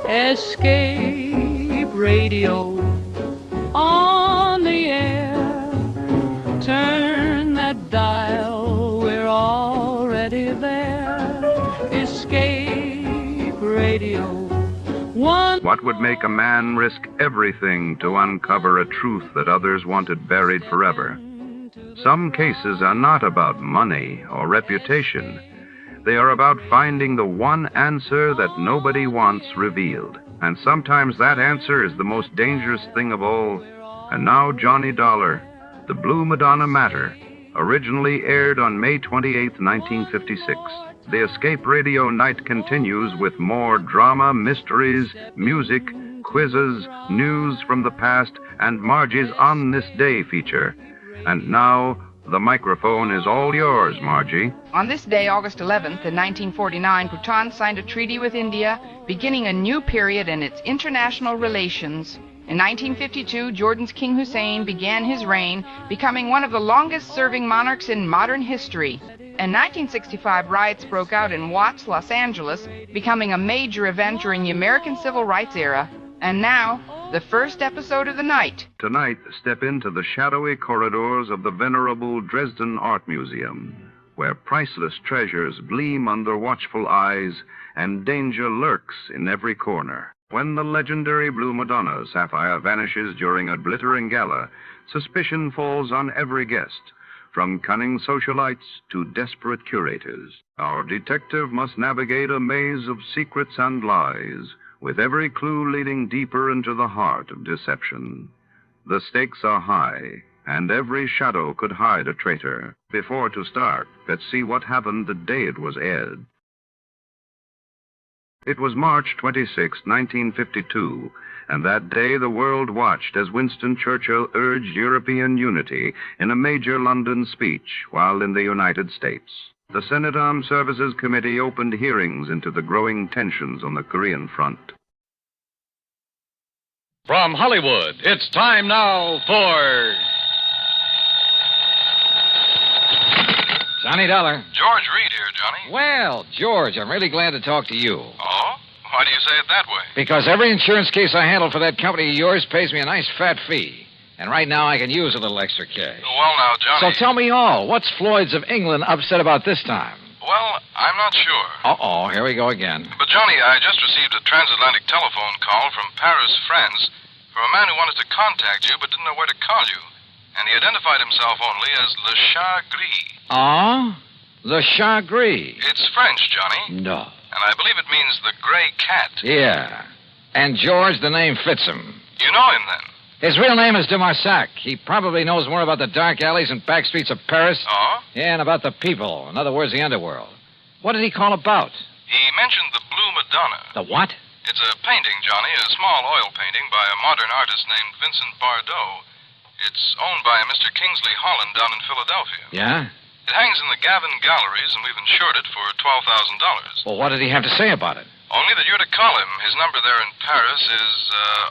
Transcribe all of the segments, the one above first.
Escape radio on the air. Turn that dial, we're already there. Escape radio. What would make a man risk everything to uncover a truth that others wanted buried forever? Some cases are not about money or reputation. They are about finding the one answer that nobody wants revealed. And sometimes that answer is the most dangerous thing of all. And now Johnny Dollar, The Blue Madonna Matter, originally aired on May 28, 1956. The Escape Radio night continues with more drama, mysteries, music, quizzes, news from the past, and Margie's On This Day feature. And now, the microphone is all yours, Margie. On this day, August 11th, in 1949, Bhutan signed a treaty with India, beginning a new period in its international relations. In 1952, Jordan's King Hussein began his reign, becoming one of the longest-serving monarchs in modern history. In 1965, riots broke out in Watts, Los Angeles, becoming a major event during the American Civil Rights era. And now, the first episode of the night. Tonight, step into the shadowy corridors of the venerable Dresden Art Museum, where priceless treasures gleam under watchful eyes and danger lurks in every corner. When the legendary Blue Madonna sapphire vanishes during a glittering gala, suspicion falls on every guest, from cunning socialites to desperate curators. Our detective must navigate a maze of secrets and lies, with every clue leading deeper into the heart of deception. The stakes are high, and every shadow could hide a traitor. Before to start, let's see what happened the day it was aired. It was March 26, 1952, and that day the world watched as Winston Churchill urged European unity in a major London speech while in the United States. The Senate Armed Services Committee opened hearings into the growing tensions on the Korean front. From Hollywood, it's time now for... Johnny Dollar. George Reed here, Johnny. Well, George, I'm really glad to talk to you. Oh? Why do you say it that way? Because every insurance case I handle for that company of yours pays me a nice fat fee. And right now I can use a little extra cash. Well, now, Johnny... So tell me all. What's Floyd's of England upset about this time? Well, I'm not sure. Uh-oh, here we go again. But, Johnny, I just received a transatlantic telephone call from Paris, France, from a man who wanted to contact you but didn't know where to call you. And he identified himself only as Le Chat Gris. Oh? Le Chat Gris? It's French, Johnny. No. And I believe it means the gray cat. Yeah. And George, the name fits him. You know him, then? His real name is DeMarsac. He probably knows more about the dark alleys and back streets of Paris. Oh? Yeah, and about the people. In other words, the underworld. What did he call about? He mentioned the Blue Madonna. The what? It's a painting, Johnny, a small oil painting by a modern artist named Vincent Bardaux. It's owned by a Mr. Kingsley Holland down in Philadelphia. Yeah? It hangs in the Gavin Galleries, and we've insured it for $12,000. Well, what did he have to say about it? Only that you're to call him. His number there in Paris is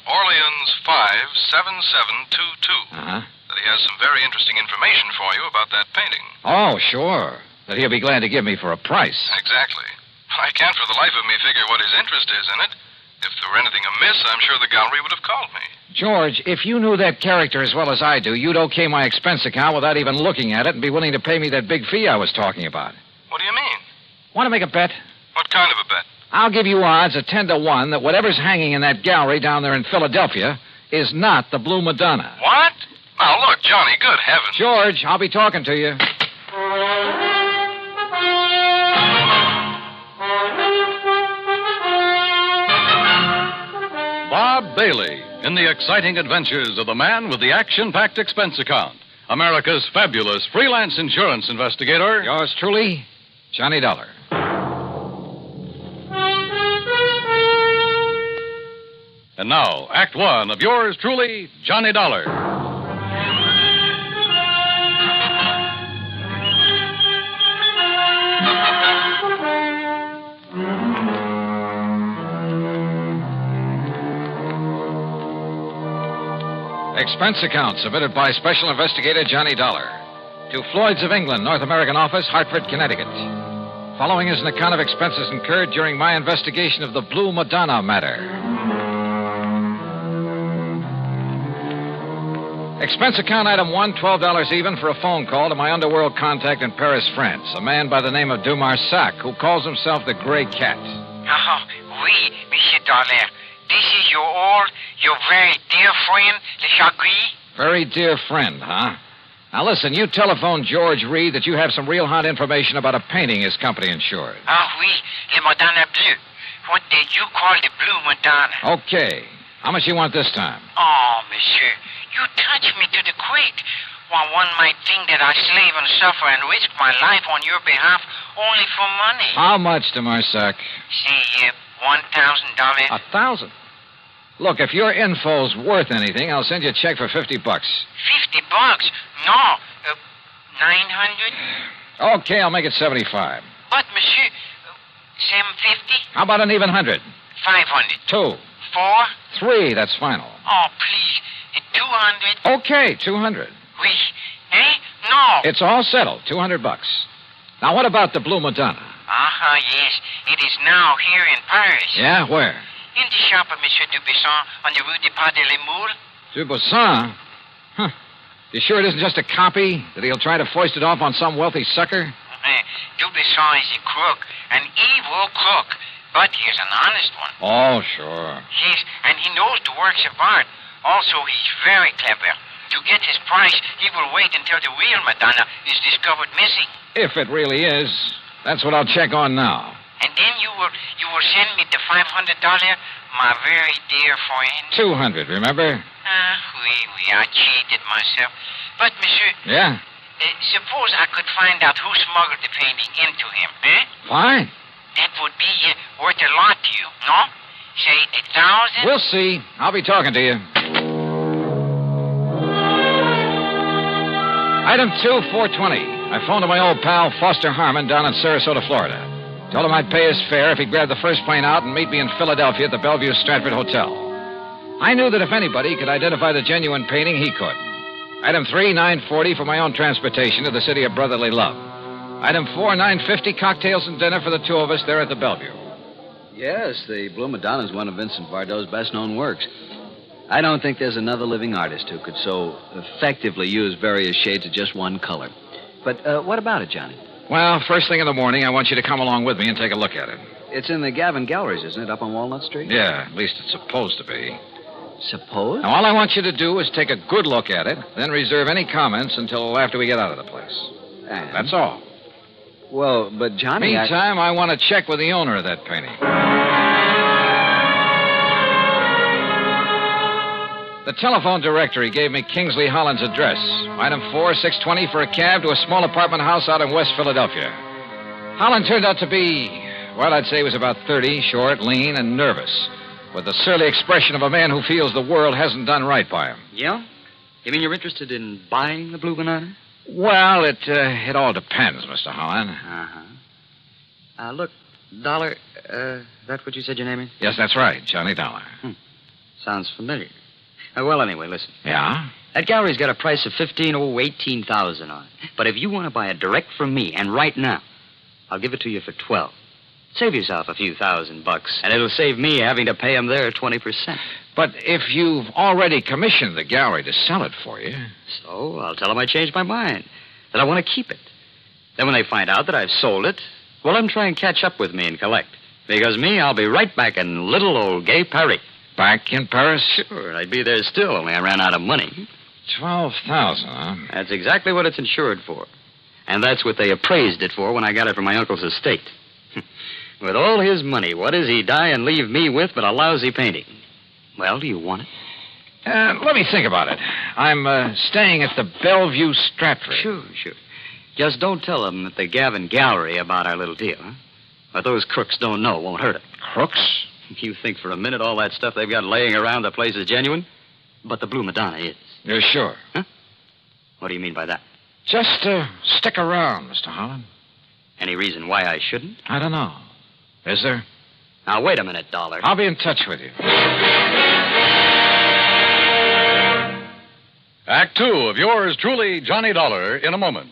Orleans 57722. Uh-huh. That he has some very interesting information for you about that painting. Oh, sure. That he'll be glad to give me for a price. Exactly. I can't for the life of me figure what his interest is in it. If there were anything amiss, I'm sure the gallery would have called me. George, if you knew that character as well as I do, you'd okay my expense account without even looking at it and be willing to pay me that big fee I was talking about. What do you mean? Want to make a bet? What kind of a bet? I'll give you odds of 10 to 1 that whatever's hanging in that gallery down there in Philadelphia is not the Blue Madonna. What? Now, look, Johnny, good heavens. George, I'll be talking to you. Bob Bailey, in the exciting adventures of the man with the action-packed expense account. America's fabulous freelance insurance investigator. Yours truly, Johnny Dollar. And now, Act One of yours truly, Johnny Dollar. Expense account submitted by Special Investigator Johnny Dollar. To Floyd's of England, North American office, Hartford, Connecticut. Following is an account of expenses incurred during my investigation of the Blue Madonna Matter. Expense account item 1, $12 even for a phone call to my underworld contact in Paris, France, a man by the name of DeMarsac, who calls himself the Gray Cat. Oh, oui, Monsieur Dollar. This is your very dear friend, Le Gris? Very dear friend, huh? Now listen, you telephoned George Reed that you have some real hot information about a painting his company insured. Ah, oui, Le Madonna Bleu. What did you call the Blue Madonna? Okay. How much you want this time? Oh, Monsieur, you touch me to the quick. Well, one might think that I slave and suffer and risk my life on your behalf only for money. How much, DeMarsac? Say, $1,000. 1,000? Look, if your info's worth anything, I'll send you a check for $50. $50? No, 900. Okay, I'll make it 75. But, Monsieur, 750. How about an even 100? 500. 2. 4. 3, that's final. Oh, please, 200. Okay, 200. Oui. Eh? No. It's all settled, $200. Now, what about the Blue Madonna? Yes. It is now here in Paris. Yeah, where? In the shop of Monsieur Dubuisson on the Rue des Pas de la Moule. Dubuisson? Huh. You sure it isn't just a copy? That he'll try to foist it off on some wealthy sucker? Dubuisson is a crook, an evil crook. But he's an honest one. Oh, sure. Yes, and he knows the works of art. Also, he's very clever. To get his price, he will wait until the real Madonna is discovered missing. If it really is. That's what I'll check on now. And then you will send me the $500, my very dear friend. 200, remember? Oui, I cheated myself. But, Monsieur... Yeah? Suppose I could find out who smuggled the painting into him, eh? Fine. That would be worth a lot to you, no? Say, 1,000? We'll see. I'll be talking to you. Item 2, 420. I phoned to my old pal, Foster Harmon, down in Sarasota, Florida. Told him I'd pay his fare if he'd grab the first plane out and meet me in Philadelphia at the Bellevue Stratford Hotel. I knew that if anybody could identify the genuine painting, he could. Item 3, $9.40 for my own transportation to the city of brotherly love. Item 4, $9.50, cocktails and dinner for the two of us there at the Bellevue. Yes, the Blue Madonna is one of Vincent Bardaux's best-known works. I don't think there's another living artist who could so effectively use various shades of just one color. But what about it, Johnny? Well, first thing in the morning, I want you to come along with me and take a look at it. It's in the Gavin Galleries, isn't it, up on Walnut Street? Yeah, at least it's supposed to be. Suppose? Now, all I want you to do is take a good look at it, then reserve any comments until after we get out of the place. And? That's all. Well, but Johnny... Meantime, I want to check with the owner of that painting. The telephone directory gave me Kingsley Holland's address. Item 4, 620 for a cab to a small apartment house out in West Philadelphia. Holland turned out to be, well, I'd say he was about 30, short, lean, and nervous, with the surly expression of a man who feels the world hasn't done right by him. Yeah? You mean you're interested in buying the Blue Banana? Well, it all depends, Mr. Holland. Uh-huh. Look, Dollar, that's what you said your name is? Yes, that's right, Johnny Dollar. Sounds familiar. Well, anyway, listen. Yeah? That gallery's got a price of $18,000 on it. But if you want to buy it direct from me, and right now, I'll give it to you for $12,000. Save yourself a few $1,000, and it'll save me having to pay them their 20%. But if you've already commissioned the gallery to sell it for you... So I'll tell them I changed my mind, that I want to keep it. Then when they find out that I've sold it, well, let them try and catch up with me and collect. Because me, I'll be right back in little old gay Paris. Back in Paris? Sure, I'd be there still, only I ran out of money. 12,000, huh? That's exactly what it's insured for. And that's what they appraised it for when I got it from my uncle's estate. With all his money, what does he die and leave me with but a lousy painting? Well, do you want it? Let me think about it. I'm staying at the Bellevue Stratford. Sure. Just don't tell them at the Gavin Gallery about our little deal, huh? What those crooks don't know won't hurt them. Crooks? You think for a minute all that stuff they've got laying around the place is genuine? But the Blue Madonna is. You're sure? Huh? What do you mean by that? Just stick around, Mr. Holland. Any reason why I shouldn't? I don't know. Is there? Now, wait a minute, Dollar. I'll be in touch with you. Act 2 of yours truly, Johnny Dollar, in a moment.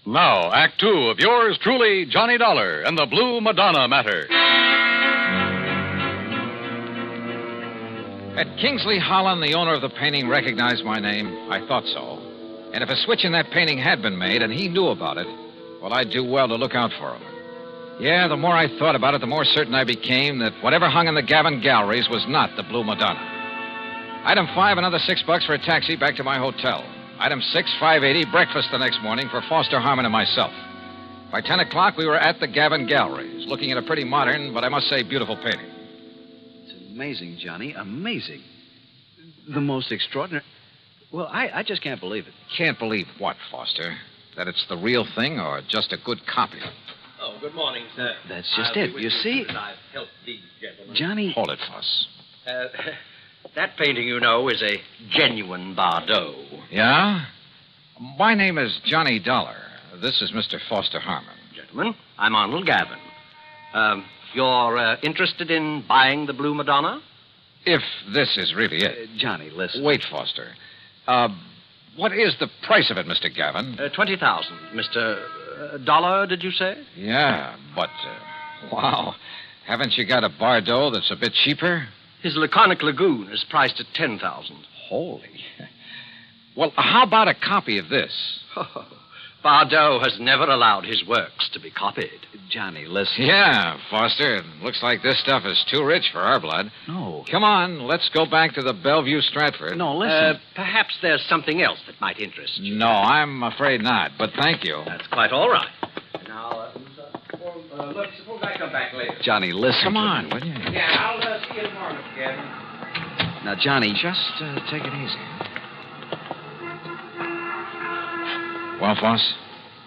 Now, Act 2 of yours truly, Johnny Dollar, and the Blue Madonna Matter. Had Kingsley Holland, the owner of the painting, recognized my name? I thought so. And if a switch in that painting had been made and he knew about it, well, I'd do well to look out for him. Yeah, the more I thought about it, the more certain I became that whatever hung in the Gavin galleries was not the Blue Madonna. Item 5, another $6 for a taxi back to my hotel. Item 6, $5.80, breakfast the next morning for Foster Harmon and myself. By 10 o'clock, we were at the Gavin galleries, looking at a pretty modern, but I must say beautiful painting. It's amazing, Johnny, amazing. The most extraordinary... Well, I just can't believe it. Can't believe what, Foster? That it's the real thing or just a good copy? Oh, good morning, sir. That's just it. You see... I've helped these gentlemen. Johnny... Hold it, Foss. That painting, you know, is a genuine Bardaux. Yeah? My name is Johnny Dollar. This is Mr. Foster Harmon. Gentlemen, I'm Arnold Gavin. You're interested in buying the Blue Madonna? If this is really it. Johnny, listen. Wait, Foster. What is the price of it, Mr. Gavin? 20,000. Mr. Dollar, did you say? Yeah, but, wow. Haven't you got a Bardaux that's a bit cheaper? His Laconic Lagoon is priced at 10,000. Holy. Well, how about a copy of this? Bardaux has never allowed his works to be copied. Johnny, listen. Yeah, Foster. It looks like this stuff is too rich for our blood. No. Come on, let's go back to the Bellevue Stratford. No, listen. Perhaps there's something else that might interest you. No, I'm afraid not, but thank you. That's quite all right. Now, look, suppose I come back later. Johnny, listen. Come on, will you? Yeah, I'll see you tomorrow, Mr. Gavin. Now, Johnny... Just take it easy. Well, Foss?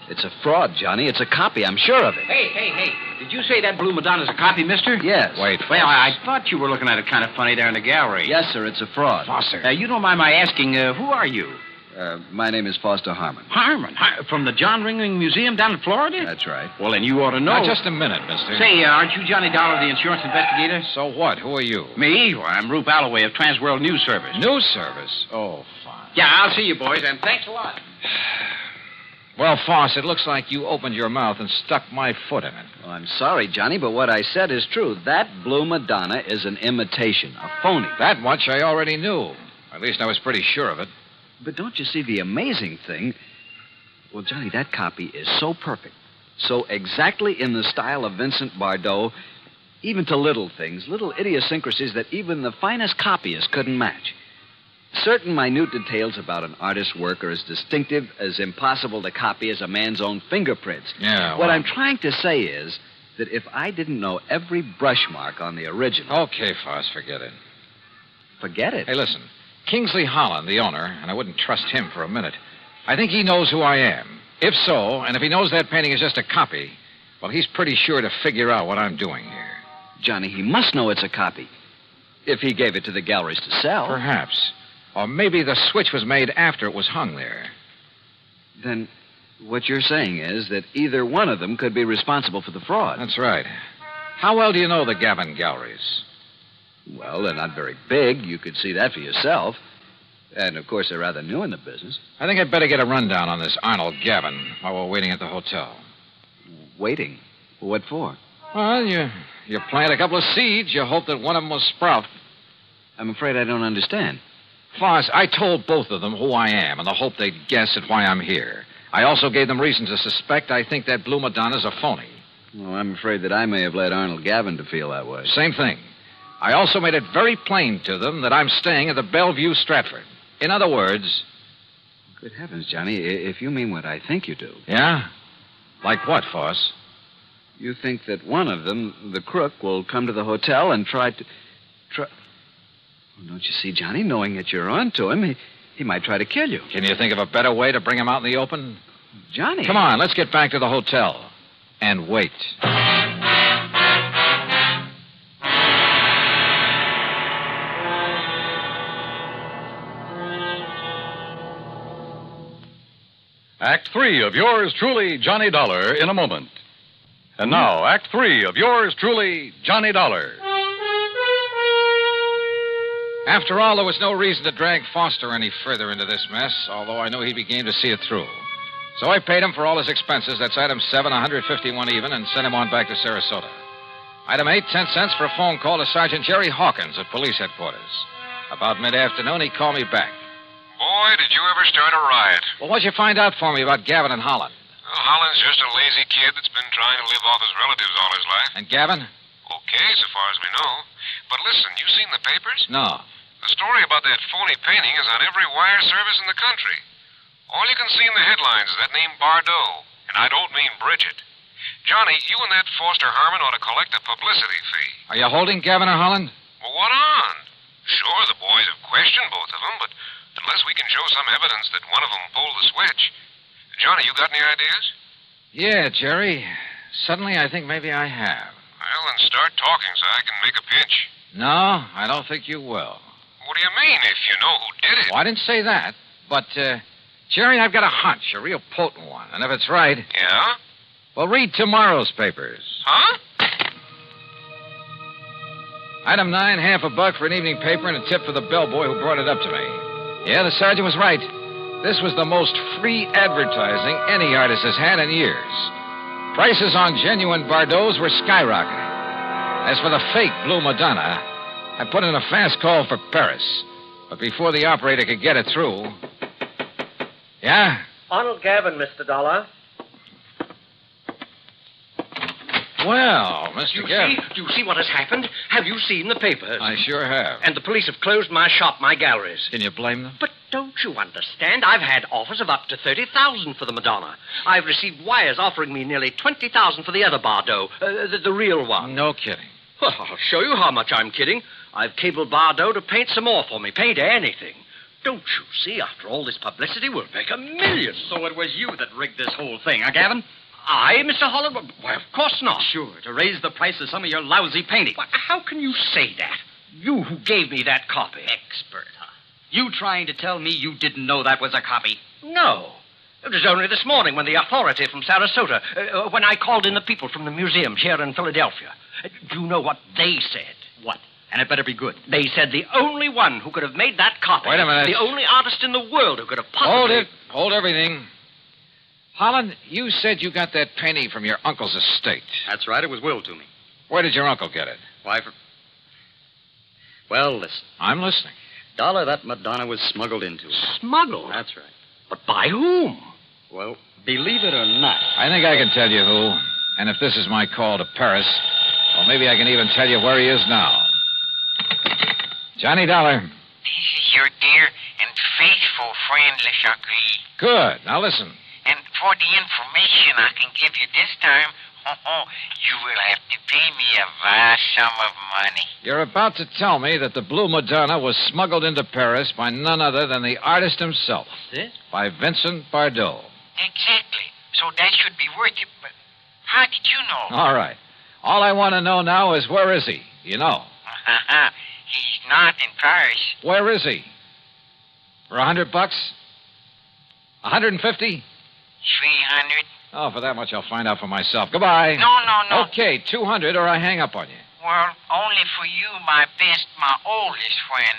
It's a fraud, Johnny. It's a copy. I'm sure of it. Hey. Did you say that Blue Madonna's a copy, mister? Yes. Wait, Well, I thought you were looking at it kind of funny there in the gallery. Yes, sir. It's a fraud. Foster. You don't mind my asking, who are you? My name is Foster Harmon. Harmon? From the John Ringling Museum down in Florida? That's right. Well, then you ought to know. Now, just a minute, mister. Say, aren't you Johnny Dollar, the insurance investigator? So what? Who are you? Me? Well, I'm Rube Alloway of Transworld News Service. News service? Oh, fine. Yeah, I'll see you, boys, and thanks a lot. Well, Foss, it looks like you opened your mouth and stuck my foot in it. Well, I'm sorry, Johnny, but what I said is true. That Blue Madonna is an imitation, a phony. That much I already knew. At least I was pretty sure of it. But don't you see the amazing thing? Well, Johnny, that copy is so perfect, so exactly in the style of Vincent Bardaux, even to little things, little idiosyncrasies that even the finest copyist couldn't match. Certain minute details about an artist's work are as distinctive, as impossible to copy as a man's own fingerprints. Yeah, What I'm trying to say is that if I didn't know every brush mark on the original... Okay, Foss, forget it. Forget it. Hey, listen. Kingsley Holland, the owner, and I wouldn't trust him for a minute. I think he knows who I am. If so, and if he knows that painting is just a copy, well, he's pretty sure to figure out what I'm doing here. Johnny, he must know it's a copy. If he gave it to the galleries to sell. Perhaps. Or maybe the switch was made after it was hung there. Then what you're saying is that either one of them could be responsible for the fraud. That's right. How well do you know the Gavin galleries? Well, they're not very big. You could see that for yourself. And, of course, they're rather new in the business. I think I'd better get a rundown on this Arnold Gavin while we're waiting at the hotel. Waiting? What for? Well, you plant a couple of seeds. You hope that one of them will sprout. I'm afraid I don't understand. Foss, I told both of them who I am in the hope they'd guess at why I'm here. I also gave them reason to suspect I think that Blue Madonna's a phony. Well, I'm afraid that I may have led Arnold Gavin to feel that way. Same thing. I also made it very plain to them that I'm staying at the Bellevue Stratford. In other words... Good heavens, Johnny, if you mean what I think you do. Yeah? Like what, Foss? You think that one of them, the crook, will come to the hotel and try... Well, don't you see, Johnny, knowing that you're on to him, he might try to kill you. Can you think of a better way to bring him out in the open? Johnny. Come on, let's get back to the hotel. And wait. Act 3 of yours truly, Johnny Dollar, in a moment. And now, Act 3 of yours truly, Johnny Dollar. After all, there was no reason to drag Foster any further into this mess, although I knew he'd be game to see it through. So I paid him for all his expenses. That's item 7, 151 even, and sent him on back to Sarasota. Item 8, 10 cents for a phone call to Sergeant Jerry Hawkins at police headquarters. About mid-afternoon, he called me back. Boy, did you ever start a riot. Well, what'd you find out for me about Gavin and Holland? Well, Holland's just a lazy kid that's been trying to live off his relatives all his life. And Gavin? Okay, so far as we know. But listen, you seen the papers? No. The story about that phony painting is on every wire service in the country. All you can see in the headlines is that name Bardaux. And I don't mean Bridget. Johnny, you and that Foster Harmon ought to collect a publicity fee. Are you holding Gavin or Holland? Well, what on? Sure, the boys have questioned both of them, but unless we can show some evidence that one of them pulled the switch. Johnny, you got any ideas? Yeah, Jerry. Suddenly, I think maybe I have. Well, then start talking so I can make a pitch. No, I don't think you will. What do you mean, if you know who did it? Well, I didn't say that. But, Jerry, I've got a hunch, a real potent one. And if it's right... Yeah? Well, read tomorrow's papers. Huh? Item 9, half a buck for an evening paper and a tip for the bellboy who brought it up to me. Yeah, the sergeant was right. This was the most free advertising any artist has had in years. Prices on genuine Bardaux were skyrocketing. As for the fake Blue Madonna, I put in a fast call for Paris. But before the operator could get it through... Yeah? Arnold Gavin, Mr. Dollar. Well, Mr. Gavin... Do you see what has happened? Have you seen the papers? I sure have. And the police have closed my shop, my galleries. Can you blame them? But don't you understand? I've had offers of up to $30,000 for the Madonna. I've received wires offering me nearly $20,000 for the other Bardaux, the real one. No kidding. Well, I'll show you how much I'm kidding. I've cabled Bardaux to paint some more for me. Paint anything. Don't you see? After all this publicity, we'll make $1 million. So it was you that rigged this whole thing, huh, Gavin? I, Mr. Holland? Why, of course not. Sure, to raise the price of some of your lousy paintings. Why, how can you say that? You who gave me that copy. Expert, huh? You trying to tell me you didn't know that was a copy? No. It was only this morning when the authority from Sarasota, when I called in the people from the museum here in Philadelphia. Do you know what they said? What? And it better be good. They said the only one who could have made that copy... Wait a minute. The only artist in the world who could have possibly... Hold it. Hold everything. Holland, you said you got that painting from your uncle's estate. That's right. It was willed to me. Where did your uncle get it? Why, Well, listen. I'm listening. Dollar, that Madonna was smuggled into it. Smuggled? That's right. But by whom? Well, believe it or not. I think I can tell you who. And if this is my call to Paris, well, maybe I can even tell you where he is now. Johnny Dollar. This is your dear and faithful friend, Le Gris. Good. Now listen. And for the information I can give you this time, you will have to pay me a vast sum of money. You're about to tell me that the Blue Madonna was smuggled into Paris by none other than the artist himself. This? By Vincent Bardaux. Exactly. So that should be worth it, but how did you know? All right. All I want to know now is where is he? You know. He's not in Paris. Where is he? For $100? 150? 300. Oh, for that much I'll find out for myself. Goodbye. No. Okay, 200 or I hang up on you. Well, only for you, my oldest friend.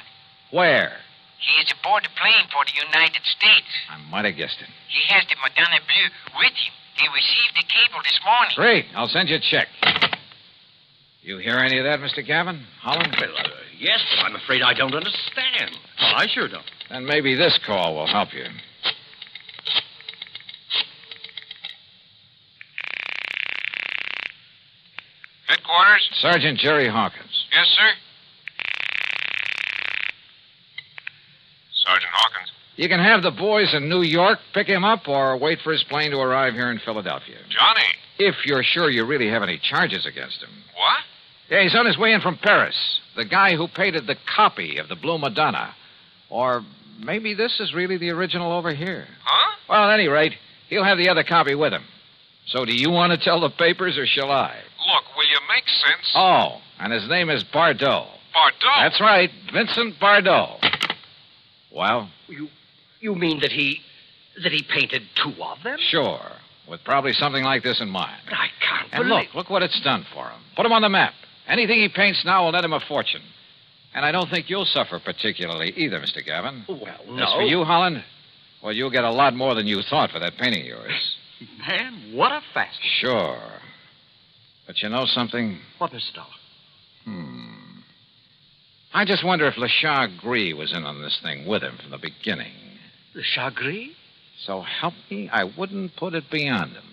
Where? He is aboard the plane for the United States. I might have guessed it. He has the Madonna Blue with him. He received the cable this morning. Great. I'll send you a check. You hear any of that, Mr. Gavin? Holland? Well, yes, but I'm afraid I don't understand. Oh, I sure don't. Then maybe this call will help you. Headquarters? Sergeant Jerry Hawkins. Yes, sir? Sergeant Hawkins. You can have the boys in New York pick him up or wait for his plane to arrive here in Philadelphia. Johnny. If you're sure you really have any charges against him. What? Yeah, he's on his way in from Paris. The guy who painted the copy of the Blue Madonna. Or maybe this is really the original over here. Huh? Well, at any rate, he'll have the other copy with him. So do you want to tell the papers or shall I? Look, will you make sense? Oh, and his name is Bardaux. Bardaux? That's right, Vincent Bardaux. Well? You mean that he painted two of them? Sure, with probably something like this in mind. But I can't And believe... look what it's done for him. Put him on the map. Anything he paints now will net him a fortune. And I don't think you'll suffer particularly either, Mr. Gavin. Well, no. As for you, Holland, well, you'll get a lot more than you thought for that painting of yours. Man, what a fast. Sure. But you know something? What, Mr. Dollar? I just wonder if Le Gris was in on this thing with him from the beginning. Le Gris? So help me, I wouldn't put it beyond him.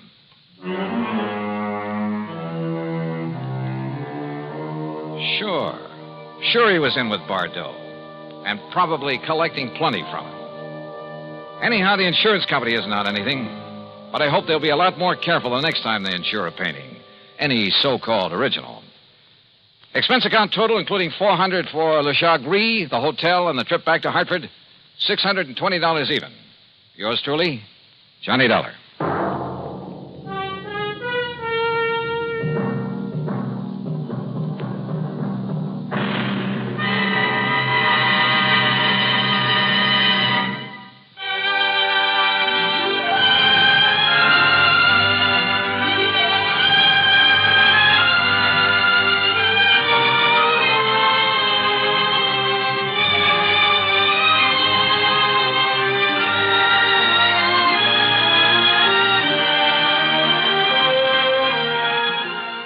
Sure he was in with Bardaux. And probably collecting plenty from him. Anyhow, the insurance company isn't out anything. But I hope they'll be a lot more careful the next time they insure a painting. Any so-called original. Expense account total, including $400 for Le Gris, the hotel, and the trip back to Hartford, $620 even. Yours truly, Johnny Dollar.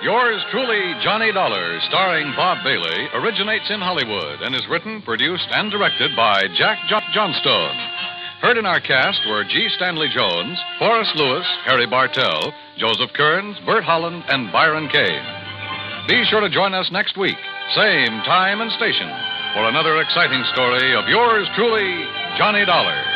Yours truly, Johnny Dollar, starring Bob Bailey, originates in Hollywood and is written, produced, and directed by Jack Johnstone. Heard in our cast were G. Stanley Jones, Forrest Lewis, Harry Bartell, Joseph Kearns, Bert Holland, and Byron Kane. Be sure to join us next week, same time and station, for another exciting story of yours truly, Johnny Dollar.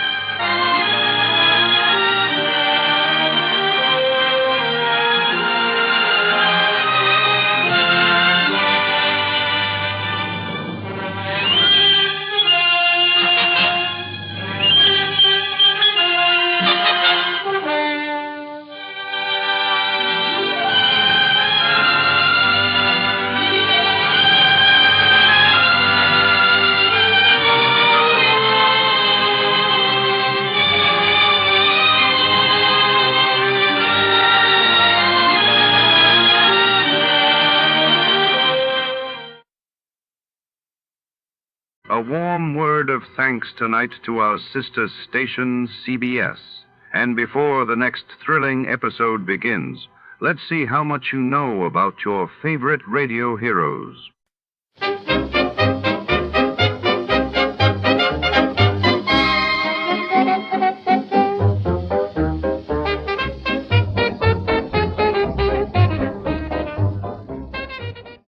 A warm word of thanks tonight to our sister station, CBS. And before the next thrilling episode begins, let's see how much you know about your favorite radio heroes.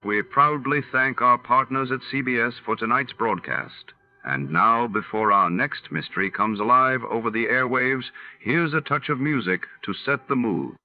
We proudly thank our partners at CBS for tonight's broadcast. And now, before our next mystery comes alive over the airwaves, here's a touch of music to set the mood.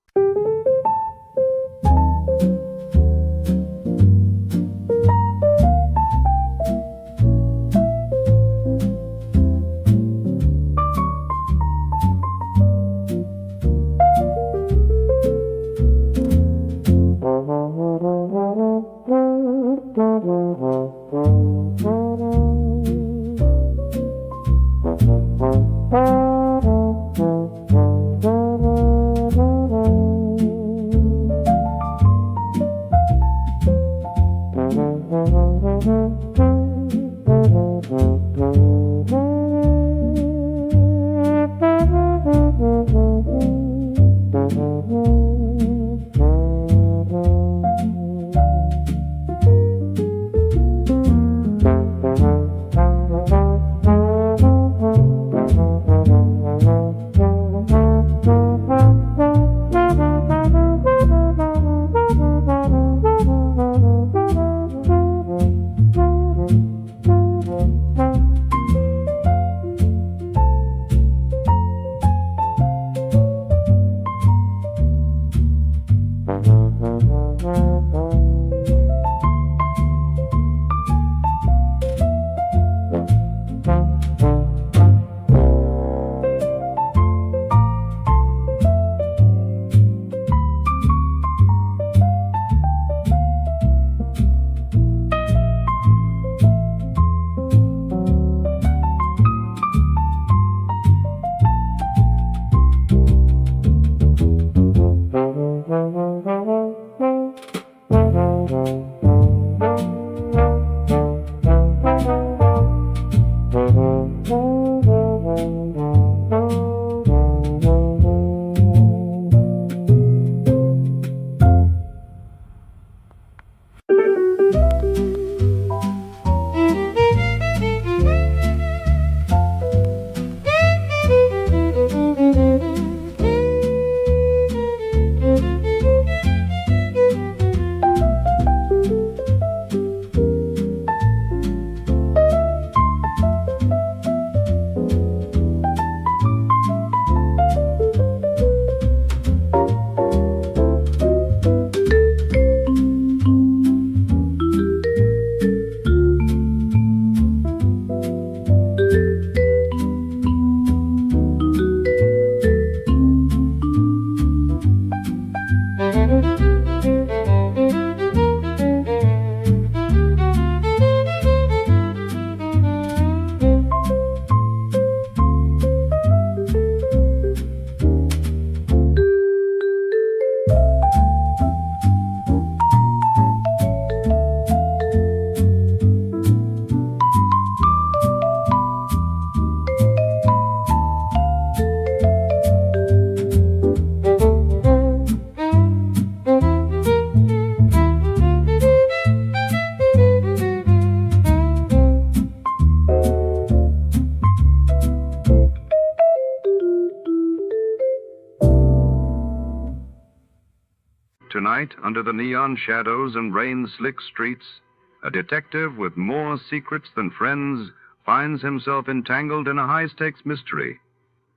tonight, under the neon shadows and rain-slick streets, a detective with more secrets than friends finds himself entangled in a high-stakes mystery.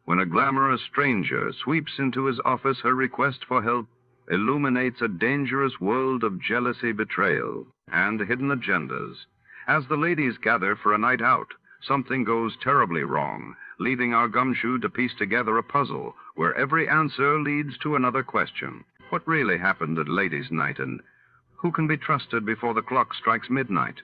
When a glamorous stranger sweeps into his office, her request for help illuminates a dangerous world of jealousy, betrayal, and hidden agendas. As the ladies gather for a night out, something goes terribly wrong, leaving our gumshoe to piece together a puzzle where every answer leads to another question. What really happened at Ladies' Night, and who can be trusted before the clock strikes midnight?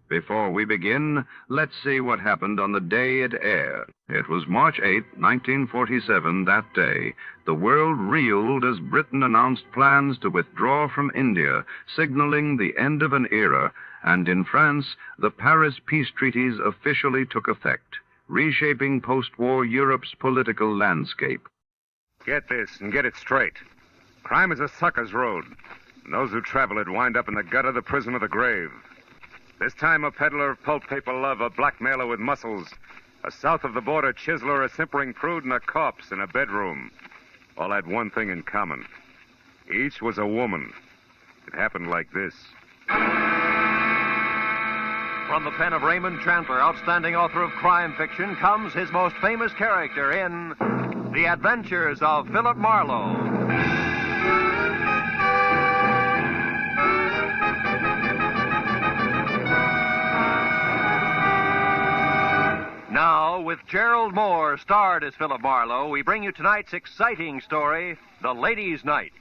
Before we begin, let's see what happened on the day it aired. It was March 8, 1947, that day. The world reeled as Britain announced plans to withdraw from India, signaling the end of an era, and in France, the Paris peace treaties officially took effect, reshaping post-war Europe's political landscape. Get this and get it straight. Crime is a sucker's road. And those who travel it wind up in the gutter, the prison, or the grave. This time a peddler of pulp paper love, a blackmailer with muscles, a south-of-the-border chiseler, a simpering prude, and a corpse in a bedroom. All had one thing in common. Each was a woman. It happened like this. From the pen of Raymond Chandler, outstanding author of crime fiction, comes his most famous character in The Adventures of Philip Marlowe. Now, with Gerald Moore starred as Philip Marlowe, we bring you tonight's exciting story, The Ladies' Night.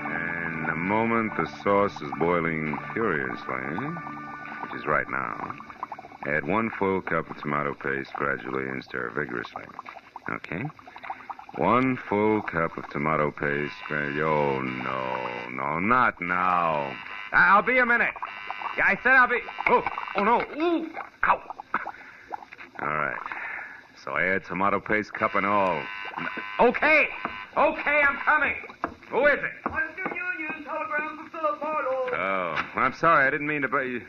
And the moment the sauce is boiling furiously, which is right now, add 1 full cup of tomato paste gradually and stir vigorously. Okay? 1 full cup of tomato paste. Oh, no, not now. I'll be a minute. Yeah, I said I'll be... Oh, no. Ooh, ow. All right. So add tomato paste, cup and all. Okay, I'm coming. Who is it? Western Union, telegram for Philip Marlowe. Oh, I'm sorry. I didn't mean to...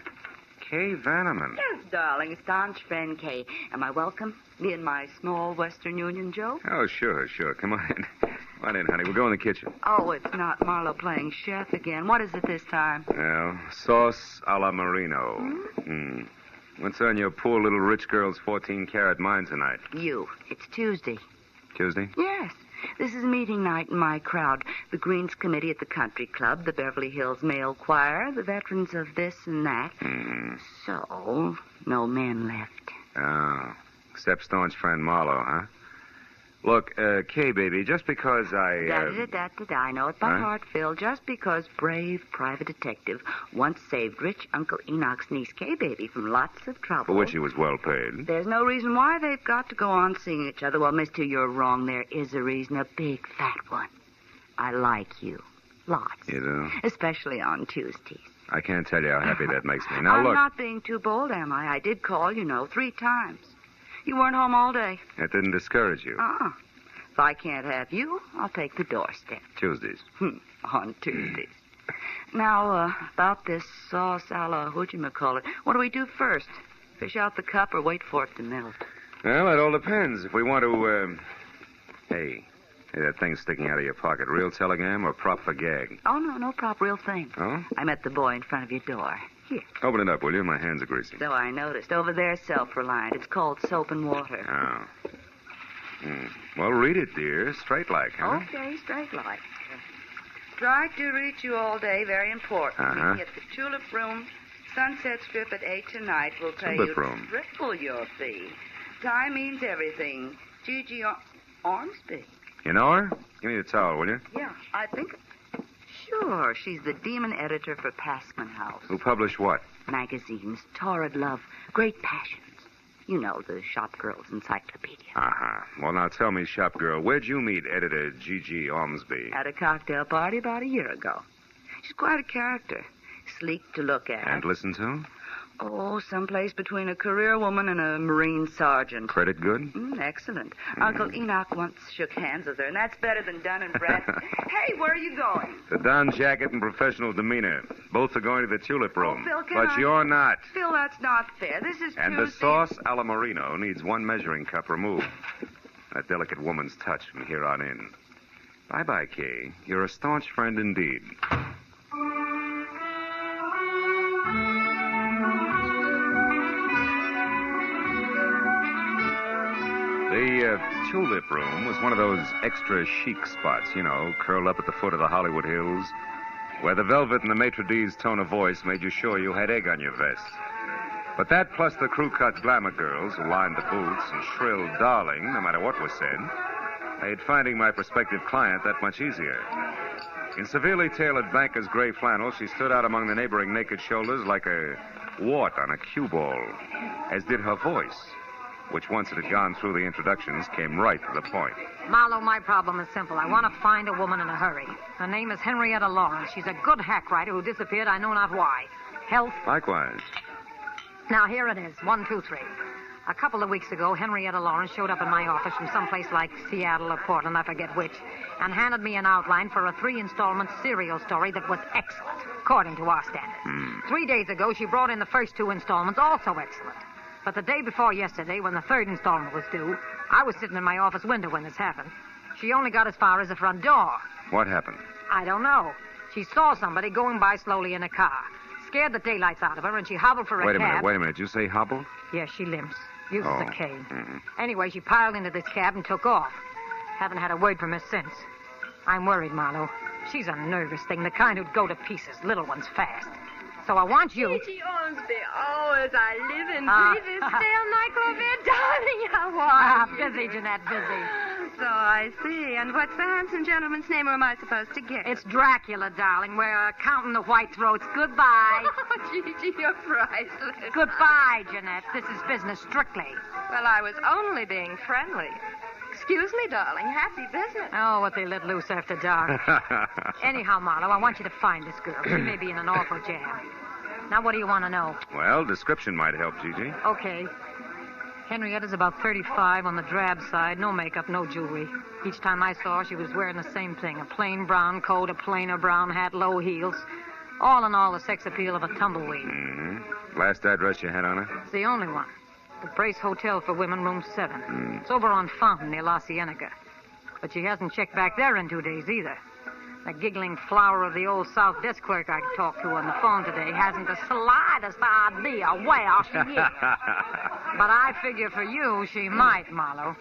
Kay Vanneman. Yes, darling. Staunch friend Kay. Am I welcome? Me and my small Western Union Joe? Oh, sure. Come on in. Come on in, honey. We'll go in the kitchen. Oh, it's not Marlowe playing chef again. What is it this time? Well, sauce a la Marino. What's on your poor little rich girl's 14-carat mind tonight? You. It's Tuesday. Tuesday? Yes. This is meeting night in my crowd. The Greens Committee at the Country Club, the Beverly Hills Male Choir, the veterans of this and that. So, no men left. Oh, except staunch friend Marlowe, huh? Look, Kay, baby, just because I... I know it by heart, Phil. Just because brave private detective once saved rich Uncle Enoch's niece, Kay, baby, from lots of trouble. For which he was well paid. There's no reason why they've got to go on seeing each other. Well, mister, you're wrong. There is a reason, a big, fat one. I like you. Lots. You do? Especially on Tuesdays. I can't tell you how happy that makes me. Now, I'm look... not being too bold, am I? I did call, 3 times. You weren't home all day. That didn't discourage you. If I can't have you, I'll take the doorstep. Tuesdays. On Tuesdays. Now, about this sauce a la whatchamacallit, what do we do first? Fish out the cup or wait for it to melt? Well, it all depends. If we want to, Hey, that thing sticking out of your pocket, real telegram or prop for gag? Oh, no prop, real thing. Oh? I met the boy in front of your door. Here. Open it up, will you? My hands are greasy. So I noticed. Over there, self-reliant. It's called soap and water. Oh. Well, read it, dear. Straight like, huh? Okay, straight like. Tried to reach you all day. Very important. Meet me at the Tulip Room, Sunset Strip at 8 tonight. We'll pay you triple your fee. Time means everything. Gigi Ormsby. You know her? Give me the towel, will you? Yeah, I think... Sure, she's the demon editor for Passman House. Who published what? Magazines, Torrid Love, Great Passions. You know, the shop girl's encyclopedia. Well, now tell me, shop girl, where'd you meet editor Gigi Ormsby? At a cocktail party about a year ago. She's quite a character. Sleek to look at. And listen to? Oh, someplace between a career woman and a Marine sergeant. Credit good? Excellent. Uncle Enoch once shook hands with her, and that's better than Dun and Bradstreet. Hey, where are you going? The Don jacket and professional demeanor. Both are going to the tulip room. Phil, can but I... you're not. Phil, that's not fair. This is And the sauce a la Marino needs one measuring cup removed. That delicate woman's touch from here on in. Bye-bye, Kay. You're a staunch friend indeed. The tulip room was one of those extra chic spots, you know, curled up at the foot of the Hollywood Hills, where the velvet and the maitre d's tone of voice made you sure you had egg on your vest. But that, plus the crew-cut glamour girls who lined the booths and shrilled darling, no matter what was said, made finding my prospective client that much easier. In severely tailored banker's gray flannel, she stood out among the neighboring naked shoulders like a wart on a cue ball, as did her voice, which, once it had gone through the introductions, came right to the point. Marlowe, my problem is simple. I want to find a woman in a hurry. Her name is Henrietta Lawrence. She's a good hack writer who disappeared, I know not why. Health? Likewise. Now, here it is. 1, 2, 3. A couple of weeks ago, Henrietta Lawrence showed up in my office from someplace like Seattle or Portland, I forget which, and handed me an outline for a 3-installment serial story that was excellent, according to our standards. 3 days ago, she brought in the first 2 installments, also excellent. But the day before yesterday, when the 3rd installment was due, I was sitting in my office window when this happened. She only got as far as the front door. What happened? I don't know. She saw somebody going by slowly in a car. Scared the daylights out of her, and she hobbled for a cab. Wait a minute. You say hobbled? Yes, she limps. Uses a cane. Anyway, she piled into this cab and took off. Haven't had a word from her since. I'm worried, Marlowe. She's a nervous thing, the kind who'd go to pieces, little ones fast. So I want you... Gigi owns the hours I live in previous stale nightclub, darling. How are you? Busy, Jeanette, busy. So I see. And what's the handsome gentleman's name, or am I supposed to guess? It's Dracula, darling. We're counting the white throats. Goodbye. Oh, Gigi, you're priceless. Goodbye, Jeanette. This is business strictly. Well, I was only being friendly. Excuse me, darling. Happy business. Oh, what they let loose after dark. Anyhow, Marlowe, I want you to find this girl. She may be in an awful jam. Now, what do you want to know? Well, description might help, Gigi. Okay. Henrietta's about 35 on the drab side. No makeup, no jewelry. Each time I saw her, she was wearing the same thing. A plain brown coat, a plainer brown hat, low heels. All in all, the sex appeal of a tumbleweed. Last address you had on her? It's the only one. The Brace Hotel for Women, room 7. It's over on Fountain near La Cienega. But she hasn't checked back there in 2 days either. The giggling flower of the old South desk clerk I talked to on the phone today hasn't the slightest idea where she is. But I figure for you, she might, Marlowe.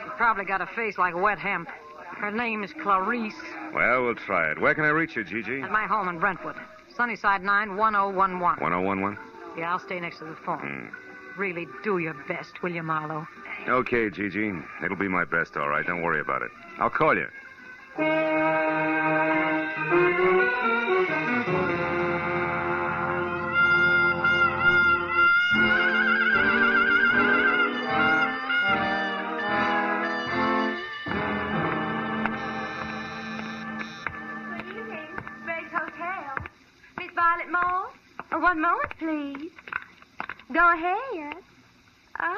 She probably got a face like wet hemp. Her name is Clarice. Well, we'll try it. Where can I reach you, Gigi? At my home in Brentwood. Sunnyside 9, 1011. 1011? Yeah, I'll stay next to the phone. Really do your best, will you, Marlowe? Okay, Gigi. It'll be my best, all right. Don't worry about it. I'll call you. Violet Moore? One moment, please. Go ahead. Oh,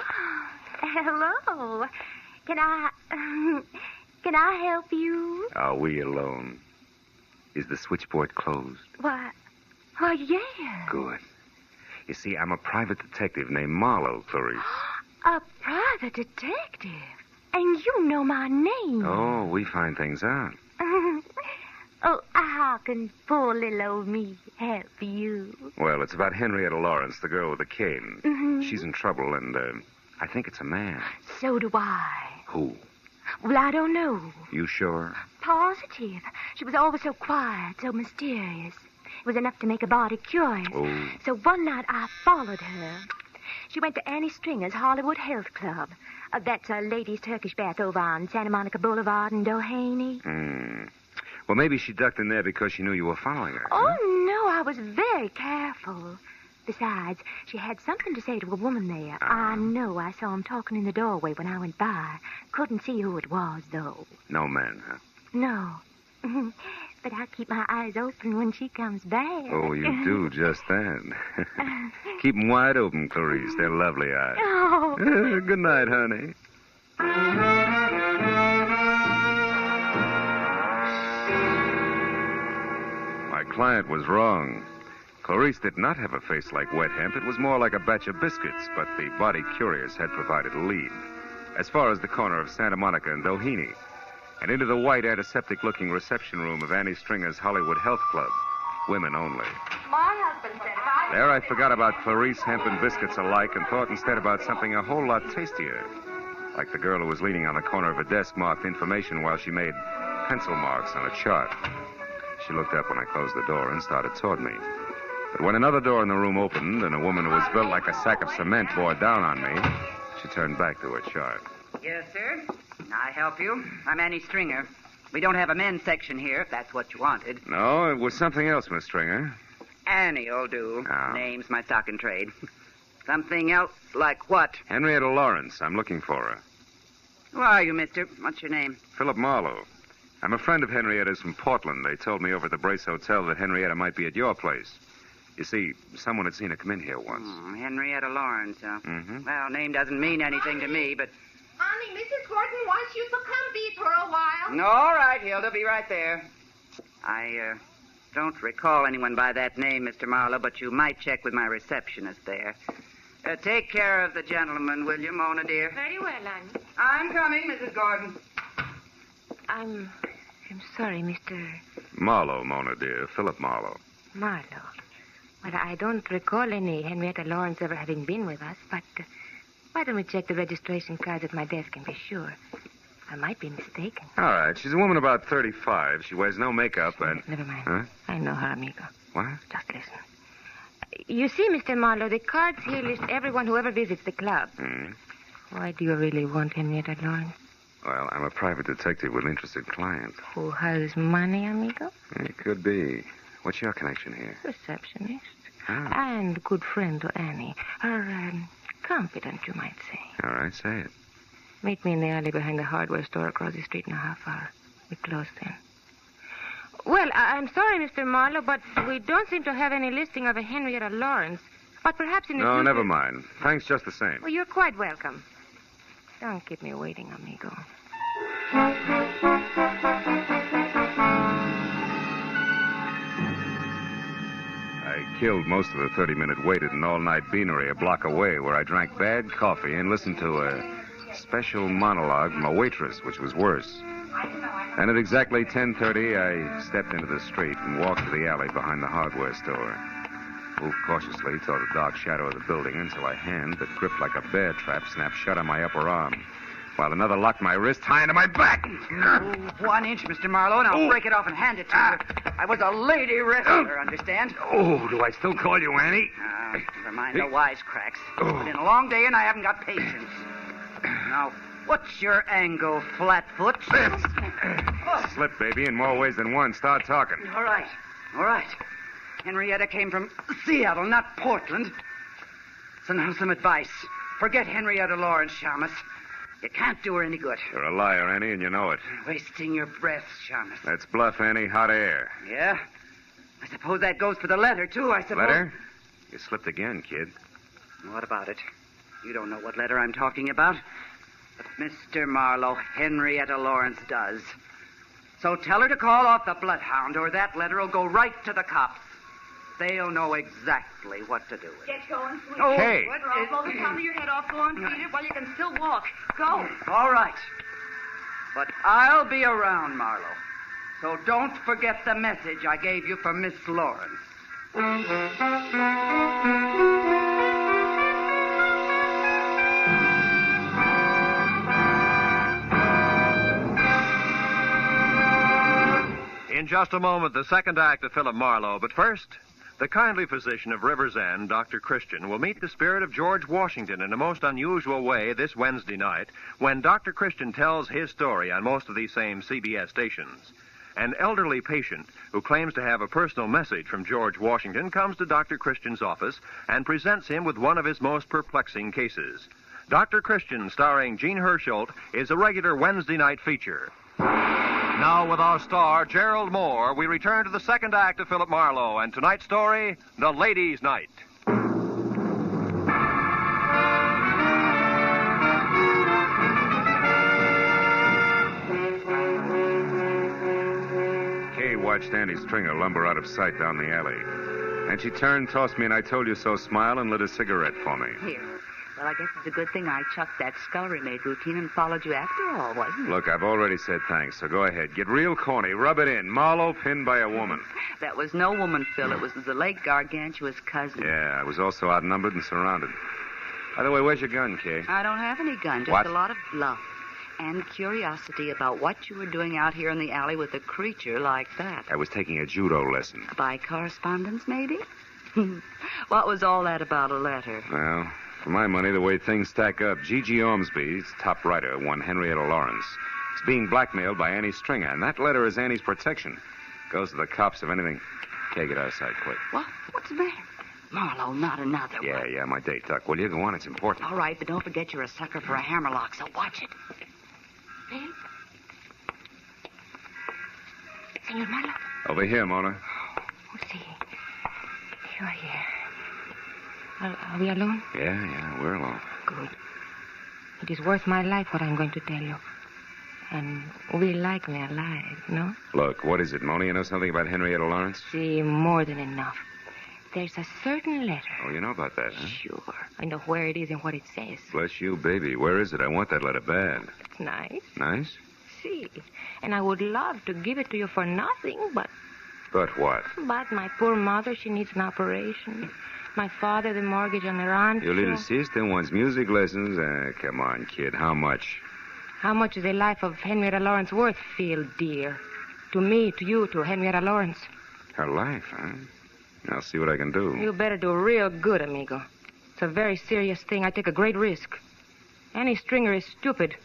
hello. Can I help you? Are we alone? Is the switchboard closed? Why, yeah. Good. You see, I'm a private detective named Marlowe, Clarice. A private detective? And you know my name. Oh, we find things out. Oh, how can poor little old me help you? Well, it's about Henrietta Lawrence, the girl with the cane. She's in trouble, and I think it's a man. So do I. Who? Well, I don't know. You sure? Positive. She was always so quiet, so mysterious. It was enough to make a body curious. Oh. So one night I followed her. She went to Annie Stringer's Hollywood Health Club. That's a ladies' Turkish bath over on Santa Monica Boulevard in Doheny. Well, maybe she ducked in there because she knew you were following her. Oh, no, I was very careful. Besides, she had something to say to a woman there. I know I saw him talking in the doorway when I went by. Couldn't see who it was, though. No man, huh? No. But I keep my eyes open when she comes back. Oh, you do just that. Keep 'em wide open, Clarice. They're lovely eyes. Oh. Good night, honey. My client was wrong. Clarice did not have a face like wet hemp. It was more like a batch of biscuits, but the body curious had provided a lead. As far as the corner of Santa Monica and Doheny, and into the white antiseptic-looking reception room of Annie Stringer's Hollywood Health Club. Women only. My husband said hi. There I forgot about Clarice, hemp, and biscuits alike and thought instead about something a whole lot tastier. Like the girl who was leaning on the corner of a desk marked information while she made pencil marks on a chart. She looked up when I closed the door and started toward me. But when another door in the room opened and a woman who was built like a sack of cement bore down on me, she turned back to her chart. Yes, sir. I help you. I'm Annie Stringer. We don't have a men's section here, if that's what you wanted. No, it was something else, Miss Stringer. Annie'll do. Oh. Name's my stock and trade. Something else like what? Henrietta Lawrence. I'm looking for her. Who are you, mister? What's your name? Philip Marlowe. I'm a friend of Henrietta's from Portland. They told me over at the Brace Hotel that Henrietta might be at your place. You see, someone had seen her come in here once. Henrietta Lawrence, huh? Mm-hmm. Well, name doesn't mean anything to me, but... Honey, Mrs. Gordon wants you to come be for a while. All right, Hilda, be right there. I, don't recall anyone by that name, Mr. Marlowe, but you might check with my receptionist there. Take care of the gentleman, will you, Mona, dear? Very well, Annie. I'm coming, Mrs. Gordon. I'm sorry, Mr. Marlowe, Mona, dear. Philip Marlowe. Marlowe. Well, I don't recall any Henrietta Lawrence ever having been with us, but why don't we check the registration cards at my desk and be sure? I might be mistaken. All right. She's a woman about 35. She wears no makeup and... Never mind. Huh? I know her, amigo. What? Just listen. You see, Mr. Marlowe, the cards here list everyone who ever visits the club. Why do you really want Henrietta Lawrence? Well, I'm a private detective with an interested client. Who has money, amigo? It could be. What's your connection here? Receptionist. Ah. And good friend to Annie. Her, confidant, you might say. All right, say it. Meet me in the alley behind the hardware store across the street in a half hour. We close then. Well, I'm sorry, Mr. Marlowe, but we don't seem to have any listing of a Henrietta Lawrence. But perhaps in the No, future... never mind. Thanks just the same. Well, you're quite welcome. Don't keep me waiting, amigo. I killed most of the 30-minute wait at an all-night beanery a block away where I drank bad coffee and listened to a special monologue from a waitress, which was worse. And at exactly 10:30, I stepped into the street and walked to the alley behind the hardware store. Moved cautiously toward the dark shadow of the building until a hand that gripped like a bear trap snapped shut on my upper arm, while another locked my wrist high into my back. 1 inch, Mr. Marlowe, and I'll break it off and hand it to you. I was a lady wrestler, understand? Oh, do I still call you Annie? Never mind the wisecracks. It's been a long day, and I haven't got patience. Now, what's your angle, Flatfoot? Slip, baby, in more ways than one. Start talking. All right. Henrietta came from Seattle, not Portland. So now some advice. Forget Henrietta Lawrence, Shamus. You can't do her any good. You're a liar, Annie, and you know it. Wasting your breath, Shamus. That's bluff, Annie. Hot air. Yeah? I suppose that goes for the letter, too, I suppose. Letter? You slipped again, kid. What about it? You don't know what letter I'm talking about. But Mr. Marlowe, Henrietta Lawrence does. So tell her to call off the bloodhound, or that letter will go right to the cops. They'll know exactly what to do with it. Get going, sweetie. Oh, hey. What? Blow the top of your head off. Go on, Peter, while you can still walk. Go. All right. But I'll be around, Marlowe. So don't forget the message I gave you for Miss Lawrence. In just a moment, the second act of Philip Marlowe. But first, the kindly physician of River's End, Dr. Christian, will meet the spirit of George Washington in a most unusual way this Wednesday night when Dr. Christian tells his story on most of these same CBS stations. An elderly patient who claims to have a personal message from George Washington comes to Dr. Christian's office and presents him with one of his most perplexing cases. Dr. Christian, starring Gene Hersholt, is a regular Wednesday night feature. Now, with our star, Gerald Moore, we return to the second act of Philip Marlowe and tonight's story, The Ladies' Night. Kay watched Annie Stringer lumber out of sight down the alley. And she turned, tossed me an I told you so smile, and lit a cigarette for me. Here. Well, I guess it's a good thing I chucked that scullery-maid routine and followed you after all, wasn't it? Look, I've already said thanks, so go ahead. Get real corny. Rub it in. Marlowe pinned by a woman. That was no woman, Phil. It was the late gargantuous cousin. Yeah, I was also outnumbered and surrounded. By the way, where's your gun, Kay? I don't have any gun, just What? a lot of bluff and curiosity about what you were doing out here in the alley with a creature like that. I was taking a judo lesson. By correspondence, maybe? What was all that about a letter? Well, for my money, the way things stack up, Gigi Ormsby's top writer, one Henrietta Lawrence, is being blackmailed by Annie Stringer, and that letter is Annie's protection. Goes to the cops if anything. Can't get outside quick. What? What's the matter? Marlowe, not another one. Yeah, my date, Duck. Will you go on? It's important. All right, but don't forget you're a sucker for a hammerlock, so watch it. Phil? Senor Marlowe. Over here, Mona. Oh, see. You are here. Are we alone? Yeah, we're alone. Good. It is worth my life what I'm going to tell you. And we like me alive, no? Look, what is it, Mona? You know something about Henrietta Lawrence? See, more than enough. There's a certain letter. Oh, you know about that, huh? Sure. I know where it is and what it says. Bless you, baby. Where is it? I want that letter bad. It's nice. Nice? See. And I would love to give it to you for nothing, but... But what? But my poor mother, she needs an operation. My father, the mortgage on the ranch. Your little sister wants music lessons. Come on, kid. How much? How much is the life of Henrietta Lawrence worth, Phil, dear? To me, to you, to Henrietta Lawrence. Her life, huh? I'll see what I can do. You better do real good, amigo. It's a very serious thing. I take a great risk. Annie Stringer is stupid,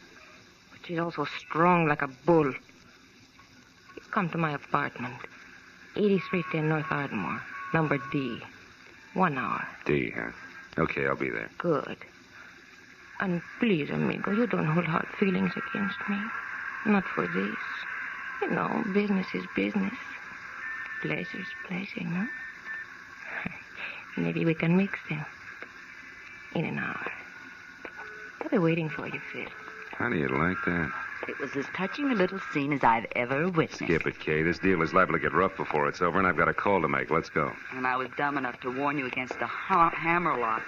but she's also strong like a bull. You come to my apartment, 8310 North Ardmore, number D. 1 hour. D, huh? Okay, I'll be there. Good. And please, amigo, you don't hold hard feelings against me. Not for this. You know, business is business. Pleasure's pleasure, no? Maybe we can mix them. In an hour. I'll be waiting for you, Phil. How do you like that? It was as touching a little scene as I've ever witnessed. Skip it, Kay. This deal is liable to get rough before it's over, and I've got a call to make. Let's go. And I was dumb enough to warn you against the hammerlock.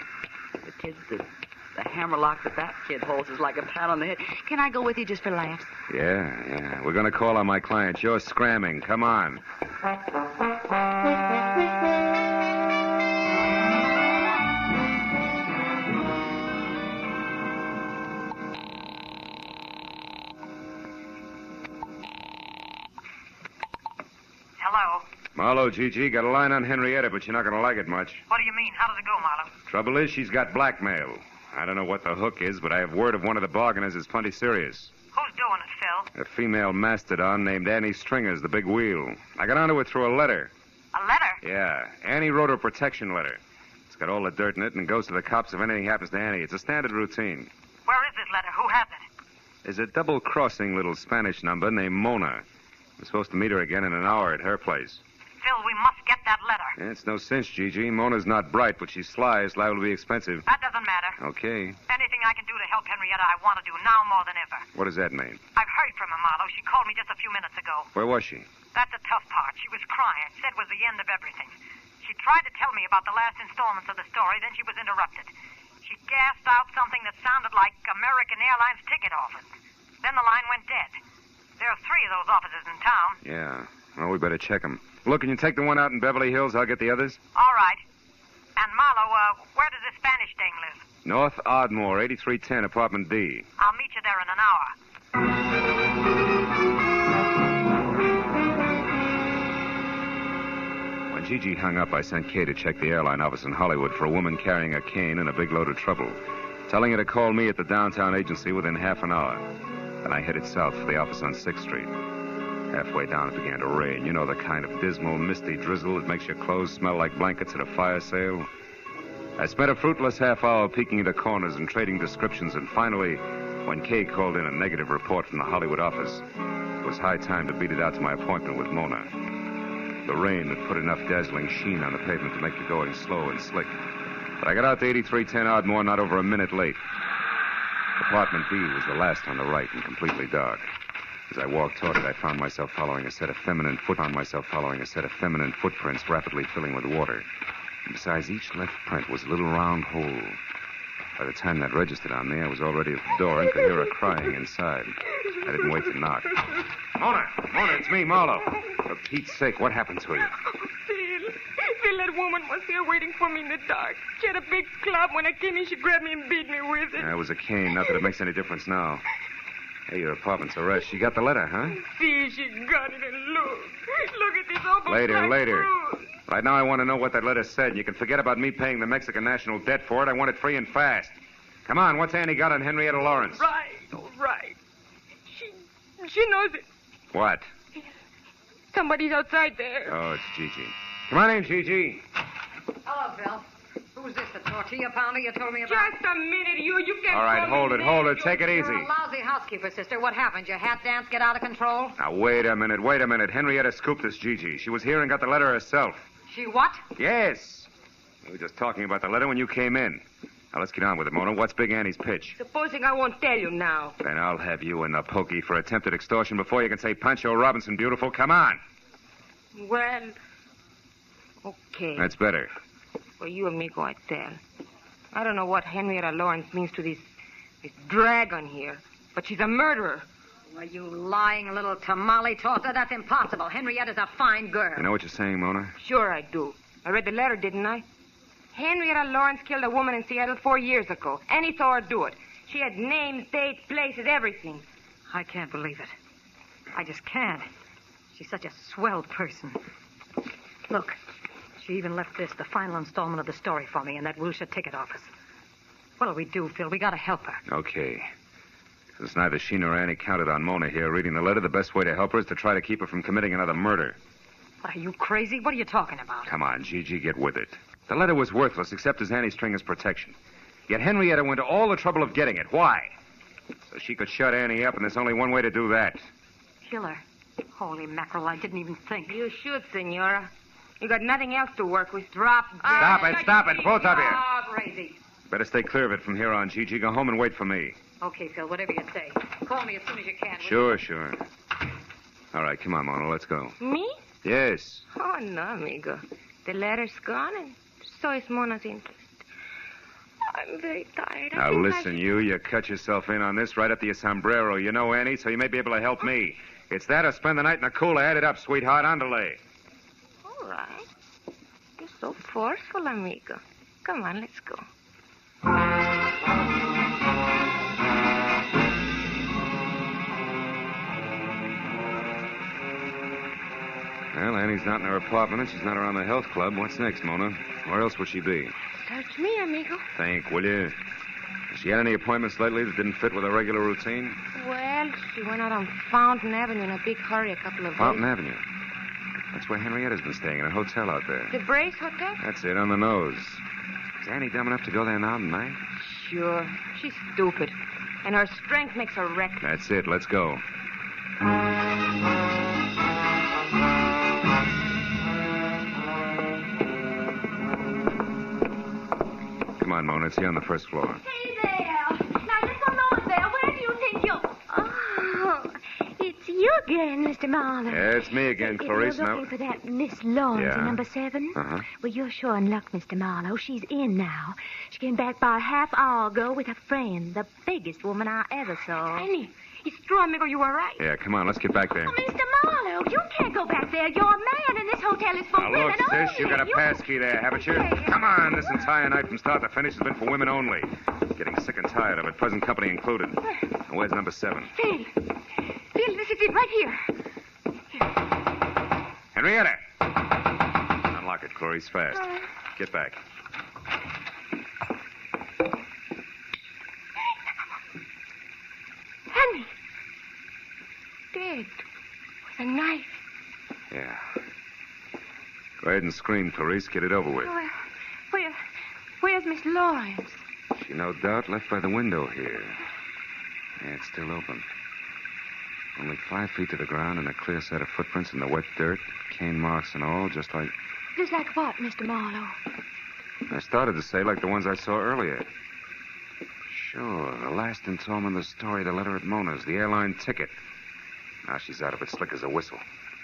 The hammerlock that kid holds is like a pat on the head. Can I go with you just for laughs? Yeah. We're going to call on my client. You're scramming. Come on. Hello. Marlowe, Gigi, got a line on Henrietta, but you're not going to like it much. What do you mean? How does it go, Marlowe? Trouble is, she's got blackmail. I don't know what the hook is, but I have word of one of the bargainers is plenty serious. Who's doing it, Phil? A female mastodon named Annie Stringer's the big wheel. I got onto it through a letter. A letter? Yeah. Annie wrote her protection letter. It's got all the dirt in it and goes to the cops if anything happens to Annie. It's a standard routine. Where is this letter? Who has it? There's a double-crossing little Spanish number named Mona. I'm supposed to meet her again in an hour at her place. Phil, we must get that letter. Yeah, it's no cinch, Gigi. Mona's not bright, but she's sly. It's liable to be expensive. That doesn't matter. Okay. Anything I can do to help Henrietta, I want to do now more than ever. What does that mean? I've heard from her, Marlowe. She called me just a few minutes ago. Where was she? That's the tough part. She was crying. Said was the end of everything. She tried to tell me about the last installments of the story, then she was interrupted. She gasped out something that sounded like American Airlines ticket office. Then the line went dead. There are 3 of those offices in town. Yeah. Well, we better check them. Look, can you take the one out in Beverly Hills? I'll get the others. All right. And Marlowe, where does this Spanish dame live? North Ardmore, 8310, apartment D. I'll meet you there in an hour. When Gigi hung up, I sent Kay to check the airline office in Hollywood for a woman carrying a cane and a big load of trouble, telling her to call me at the downtown agency within half an hour. Then I headed south for the office on 6th Street. Halfway down, it began to rain. You know, the kind of dismal, misty drizzle that makes your clothes smell like blankets at a fire sale. I spent a fruitless half hour peeking into corners and trading descriptions, and finally, when Kay called in a negative report from the Hollywood office, It was high time to beat it out to my appointment with Mona. The rain had put enough dazzling sheen on the pavement to make the going slow and slick. But I got out to 8310 Ardmore not over a minute late. Apartment B was the last on the right and completely dark. As I walked toward it, I found myself following a set of feminine footprints rapidly filling with water. And besides each left print was a little round hole. By the time that registered on me, I was already at the door and could hear her crying inside. I didn't wait to knock. Mona, it's me, Marlowe. For Pete's sake, what happened to you? Phil, that woman was here waiting for me in the dark. She had a big club. When I came in, she grabbed me and beat me with it. It was a cane. Not that it makes any difference now. Hey, your apartment's a wreck. She got the letter, huh? See, she got it, and look at this awful Later. fruit. Right now I want to know what that letter said, and you can forget about me paying the Mexican national debt for it. I want it free and fast. Come on, what's Annie got on Henrietta Lawrence? All right. She knows it. What? Somebody's outside there. Oh, it's Gigi. Come on in, Gigi. Hello, Phil. Who's this, the tortilla pounder you told me about? Just a minute, you can't... All right, hold it. Take it easy. You're a lousy housekeeper, sister. What happened? Your hat dance get out of control? Now, wait a minute. Henrietta scooped this Gigi. She was here and got the letter herself. She what? Yes. We were just talking about the letter when you came in. Now, let's get on with it, Mona. What's Big Annie's pitch? Supposing I won't tell you now. Then I'll have you in the pokey for attempted extortion before you can say Pancho Robinson beautiful. Come on. Well, okay. That's better. Well, you amigo, I tell. I don't know what Henrietta Lawrence means to this dragon here, but she's a murderer. Well, you lying little tamale tosser. That's impossible. Henrietta's a fine girl. You know what you're saying, Mona? Sure I do. I read the letter, didn't I? Henrietta Lawrence killed a woman in Seattle 4 years ago. Annie saw her do it. She had names, dates, places, everything. I can't believe it. I just can't. She's such a swell person. Look, she even left this, the final installment of the story, for me in that Wilshire ticket office. What'll we do, Phil? We gotta help her. Okay. Since neither she nor Annie counted on Mona here reading the letter, the best way to help her is to try to keep her from committing another murder. What, are you crazy? What are you talking about? Come on, Gigi, get with it. The letter was worthless except as Annie's string as protection. Yet Henrietta went to all the trouble of getting it. Why? So she could shut Annie up, and there's only one way to do that. Kill her. Holy mackerel, I didn't even think. You should, Senora. You got nothing else to work with. Drop dead. Stop it, both of you. Oh, crazy. Better stay clear of it from here on, Gigi. Go home and wait for me. Okay, Phil, whatever you say. Call me as soon as you can. Sure. All right, come on, Mona, let's go. Me? Yes. Oh, no, amigo. The letter's gone, and so is Mona's interest. I'm very tired. Now, listen, you cut yourself in on this right up to your sombrero. You know Annie, so you may be able to help me. It's that or spend the night in the cooler. Add it up, sweetheart. Underlay. All right. You're so forceful, amigo. Come on, let's go. Well, Annie's not in her apartment, and she's not around the health club. What's next, Mona? Where else would she be? Search me, amigo. Think, will you? Has she had any appointments lately that didn't fit with her regular routine? Well, she went out on Fountain Avenue in a big hurry a couple of Fountain days. Avenue. That's where Henrietta's been staying, in a hotel out there. The Brace Hotel? That's it, on the nose. Is Annie dumb enough to go there now tonight? Sure. She's stupid. And her strength makes her reckless. That's it. Let's go. Come on, Mona. It's here on the first floor. Hey there. Now, just a moment there. Where do you think you're... Oh, it's you again, Mr. Marlowe. Yeah, it's me again, Clarice. If you're looking for that Miss Lawrence in number 7? Uh-huh. Well, you're sure in luck, Mr. Marlowe. She's in now. She came back about a half hour ago with a friend, the biggest woman I ever saw. Annie, it's true, amigo. You were right. Yeah, come on. Let's get back there. Oh, Mr. Marlowe, you can't go back there. You're a man, and this hotel is for Now, women look, only. sis, you got a pass key there, haven't you? Come on. This entire night from start to finish has been for women only. Getting sick and tired of it, present company included. And where's number 7? Phil, this is it right here. Henrietta! Unlock it, Clarice, fast. Get back. Henry. Dead. With a knife. Yeah. Go ahead and scream, Clarice. Get it over with. Where's Miss Lawrence? She no doubt left by the window here. Yeah, it's still open. Only 5 feet to the ground and a clear set of footprints in the wet dirt, cane marks and all, just like... Just like what, Mr. Marlowe? I started to say like the ones I saw earlier. Sure, the last installment of the story, the letter at Mona's, the airline ticket. Now she's out of it slick as a whistle.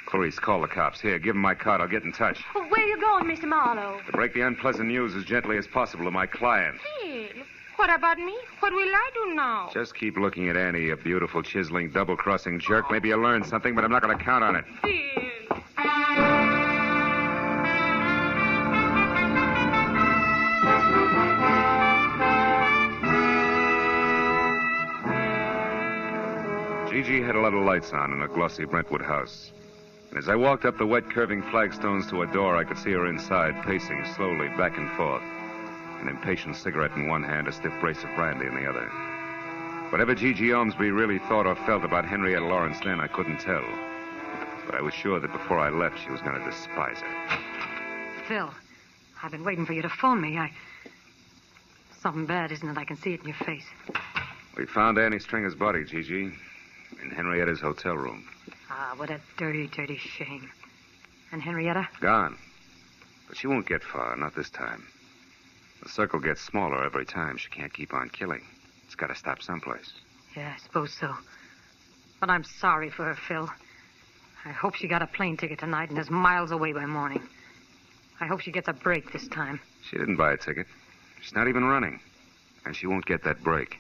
Clarice, call the cops. Here, give them my card. I'll get in touch. Well, where are you going, Mr. Marlowe? To break the unpleasant news as gently as possible to my client. Phil, what about me? What will I do now? Just keep looking at Annie, a beautiful, chiseling, double-crossing jerk. Maybe you'll learn something, but I'm not going to count on it. Phil. Gigi had a lot of lights on in a glossy Brentwood house. And as I walked up the wet, curving flagstones to a door, I could see her inside, pacing slowly back and forth. An impatient cigarette in one hand, a stiff brace of brandy in the other. Whatever Gigi Ormsby really thought or felt about Henrietta Lawrence then, I couldn't tell. But I was sure that before I left, she was going to despise her. Phil, I've been waiting for you to phone me. Something bad, isn't it? I can see it in your face. We found Annie Stringer's body, Gigi, in Henrietta's hotel room. Ah, what a dirty, dirty shame. And Henrietta? Gone. But she won't get far, not this time. The circle gets smaller every time. She can't keep on killing. It's got to stop someplace. Yeah, I suppose so. But I'm sorry for her, Phil. I hope she got a plane ticket tonight and is miles away by morning. I hope she gets a break this time. She didn't buy a ticket. She's not even running. And she won't get that break.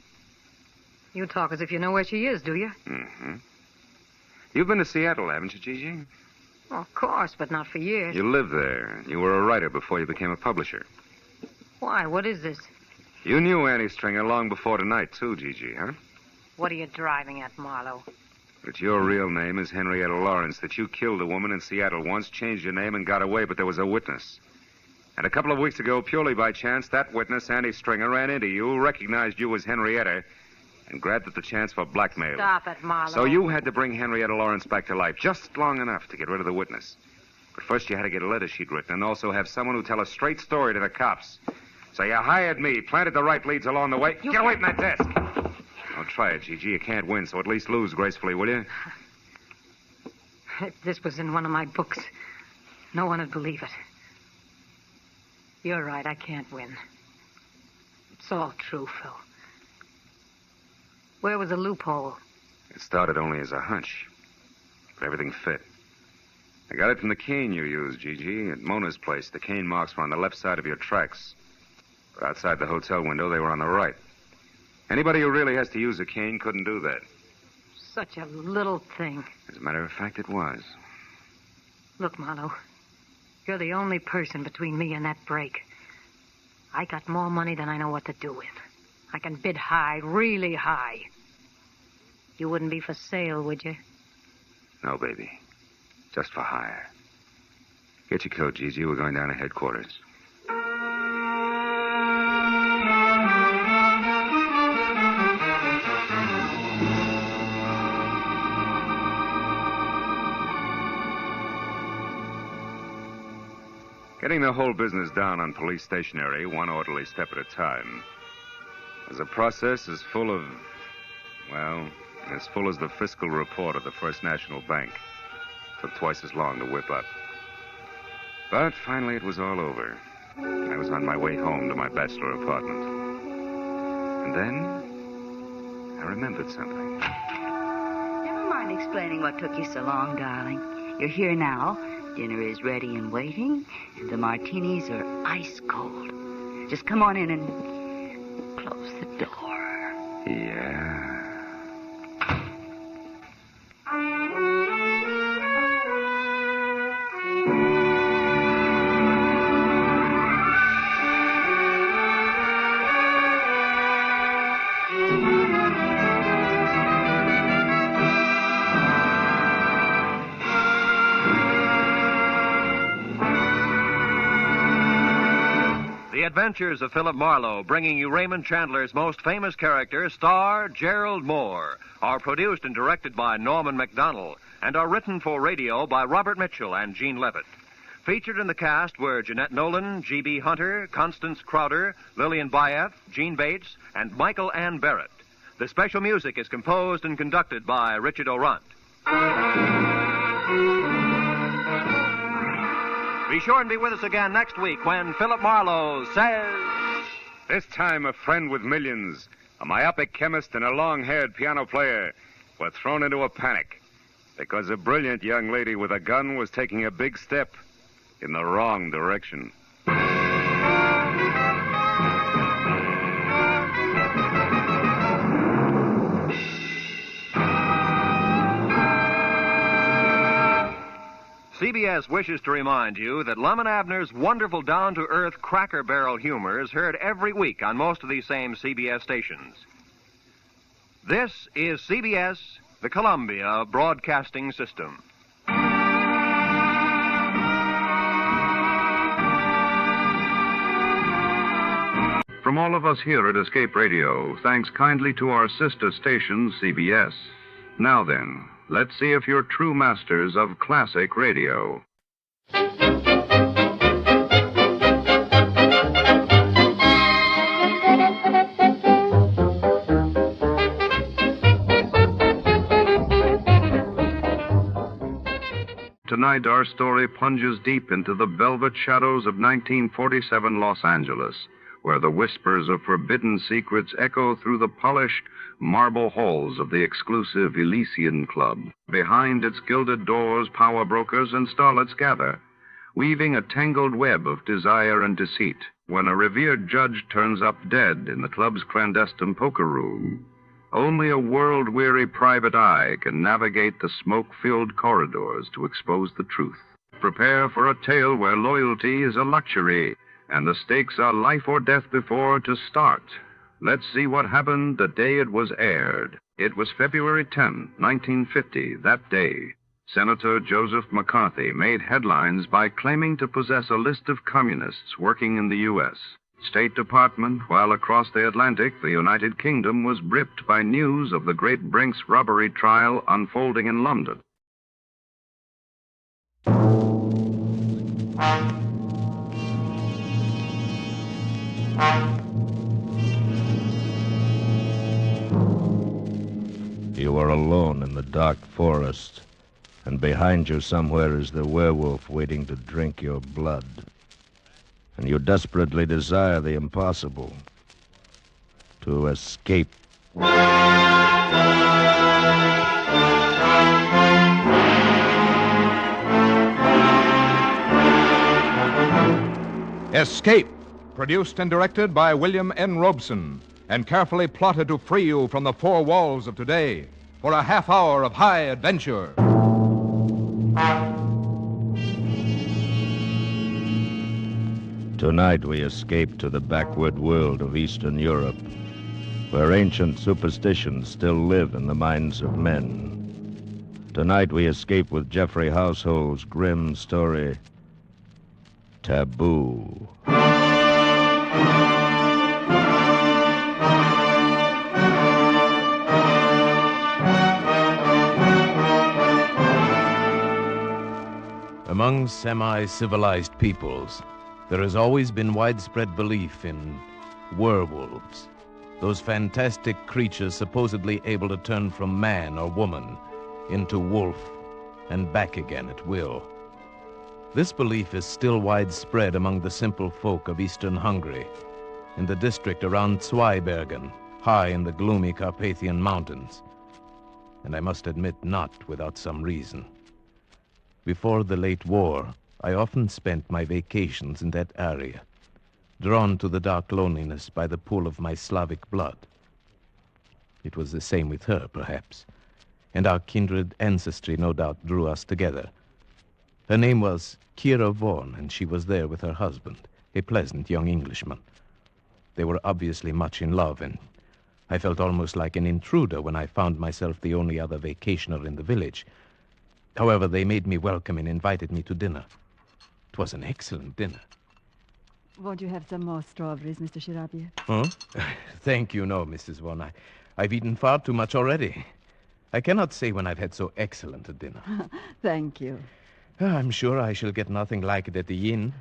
You talk as if you know where she is, do you? Mm-hmm. You've been to Seattle, haven't you, Gigi? Oh, of course, but not for years. You lived there. You were a writer before you became a publisher. Why? What is this? You knew Annie Stringer long before tonight, too, Gigi, huh? What are you driving at, Marlowe? That your real name is Henrietta Lawrence, that you killed a woman in Seattle once, changed your name, and got away, but there was a witness. And a couple of weeks ago, purely by chance, that witness, Annie Stringer, ran into you, recognized you as Henrietta, and grabbed at the chance for blackmail. Stop it, Marlowe. So you had to bring Henrietta Lawrence back to life, just long enough to get rid of the witness. But first you had to get a letter she'd written, and also have someone who tell a straight story to the cops. So you hired me, planted the right leads along the way. Get away from that desk. Don't try it, Gigi. You can't win, so at least lose gracefully, will you? If this was in one of my books, no one would believe it. You're right, I can't win. It's all true, Phil. Where was the loophole? It started only as a hunch, but everything fit. I got it from the cane you used, Gigi. At Mona's place, the cane marks were on the left side of your tracks. But outside the hotel window, they were on the right. Anybody who really has to use a cane couldn't do that. Such a little thing. As a matter of fact, it was. Look, Marlowe, you're the only person between me and that break. I got more money than I know what to do with. I can bid high, really high. You wouldn't be for sale, would you? No, baby. Just for hire. Get your coat, Gigi. We're going down to headquarters. Getting the whole business down on police stationery, one orderly step at a time, is a process as full of, well, as full as the fiscal report of the First National Bank. Took twice as long to whip up. But finally it was all over. I was on my way home to my bachelor apartment. And then I remembered something. Never mind explaining what took you so long, darling. You're here now. Dinner is ready and waiting, and the martinis are ice cold. Just come on in and close the door. Yeah. Adventures of Philip Marlowe, bringing you Raymond Chandler's most famous character, star Gerald Moore, are produced and directed by Norman MacDonald and are written for radio by Robert Mitchell and Gene Levitt. Featured in the cast were Jeanette Nolan, G.B. Hunter, Constance Crowder, Lillian Bayef, Gene Bates, and Michael Ann Barrett. The special music is composed and conducted by Richard Orant. Be sure and be with us again next week when Philip Marlowe says... This time, a friend with millions, a myopic chemist, and a long-haired piano player were thrown into a panic because a brilliant young lady with a gun was taking a big step in the wrong direction. CBS wishes to remind you that Lum and Abner's wonderful down-to-earth Cracker Barrel humor is heard every week on most of these same CBS stations. This is CBS, the Columbia Broadcasting System. From all of us here at Escape Radio, thanks kindly to our sister station, CBS. Now then, let's see if you're true masters of classic radio. Tonight, our story plunges deep into the velvet shadows of 1947 Los Angeles, where the whispers of forbidden secrets echo through the polished marble halls of the exclusive Elysian Club. Behind its gilded doors, power brokers and starlets gather, weaving a tangled web of desire and deceit. When a revered judge turns up dead in the club's clandestine poker room, only a world-weary private eye can navigate the smoke-filled corridors to expose the truth. Prepare for a tale where loyalty is a luxury and the stakes are life or death before to start. Let's see what happened the day it was aired. It was February 10, 1950. That day, Senator Joseph McCarthy made headlines by claiming to possess a list of communists working in the U.S. State Department, while across the Atlantic, the United Kingdom was gripped by news of the great Brinks robbery trial unfolding in London. You are alone in the dark forest, and behind you somewhere is the werewolf waiting to drink your blood. And you desperately desire the impossible, to escape. Escape, produced and directed by William N. Robeson, and carefully plotted to free you from the four walls of today for a half hour of high adventure. Tonight we escape to the backward world of Eastern Europe, where ancient superstitions still live in the minds of men. Tonight we escape with Geoffrey Household's grim story, Taboo. Among semi-civilized peoples, there has always been widespread belief in werewolves, those fantastic creatures supposedly able to turn from man or woman into wolf and back again at will. This belief is still widespread among the simple folk of eastern Hungary, in the district around Zweibergen, high in the gloomy Carpathian Mountains, and I must admit not without some reason. Before the late war, I often spent my vacations in that area, drawn to the dark loneliness by the pull of my Slavic blood. It was the same with her, perhaps, and our kindred ancestry no doubt drew us together. Her name was Kira Vaughan, and she was there with her husband, a pleasant young Englishman. They were obviously much in love, and I felt almost like an intruder when I found myself the only other vacationer in the village. However, they made me welcome and invited me to dinner. It was an excellent dinner. Won't you have some more strawberries, Mr. Shirabier? Huh? Thank you, no, Mrs. Vaughan. I've eaten far too much already. I cannot say when I've had so excellent a dinner. Thank you. I'm sure I shall get nothing like it at the inn.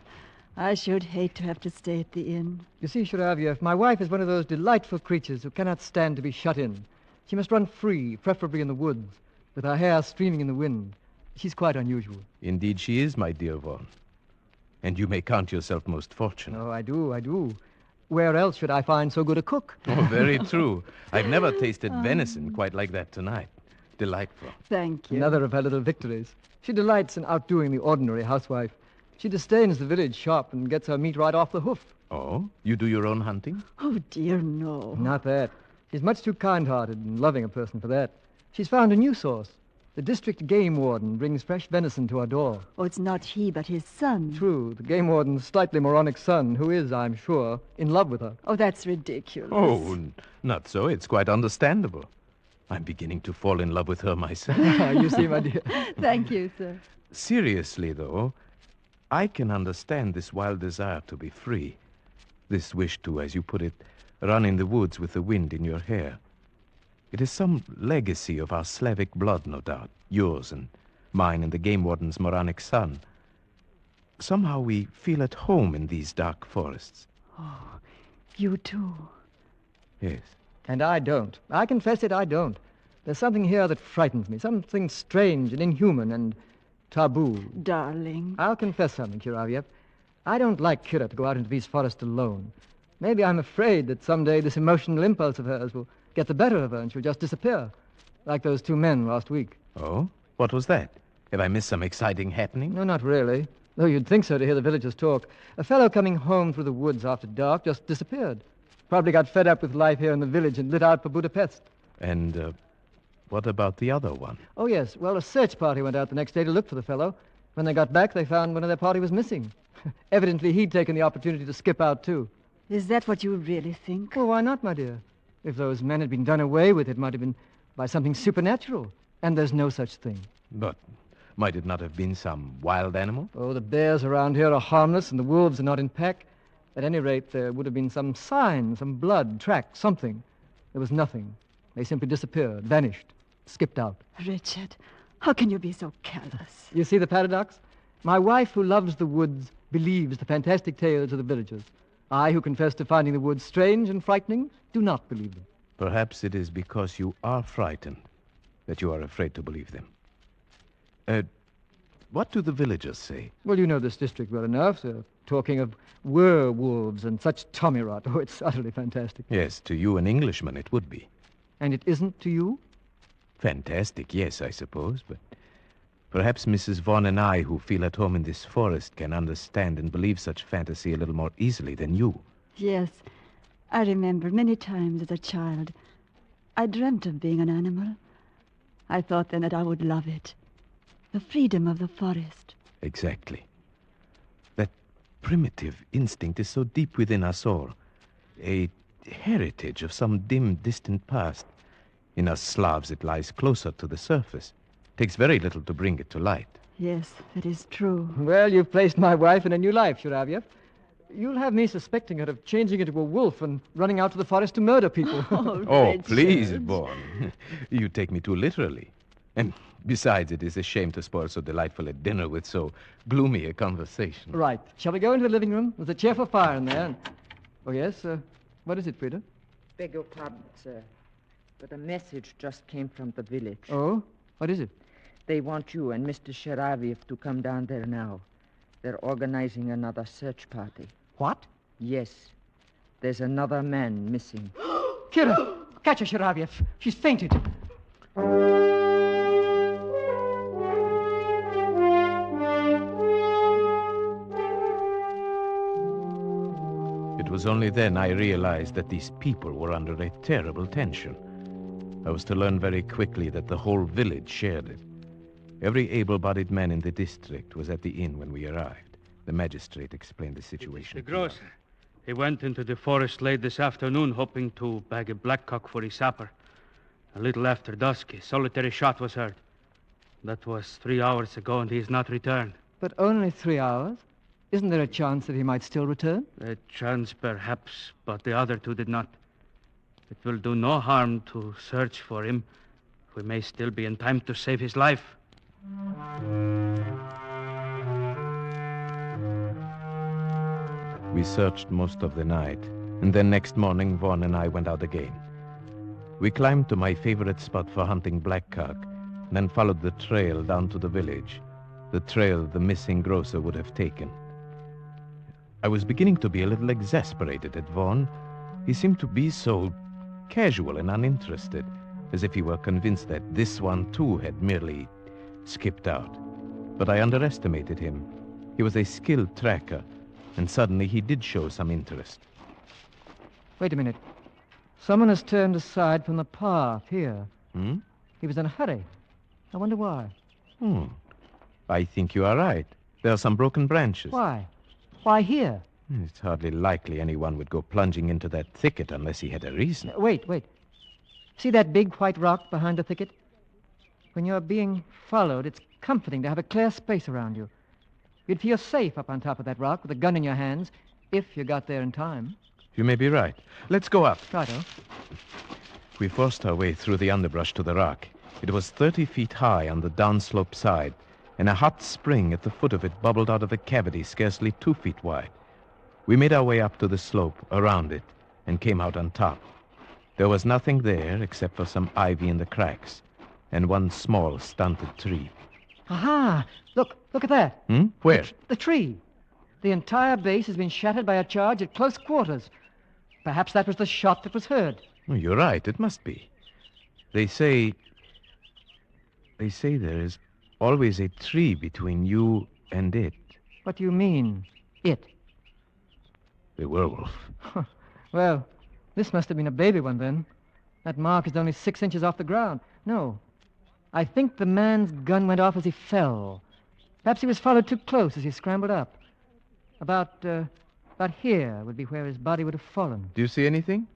I should hate to have to stay at the inn. You see, Shiraviev, my wife is one of those delightful creatures who cannot stand to be shut in. She must run free, preferably in the woods. with her hair streaming in the wind. She's quite unusual. Indeed she is, my dear Vaughan. And you may count yourself most fortunate. Oh, I do. Where else should I find so good a cook? Oh, very true. I've never tasted venison quite like that tonight. Delightful. Thank you. Another of her little victories. She delights in outdoing the ordinary housewife. She disdains the village shop and gets her meat right off the hoof. Oh? You do your own hunting? Oh, dear, no. Not that. She's much too kind-hearted and loving a person for that. She's found a new source. The district game warden brings fresh venison to our door. Oh, it's not he, but his son. True, the game warden's slightly moronic son, who is, I'm sure, in love with her. Oh, that's ridiculous. Oh, not so. It's quite understandable. I'm beginning to fall in love with her myself. You see, my dear. Thank you, sir. Seriously, though, I can understand this wild desire to be free. This wish to, as you put it, run in the woods with the wind in your hair. It is some legacy of our Slavic blood, no doubt. Yours and mine and the game warden's moronic son. Somehow we feel at home in these dark forests. Oh, you too. Yes. And I don't. I confess it, I don't. There's something here that frightens me. Something strange and inhuman and taboo. Darling. I'll confess something, Kiraviev. I don't like Kira to go out into these forests alone. Maybe I'm afraid that someday this emotional impulse of hers will get the better of her and she'll just disappear. Like those two men last week. Oh? What was that? Have I missed some exciting happening? No, not really. Though you'd think so to hear the villagers talk. A fellow coming home through the woods after dark just disappeared. Probably got fed up with life here in the village and lit out for Budapest. And, what about the other one? Oh, yes. Well, a search party went out the next day to look for the fellow. When they got back, they found one of their party was missing. Evidently, he'd taken the opportunity to skip out, too. Is that what you really think? Well, why not, my dear? If those men had been done away with, it might have been by something supernatural. And there's no such thing. But might it not have been some wild animal? Oh, the bears around here are harmless and the wolves are not in pack. At any rate, there would have been some sign, some blood, track, something. There was nothing. They simply disappeared, vanished, skipped out. Richard, how can you be so callous? You see the paradox? My wife, who loves the woods, believes the fantastic tales of the villagers. I, who confess to finding the woods strange and frightening, do not believe them. Perhaps it is because you are frightened that you are afraid to believe them. What do the villagers say? Well, you know this district well enough. They're talking of werewolves and such tommy rot. Oh, it's utterly fantastic. Yes, to you, an Englishman, it would be. And it isn't to you? Fantastic, yes, I suppose, but perhaps Mrs. Vaughan and I, who feel at home in this forest, can understand and believe such fantasy a little more easily than you. Yes, I remember many times as a child, I dreamt of being an animal. I thought then that I would love it. The freedom of the forest. Exactly. That primitive instinct is so deep within us all. A heritage of some dim, distant past. In us Slavs, it lies closer to the surface. Takes very little to bring it to light. Yes, that is true. Well, you've placed my wife in a new life, Shiravyev. You'll have me suspecting her of changing into a wolf and running out to the forest to murder people. Oh, please, Vaughan. You take me too literally. And besides, it is a shame to spoil so delightful a dinner with so gloomy a conversation. Right. Shall we go into the living room? There's a cheerful fire in there. Oh, yes? What is it, Frida? Beg your pardon, sir. But a message just came from the village. Oh? What is it? They want you and Mr. Shiravyev to come down there now. They're organizing another search party. What? Yes. There's another man missing. Kira! Catch her, Shiravyev. She's fainted. It was only then I realized that these people were under a terrible tension. I was to learn very quickly that the whole village shared it. Every able-bodied man in the district was at the inn when we arrived. The magistrate explained the situation. The grocer. He went into the forest late this afternoon hoping to bag a blackcock for his supper. A little after dusk, a solitary shot was heard. That was 3 hours ago, and he has not returned. But only 3 hours? Isn't there a chance that he might still return? A chance, perhaps, but the other two did not. It will do no harm to search for him. We may still be in time to save his life. We searched most of the night, and then next morning, Vaughan and I went out again. We climbed to my favorite spot for hunting blackcock, then followed the trail down to the village, the trail the missing grocer would have taken. I was beginning to be a little exasperated at Vaughan. He seemed to be so casual and uninterested, as if he were convinced that this one too had merely skipped out. But I underestimated him. He was a skilled tracker, and suddenly he did show some interest. Wait a minute. Someone has turned aside from the path here. Hmm? He was in a hurry. I wonder why. I think you are right. There are some broken branches. Why? Why here? It's hardly likely anyone would go plunging into that thicket unless he had a reason. Wait. See that big white rock behind the thicket? When you're being followed, it's comforting to have a clear space around you. You'd feel safe up on top of that rock with a gun in your hands, if you got there in time. You may be right. Let's go up. Righto. We forced our way through the underbrush to the rock. It was 30 feet high on the downslope side, and a hot spring at the foot of it bubbled out of a cavity scarcely 2 feet wide. We made our way up to the slope, around it, and came out on top. There was nothing there except for some ivy in the cracks, and one small stunted tree. Aha! Look at that. Where? The tree. The entire base has been shattered by a charge at close quarters. Perhaps that was the shot that was heard. Oh, you're right, it must be. They say there is always a tree between you and it. What do you mean, it? The werewolf. Well, this must have been a baby one then. That mark is only 6 inches off the ground. No. I think the man's gun went off as he fell. Perhaps he was followed too close as he scrambled up. About here would be where his body would have fallen. Do you see anything?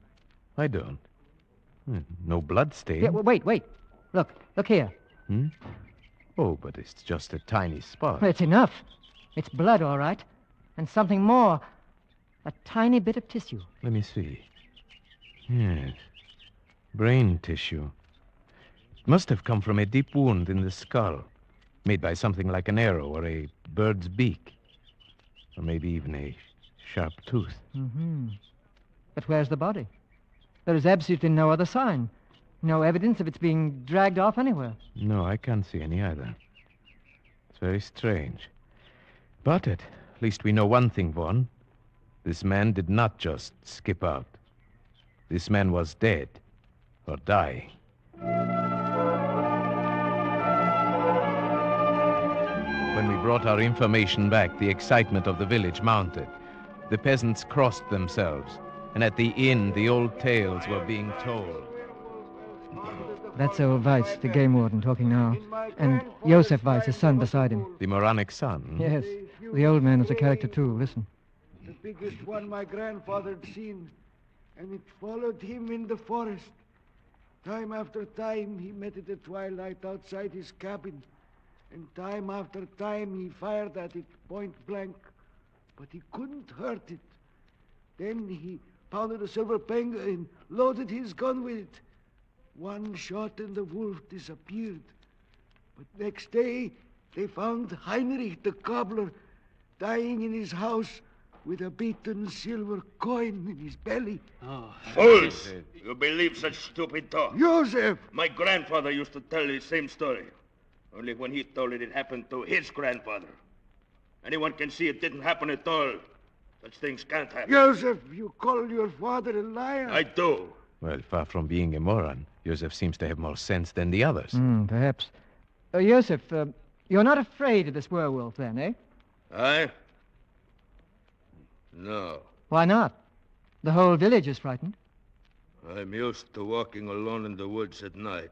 I don't. No blood stain. Yeah, wait. Look here. Oh, but it's just a tiny spot. Well, it's enough. It's blood, all right. And something more. A tiny bit of tissue. Let me see. Yes. Brain tissue. It must have come from a deep wound in the skull, made by something like an arrow or a bird's beak. Or maybe even a sharp tooth. But where's the body? There is absolutely no other sign. No evidence of its being dragged off anywhere. No, I can't see any either. It's very strange. But at least we know one thing, Vaughan. This man did not just skip out. This man was dead or dying. When we brought our information back, the excitement of the village mounted. The peasants crossed themselves, and at the inn, the old tales were being told. That's old Weiss, the game warden, talking now. And Joseph Weiss, his son, beside him. The moronic son? Yes. The old man is a character, too. Listen. The biggest one my grandfather had seen, and it followed him in the forest. Time after time, he met it at twilight outside his cabin, and time after time he fired at it point blank, but he couldn't hurt it. Then he pounded a silver penga and loaded his gun with it. One shot and the wolf disappeared. But next day, they found Heinrich the cobbler dying in his house with a beaten silver coin in his belly. Fools! You believe such stupid talk? Joseph! My grandfather used to tell the same story. Only when he told it happened to his grandfather. Anyone can see it didn't happen at all. Such things can't happen. Joseph, you call your father a liar? I do. Well, far from being a moron, Joseph seems to have more sense than the others. Perhaps. Joseph, you're not afraid of this werewolf then, eh? I? No. Why not? The whole village is frightened. I'm used to walking alone in the woods at night.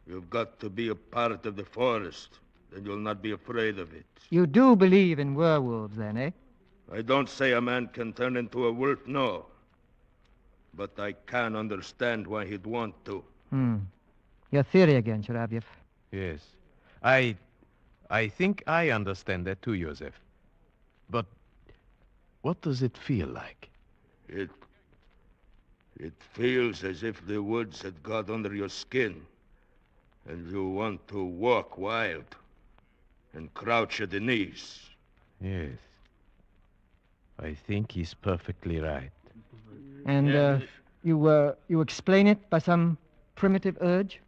You've got to be a part of the forest, then you'll not be afraid of it. You do believe in werewolves then, eh? I don't say a man can turn into a wolf, no. But I can understand why he'd want to. Your theory again, Sharavyev. Yes. I think I understand that too, Joseph. But what does it feel like? It feels as if the woods had got under your skin, and you want to walk wild and crouch at the knees. Yes. I think he's perfectly right. And you explain it by some primitive urge?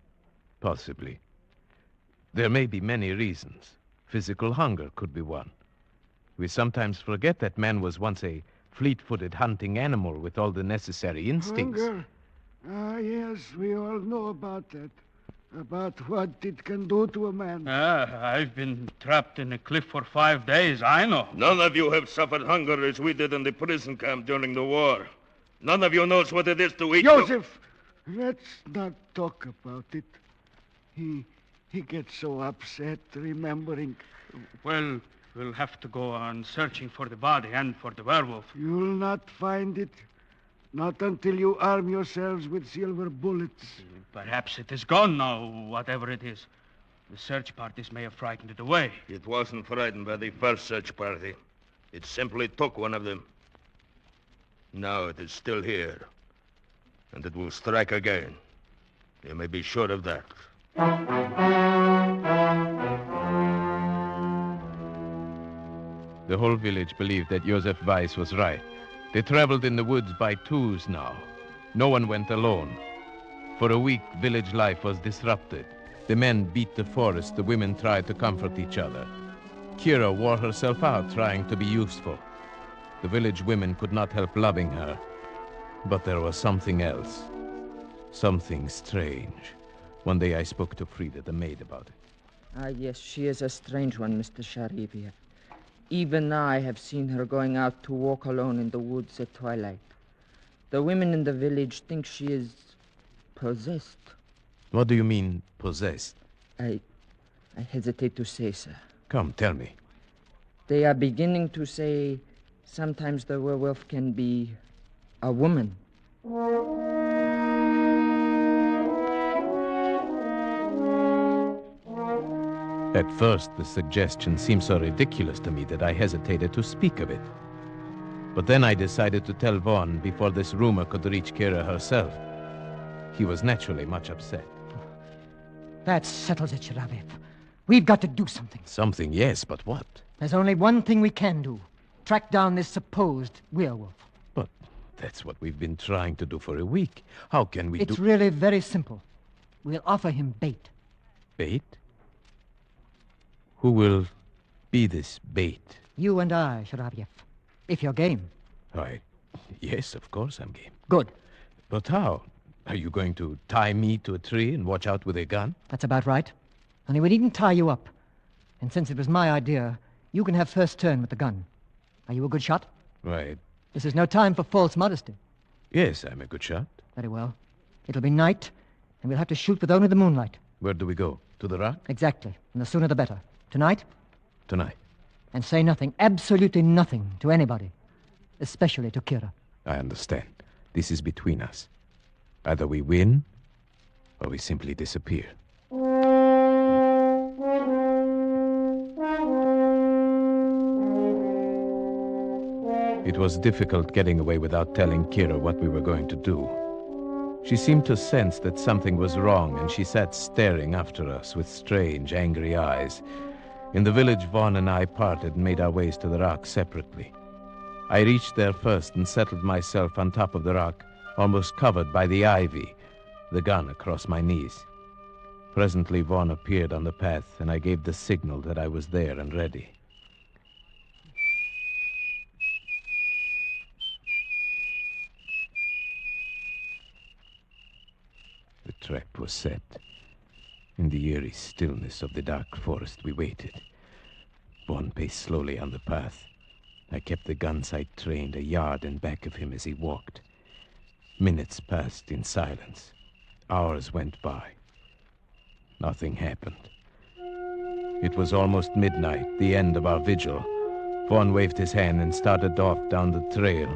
Possibly. There may be many reasons. Physical hunger could be one. We sometimes forget that man was once a fleet-footed hunting animal with all the necessary instincts. Hunger? Ah, yes, we all know about that. About what it can do to a man. I've been trapped in a cliff for 5 days, I know. None of you have suffered hunger as we did in the prison camp during the war. None of you knows what it is to eat... Joseph, let's not talk about it. He gets so upset remembering... Well, we'll have to go on searching for the body and for the werewolf. You'll not find it. Not until you arm yourselves with silver bullets. Perhaps it is gone now, whatever it is. The search parties may have frightened it away. It wasn't frightened by the first search party. It simply took one of them. Now it is still here. And it will strike again. You may be sure of that. The whole village believed that Joseph Weiss was right. They traveled in the woods by twos now. No one went alone. For a week, village life was disrupted. The men beat the forest, the women tried to comfort each other. Kira wore herself out trying to be useful. The village women could not help loving her. But there was something else. Something strange. One day I spoke to Frida, the maid, about it. Ah, yes, she is a strange one, Mr. Sharibia. Even I have seen her going out to walk alone in the woods at twilight. The women in the village think she is possessed. What do you mean, possessed? I hesitate to say, sir. Come, tell me. They are beginning to say sometimes the werewolf can be a woman. At first, the suggestion seemed so ridiculous to me that I hesitated to speak of it. But then I decided to tell Vaughn before this rumor could reach Kira herself. He was naturally much upset. That settles it, Sharabev. We've got to do something. Something, yes, but what? There's only one thing we can do. Track down this supposed werewolf. But that's what we've been trying to do for a week. How can we It's really very simple. We'll offer him bait. Bait? Who will be this bait? You and I, Sharabev. If you're game. Why, yes, of course I'm game. Good. But how? Are you going to tie me to a tree and watch out with a gun? That's about right. Only we needn't tie you up. And since it was my idea, you can have first turn with the gun. Are you a good shot? Right. This is no time for false modesty. Yes, I'm a good shot. Very well. It'll be night, and we'll have to shoot with only the moonlight. Where do we go? To the rock? Exactly. And the sooner the better. Tonight? Tonight. And say nothing, absolutely nothing, to anybody. Especially to Kira. I understand. This is between us. Either we win, or we simply disappear. It was difficult getting away without telling Kira what we were going to do. She seemed to sense that something was wrong, and she sat staring after us with strange, angry eyes. In the village, Vaughn and I parted and made our ways to the rock separately. I reached there first and settled myself on top of the rock, almost covered by the ivy, the gun across my knees. Presently, Vaughn appeared on the path, and I gave the signal that I was there and ready. The trap was set. In the eerie stillness of the dark forest, we waited. Vaughn paced slowly on the path. I kept the gun sight trained a yard in back of him as he walked. Minutes passed in silence. Hours went by. Nothing happened. It was almost midnight, the end of our vigil. Vaughn waved his hand and started off down the trail.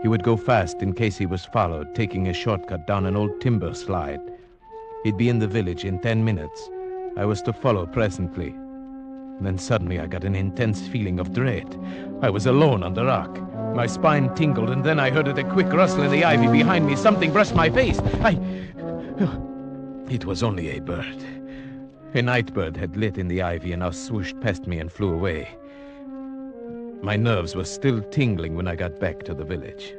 He would go fast in case he was followed, taking a shortcut down an old timber slide. He'd be in the village in 10 minutes. I was to follow presently. And then suddenly I got an intense feeling of dread. I was alone on the rock. My spine tingled, and then I heard a quick rustle in the ivy behind me. Something brushed my face. It was only a bird. A night bird had lit in the ivy and now swooshed past me and flew away. My nerves were still tingling when I got back to the village.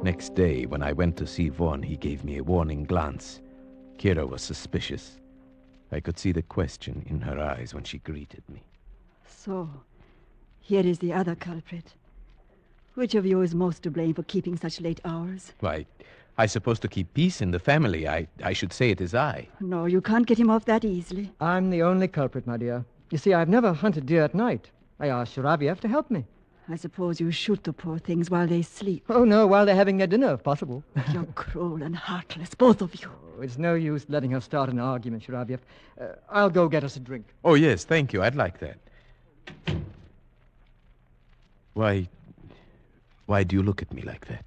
Next day, when I went to see Vaughn, he gave me a warning glance. Kira was suspicious. I could see the question in her eyes when she greeted me. So, here is the other culprit. Which of you is most to blame for keeping such late hours? Why, I suppose to keep peace in the family. I should say it is I. No, you can't get him off that easily. I'm the only culprit, my dear. You see, I've never hunted deer at night. I asked Sharaviev to help me. I suppose you shoot the poor things while they sleep. Oh, no, while they're having their dinner, if possible. You're cruel and heartless, both of you. Oh, it's no use letting her start an argument, Sharaviev. I'll go get us a drink. Oh, yes, thank you. I'd like that. Why do you look at me like that?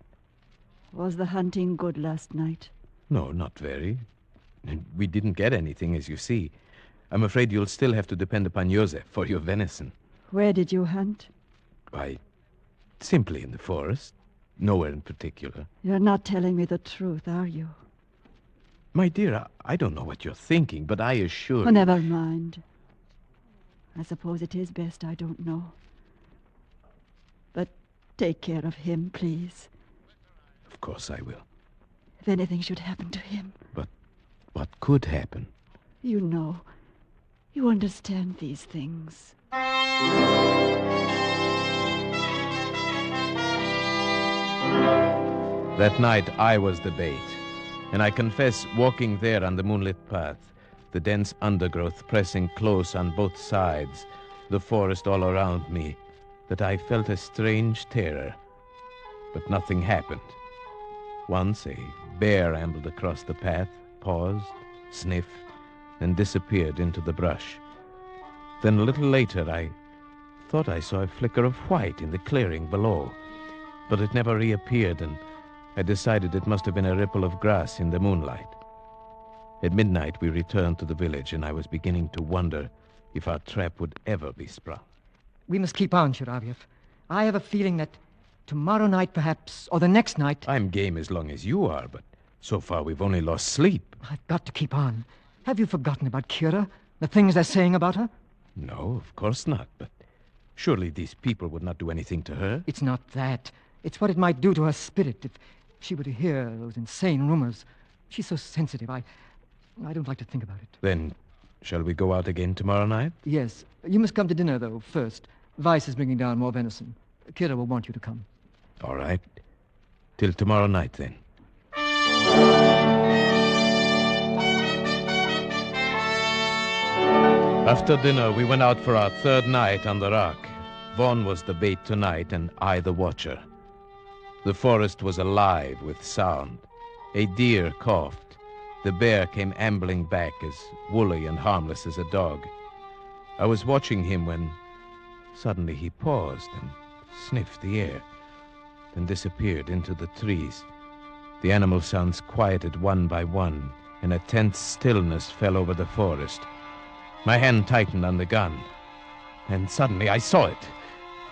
Was the hunting good last night? No, not very. We didn't get anything, as you see. I'm afraid you'll still have to depend upon Josef for your venison. Where did you hunt? Why, simply in the forest. Nowhere in particular. You're not telling me the truth, are you? My dear, I don't know what you're thinking, but I assure you... Never mind. I suppose it is best I don't know. But take care of him, please. Of course I will. If anything should happen to him. But what could happen? You know. You understand these things. That night, I was the bait. And I confess, walking there on the moonlit path, the dense undergrowth pressing close on both sides, the forest all around me, that I felt a strange terror. But nothing happened. Once a bear ambled across the path, paused, sniffed, and disappeared into the brush. Then a little later, I thought I saw a flicker of white in the clearing below, but it never reappeared, and I decided it must have been a ripple of grass in the moonlight. At midnight, we returned to the village, and I was beginning to wonder if our trap would ever be sprung. We must keep on, Sharaviev. I have a feeling that tomorrow night, perhaps, or the next night... I'm game as long as you are, but so far we've only lost sleep. I've got to keep on. Have you forgotten about Kira? The things they're saying about her? No, of course not, but surely these people would not do anything to her? It's not that. It's what it might do to her spirit if she were to hear those insane rumors. She's so sensitive. I don't like to think about it. Then, shall we go out again tomorrow night? Yes. You must come to dinner, though, first. Weiss is bringing down more venison. Kira will want you to come. All right. Till tomorrow night, then. After dinner, we went out for our third night on the rock. Vaughn was the bait tonight, and I the watcher. The forest was alive with sound. A deer coughed. The bear came ambling back, as woolly and harmless as a dog. I was watching him when suddenly he paused and sniffed the air, then disappeared into the trees. The animal sounds quieted one by one, and a tense stillness fell over the forest. My hand tightened on the gun, and suddenly I saw it.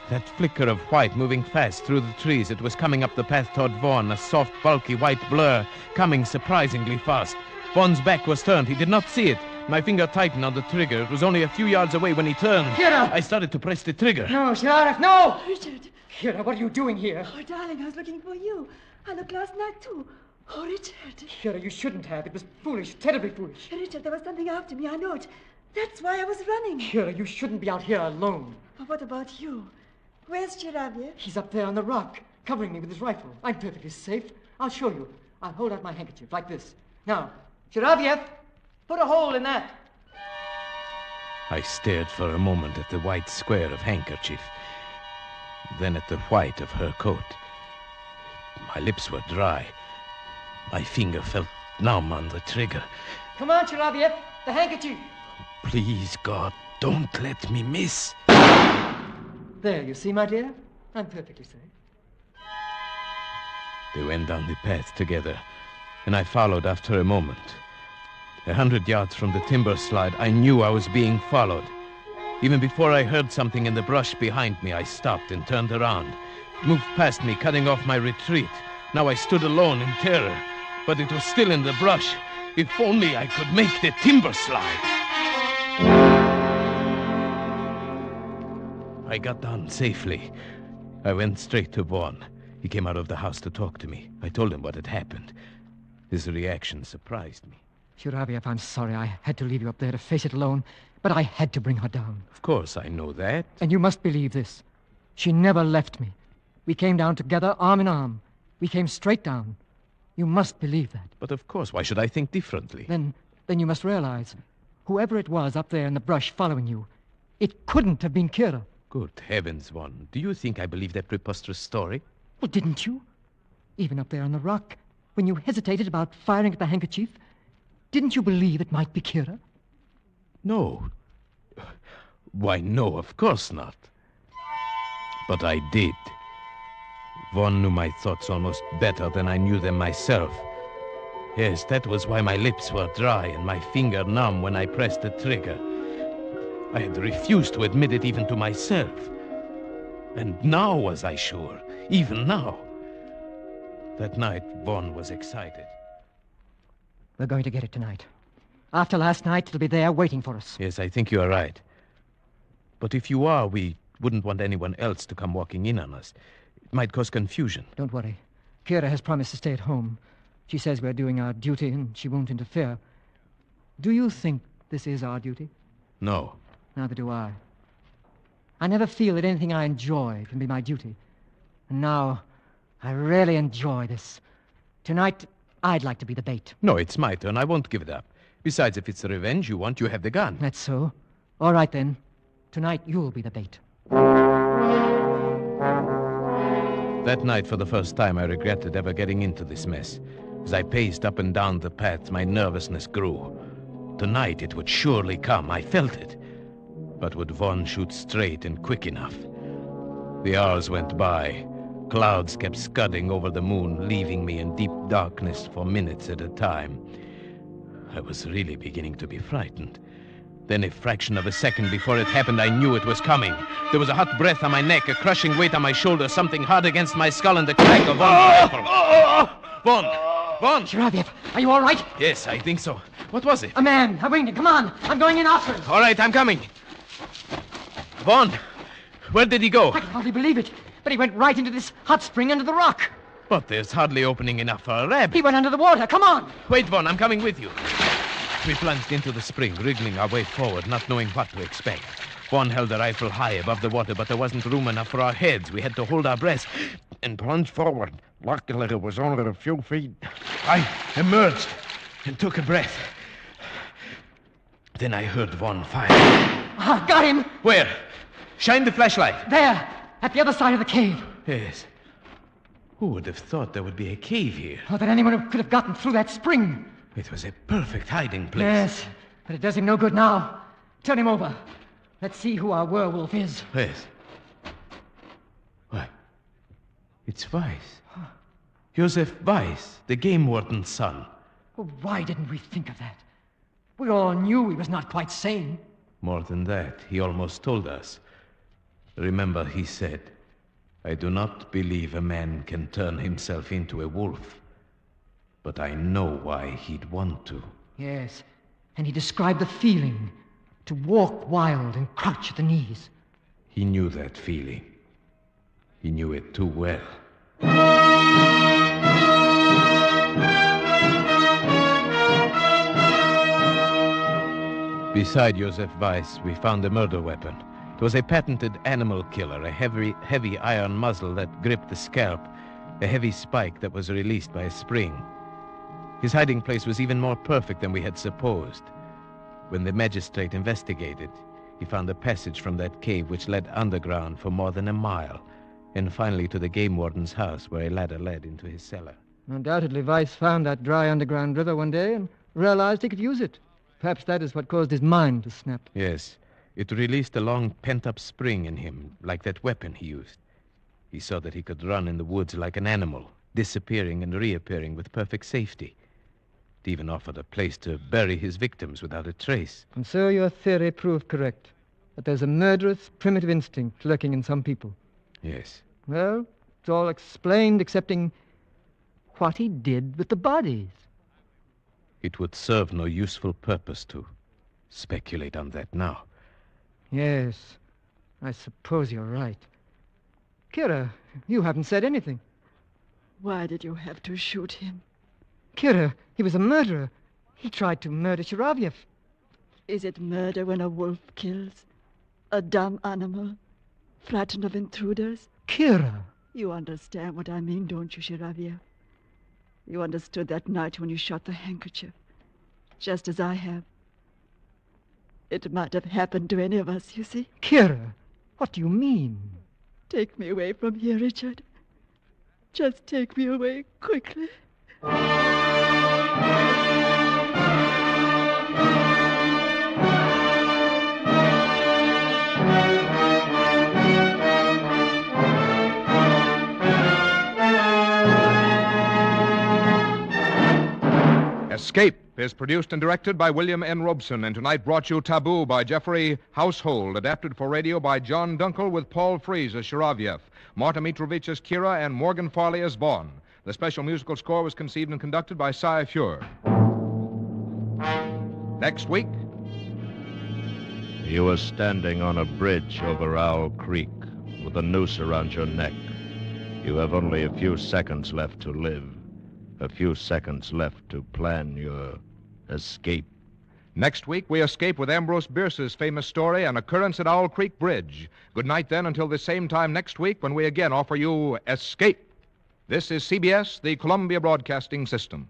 That flicker of white moving fast through the trees. It was coming up the path toward Vaughn, a soft, bulky white blur, coming surprisingly fast. Vaughn's back was turned. He did not see it. My finger tightened on the trigger. It was only a few yards away when he turned. Kira! I started to press the trigger. No, Sheriff, no! Richard! Kira, what are you doing here? Oh, darling, I was looking for you. I looked last night, too. Oh, Richard. Kira, you shouldn't have. It was foolish, terribly foolish. Richard, there was something after me. I know it. That's why I was running. Kira, you shouldn't be out here alone. But what about you? Where's Sharaviev? He's up there on the rock, covering me with his rifle. I'm perfectly safe. I'll show you. I'll hold out my handkerchief like this. Now, Sharaviev, put a hole in that. I stared for a moment at the white square of handkerchief, then at the white of her coat. My lips were dry. My finger felt numb on the trigger. Come on, Sharaviev, the handkerchief. Please, God, don't let me miss. There, you see, my dear? I'm perfectly safe. They went down the path together, and I followed after a moment. 100 yards from the timber slide, I knew I was being followed. Even before I heard something in the brush behind me, I stopped and turned around. It moved past me, cutting off my retreat. Now I stood alone in terror, but it was still in the brush. If only I could make the timber slide. I got down safely. I went straight to Vaughn. He came out of the house to talk to me. I told him what had happened. His reaction surprised me. Shuraviav, I'm sorry I had to leave you up there to face it alone, but I had to bring her down. Of course, I know that. And you must believe this. She never left me. We came down together, arm in arm. We came straight down. You must believe that. But of course, why should I think differently? Then you must realize, whoever it was up there in the brush following you, it couldn't have been Kira. Good heavens, Von. Do you think I believe that preposterous story? Well, didn't you? Even up there on the rock, when you hesitated about firing at the handkerchief, didn't you believe it might be Kira? No. Why, no, of course not. But I did. Von knew my thoughts almost better than I knew them myself. Yes, that was why my lips were dry and my finger numb when I pressed the trigger. I had refused to admit it even to myself. And now was I sure, even now. That night, Von was excited. We're going to get it tonight. After last night, it'll be there waiting for us. Yes, I think you are right. But if you are, we wouldn't want anyone else to come walking in on us. It might cause confusion. Don't worry. Kira has promised to stay at home. She says we're doing our duty and she won't interfere. Do you think this is our duty? No. Neither do I. I never feel that anything I enjoy can be my duty. And now, I really enjoy this. Tonight, I'd like to be the bait. No, it's my turn. I won't give it up. Besides, if it's revenge you want, you have the gun. That's so. All right, then. Tonight, you'll be the bait. That night, for the first time, I regretted ever getting into this mess. As I paced up and down the path, my nervousness grew. Tonight, it would surely come. I felt it. But would Von shoot straight and quick enough? The hours went by. Clouds kept scudding over the moon, leaving me in deep darkness for minutes at a time. I was really beginning to be frightened. Then, a fraction of a second before it happened, I knew it was coming. There was a hot breath on my neck, a crushing weight on my shoulder, something hard against my skull, and the crack of Von's rifle. Von! Shuraviav, are you all right? Yes, I think so. What was it? A man, a winged. Come on, I'm going in after him. All right, I'm coming. Von, where did he go? I can hardly believe it, but he went right into this hot spring under the rock. But there's hardly opening enough for a rabbit. He went under the water. Come on. Wait, Von, I'm coming with you. We plunged into the spring, wriggling our way forward, not knowing what to expect. Von held the rifle high above the water, but there wasn't room enough for our heads. We had to hold our breaths and plunge forward. Luckily, it was only a few feet. I emerged and took a breath. Then I heard Von fire. Ah, got him. Where? Shine the flashlight. There, at the other side of the cave. Yes. Who would have thought there would be a cave here? Or that anyone who could have gotten through that spring. It was a perfect hiding place. Yes, but it does him no good now. Turn him over. Let's see who our werewolf is. Yes. Why? It's Weiss. Joseph Weiss, the game warden's son. Well, why didn't we think of that? We all knew he was not quite sane. More than that, he almost told us. Remember, he said, I do not believe a man can turn himself into a wolf. But I know why he'd want to. Yes, and he described the feeling to walk wild and crouch at the knees. He knew that feeling. He knew it too well. Beside Joseph Weiss, we found a murder weapon. It was a patented animal killer, a heavy iron muzzle that gripped the scalp, a heavy spike that was released by a spring. His hiding place was even more perfect than we had supposed. When the magistrate investigated, he found a passage from that cave which led underground for more than a mile, and finally to the game warden's house, where a ladder led into his cellar. Undoubtedly, Weiss found that dry underground river one day and realized he could use it. Perhaps that is what caused his mind to snap. Yes, it released a long pent-up spring in him, like that weapon he used. He saw that he could run in the woods like an animal, disappearing and reappearing with perfect safety. It even offered a place to bury his victims without a trace. And so your theory proved correct, that there's a murderous, primitive instinct lurking in some people. Yes. Well, it's all explained excepting what he did with the bodies. It would serve no useful purpose to speculate on that now. Yes, I suppose you're right. Kira, you haven't said anything. Why did you have to shoot him? Kira, he was a murderer. He tried to murder Shiravyev. Is it murder when a wolf kills? A dumb animal? Frightened of intruders? Kira! You understand what I mean, don't you, Shiravyev? You understood that night when you shot the handkerchief. Just as I have. It might have happened to any of us, you see. Kira, what do you mean? Take me away from here, Richard. Just take me away quickly. Escape is produced and directed by William N. Robeson, and tonight brought you Taboo by Jeffrey Household, adapted for radio by John Dunkel with Paul Frees as Shiravyev, Marta Mitrovich as Kira, and Morgan Farley as Vaughn. The special musical score was conceived and conducted by Cy Fure. Next week... You were standing on a bridge over Owl Creek with a noose around your neck. You have only a few seconds left to live. A few seconds left to plan your escape. Next week, we escape with Ambrose Bierce's famous story, An Occurrence at Owl Creek Bridge. Good night, then, until the same time next week when we again offer you Escape. This is CBS, the Columbia Broadcasting System.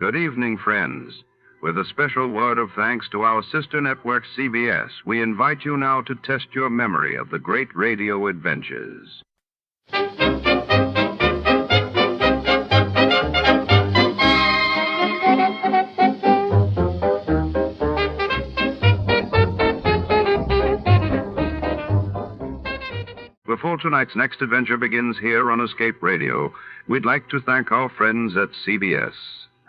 Good evening, friends. With a special word of thanks to our sister network, CBS, we invite you now to test your memory of the great radio adventures. Before tonight's next adventure begins here on Escape Radio, we'd like to thank our friends at CBS.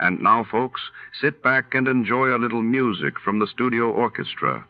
And now, folks, sit back and enjoy a little music from the studio orchestra.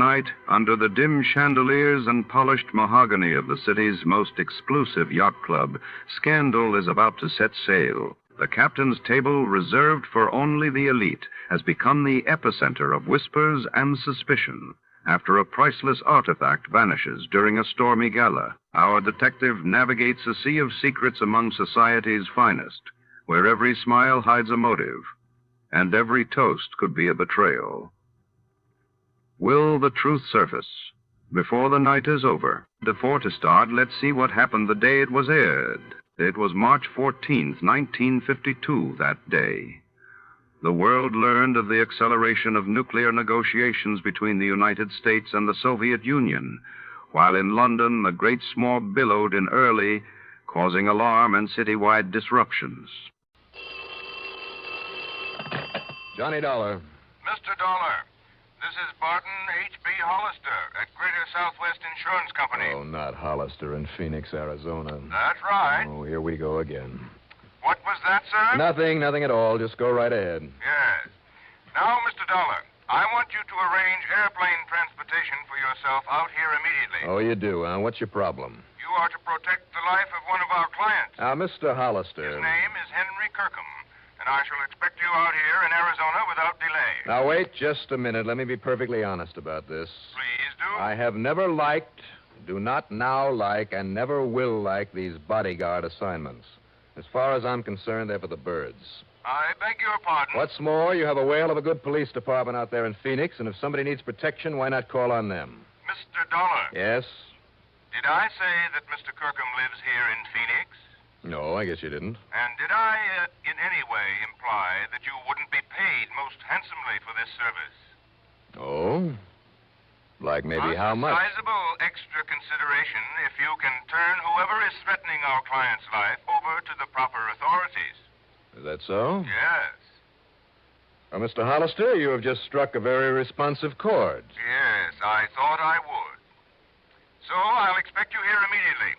Tonight, under the dim chandeliers and polished mahogany of the city's most exclusive yacht club, scandal is about to set sail. The captain's table, reserved for only the elite, has become the epicenter of whispers and suspicion after a priceless artifact vanishes during a stormy gala. Our detective navigates a sea of secrets among society's finest, where every smile hides a motive, and every toast could be a betrayal. Will the truth surface before the night is over? Before to start, let's see what happened the day it was aired. It was March 14th, 1952, that day. The world learned of the acceleration of nuclear negotiations between the United States and the Soviet Union, while in London the great smog billowed in early, causing alarm and citywide disruptions. Johnny Dollar. Mr. Dollar, this is Barton H.B. Hollister at Greater Southwest Insurance Company. Oh, not Hollister in Phoenix, Arizona. That's right. Oh, here we go again. What was that, sir? Nothing at all. Just go right ahead. Yes. Now, Mr. Dollar, I want you to arrange airplane transportation for yourself out here immediately. Oh, you do, huh? What's your problem? You are to protect the life of one of our clients. Now, Mr. Hollister. His name is Henry Kirkham, and I shall expect you out here in Arizona without delay. Now, wait just a minute. Let me be perfectly honest about this. Please do. I have never liked, do not now like, and never will like these bodyguard assignments. As far as I'm concerned, they're for the birds. I beg your pardon? What's more, you have a whale of a good police department out there in Phoenix, and if somebody needs protection, why not call on them? Mr. Dollar. Yes? Did I say that Mr. Kirkham lives here in Phoenix? No, I guess you didn't. And did I, in any way, imply that you wouldn't be paid most handsomely for this service? Oh? Like maybe how much? A sizable extra consideration if you can turn whoever is threatening our client's life over to the proper authorities. Is that so? Yes. Well, Mr. Hollister, you have just struck a very responsive chord. Yes, I thought I would. So I'll expect you here immediately.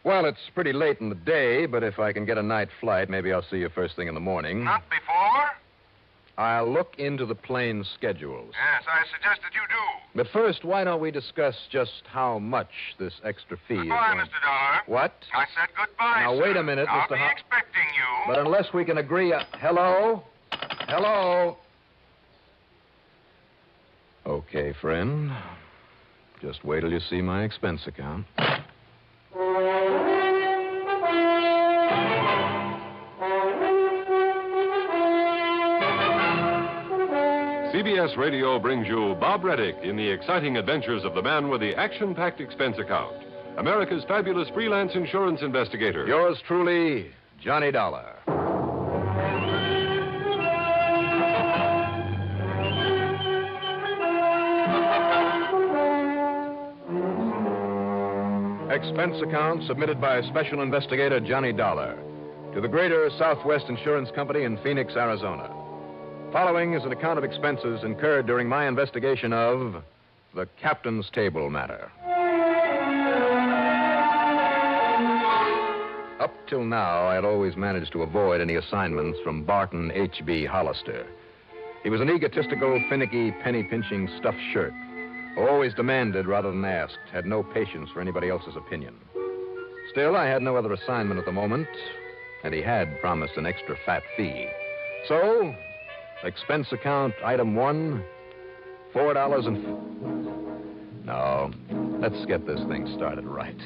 Well, it's pretty late in the day, but if I can get a night flight, maybe I'll see you first thing in the morning. Not before? I'll look into the plane schedules. Yes, I suggest that you do. But first, why don't we discuss just how much this extra fee Goodbye, is going... Mr. Dollar. What? I said goodbye, Now, sir. wait a minute, I'll Mr. be expecting you. But unless we can agree... Hello? Hello? Okay, friend. Just wait till you see my expense account. CBS Radio brings you Bob Reddick in the exciting adventures of the man with the action-packed expense account, America's fabulous freelance insurance investigator. Yours truly, Johnny Dollar. Expense account submitted by Special Investigator Johnny Dollar to the Greater Southwest Insurance Company in Phoenix, Arizona. Following is an account of expenses incurred during my investigation of the Captain's Table matter. Up till now, I had always managed to avoid any assignments from Barton H.B. Hollister. He was an egotistical, finicky, penny-pinching stuffed shirt who always demanded rather than asked, had no patience for anybody else's opinion. Still, I had no other assignment at the moment, and he had promised an extra fat fee. So, expense account item 1, $4 and... No, let's get this thing started right.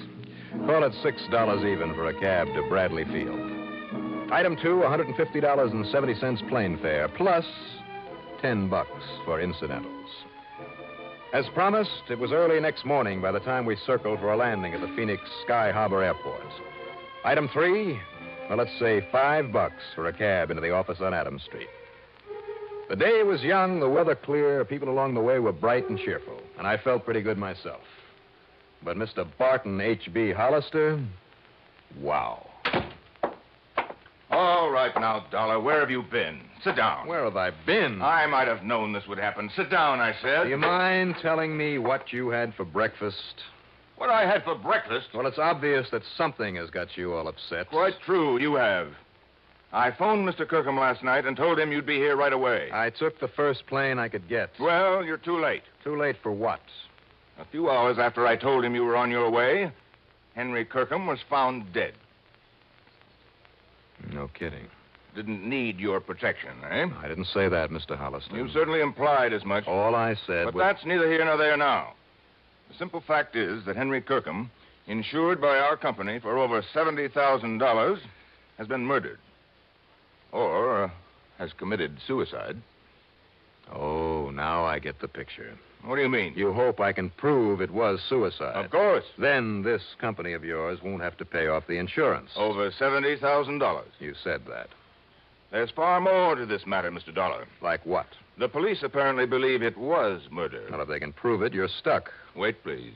Call it $6 even for a cab to Bradley Field. Item 2, $150.70 plane fare, plus $10 for incidentals. As promised, it was early next morning by the time we circled for a landing at the Phoenix Sky Harbor Airport. Item 3, well, let's say $5 for a cab into the office on Adams Street. The day was young, the weather clear, people along the way were bright and cheerful, and I felt pretty good myself. But Mr. Barton H.B. Hollister, wow. All right now, Dollar, where have you been? Sit down. Where have I been? I might have known this would happen. Sit down, I said. Do you mind telling me what you had for breakfast? What I had for breakfast? Well, it's obvious that something has got you all upset. Quite true, you have. I phoned Mr. Kirkham last night and told him you'd be here right away. I took the first plane I could get. Well, you're too late. Too late for what? A few hours after I told him you were on your way, Henry Kirkham was found dead. No kidding. Didn't need your protection, eh? I didn't say that, Mr. Hollister. You certainly implied as much. All I said But was... that's neither here nor there now. The simple fact is that Henry Kirkham, insured by our company for over $70,000, has been murdered. Or has committed suicide. Oh, now I get the picture. What do you mean? You hope I can prove it was suicide. Of course. Then this company of yours won't have to pay off the insurance. Over $70,000. You said that. There's far more to this matter, Mr. Dollar. Like what? The police apparently believe it was murder. Well, if they can prove it, you're stuck. Wait, please.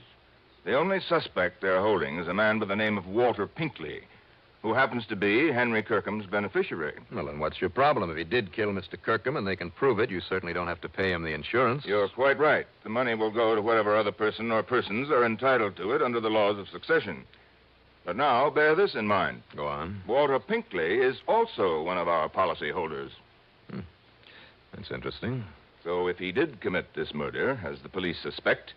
The only suspect they're holding is a man by the name of Walter Pinkley, who happens to be Henry Kirkham's beneficiary. Well, then what's your problem? If he did kill Mr. Kirkham and they can prove it, you certainly don't have to pay him the insurance. You're quite right. The money will go to whatever other person or persons are entitled to it under the laws of succession. But now, bear this in mind. Go on. Walter Pinkley is also one of our policy holders. That's interesting. So if he did commit this murder, as the police suspect,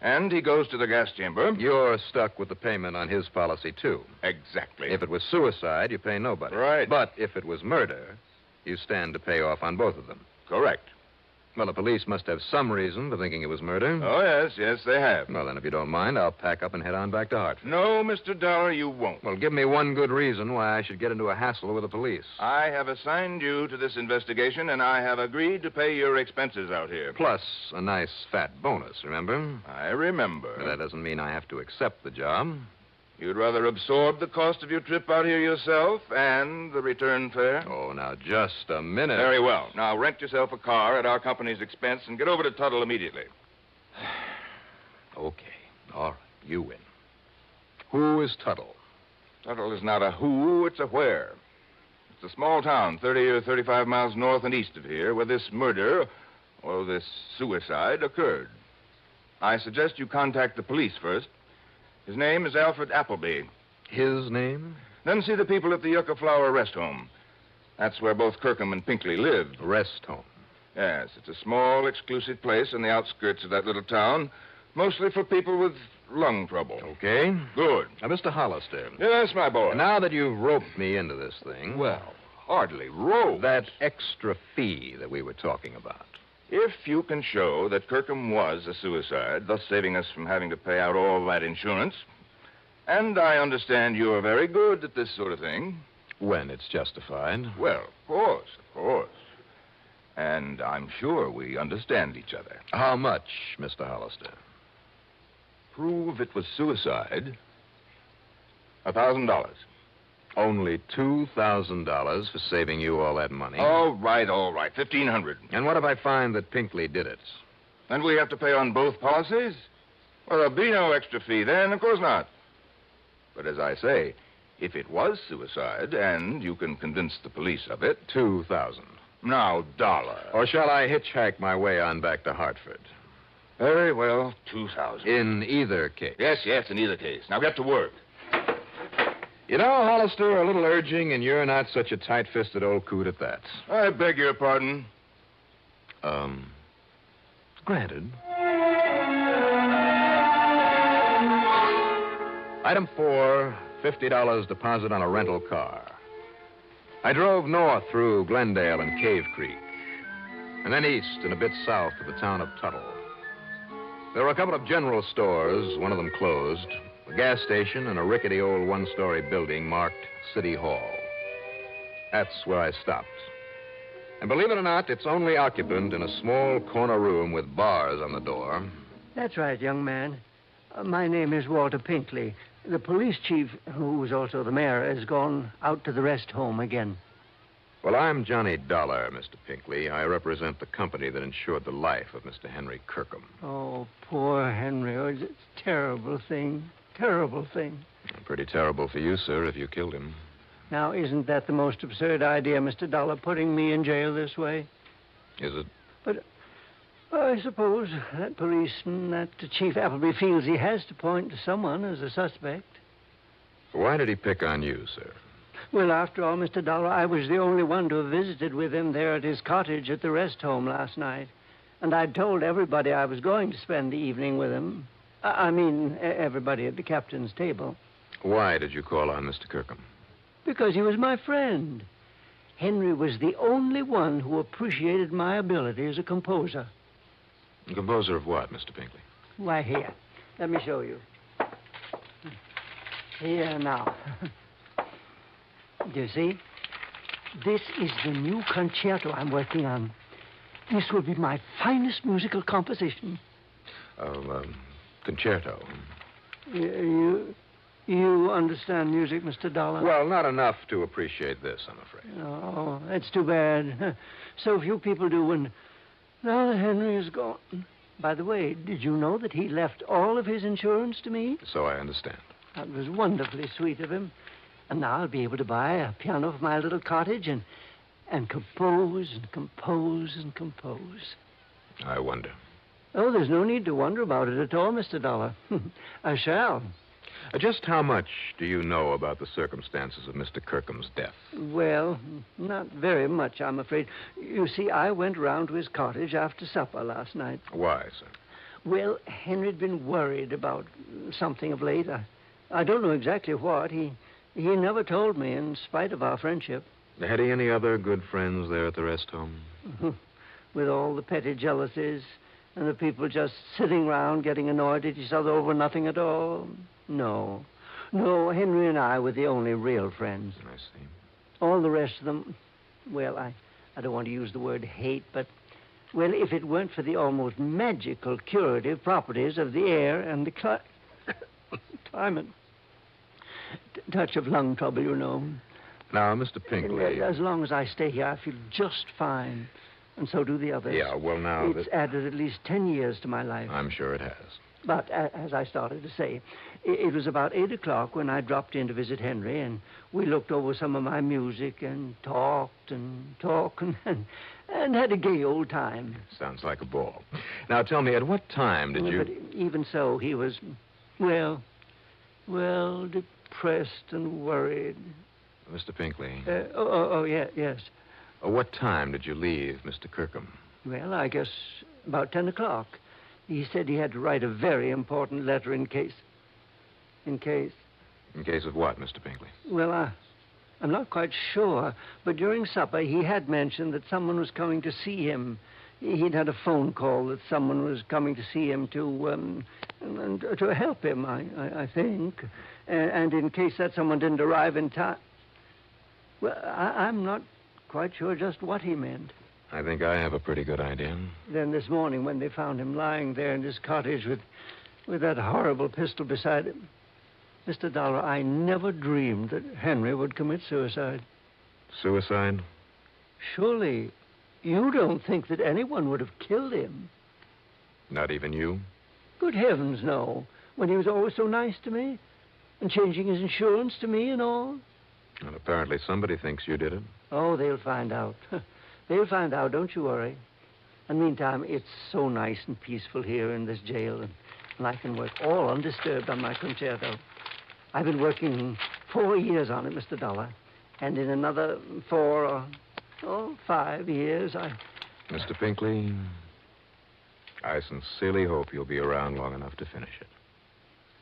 and he goes to the gas chamber... You're stuck with the payment on his policy, too. Exactly. If it was suicide, you pay nobody. Right. But if it was murder, you stand to pay off on both of them. Correct. Well, the police must have some reason for thinking it was murder. Oh, yes, they have. Well, then, if you don't mind, I'll pack up and head on back to Hartford. No, Mr. Dollar, you won't. Well, give me one good reason why I should get into a hassle with the police. I have assigned you to this investigation, and I have agreed to pay your expenses out here. Plus a nice fat bonus, remember? I remember. But that doesn't mean I have to accept the job. You'd rather absorb the cost of your trip out here yourself and the return fare? Oh, now, just a minute. Very well. Now, rent yourself a car at our company's expense and get over to Tuttle immediately. Okay. All right. You win. Who is Tuttle? Tuttle is not a who, it's a where. It's a small town, 30 or 35 miles north and east of here, where this murder, or this suicide, occurred. I suggest you contact the police first. His name is Alfred Appleby. His name? Then see the people at the Yucca Flower Rest Home. That's where both Kirkham and Pinkley lived. Rest home? Yes, it's a small, exclusive place on the outskirts of that little town, mostly for people with lung trouble. Okay. Good. Now, Mr. Hollister. Yes, my boy. Now that you've roped me into this thing... Well, hardly roped. That extra fee that we were talking about. If you can show that Kirkham was a suicide, thus saving us from having to pay out all that insurance, and I understand you're very good at this sort of thing. When it's justified. Well, of course. And I'm sure we understand each other. How much, Mr. Hollister? Prove it was suicide. $1,000. Only $2,000 for saving you all that money. All right. $1,500. And what if I find that Pinkley did it? Then we have to pay on both policies? Well, there'll be no extra fee then, of course not. But as I say, if it was suicide, and you can convince the police of it... $2,000. Now, Dollar. Or shall I hitchhike my way on back to Hartford? Very well, $2,000. In either case. Yes, in either case. Now get to work. You know, Hollister, a little urging, and you're not such a tight-fisted old coot at that. I beg your pardon. Granted. Item 4, $50 deposit on a rental car. I drove north through Glendale and Cave Creek, and then east and a bit south of the town of Tuttle. There were a couple of general stores, one of them closed, a gas station, and a rickety old one-story building marked City Hall. That's where I stopped. And believe it or not, its only occupant in a small corner room with bars on the door. That's right, young man. My name is Walter Pinkley. The police chief, who is also the mayor, has gone out to the rest home again. Well, I'm Johnny Dollar, Mr. Pinkley. I represent the company that insured the life of Mr. Henry Kirkham. Oh, poor Henry. Oh, it's a terrible thing. Terrible thing. Pretty terrible for you, sir, if you killed him. Now, isn't that the most absurd idea, Mr. Dollar, putting me in jail this way? Is it? But I suppose that policeman, that Chief Appleby, feels he has to point to someone as a suspect. Why did he pick on you, sir? Well, after all, Mr. Dollar, I was the only one to have visited with him there at his cottage at the rest home last night. And I'd told everybody I was going to spend the evening with him. I mean, everybody at the captain's table. Why did you call on Mr. Kirkham? Because he was my friend. Henry was the only one who appreciated my ability as a composer. A composer of what, Mr. Pinkley? Why, here. Let me show you. Here now. Do you see? This is the new concerto I'm working on. This will be my finest musical composition. Concerto. You understand music, Mr. Dollar? Well, not enough to appreciate this, I'm afraid. Oh, that's too bad. So few people do, and now that Henry is gone. By the way, did you know that he left all of his insurance to me? So I understand. That was wonderfully sweet of him. And now I'll be able to buy a piano for my little cottage and compose and compose and compose. I wonder. Oh, there's no need to wonder about it at all, Mr. Dollar. I shall. Just how much do you know about the circumstances of Mr. Kirkham's death? Well, not very much, I'm afraid. You see, I went round to his cottage after supper last night. Why, sir? Well, Henry'd been worried about something of late. I don't know exactly what. He never told me, in spite of our friendship. Had he any other good friends there at the rest home? With all the petty jealousies and the people just sitting round getting annoyed at each other over nothing at all? No, Henry and I were the only real friends. I see. All the rest of them, well, I don't want to use the word hate, but, well, if it weren't for the almost magical curative properties of the air and the climate. Touch of lung trouble, you know. Now, Mr. Pinkley... As long as I stay here, I feel just fine. And so do the others. Yeah, well, now... It's added at least 10 years to my life. I'm sure it has. But, as I started to say, it was about 8 o'clock when I dropped in to visit Henry, and we looked over some of my music and talked and had a gay old time. Sounds like a ball. Now, tell me, at what time did you... But even so, he was, well, depressed and worried. Mr. Pinkley. Yes. What time did you leave Mr. Kirkham? Well, I guess about 10 o'clock. He said he had to write a very important letter in case. In case of what, Mr. Pinkley? Well, I'm not quite sure, but during supper he had mentioned that someone was coming to see him. He'd had a phone call that someone was coming to see him to help him, I think. And in case that someone didn't arrive in time... Well, I'm not quite sure just what he meant. I think I have a pretty good idea. Then this morning, when they found him lying there in his cottage with that horrible pistol beside him, Mr. Dollar, I never dreamed that Henry would commit suicide. Suicide? Surely you don't think that anyone would have killed him? Not even you? Good heavens, no. When he was always so nice to me and changing his insurance to me and all. And apparently somebody thinks you did it. Oh, they'll find out. They'll find out, don't you worry. And meantime, it's so nice and peaceful here in this jail, and I can work all undisturbed on my concerto. I've been working 4 years on it, Mr. Dollar. And in another 4 or 5 years, Mr. Pinkley, I sincerely hope you'll be around long enough to finish it.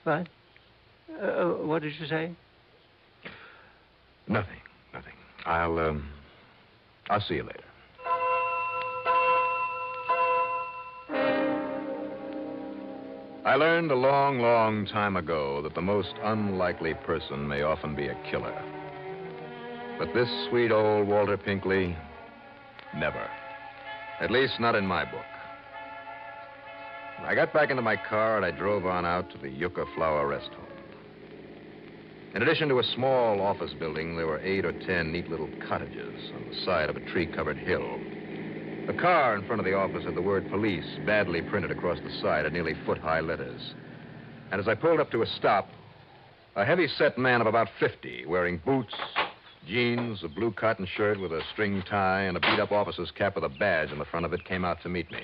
What? What did you say? Nothing. I'll see you later. I learned a long, long time ago that the most unlikely person may often be a killer. But this sweet old Walter Pinkley, never. At least not in my book. I got back into my car and I drove on out to the Yucca Flower Rest Home. In addition to a small office building, there were 8 or 10 neat little cottages on the side of a tree-covered hill. The car in front of the office had the word police badly printed across the side in nearly foot-high letters. And as I pulled up to a stop, a heavy-set man of about 50, wearing boots, jeans, a blue cotton shirt with a string tie, and a beat-up officer's cap with a badge on the front of it, came out to meet me.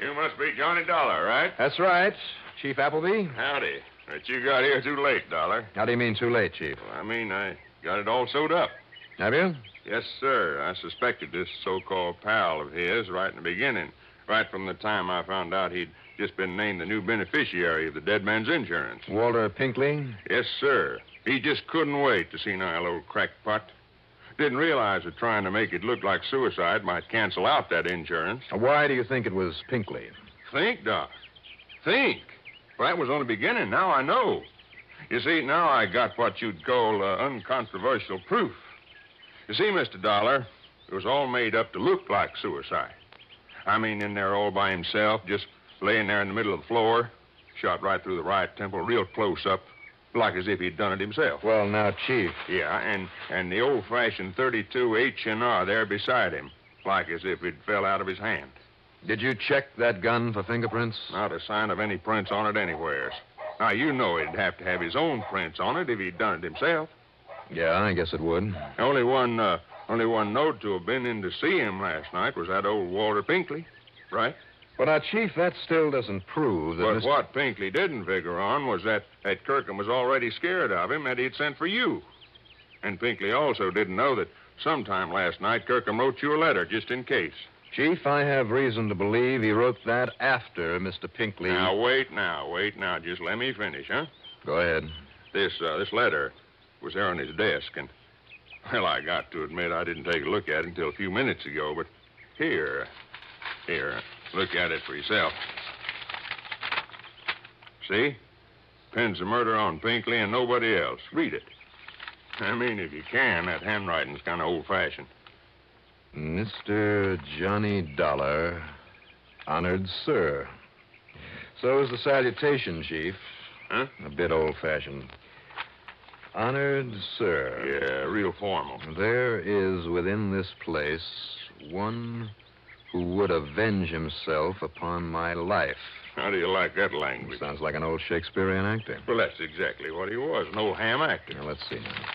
You must be Johnny Dollar, right? That's right. Chief Appleby? Howdy. But you got here too late, Dollar. How do you mean too late, Chief? Well, I mean, I Got it all sewed up. Have you? Yes, sir. I suspected this so-called pal of his right in the beginning. Right from the time I found out he'd just been named the new beneficiary of the dead man's insurance. Walter Pinkley? Yes, sir. He just couldn't wait to see Niall, old crackpot. Didn't realize that trying to make it look like suicide might cancel out that insurance. Why do you think it was Pinkley? Think, Doc. Think. Well, that was only beginning. Now I know. You see, now I got what you'd call uncontroversial proof. You see, Mr. Dollar, it was all made up to look like suicide. I mean, in there all by himself, just laying there in the middle of the floor, shot right through the right temple, real close up, like as if he'd done it himself. Well, now, Chief. Yeah, and the old-fashioned 32 H&R there beside him, like as if it fell out of his hand. Did you check that gun for fingerprints? Not a sign of any prints on it anywhere. Now, you know he'd have to have his own prints on it if he'd done it himself. Yeah, I guess it would. Only one note to have been in to see him last night was that old Walter Pinkley, right? But now, Chief, that still doesn't prove that... But what Pinkley didn't figure on was that Kirkham was already scared of him and he'd sent for you. And Pinkley also didn't know that sometime last night Kirkham wrote you a letter just in case. Chief, I have reason to believe he wrote that after Mr. Pinkley... Now, wait now. Just let me finish, huh? Go ahead. This letter was there on his desk, and, well, I got to admit I didn't take a look at it until a few minutes ago, but here, look at it for yourself. See? Pins the murder on Pinkley and nobody else. Read it. I mean, if you can, that handwriting's kind of old-fashioned. Mr. Johnny Dollar, honored sir. So is the salutation, Chief. Huh? A bit old-fashioned. Honored sir. Yeah, real formal. There is within this place one who would avenge himself upon my life. How do you like that language? Sounds like an old Shakespearean actor. Well, that's exactly what he was, an old ham actor. Now, let's see now.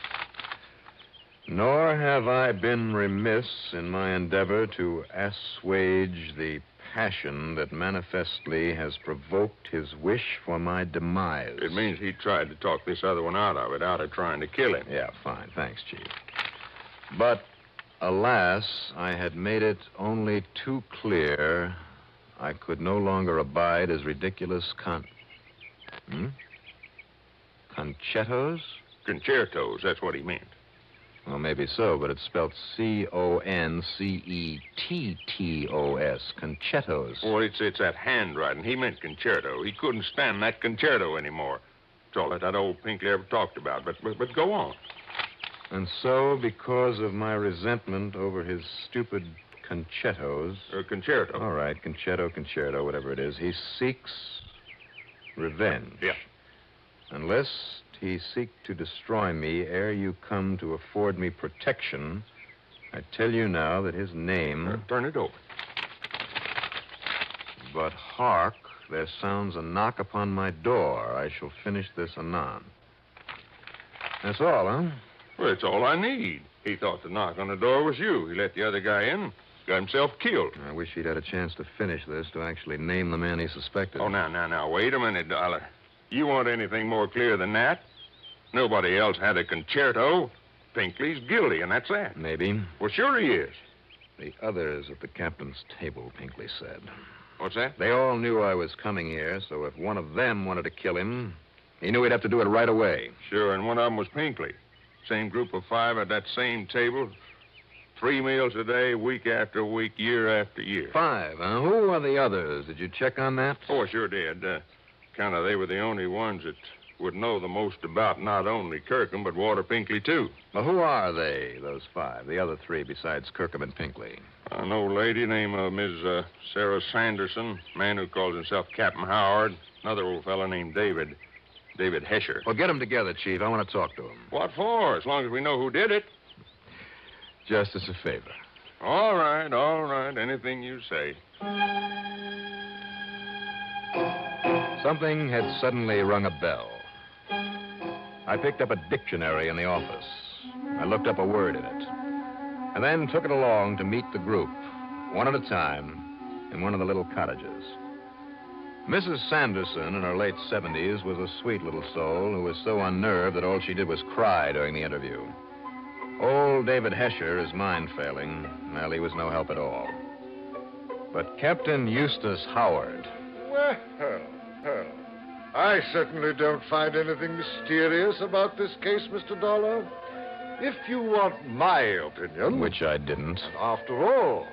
Nor have I been remiss in my endeavor to assuage the passion that manifestly has provoked his wish for my demise. It means he tried to talk this other one out of trying to kill him. Yeah, fine. Thanks, Chief. But, alas, I had made it only too clear I could no longer abide his ridiculous Concertos? Concertos, that's what he meant. Well, maybe so, but it's spelled Concetettos. Concertos. Well, it's that handwriting. He meant concerto. He couldn't stand that concerto anymore. It's all that old Pinkley ever talked about. But go on. And so, because of my resentment over his stupid concertos... Concerto. All right, concerto, whatever it is. He seeks revenge. Yeah. Unless he seek to destroy me ere you come to afford me protection, I tell you now that his name... turn it over. But hark, there sounds a knock upon my door. I shall finish this anon. That's all, huh? Well, it's all I need. He thought the knock on the door was you. He let the other guy in, got himself killed. I wish he'd had a chance to finish this, to actually name the man he suspected. Oh, now, wait a minute, Dollar. You want anything more clear than that? Nobody else had a concerto. Pinkley's guilty, and that's that. Maybe. Well, sure he is. The others at the captain's table, Pinkley said. What's that? They all knew I was coming here, so if one of them wanted to kill him, he knew he'd have to do it right away. Sure, and one of them was Pinkley. Same group of 5 at that same table. 3 meals a day, week after week, year after year. 5, huh? Who are the others? Did you check on that? Oh, I sure did. They were the only ones that would know the most about not only Kirkham, but Walter Pinkley, too. Well, who are they, those 5, the other 3 besides Kirkham and Pinkley? An old lady named Miss Sarah Sanderson, man who calls himself Captain Howard, another old fellow named David Hesher. Well, get them together, Chief. I want to talk to them. What for? As long as we know who did it. Just as a favor. All right. Anything you say. Something had suddenly rung a bell. I picked up a dictionary in the office. I looked up a word in it. And then took it along to meet the group, one at a time, in one of the little cottages. Mrs. Sanderson, in her late 70s, was a sweet little soul who was so unnerved that all she did was cry during the interview. Old David Hesher, his mind failing, well, he was no help at all. But Captain Eustace Howard... Well, I certainly don't find anything mysterious about this case, Mr. Dollar. If you want my opinion... Which I didn't. After all,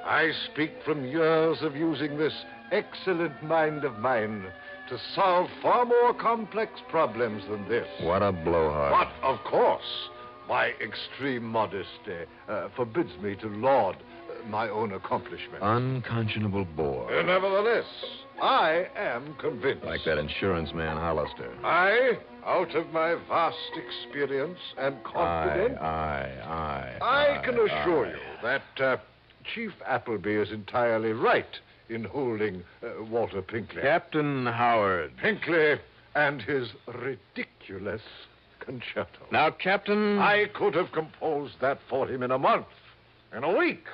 I speak from years of using this excellent mind of mine to solve far more complex problems than this. What a blowhard. But, of course, my extreme modesty forbids me to laud my own accomplishments. Unconscionable bore. Nevertheless, I am convinced. Like that insurance man, Hollister. I, out of my vast experience and confidence... I can assure you that Chief Appleby is entirely right in holding Walter Pinkley. Captain Howard. Pinkley and his ridiculous concerto. Now, Captain... I could have composed that for him in a month, in a week.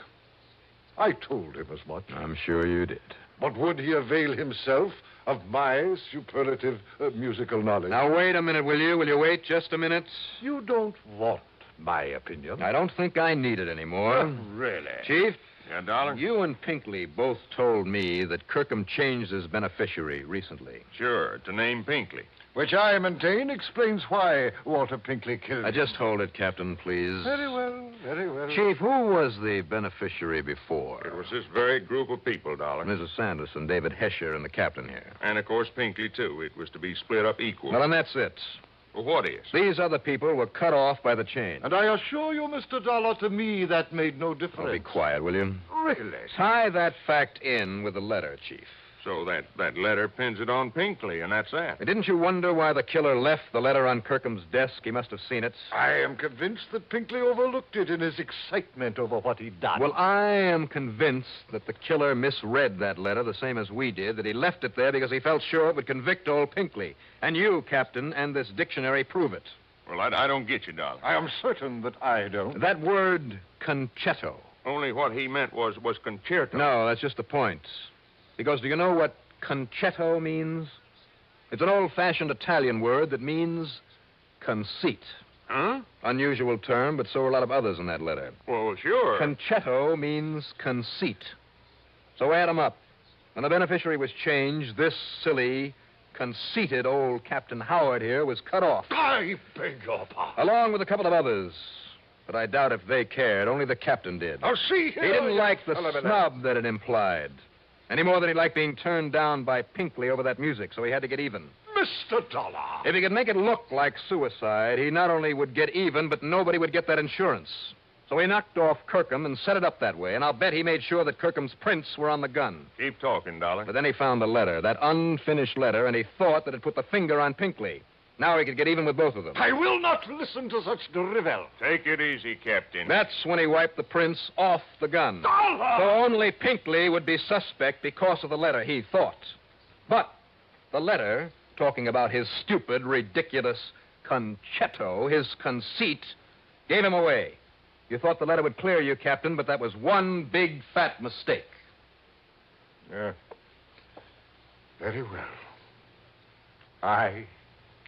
I told him as much. I'm sure you did. But would he avail himself of my superlative musical knowledge? Now, wait a minute, will you? Will you wait just a minute? You don't want my opinion. I don't think I need it anymore. Really? Chief? Yeah, Dollar? You and Pinkley both told me that Kirkham changed his beneficiary recently. Sure, to name Pinkley. Which I maintain explains why Walter Pinkley killed him. Just hold it, Captain, please. Very well, very well. Chief, who was the beneficiary before? It was this very group of people, Dollar. Mrs. Sanderson, David Hesher, and the captain here. And, of course, Pinkley, too. It was to be split up equal. Well, and that's it. Well, what is? These other people were cut off by the chain. And I assure you, Mr. Dollar, to me, that made no difference. Oh, be quiet, will you? Really? Tie that fact in with the letter, Chief. So that letter pins it on Pinkley, and that's that. Didn't you wonder why the killer left the letter on Kirkham's desk? He must have seen it. I am convinced that Pinkley overlooked it in his excitement over what he'd done. Well, I am convinced that the killer misread that letter the same as we did, that he left it there because he felt sure it would convict old Pinkley. And you, Captain, and this dictionary prove it. Well, I don't get you, Dollar. I am certain that I don't. That word, concetto. Only what he meant was concerto. No, that's just the point. Because do you know what concetto means? It's an old-fashioned Italian word that means conceit. Huh? Unusual term, but so are a lot of others in that letter. Well, sure. Concetto means conceit. So add them up. When the beneficiary was changed, this silly, conceited old Captain Howard here was cut off. I beg your pardon. Along with a couple of others. But I doubt if they cared. Only the captain did. Now, see here. He didn't like the snub that it implied. Any more than he liked being turned down by Pinkley over that music, so he had to get even. Mr. Dollar. If he could make it look like suicide, he not only would get even, but nobody would get that insurance. So he knocked off Kirkham and set it up that way, and I'll bet he made sure that Kirkham's prints were on the gun. Keep talking, Dollar. But then he found the letter, that unfinished letter, and he thought that it put the finger on Pinkley. Now he could get even with both of them. I will not listen to such drivel. Take it easy, Captain. That's when he wiped the prints off the gun. Dollar! So only Pinkley would be suspect because of the letter, he thought. But the letter, talking about his stupid, ridiculous concetto, his conceit, gave him away. You thought the letter would clear you, Captain, but that was one big, fat mistake. Yeah. Very well. I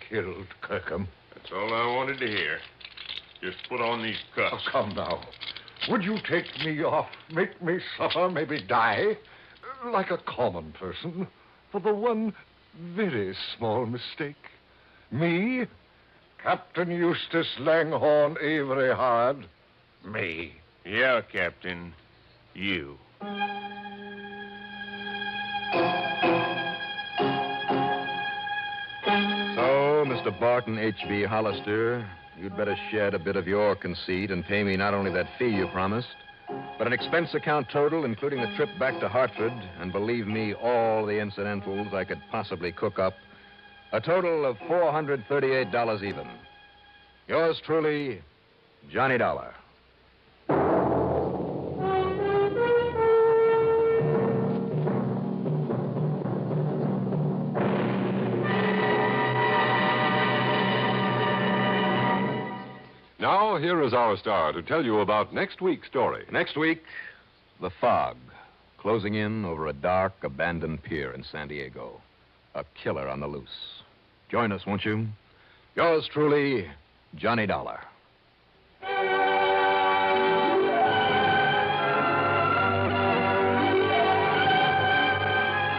killed Kirkham. That's all I wanted to hear. Just put on these cuffs. Oh, come now. Would you take me off, make me suffer, maybe die, like a common person, for the one very small mistake? Me, Captain Eustace Langhorne Avery Hard, me. Yeah, Captain, you. Mr. Barton H.B. Hollister, you'd better shed a bit of your conceit and pay me not only that fee you promised, but an expense account total, including the trip back to Hartford, and believe me, all the incidentals I could possibly cook up, a total of $438 even. Yours truly, Johnny Dollar. Now, here is our star to tell you about next week's story. Next week, the fog, closing in over a dark, abandoned pier in San Diego. A killer on the loose. Join us, won't you? Yours truly, Johnny Dollar.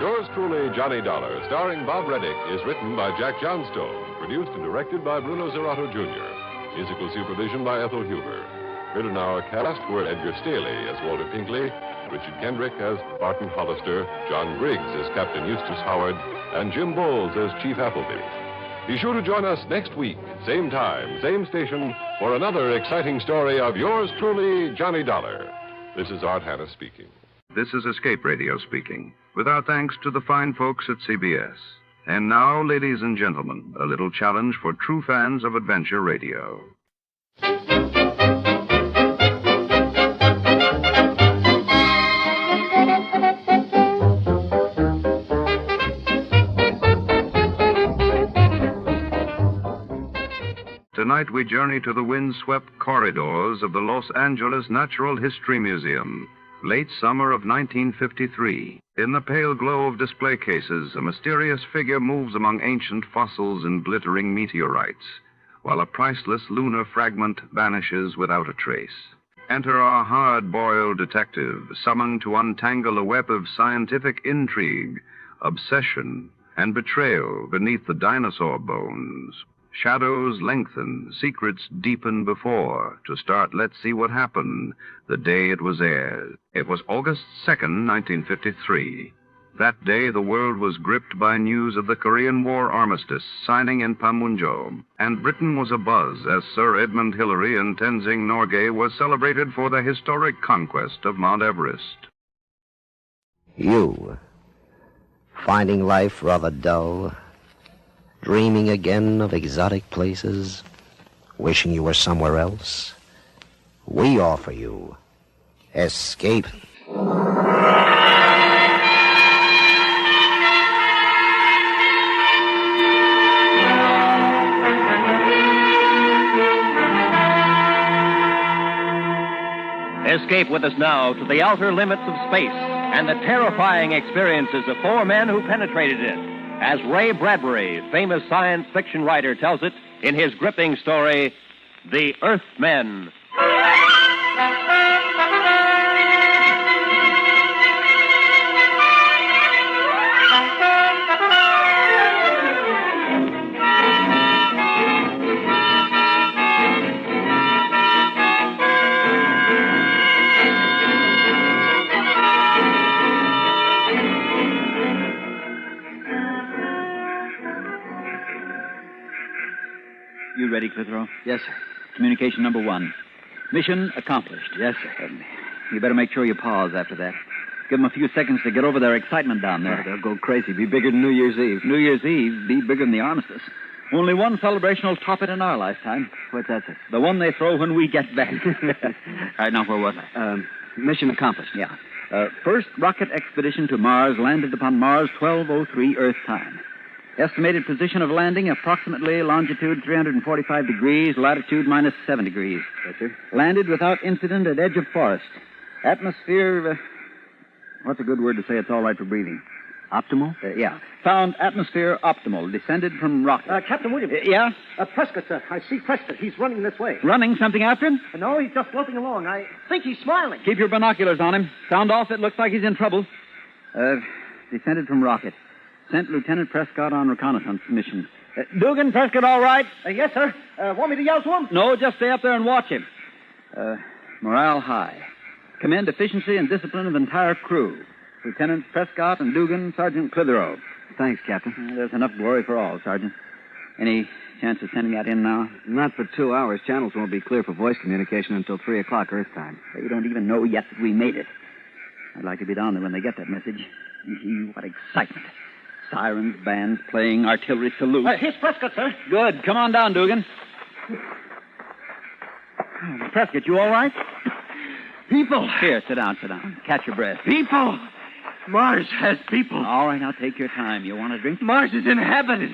Yours truly, Johnny Dollar, starring Bob Reddick, is written by Jack Johnstone, produced and directed by Bruno Zerato Jr., musical supervision by Ethel Huber. Heard in our cast were Edgar Staley as Walter Pinkley, Richard Kendrick as Barton Hollister, John Griggs as Captain Eustace Howard, and Jim Bowles as Chief Appleby. Be sure to join us next week, same time, same station, for another exciting story of yours truly, Johnny Dollar. This is Art Hanna speaking. This is Escape Radio speaking, with our thanks to the fine folks at CBS. And now, ladies and gentlemen, a little challenge for true fans of adventure radio. Tonight we journey to the wind-swept corridors of the Los Angeles Natural History Museum. Late summer of 1953. In the pale glow of display cases, a mysterious figure moves among ancient fossils and glittering meteorites, while a priceless lunar fragment vanishes without a trace. Enter our hard-boiled detective, summoned to untangle a web of scientific intrigue, obsession, and betrayal beneath the dinosaur bones. Shadows lengthen, secrets deepen before. To start, let's see what happened the day it was aired. It was August 2nd, 1953. That day, the world was gripped by news of the Korean War armistice signing in Panmunjom, and Britain was abuzz as Sir Edmund Hillary and Tenzing Norgay was celebrated for the historic conquest of Mount Everest. You, finding life rather dull, dreaming again of exotic places, wishing you were somewhere else? We offer you Escape. Escape with us now to the outer limits of space and the terrifying experiences of four men who penetrated it, as Ray Bradbury, famous science fiction writer, tells it in his gripping story, The Earthmen. You ready, Clitheroe? Yes, sir. Communication number 1. Mission accomplished. Yes, sir. You better make sure you pause after that. Give them a few seconds to get over their excitement down there. They'll go crazy. Be bigger than New Year's Eve. New Year's Eve? Be bigger than the armistice. Only one celebration will top it in our lifetime. What's that, sir? The one they throw when we get back. All right, now where was I? Mission accomplished. Yeah. First rocket expedition to Mars landed upon Mars 12:03 Earth time. Estimated position of landing, approximately longitude 345 degrees, latitude -7 degrees. Yes, sir. Landed without incident at edge of forest. Atmosphere, what's a good word to say it's all right for breathing? Optimal? Yeah. Found atmosphere optimal. Descended from rocket. Captain Williams. Yeah? Prescott, sir. I see Prescott. He's running this way. Running? Something after him? No, he's just loping along. I think he's smiling. Keep your binoculars on him. Sound off. It looks like he's in trouble. Descended from rocket. Sent Lieutenant Prescott on reconnaissance mission. Dugan, Prescott all right? Yes, sir. Want me to yell to him? No, just stay up there and watch him. Morale high. Commend efficiency and discipline of the entire crew. Lieutenants Prescott and Dugan, Sergeant Clitheroe. Thanks, Captain. There's enough glory for all, Sergeant. Any chance of sending that in now? Not for 2 hours. Channels won't be clear for voice communication until 3 o'clock Earth time. You don't even know yet that we made it. I'd like to be down there when they get that message. What excitement. Sirens, bands, playing, artillery salutes. Here's Prescott, sir. Good. Come on down, Dugan. Prescott, you all right? People. Here, sit down. Catch your breath. People. Mars has people. All right, now take your time. You want a drink? Mars is inhabited.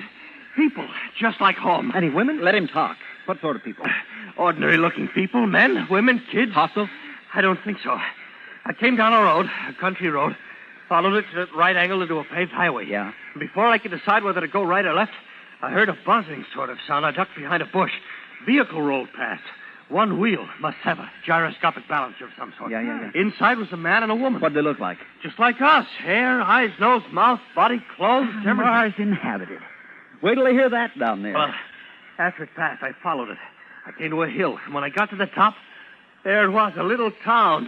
People, just like home. Any women? Let him talk. What sort of people? Ordinary-looking people. Men, women, kids. Hostile? I don't think so. I came down a road, a country road. Followed it at right angle into a paved highway. Yeah? Before I could decide whether to go right or left, I heard a buzzing sort of sound. I ducked behind a bush. Vehicle rolled past. One wheel. Must have a gyroscopic balancer of some sort. Yeah. Inside was a man and a woman. What'd they look like? Just like us. Hair, eyes, nose, mouth, body, clothes, everything. Mars inhabited. Wait till they hear that down there. Well, after it passed, I followed it. I came to a hill, and when I got to the top, there it was, a little town.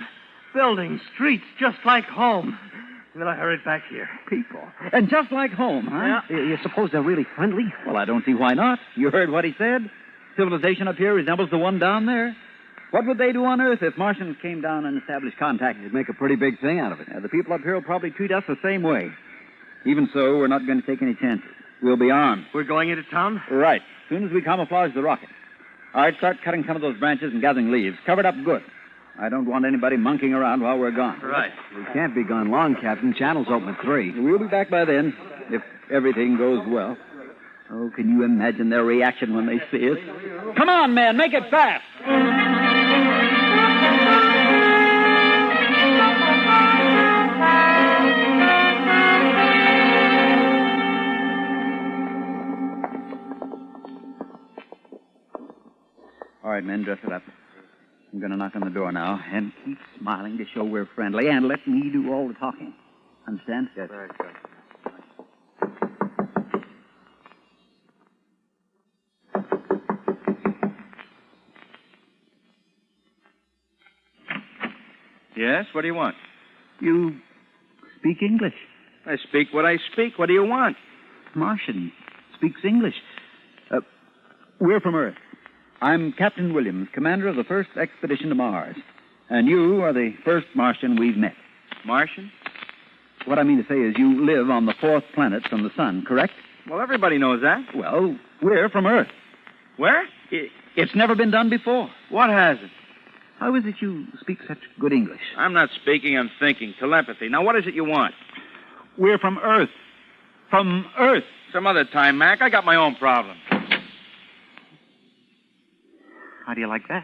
Buildings, streets, just like home. And then I hurried back here. People. And just like home, huh? Yeah. You suppose they're really friendly? Well, I don't see why not. You heard what he said? Civilization up here resembles the one down there. What would they do on Earth if Martians came down and established contact? They'd make a pretty big thing out of it. The people up here will probably treat us the same way. Even so, we're not going to take any chances. We'll be armed. We're going into town? Right. As soon as we camouflage the rocket. All right, start cutting some of those branches and gathering leaves. Cover it up good. I don't want anybody monkeying around while we're gone. Right. We can't be gone long, Captain. Channel's open at 3. We'll be back by then, if everything goes well. Oh, can you imagine their reaction when they see us? Come on, man, make it fast! All right, men, dress it up. I'm going to knock on the door now, and keep smiling to show we're friendly, and let me do all the talking. Understand? Yes. Right, Yes, what do you want? You speak English. I speak what I speak. What do you want? Martian speaks English. We're from Earth. I'm Captain Williams, commander of the first expedition to Mars. And you are the first Martian we've met. Martian? What I mean to say is you live on the 4th planet from the sun, correct? Well, everybody knows that. Well, we're from Earth. Where? It's never been done before. What hasn't? How is it you speak such good English? I'm not speaking, I'm thinking. Telepathy. Now, what is it you want? We're from Earth. From Earth. Some other time, Mac. I got my own problems. How do you like that?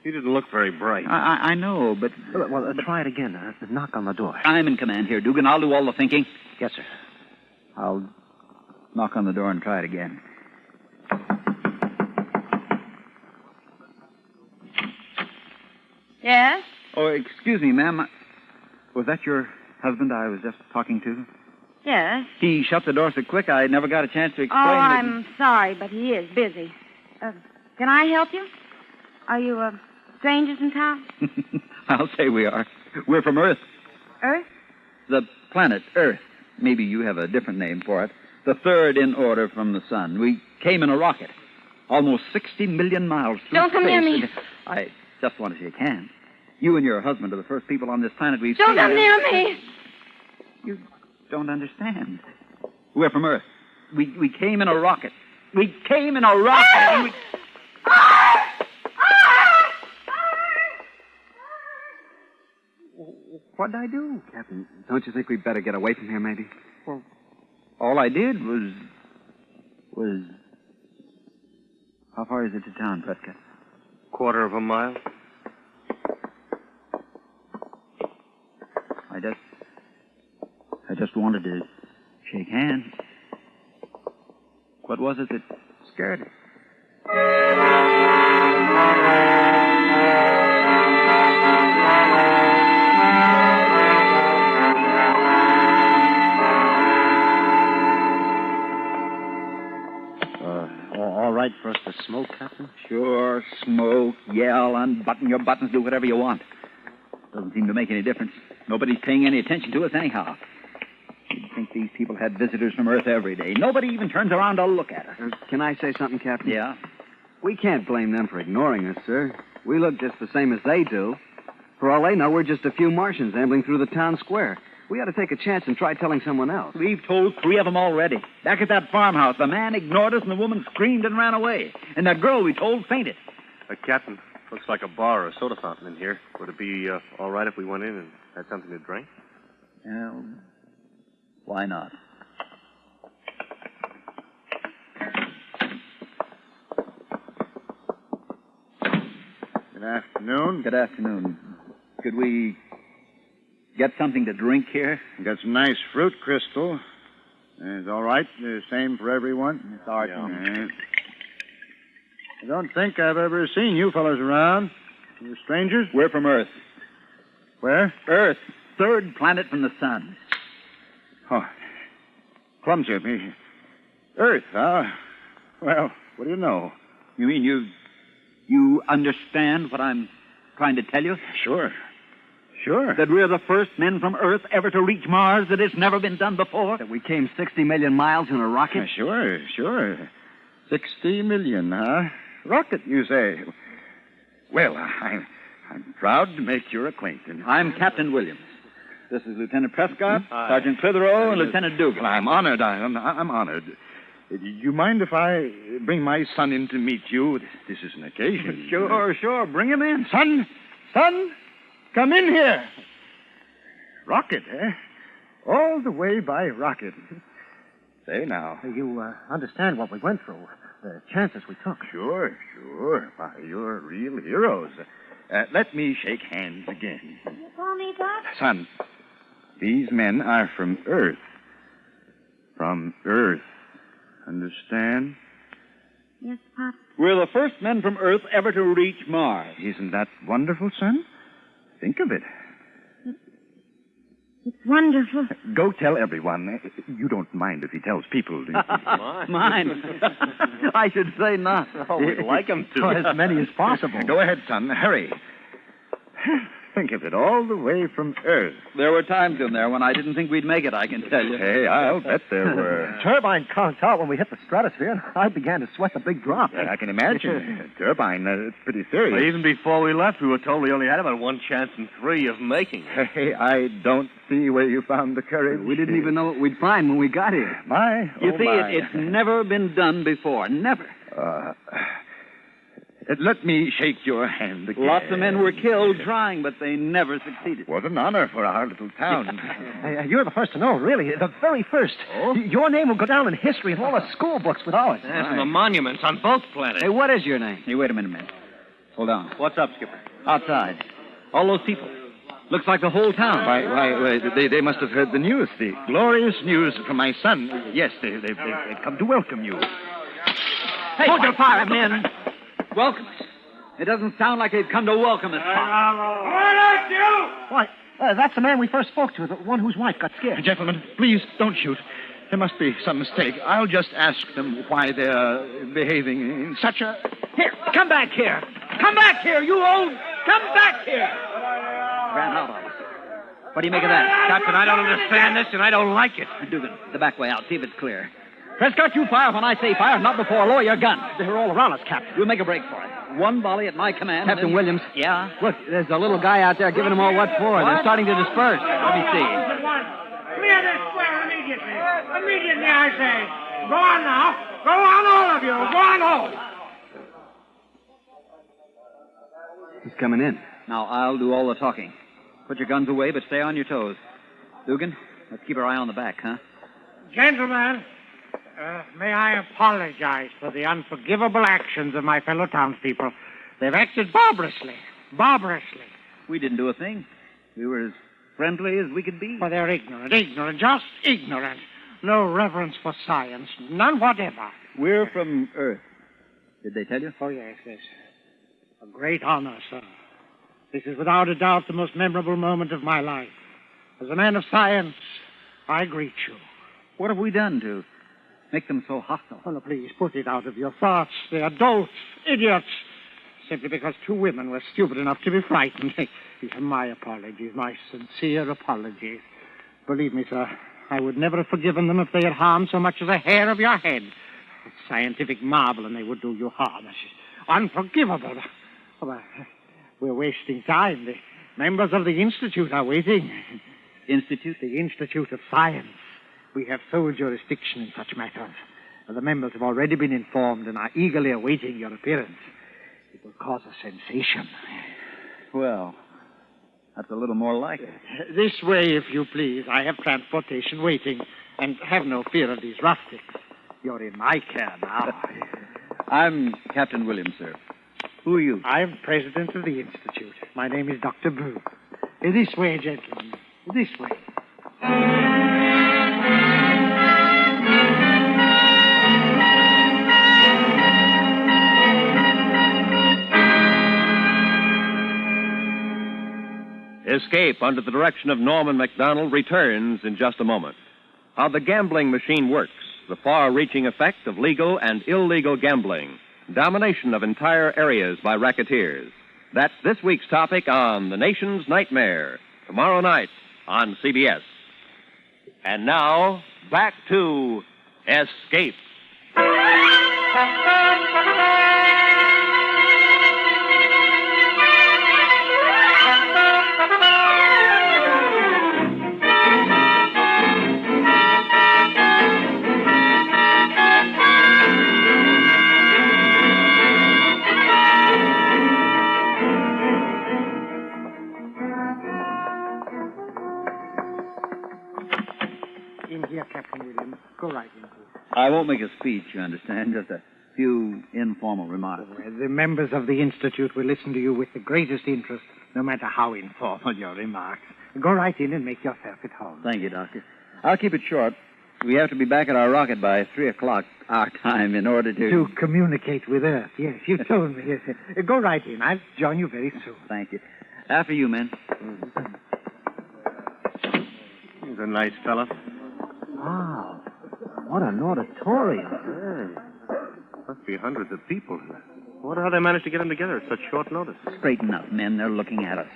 You didn't look very bright. I know, but... Well, try it again. Knock on the door. I'm in command here, Dugan. I'll do all the thinking. Yes, sir. I'll knock on the door and try it again. Yes? Oh, excuse me, ma'am. Was that your husband I was just talking to? Yes. He shut the door so quick I never got a chance to explain. I'm sorry, but he is busy. Can I help you? Are you, strangers in town? I'll say we are. We're from Earth. Earth? The planet Earth. Maybe you have a different name for it. The 3rd in order from the sun. We came in a rocket. Almost 60 million miles through Don't come near space. me. I just want to see you can. You and your husband are the first people on this planet we've Don't seen. come near me. You don't understand. We're from Earth. We came in a rocket. We came in a rocket. And we... What'd I do? Captain, don't you think we'd better get away from here, maybe? Well, all I did was... How far is it to town, Prescott? Quarter of a mile. I just wanted to shake hands. What was it that scared us? All right for us to smoke, Captain? Sure, smoke, yell, unbutton your buttons, do whatever you want. Doesn't seem to make any difference. Nobody's paying any attention to us anyhow. You'd think these people had visitors from Earth every day. Nobody even turns around to look at us. Can I say something, Captain? Yeah? We can't blame them for ignoring us, sir. We look just the same as they do. For all they know, we're just a few Martians ambling through the town square. We ought to take a chance and try telling someone else. We've told 3 of them already. Back at that farmhouse, the man ignored us and the woman screamed and ran away. And that girl we told fainted. Captain, looks like a bar or a soda fountain in here. Would it be all right if we went in and had something to drink? Well, why not? Good afternoon. Good afternoon. Could we get something to drink here? Got some nice fruit crystal. It's all right. The same for everyone. It's our turn. I don't think I've ever seen you fellows around. You strangers? We're from Earth. Where? Earth. Third planet from the sun. Oh, clumsy of me. Earth, huh? Well, what do you know? You mean you understand what I'm trying to tell you? Sure. That we're the first men from Earth ever to reach Mars, that it's never been done before? That we came 60 million miles in a rocket? Sure. 60 million, huh? Rocket, you say? Well, I'm proud to make your acquaintance. I'm Captain Williams. This is Lieutenant Prescott, Sergeant Clitheroe, and Lieutenant Dugan. Well, I'm honored. I'm honored. Do you mind if I bring my son in to meet you? This is an occasion. Sure. Bring him in. Son, come in here. Rocket, eh? All the way by rocket. Say now. You understand what we went through, the chances we took. Sure. Why, you're real heroes. Let me shake hands again. You call me, Doc? Son, these men are from Earth. From Earth. Understand? Yes, Pop. We're the first men from Earth ever to reach Mars. Isn't that wonderful, son? Think of it. It's wonderful. Go tell everyone. You don't mind if he tells people, do you? Mind? I should say not. Oh, we'd like him to. As many as possible. Go ahead, son. Hurry. Think of it, all the way from Earth. There were times in there when I didn't think we'd make it, I can tell you. Hey, I'll bet there were. Turbine conked out when we hit the stratosphere, and I began to sweat the big drop. I can imagine. Turbine, it's pretty serious. Well, even before we left, we were told we only had about 1 chance in 3 of making it. Hey, I don't see where you found the courage. We didn't even know what we'd find when we got here. You see, it's never been done before. Never. Let me shake your hand again. Lots of men were killed trying, but they never succeeded. What an honor for our little town. You're the first to know, really. The very first. Oh? Your name will go down in history in all the school books with ours. That's from the monuments on both planets. Hey, what is your name? Hey, wait a minute. Hold on. What's up, Skipper? Outside. All those people. Looks like the whole town. Why, they must have heard the news, the glorious news from my son. Yes, they've come to welcome you. Hey, hold your fire, men. Welcome us. It doesn't sound like they've come to welcome us, Pop. Why, that's the man we first spoke to, the one whose wife got scared. Gentlemen, please don't shoot. There must be some mistake. I'll just ask them why they're behaving in such a... Here, come back here. Come back here, you old... Come back here. Ran out on us. What do you make of that? Captain, I don't understand this, and I don't like it. Dugan, the back way out. See if it's clear. Prescott, you fire when I say fire, not before. Lower your gun. They're all around us, Captain. We'll make a break for it. 1 volley at my command. Captain Williams. Yeah? Look, there's a little guy out there giving them all what for. They're starting to disperse. Let me see. Clear this square immediately. Immediately, I say. Go on now. Go on, all of you. Go on home. He's coming in. Now, I'll do all the talking. Put your guns away, but stay on your toes. Dugan, let's keep our eye on the back, huh? Gentlemen, may I apologize for the unforgivable actions of my fellow townspeople. They've acted barbarously. We didn't do a thing. We were as friendly as we could be. Well, they're ignorant, just ignorant. No reverence for science, none whatever. We're from Earth. Did they tell you? Oh, yes. A great honor, sir. This is without a doubt the most memorable moment of my life. As a man of science, I greet you. What have we done to make them so hostile? Oh, no, please, put it out of your thoughts. They're dolts, idiots. Simply because 2 women were stupid enough to be frightened. My apologies, my sincere apologies. Believe me, sir, I would never have forgiven them if they had harmed so much as a hair of your head. It's scientific marvel, and they would do you harm. It's unforgivable. Oh, we're wasting time. The members of the Institute are waiting. Institute? The Institute of Science. We have sole jurisdiction in such matters. The members have already been informed and are eagerly awaiting your appearance. It will cause a sensation. Well, that's a little more like it. This way, if you please. I have transportation waiting. And have no fear of these rustics. You're in my care now. I'm Captain Williams, sir. Who are you? I'm president of the Institute. My name is Dr. Boo. This way, gentlemen. This way. Escape, under the direction of Norman MacDonald, returns in just a moment. How the gambling machine works, the far-reaching effect of legal and illegal gambling, domination of entire areas by racketeers. That's this week's topic on The Nation's Nightmare, tomorrow night on CBS. And now, back to Escape. In here, Captain Williams. Go right in, please. I won't make a speech, you understand. Just a few informal remarks. The members of the Institute will listen to you with the greatest interest, no matter how informal your remarks. Go right in and make yourself at home. Thank you, Doctor. I'll keep it short. We have to be back at our rocket by 3 o'clock our time in order to... To communicate with Earth, yes. You told me. Yes. Go right in. I'll join you very soon. Thank you. After you, men. He's a nice fellow. Wow. What an auditorium. Must be hundreds of people here. I wonder how they managed to get them together at such short notice. Straighten up, men. They're looking at us.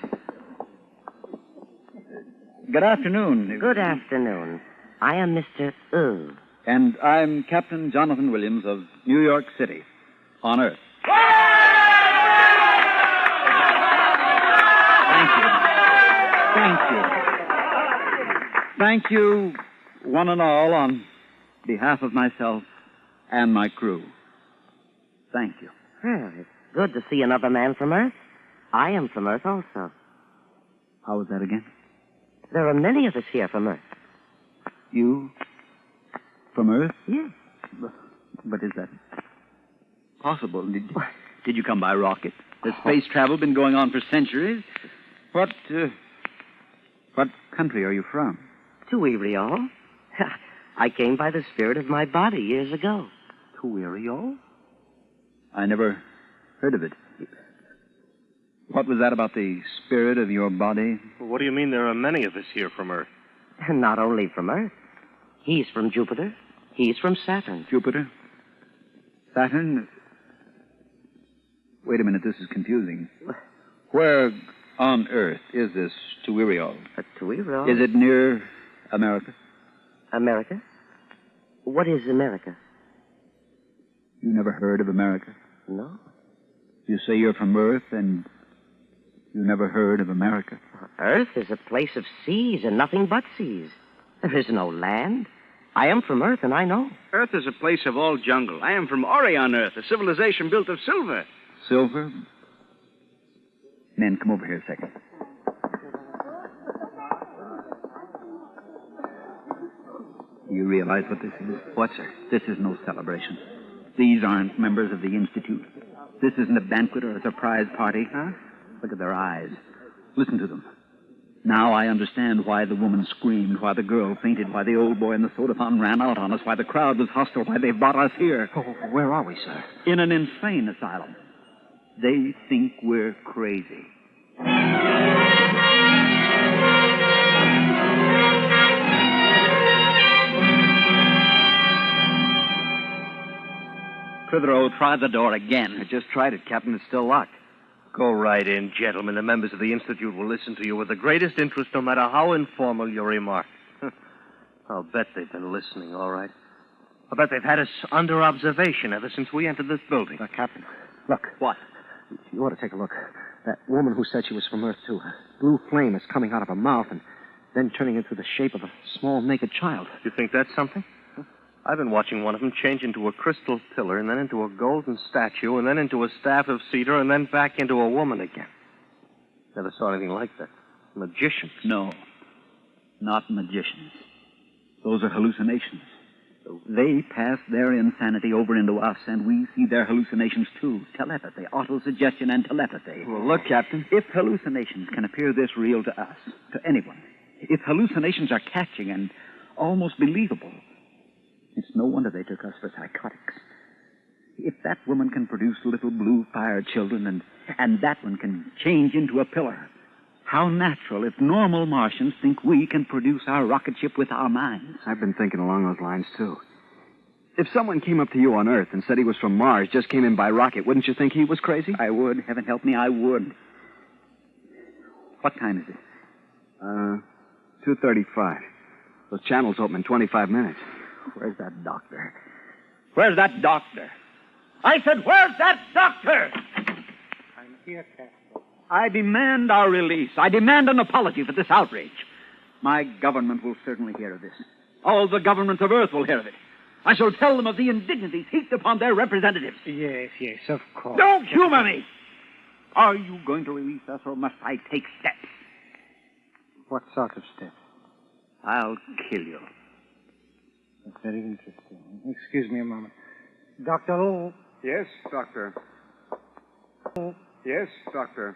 Good afternoon. Good afternoon. I am Mr. And I'm Captain Jonathan Williams of New York City, on Earth. Thank you, one and all, on behalf of myself and my crew. Thank you. Well, it's good to see another man from Earth. I am from Earth also. How was that again? There are many of us here from Earth. You from Earth? Yes. But is that possible? Did you come by rocket? Has space travel been going on for centuries? What country are you from? Tuiriol. I came by the spirit of my body years ago. Tuiriol? I never heard of it. What was that about the spirit of your body? Well, what do you mean there are many of us here from Earth? Not only from Earth. He's from Jupiter. He's from Saturn. Jupiter? Saturn? Wait a minute, this is confusing. Where on Earth is this Tuiriol? Tuiriol? Is it near America? America? What is America? You never heard of America? No. You say you're from Earth and you never heard of America? Earth is a place of seas and nothing but seas. There is no land. I am from Earth, and I know. Earth is a place of all jungle. I am from Orion Earth, a civilization built of silver. Silver? Men, come over here a second. You realize what this is? What, sir? This is no celebration. These aren't members of the Institute. This isn't a banquet or a surprise party. Huh? Look at their eyes. Listen to them. Now I understand why the woman screamed, why the girl fainted, why the old boy in the soda fountain ran out on us, why the crowd was hostile, why they brought us here. Oh, where are we, sir? In an insane asylum. They think we're crazy. Clitheroe, try the door again. I just tried it, Captain. It's still locked. Go right in, gentlemen. The members of the Institute will listen to you with the greatest interest, no matter how informal your remarks. I'll bet they've been listening, all right. I'll bet they've had us under observation ever since we entered this building. Captain, look. What? You ought to take a look. That woman who said she was from Earth, too. A blue flame is coming out of her mouth and then turning into the shape of a small naked child. You think that's something? I've been watching one of them change into a crystal pillar and then into a golden statue and then into a staff of cedar and then back into a woman again. Never saw anything like that. Magicians. No, not magicians. Those are hallucinations. They pass their insanity over into us, and we see their hallucinations, too. Telepathy, autosuggestion, and telepathy. Well, look, Captain. If hallucinations can appear this real to us, to anyone, if hallucinations are catching and almost believable, it's no wonder they took us for psychotics. If that woman can produce little blue fire children and that one can change into a pillar, How natural if normal Martians think we can produce our rocket ship with our minds. I've been thinking along those lines, too. If someone came up to you on Earth and said he was from Mars, just came in by rocket, wouldn't you think he was crazy? I would. Heaven help me, I would. What time is it? 2:35. Those channels open in 25 minutes. Where's that doctor? Where's that doctor? I said, where's that doctor? I'm here, Captain. I demand our release. I demand an apology for this outrage. My government will certainly hear of this. All the governments of Earth will hear of it. I shall tell them of the indignities heaped upon their representatives. Yes, of course. Don't humor me! Are you going to release us, or must I take steps? What sort of steps? I'll kill you. That's very interesting. Excuse me a moment. Dr. O. Yes, Doctor. Yes, Doctor.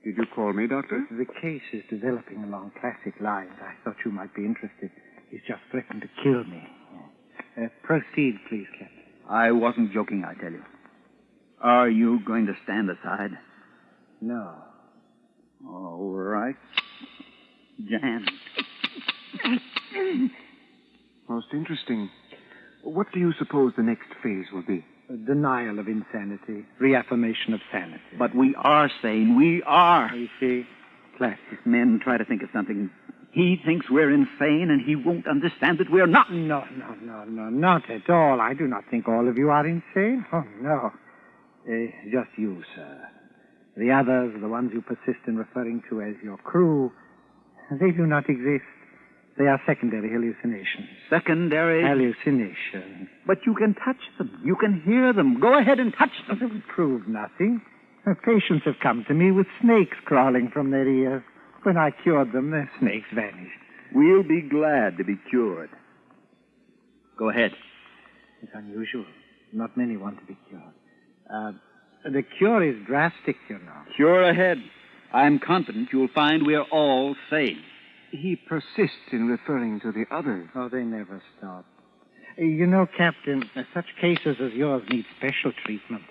Did you call me, Doctor? The case is developing along classic lines. I thought you might be interested. He's just threatened to kill me. Proceed, please, Captain. I wasn't joking, I tell you. Are you going to stand aside? No. All right. Jan. Most interesting. What do you suppose the next phase will be? Denial of insanity. Reaffirmation of sanity. But we are sane. We are. You see? Classic men try to think of something. He thinks we're insane, and he won't understand that we're not. No, not at all. I do not think all of you are insane. Oh, no. Just you, sir. The others, the ones you persist in referring to as your crew, they do not exist. They are secondary hallucinations. Secondary? Hallucinations. But you can touch them. You can hear them. Go ahead and touch them. It will prove nothing. Patients have come to me with snakes crawling from their ears. When I cured them, the snakes vanished. We'll be glad to be cured. Go ahead. It's unusual. Not many want to be cured. The cure is drastic, you know. Cure ahead. I'm confident you'll find we're all sane. He persists in referring to the others. Oh, they never stop. You know, Captain, such cases as yours need special treatment.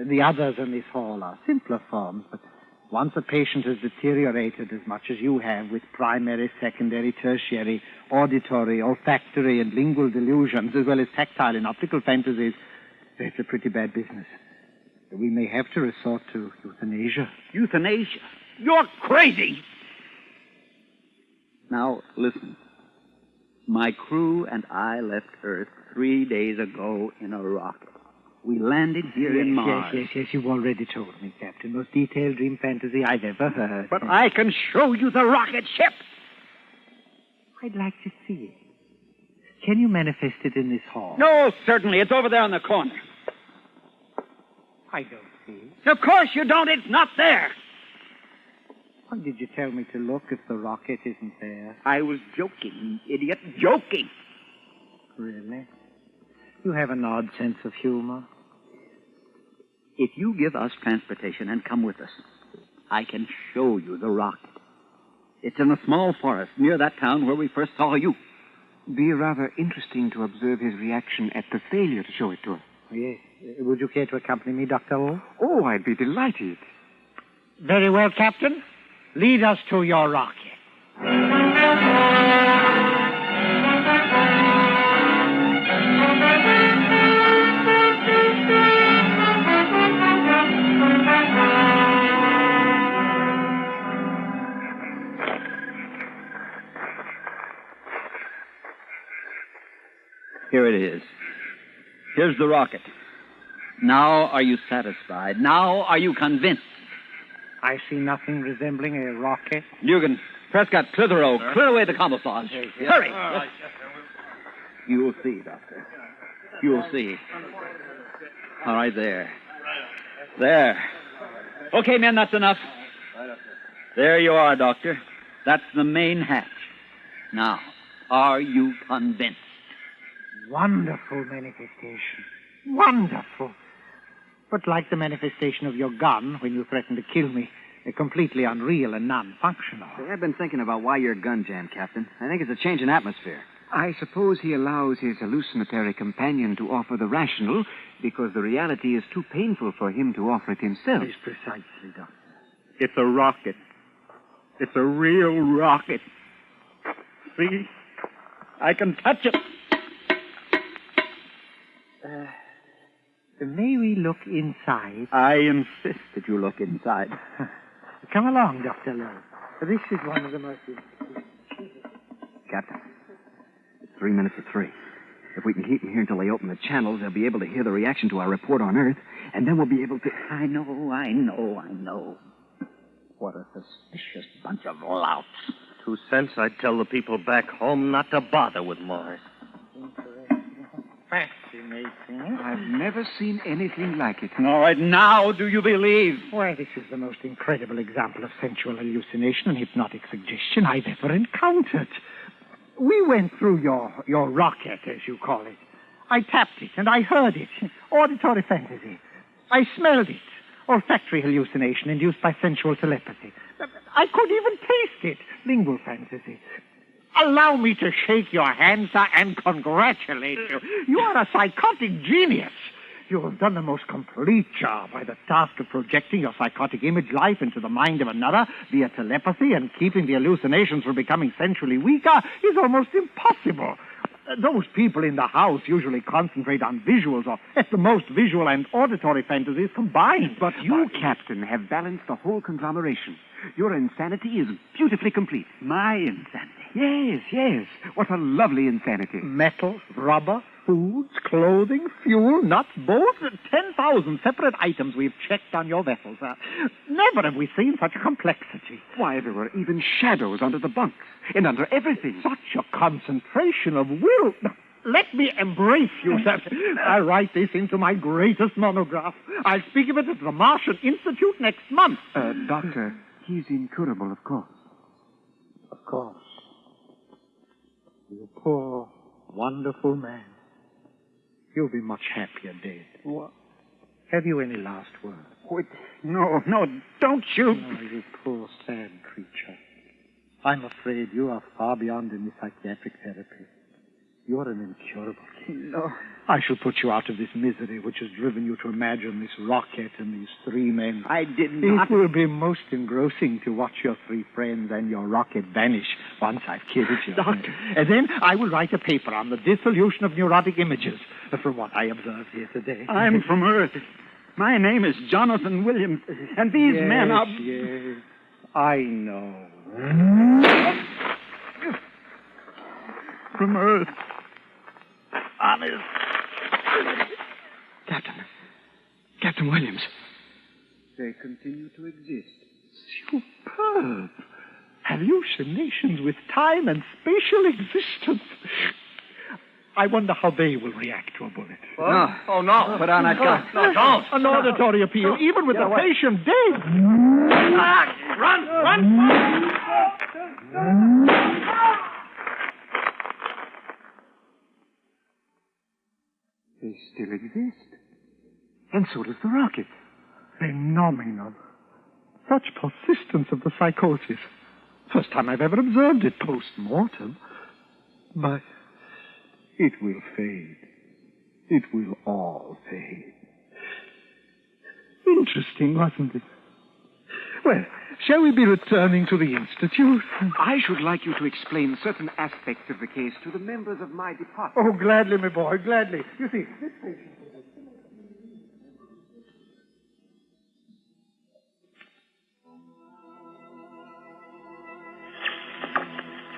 The others in this hall are simpler forms, but once a patient has deteriorated as much as you have with primary, secondary, tertiary, auditory, olfactory, and lingual delusions, as well as tactile and optical fantasies, it's a pretty bad business. We may have to resort to euthanasia. Euthanasia? You're crazy! Now, listen. My crew and I left Earth 3 days ago in a rocket. We landed here in Mars. Yes, you've already told me, Captain. Most detailed dream fantasy I've ever heard. But I can show you the rocket ship. I'd like to see it. Can you manifest it in this hall? No, certainly. It's over there in the corner. I don't see it. Of course you don't. It's not there. Why did you tell me to look if the rocket isn't there? I was joking, you idiot. Joking. Really? You have an odd sense of humor. If you give us transportation and come with us, I can show you the rocket. It's in a small forest near that town where we first saw you. Be rather interesting to observe his reaction at the failure to show it to us. Yes. Would you care to accompany me, Dr. O? Oh, I'd be delighted. Very well, Captain. Lead us to your rocket. Here it is. Here's the rocket. Now are you satisfied? Now are you convinced? I see nothing resembling a rocket. Dugan, Prescott, Clitheroe, clear away the camouflage. Hurry! You'll see, Doctor. You'll see. All right, there. There. Okay, men, that's enough. There you are, Doctor. That's the main hatch. Now, are you convinced? Wonderful manifestation. Wonderful. But like the manifestation of your gun when you threatened to kill me, completely unreal and non-functional. Say, I've been thinking about why you're gun jammed, Captain. I think it's a change in atmosphere. I suppose he allows his hallucinatory companion to offer the rational because the reality is too painful for him to offer it himself. Yes, precisely, Doctor. It's a rocket. It's a real rocket. See? I can touch it. May we look inside? I insist that you look inside. Come along, Dr. Lowe. This is one of the most... Captain, it's 3 minutes to 3. If we can keep them here until they open the channels, they'll be able to hear the reaction to our report on Earth, and then we'll be able to... I know. What a suspicious bunch of louts. 2 cents, I'd tell the people back home not to bother with Mars. Fascinating. I've never seen anything like it. All right, now do you believe? Why, this is the most incredible example of sensual hallucination and hypnotic suggestion I've ever encountered. We went through your rocket, as you call it. I tapped it, and I heard it. Auditory fantasy. I smelled it. Olfactory hallucination induced by sensual telepathy. I could even taste it. Lingual fantasy. Allow me to shake your hand, sir, and congratulate you. You are a psychotic genius. You have done the most complete job by the task of projecting your psychotic image life into the mind of another via telepathy, and keeping the hallucinations from becoming sensually weaker is almost impossible. Those people in the house usually concentrate on visuals, or at the most visual and auditory fantasies combined. But you, Captain, have balanced the whole conglomeration. Your insanity is beautifully complete. My insanity? Yes. What a lovely insanity. Metal, rubber, foods, clothing, fuel, nuts, bolts, 10,000 separate items we've checked on your vessel, sir. Never have we seen such a complexity. Why, there were even shadows under the bunks and under everything. Such a concentration of will. Let me embrace you, sir. I'll write this into my greatest monograph. I'll speak of it at the Martian Institute next month. Doctor, he's incurable, of course. Of course. You poor, wonderful man. You'll be much happier dead. What? Have you any last word? Wait, no, don't you... Oh, you poor, sad creature. I'm afraid you are far beyond any psychiatric therapy. You're an incurable case. No. I shall put you out of this misery which has driven you to imagine this rocket and these 3 men. I did not... It will be most engrossing to watch your 3 friends and your rocket vanish once I've killed you. Doctor. And then I will write a paper on the dissolution of neurotic images, from what I observed here today. I'm from Earth. My name is Jonathan Williams, and these men are... Yes, I know. From Earth. Honest. Captain Williams. They continue to exist. Superb. Hallucinations with time and spatial existence. I wonder how they will react to a bullet. What? No. Oh, no. Put on that gun. No, don't. An auditory appeal, even with the patient dead. Run! They still exist. And so does the rocket. Phenomenal. Such persistence of the psychosis. First time I've ever observed it post-mortem. But it will fade. It will all fade. Interesting, wasn't it? Well, shall we be returning to the Institute? I should like you to explain certain aspects of the case to the members of my department. Oh, gladly, my boy, gladly. You see, this patient...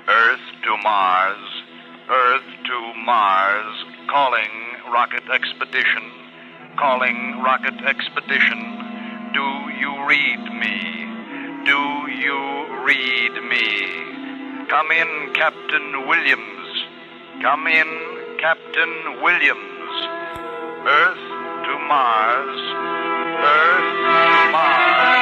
Earth to Mars, Earth to Mars, calling rocket expedition, calling rocket expedition. Do you read me? Do you read me? Come in, Captain Williams. Come in, Captain Williams. Earth to Mars, Earth to Mars.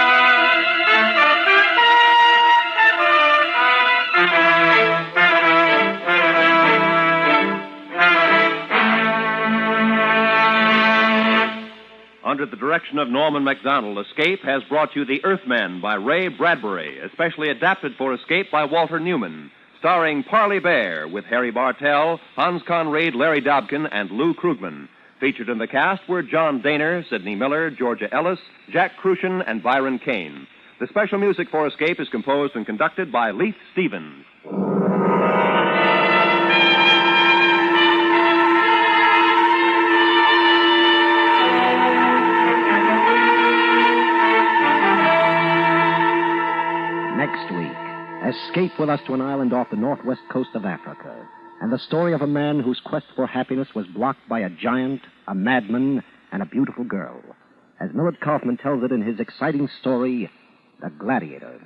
Under the direction of Norman MacDonald, Escape has brought you The Earthman by Ray Bradbury, especially adapted for Escape by Walter Newman, starring Parley Bear with Harry Bartell, Hans Conried, Larry Dobkin, and Lou Krugman. Featured in the cast were John Daner, Sidney Miller, Georgia Ellis, Jack Crucian, and Byron Kane. The special music for Escape is composed and conducted by Leith Stevens. Next week, escape with us to an island off the northwest coast of Africa, and the story of a man whose quest for happiness was blocked by a giant, a madman, and a beautiful girl, as Millard Kaufman tells it in his exciting story, The Gladiator.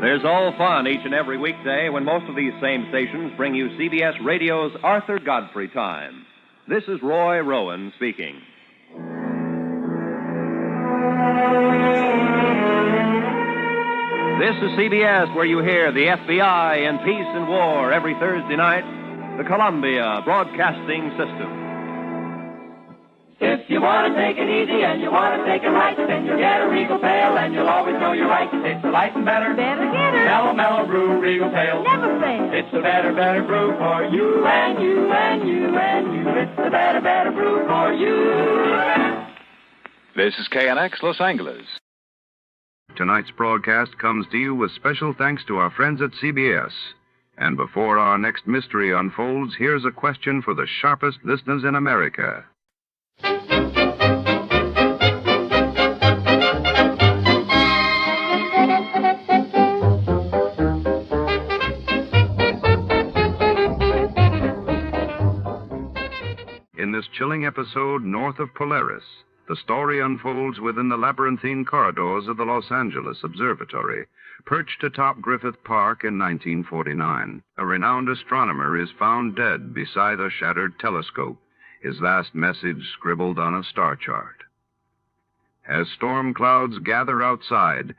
There's all fun each and every weekday when most of these same stations bring you CBS Radio's Arthur Godfrey Time. This is Roy Rowan speaking. This is CBS, where you hear the FBI in Peace and War every Thursday night, the Columbia Broadcasting System. If you want to take it easy and you want to take it right, then you'll get a Regal Pale and you'll always know you're right. It's the light and better, mellow, mellow brew, Regal Pale. Never fail. It's the better, better brew for you and you and you and you. It's the better, better brew for you. This is KNX Los Angeles. Tonight's broadcast comes to you with special thanks to our friends at CBS. And before our next mystery unfolds, here's a question for the sharpest listeners in America. In this chilling episode, North of Polaris, the story unfolds within the labyrinthine corridors of the Los Angeles Observatory, perched atop Griffith Park in 1949. A renowned astronomer is found dead beside a shattered telescope, his last message scribbled on a star chart. As storm clouds gather outside,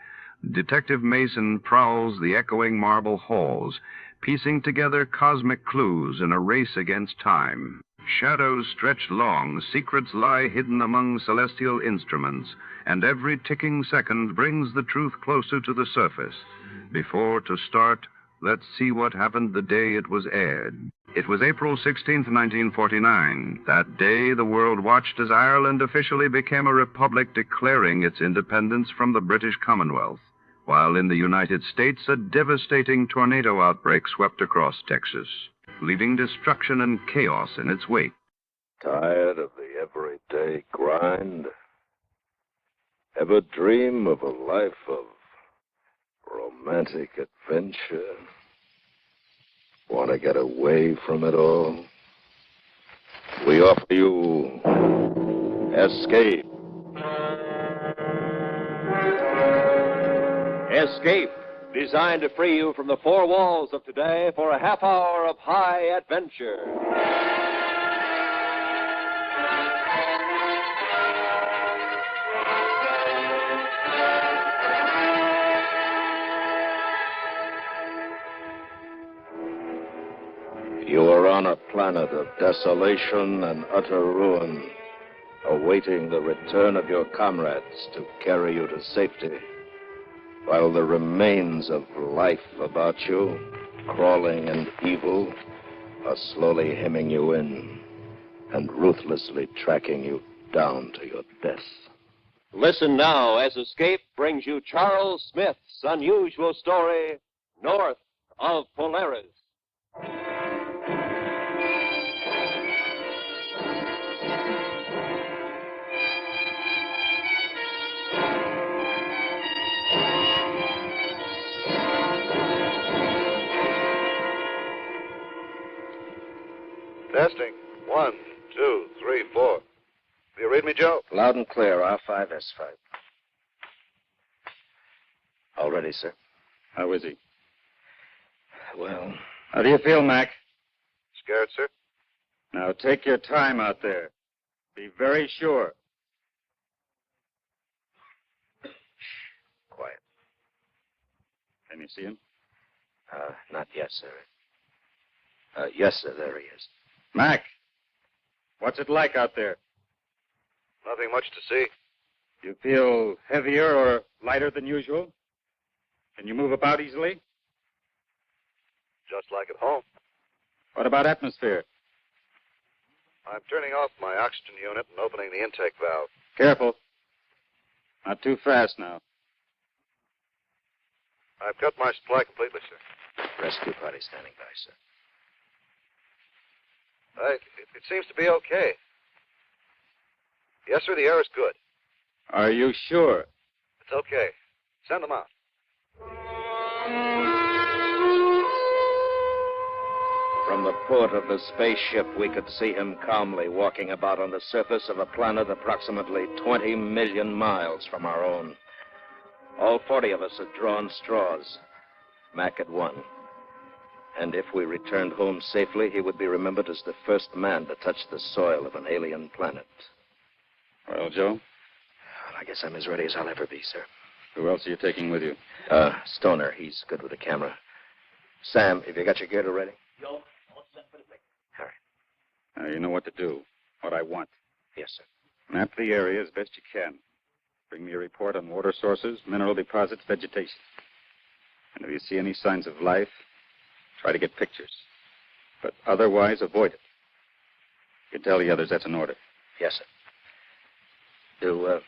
Detective Mason prowls the echoing marble halls, piecing together cosmic clues in a race against time. Shadows stretch long, secrets lie hidden among celestial instruments, and every ticking second brings the truth closer to the surface. Before to start, let's see what happened the day it was aired. It was April 16th, 1949. That day, the world watched as Ireland officially became a republic declaring its independence from the British Commonwealth, while in the United States, a devastating tornado outbreak swept across Texas, leaving destruction and chaos in its wake. Tired of the everyday grind? Ever dream of a life of romantic adventure? Want to get away from it all? We offer you Escape. Escape, designed to free you from the four walls of today for a half hour of high adventure. You are on a planet of desolation and utter ruin, awaiting the return of your comrades to carry you to safety, while the remains of life about you, crawling and evil, are slowly hemming you in and ruthlessly tracking you down to your death. Listen now as Escape brings you Charles Smith's unusual story, North of Polaris. Testing. 1, 2, 3, 4. Do you read me, Joe? Loud and clear, R5S5. All ready, sir. How is he? Well, How do you feel, Mac? scared, sir? Now take your time out there. Be very sure. Quiet. Can you see him? Not yet, sir. Yes, sir, there he is. Mac, what's it like out there? Nothing much to see. You feel heavier or lighter than usual? Can you move about easily? Just like at home. What about atmosphere? I'm turning off my oxygen unit and opening the intake valve. Careful. Not too fast now. I've cut my supply completely, sir. Rescue party standing by, sir. It seems to be okay. Yes, sir, the air is good. Are you sure? It's okay. Send them out. From the port of the spaceship, we could see him calmly walking about on the surface of a planet approximately 20 million miles from our own. All 40 of us had drawn straws. Mac had won. And if we returned home safely, he would be remembered as the first man to touch the soil of an alien planet. Well, Joe? I guess I'm as ready as I'll ever be, sir. Who else are you taking with you? Stoner. He's good with the camera. Sam, have you got your gear ready? Joe, Now, you know what to do. What I want. Yes, sir. Map the area as best you can. Bring me a report on water sources, mineral deposits, vegetation. And if you see any signs of life, try to get pictures. But otherwise, avoid it. You tell the others that's an order. Yes, sir.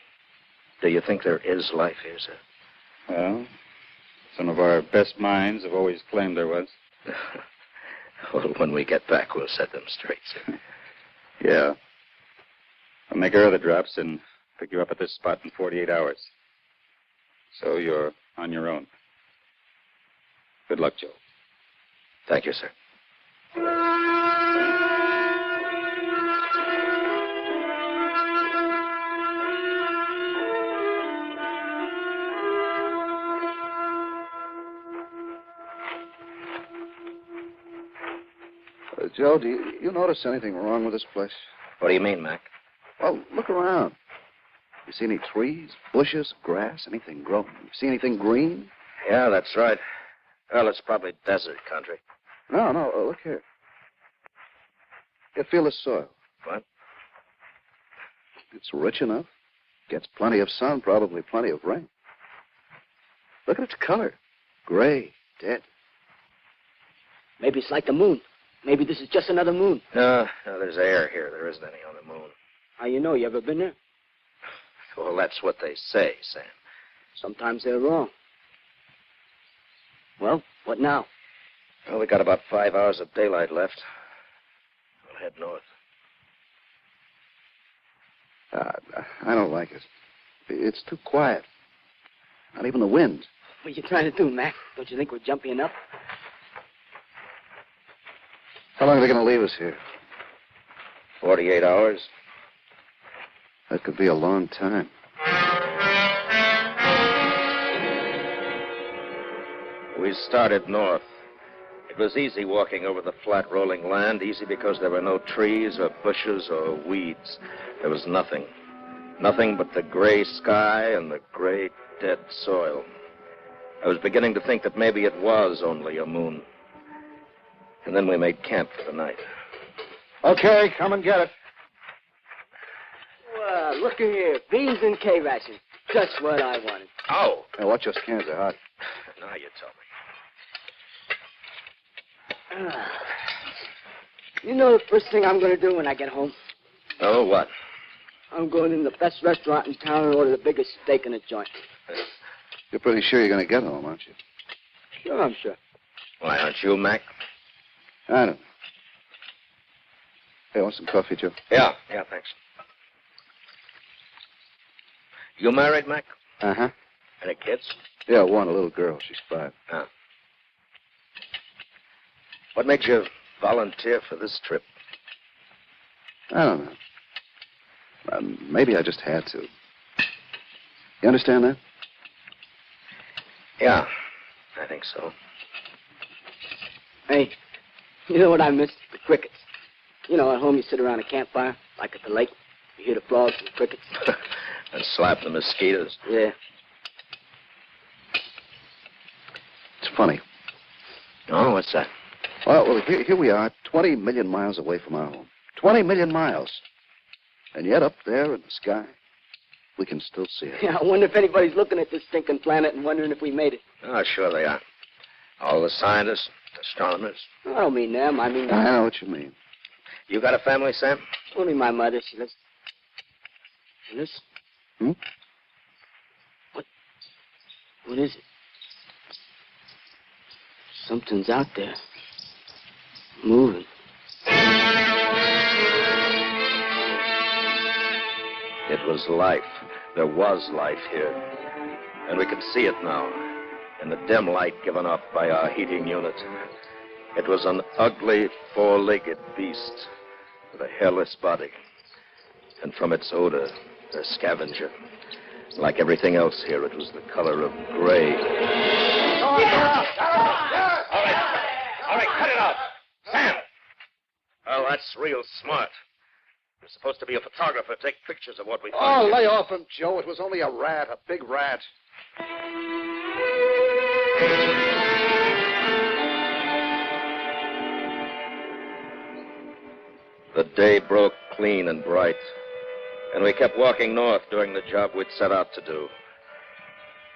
Do you think there is life here, sir? Well, some of our best minds have always claimed there was. Well, when we get back, we'll set them straight, sir. Yeah. I'll make our other drops and pick you up at this spot in 48 hours. So you're on your own. Good luck, Joe. Thank you, sir. Joe, do you notice anything wrong with this place? What do you mean, Mac? Well, look around. You see any trees, bushes, grass, anything growing? You see anything green? Yeah, that's right. Well, it's probably desert country. No, look here. You feel the soil. What? It's rich enough. Gets plenty of sun, probably plenty of rain. Look at its color. Gray, dead. Maybe it's like the moon. Maybe this is just another moon. No, there's air here. There isn't any on the moon. How you know? You ever been there? Well, that's what they say, Sam. Sometimes they're wrong. Well, what now? Well, we got about 5 hours of daylight left. We'll head north. I don't like it. It's too quiet. Not even the wind. What are you trying to do, Mac? Don't you think we're jumpy enough? How long are they going to leave us here? 48 hours. That could be a long time. We started north. It was easy walking over the flat, rolling land, easy because there were no trees or bushes or weeds. There was nothing. Nothing but the gray sky and the gray, dead soil. I was beginning to think that maybe it was only a moon. And then we made camp for the night. Okay, come and get it. Well, look here. Beans and K-ration. Just what I wanted. Oh! Hey, watch your cans, they're hot. Now you tell me. You know the first thing I'm going to do when I get home? Oh, what? I'm going in the best restaurant in town and order the biggest steak in the joint. You're pretty sure you're going to get home, aren't you? Sure, I'm sure. Why, aren't you, Mac? I don't know. Hey, want some coffee, Joe? Yeah, thanks. You married, Mac? Uh-huh. Any kids? Yeah, one, a little girl. She's 5. Oh. What made you volunteer for this trip? I don't know. Maybe I just had to. You understand that? Yeah, I think so. Hey, you know what I miss? The crickets. You know, at home you sit around a campfire, like at the lake. You hear the frogs and the crickets. And slap the mosquitoes. Yeah. It's funny. Oh, what's that? Well, here we are, 20 million miles away from our home. 20 million miles. And yet up there in the sky, we can still see it. Yeah, I wonder if anybody's looking at this stinking planet and wondering if we made it. Oh, sure they are. All the scientists, Astronomers. I don't mean them. I mean... I know what you mean. You got a family, Sam? Only my mother. She lives... Hmm? What is it? Something's out there. Moving. It was life. There was life here. And we could see it now, in the dim light given off by our heating unit. It was an ugly, four-legged beast with a hairless body. And from its odor, a scavenger. Like everything else here, it was the color of gray. All right, cut it out. Sam! Oh, that's real smart. You're supposed to be a photographer. Take pictures of what we find. Oh, lay off him, Joe. It was only a rat, a big rat. The day broke clean and bright, and we kept walking north doing the job we'd set out to do.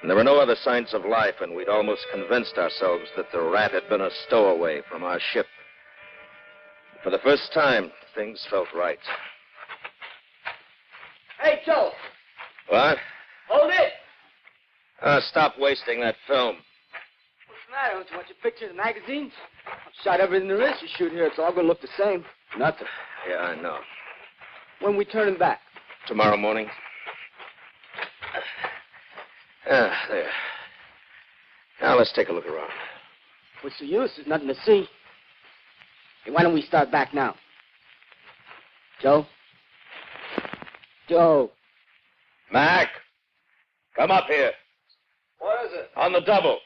And there were no other signs of life, and we'd almost convinced ourselves that the rat had been a stowaway from our ship. For the first time, things felt right. Hey, Joe. What? Hold it. Stop wasting that film. What's the matter? Don't you want your pictures in magazines? I've shot everything there is to shoot here. It's all going to look the same. Nothing. Yeah, I know. When we turning back? Tomorrow morning. There. Now, let's take a look around. What's the use? There's nothing to see. Hey, why don't we start back now? Joe? Joe. Mac, come up here. What is it? On the double.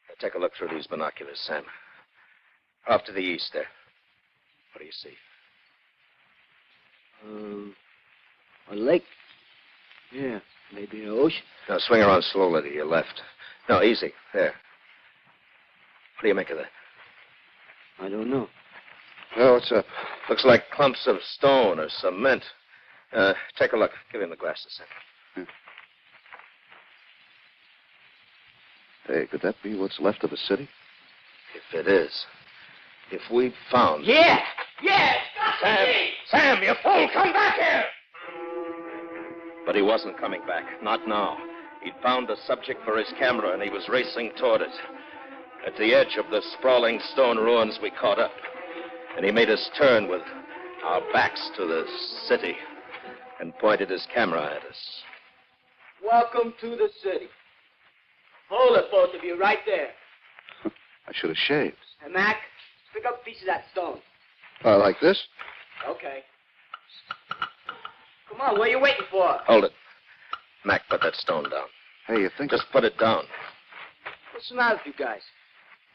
Now, take a look through these binoculars, Sam. Off to the east there. What do you see? A lake. Yeah, maybe an ocean. Now, swing around slowly to your left. No, easy. There. What do you make of that? I don't know. Oh, what's up? Looks like clumps of stone or cement. Take a look. Give him the glasses, Sam. Hey, could that be what's left of the city? If it is. If we found... Yeah! Yeah! Sam, you fool! Come back here! But he wasn't coming back. Not now. He'd found a subject for his camera, and he was racing toward it. At the edge of the sprawling stone ruins, we caught up. And he made us turn with our backs to the city and pointed his camera at us. Welcome to the city. Hold it, both of you, right there. I should have shaved. Hey, Mac, pick up a piece of that stone. Like this? Okay. Come on, what are you waiting for? Hold it. Mac, put that stone down. Hey, you think... Just put it down. What's the matter with you guys?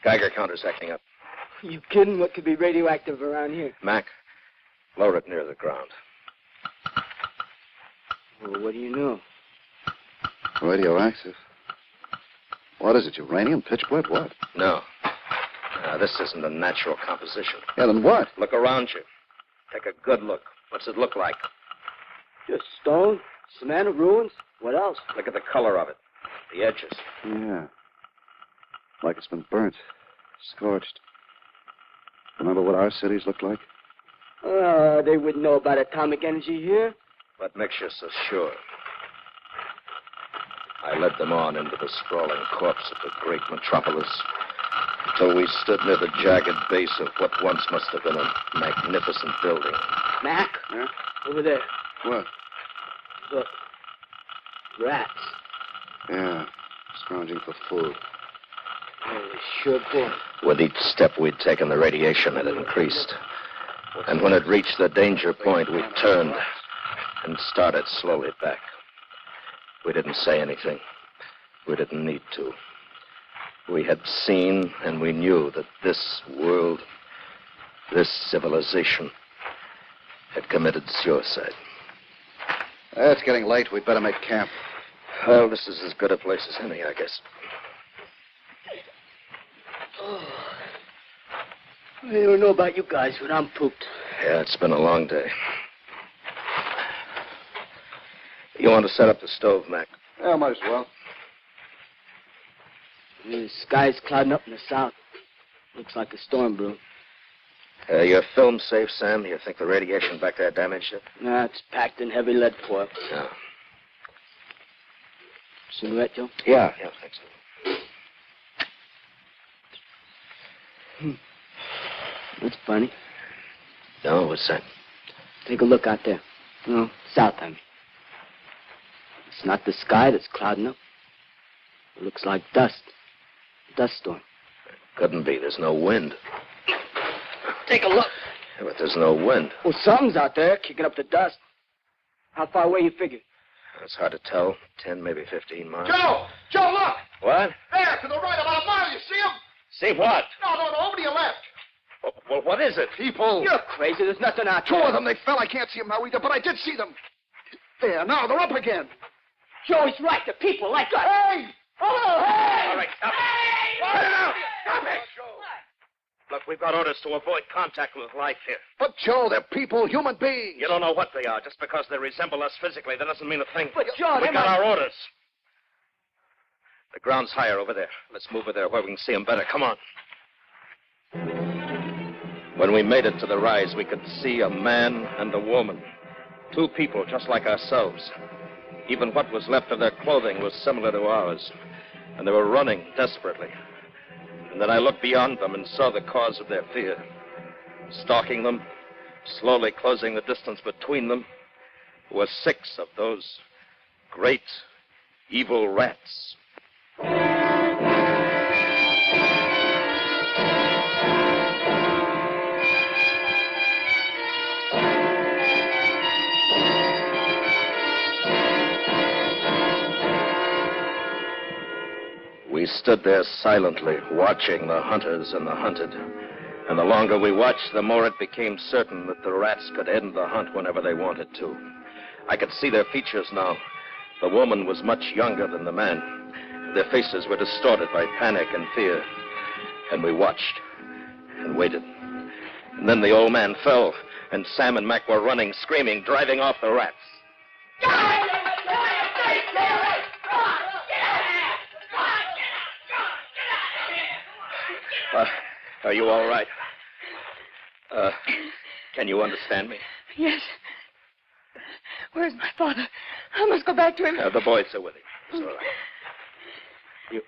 Geiger counter's acting up. You kidding? What could be radioactive around here? Mac, lower it near the ground. Well, what do you know? Radioactive. What is it, uranium, pitchblende, what? No. This isn't a natural composition. Yeah, then what? Look around you. Take a good look. What's it look like? Just stone, cement, ruins. What else? Look at the color of it. The edges. Yeah. Like it's been burnt. Scorched. Remember what our cities looked like? They wouldn't know about atomic energy here. What makes you so sure? I led them on into the sprawling corpse of the great metropolis until we stood near the jagged base of what once must have been a magnificent building. Mac? Yeah? Over there. What? Look. Rats. Yeah. Scrounging for food. Sure cool. With each step we'd taken, the radiation had increased. And when it reached the danger point, we turned and started slowly back. We didn't say anything. We didn't need to. We had seen and we knew that this world, this civilization, had committed suicide. It's getting late. We'd better make camp. Well, this is as good a place as any, I guess. I don't know about you guys, but I'm pooped. Yeah, it's been a long day. You want to set up the stove, Mac? Yeah, might as well. The sky's clouding up in the south. Looks like a storm brew. Your film safe, Sam? You think the radiation back there damaged it? Nah, it's packed in heavy lead foil. Yeah. Cigarette, Joe? Yeah, thanks. That's funny. No, what's that? Take a look out there. No, south, I mean. It's not the sky that's clouding up. It looks like dust. Dust storm. Couldn't be. There's no wind. Take a look. Yeah, but there's no wind. Well, something's out there kicking up the dust. How far away you figure? It's hard to tell. 10, maybe 15 miles. Joe! Joe, look! What? There, to the right, about a mile. You see him? See what? No, over to your left. Well, what is it? People. You're crazy. There's nothing out there. Two of them, they fell. I can't see them now either, but I did see them. There, now, they're up again. Joe, he's right. The people like us. Hey! Oh, hey! All right, stop it. Cut it out. Stop it. Look, we've got orders to avoid contact with life here. But, Joe, they're people, human beings. You don't know what they are. Just because they resemble us physically, that doesn't mean a thing. But, Joe, we got our orders. The ground's higher over there. Let's move over there where we can see them better. Come on. When we made it to the rise, we could see a man and a woman. Two people just like ourselves. Even what was left of their clothing was similar to ours. And they were running desperately. And then I looked beyond them and saw the cause of their fear. Stalking them, slowly closing the distance between them, were 6 of those great, evil rats. We stood there silently, watching the hunters and the hunted. And the longer we watched, the more it became certain that the rats could end the hunt whenever they wanted to. I could see their features now. The woman was much younger than the man. Their faces were distorted by panic and fear. And we watched and waited. And then the old man fell, and Sam and Mac were running, screaming, driving off the rats. Are you all right? Can you understand me? Yes. Where's my father? I must go back to him. The boys are with him. It's all right.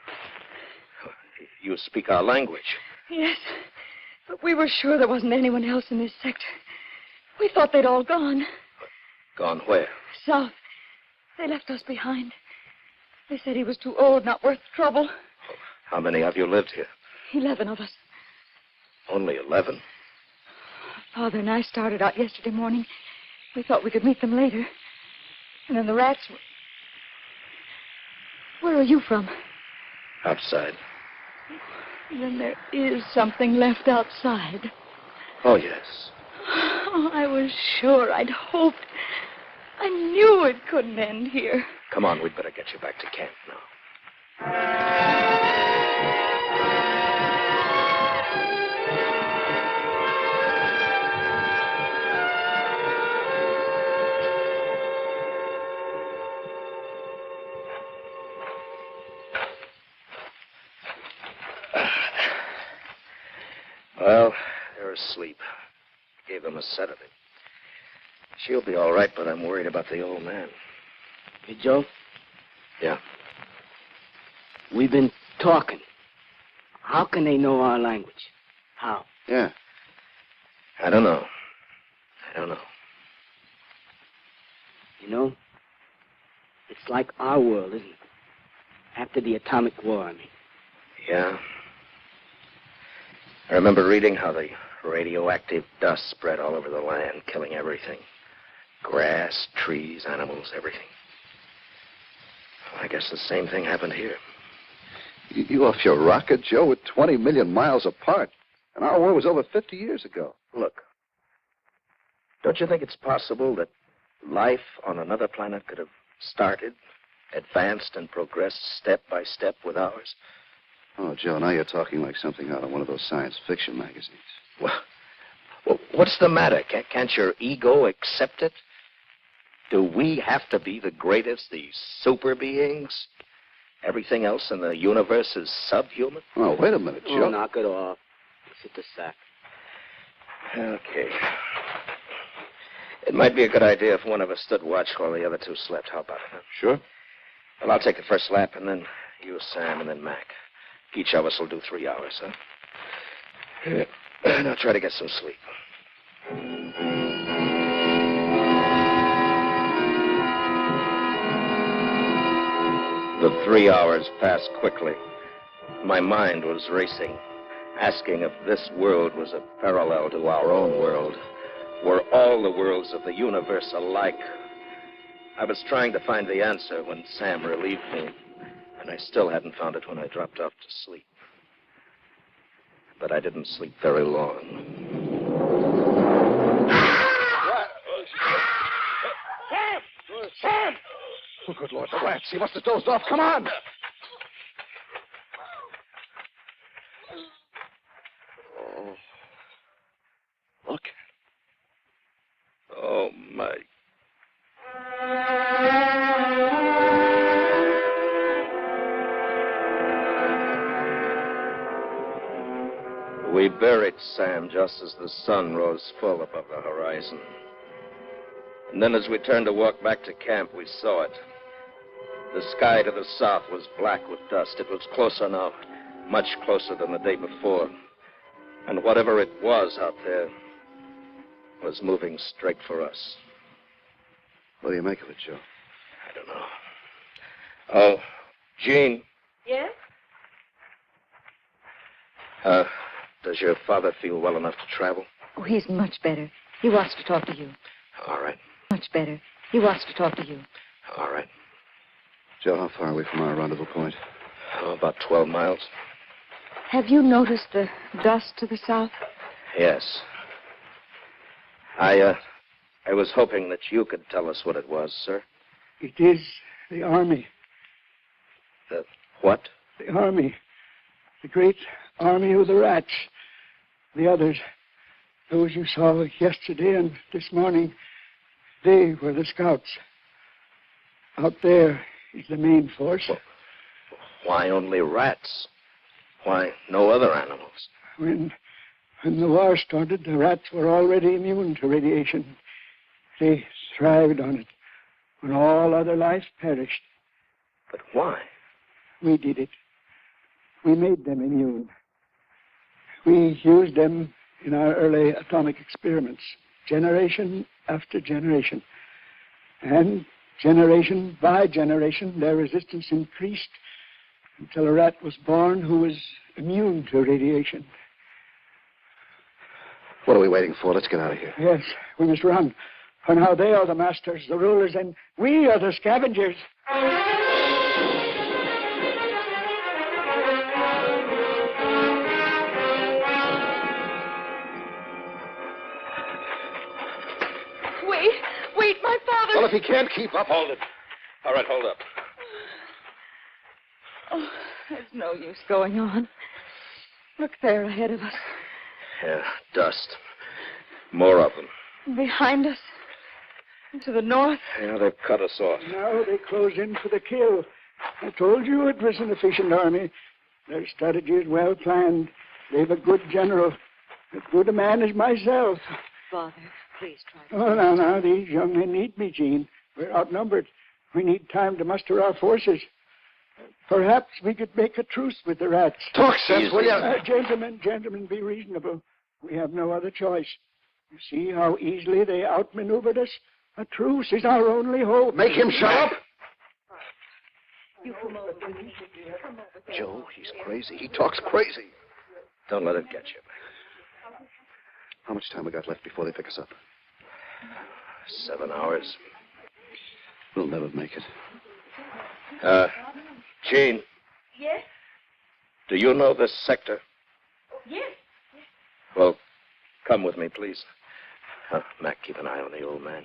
You speak our language. Yes. But we were sure there wasn't anyone else in this sector. We thought they'd all gone. Gone where? South. They left us behind. They said he was too old, not worth the trouble. How many of you lived here? 11 of us. Only 11? Father and I started out yesterday morning. We thought we could meet them later. And then the rats were... Where are you from? Outside. Then there is something left outside. Oh, yes. Oh, I was sure. I'd hoped. I knew it couldn't end here. Come on, we'd better get you back to camp now. Well, they're asleep. Gave them a sedative. She'll be all right, but I'm worried about the old man. Hey, Joe? Yeah? We've been talking. How can they know our language? How? Yeah. I don't know. You know, it's like our world, isn't it? After the atomic war, I mean. Yeah. I remember reading how the radioactive dust spread all over the land, killing everything. Grass, trees, animals, everything. Well, I guess the same thing happened here. You off your rocket, Joe? We're 20 million miles apart. And our war was over 50 years ago. Look, don't you think it's possible that life on another planet could have started, advanced, and progressed step by step with ours? Oh, Joe, now you're talking like something out of one of those science fiction magazines. Well, what's the matter? Can't your ego accept it? Do we have to be the greatest, these super beings? Everything else in the universe is subhuman? Oh, wait a minute, Joe. Oh, knock it off. Sit the sack. Okay. It might be a good idea if one of us stood watch while the other two slept. How about it? Huh? Sure. Well, I'll take the first lap, and then you, Sam, and then Mac. Each of us will do 3 hours, huh? Now try to get some sleep. The 3 hours passed quickly. My mind was racing, asking if this world was a parallel to our own world. Were all the worlds of the universe alike? I was trying to find the answer when Sam relieved me, and I still hadn't found it when I dropped off to sleep. But I didn't sleep very long. Sam! Sam! Oh, good Lord, the rats. He must have dozed off. Come on! Oh. Look. Oh, my. We buried Sam just as the sun rose full above the horizon. And then as we turned to walk back to camp, we saw it. The sky to the south was black with dust. It was closer now, much closer than the day before. And whatever it was out there was moving straight for us. What do you make of it, Joe? I don't know. Oh, Jean. Yes? Does your father feel well enough to travel? Oh, he's much better. He wants to talk to you. All right. Much better. He wants to talk to you. All right. Joe, how far away from our rendezvous point? Oh, about 12 miles. Have you noticed the dust to the south? Yes. I was hoping that you could tell us what it was, sir. It is the army. The what? The army. The great army of the rats. The others. Those you saw yesterday and this morning. They were the scouts. Out there is the main force. Well, why only rats? Why no other animals? When the war started, the rats were already immune to radiation. They thrived on it when all other life perished. But why? We did it. We made them immune. We used them in our early atomic experiments, generation after generation. And generation by generation, their resistance increased until a rat was born who was immune to radiation. What are we waiting for? Let's get out of here. Yes, we must run. For now they are the masters, the rulers, and we are the scavengers. Wait, my father. Well, if he can't keep up, Hold it. All right, hold up. Oh, there's no use going on. Look there ahead of us. Yeah, dust. More of them. Behind us. To the north. Yeah, they've cut us off. Now they close in for the kill. I told you it was an efficient army. Their strategy is well planned. They've a good general. As good a man as myself. Father, please try. Oh, now, these young men need me, Jean. We're outnumbered. We need time to muster our forces. Perhaps we could make a truce with the rats. Talk sense, will you? Gentlemen, be reasonable. We have no other choice. You see how easily they outmaneuvered us? A truce is our only hope. Make him shut up. You come over. Joe, he's crazy. He talks crazy. Don't let it get you. How much time we got left before they pick us up? 7 hours. We'll never make it. Jean, Yes? do you know this sector? Yes. Well, come with me, please. Mac, keep an eye on the old man.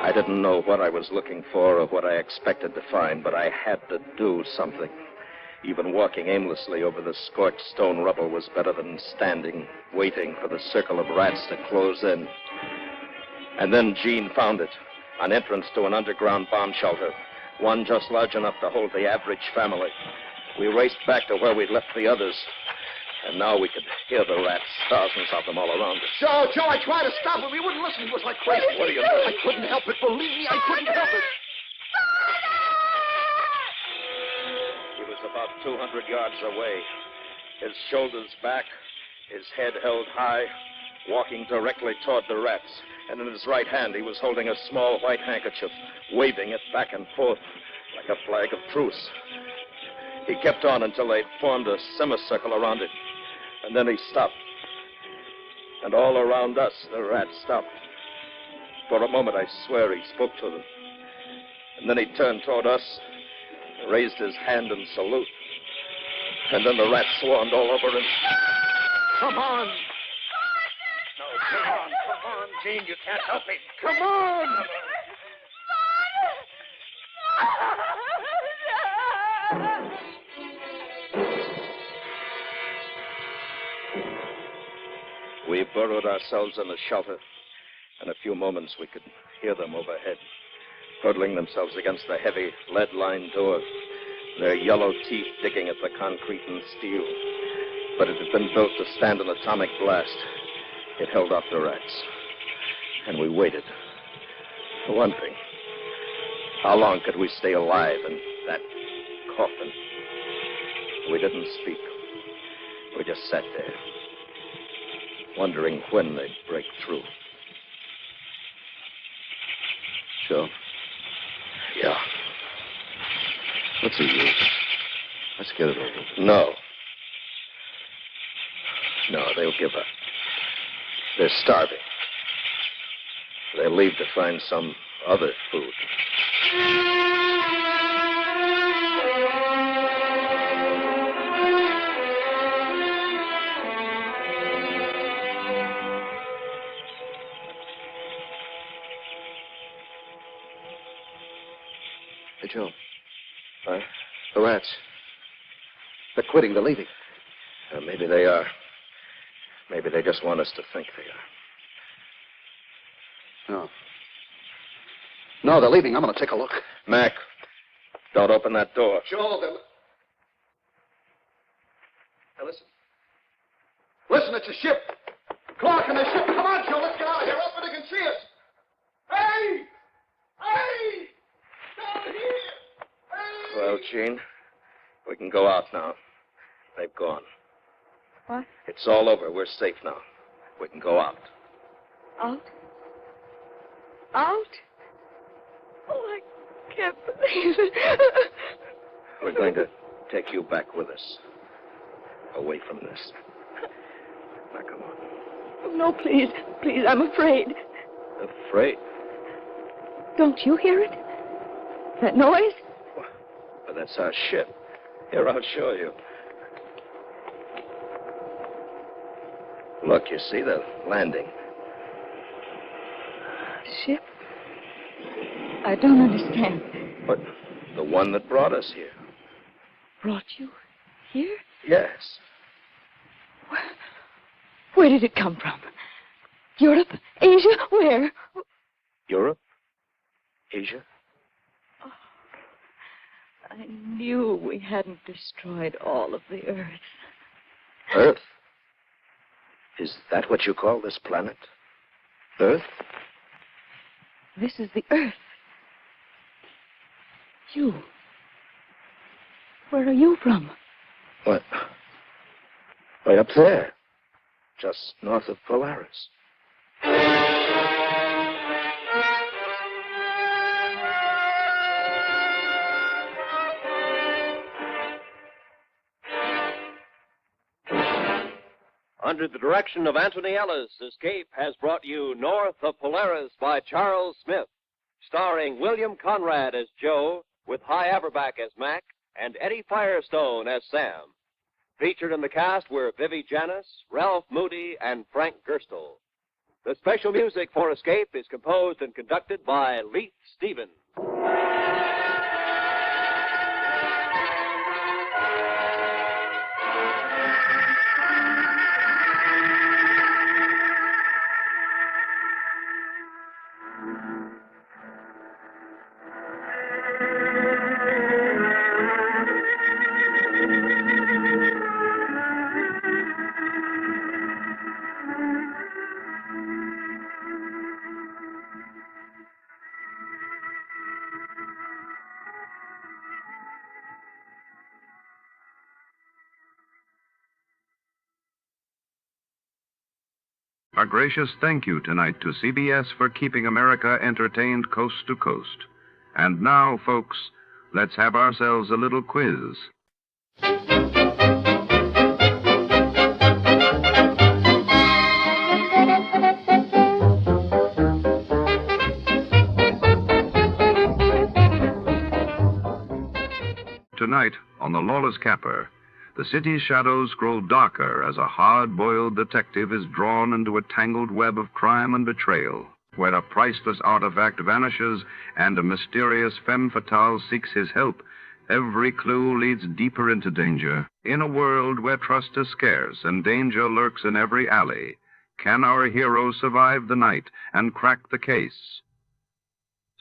I didn't know what I was looking for or what I expected to find, but I had to do something. Even walking aimlessly over the scorched stone rubble was better than standing, waiting for the circle of rats to close in. And then Jean found it, an entrance to an underground bomb shelter, one just large enough to hold the average family. We raced back to where we'd left the others. And now we could hear the rats, thousands of them all around us. Joe, I tried to stop him. He wouldn't listen. He was like crazy. What do you do? I couldn't help it. Believe me, I couldn't help it. He was about 200 yards away, his shoulders back, his head held high, walking directly toward the rats. And in his right hand, he was holding a small white handkerchief, waving it back and forth like a flag of truce. He kept on until they'd formed a semicircle around it. And then he stopped. And all around us, the rats stopped. For a moment, I swear he spoke to them. And then he turned toward us, raised his hand in salute. And then the rats swarmed all over him. Come on. No, come on, Gene. You can't help me. Come on. We burrowed ourselves in the shelter. In a few moments, we could hear them overhead, hurtling themselves against the heavy, lead-lined door, their yellow teeth digging at the concrete and steel. But it had been built to stand an atomic blast. It held off the rats. And we waited. For one thing, how long could we stay alive in that coffin? We didn't speak. We just sat there, wondering when they'd break through. Joe? Yeah. What's the use? Let's get it over. No. No, they'll give up. They're starving. They'll leave to find some other food. Hey, Joe. Huh? The rats. They're quitting. They're leaving. Maybe they are. Maybe they just want us to think they are. No. No, they're leaving. I'm going to take a look. Mac, don't open that door. Joe, they're... Now, listen. Listen, it's a ship. Clark and the ship. Come on, Joe. Let's get out of here. Up where they can see us. Hey! Hey! Down here! Hey! Well, Gene, we can go out now. They've gone. What? It's all over. We're safe now. We can go out. Out? Out? Oh, I can't believe it. We're going to take you back with us. Away from this. Now, come on. Oh, no, please. Please, I'm afraid. Afraid? Don't you hear it? That noise? But that's our ship. Here, I'll show you. Look, you see the landing. Ship? I don't understand. But the one that brought us here. Brought you here? Yes. Where did it come from? Europe? Asia? Where? Europe? Asia? Oh, I knew we hadn't destroyed all of the Earth. Earth? Is that what you call this planet? Earth? This is the Earth. You. Where are you from? What? Way up there. Just north of Polaris. Under the direction of Anthony Ellis, Escape has brought you North of Polaris by Charles Smith, starring William Conrad as Joe, with Hy Averback as Mac, and Eddie Firestone as Sam. Featured in the cast were Vivi Janis, Ralph Moody, and Frank Gerstle. The special music for Escape is composed and conducted by Leith Stevens. A gracious thank you tonight to CBS for keeping America entertained coast to coast. And now, folks, let's have ourselves a little quiz. Tonight, on The Lawless Caper, the city's shadows grow darker as a hard-boiled detective is drawn into a tangled web of crime and betrayal, where a priceless artifact vanishes and a mysterious femme fatale seeks his help. Every clue leads deeper into danger. In a world where trust is scarce and danger lurks in every alley, can our hero survive the night and crack the case?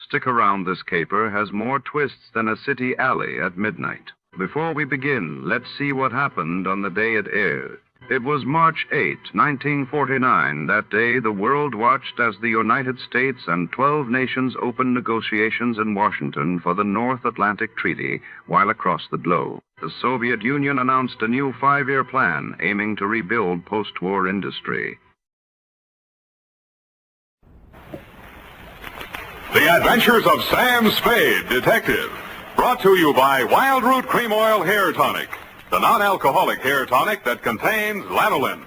Stick around. This caper has more twists than a city alley at midnight. Before we begin, let's see what happened on the day it aired. It was March 8, 1949. That day, the world watched as the United States and 12 nations opened negotiations in Washington for the North Atlantic Treaty, while across the globe, the Soviet Union announced a new 5-year plan aiming to rebuild post-war industry. The Adventures of Sam Spade, Detective. Brought to you by Wild Root Cream Oil Hair Tonic, the non-alcoholic hair tonic that contains lanolin.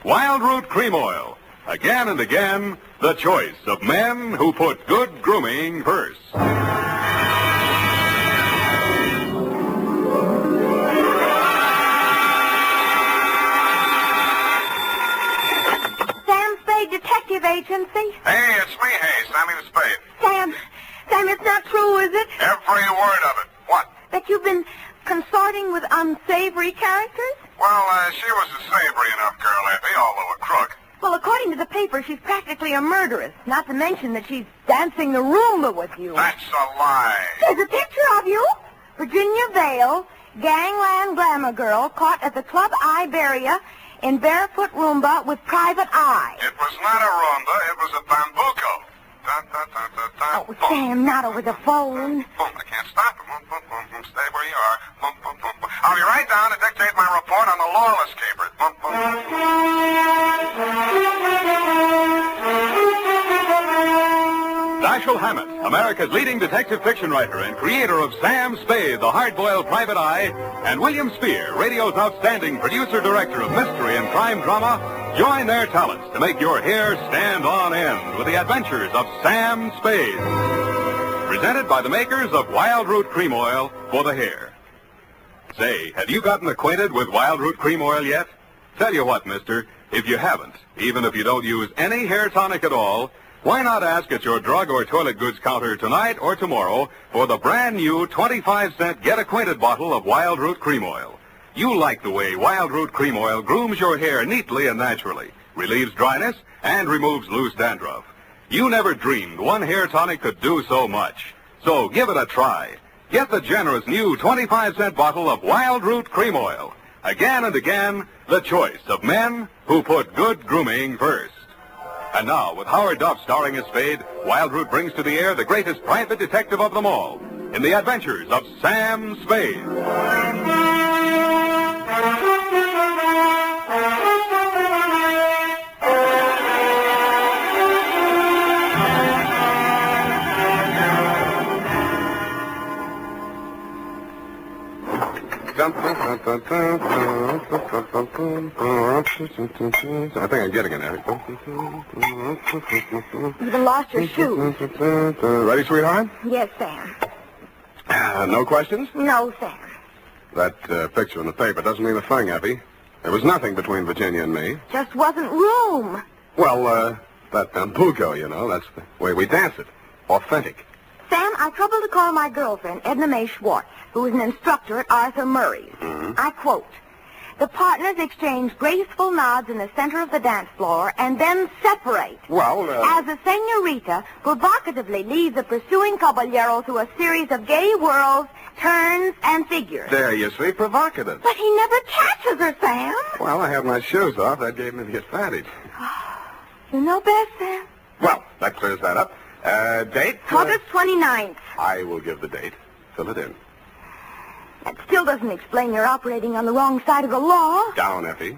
Wild Root Cream Oil. Again and again, the choice of men who put good grooming first. Sam Spade Detective Agency. Hey, it's me, Sammy the Spade. Sam, it's not true, is it? Every word of it. What? That you've been consorting with unsavory characters? Well, she was a savory enough girl, Effie, although a crook. Well, according to the paper, she's practically a murderess. Not to mention that she's dancing the Roomba with you. That's a lie. There's a picture of you. Virginia Vale, gangland glamour girl, caught at the Club Iberia in barefoot Roomba with private eye. It was not a Roomba, it was a bambuco. Oh, Sam, not over the phone. I can't stop it. Stay where you are. I'll be right down to dictate my report on the Lawless Caper. Dashiell Hammett, America's leading detective fiction writer and creator of Sam Spade, the hard-boiled private eye, and William Spear, radio's outstanding producer-director of mystery and crime drama, join their talents to make your hair stand on end with the adventures of Sam Spade. Presented by the makers of Wild Root Cream Oil for the hair. Say, have you gotten acquainted with Wild Root Cream Oil yet? Tell you what, mister, if you haven't, even if you don't use any hair tonic at all, why not ask at your drug or toilet goods counter tonight or tomorrow for the brand new 25-cent Get Acquainted bottle of Wild Root Cream Oil. You'll like the way Wild Root Cream Oil grooms your hair neatly and naturally, relieves dryness, and removes loose dandruff. You never dreamed one hair tonic could do so much. So give it a try. Get the generous new 25-cent bottle of Wild Root Cream Oil. Again and again, the choice of men who put good grooming first. And now, with Howard Duff starring as Spade, Wild Root brings to the air the greatest private detective of them all, in the adventures of Sam Spade. I think I'm getting it now. You've lost your shoes. Ready, sweetheart? Yes, Sam. No questions? No, Sam. That picture in the paper doesn't mean a thing, Effie. There was nothing between Virginia and me. Just wasn't room. Well, that bambuco, you know, that's the way we dance it. Authentic. Sam, I troubled to call my girlfriend, Edna Mae Schwartz, who is an instructor at Arthur Murray's. Mm-hmm. I quote, "The partners exchange graceful nods in the center of the dance floor and then separate. Well, as the senorita provocatively leads the pursuing caballero through a series of gay whirls, turns, and figures." There you see, provocative. But he never catches her, Sam. Well, I have my shoes off. That gave me the advantage. You know best, Sam. Well, that clears that up. Date? August 29th. I will give the date. Fill it in. That still doesn't explain your operating on the wrong side of the law. Down, Effie.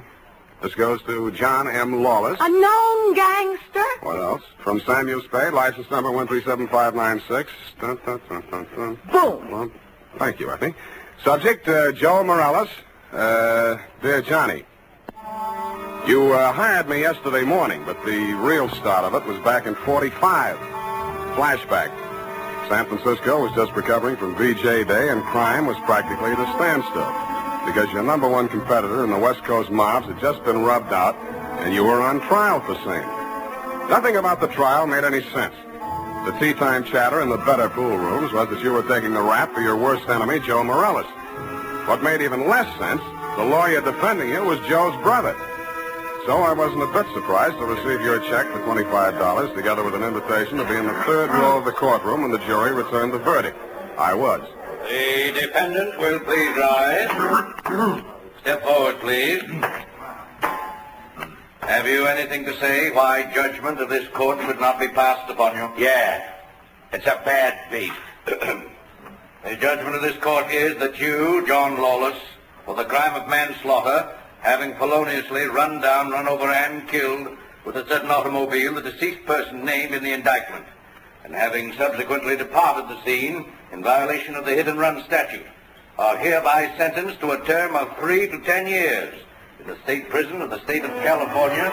This goes to John M. Lawless. A known gangster? What else? From Samuel Spade, license number 137596. Dun, dun, dun, dun, dun. Boom. Well, thank you, Effie. Subject, Joe Morales. Dear Johnny, you hired me yesterday morning, but the real start of it was back in 45. Flashback. San Francisco was just recovering from VJ Day, and crime was practically at a standstill because your number one competitor in the West Coast mobs had just been rubbed out, and you were on trial for same. Nothing about the trial made any sense. The tea-time chatter in the better pool rooms was that you were taking the rap for your worst enemy, Joe Morales. What made even less sense, the lawyer defending you was Joe's brother. So I wasn't a bit surprised to receive your check for $25, together with an invitation to be in the third row of the courtroom when the jury returned the verdict. I was. The defendant will please rise. Step forward, please. Have you anything to say why judgment of this court should not be passed upon you? Yeah. It's a bad beef. The judgment of this court is that you, John Lawless, for the crime of manslaughter, having feloniously run down, run over, and killed with a certain automobile the deceased person named in the indictment, and having subsequently departed the scene in violation of the hit-and-run statute, are hereby sentenced to a term of 3 to 10 years in the state prison of the state of California.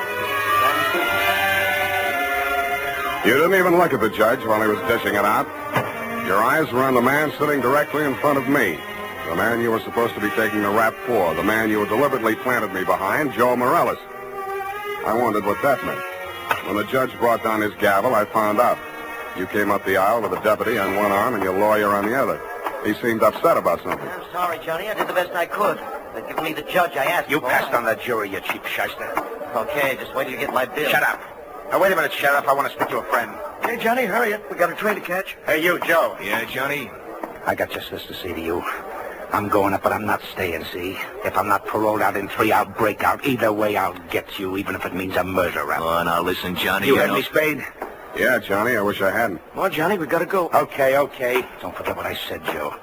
You didn't even look at the judge while he was dishing it out. Your eyes were on the man sitting directly in front of me. The man you were supposed to be taking the rap for. The man you had deliberately planted me behind, Joe Morales. I wondered what that meant. When the judge brought down his gavel, I found out. You came up the aisle with a deputy on one arm and your lawyer on the other. He seemed upset about something. I'm sorry, Johnny. I did the best I could. They've given me the judge I asked for. You passed on the jury, you cheap shyster. Okay, just wait till you get my bill. Shut up. Now, wait a minute, Sheriff. I want to speak to a friend. Hey, Johnny, hurry up. We got a train to catch. Hey, you, Joe. Yeah, Johnny? I got just this to say to you. I'm going up, but I'm not staying, see? If I'm not paroled out in 3, I'll break out. Either way, I'll get you, even if it means a murder rap. Oh, now listen, Johnny. You heard me, Spade? Yeah, Johnny, I wish I hadn't. Well, Johnny, we gotta go. Okay. Don't forget what I said, Joe.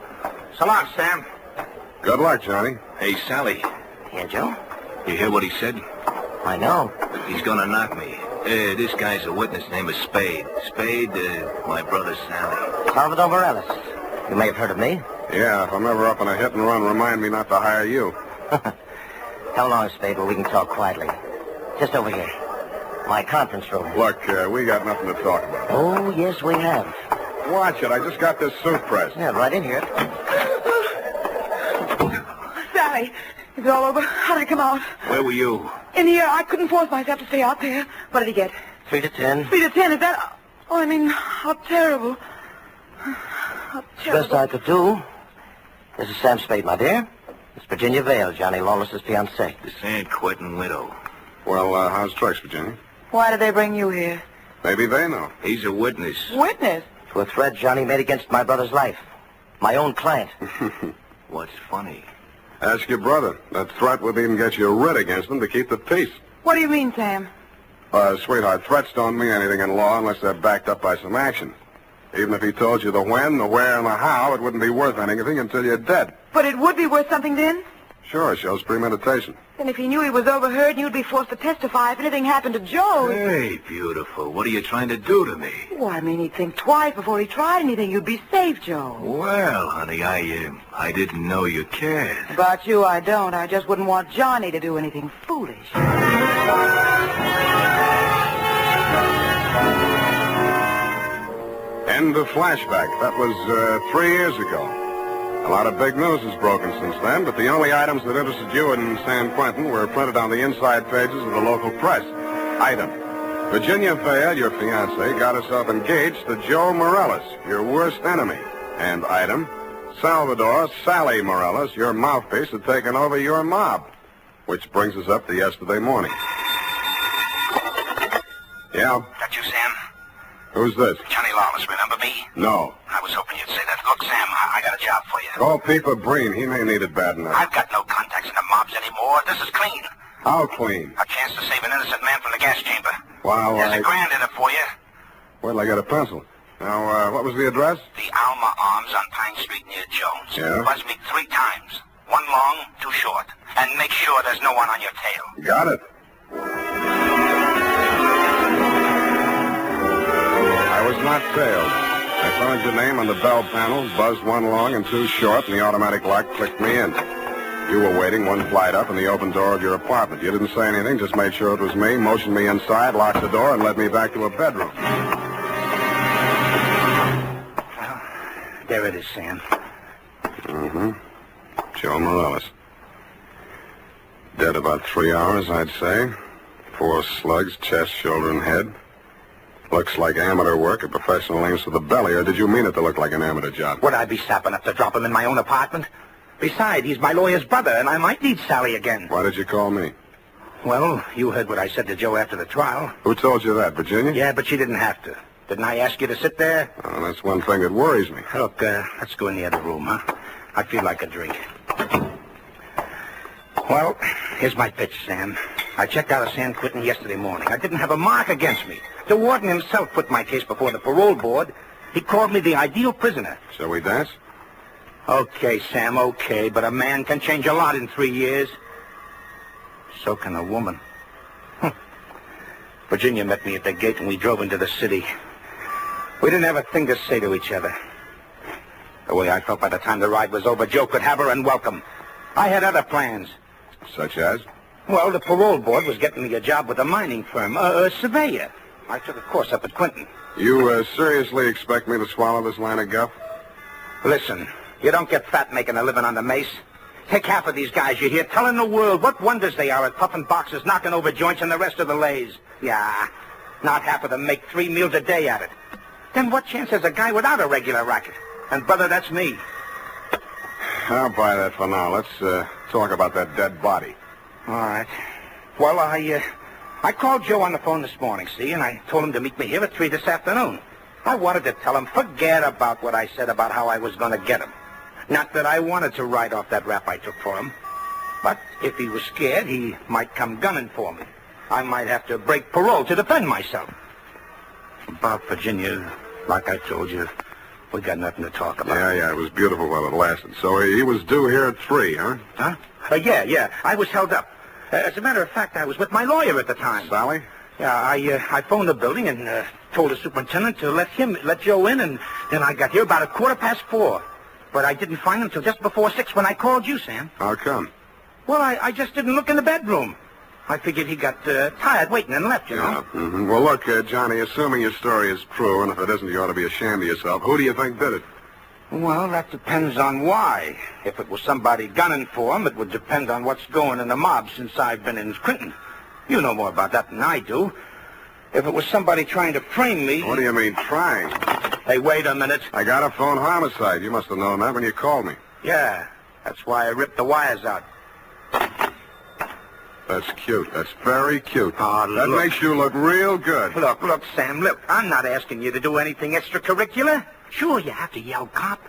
So long, Sam. Good luck, Johnny. Hey, Sally. Yeah, Joe? You hear what he said? I know. He's gonna knock me. This guy's a witness named is Spade. Spade, my brother Sally. Salvador Morales. You may have heard of me. Yeah, if I'm ever up in a hit and run, remind me not to hire you. Come along, Spade, where we can talk quietly. Just over here. My conference room. Look, we got nothing to talk about. Oh, yes, we have. Watch it. I just got this suit pressed. Yeah, right in here. Sally, is it all over? How did it come out? Where were you? In the air. I couldn't force myself to stay out there. What did he get? 3 to 10. 3 to 10, is that... Oh, I mean, how terrible. How terrible. Best I could do. This is Sam Spade, my dear. It's Virginia Vale, Johnny Lawless's fiancée. The San Quentin widow. Well, how's tricks, Virginia? Why did they bring you here? Maybe they know. He's a witness. Witness? To a threat Johnny made against my brother's life. My own client. What's funny? Ask your brother. That threat would even get you a writ against him to keep the peace. What do you mean, Sam? Sweetheart, threats don't mean anything in law unless they're backed up by some action. Even if he told you the when, the where, and the how, it wouldn't be worth anything until you're dead. But it would be worth something then? Sure, it shows premeditation. Then if he knew he was overheard, you'd be forced to testify if anything happened to Joe. Hey, beautiful. What are you trying to do to me? Well, I mean, he'd think twice before he tried anything. You'd be safe, Joe. Well, honey, I didn't know you cared. About you, I don't. I just wouldn't want Johnny to do anything foolish. End of flashback. That was 3 years ago. A lot of big news has broken since then, but the only items that interested you in San Quentin were printed on the inside pages of the local press. Item: Virginia Vale, your fiancée, got herself engaged to Joe Morales, your worst enemy. And item: Salvador Sally Morales, your mouthpiece, had taken over your mob. Which brings us up to yesterday morning. Yeah? That you, Sam? Who's this? Johnny Lawless, remember me? No. I was hoping you'd say that. Look, Sam, I got a job for you. Call Pete O'Brien. He may need it bad enough. I've got no contacts in the mobs anymore. This is clean. How clean? A chance to save an innocent man from the gas chamber. Well, There's $1,000 in it for you. Where'd I get a pencil? Now, what was the address? The Alma Arms on Pine Street near Jones. Yeah? Buzz me 3 times. 1 long, 2 short. And make sure there's no one on your tail. Got it. was not tailed. I found your name on the bell panel, buzzed one long and two short, and the automatic lock clicked me in. You were waiting one flight up in the open door of your apartment. You didn't say anything, just made sure it was me, motioned me inside, locked the door, and led me back to a bedroom. There it is, Sam. Mm-hmm. Joe Morales. Dead about 3 hours, I'd say. 4 slugs, chest, shoulder, and head. Looks like amateur work, a professional aims for the belly, or did you mean it to look like an amateur job? Would I be sap enough to drop him in my own apartment? Besides, he's my lawyer's brother, and I might need Sally again. Why did you call me? Well, you heard what I said to Joe after the trial. Who told you that, Virginia? Yeah, but she didn't have to. Didn't I ask you to sit there? Oh, that's one thing that worries me. Look, let's go in the other room, huh? I feel like a drink. Well, here's my pitch, Sam. I checked out of San Quentin yesterday morning. I didn't have a mark against me. The warden himself put my case before the parole board. He called me the ideal prisoner. Shall we dance? Okay, Sam, okay, but a man can change a lot in 3 years. So can a woman. Virginia met me at the gate and we drove into the city. We didn't have a thing to say to each other. The way I felt by the time the ride was over, Joe could have her and welcome. I had other plans. Such as? Well, the parole board was getting me a job with a mining firm, a surveyor. I took a course up at Quentin. You seriously expect me to swallow this line of guff? Listen, you don't get fat making a living on the mace. Take half of these guys you hear telling the world what wonders they are at puffing boxes, knocking over joints, and the rest of the lays. Yeah, not half of them make 3 meals a day at it. Then what chance has a guy without a regular racket? And, brother, that's me. I'll buy that for now. Let's talk about that dead body. All right. Well, I called Joe on the phone this morning, see, and I told him to meet me here at 3 this afternoon. I wanted to tell him, forget about what I said about how I was going to get him. Not that I wanted to write off that rap I took for him. But if he was scared, he might come gunning for me. I might have to break parole to defend myself. About Virginia, like I told you, we got nothing to talk about. Yeah, it was beautiful while it lasted. So he was due here at 3, huh? Huh? Yeah, I was held up. As a matter of fact, I was with my lawyer at the time. Sally? Yeah, I phoned the building and told the superintendent to let Joe in, and then I got here about 4:15. But I didn't find him till just before 6 when I called you, Sam. How come? Well, I just didn't look in the bedroom. I figured he got tired waiting and left, you know. Yeah. Mm-hmm. Well, look, Johnny, assuming your story is true, and if it isn't, you ought to be ashamed of yourself. Who do you think did it? Well, that depends on why. If it was somebody gunning for him, it would depend on what's going in the mob since I've been in Clinton. You know more about that than I do. If it was somebody trying to frame me... What do you mean, trying? Hey, wait a minute. I got a phone homicide. You must have known that when you called me. Yeah, that's why I ripped the wires out. That's cute. That's very cute. Oh, that makes you look real good. Look, Sam, look. I'm not asking you to do anything extracurricular. Sure, you have to yell cop,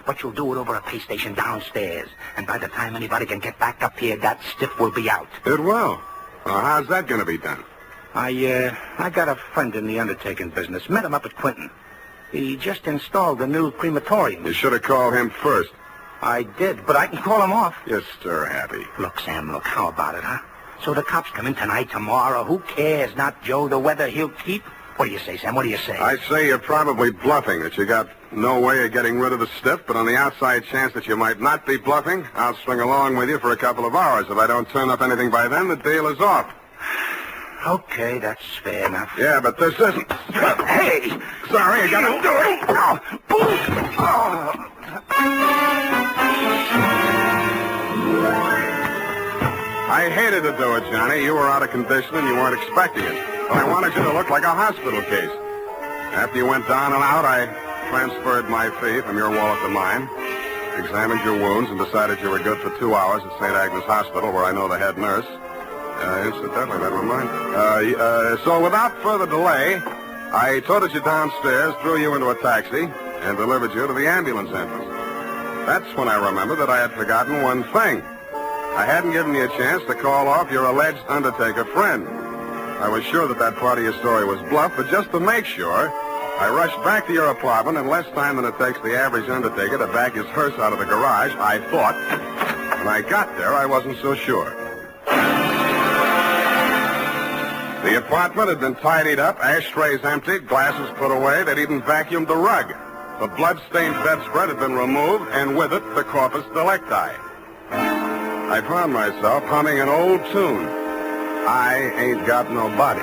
but you'll do it over a pay station downstairs. And by the time anybody can get back up here, that stiff will be out. It will. Well, how's that going to be done? I got a friend in the undertaking business. Met him up at Quentin. He just installed a new crematorium. You should have called him first. I did, but I can call him off. You're stir-happy. Look, Sam, how about it, huh? So the cops come in tonight, tomorrow. Who cares? Not Joe, the weather he'll keep. What do you say, Sam? What do you say? I say you're probably bluffing, that you got no way of getting rid of the stiff, but on the outside chance that you might not be bluffing, I'll swing along with you for a couple of hours. If I don't turn up anything by then, the deal is off. Okay, that's fair enough. Yeah, but this isn't... Hey! Sorry, I gotta do it. I hated to do it, Johnny. You were out of condition and you weren't expecting it. But I wanted you to look like a hospital case. After you went down and out, I transferred my fee from your wallet to mine, examined your wounds, and decided you were good for 2 hours at St. Agnes Hospital, where I know the head nurse. Incidentally, that reminds me. So without further delay, I toted you downstairs, threw you into a taxi, and delivered you to the ambulance entrance. That's when I remembered that I had forgotten one thing. I hadn't given you a chance to call off your alleged undertaker friend. I was sure that part of your story was bluff, but just to make sure, I rushed back to your apartment in less time than it takes the average undertaker to back his hearse out of the garage, I thought. When I got there, I wasn't so sure. The apartment had been tidied up, ashtrays emptied, glasses put away. They'd even vacuumed the rug. The blood-stained bedspread had been removed, and with it, the corpus delicti. I found myself humming an old tune. I ain't got no body.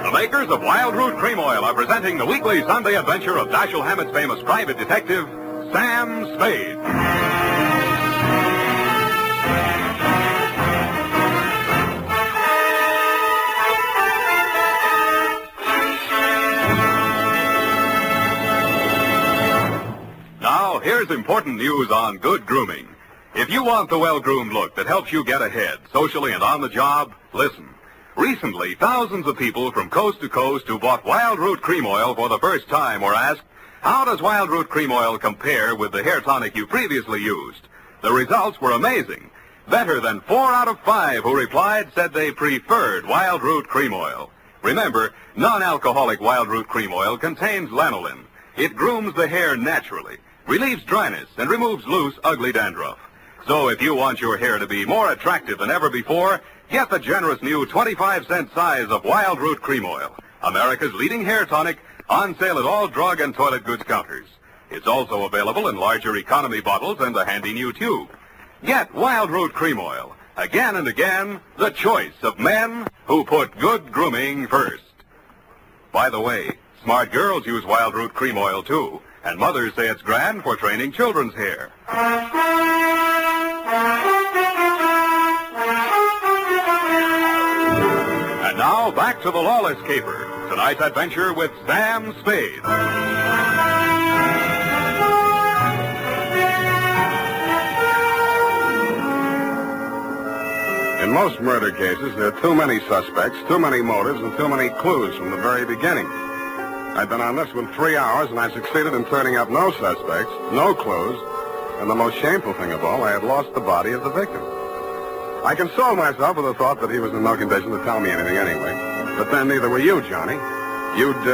The makers of Wild Root Cream Oil are presenting the weekly Sunday adventure of Dashiell Hammett's famous private detective, Sam Spade. Now, here's important news on good grooming. If you want the well-groomed look that helps you get ahead, socially and on the job, listen. Recently, thousands of people from coast to coast who bought Wild Root Cream Oil for the first time were asked, how does Wild Root Cream Oil compare with the hair tonic you previously used? The results were amazing. Better than 4 out of 5 who replied said they preferred Wild Root Cream Oil. Remember, non-alcoholic Wild Root Cream Oil contains lanolin. It grooms the hair naturally, relieves dryness, and removes loose, ugly dandruff. So if you want your hair to be more attractive than ever before, get the generous new 25-cent size of Wild Root Cream Oil, America's leading hair tonic, on sale at all drug and toilet goods counters. It's also available in larger economy bottles and a handy new tube. Get Wild Root Cream Oil. Again and again, the choice of men who put good grooming first. By the way, smart girls use Wild Root Cream Oil, too, and mothers say it's grand for training children's hair. And now, back to The Lawless Caper, tonight's adventure with Sam Spade. In most murder cases, there are too many suspects, too many motives, and too many clues from the very beginning. I'd been on this one 3 hours, and I succeeded in turning up no suspects, no clues, and the most shameful thing of all, I had lost the body of the victim. I consoled myself with the thought that he was in no condition to tell me anything anyway. But then neither were you, Johnny. You'd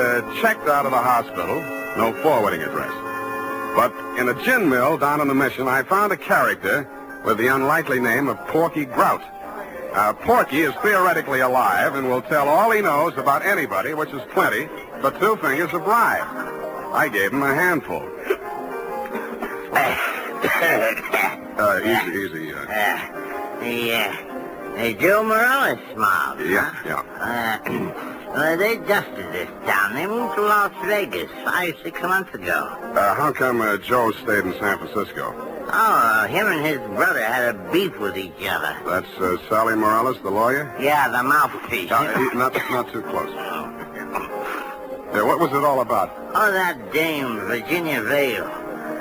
checked out of the hospital, no forwarding address. But in a gin mill down in the Mission, I found a character with the unlikely name of Porky Grout. Porky is theoretically alive and will tell all he knows about anybody, which is plenty, for 2 fingers a bribe. I gave him a handful. Easy. Joe Morales smiled. Yeah. They dusted this town. They moved to Las Vegas 5-6 months ago. How come Joe stayed in San Francisco? Oh, him and his brother had a beef with each other. That's Sally Morales, the lawyer? Yeah, the mouthpiece. Not too close. What was it all about? Oh, that dame, Virginia Vale.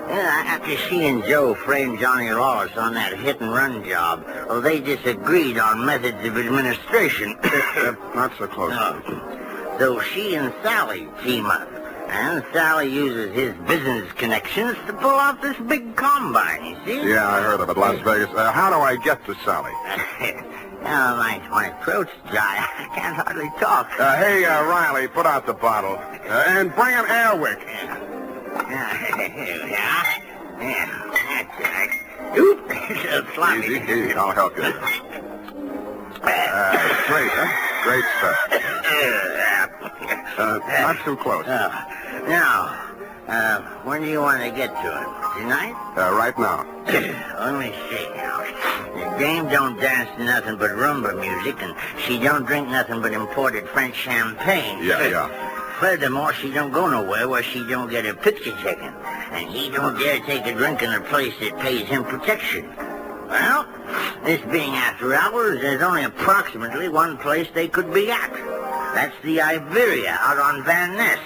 After she and Joe framed Johnny Lawless on that hit-and-run job, well, they disagreed on methods of administration. Not so close. No. So she and Sally team up. And Sally uses his business connections to pull off this big combine, you see? Yeah, I heard of it, Las Vegas. How do I get to Sally? My throat's dry. I can't hardly talk. Hey, Riley, put out the bottle. And bring an air wick. Yeah, that's right. Oop, it's sloppy. Easy, I'll help you. Great, huh? Great stuff. Not too close. Now, when do you want to get to it? Tonight? Right now. Let me see now. The dame don't dance to nothing but rumba music, and she don't drink nothing but imported French champagne. Yeah. Furthermore, she don't go nowhere where she don't get her picture taken. And he don't dare take a drink in a place that pays him protection. Well, this being after hours, there's only approximately one place they could be at. That's the Iberia out on Van Ness.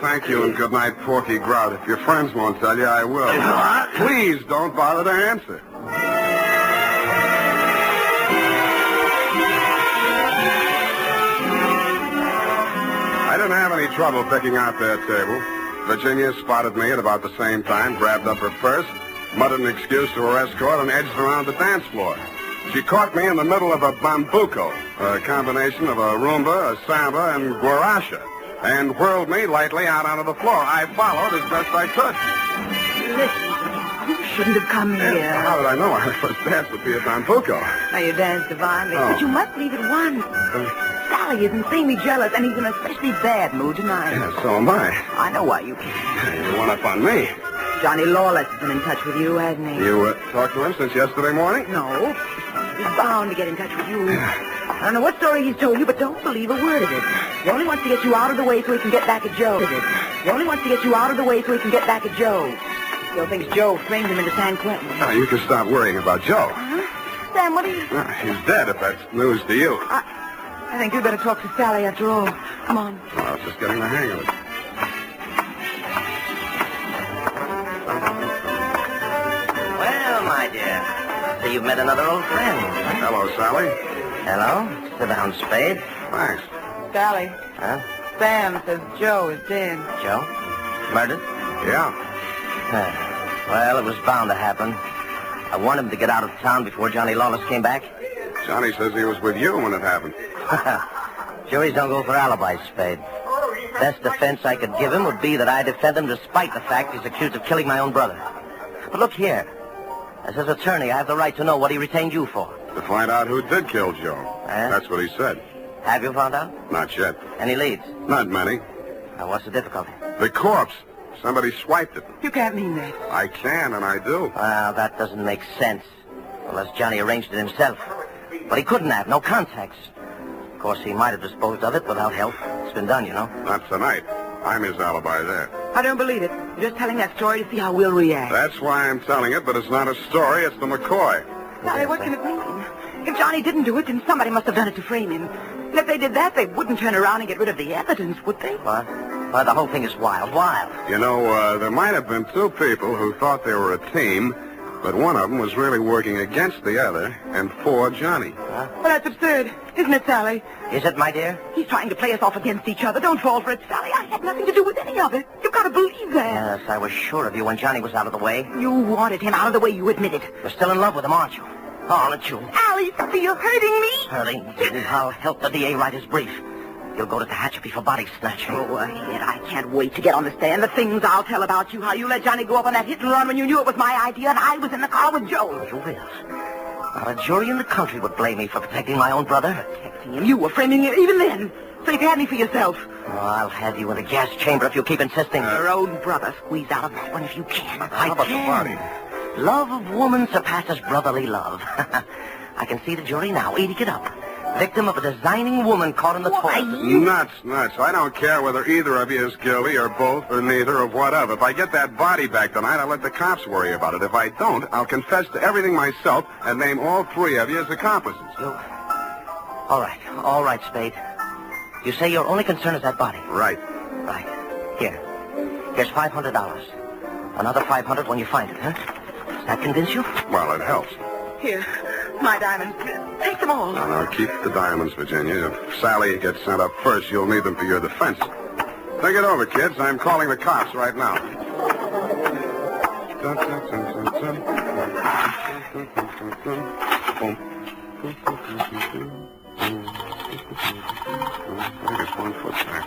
Thank you and good night, Porky Grout. If your friends won't tell you, I will. What? Please don't bother to answer. I didn't have any trouble picking out their table. Virginia spotted me at about the same time, grabbed up her purse, muttered an excuse to her escort, and edged around the dance floor. She caught me in the middle of a bambuco, a combination of a rumba, a samba, and guaracha, and whirled me lightly out onto the floor. I followed as best I could. Listen, who shouldn't have come here. How did I know? I first danced with Pia Don Pucco. Now, you danced divinely, Oh. but you must leave at once. Sally is insanely jealous, and he's in an especially bad mood tonight. Yeah, so am I. I know why you came. You one up on me. Johnny Lawless has been in touch with you, hasn't he? You talked to him since yesterday morning? No. He's bound to get in touch with you. I don't know what story he's told you, but don't believe a word of it. He only wants to get you out of the way so he can get back at Joe. He only wants to get you out of the way so he can get back at Joe. Joe thinks Joe framed him into San Quentin. Now, you can stop worrying about Joe. Huh? Sam, what are you... He's dead, if that's news to you. I think you'd better talk to Sally after all. Come on. Well, I was just getting the hang of it. Well, my dear, so you've met another old friend. Hello, Sally. Hello. Sit down, Spade. Thanks. Sally, Huh? Sam says Joe is dead. Joe? Murdered? Yeah. Well, it was bound to happen. I wanted him to get out of town before Johnny Lawless came back. Johnny says he was with you when it happened. Juries don't go for alibis, Spade. Best defense I could give him would be that I defend him despite the fact he's accused of killing my own brother. But look here. As his attorney, I have the right to know what he retained you for. To find out who did kill Joe. That's what he said. Have you found out? Not yet. Any leads? Not many. Now, what's the difficulty? The corpse. Somebody swiped it. You can't mean that. I can, and I do. Well, that doesn't make sense. Unless Johnny arranged it himself. But he couldn't have. No contacts. Of course, he might have disposed of it without help. It's been done, you know. Not tonight. I'm his alibi there. I don't believe it. You're just telling that story to see how we'll react. That's why I'm telling it, but it's not a story. It's the McCoy. Sally, what can it mean? If Johnny didn't do it, then somebody must have done it to frame him. And if they did that, they wouldn't turn around and get rid of the evidence, would they? What? Well, the whole thing is wild. You know, there might have been two people who thought they were a team, but one of them was really working against the other and for Johnny. Well, that's absurd, isn't it, Sally? Is it, my dear? He's trying to play us off against each other. Don't fall for it, Sally. I had nothing to do with any of it. You've got to believe that. Yes, I was sure of you when Johnny was out of the way. You wanted him out of the way, you admit it. You're still in love with him, aren't you? Oh, aren't you? Alice, you're hurting me. Hurting? I'll help the DA write his brief. You'll go to Tehachapi for body snatching. Go ahead. I can't wait to get on the stand. The things I'll tell about you, how you let Johnny go up on that hit and run when you knew it was my idea and I was in the car with Joe. You will. Not a jury in the country would blame me for protecting my own brother. Protecting him? You were framing him even then. So you had me for yourself. Oh, I'll have you in a gas chamber if you keep insisting. Your own brother. Squeeze out of that one if you can. I can. Love of woman surpasses brotherly love. I can see the jury now, eating it up. Victim of a designing woman caught in the toilet. Nuts. I don't care whether either of you is guilty or both or neither or whatever. If I get that body back tonight, I'll let the cops worry about it. If I don't, I'll confess to everything myself and name all three of you as accomplices. All right, Spade. You say your only concern is that body? Right. Here's $500. Another $500 when you find it, huh? Does that convince you? Well, it helps. Here, my diamonds. Take them all. No, keep the diamonds, Virginia. If Sally gets sent up first, you'll need them for your defense. Think it over, kids. I'm calling the cops right now. I guess 1 foot back.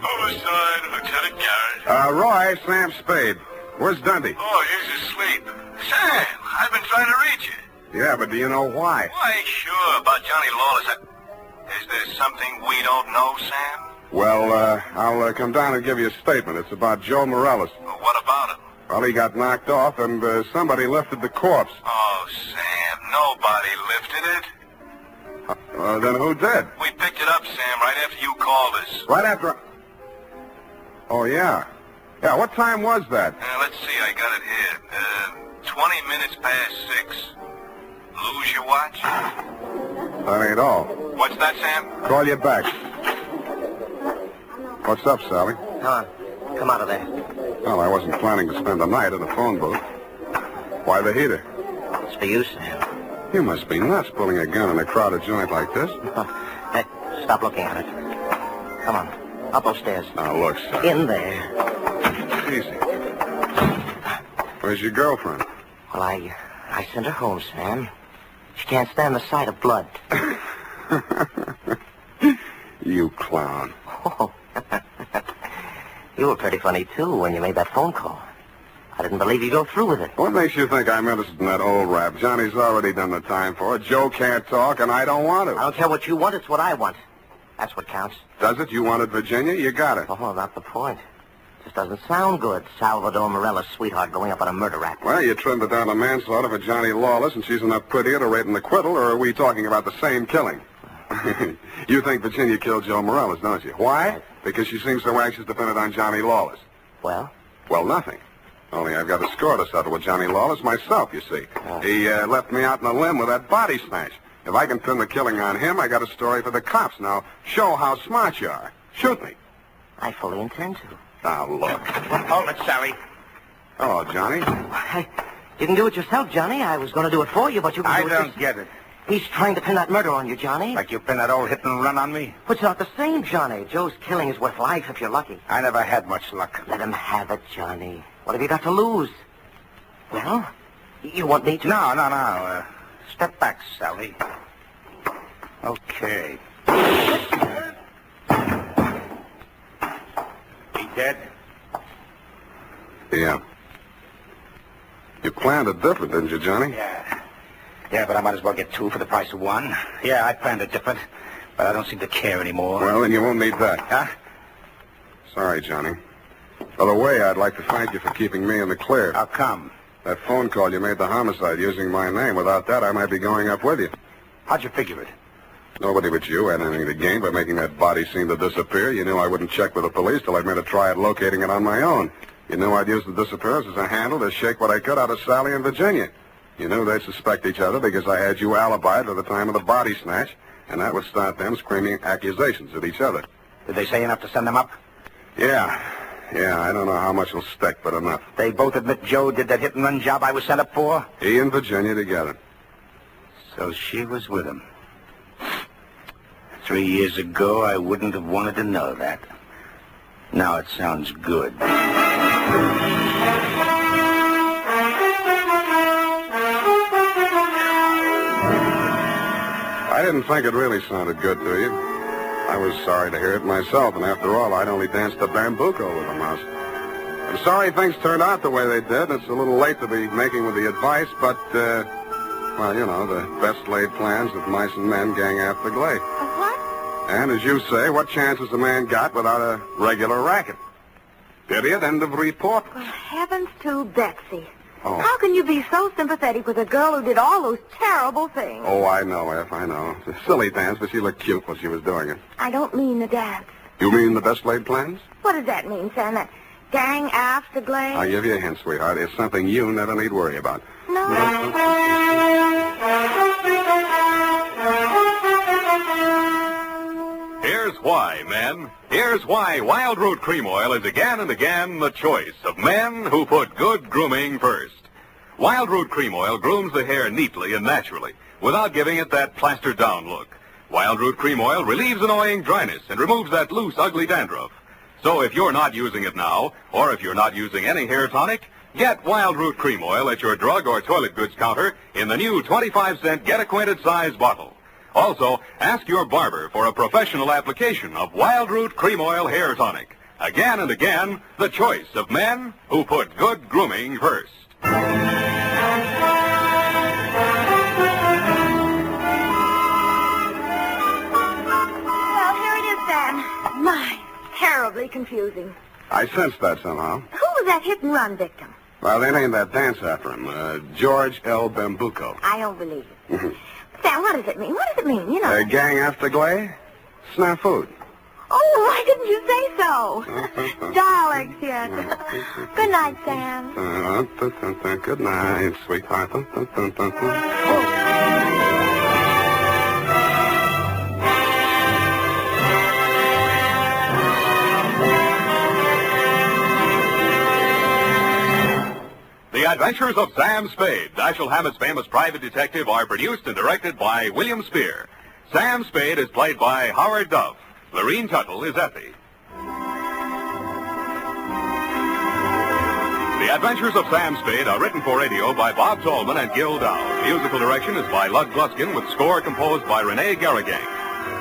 Homicide, Lieutenant Garrett. Roy, Sam Spade. Where's Dundee? Oh, he's asleep. Sam, I've been trying to reach you. Yeah, but do you know why? Well, I ain't sure about Johnny Lawless. Is there something we don't know, Sam? Well, I'll come down and give you a statement. It's about Joe Morales. Well, what about him? Well, he got knocked off, and somebody lifted the corpse. Oh, Sam, nobody lifted it. Then who did? We picked it up, Sam, right after you called us. Right after... Oh, yeah. Yeah, what time was that? Let's see, I got it here. 20 minutes past 6. Lose your watch? That ain't all. What's that, Sam? Call you back. What's up, Sally? Come out of there. Well, I wasn't planning to spend the night in the phone booth. Why the heater? It's for you, Sam. You must be nuts pulling a gun in a crowded joint like this. Hey, stop looking at it. Come on. Up those stairs. Now, look, Sally. In there. Easy. Where's your girlfriend? Well, I sent her home, Sam. She can't stand the sight of blood. You clown. Oh. You were pretty funny, too, when you made that phone call. I didn't believe you'd go through with it. What makes you think I'm interested in that old rap? Johnny's already done the time for it. Joe can't talk, and I don't want to. I don't care what you want. It's what I want. That's what counts. Does it? You wanted Virginia? You got it. Oh, not the point. Just doesn't sound good. Salvador Morella's sweetheart going up on a murder rap. Well, you trimmed it down to manslaughter for Johnny Lawless, and she's enough prettier to rate an acquittal, or are we talking about the same killing? You think Virginia killed Joe Morales, don't you? Why? Because she seems so anxious to pin it on Johnny Lawless. Well? Well, nothing. Only I've got a score to settle with Johnny Lawless myself, you see. Oh. He left me out in a limb with that body snatch. If I can pin the killing on him, I got a story for the cops. Now, show how smart you are. Shoot me. I fully intend to. Now, look. Hold it, Sally. Hello, Johnny. Hey, you can do it yourself, Johnny. I was going to do it for you, but you can do it I don't get it. He's trying to pin that murder on you, Johnny. Like you pinned that old hit and run on me? But it's not the same, Johnny. Joe's killing is worth life if you're lucky. I never had much luck. Let him have it, Johnny. What have you got to lose? Well, you want me to... No. Step back, Sally. Okay. He dead? Yeah. You planned it different, didn't you, Johnny? Yeah, but I might as well get two for the price of one. Yeah, I planned it different, but I don't seem to care anymore. Well, then you won't need that. Huh? Sorry, Johnny. By the way, I'd like to thank you for keeping me in the clear. How come? That phone call you made the homicide using my name. Without that, I might be going up with you. How'd you figure it? Nobody but you had anything to gain by making that body seem to disappear. You knew I wouldn't check with the police till I'd made a try at locating it on my own. You knew I'd use the disappearance as a handle to shake what I could out of Sally and Virginia. You knew they'd suspect each other because I had you alibied at the time of the body snatch, and that would start them screaming accusations at each other. Did they say enough to send them up? Yeah, I don't know how much will stick, but enough. They both admit Joe did that hit-and-run job I was sent up for? He and Virginia together. So she was with him. 3 years ago, I wouldn't have wanted to know that. Now it sounds good. I didn't think it really sounded good to you. I was sorry to hear it myself, and after all, I'd only danced the bambuco with the mouse. I'm sorry things turned out the way they did. It's a little late to be making with the advice, but, well, you know, the best laid plans of mice and men gang after Glade. What? And as you say, what chance has a man got without a regular racket? Period. End of report. Well, heavens to Betsy. Oh. How can you be so sympathetic with a girl who did all those terrible things? Oh, I know, F, I know. It's a silly dance, but she looked cute while she was doing it. I don't mean the dance. You mean the best laid plans? What does that mean, Sam? That gang after Glade? I'll give you a hint, sweetheart. It's something you never need worry about. No. Here's why, men. Here's why Wild Root Cream Oil is again and again the choice of men who put good grooming first. Wild Root Cream Oil grooms the hair neatly and naturally without giving it that plastered down look. Wild Root Cream Oil relieves annoying dryness and removes that loose, ugly dandruff. So if you're not using it now, or if you're not using any hair tonic, get Wild Root Cream Oil at your drug or toilet goods counter in the new 25-cent Get Acquainted size bottle. Also, ask your barber for a professional application of Wild Root Cream Oil Hair Tonic. Again and again, the choice of men who put good grooming first. Well, here it is, Sam. My, terribly confusing. I sensed that somehow. Who was that hit-and-run victim? Well, they named that dance after him, George L. Bambuco. I don't believe it. Sam, what does it mean? What does it mean? You know. Gang after Glade? Snafu. Oh, why didn't you say so? Darlings, yes. Good night, Sam. Good night, sweetheart. The Adventures of Sam Spade, Dashiell Hammett's famous private detective, are produced and directed by William Spear. Sam Spade is played by Howard Duff. Lorene Tuttle is Effie. The Adventures of Sam Spade are written for radio by Bob Tallman and Gil Dow. Musical direction is by Lud Gluskin with score composed by Renee Garrigang.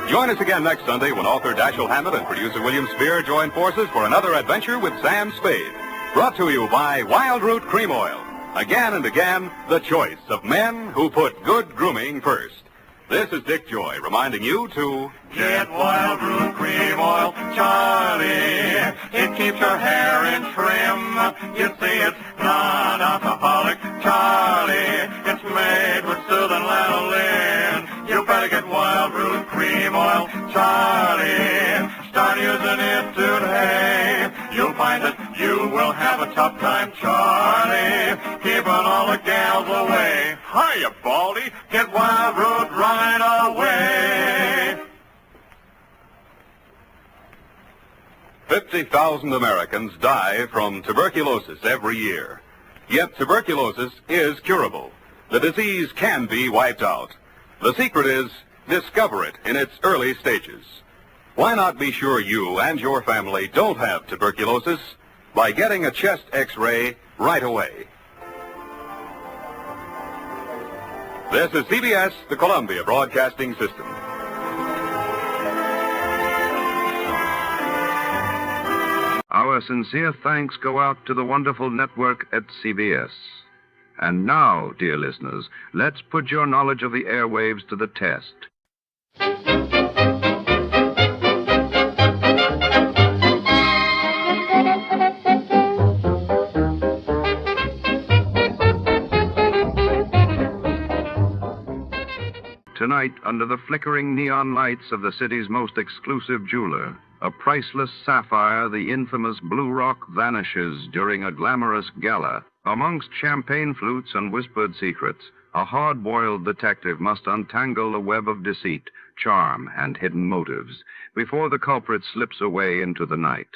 Join us again next Sunday when author Dashiell Hammett and producer William Spear join forces for another adventure with Sam Spade. Brought to you by Wild Root Cream Oil. Again and again, the choice of men who put good grooming first. This is Dick Joy reminding you to get Wild Root Cream Oil, Charlie. It keeps your hair in trim. You see, it's non-alcoholic, Charlie. It's made with soothing lanolin. You better get Wild Root Cream Oil, Charlie. Start using it today. You'll find that you will have a tough time, Charlie. Keeping all the gals away. Hiya, Baldy. Get Wild Root right away. 50,000 Americans die from tuberculosis every year. Yet tuberculosis is curable. The disease can be wiped out. The secret is discover it in its early stages. Why not be sure you and your family don't have tuberculosis by getting a chest X-ray right away? This is CBS, the Columbia Broadcasting System. Our sincere thanks go out to the wonderful network at CBS. And now, dear listeners, let's put your knowledge of the airwaves to the test. Tonight, under the flickering neon lights of the city's most exclusive jeweler, a priceless sapphire, the infamous Blue Rock, vanishes during a glamorous gala. Amongst champagne flutes and whispered secrets, a hard-boiled detective must untangle a web of deceit, charm, and hidden motives before the culprit slips away into the night.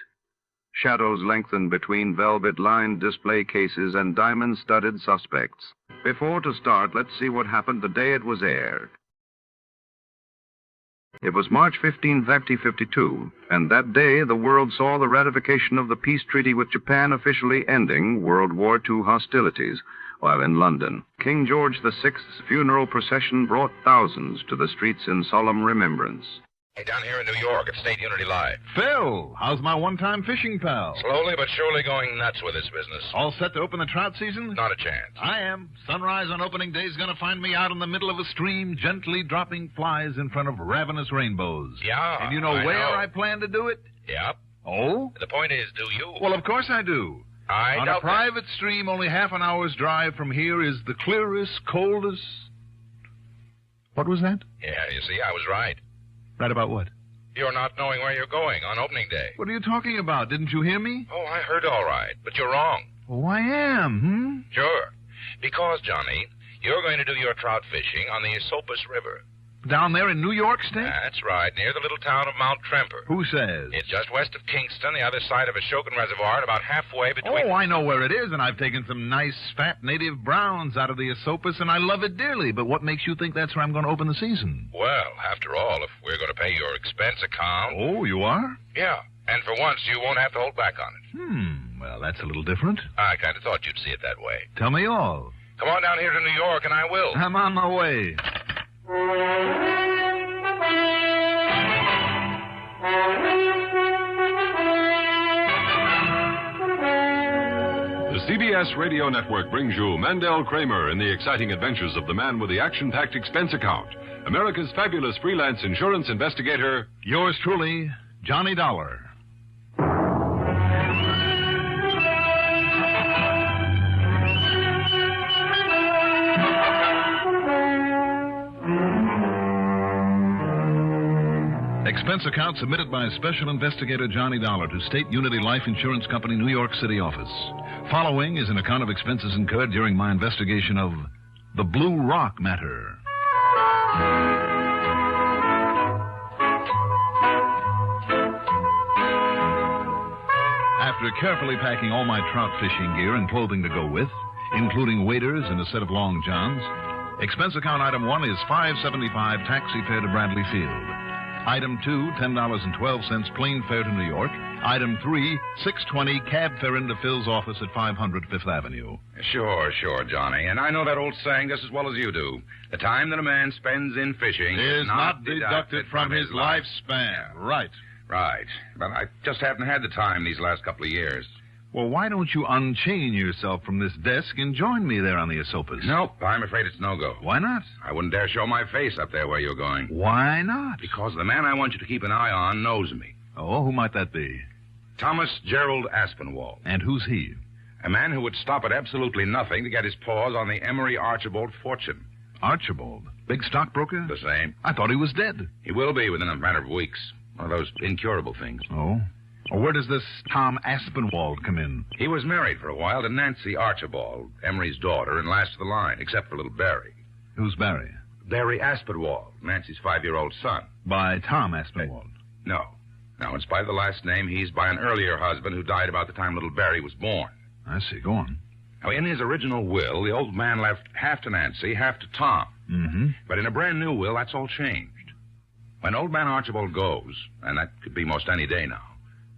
Shadows lengthen between velvet-lined display cases and diamond-studded suspects. Before to start, let's see what happened the day it was aired. It was March 15, 1952, and that day the world saw the ratification of the peace treaty with Japan officially ending World War II hostilities, while in London, King George VI's funeral procession brought thousands to the streets in solemn remembrance. Hey, down here in New York at State Unity Live. Phil, how's my one-time fishing pal? Slowly but surely going nuts with this business. All set to open the trout season? Not a chance. I am. Sunrise on opening day is going to find me out in the middle of a stream, gently dropping flies in front of ravenous rainbows. Yeah, And you know where I plan to do it? Yep. Oh? The point is, do you? Well, of course I do. On a private stream only half an hour's drive from here is the clearest, coldest... What was that? Yeah, you see, I was right. Right about what? You're not knowing where you're going on opening day. What are you talking about? Didn't you hear me? Oh, I heard all right, but you're wrong. Oh, I am, Sure. Because, Johnny, you're going to do your trout fishing on the Esopus River. Down there in New York State? That's right, near the little town of Mount Tremper. Who says? It's just west of Kingston, the other side of Ashokan Reservoir, and about halfway between... Oh, I know where it is, and I've taken some nice, fat native browns out of the Esopus, and I love it dearly. But what makes you think that's where I'm going to open the season? Well, after all, if we're going to pay your expense account... Oh, you are? Yeah, and for once, you won't have to hold back on it. Well, that's a little different. I kind of thought you'd see it that way. Tell me all. Come on down here to New York, and I will. I'm on my way. The CBS Radio Network brings you Mandel Kramer in the exciting adventures of the man with the action-packed expense account, America's fabulous freelance insurance investigator. Yours truly, Johnny Dollar. Expense account submitted by Special Investigator Johnny Dollar to State Unity Life Insurance Company, New York City office. Following is an account of expenses incurred during my investigation of the Blue Rock Matter. After carefully packing all my trout fishing gear and clothing to go with, including waders and a set of long johns, expense account item 1 is $5.75 taxi fare to Bradley Field. Item 2, $10.12 plane fare to New York. Item 3, $6.20 cab fare into Phil's office at 500 Fifth Avenue. Sure, Johnny. And I know that old saying just as well as you do. The time that a man spends in fishing is not deducted from his lifespan. Right. Right. But I just haven't had the time these last couple of years. Well, why don't you unchain yourself from this desk and join me there on the Esopus? Nope, I'm afraid it's no-go. Why not? I wouldn't dare show my face up there where you're going. Why not? Because the man I want you to keep an eye on knows me. Oh, who might that be? Thomas Gerald Aspinwall. And who's he? A man who would stop at absolutely nothing to get his paws on the Emery Archibald fortune. Archibald? Big stockbroker? The same. I thought he was dead. He will be within a matter of weeks. One of those incurable things. Oh? Well, where does this Tom Aspinwall come in? He was married for a while to Nancy Archibald, Emery's daughter, and last of the line, except for little Barry. Who's Barry? Barry Aspinwall, Nancy's 5-year-old son. By Tom Aspinwall? No. No, in spite of the last name, he's by an earlier husband who died about the time little Barry was born. I see. Go on. Now, in his original will, the old man left half to Nancy, half to Tom. Mm-hmm. But in a brand new will, that's all changed. When old man Archibald goes, and that could be most any day now,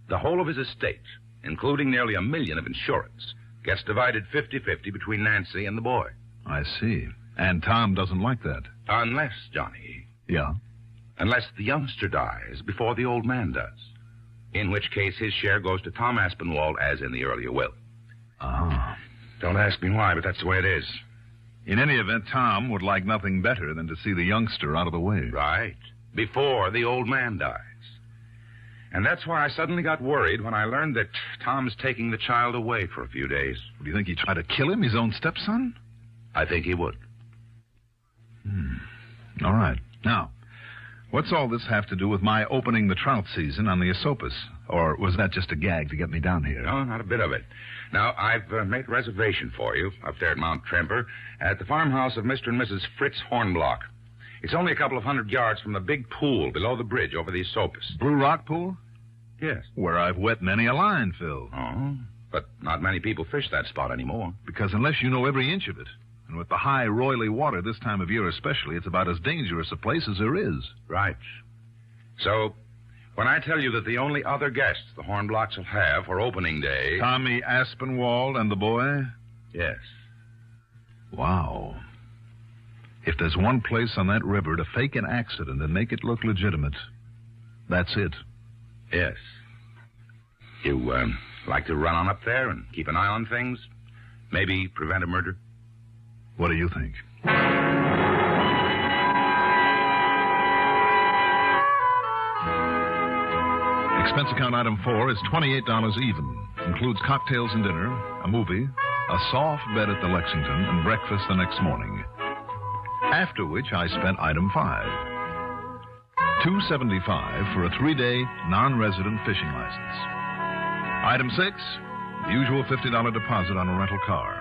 the whole of his estate, including nearly $1 million of insurance, gets divided 50-50 between Nancy and the boy. I see. And Tom doesn't like that. Unless, Johnny. Yeah? Unless the youngster dies before the old man does. In which case his share goes to Tom Aspinwall as in the earlier will. Ah. Don't ask me why, but that's the way it is. In any event, Tom would like nothing better than to see the youngster out of the way. Right. Before the old man dies. And that's why I suddenly got worried when I learned that Tom's taking the child away for a few days. Do you think he'd try to kill him, his own stepson? I think he would. All right. Now, what's all this have to do with my opening the trout season on the Esopus? Or was that just a gag to get me down here? No, not a bit of it. Now, I've made a reservation for you up there at Mount Tremper at the farmhouse of Mr. and Mrs. Fritz Hornblock. It's only a couple of 100 yards from the big pool below the bridge over the Esopus. Blue Rock Pool? Yes. Where I've wet many a line, Phil. Oh, but not many people fish that spot anymore. Because unless you know every inch of it, and with the high, roily water this time of year especially, it's about as dangerous a place as there is. Right. So, when I tell you that the only other guests the Hornblocks will have for opening day... Tommy Aspinwall and the boy? Yes. Wow. If there's one place on that river to fake an accident and make it look legitimate, that's it. Yes. You, like to run on up there and keep an eye on things? Maybe prevent a murder? What do you think? Expense account item 4 is $28 even. Includes cocktails and dinner, a movie, a soft bed at the Lexington, and breakfast the next morning. After which I spent item 5. $275 for a 3-day non-resident fishing license. Item 6, the usual $50 deposit on a rental car.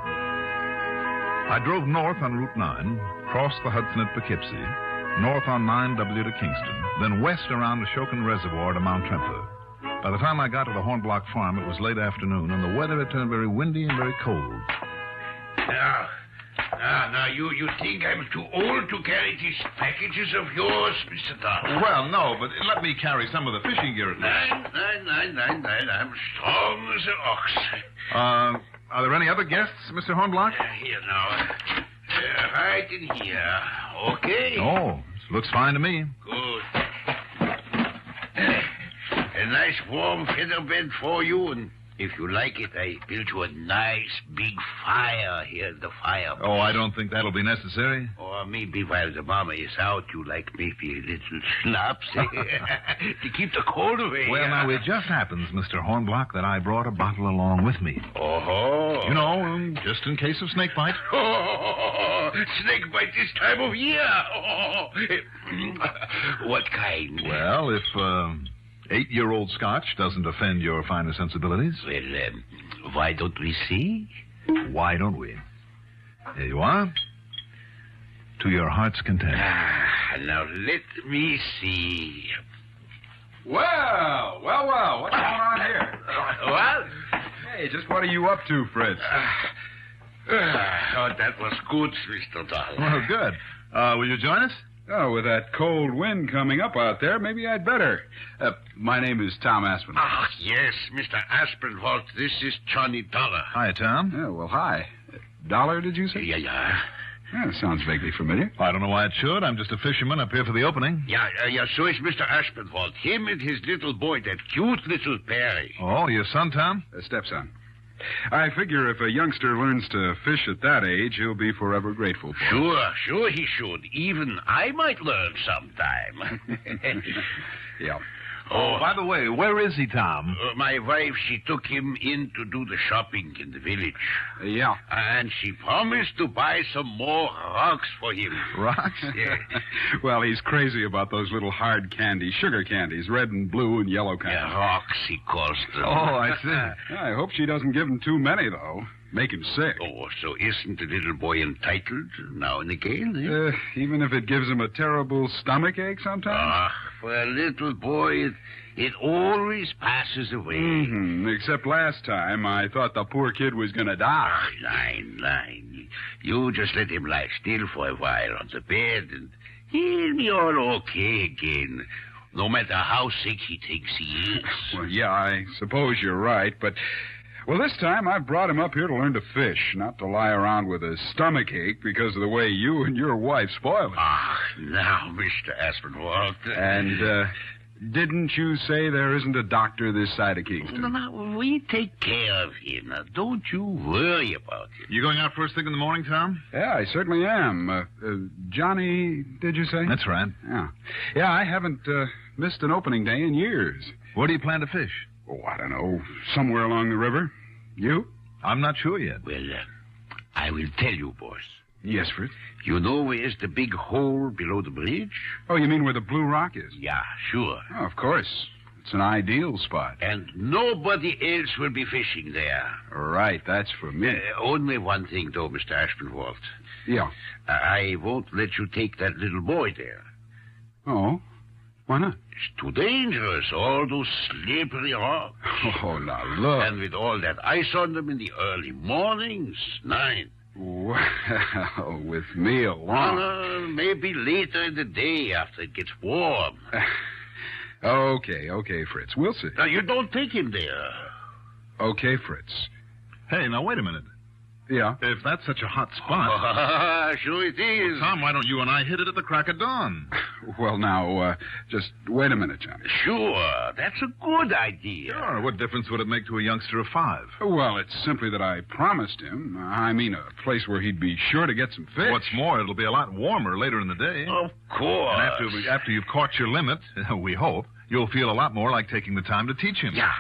I drove north on Route 9, crossed the Hudson at Poughkeepsie, north on 9W to Kingston, then west around the Shokin Reservoir to Mount Tremper. By the time I got to the Hornblock farm, it was late afternoon, and the weather had turned very windy and very cold. Now, you think I'm too old to carry these packages of yours, Mr. Dollar? Well, no, but let me carry some of the fishing gear at least. Nine. I'm strong as an ox. Are there any other guests, Mr. Hornblock? Here now. Right in here. Okay? Oh, looks fine to me. Good. A nice warm feather bed for you, and if you like it, I built you a nice big fire here in the fireplace. Oh, I don't think that'll be necessary. Or maybe while the mama is out, you like maybe a little schnapps to keep the cold away. Well, now, it just happens, Mr. Hornblock, that I brought a bottle along with me. Oh. You know, just in case of snake bite. Oh, snake bite this time of year. Oh. What kind? Well, if 8-year-old Scotch doesn't offend your finer sensibilities. Well, why don't we see? Why don't we? Here you are. To your heart's content. Now let me see. Well. What's going on here? What? Hey, just what are you up to, Fritz? Oh, that was good, Mr. Dollar. Well, good. Will you join us? Oh, with that cold wind coming up out there, maybe I'd better. My name is Tom Aspinwall. Ah, yes, Mr. Aspinwall. This is Johnny Dollar. Hi, Tom. Yeah, well, hi. Dollar, did you say? Yeah. Yeah, sounds vaguely familiar. I don't know why it should. I'm just a fisherman up here for the opening. Yeah, so is Mr. Aspinwall. Him and his little boy, that cute little Perry. Oh, your son, Tom? Stepson. I figure if a youngster learns to fish at that age, he'll be forever grateful for it. Sure he should. Even I might learn sometime. Yeah. Oh, by the way, where is he, Tom? My wife, she took him in to do the shopping in the village. Yeah. And she promised to buy some more rocks for him. Rocks? Yeah. Well, he's crazy about those little hard candies, sugar candies, red and blue and yellow kinds. Yeah, rocks, he calls them. Oh, I see. I hope she doesn't give him too many, though. Make him sick. Oh, so isn't the little boy entitled now and again? Eh? Even if it gives him a terrible stomach ache sometimes? For a little boy, it always passes away. Mm-hmm. Except last time, I thought the poor kid was going to die. Line. You just let him lie still for a while on the bed, and he'll be all okay again, no matter how sick he thinks he is. Well, yeah, I suppose you're right, but... Well, this time I've brought him up here to learn to fish, not to lie around with a stomach ache because of the way you and your wife spoil it. Now, Mr. Aspinwall. And, didn't you say there isn't a doctor this side of Kingston? No, we take care of him. Now, don't you worry about him. You going out first thing in the morning, Tom? Yeah, I certainly am. Johnny, did you say? That's right. Yeah, I haven't missed an opening day in years. Where do you plan to fish? Oh, I don't know. Somewhere along the river. You? I'm not sure yet. Well, I will tell you, boss. Yes, Fritz? You know where's the big hole below the bridge? Oh, you mean where the Blue Rock is? Yeah, sure. Oh, of course. It's an ideal spot. And nobody else will be fishing there. Right, that's for me. Only one thing, though, Mr. Aspinwall. Yeah. I won't let you take that little boy there. Oh? Why not? It's too dangerous, all those slippery rocks. Oh, now look. And with all that ice on them in the early mornings, 9. Well, with me along. Maybe later in the day after it gets warm. Okay, Fritz. We'll see. Now, you don't take him there. Okay, Fritz. Hey, now, wait a minute. Yeah? If that's such a hot spot... Sure it is. Well, Tom, why don't you and I hit it at the crack of dawn? Well, now, just wait a minute, Johnny. Sure, that's a good idea. Sure, what difference would it make to a youngster of 5? Well, it's simply that I promised him. I mean, a place where he'd be sure to get some fish. What's more, it'll be a lot warmer later in the day. Of course. And after you've caught your limit, we hope, you'll feel a lot more like taking the time to teach him. Yeah.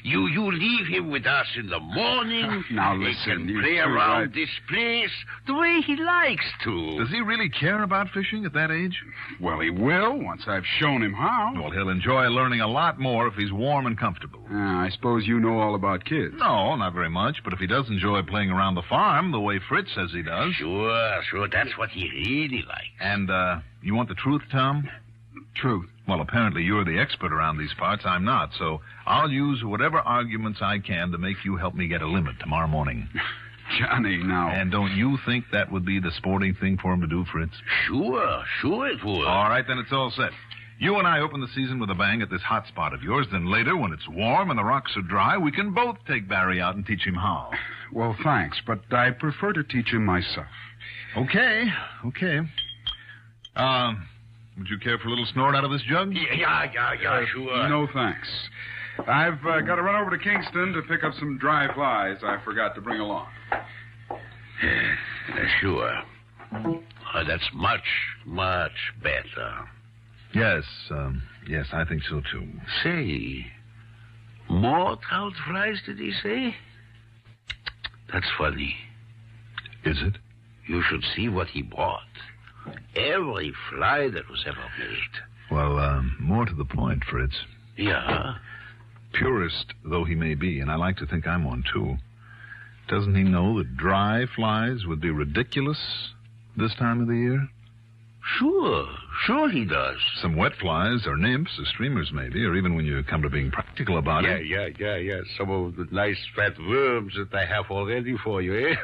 You leave him with us in the morning. Now, listen. He can play around this place the way he likes to. Does he really care about fishing at that age? Well, he will, once I've shown him how. Well, he'll enjoy learning a lot more if he's warm and comfortable. I suppose you know all about kids. No, not very much, but if he does enjoy playing around the farm the way Fritz says he does... Sure, that's what he really likes. And, you want the truth, Tom? Truth? Well, apparently you're the expert around these parts. I'm not, so I'll use whatever arguments I can to make you help me get a limit tomorrow morning. Johnny, now... And don't you think that would be the sporting thing for him to do, Fritz? Sure it would. All right, then it's all set. You and I open the season with a bang at this hot spot of yours. Then later, when it's warm and the rocks are dry, we can both take Barry out and teach him how. Well, thanks, but I prefer to teach him myself. Okay. Would you care for a little snort out of this jug? Yeah, sure. No, thanks. I've got to run over to Kingston to pick up some dry flies I forgot to bring along. Sure. That's much, much better. Yes, I think so, too. Say, more trout flies, did he say? That's funny. Is it? You should see what he bought. Every fly that was ever made. Well, more to the point, Fritz. Yeah? Purist though he may be, and I like to think I'm one, too, doesn't he know that dry flies would be ridiculous this time of the year? Sure he does. Some wet flies or nymphs or streamers, maybe, or even when you come to being practical about it. Yeah. Some of the nice fat worms that I have already for you, eh?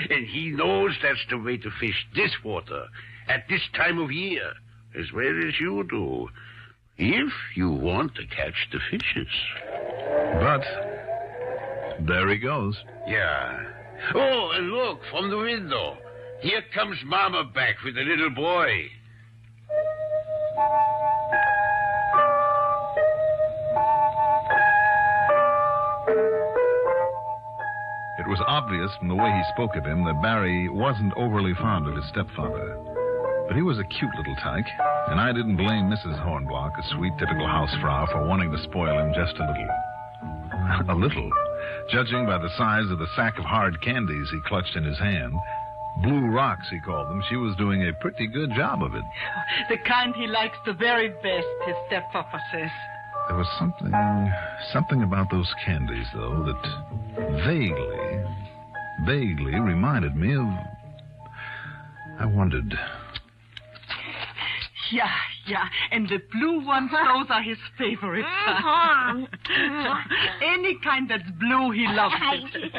And he knows that's the way to fish this water at this time of year, as well as you do, if you want to catch the fishes. But there he goes. Yeah. Oh, and look, from the window. Here comes Mama back with the little boy. It was obvious from the way he spoke of him that Barry wasn't overly fond of his stepfather. But he was a cute little tyke, and I didn't blame Mrs. Hornblock, a sweet, typical housefrau, for wanting to spoil him just a little. A little. Judging by the size of the sack of hard candies he clutched in his hand, Blue Rocks, he called them, she was doing a pretty good job of it. The kind he likes the very best, his steppapa says. There was something about those candies, though, that vaguely reminded me of... I wondered... Yeah, and the blue ones, those are his favorites. Any kind that's blue, he loves it.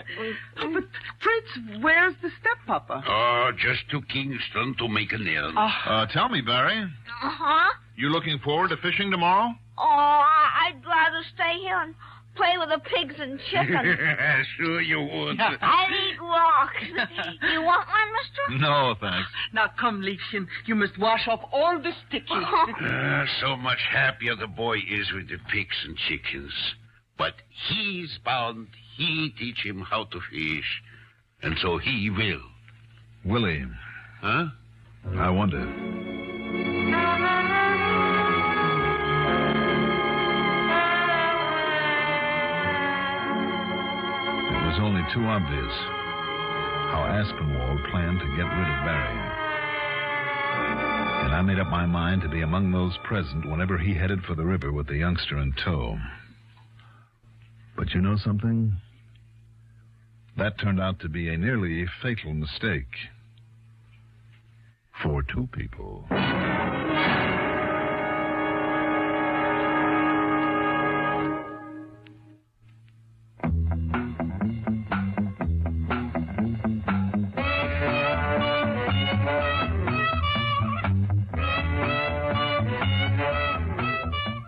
But, Fritz, where's the steppapa? Oh, just to Kingston to make an errand. Tell me, Barry. Uh-huh. You looking forward to fishing tomorrow? Oh, I'd rather stay here and play with the pigs and chickens. Sure you would. I'd eat rocks. You want one, mister? No, thanks. Now, come, Liebchen. You must wash off all the sticky. So much happier the boy is with the pigs and chickens. But he's bound. He teach him how to fish. And so he will. Will he? Huh? I wonder. It was only too obvious how Aspinwall planned to get rid of Barry. And I made up my mind to be among those present whenever he headed for the river with the youngster in tow. But you know something? That turned out to be a nearly fatal mistake. For two people.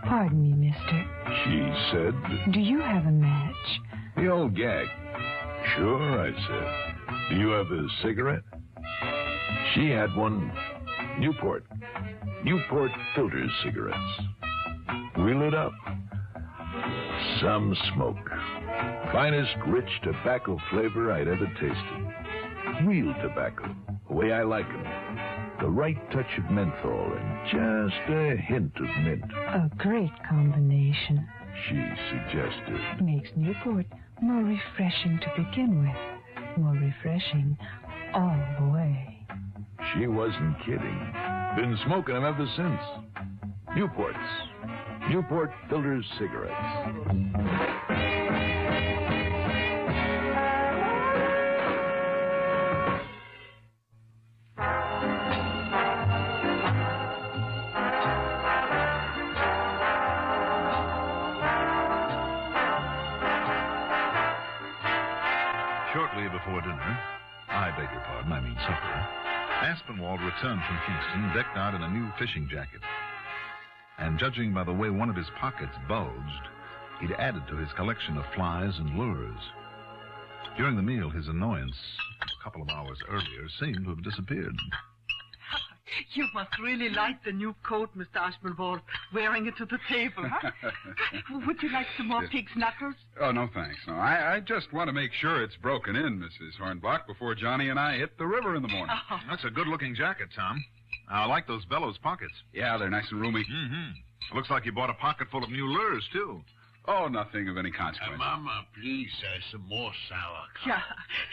Pardon me, mister. She said, Do you have a match? the old gag. Sure, I said. Do you have a cigarette? She had one. Newport filter cigarettes. We lit up. Some smoke. Finest rich tobacco flavor I'd ever tasted. Real tobacco, the way I like 'em. The right touch of menthol and just a hint of mint, A great combination. she suggested. Makes Newport more refreshing to begin with. More refreshing all the way. She wasn't kidding. Been smoking 'em ever since. Newport filters cigarettes. Shortly before dinner, I beg your pardon, I mean supper, Aspinwall returned from Kingston decked out in a new fishing jacket. And judging by the way one of his pockets bulged, he'd added to his collection of flies and lures. During the meal, his annoyance, a couple of hours earlier, seemed to have disappeared. You must really like the new coat, Mr. Aspinwall, wearing it to the table, huh? Would you like some more pig's knuckles? Oh, no, thanks. No, I just want to make sure it's broken in, Mrs. Hornblock, before Johnny and I hit the river in the morning. Oh. That's a good-looking jacket, Tom. I like those bellows pockets. Yeah, they're nice and roomy. Mm-hmm. Looks like you bought a pocket full of new lures, too. Oh, nothing of any consequence. Mama, please, some more sauerkraut. Yeah,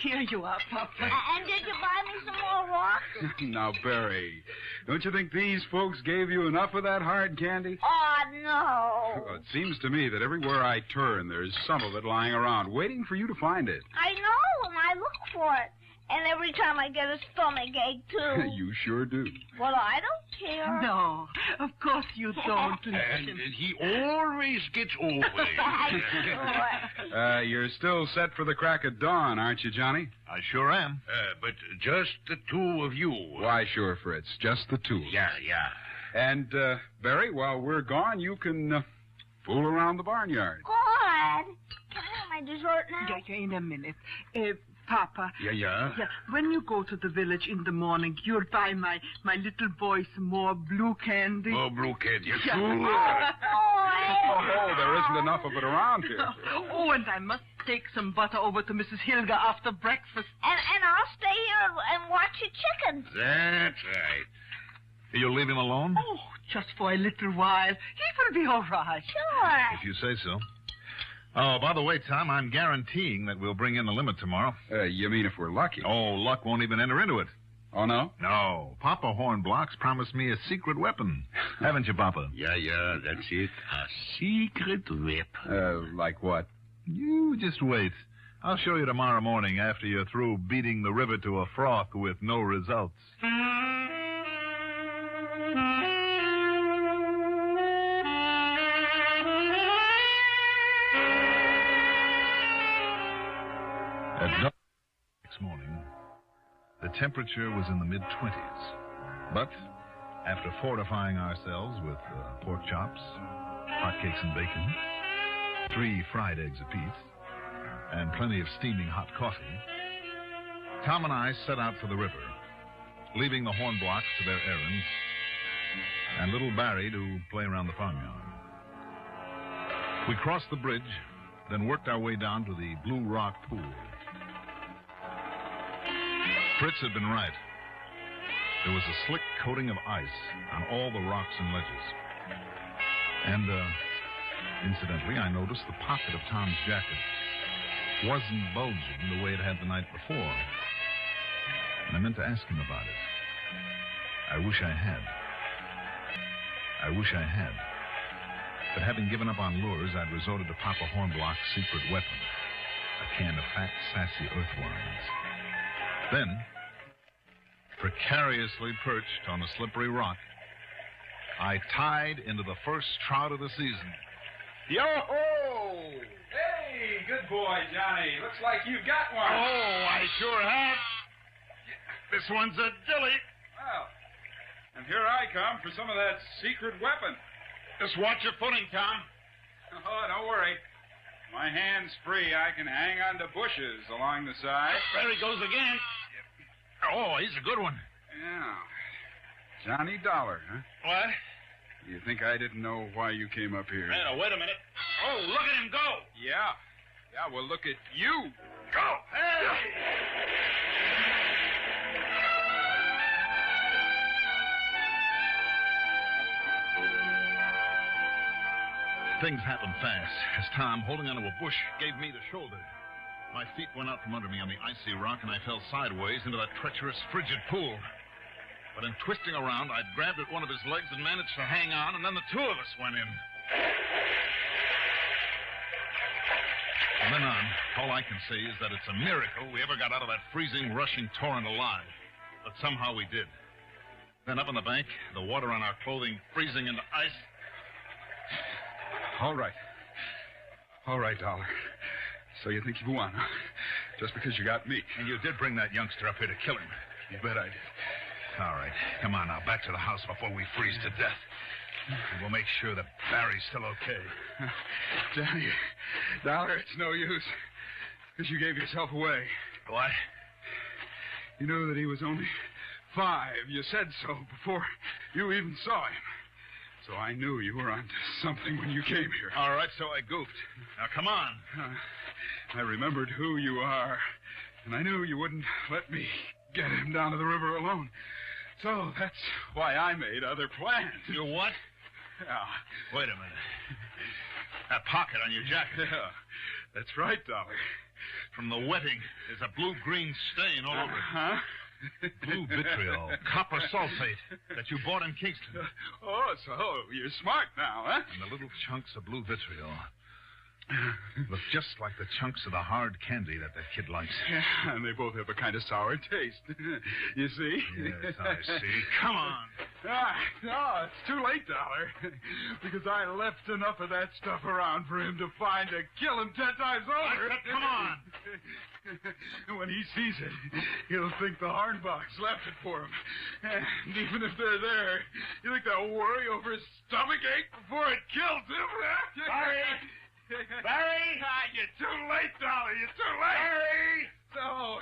here you are, Papa. And did you buy me some more rocks? Now, Barry, don't you think these folks gave you enough of that hard candy? Oh, no. Well, it seems to me that everywhere I turn, there's some of it lying around, waiting for you to find it. I know, and I look for it. And And every time I get a stomach ache, too. You sure do. Well, I don't care. No, of course you don't. And he always gets over it. You're still set for the crack of dawn, aren't you, Johnny? I sure am. But just the two of you. Why, sure, Fritz. Just the two. Yeah. And, Barry, while we're gone, you can fool around the barnyard. God. Can I have my dessert now? Yeah, in a minute. Papa. Yeah. When you go to the village in the morning, you'll buy my little boy some more blue candy. More blue candy. Yeah. Oh, there isn't enough of it around here. Oh, and I must take some butter over to Mrs. Hilga after breakfast. And I'll stay here and watch your chickens. That's right. You'll leave him alone? Oh, just for a little while. He will be all right. Sure. If you say so. Oh, by the way, Tom, I'm guaranteeing that we'll bring in the limit tomorrow. You mean if we're lucky? Oh, luck won't even enter into it. Oh, no? No. Papa Hornblocks promised me a secret weapon. Haven't you, Papa? Yeah, that's it. A secret weapon. Like what? You just wait. I'll show you tomorrow morning after you're through beating the river to a froth with no results. At next morning, the temperature was in the mid-20s. But after fortifying ourselves with pork chops, hotcakes and bacon, 3 fried eggs apiece, and plenty of steaming hot coffee, Tom and I set out for the river, leaving the Hornblocks to their errands and little Barry to play around the farmyard. We crossed the bridge, then worked our way down to the Blue Rock Pool. Fritz had been right. There was a slick coating of ice on all the rocks and ledges. And, incidentally, I noticed the pocket of Tom's jacket wasn't bulging the way it had the night before. And I meant to ask him about it. I wish I had. But having given up on lures, I'd resorted to Papa Hornblock's secret weapon, a can of fat, sassy earthworms. Then, precariously perched on a slippery rock, I tied into the first trout of the season. Yo-ho! Hey, good boy, Johnny. Looks like you've got one. Oh, I sure have. This one's a dilly. Well, and here I come for some of that secret weapon. Just watch your footing, Tom. Oh, don't worry. My hand's free. I can hang on to bushes along the side. There he goes again. Oh, he's a good one. Yeah. Johnny Dollar, huh? What? You think I didn't know why you came up here? Hey, now, wait a minute. Oh, look at him go. Yeah. Yeah, well, look at you. Go. Hey! Things happened fast as Tom, holding onto a bush, gave me the shoulder. My feet went out from under me on the icy rock, and I fell sideways into that treacherous, frigid pool. But in twisting around, I'd grabbed at one of his legs and managed to hang on, and then the two of us went in. From then on, all I can say is that it's a miracle we ever got out of that freezing, rushing torrent alive. But somehow we did. Then up on the bank, the water on our clothing freezing into ice. All right, Dollar. So you think you won, huh? Just because you got me. And you did bring that youngster up here to kill him. You bet I did. All right. Come on now, back to the house before we freeze to death. And we'll make sure that Barry's still okay. Johnny, Dollar, it's no use. Because you gave yourself away. What? You knew that he was only 5. You said so before you even saw him. So I knew you were onto something when you came here. All right, so I goofed. Now, come on. I remembered who you are, and I knew you wouldn't let me get him down to the river alone. So that's why I made other plans. You what? Yeah. Wait a minute. That pocket on your jacket. Yeah, that's right, Dollar. From the wetting, there's a blue-green stain all over it. Huh? Blue vitriol, copper sulfate that you bought in Kingston. Oh, so you're smart now, huh? And the little chunks of blue vitriol. Look just like the chunks of the hard candy that kid likes. Yeah, and they both have a kind of sour taste. You see? Yes, I see. Come on. No, it's too late, Dollar. Because I left enough of that stuff around for him to find to kill him 10 times over. Come on. And when he sees it, he'll think the Hornbachs left it for him. And even if they're there, you think they'll worry over his stomachache before it kills him? Barry! Barry! You're too late, Dollar. You're too late. Barry! So,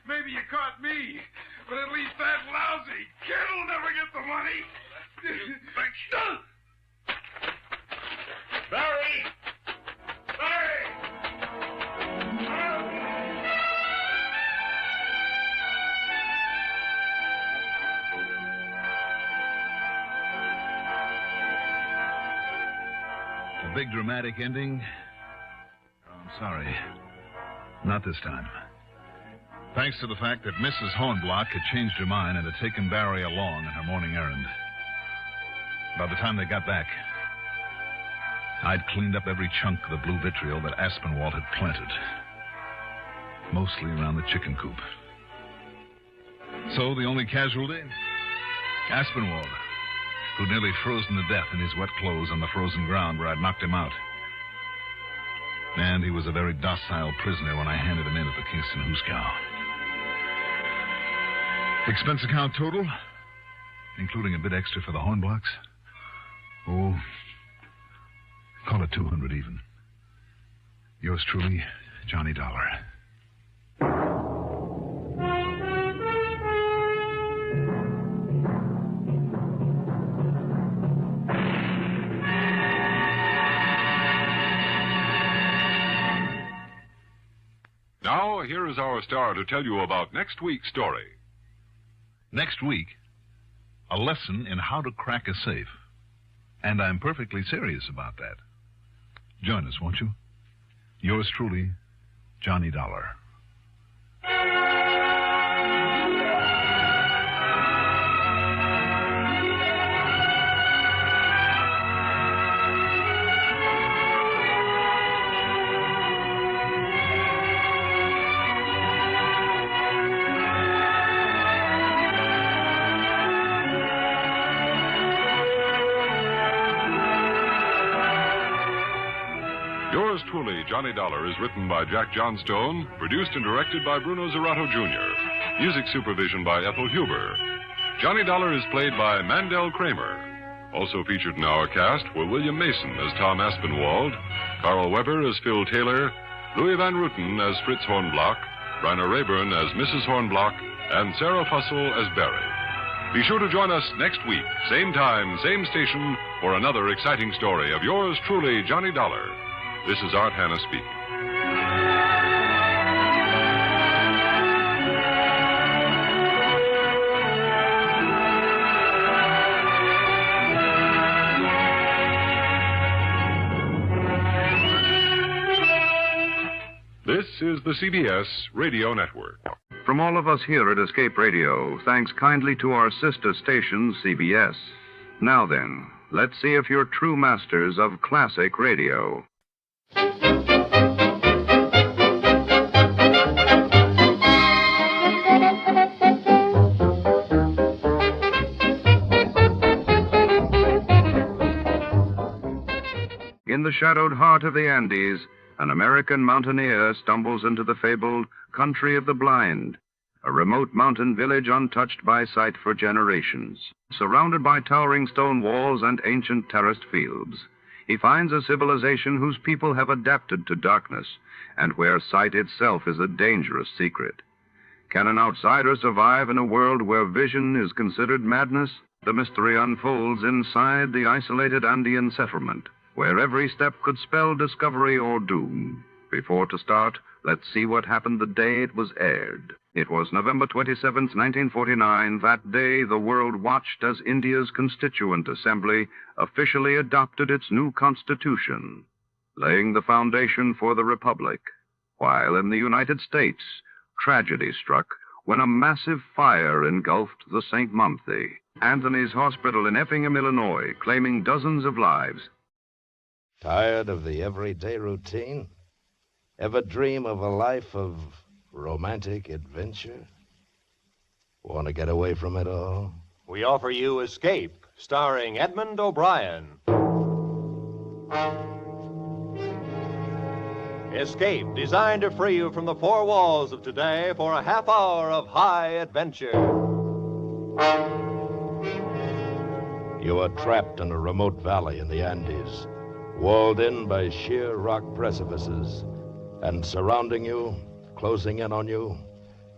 maybe you caught me, but at least that lousy kid will never get the money. Barry! Barry! A big dramatic ending? Oh, I'm sorry. Not this time. Thanks to the fact that Mrs. Hornblock had changed her mind and had taken Barry along on her morning errand. By the time they got back, I'd cleaned up every chunk of the blue vitriol that Aspinwall had planted. Mostly around the chicken coop. So the only casualty? Aspinwall, who'd nearly frozen to death in his wet clothes on the frozen ground where I'd knocked him out. And he was a very docile prisoner when I handed him in at the Kingston Hooskow. Expense account total, including a bit extra for the Hornblocks? Oh, call it 200 even. Yours truly, Johnny Dollar. Now, here is our star to tell you about next week's story. Next week, a lesson in how to crack a safe. And I'm perfectly serious about that. Join us, won't you? Yours truly, Johnny Dollar. Yours truly, Johnny Dollar, is written by Jack Johnstone, produced and directed by Bruno Zerato Jr., music supervision by Ethel Huber. Johnny Dollar is played by Mandel Kramer. Also featured in our cast were William Mason as Tom Aspinwald, Carl Weber as Phil Taylor, Louis Van Ruten as Fritz Hornblock, Rainer Rayburn as Mrs. Hornblock, and Sarah Fussell as Barry. Be sure to join us next week, same time, same station, for another exciting story of yours truly, Johnny Dollar. This is Art Hanna speaking. This is the CBS Radio Network. From all of us here at Escape Radio, thanks kindly to our sister station, CBS. Now then, let's see if you're true masters of classic radio. In the shadowed heart of the Andes, an American mountaineer stumbles into the fabled country of the blind, a remote mountain village untouched by sight for generations. Surrounded by towering stone walls and ancient terraced fields, he finds a civilization whose people have adapted to darkness, and where sight itself is a dangerous secret. Can an outsider survive in a world where vision is considered madness? The mystery unfolds inside the isolated Andean settlement, where every step could spell discovery or doom. Before to start, let's see what happened the day it was aired. It was November 27th, 1949. That day, the world watched as India's Constituent Assembly officially adopted its new constitution, laying the foundation for the Republic. While in the United States, tragedy struck when a massive fire engulfed the St. Momthy, Anthony's Hospital in Effingham, Illinois, claiming dozens of lives. Tired of the everyday routine? Ever dream of a life of romantic adventure? Want to get away from it all? We offer you Escape, starring Edmond O'Brien. Escape, designed to free you from the four walls of today for a half hour of high adventure. You are trapped in a remote valley in the Andes, walled in by sheer rock precipices, and surrounding you, closing in on you,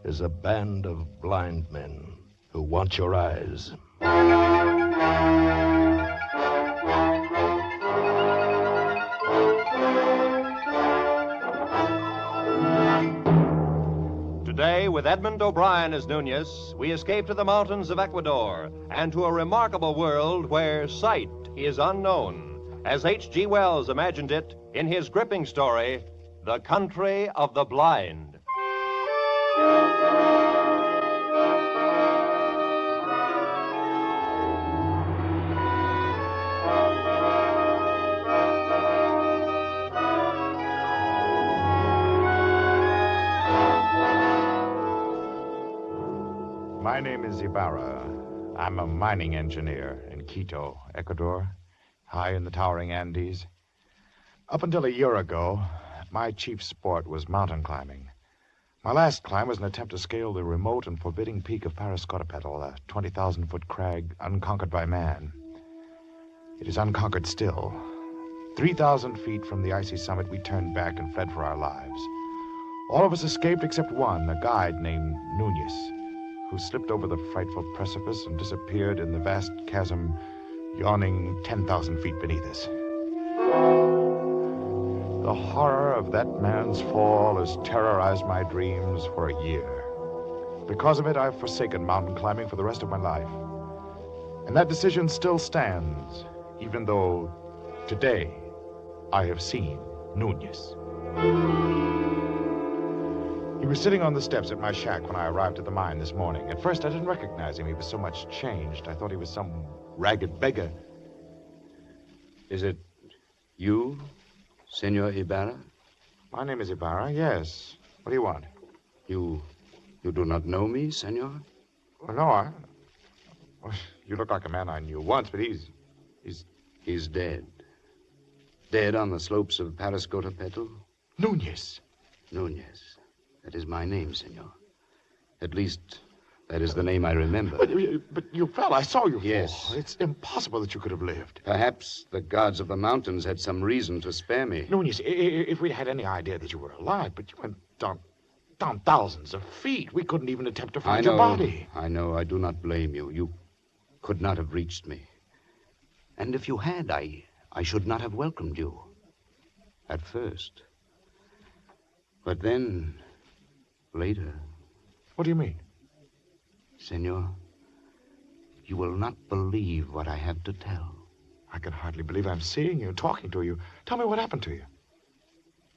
is a band of blind men who want your eyes. Today, with Edmond O'Brien as Nunez, we escape to the mountains of Ecuador and to a remarkable world where sight is unknown, as H.G. Wells imagined it in his gripping story, The Country of the Blind. My name is Ibarra. I'm a mining engineer in Quito, Ecuador, high in the towering Andes. Up until a year ago, my chief sport was mountain climbing. My last climb was an attempt to scale the remote and forbidding peak of Parascotopetl, a 20,000-foot crag unconquered by man. It is unconquered still. 3,000 feet from the icy summit, we turned back and fled for our lives. All of us escaped except one, a guide named Nunez, who slipped over the frightful precipice and disappeared in the vast chasm yawning 10,000 feet beneath us. The horror of that man's fall has terrorized my dreams for a year. Because of it, I've forsaken mountain climbing for the rest of my life. And that decision still stands, even though today I have seen Nunez. He was sitting on the steps at my shack when I arrived at the mine this morning. At first, I didn't recognize him. He was so much changed. I thought he was some ragged beggar. Is it you, Senor Ibarra? My name is Ibarra, yes. What do you want? You do not know me, Senor? Well, no, well, you look like a man I knew once, but He's dead. Dead on the slopes of Parascotopetl? Nunez. Nunez. That is my name, Senor. At least, that is the name I remember. But you fell. I saw you fall. Yes. It's impossible that you could have lived. Perhaps the gods of the mountains had some reason to spare me. Nunez, if we'd had any idea that you were alive, but you went down thousands of feet. We couldn't even attempt to find your body. I know. I do not blame you. You could not have reached me. And if you had, I should not have welcomed you. At first. But then, later. What do you mean? Senor, you will not believe what I have to tell. I can hardly believe I'm seeing you, talking to you. Tell me what happened to you.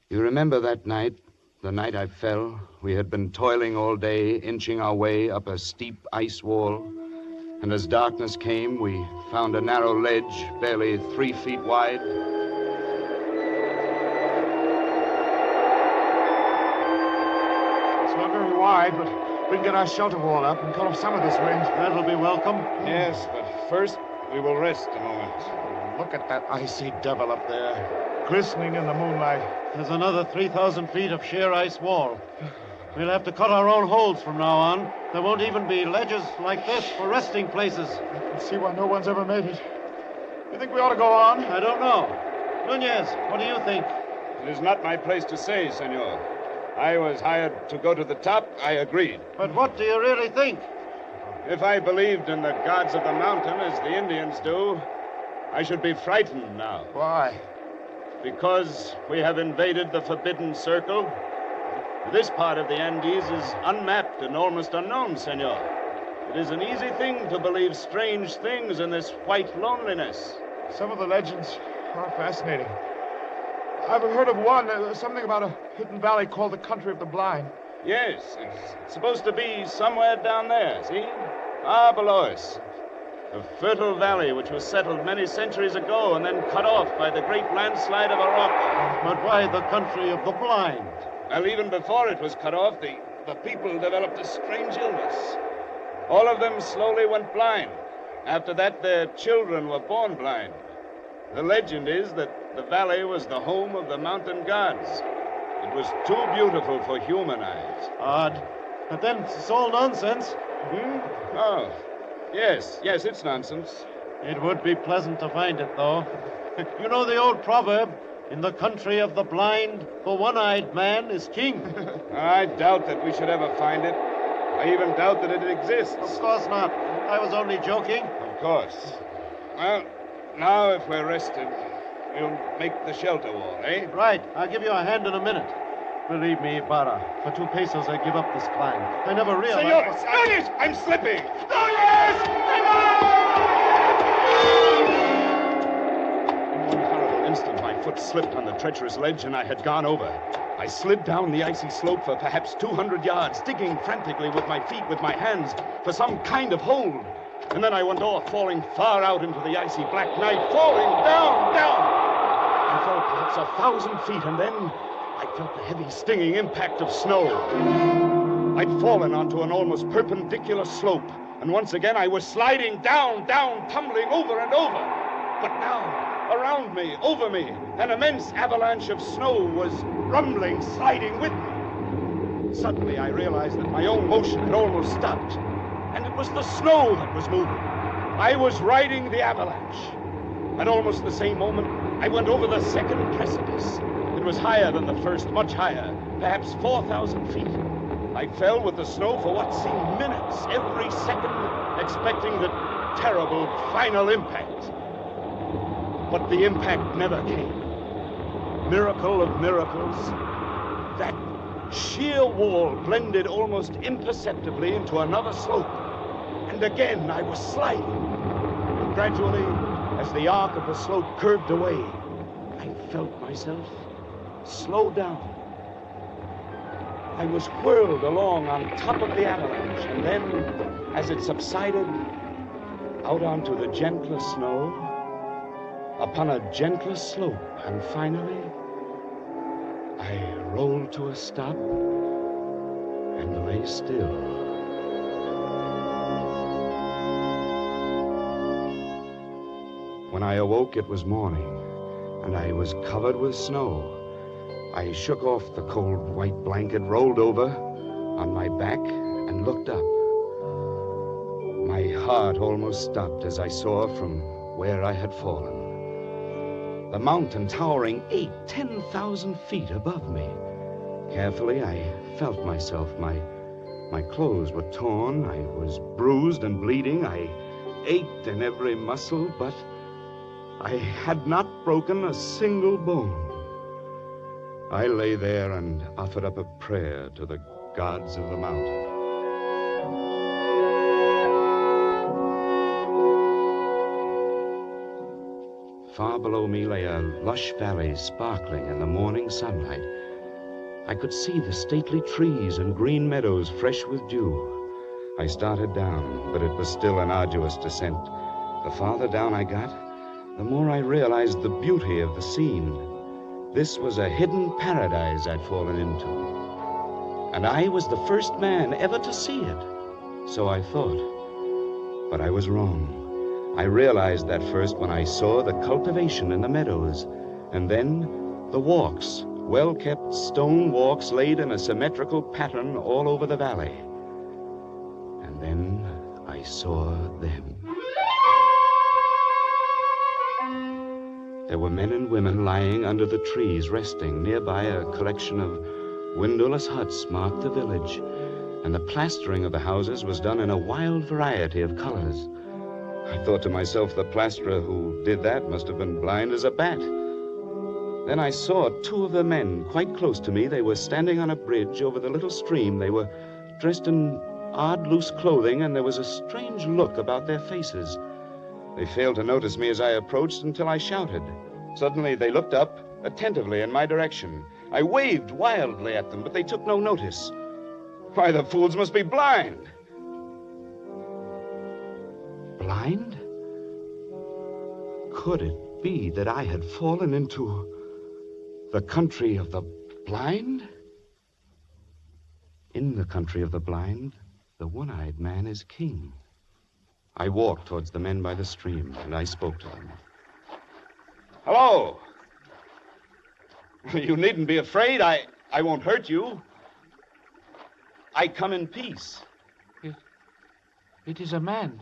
You remember that night, the night I fell? We had been toiling all day, inching our way up a steep ice wall. And as darkness came, we found a narrow ledge, barely 3 feet wide. It's not very wide, but we can get our shelter wall up and cut off some of this wind. That'll be welcome. Yes, but first we will rest a moment. Look at that icy devil up there, glistening in the moonlight. There's another 3,000 feet of sheer ice wall. We'll have to cut our own holes from now on. There won't even be ledges like this for resting places. I can see why no one's ever made it. You think we ought to go on? I don't know. Nunez, what do you think? It is not my place to say, Senor. I was hired to go to the top. I agreed. But what do you really think? If I believed in the gods of the mountain as the Indians do, I should be frightened now. Why? Because we have invaded the Forbidden Circle. This part of the Andes is unmapped and almost unknown, Senor. It is an easy thing to believe strange things in this white loneliness. Some of the legends are fascinating. I've heard of one, something about a hidden valley called the Country of the Blind. Yes, it's supposed to be somewhere down there, see? Below us. A fertile valley which was settled many centuries ago and then cut off by the great landslide of a rock. But why the country of the blind? Well, even before it was cut off, the people developed a strange illness. All of them slowly went blind. After that, their children were born blind. The legend is that the valley was the home of the mountain gods. It was too beautiful for human eyes. Odd. But then it's all nonsense. Oh, yes, it's nonsense. It would be pleasant to find it, though. You know the old proverb, in the country of the blind, the one-eyed man is king. I doubt that we should ever find it. I even doubt that it exists. Of course not. I was only joking. Of course. Well, now if we're rested, we'll make the shelter wall, eh? Right. I'll give you a hand in a minute. Believe me, Ibarra, for 2 pesos I give up this climb. I never realized... Senores! I'm slipping! In one horrible instant, my foot slipped on the treacherous ledge and I had gone over. I slid down the icy slope for perhaps 200 yards, digging frantically with my feet, with my hands, for some kind of hold. And then I went off, falling far out into the icy black night, falling down. I fell perhaps 1,000 feet, and then I felt the heavy, stinging impact of snow. I'd fallen onto an almost perpendicular slope, and once again I was sliding down, tumbling over and over. But now, around me, over me, an immense avalanche of snow was rumbling, sliding with me. Suddenly I realized that my own motion had almost stopped, and it was the snow that was moving. I was riding the avalanche. At almost the same moment, I went over the second precipice. It was higher than the first, much higher, perhaps 4,000 feet. I fell with the snow for what seemed minutes, every second, expecting the terrible final impact. But the impact never came. Miracle of miracles, that sheer wall blended almost imperceptibly into another slope. And again I was sliding. And gradually, as the arc of the slope curved away, I felt myself slow down. I was whirled along on top of the avalanche, and then, as it subsided, out onto the gentler snow, upon a gentler slope, and finally, I rolled to a stop and lay still. When I awoke, it was morning, and I was covered with snow. I shook off the cold white blanket, rolled over on my back, and looked up. My heart almost stopped as I saw from where I had fallen. The mountain towering 10,000 feet above me. Carefully, I felt myself. My clothes were torn. I was bruised and bleeding. I ached in every muscle, but I had not broken a single bone. I lay there and offered up a prayer to the gods of the mountain. Far below me lay a lush valley sparkling in the morning sunlight. I could see the stately trees and green meadows fresh with dew. I started down, but it was still an arduous descent. The farther down I got, the more I realized the beauty of the scene. This was a hidden paradise I'd fallen into. And I was the first man ever to see it. So I thought. But I was wrong. I realized that first when I saw the cultivation in the meadows. And then the walks, well-kept stone walks laid in a symmetrical pattern all over the valley. And then I saw them. There were men and women lying under the trees, resting. Nearby, a collection of windowless huts marked the village, and the plastering of the houses was done in a wild variety of colors. I thought to myself, the plasterer who did that must have been blind as a bat. Then I saw 2 of the men quite close to me. They were standing on a bridge over the little stream. They were dressed in odd, loose clothing, and there was a strange look about their faces. They failed to notice me as I approached until I shouted. Suddenly, they looked up attentively in my direction. I waved wildly at them, but they took no notice. Why, the fools must be blind. Blind? could it be that I had fallen into the country of the blind? In the country of the blind, the one-eyed man is king. I walked towards the men by the stream, and I spoke to them. Hello. You needn't be afraid. I won't hurt you. I come in peace. It is a man,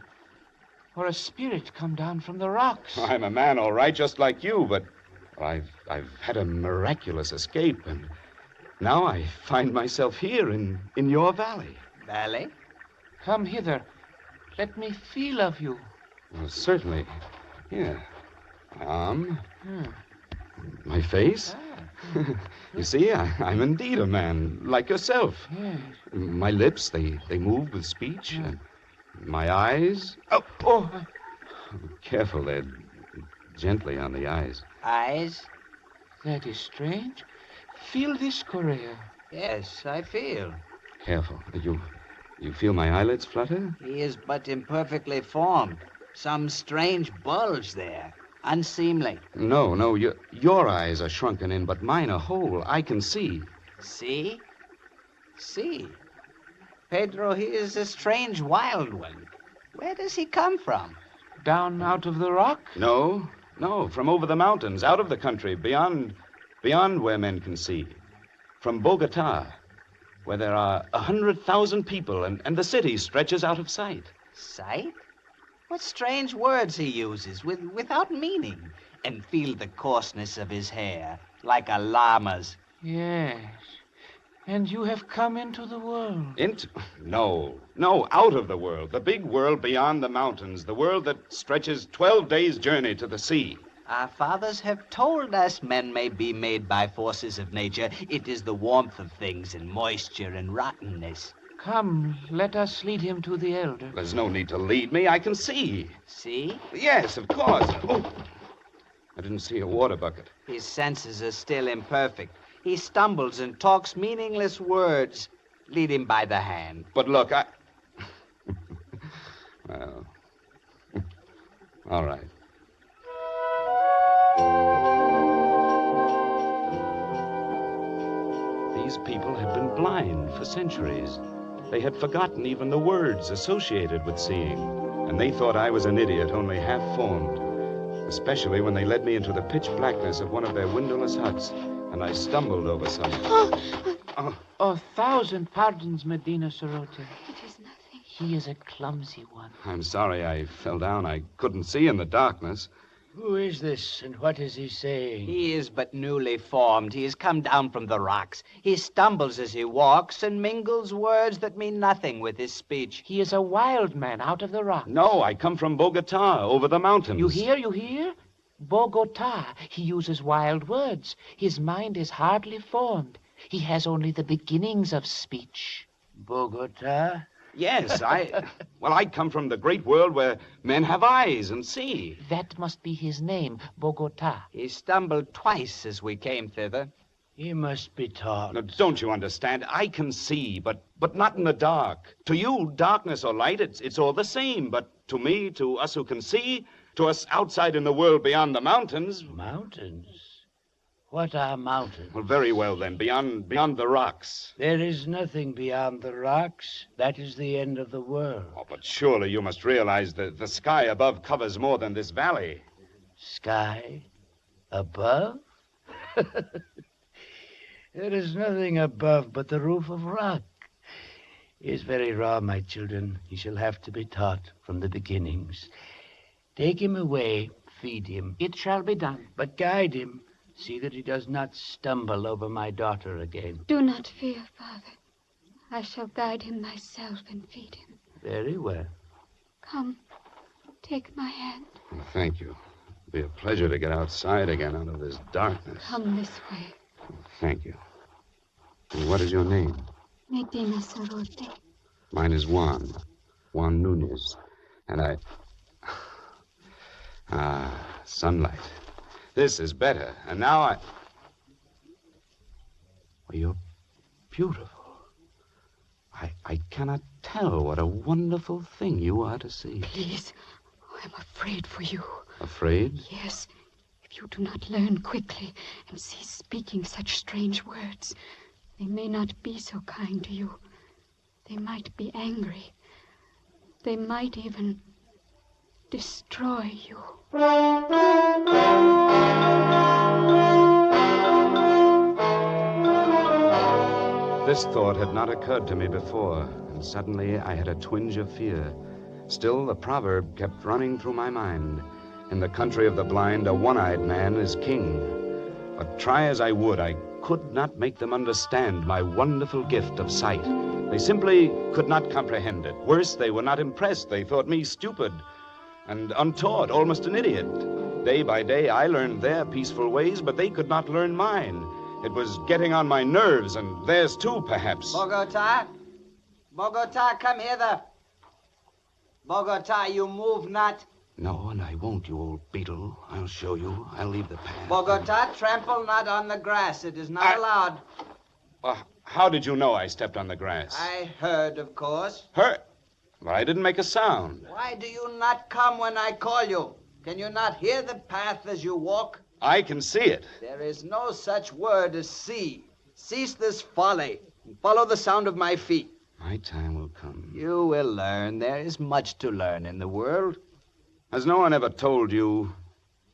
or a spirit come down from the rocks. I'm a man, all right, just like you, but I've had a miraculous escape, and now I find myself here in your valley. Valley? Come hither. Let me feel of you. Well, certainly. Here. My arm. My face. You see, I'm indeed a man, like yourself. Yes. My lips, they move with speech. And my eyes. Oh! Careful, they're gently on the eyes. Eyes? That is strange. Feel this, Correa. Yes, I feel. Careful. You feel my eyelids flutter? He is but imperfectly formed. Some strange bulge there. Unseemly. No, your eyes are shrunken in, but mine are whole. I can see. See? See? Pedro, he is a strange wild one. Where does he come from? Down out of the rock? No, from over the mountains, out of the country, beyond where men can see. From Bogota, where there are 100,000 people, and the city stretches out of sight. Sight? What strange words he uses, without meaning. And feel the coarseness of his hair, like a llama's. Yes. And you have come into the world. No, out of the world. The big world beyond the mountains. The world that stretches 12 days' journey to the sea. Our fathers have told us men may be made by forces of nature. It is the warmth of things and moisture and rottenness. Come, let us lead him to the elder. There's no need to lead me. I can see. See? Yes, of course. Oh, I didn't see a water bucket. His senses are still imperfect. He stumbles and talks meaningless words. Lead him by the hand. But look, well, all right. These people had been blind for centuries. They had forgotten even the words associated with seeing, and they thought I was an idiot, only half-formed, especially when they led me into the pitch blackness of one of their windowless huts, and I stumbled over something. Oh, 1,000 pardons, Medina Sorote. It is nothing. He is a clumsy one. I'm sorry I fell down. I couldn't see in the darkness. Who is this, and what is he saying? He is but newly formed. He has come down from the rocks. He stumbles as he walks and mingles words that mean nothing with his speech. He is a wild man out of the rock. No, I come from Bogota, over the mountains. You hear? Bogota. He uses wild words. His mind is hardly formed. He has only the beginnings of speech. Bogota? Yes, I come from the great world where men have eyes and see. That must be his name, Bogota. He stumbled twice as we came thither. He must be taught. Now, don't you understand? I can see, but not in the dark. To you, darkness or light, it's all the same. But to me, to us who can see, to us outside in the world beyond the mountains... Mountains? What are mountains? Well, very well, then, beyond the rocks. There is nothing beyond the rocks. That is the end of the world. Oh, but surely you must realize that the sky above covers more than this valley. Sky? Above? There is nothing above but the roof of rock. He is very raw, my children. He shall have to be taught from the beginnings. Take him away, feed him. It shall be done. But guide him. See that he does not stumble over my daughter again. Do not fear, Father. I shall guide him myself and feed him. Very well. Come, take my hand. Well, thank you. It'll be a pleasure to get outside again out of this darkness. Come this way. Thank you. And what is your name? Medina Sorote. Mine is Juan Nunez. And I... sunlight. This is better. And now I... Well, you're beautiful. I cannot tell what a wonderful thing you are to see. Please, I'm afraid for you. Afraid? Yes. If you do not learn quickly and cease speaking such strange words, they may not be so kind to you. They might be angry. They might even destroy you. This thought had not occurred to me before, and suddenly I had a twinge of fear. Still, the proverb kept running through my mind. In the country of the blind, a one-eyed man is king. But try as I would, I could not make them understand my wonderful gift of sight. They simply could not comprehend it. Worse, they were not impressed. They thought me stupid and untaught, almost an idiot. Day by day, I learned their peaceful ways, but they could not learn mine. It was getting on my nerves, and theirs too, perhaps. Bogota? Bogota, come hither. Bogota, you move not. No, and I won't, you old beetle. I'll show you. I'll leave the path. Bogota, trample not on the grass. It is not allowed. How did you know I stepped on the grass? I heard, of course. Heard? But I didn't make a sound. Why do you not come when I call you? Can you not hear the path as you walk? I can see it. There is no such word as see. Cease this folly and follow the sound of my feet. My time will come. You will learn. There is much to learn in the world. Has no one ever told you,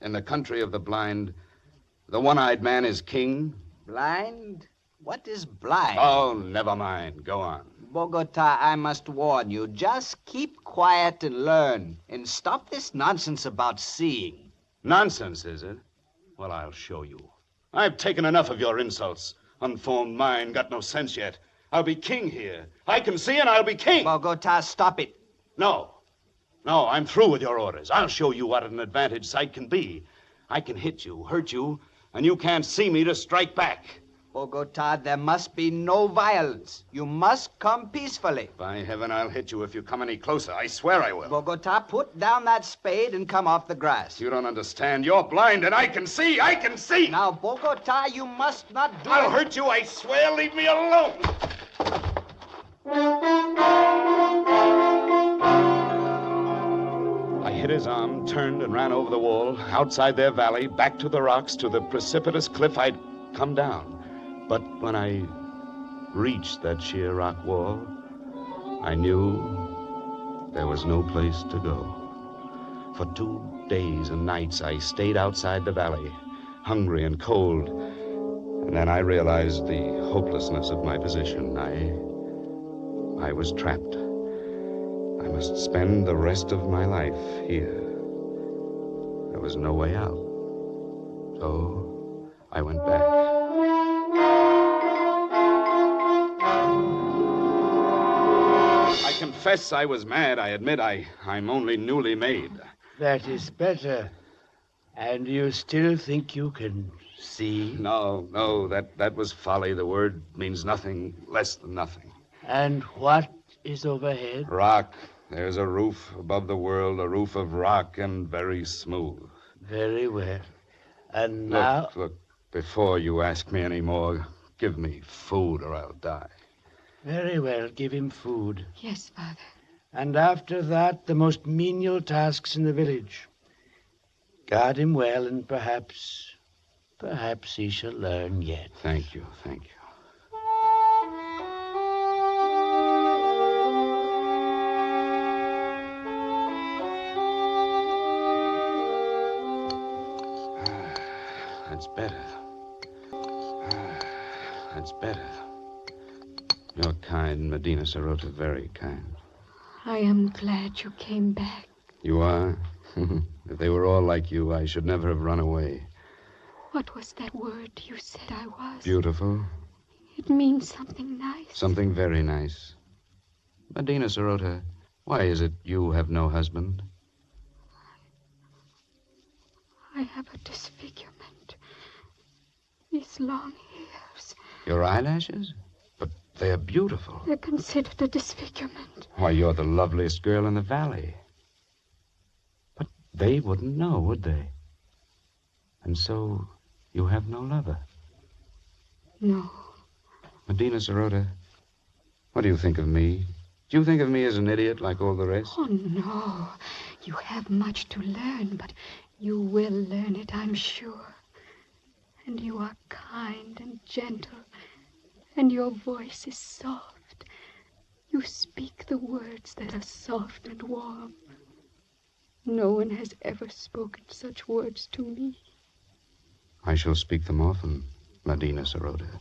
in the country of the blind, the one-eyed man is king? Blind? What is blind? Oh, never mind. Go on. Bogota, I must warn you. Just keep quiet and learn. And stop this nonsense about seeing. Nonsense, is it? Well, I'll show you. I've taken enough of your insults. Unformed mind, got no sense yet. I'll be king here. I can see and I'll be king. Bogota, stop it. No, I'm through with your orders. I'll show you what an advantage sight can be. I can hit you, hurt you, and you can't see me to strike back. Bogota, there must be no violence. You must come peacefully. By heaven, I'll hit you if you come any closer. I swear I will. Bogota, put down that spade and come off the grass. You don't understand. You're blind and I can see. I can see. Now, Bogota, you must not do I'll hurt you, I swear. Leave me alone. I hit his arm, turned and ran over the wall, outside their valley, back to the rocks, to the precipitous cliff I'd come down. But when I reached that sheer rock wall, I knew there was no place to go. For 2 days and nights, I stayed outside the valley, hungry and cold. And then I realized the hopelessness of my position. I was trapped. I must spend the rest of my life here. There was no way out. So I went back. I confess I was mad. I admit I'm only newly made. That is better. And you still think you can see? No, that was folly. The word means nothing less than nothing. And what is overhead? Rock. There's a roof above the world, a roof of rock and very smooth. Very well. And now... Look, before you ask me any more, give me food or I'll die. Very well, give him food. Yes, Father. And after that, the most menial tasks in the village. Guard him well, and perhaps he shall learn yet. Thank you. That's better. That's better. You're kind, Medina Sarota, very kind. I am glad you came back. You are? If they were all like you, I should never have run away. What was that word you said I was? Beautiful. It means something nice. Something very nice. Medina Sarota, why is it you have no husband? I have a disfigurement. These long hairs. Your eyelashes? But they're beautiful. They're considered a disfigurement. Why, you're the loveliest girl in the valley. But they wouldn't know, would they? And so you have no lover? No. Medina Sarota, what do you think of me? Do you think of me as an idiot like all the rest? Oh, no. You have much to learn, but You will learn it, I'm sure. And you are kind and gentle, and your voice is soft. You speak the words that are soft and warm. No one has ever spoken such words to me. I shall speak them often, Medina Sarota.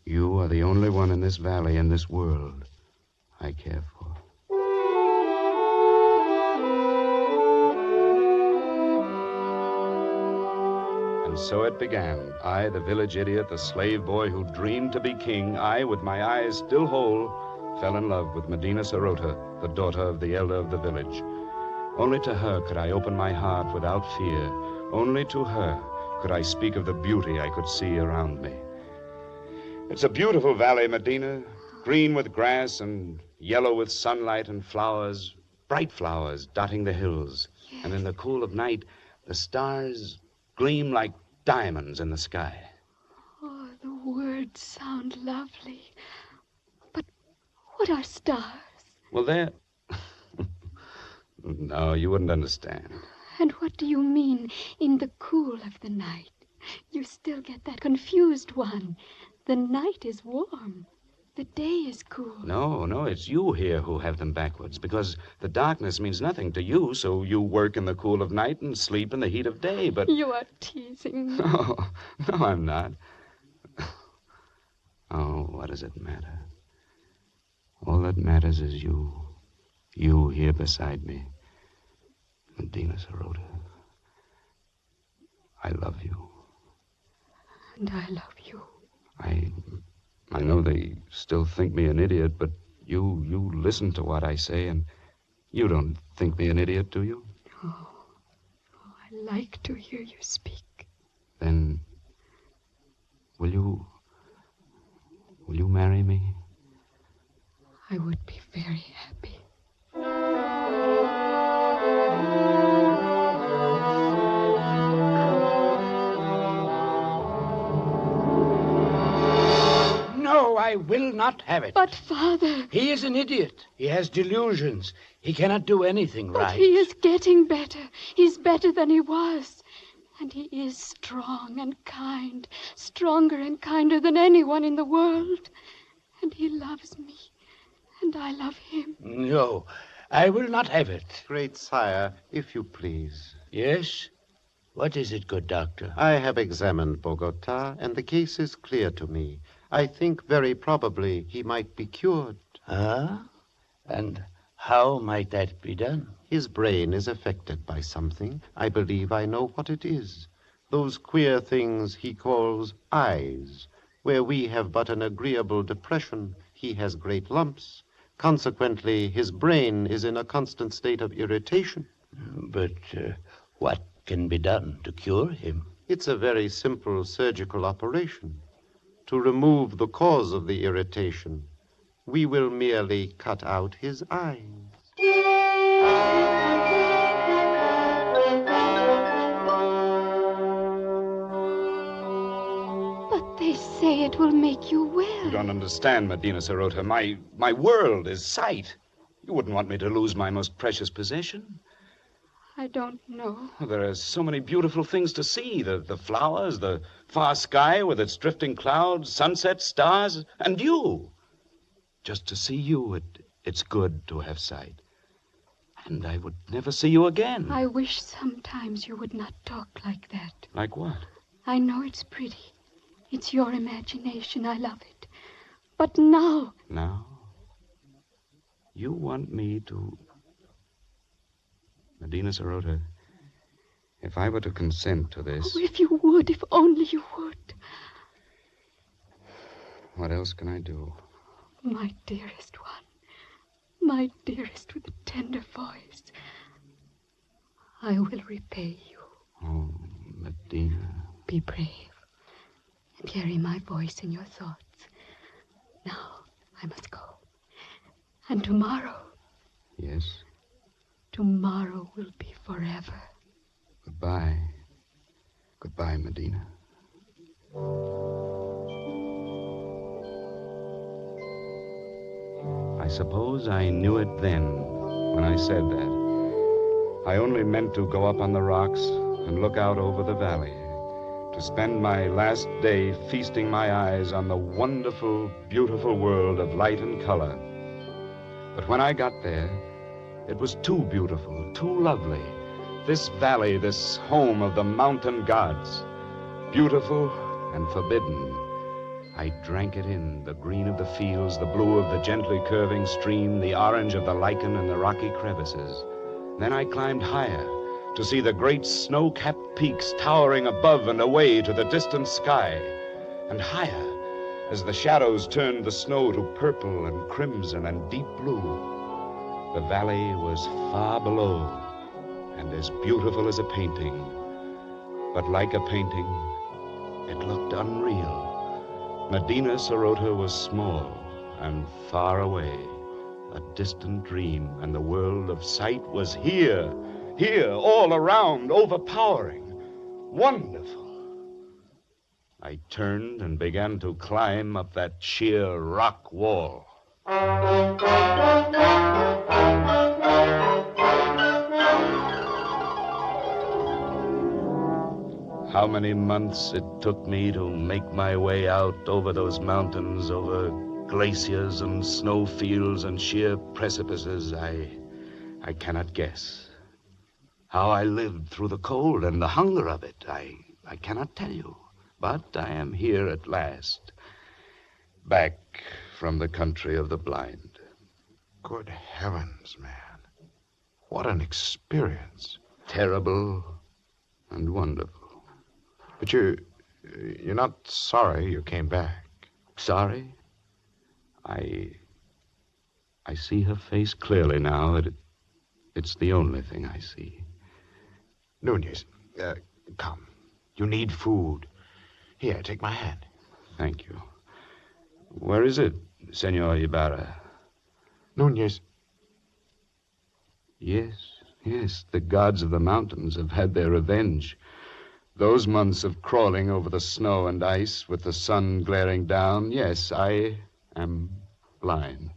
You are the only one in this valley, in this world, I care for. And so it began. I, the village idiot, the slave boy who dreamed to be king, I, with my eyes still whole, fell in love with Medina Sarota, the daughter of the elder of the village. Only to her could I open my heart without fear. Only to her could I speak of the beauty I could see around me. It's a beautiful valley, Medina, green with grass and yellow with sunlight and flowers, bright flowers dotting the hills. Yes. And in the cool of night, the stars gleam like diamonds in the sky. Oh, the words sound lovely. But what are stars? Well, they're... No, you wouldn't understand. And what do you mean, in the cool of the night? You still get that confused one. The night is warm. The day is cool. No, it's you here who have them backwards, because the darkness means nothing to you, so you work in the cool of night and sleep in the heat of day, but... You are teasing me. No, I'm not. Oh, what does it matter? All that matters is you. You here beside me. Medina Sarota. I love you. And I love you. I know they still think me an idiot, but you listen to what I say, and you don't think me an idiot, do you? Oh, I like to hear you speak. Then, will you marry me? I would be very happy. No, I will not have it. But, Father... He is an idiot. He has delusions. He cannot do anything right. But he is getting better. He's better than he was. And he is strong and kind, stronger and kinder than anyone in the world. And he loves me, and I love him. No, I will not have it. Great sire, if you please. Yes? What is it, good doctor? I have examined Bogota, and the case is clear to me. I think very probably he might be cured. Ah? And how might that be done? His brain is affected by something. I believe I know what it is. Those queer things he calls eyes. Where we have but an agreeable depression, he has great lumps. Consequently, his brain is in a constant state of irritation. But what can be done to cure him? It's a very simple surgical operation. To remove the cause of the irritation, we will merely cut out his eyes. But they say it will make you well. You don't understand, Medina Sarota. My world is sight. You wouldn't want me to lose my most precious possession. I don't know. There are so many beautiful things to see. The flowers, the far sky with its drifting clouds, sunsets, stars, and you. Just to see you, it's good to have sight. And I would never see you again. I wish sometimes you would not talk like that. Like what? I know it's pretty. It's your imagination. I love it. But now... Now? You want me to... Medina Sarota, if I were to consent to this... Oh, if you would, if only you would. What else can I do? My dearest one, my dearest with a tender voice, I will repay you. Oh, Medina. Be brave and carry my voice in your thoughts. Now, I must go. And tomorrow... Yes? Tomorrow will be forever. Goodbye. Goodbye, Medina. I suppose I knew it then when I said that. I only meant to go up on the rocks and look out over the valley, to spend my last day feasting my eyes on the wonderful, beautiful world of light and color. But when I got there, it was too beautiful, too lovely. This valley, this home of the mountain gods, beautiful and forbidden. I drank it in, the green of the fields, the blue of the gently curving stream, the orange of the lichen and the rocky crevices. Then I climbed higher to see the great snow-capped peaks towering above and away to the distant sky, and higher as the shadows turned the snow to purple and crimson and deep blue. The valley was far below and as beautiful as a painting. But like a painting, it looked unreal. Medina Sarote was small and far away, a distant dream, and the world of sight was here, all around, overpowering, wonderful. I turned and began to climb up that sheer rock wall. How many months it took me to make my way out over those mountains, over glaciers and snowfields and sheer precipices, I cannot guess. How I lived through the cold and the hunger of it, I cannot tell you. But I am here at last, back from the country of the blind. Good heavens, man. What an experience. Terrible and wonderful. But you're not sorry you came back. Sorry? I see her face clearly now. It's the only thing I see. Nunez, come. You need food. Here, take my hand. Thank you. Where is it, Senor Ibarra? Nunez. Yes, the gods of the mountains have had their revenge. Those months of crawling over the snow and ice with the sun glaring down, yes, I am blind.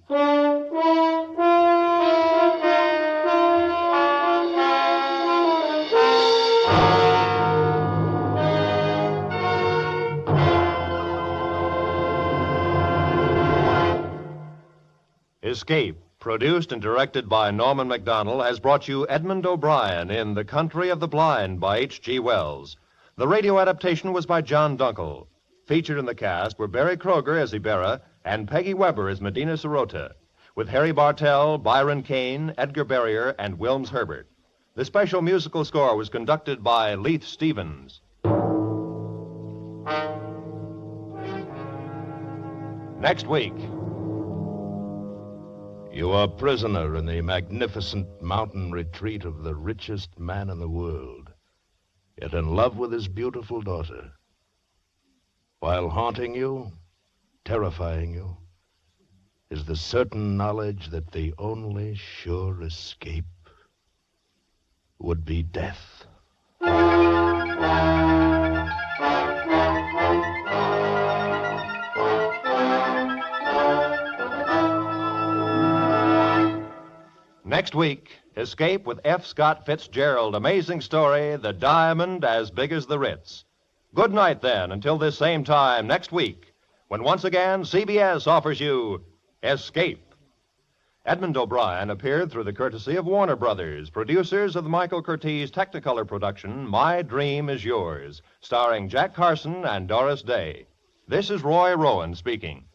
Escape, produced and directed by Norman MacDonald, has brought you Edmond O'Brien in The Country of the Blind by H.G. Wells. The radio adaptation was by John Dunkel. Featured in the cast were Barry Kroger as Ibarra and Peggy Weber as Medina Sarote, with Harry Bartell, Byron Kane, Edgar Barrier, and Wilms Herbert. The special musical score was conducted by Leith Stevens. Next week. You are prisoner in the magnificent mountain retreat of the richest man in the world, yet in love with his beautiful daughter. While haunting you, terrifying you, is the certain knowledge that the only sure escape would be death. Next week, Escape with F. Scott Fitzgerald. Amazing story, The Diamond as Big as the Ritz. Good night, then, until this same time next week, when once again CBS offers you Escape. Edmond O'Brien appeared through the courtesy of Warner Brothers, producers of the Michael Curtiz Technicolor production, My Dream is Yours, starring Jack Carson and Doris Day. This is Roy Rowan speaking.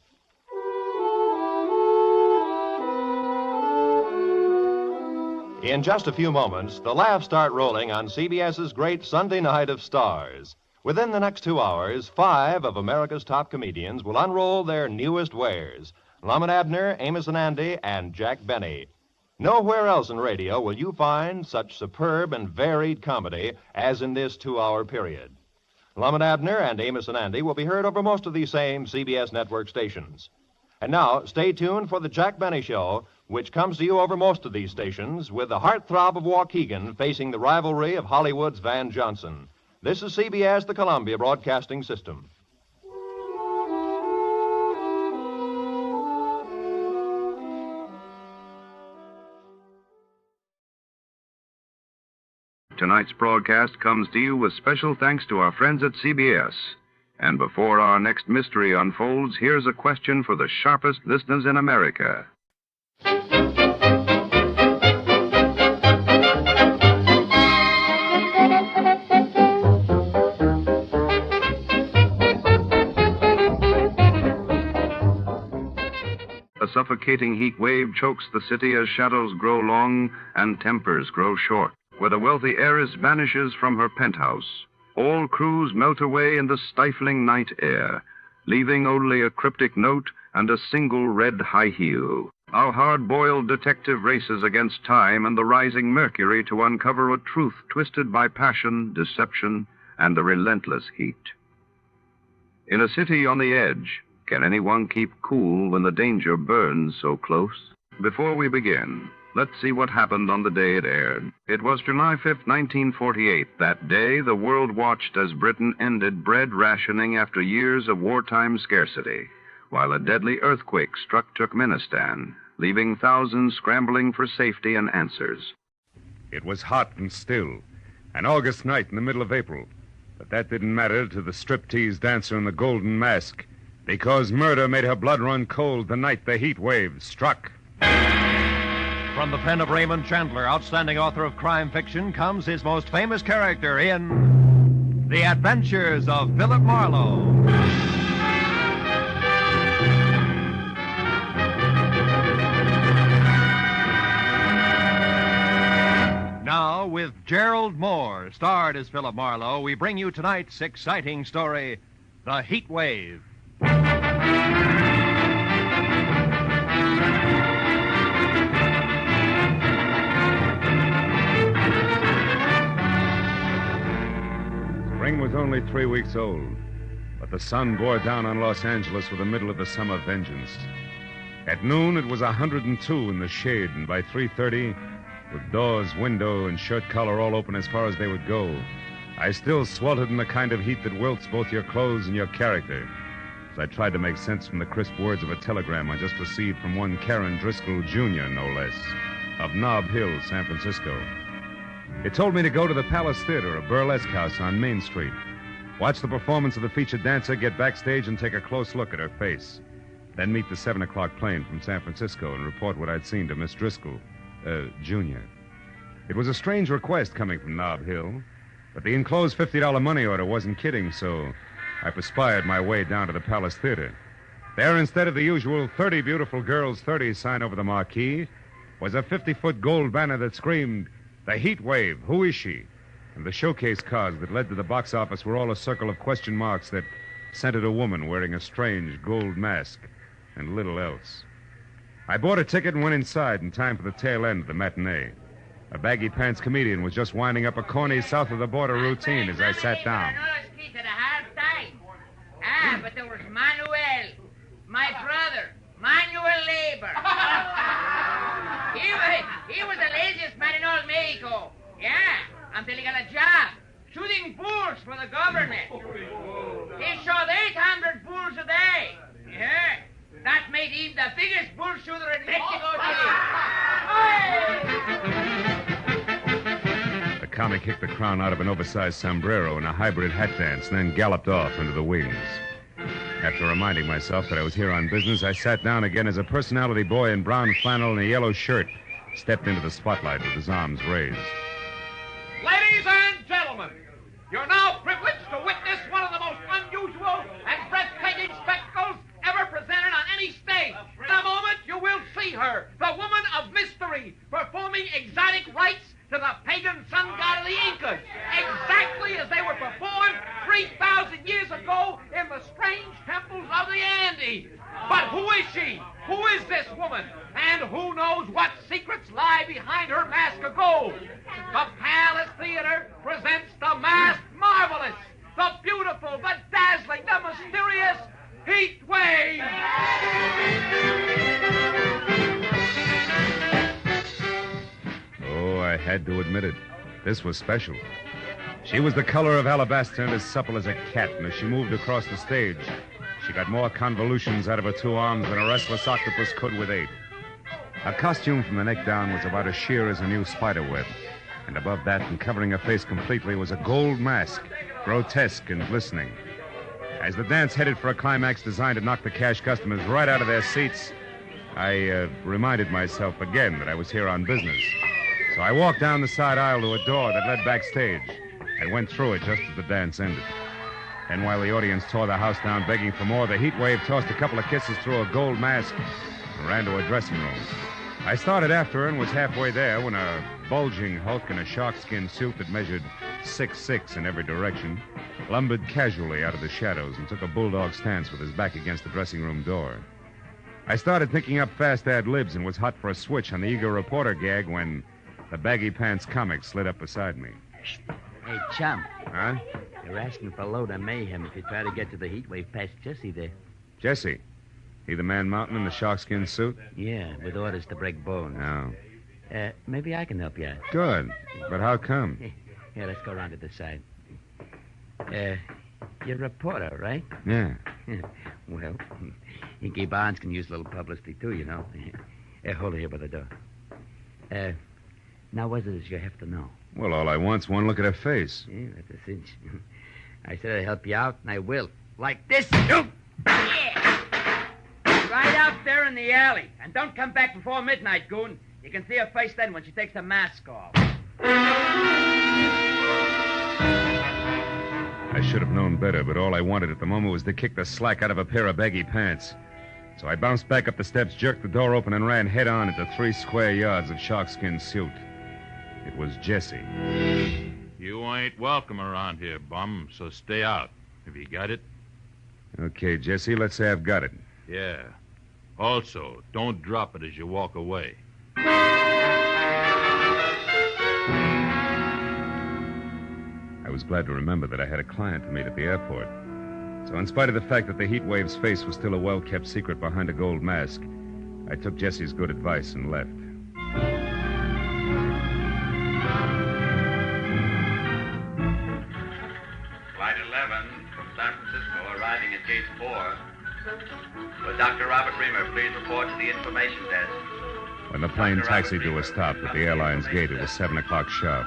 In just a few moments, the laughs start rolling on CBS's great Sunday Night of Stars. Within the next 2 hours, 5 of America's top comedians will unroll their newest wares. Lum and Abner, Amos and Andy, and Jack Benny. Nowhere else in radio will you find such superb and varied comedy as in this 2-hour period. Lum and Abner and Amos and Andy will be heard over most of these same CBS network stations. And now, stay tuned for the Jack Benny Show, which comes to you over most of these stations with the heartthrob of Waukegan facing the rivalry of Hollywood's Van Johnson. This is CBS, the Columbia Broadcasting System. Tonight's broadcast comes to you with special thanks to our friends at CBS. And before our next mystery unfolds, here's a question for the sharpest listeners in America. A suffocating heat wave chokes the city as shadows grow long and tempers grow short. Where the wealthy heiress vanishes from her penthouse, all crews melt away in the stifling night air, leaving only a cryptic note and a single red high heel. Our hard-boiled detective races against time and the rising mercury to uncover a truth twisted by passion, deception, and the relentless heat. In a city on the edge, can anyone keep cool when the danger burns so close? Before we begin, let's see what happened on the day it aired. It was July 5th, 1948. That day, the world watched as Britain ended bread rationing after years of wartime scarcity, while a deadly earthquake struck Turkmenistan, leaving thousands scrambling for safety and answers. It was hot and still, an August night in the middle of April. But that didn't matter to the striptease dancer in the golden mask, because murder made her blood run cold the night the heat wave struck. From the pen of Raymond Chandler, outstanding author of crime fiction, comes his most famous character in The Adventures of Philip Marlowe. Now, with Gerald Moore, starred as Philip Marlowe, we bring you tonight's exciting story, The Heat Wave. Spring was only 3 weeks old, but the sun bore down on Los Angeles with the middle of the summer vengeance. At noon, it was 102 in the shade, and by 3:30, with doors, window, and shirt collar all open as far as they would go, I still sweltered in the kind of heat that wilts both your clothes and your character, as I tried to make sense from the crisp words of a telegram I just received from one Karen Driscoll, Jr., no less, of Nob Hill, San Francisco. It told me to go to the Palace Theater, a burlesque house on Main Street, watch the performance of the featured dancer, get backstage, and take a close look at her face. Then meet the 7 o'clock plane from San Francisco and report what I'd seen to Miss Driscoll, Jr. It was a strange request coming from Nob Hill, but the enclosed $50 money order wasn't kidding, so I perspired my way down to the Palace Theater. There, instead of the usual 30 beautiful girls, 30 sign over the marquee, was a 50-foot gold banner that screamed, "The Heat Wave, who is she?" And the showcase cars that led to the box office were all a circle of question marks that centered a woman wearing a strange gold mask and little else. I bought a ticket and went inside in time for the tail end of the matinee. A baggy-pants comedian was just winding up a corny south-of-the-border routine as I sat down. But there was Manuel, my brother, Manuel Labor. He was the laziest man in all Mexico. Yeah, until he got a job shooting bulls for the government. He shot 800 bulls a day. Yeah, that made him the biggest bull shooter in Mexico City. The comic kicked the crown out of an oversized sombrero in a hybrid hat dance, and then galloped off into the wings. After reminding myself that I was here on business, I sat down again as a personality boy in brown flannel and a yellow shirt stepped into the spotlight with his arms raised. Ladies and gentlemen, you're now privileged to witness one of the most unusual and breathtaking spectacles ever presented on any stage. In a moment, you will see her, the woman of mystery, performing exotic rites to the pagan sun god of the Incas, exactly as they were performed 3,000 years ago in the strange temples of the Andes. But who is she? Who is this woman? And who knows what secrets lie behind her mask of gold? The Palace Theater presents the masked marvelous, the beautiful, the dazzling, the mysterious Heat Wave. Oh, I had to admit it. This was special. She was the color of alabaster and as supple as a cat, and as she moved across the stage, she got more convolutions out of her two arms than a restless octopus could with 8. Her costume from the neck down was about as sheer as a new spider web, And above that, and covering her face completely, was a gold mask, grotesque and glistening. As the dance headed for a climax designed to knock the cash customers right out of their seats, I reminded myself again that I was here on business. So I walked down the side aisle to a door that led backstage and went through it just as the dance ended. Then while the audience tore the house down begging for more, the Heat Wave tossed a couple of kisses through a gold mask and ran to a dressing room. I started after her and was halfway there when a bulging hulk in a sharkskin suit that measured 6'6" in every direction lumbered casually out of the shadows and took a bulldog stance with his back against the dressing room door. I started thinking up fast ad-libs and was hot for a switch on the eager reporter gag when the baggy pants comic slid up beside me. Hey, chum. Huh? They're asking for a load of mayhem if you try to get to the Heat Wave past Jesse there. Jesse? He the man mountain in the sharkskin suit? Yeah, with orders to break bones. No. Maybe I can help you out. Good. But how come? Here, let's go around to the side. You're a reporter, right? Yeah. Well, Inky Barnes can use a little publicity, too, you know. Hold it here by the door. Now, what is it you have to know? Well, all I want's one look at her face. Yeah, that's a cinch. I said I'd help you out, and I will. Like this. Yeah. Right out there in the alley. And don't come back before midnight, goon. You can see her face then when she takes the mask off. I should have known better, but all I wanted at the moment was to kick the slack out of a pair of baggy pants. So I bounced back up the steps, jerked the door open, and ran head-on into 3 square yards of sharkskin suit. It was Jesse. You ain't welcome around here, bum, so stay out. Have you got it? Okay, Jesse, let's say I've got it. Yeah. Also, don't drop it as you walk away. I was glad to remember that I had a client to meet at the airport. So in spite of the fact that the Heat Wave's face was still a well-kept secret behind a gold mask, I took Jesse's good advice and left. Flight 11 from San Francisco arriving at Gate 4. Will Dr. Robert Reamer please report to the information desk? When the plane taxied to a stop at the airline's gate, it was 7 o'clock sharp.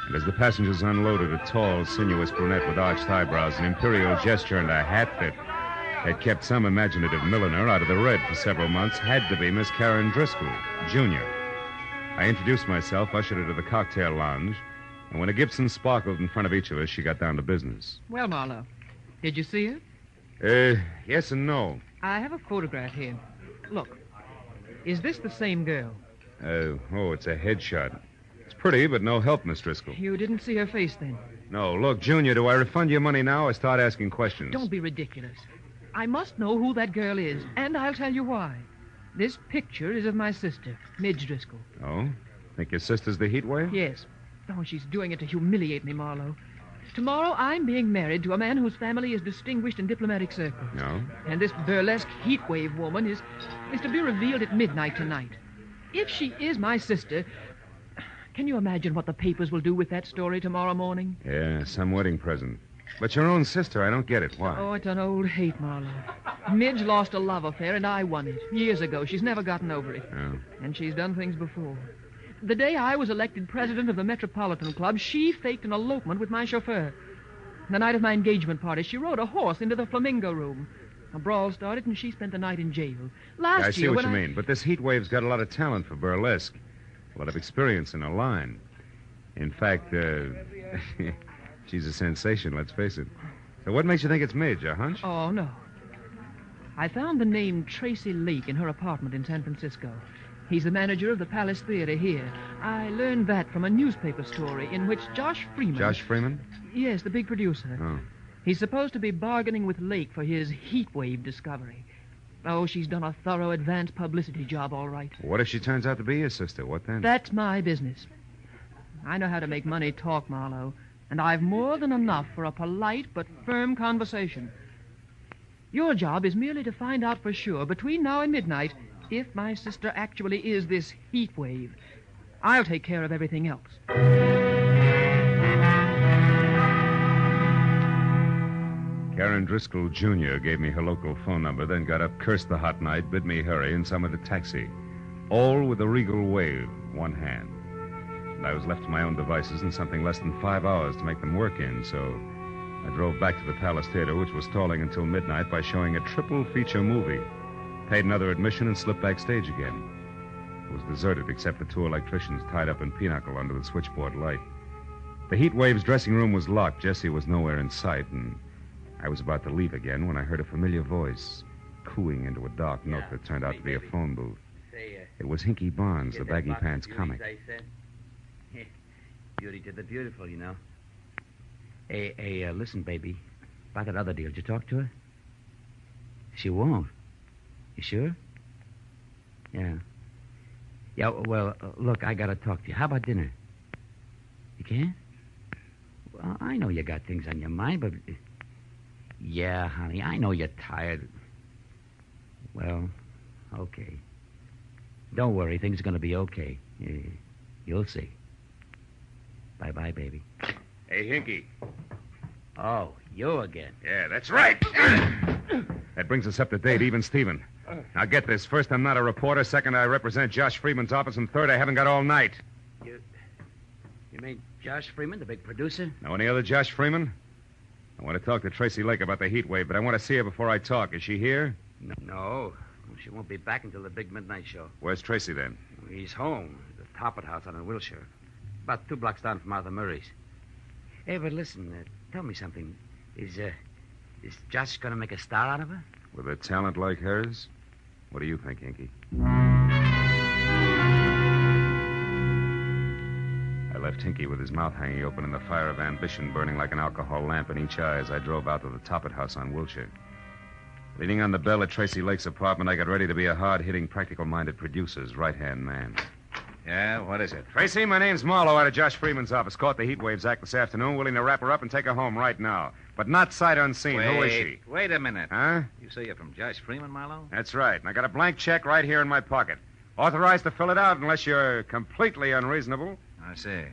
And as the passengers unloaded, a tall, sinuous brunette with arched eyebrows, an imperial gesture, and a hat that had kept some imaginative milliner out of the red for several months had to be Miss Karen Driscoll, Jr. I introduced myself, ushered her to the cocktail lounge, and when a Gibson sparkled in front of each of us, she got down to business. Well, Marlowe, did you see her? Yes and no. I have a photograph here. Look, is this the same girl? It's a headshot. It's pretty, but no help, Miss Driscoll. You didn't see her face then? No. Look, Junior, do I refund your money now or start asking questions? Don't be ridiculous. I must know who that girl is, and I'll tell you why. This picture is of my sister, Midge Driscoll. Oh? Think your sister's the Heat Wave? Yes. Oh, she's doing it to humiliate me, Marlowe. Tomorrow, I'm being married to a man whose family is distinguished in diplomatic circles. No? And this burlesque Heat Wave woman is to be revealed at midnight tonight. If she is my sister, can you imagine what the papers will do with that story tomorrow morning? Yeah, some wedding present. But your own sister, I don't get it. Why? Oh, it's an old hate, Marlowe. Midge lost a love affair, and I won it. Years ago. She's never gotten over it. Oh. And she's done things before. The day I was elected president of the Metropolitan Club, she faked an elopement with my chauffeur. The night of my engagement party, she rode a horse into the Flamingo Room. A brawl started, and she spent the night in jail. Last I see year, what when you mean, but this Heat Wave's got a lot of talent for burlesque. A lot of experience in a line. In fact, she's a sensation, let's face it. So what makes you think it's Midge, a hunch? Oh, no. I found the name Tracy Lake in her apartment in San Francisco. He's the manager of the Palace Theater here. I learned that from a newspaper story in which Josh Freeman... Josh Freeman? Yes, the big producer. Oh. He's supposed to be bargaining with Lake for his Heat Wave discovery. Oh, she's done a thorough advance publicity job, all right. What if she turns out to be your sister? What then? That's my business. I know how to make money talk, Marlowe, and I've more than enough for a polite but firm conversation. Your job is merely to find out for sure, between now and midnight, if my sister actually is this Heat Wave. I'll take care of everything else. Karen Driscoll, Jr. gave me her local phone number, then got up, cursed the hot night, bid me hurry, and summoned a taxi. All with a regal wave, one hand. And I was left to my own devices in something less than 5 hours to make them work in, so I drove back to the Palace Theater, which was stalling until midnight by showing a triple feature movie. Paid another admission and slipped backstage again. It was deserted except for 2 electricians tied up in pinochle under the switchboard light. The Heat Wave's dressing room was locked. Jessie was nowhere in sight, and I was about to leave again when I heard a familiar voice cooing into a dark note that turned out to be a phone booth. It was Hinky Barnes, the baggy pants comic. Beauty to the beautiful, you know. Hey, listen, baby. About that other deal, did you talk to her? She won't. You sure? Yeah. Yeah, well, look, I gotta talk to you. How about dinner? You can't? Well, I know you got things on your mind, but... Yeah, honey, I know you're tired. Well, okay. Don't worry, things are gonna be okay. You'll see. Bye-bye, baby. Hey, Hinky. Oh, you again. Yeah, that's right. That brings us up to date, even Steven. Now get this. First, I'm not a reporter. Second, I represent Josh Freeman's office. And third, I haven't got all night. You mean Josh Freeman, the big producer? Know any other Josh Freeman? I want to talk to Tracy Lake about the Heat Wave, but I want to see her before I talk. Is she here? No. She won't be back until the big midnight show. Where's Tracy, then? He's home. The Toppet House out in Wilshire. About 2 blocks down from Arthur Murray's. Hey, but listen, tell me something. Is Josh going to make a star out of her? With a talent like hers? What do you think, Hinky? I left Hinky with his mouth hanging open and the fire of ambition burning like an alcohol lamp in each eye as I drove out to the Toppet House on Wilshire. Leaning on the bell at Tracy Lake's apartment, I got ready to be a hard-hitting, practical-minded producer's right-hand man. Yeah, what is it? Tracy, my name's Marlowe out of Josh Freeman's office. Caught the Heat Waves act this afternoon. Willing to wrap her up and take her home right now. But not sight unseen. Who is she? Wait a minute. Huh? You say you're from Josh Freeman, Marlowe? That's right. And I got a blank check right here in my pocket. Authorized to fill it out unless you're completely unreasonable. I see.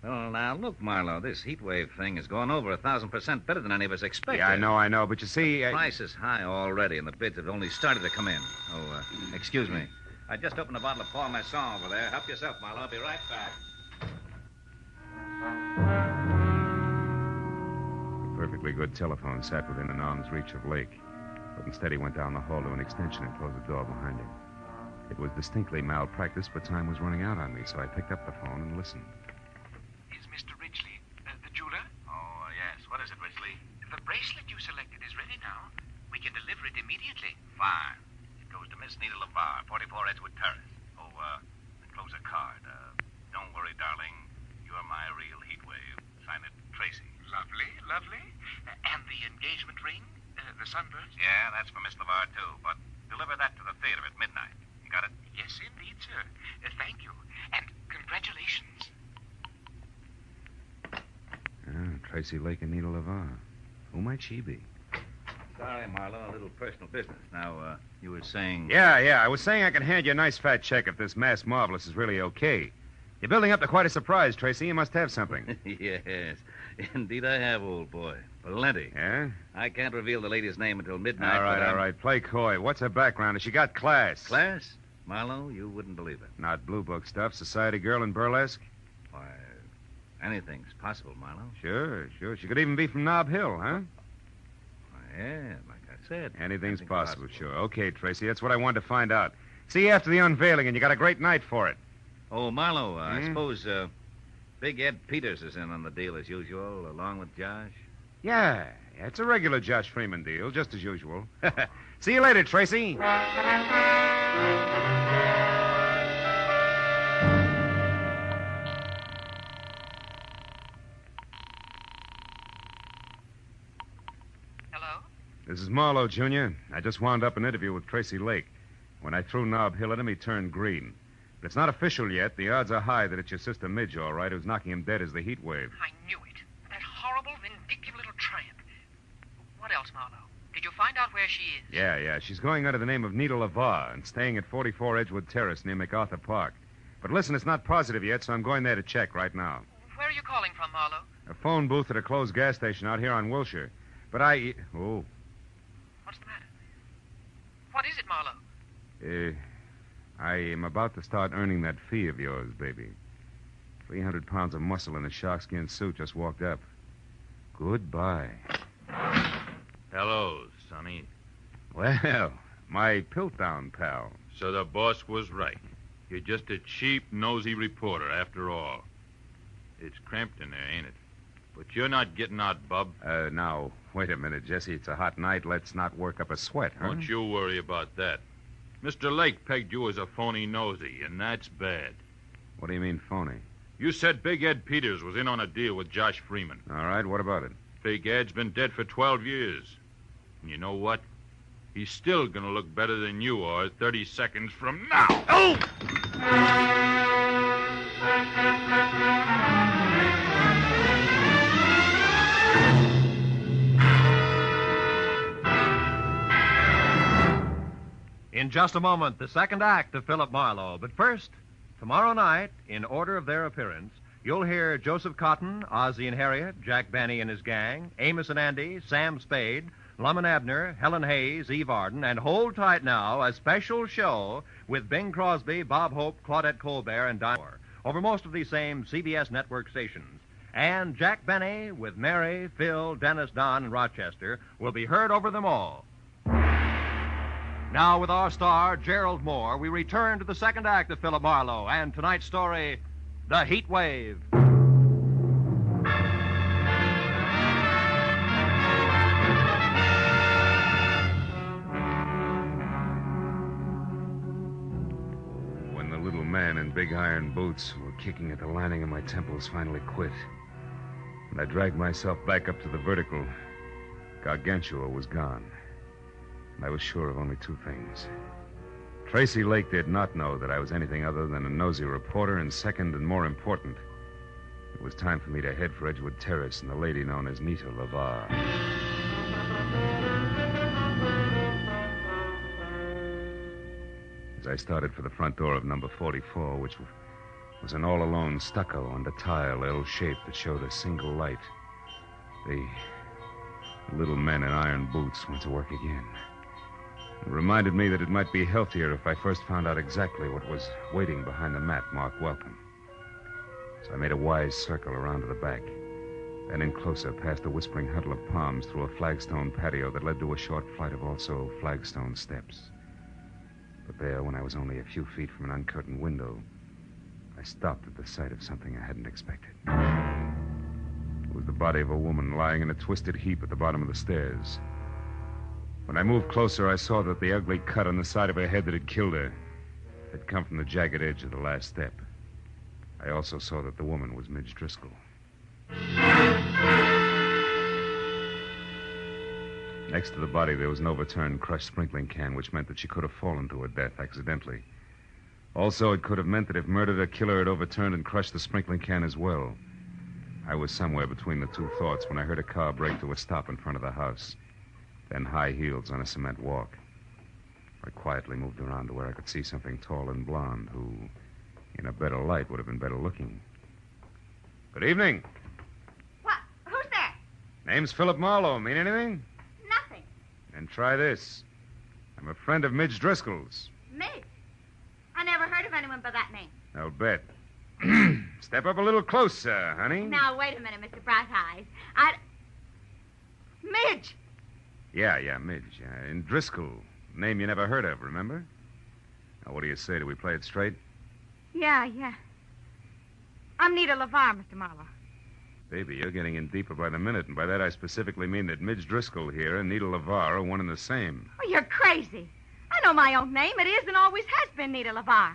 Well, now, look, Marlowe, this heat wave thing has gone over 1,000% better than any of us expected. Yeah, I know. But you see... The price is high already, and the bids have only started to come in. Oh, excuse me. I just opened a bottle of Paul Masson over there. Help yourself, Marlowe. I'll be right back. A perfectly good telephone sat within an arm's reach of Lake. But instead he went down the hall to an extension and closed the door behind him. It was distinctly malpractice, but time was running out on me, so I picked up the phone and listened. Is Mr. Ridgely the jeweler? Oh, yes. What is it, Ridgely? The bracelet you selected is ready now. We can deliver it immediately. Fine. It goes to Miss Nita LeVar, 44 Edgewood Terrace. Oh, enclose a card. Don't worry, darling. You're my real heat wave. Sign it, Tracy. Lovely, lovely. And the engagement ring? The sunburst? Yeah, that's for Miss LeVar, too. But deliver that to the theater at midnight. You got it? Yes, indeed, sir. Thank you. And congratulations. Tracy Lake and Nita LeVar. Who might she be? Sorry, Marlowe, a little personal business. Now, you were saying... Yeah. I was saying I could hand you a nice fat check if this mass marvelous is really okay. You're building up to quite a surprise, Tracy. You must have something. Yes. Indeed I have, old boy. Plenty. Yeah? I can't reveal the lady's name until midnight. All right. Play coy. What's her background? Has she got class? Class? Marlowe, you wouldn't believe it. Not blue book stuff. Society girl in burlesque? Why, anything's possible, Marlowe. Sure. She could even be from Nob Hill, huh? Yeah, like I said. Anything's possible, sure. Okay, Tracy, that's what I wanted to find out. See you after the unveiling, and you got a great night for it. Oh, Marlowe, I suppose Big Ed Peters is in on the deal as usual, along with Josh? Yeah, it's a regular Josh Freeman deal, just as usual. See you later, Tracy. This is Marlowe, Jr. I just wound up an interview with Tracy Lake. When I threw Nob Hill at him, he turned green. But it's not official yet. The odds are high that it's your sister Midge, all right, who's knocking him dead as the heat wave. I knew it. That horrible, vindictive little tramp. What else, Marlowe? Did you find out where she is? Yeah. She's going under the name of Nita LeVar and staying at 44 Edgewood Terrace near MacArthur Park. But listen, it's not positive yet, so I'm going there to check right now. Where are you calling from, Marlowe? A phone booth at a closed gas station out here on Wilshire. But Oh. What's the matter? What is it, Marlowe? I am about to start earning that fee of yours, baby. 300 pounds of muscle in a sharkskin suit just walked up. Goodbye. Hello, Sonny. Well, my Piltdown pal. So the boss was right. You're just a cheap, nosy reporter, after all. It's cramped in there, ain't it? But you're not getting out, bub. Now, wait a minute, Jesse. It's a hot night. Let's not work up a sweat, huh? Don't you worry about that. Mr. Lake pegged you as a phony nosy, and that's bad. What do you mean, phony? You said Big Ed Peters was in on a deal with Josh Freeman. All right, what about it? Big Ed's been dead for 12 years. And you know what? He's still gonna look better than you are 30 seconds from now. Oh! In just a moment, the second act of Philip Marlowe. But first, tomorrow night, in order of their appearance, you'll hear Joseph Cotton, Ozzie and Harriet, Jack Benny and his gang, Amos and Andy, Sam Spade, Lum and Abner, Helen Hayes, Eve Arden, and hold tight now, a special show with Bing Crosby, Bob Hope, Claudette Colbert, and Diane Moore over most of these same CBS network stations. And Jack Benny with Mary, Phil, Dennis, Don, and Rochester will be heard over them all. Now, with our star, Gerald Moore, we return to the second act of Philip Marlowe and tonight's story, The Heat Wave. When the little man in big iron boots who were kicking at the lining of my temples finally quit, and I dragged myself back up to the vertical, Gargantua was gone. And I was sure of only two things. Tracy Lake did not know that I was anything other than a nosy reporter, and second and more important, it was time for me to head for Edgewood Terrace and the lady known as Nita LaVar. As I started for the front door of number 44, which was an all-alone stucco and a tile L shape that showed a single light, the little men in iron boots went to work again. It reminded me that it might be healthier if I first found out exactly what was waiting behind the mat marked welcome. So I made a wise circle around to the back, then in closer past a whispering huddle of palms through a flagstone patio that led to a short flight of also flagstone steps. But there, when I was only a few feet from an uncurtained window, I stopped at the sight of something I hadn't expected. It was the body of a woman lying in a twisted heap at the bottom of the stairs. When I moved closer, I saw that the ugly cut on the side of her head that had killed her had come from the jagged edge of the last step. I also saw that the woman was Midge Driscoll. Next to the body, there was an overturned, crushed sprinkling can, which meant that she could have fallen to her death accidentally. Also, it could have meant that if murdered, her killer had overturned and crushed the sprinkling can as well. I was somewhere between the two thoughts when I heard a car brake to a stop in front of the house. Then high heels on a cement walk. I quietly moved around to where I could see something tall and blonde who, in a better light, would have been better looking. Good evening. What? Who's there? Name's Philip Marlowe. Mean anything? Nothing. Then try this. I'm a friend of Midge Driscoll's. Midge? I never heard of anyone by that name. I'll bet. Step up a little closer, honey. Now, wait a minute, Mr. Bright Eyes. Midge! Yeah, Midge. And Driscoll. Name you never heard of, remember? Now, what do you say? Do we play it straight? Yeah. I'm Nita LaVar, Mr. Marlowe. Baby, you're getting in deeper by the minute, and by that I specifically mean that Midge Driscoll here and Nita LaVar are one and the same. Oh, you're crazy. I know my own name. It is and always has been Nita LaVar.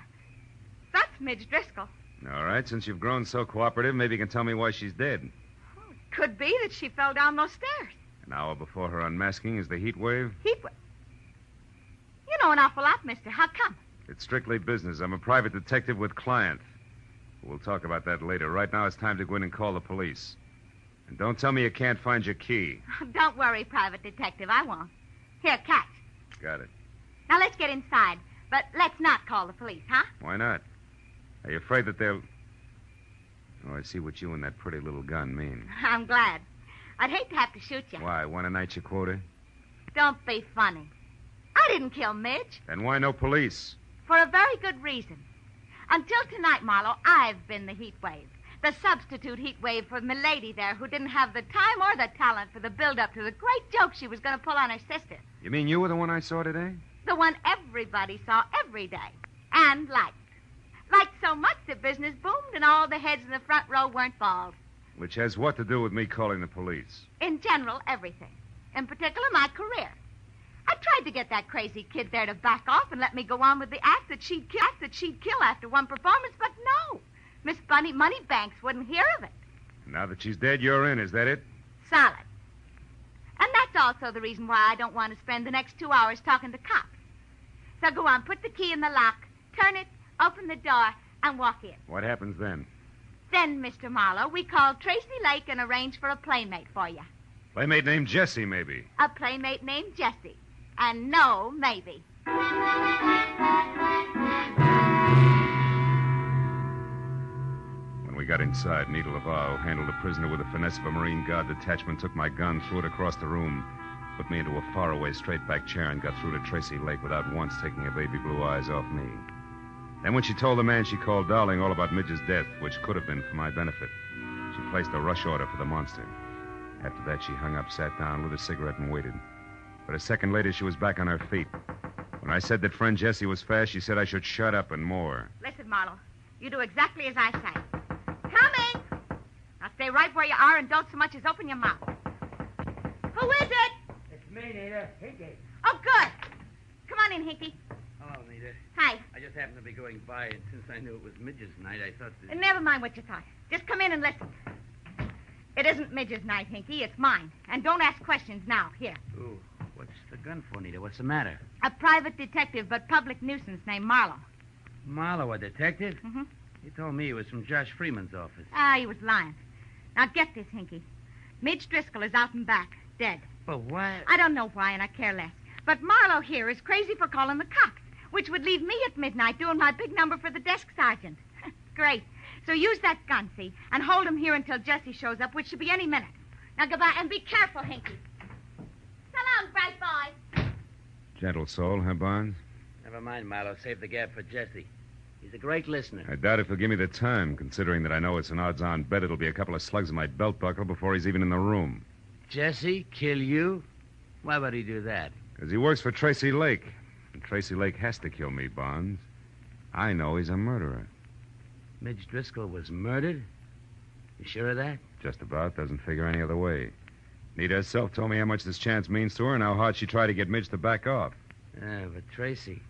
That's Midge Driscoll. All right, since you've grown so cooperative, maybe you can tell me why she's dead. Could be that she fell down those stairs. An hour before her unmasking is the heat wave? Heat wave? You know an awful lot, mister. How come? It's strictly business. I'm a private detective with client. We'll talk about that later. Right now, it's time to go in and call the police. And don't tell me you can't find your key. Don't worry, private detective. I won't. Here, catch. Got it. Now, let's get inside. But let's not call the police, huh? Why not? Are you afraid that they'll... Oh, I see what you and that pretty little gun mean. I'm glad. I'd hate to have to shoot you. Why, want to night your quota? Don't be funny. I didn't kill Midge. Then why no police? For a very good reason. Until tonight, Marlowe, I've been the heat wave. The substitute heat wave for Milady there, who didn't have the time or the talent for the build-up to the great joke she was going to pull on her sister. You mean you were the one I saw today? The one everybody saw every day. And liked. Liked so much that business boomed and all the heads in the front row weren't bald. Which has what to do with me calling the police? In general, everything. In particular, my career. I tried to get that crazy kid there to back off and let me go on with the act that she'd kill after one performance, but no. Miss Bunny Moneybanks wouldn't hear of it. Now that she's dead, you're in, is that it? Solid. And that's also the reason why I don't want to spend the next 2 hours talking to cops. So go on, put the key in the lock, turn it, open the door, and walk in. What happens then? Then, Mr. Marlowe, we call Tracy Lake and arrange for a playmate for you. Playmate named Jessie, maybe. A playmate named Jessie. And no maybe. When we got inside, Nita LaVar, who handled the prisoner with the finesse of a Marine Guard detachment, took my gun, threw it across the room, put me into a faraway straight-back chair, and got through to Tracy Lake without once taking her baby blue eyes off me. Then when she told the man she called Darling all about Midge's death, which could have been for my benefit, she placed a rush order for the monster. After that, she hung up, sat down, lit a cigarette, and waited. But a second later, she was back on her feet. When I said that friend Jessie was fast, she said I should shut up and more. Listen, Marlowe, you do exactly as I say. Coming! Now stay right where you are and don't so much as open your mouth. Who is it? It's me, Nita. Hinky. Oh, good. Come on in, Hinky. Hello, Nita. Hi. I just happened to be going by, and since I knew it was Midge's night, I thought that... Never mind what you thought. Just come in and listen. It isn't Midge's night, Hinky. It's mine. And don't ask questions now. Here. Ooh, what's the gun for, Nita? What's the matter? A private detective, but public nuisance named Marlowe. Marlowe, a detective? Mm-hmm. He told me he was from Josh Freeman's office. Ah, he was lying. Now get this, Hinky. Midge Driscoll is out and back, dead. But why? I don't know why, and I care less. But Marlowe here is crazy for calling the cops, which would leave me at midnight doing my big number for the desk sergeant. Great. So use that gun, see, and hold him here until Jessie shows up, which should be any minute. Now goodbye, and be careful, Hinky. So long, bright boy. Gentle soul, huh, Barnes? Never mind, Marlowe. Save the gab for Jessie. He's a great listener. I doubt if he'll give me the time, considering that I know it's an odds-on bet it'll be a couple of slugs in my belt buckle before he's even in the room. Jessie? Kill you? Why would he do that? Because he works for Tracy Lake. And Tracy Lake has to kill me, Barnes. I know he's a murderer. Midge Driscoll was murdered? You sure of that? Just about. Doesn't figure any other way. Nita herself told me how much this chance means to her and how hard she tried to get Midge to back off. But Tracy,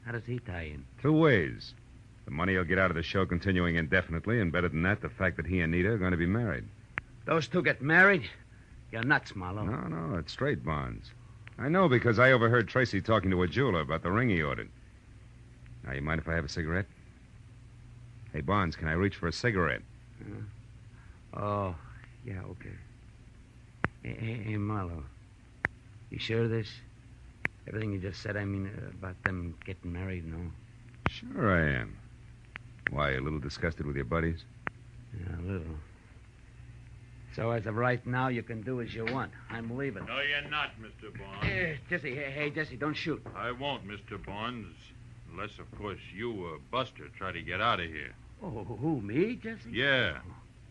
how does he tie in? 2 ways. The money he'll get out of the show continuing indefinitely, and better than that, the fact that he and Nita are going to be married. Those two get married? You're nuts, Marlowe. No, it's straight, Barnes. I know because I overheard Tracy talking to a jeweler about the ring he ordered. Now, you mind if I have a cigarette? Hey, Barnes, can I reach for a cigarette? Oh, yeah, okay. Hey, Marlowe, you sure of this? Everything you just said, I mean, about them getting married, no? Sure I am. Why, a little disgusted with your buddies? Yeah, a little. So as of right now, you can do as you want. I'm leaving. No, you're not, Mr. Barnes. Jessie, hey, Jessie, don't shoot. I won't, Mr. Barnes. Unless, of course, you or Buster try to get out of here. Oh, who, me, Jessie? Yeah.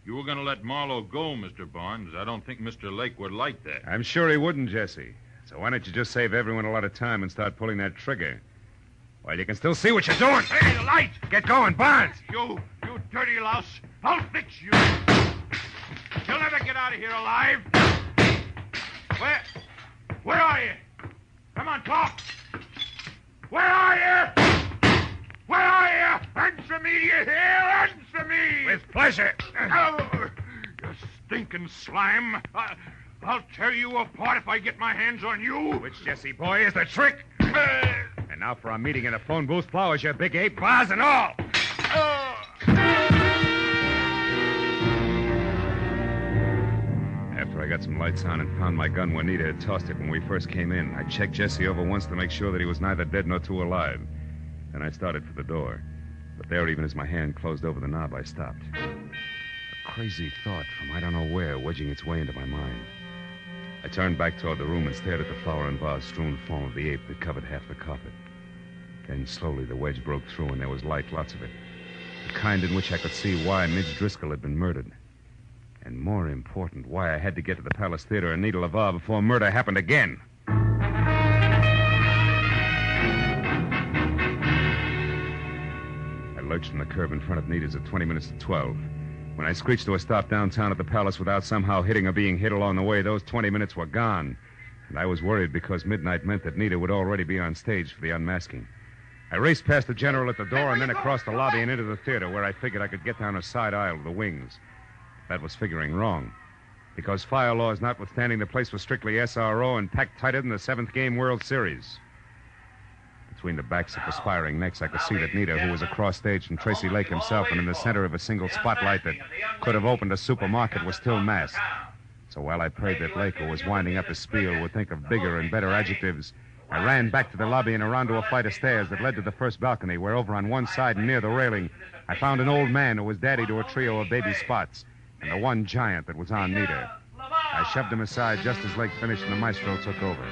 You were going to let Marlowe go, Mr. Barnes. I don't think Mr. Lake would like that. I'm sure he wouldn't, Jessie. So why don't you just save everyone a lot of time and start pulling that trigger? While you can still see what you're doing. Hey, the light! Get going, Barnes! You dirty louse. I'll fix you. You'll never get out of here alive. Where are you? Come on, talk. Where are you? Where are you? Answer me, do you hear? Answer me. With pleasure. Oh, you stinking slime. I'll tear you apart if I get my hands on you. Which, Jessie boy, is the trick? And now for our meeting in a phone booth, flowers, you big ape, bars and all. After I got some lights on and found my gun where Nita had tossed it when we first came in, I checked Jessie over once to make sure that he was neither dead nor too alive. Then I started for the door. But there, even as my hand closed over the knob, I stopped. A crazy thought from I don't know where wedging its way into my mind. I turned back toward the room and stared at the flower and vase-strewn form of the ape that covered half the carpet. Then slowly the wedge broke through and there was light, lots of it. kind in which I could see why Midge Driscoll had been murdered. And more important, why I had to get to the Palace Theater in Nita Lavar before murder happened again. I lurched from the curb in front of Nita's at 20 minutes to 12. When I screeched to a stop downtown at the Palace without somehow hitting or being hit along the way, those 20 minutes were gone. And I was worried because midnight meant that Nita would already be on stage for the unmasking. I raced past the general at the door and then across the lobby and into the theater, where I figured I could get down a side aisle to the wings. That was figuring wrong. Because fire laws notwithstanding, the place was strictly SRO and packed tighter than the 7th Game World Series. Between the backs of perspiring necks, I could see that Nita, who was across stage from Tracy Lake himself and in the center of a single spotlight that could have opened a supermarket, was still masked. So while I prayed that Lake, who was winding up his spiel, would think of bigger and better adjectives, I ran back to the lobby and around to a flight of stairs that led to the first balcony, where over on one side and near the railing, I found an old man who was daddy to a trio of baby Spots, and the one giant that was on Nita. I shoved him aside just as Lake finished and the maestro took over.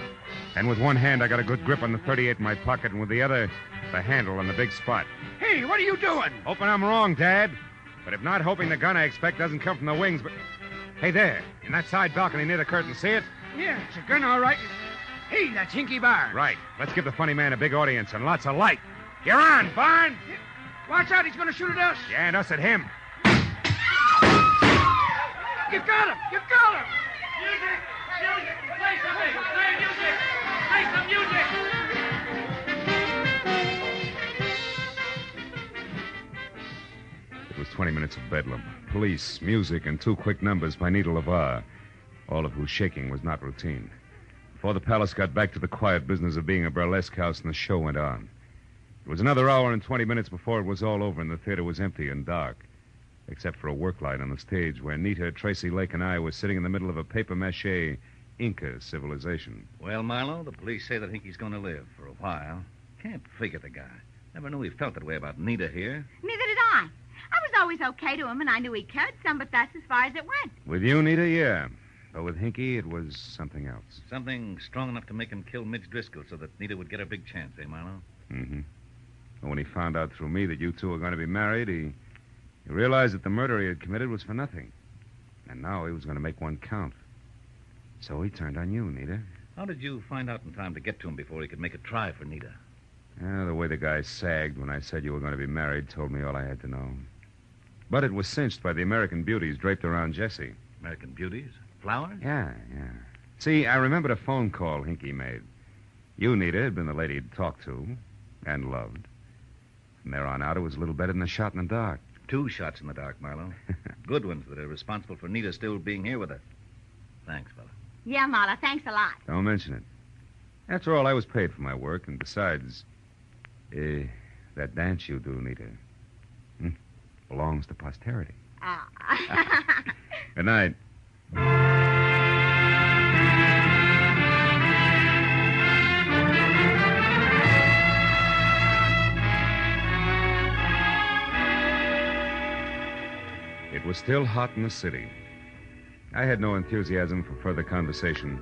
And with one hand, I got a good grip on the .38 in my pocket, and with the other, the handle on the big Spot. Hey, what are you doing? Hoping I'm wrong, Dad. But if not, hoping the gun I expect doesn't come from the wings, but... Hey, there, in that side balcony near the curtain, see it? Yeah, it's a gun, all right. Hey, that's Hinky Barn. Right. Let's give the funny man a big audience and lots of light. You're on, Barn! Watch out, he's going to shoot at us. Yeah, and us at him. You got him! You got him! Music! Music! Play something! Play music! Play some music! It was 20 minutes of bedlam. Police, music, and 2 quick numbers by Nita Lavar, all of whose shaking was not routine. Before the Palace got back to the quiet business of being a burlesque house, and the show went on. It was another hour and 20 minutes before it was all over, and the theater was empty and dark, except for a work light on the stage where Nita, Tracy Lake, and I were sitting in the middle of a papier-mâché Inca civilization. Well, Marlowe, the police say that Hinky's going to live for a while. Can't figure the guy. Never knew he felt that way about Nita here. Neither did I. I was always okay to him, and I knew he cared some, but that's as far as it went. With you, Nita, yeah. But with Hinky, it was something else. Something strong enough to make him kill Midge Driscoll so that Nita would get a big chance, eh, Marlowe? Mm-hmm. And when he found out through me that you two were going to be married, he realized that the murder he had committed was for nothing. And now he was going to make one count. So he turned on you, Nita. How did you find out in time to get to him before he could make a try for Nita? The way the guy sagged when I said you were going to be married told me all I had to know. But it was cinched by the American beauties draped around Jessie. American beauties? Flowers? Yeah. See, I remembered a phone call Hinky made. You, Nita, had been the lady he'd talked to and loved. From there on out, it was a little better than a shot in the dark. 2 shots in the dark, Marlowe. Good ones that are responsible for Nita still being here with us. Thanks, fella. Yeah, Marla, thanks a lot. Don't mention it. After all, I was paid for my work, and besides, that dance you do, Nita, belongs to posterity. Good night. It was still hot in the city. I had no enthusiasm for further conversation,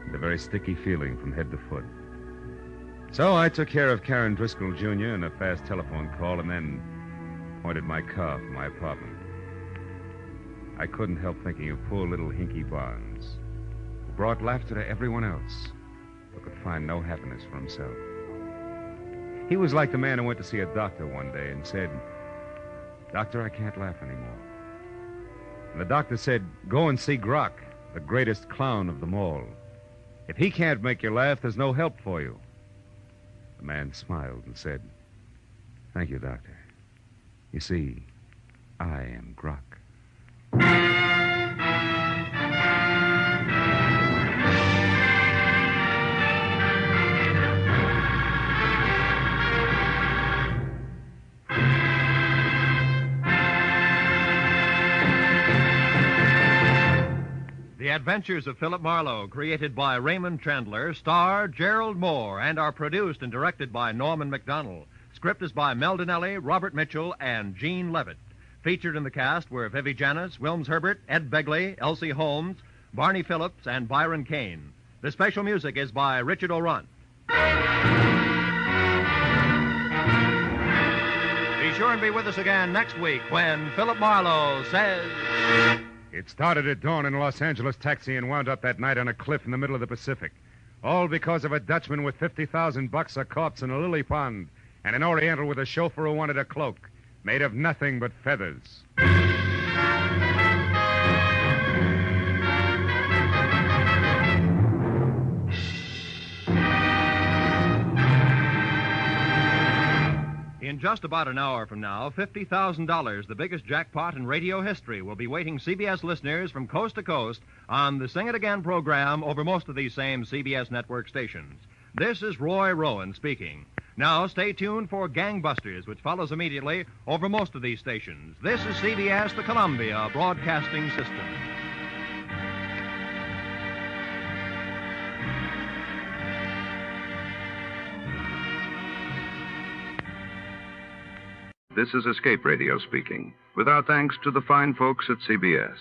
and a very sticky feeling from head to foot. So I took care of Karen Driscoll, Jr. in a fast telephone call and then pointed my car for my apartment. I couldn't help thinking of poor little Hinky Barnes, who brought laughter to everyone else, but could find no happiness for himself. He was like the man who went to see a doctor one day and said, "Doctor, I can't laugh anymore." And the doctor said, "Go and see Grok, the greatest clown of them all. If he can't make you laugh, there's no help for you." The man smiled and said, "Thank you, doctor. You see, I am Grok." The Adventures of Philip Marlowe, created by Raymond Chandler, star Gerald Moore, and are produced and directed by Norman MacDonald. Script is by Mel Donnelly, Robert Mitchell, and Gene Levitt. Featured in the cast were Vivi Janis, Wilms Herbert, Ed Begley, Elsie Holmes, Barney Phillips, and Byron Kane. The special music is by Richard O'Runt. Be sure and be with us again next week when Philip Marlowe says... It started at dawn in a Los Angeles taxi and wound up that night on a cliff in the middle of the Pacific. All because of a Dutchman with $50,000, a corpse in a lily pond, and an Oriental with a chauffeur who wanted a cloak made of nothing but feathers. In just about an hour from now, $50,000, the biggest jackpot in radio history, will be waiting CBS listeners from coast to coast on the Sing It Again program over most of these same CBS network stations. This is Roy Rowan speaking. Now, stay tuned for Gangbusters, which follows immediately over most of these stations. This is CBS, the Columbia Broadcasting System. This is Escape Radio speaking, with our thanks to the fine folks at CBS.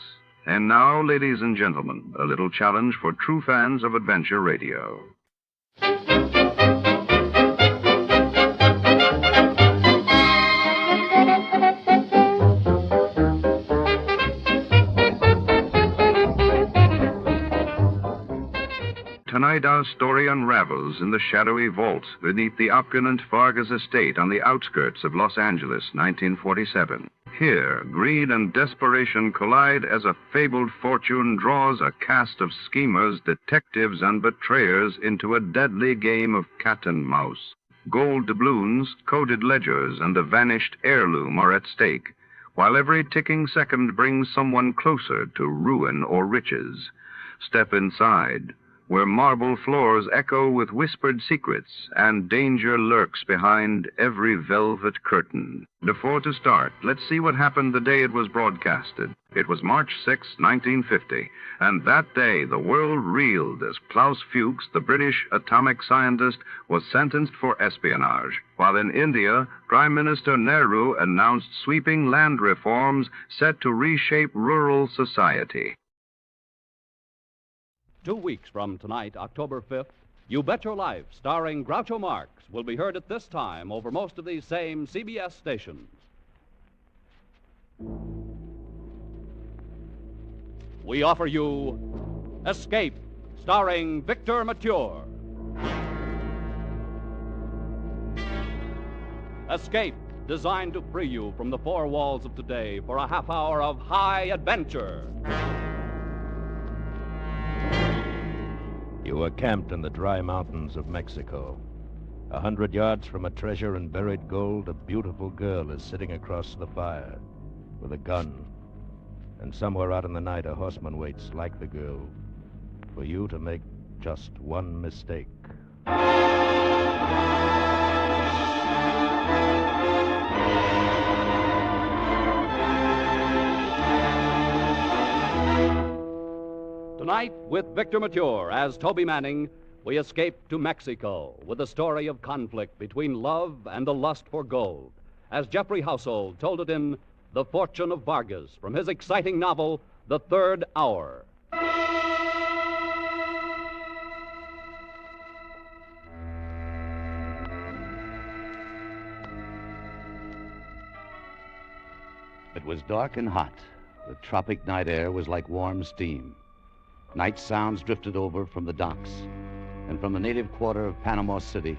And now, ladies and gentlemen, a little challenge for true fans of adventure radio. Tonight, our story unravels in the shadowy vault beneath the opulent Vargas estate on the outskirts of Los Angeles, 1947. Here, greed and desperation collide as a fabled fortune draws a cast of schemers, detectives, and betrayers into a deadly game of cat and mouse. Gold doubloons, coded ledgers, and a vanished heirloom are at stake, while every ticking second brings someone closer to ruin or riches. Step inside, where marble floors echo with whispered secrets and danger lurks behind every velvet curtain. Before to start, let's see what happened the day it was broadcasted. It was March 6, 1950, and that day the world reeled as Klaus Fuchs, the British atomic scientist, was sentenced for espionage, while in India, Prime Minister Nehru announced sweeping land reforms set to reshape rural society. 2 weeks from tonight, October 5th, You Bet Your Life, starring Groucho Marx, will be heard at this time over most of these same CBS stations. We offer you Escape, starring Victor Mature. Escape, designed to free you from the four walls of today for a half hour of high adventure. You are camped in the dry mountains of Mexico. 100 yards from a treasure in buried gold, a beautiful girl is sitting across the fire with a gun. And somewhere out in the night, a horseman waits, like the girl, for you to make just one mistake. Tonight, with Victor Mature as Toby Manning, we escape to Mexico with a story of conflict between love and the lust for gold, as Jeffrey Household told it in The Fortune of Vargas from his exciting novel, The Third Hour. It was dark and hot. The tropic night air was like warm steam. Night sounds drifted over from the docks, and from the native quarter of Panama City,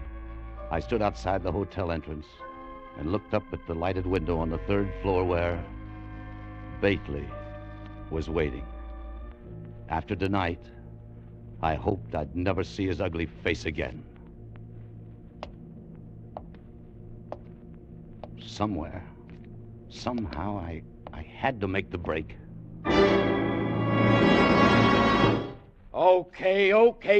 I stood outside the hotel entrance and looked up at the lighted window on the third floor where Bately was waiting. After tonight, I hoped I'd never see his ugly face again. Somewhere, somehow, I had to make the break. Okay,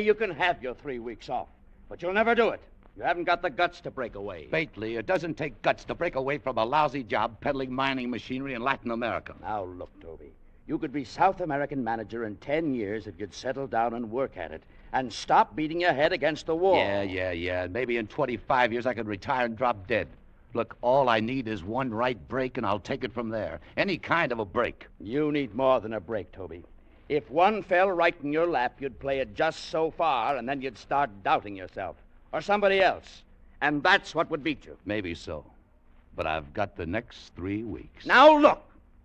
you can have your 3 weeks off. But you'll never do it. You haven't got the guts to break away. Bately, it doesn't take guts to break away from a lousy job peddling mining machinery in Latin America. Now, look, Toby. You could be South American manager in 10 years if you'd settle down and work at it and stop beating your head against the wall. Yeah. Maybe in 25 years I could retire and drop dead. Look, all I need is one right break, and I'll take it from there. Any kind of a break. You need more than a break, Toby. If one fell right in your lap, you'd play it just so far, and then you'd start doubting yourself. Or somebody else. And that's what would beat you. Maybe so. But I've got the next 3 weeks. Now, look.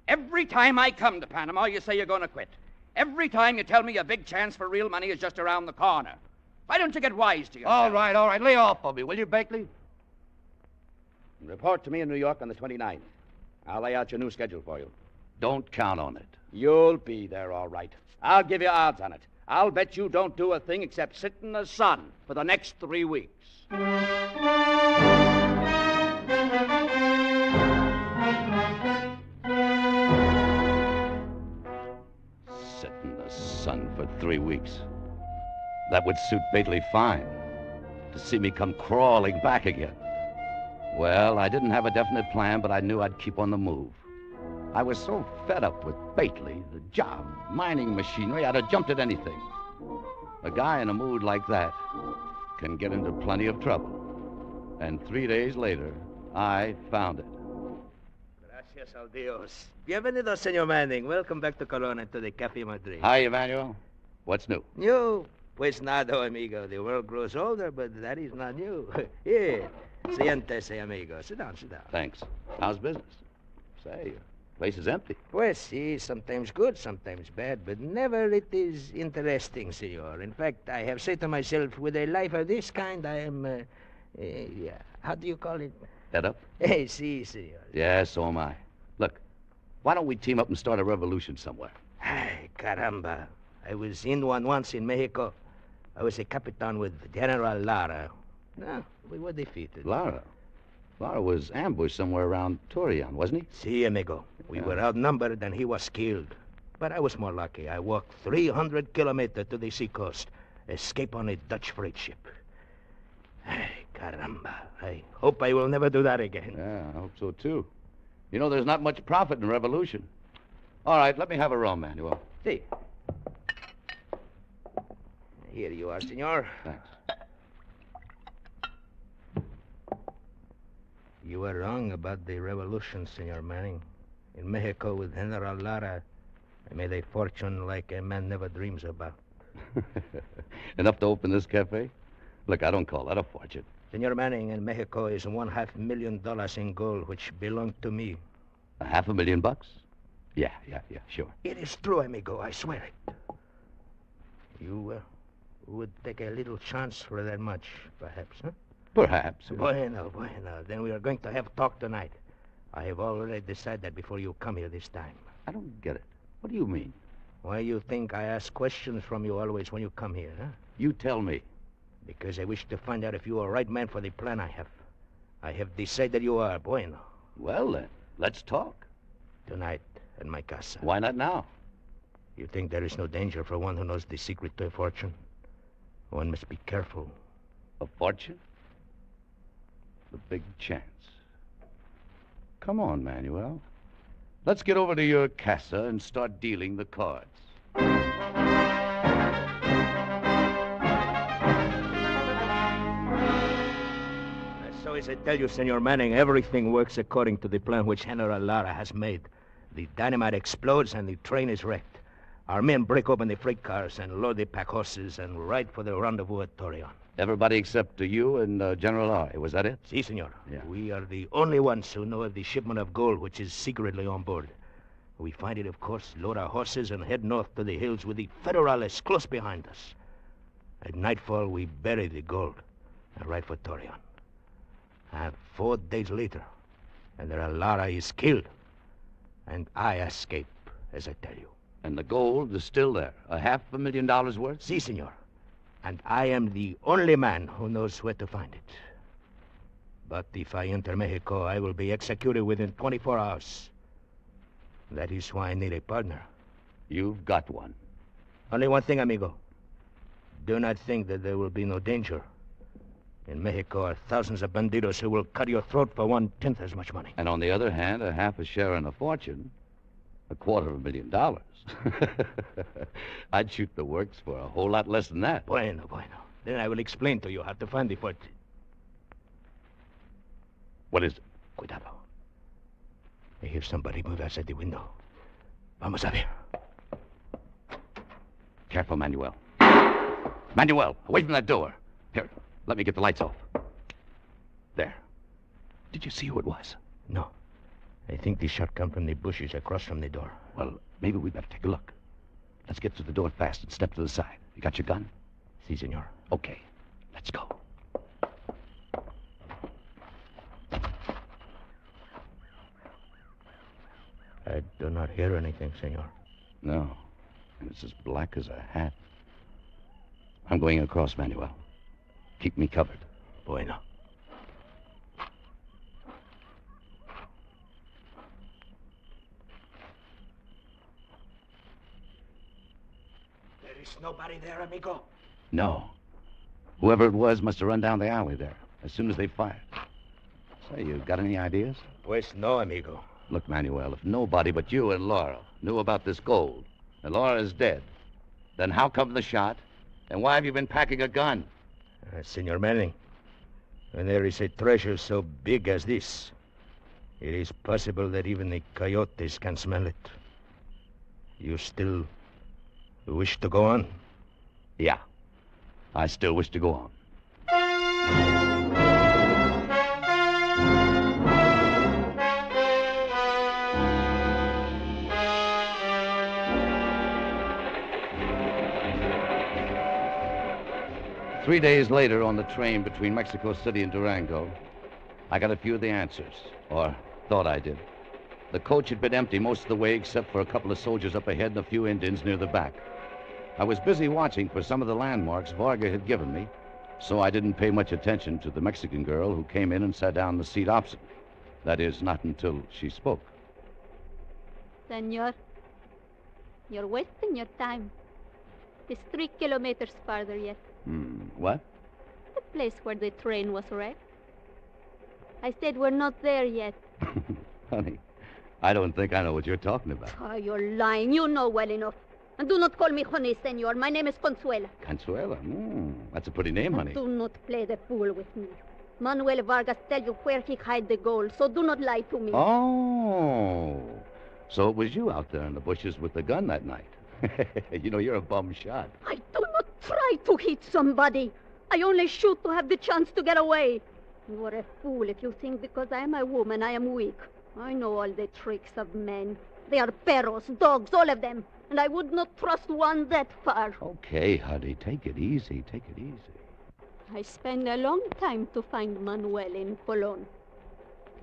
Every time I come to Panama, you say you're going to quit. Every time you tell me a big chance for real money is just around the corner. Why don't you get wise to yourself? All right. Lay off of me, will you, Bakley? Report to me in New York on the 29th. I'll lay out your new schedule for you. Don't count on it. You'll be there, all right. I'll give you odds on it. I'll bet you don't do a thing except sit in the sun for the next 3 weeks. Sit in the sun for 3 weeks. That would suit Bakley fine. To see me come crawling back again. Well, I didn't have a definite plan, but I knew I'd keep on the move. I was so fed up with Bakley, the job, mining machinery, I'd have jumped at anything. A guy in a mood like that can get into plenty of trouble. And 3 days later, I found it. Gracias al Dios. Bienvenido, Senor Manning. Welcome back to Corona, to the Café Madrid. Hi, Emmanuel. What's new? New? Pues nada, amigo. The world grows older, but that is not new. Here. Siéntese, amigo. Sit down. Thanks. How's business? Say, your place is empty. Pues sí, sometimes good, sometimes bad, but never it is interesting, senor. In fact, I have said to myself, with a life of this kind, I am, how do you call it? Fed up? Sí, senor. Yeah, so am I. Look, why don't we team up and start a revolution somewhere? Ay, caramba. I was in one once in Mexico. I was a capitan with General Lara. No, we were defeated. Lara was ambushed somewhere around Turian, wasn't he? Sí, amigo. We were outnumbered and he was killed. But I was more lucky. I walked 300 kilometers to the seacoast. Escape on a Dutch freight ship. Ay, caramba. I hope I will never do that again. Yeah, I hope so, too. You know, there's not much profit in revolution. All right, let me have a rum, Manuel. See. Here you are, senor. Thanks. You were wrong about the revolution, Senor Manning. In Mexico with General Lara, I made a fortune like a man never dreams about. Enough to open this cafe? Look, I don't call that a fortune. Senor Manning, in Mexico is $500,000 in gold, which belonged to me. $500,000? Yeah, sure. It is true, amigo, I swear it. You would take a little chance for that much, perhaps, huh? Perhaps. Bueno. Then we are going to have talk tonight. I have already decided that before you come here this time. I don't get it. What do you mean? Why you think I ask questions from you always when you come here, huh? You tell me. Because I wish to find out if you are right man for the plan I have. I have decided you are, bueno. Well, then, let's talk. Tonight at my casa. Why not now? You think there is no danger for one who knows the secret to a fortune? One must be careful. A fortune? The big chance. Come on, Manuel. Let's get over to your casa and start dealing the cards. So as I tell you, Senor Manning, everything works according to the plan which General Lara has made. The dynamite explodes and the train is wrecked. Our men break open the freight cars and load the pack horses and ride for the rendezvous at Torion. Everybody except you and General Lara. Was that it? Si, senor. Yeah. We are the only ones who know of the shipment of gold which is secretly on board. We find it, of course, load our horses and head north to the hills with the Federales close behind us. At nightfall, we bury the gold and ride for Torion. And 4 days later, General Lara is killed, and I escape, as I tell you. And the gold is still there, $500,000 worth? Si, senor. And I am the only man who knows where to find it. But if I enter Mexico, I will be executed within 24 hours. That is why I need a partner. You've got one. Only one thing, amigo. Do not think that there will be no danger. In Mexico are thousands of bandidos who will cut your throat for 1/10 as much money. And on the other hand, a half a share in a fortune, $250,000. I'd shoot the works for a whole lot less than that. Bueno. Then I will explain to you how to find the fortune. What is it? Cuidado. I hear somebody move outside the window. Vamos a ver. Careful, Manuel. Manuel, away from that door. Here, let me get the lights off. There. Did you see who it was? No. I think the shot come from the bushes across from the door. Well, maybe we better take a look. Let's get to the door fast and step to the side. You got your gun? Si, senor. Okay, let's go. I do not hear anything, senor. No, and it's as black as a hat. I'm going across, Manuel. Keep me covered. Bueno. There is nobody there, amigo. No. Whoever it was must have run down the alley there as soon as they fired. Say, you got any ideas? Pues no, amigo. Look, Manuel, if nobody but you and Laura knew about this gold, and Laura is dead, then how come the shot? And why have you been packing a gun? Senor Manning, when there is a treasure so big as this, it is possible that even the coyotes can smell it. You still wish to go on? Yeah, I still wish to go on. 3 days later, on the train between Mexico City and Durango, I got a few of the answers, or thought I did. The coach had been empty most of the way except for a couple of soldiers up ahead and a few Indians near the back. I was busy watching for some of the landmarks Vargas had given me, so I didn't pay much attention to the Mexican girl who came in and sat down in the seat opposite. That is, not until she spoke. Senor, you're wasting your time. It's 3 kilometers farther yet. What? The place where the train was wrecked. I said we're not there yet. Honey, I don't think I know what you're talking about. Oh, you're lying. You know well enough. And do not call me honey, senor. My name is Consuela. Consuela? That's a pretty name, honey. Do not play the fool with me. Manuel Vargas tell you where he hide the gold, so do not lie to me. Oh, so it was you out there in the bushes with the gun that night. You know, you're a bum shot. I do not try to hit somebody. I only shoot to have the chance to get away. You are a fool if you think because I am a woman I am weak. I know all the tricks of men. They are perros, dogs, all of them. And I would not trust one that far. Okay, honey, take it easy, take it easy. I spent a long time to find Manuel in Colon.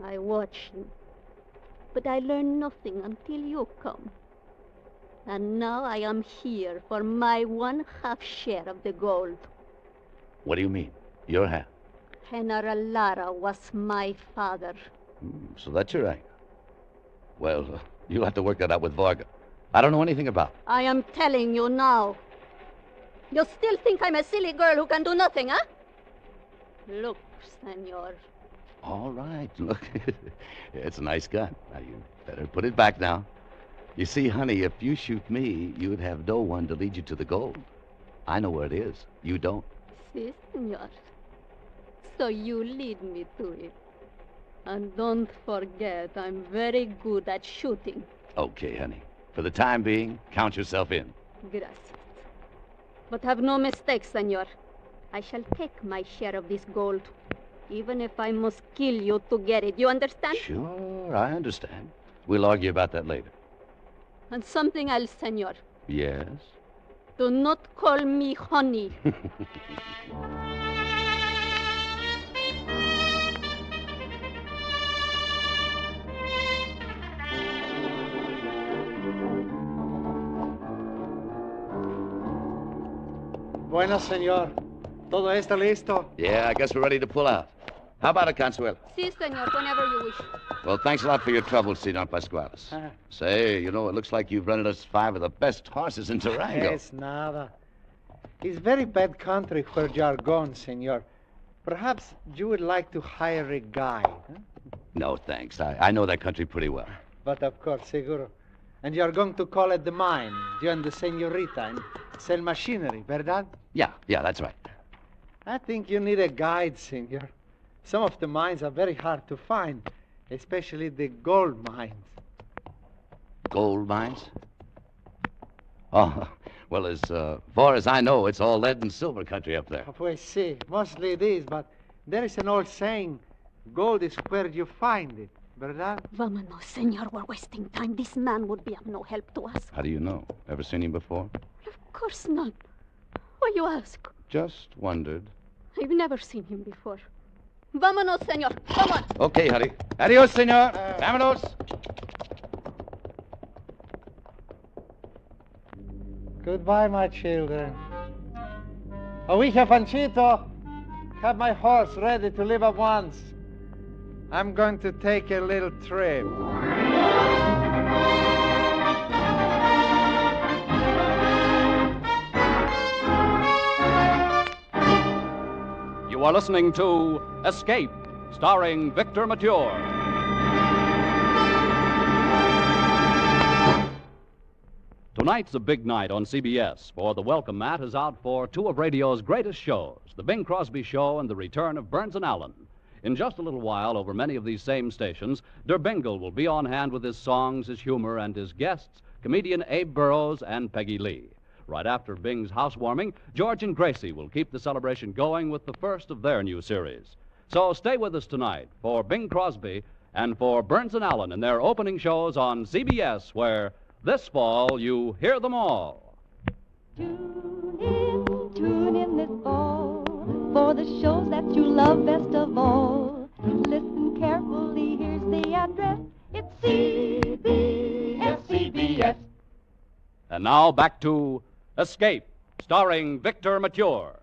I watched him. But I learned nothing until you come. And now I am here for my 1/2 share of the gold. What do you mean? Your half? General Lara was my father. So that's your angle. Well, you'll have to work that out with Vargas. I don't know anything about it. I am telling you now. You still think I'm a silly girl who can do nothing, huh? Look, senor. All right, look. It's a nice gun. Now, you better put it back now. You see, honey, if you shoot me, you'd have no one to lead you to the gold. I know where it is. You don't. Si, senor. So you lead me to it. And don't forget, I'm very good at shooting. Okay, honey. For the time being, count yourself in. Gracias. But have no mistake, senor. I shall take my share of this gold, even if I must kill you to get it. You understand? Sure, I understand. We'll argue about that later. And something else, senor. Yes? Do not call me honey. Bueno, señor. ¿Todo está listo? Yeah, I guess we're ready to pull out. How about it, Consuelo? Si, senor, whenever you wish. Well, thanks a lot for your trouble, Senor Pascuales. Say, you know, it looks like you've rented us 5 of the best horses in Durango. Es nada. It's very bad country where you are gone, senor. Perhaps you would like to hire a guide. Huh? No, thanks. I know that country pretty well. But of course, seguro. And you are going to call at the mine, you and the senorita, and sell machinery, verdad? Yeah, that's right. I think you need a guide, senor. Some of the mines are very hard to find, especially the gold mines. Gold mines? Oh, well, as far as I know, it's all lead and silver country up there. Pues sí, mostly it is, but there is an old saying, gold is where you find it. ¿verdad? Vámonos, senor. We're wasting time. This man would be of no help to us. How do you know? Ever seen him before? Of course not. Why you ask? Just wondered. I've never seen him before. Vámonos, senor. Come on. Okay, honey. Adios, senor. Vámonos. Goodbye, my children. Oija, Panchito. Have my horse ready to leave at once. I'm going to take a little trip. You are listening to Escape, starring Victor Mature. Tonight's a big night on CBS, for the welcome mat is out for two of radio's greatest shows, The Bing Crosby Show and The Return of Burns and Allen. In just a little while, over many of these same stations, Der Bingle will be on hand with his songs, his humor, and his guests, comedian Abe Burrows and Peggy Lee. Right after Bing's housewarming, George and Gracie will keep the celebration going with the first of their new series. So stay with us tonight for Bing Crosby and for Burns and Allen in their opening shows on CBS, where this fall you hear them all. Tune in this fall for the shows that you love best of all. Listen carefully, here's the address. It's CBS. And now back to Escape, starring Victor Mature.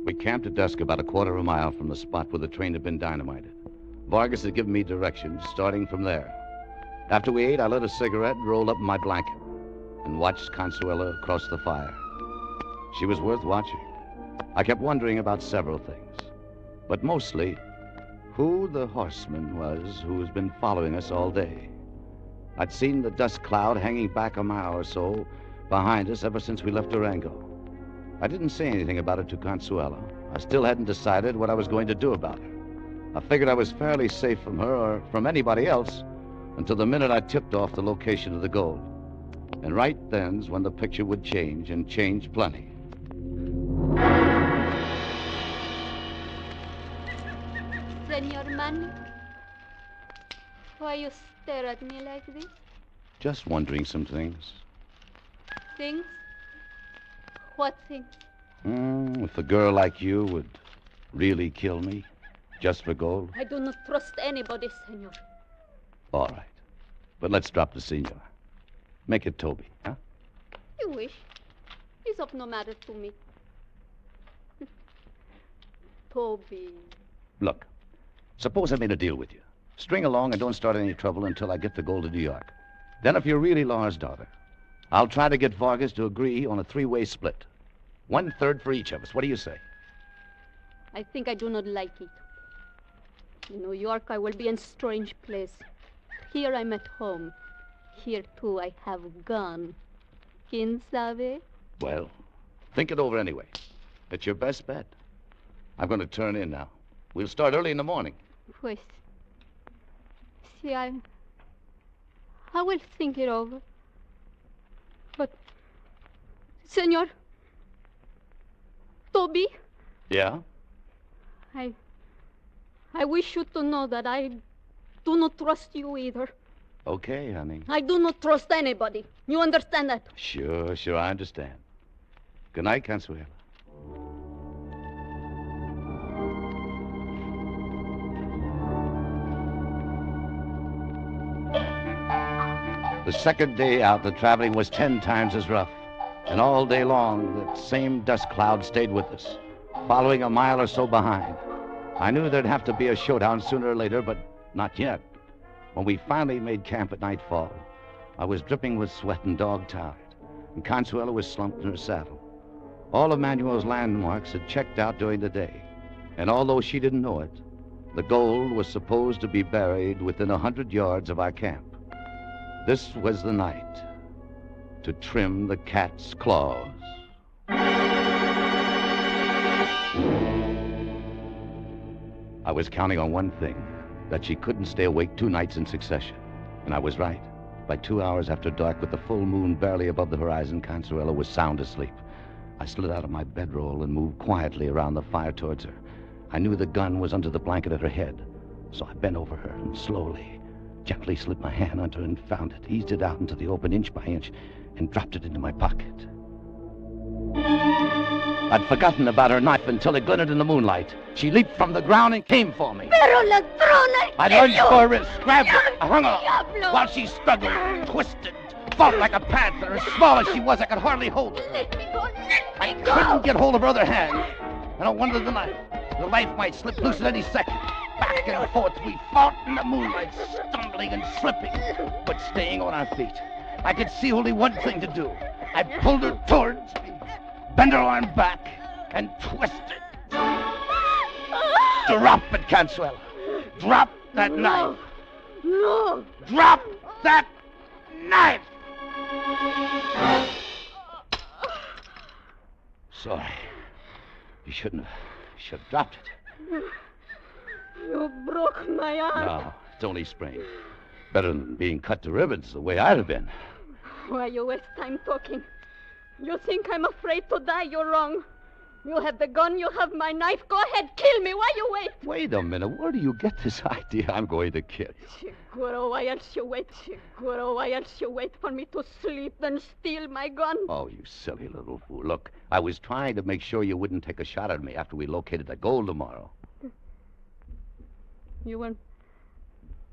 We camped at dusk about a quarter of a mile from the spot where the train had been dynamited. Vargas had given me directions, starting from there. After we ate, I lit a cigarette and rolled up in my blanket and watched Consuela across the fire. She was worth watching. I kept wondering about several things, but mostly who the horseman was who's been following us all day. I'd seen the dust cloud hanging back a mile or so behind us ever since we left Durango. I didn't say anything about it to Consuela. I still hadn't decided what I was going to do about her. I figured I was fairly safe from her or from anybody else until the minute I tipped off the location of the gold. And right then's when the picture would change, and change plenty. Senor Manny, why you stare at me like this? Just wondering some things. Things? What things? If a girl like you would really kill me just for gold. I do not trust anybody, senor. All right. But let's drop the senor. Make it Toby, huh? You wish. It's of no matter to me. Toby. Look, suppose I made a deal with you. String along and don't start any trouble until I get the gold to New York. Then if you're really Laura's daughter, I'll try to get Vargas to agree on a three-way split. 1/3 for each of us. What do you say? I think I do not like it. In New York, I will be in a strange place. Here I'm at home. Here, too, I have a gun. ¿Quién sabe? Well, think it over anyway. It's your best bet. I'm going to turn in now. We'll start early in the morning. Pues, see, I will think it over. But, senor, Toby, Yeah? I wish you to know that I do not trust you either. Okay, honey. I do not trust anybody. You understand that? Sure, I understand. Good night, Consuela. The second day out, the traveling was 10 times as rough. And all day long, that same dust cloud stayed with us, following a mile or so behind. I knew there'd have to be a showdown sooner or later, but not yet. When we finally made camp at nightfall, I was dripping with sweat and dog-tired, and Consuela was slumped in her saddle. All of Manuel's landmarks had checked out during the day, and although she didn't know it, the gold was supposed to be buried within 100 yards of our camp. This was the night to trim the cat's claws. I was counting on one thing, that she couldn't stay awake 2 nights in succession. And I was right. By 2 hours after dark, with the full moon barely above the horizon, Consuela was sound asleep. I slid out of my bedroll and moved quietly around the fire towards her. I knew the gun was under the blanket at her head, so I bent over her and slowly, gently slid my hand under and found it, eased it out into the open inch by inch, and dropped it into my pocket. I'd forgotten about her knife until it glinted in the moonlight. She leaped from the ground and came for me. Pero ladrona! I lunged for her wrist, grabbed her, I hung her while she struggled, twisted, fought like a panther. As small as she was, I could hardly hold her. Let me go! Let me go! I couldn't get hold of her other hand. And I wondered the knife. The knife might slip loose at any second. Back and forth we fought in the moonlight, stumbling and slipping, but staying on our feet. I could see only one thing to do. I pulled her towards me, bent her arm back, and twisted. Drop it, Consuelo. Drop that knife. No! Drop that knife! Sorry. You should have dropped it. You broke my arm. No, it's only sprained. Better than being cut to ribbons the way I'd have been. Why you waste time talking? You think I'm afraid to die? You're wrong. You have the gun, you have my knife. Go ahead, kill me. Why you wait? Wait a minute. Where do you get this idea I'm going to kill you? Seguro, why else you wait? Seguro, why else you wait for me to sleep and steal my gun? Oh, you silly little fool. Look, I was trying to make sure you wouldn't take a shot at me after we located the gold tomorrow. You were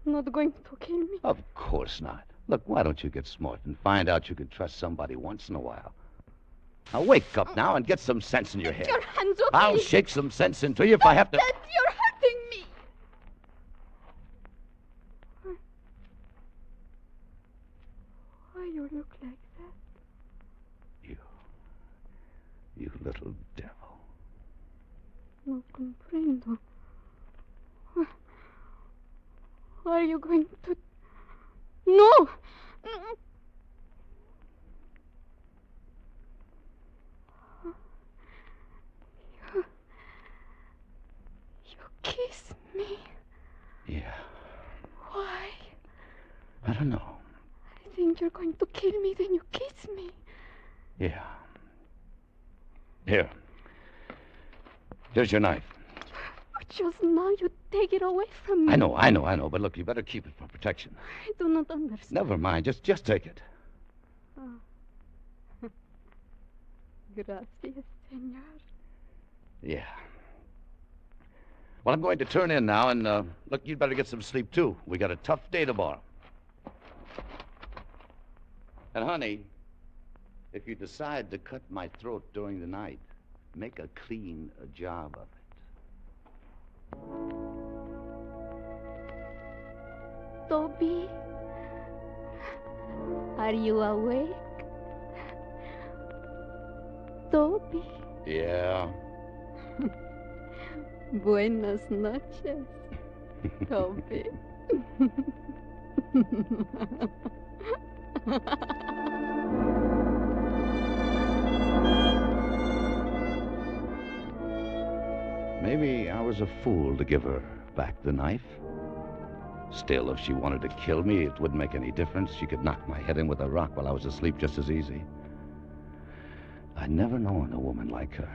not going to kill me? Of course not. Look, why don't you get smart and find out you can trust somebody once in a while? Now wake up now and get some sense in your head. Your hands off I'll me. shake some sense into you if I have to. That you're hurting me. Why you look like that? You little devil. No comprendo. Are you going to... No! You kiss me. Yeah. Why? I don't know. I think you're going to kill me, then you kiss me. Yeah. Here. Here's your knife. But just now you take it away from me. I know. But look, you better keep it for protection. I do not understand. Never mind. Just take it. Oh. Gracias, senor. Yeah. Well, I'm going to turn in now, and look, you'd better get some sleep, too. We got a tough day tomorrow. And, honey, if you decide to cut my throat during the night, make a clean job of it. Toby, are you awake? Toby. Yeah. Buenas noches, Toby. Maybe I was a fool to give her back the knife. Still, if she wanted to kill me, it wouldn't make any difference. She could knock my head in with a rock while I was asleep just as easy. I'd never known a woman like her.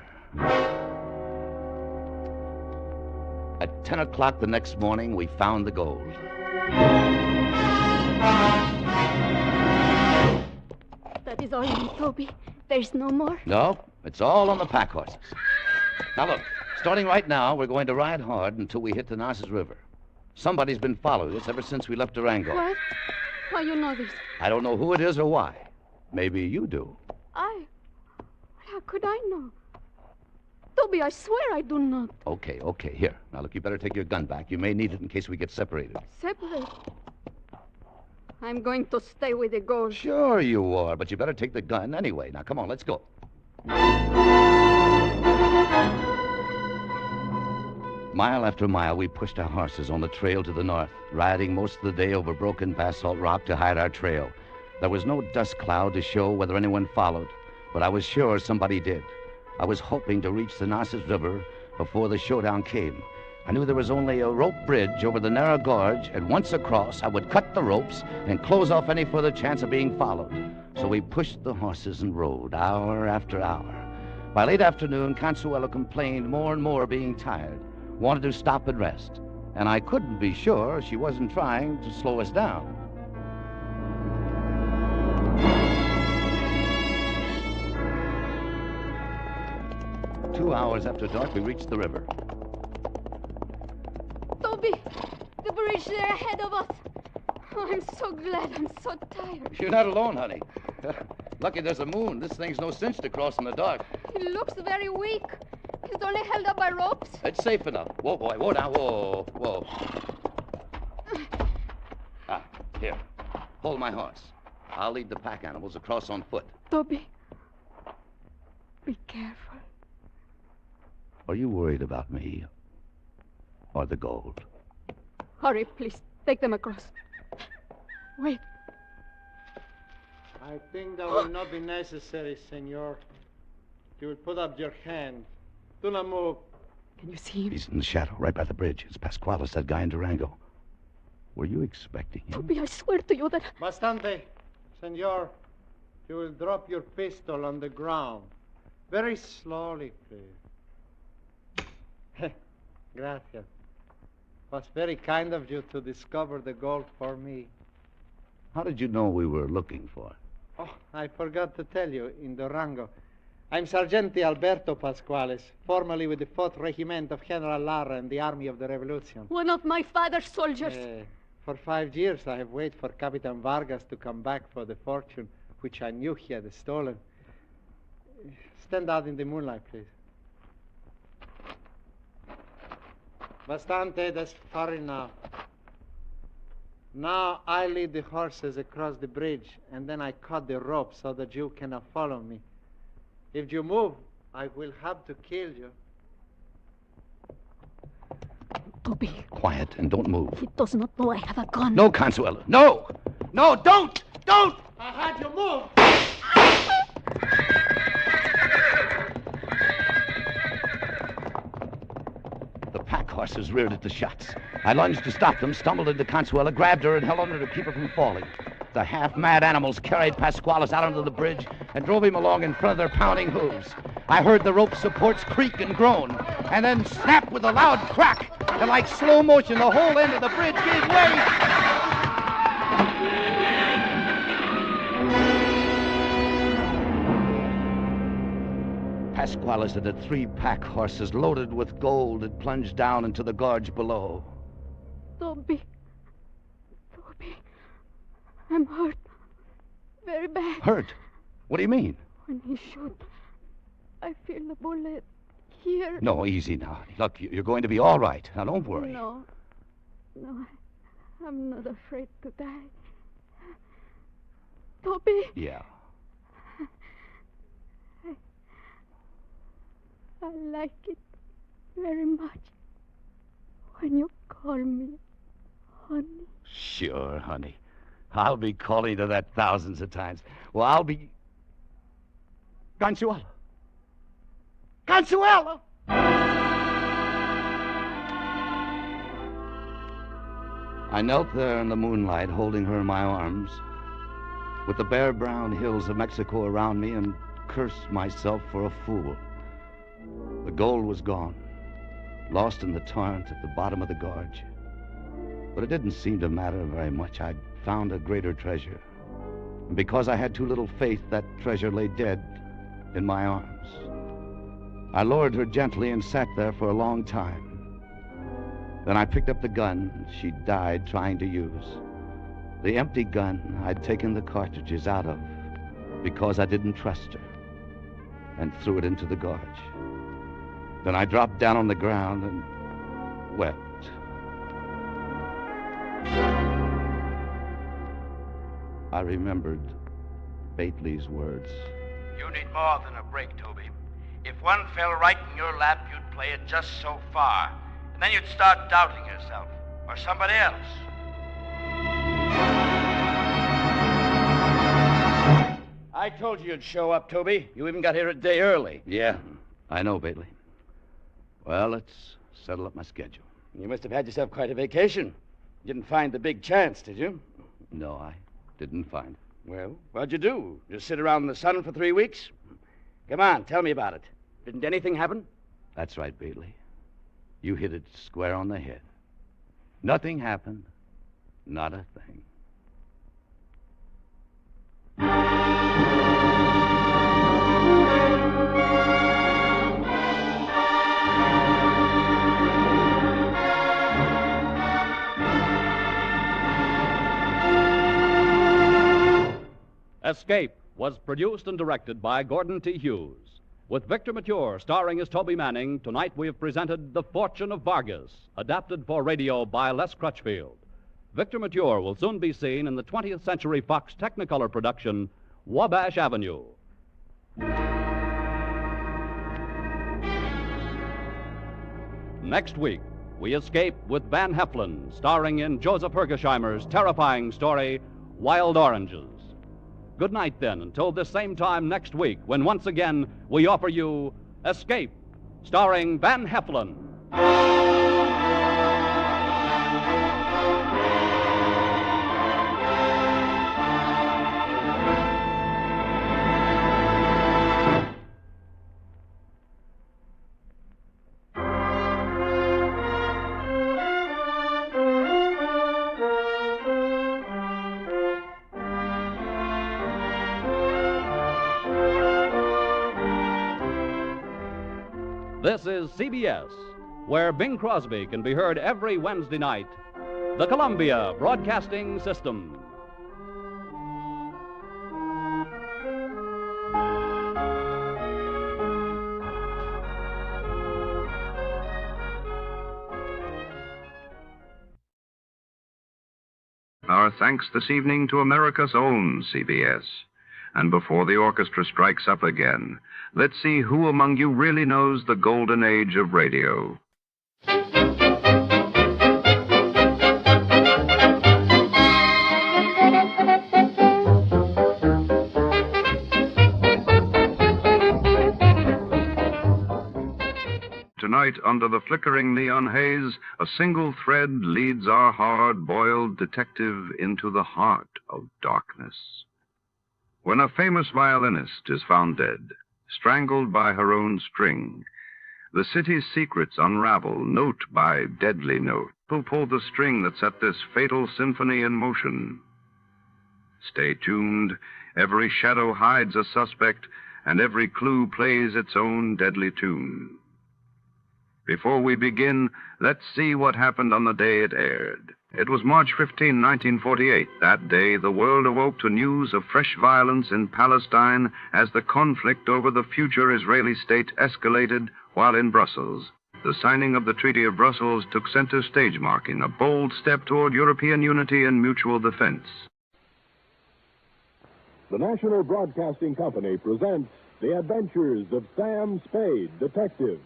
At 10 o'clock the next morning, we found the gold. That is all you need, Toby. There's no more? No, it's all on the pack horses. Now look, starting right now, we're going to ride hard until we hit the Narcissus River. Somebody's been following us ever since we left Durango. What? How you know this? I don't know who it is or why. Maybe you do. How could I know? Toby, I swear I do not. Okay. Here. Now, look, you better take your gun back. You may need it in case we get separated. Separate? I'm going to stay with the gold. Sure you are, but you better take the gun anyway. Now, come on, let's go. Mile after mile, we pushed our horses on the trail to the north, riding most of the day over broken basalt rock to hide our trail. There was no dust cloud to show whether anyone followed, but I was sure somebody did. I was hoping to reach the Narcissus River before the showdown came. I knew there was only a rope bridge over the narrow gorge, and once across, I would cut the ropes and close off any further chance of being followed. So we pushed the horses and rode hour after hour. By late afternoon, Consuelo complained more and more being tired, wanted to stop and rest, and I couldn't be sure she wasn't trying to slow us down. Two hours after dark, we reached the river. Toby, the bridge there ahead of us. Oh, I'm so glad. I'm so tired. You're not alone, honey. Lucky there's a moon. This thing's no cinch to cross in the dark. He looks very weak. He's only held up by ropes. It's safe enough. Whoa, boy. Whoa, now. Whoa, whoa. Here. Hold my horse. I'll lead the pack animals across on foot. Toby, be careful. Are you worried about me? Or the gold? Hurry, please. Take them across. Wait. I think that will not be necessary, senor. You will put up your hand. Do not move. Can you see him? He's in the shadow, right by the bridge. It's Pasquales, that guy in Durango. Were you expecting him? Toby, I swear to you that... Bastante, senor. You will drop your pistol on the ground. Very slowly, please. Gracias. It was very kind of you to discover the gold for me. How did you know we were looking for it? Oh, I forgot to tell you, in Durango. I'm Sergeante Alberto Pasquales, formerly with the 4th Regiment of General Lara in the Army of the Revolution. One of my father's soldiers. For 5 years, I have waited for Capitan Vargas to come back for the fortune, which I knew he had stolen. Stand out in the moonlight, please. Bastante, that's far enough. Now I lead the horses across the bridge, and then I cut the rope so that you cannot follow me. If you move, I will have to kill you. Toby. Quiet, and don't move. He does not know I have a gun. No, Consuelo. No! No, don't! Don't! I had you move! The pack horses reared at the shots. I lunged to stop them, stumbled into Consuela, grabbed her, and held on her to keep her from falling. The half-mad animals carried Pasquales out onto the bridge and drove him along in front of their pounding hooves. I heard the rope supports creak and groan, and then snap with a loud crack, and like slow motion, the whole end of the bridge gave way. Pasquales and the 3 pack horses loaded with gold had plunged down into the gorge below. Toby. I'm hurt. Very bad. Hurt? What do you mean? When he shot, I feel the bullet here. No, easy now. Look, you're going to be all right. Now, don't worry. No, I'm not afraid to die. Toby. Yeah. I like it very much when you call me honey. Sure, honey. I'll be calling to that thousands of times. Well, I'll be... Consuelo! Consuelo! I knelt there in the moonlight, holding her in my arms, with the bare brown hills of Mexico around me, and cursed myself for a fool. The gold was gone, lost in the torrent at the bottom of the gorge. But it didn't seem to matter very much. I'd found a greater treasure. And because I had too little faith, that treasure lay dead in my arms. I lowered her gently and sat there for a long time. Then I picked up the gun she died trying to use. The empty gun I'd taken the cartridges out of because I didn't trust her, and threw it into the gorge. Then I dropped down on the ground and wept. I remembered Bately's words. You need more than a break, Toby. If one fell right in your lap, you'd play it just so far. And then you'd start doubting yourself. Or somebody else. I told you you'd show up, Toby. You even got here a day early. Yeah, I know, Bately. Well, let's settle up my schedule. You must have had yourself quite a vacation. You didn't find the big chance, did you? No, I didn't find it. Well, what'd you do? Just sit around in the sun for 3 weeks? Come on, tell me about it. Didn't anything happen? That's right, Bailey. You hit it square on the head. Nothing happened. Not a thing. Escape was produced and directed by Gordon T. Hughes. With Victor Mature starring as Toby Manning, tonight we have presented The Fortune of Vargas, adapted for radio by Les Crutchfield. Victor Mature will soon be seen in the 20th Century Fox Technicolor production, Wabash Avenue. Next week, we escape with Van Heflin, starring in Joseph Hergesheimer's terrifying story, Wild Oranges. Good night, then, until this same time next week, when once again we offer you Escape, starring Van Heflin. This is CBS, where Bing Crosby can be heard every Wednesday night. The Columbia Broadcasting System. Our thanks this evening to America's own CBS. And before the orchestra strikes up again, let's see who among you really knows the golden age of radio. Tonight, under the flickering neon haze, a single thread leads our hard-boiled detective into the heart of darkness. When a famous violinist is found dead, strangled by her own string, the city's secrets unravel note by deadly note. Who pulled the string that set this fatal symphony in motion? Stay tuned. Every shadow hides a suspect, and every clue plays its own deadly tune. Before we begin, let's see what happened on the day it aired. It was March 15, 1948. That day, the world awoke to news of fresh violence in Palestine as the conflict over the future Israeli state escalated, while in Brussels, the signing of the Treaty of Brussels took center stage, marking a bold step toward European unity and mutual defense. The National Broadcasting Company presents The Adventures of Sam Spade, Detective.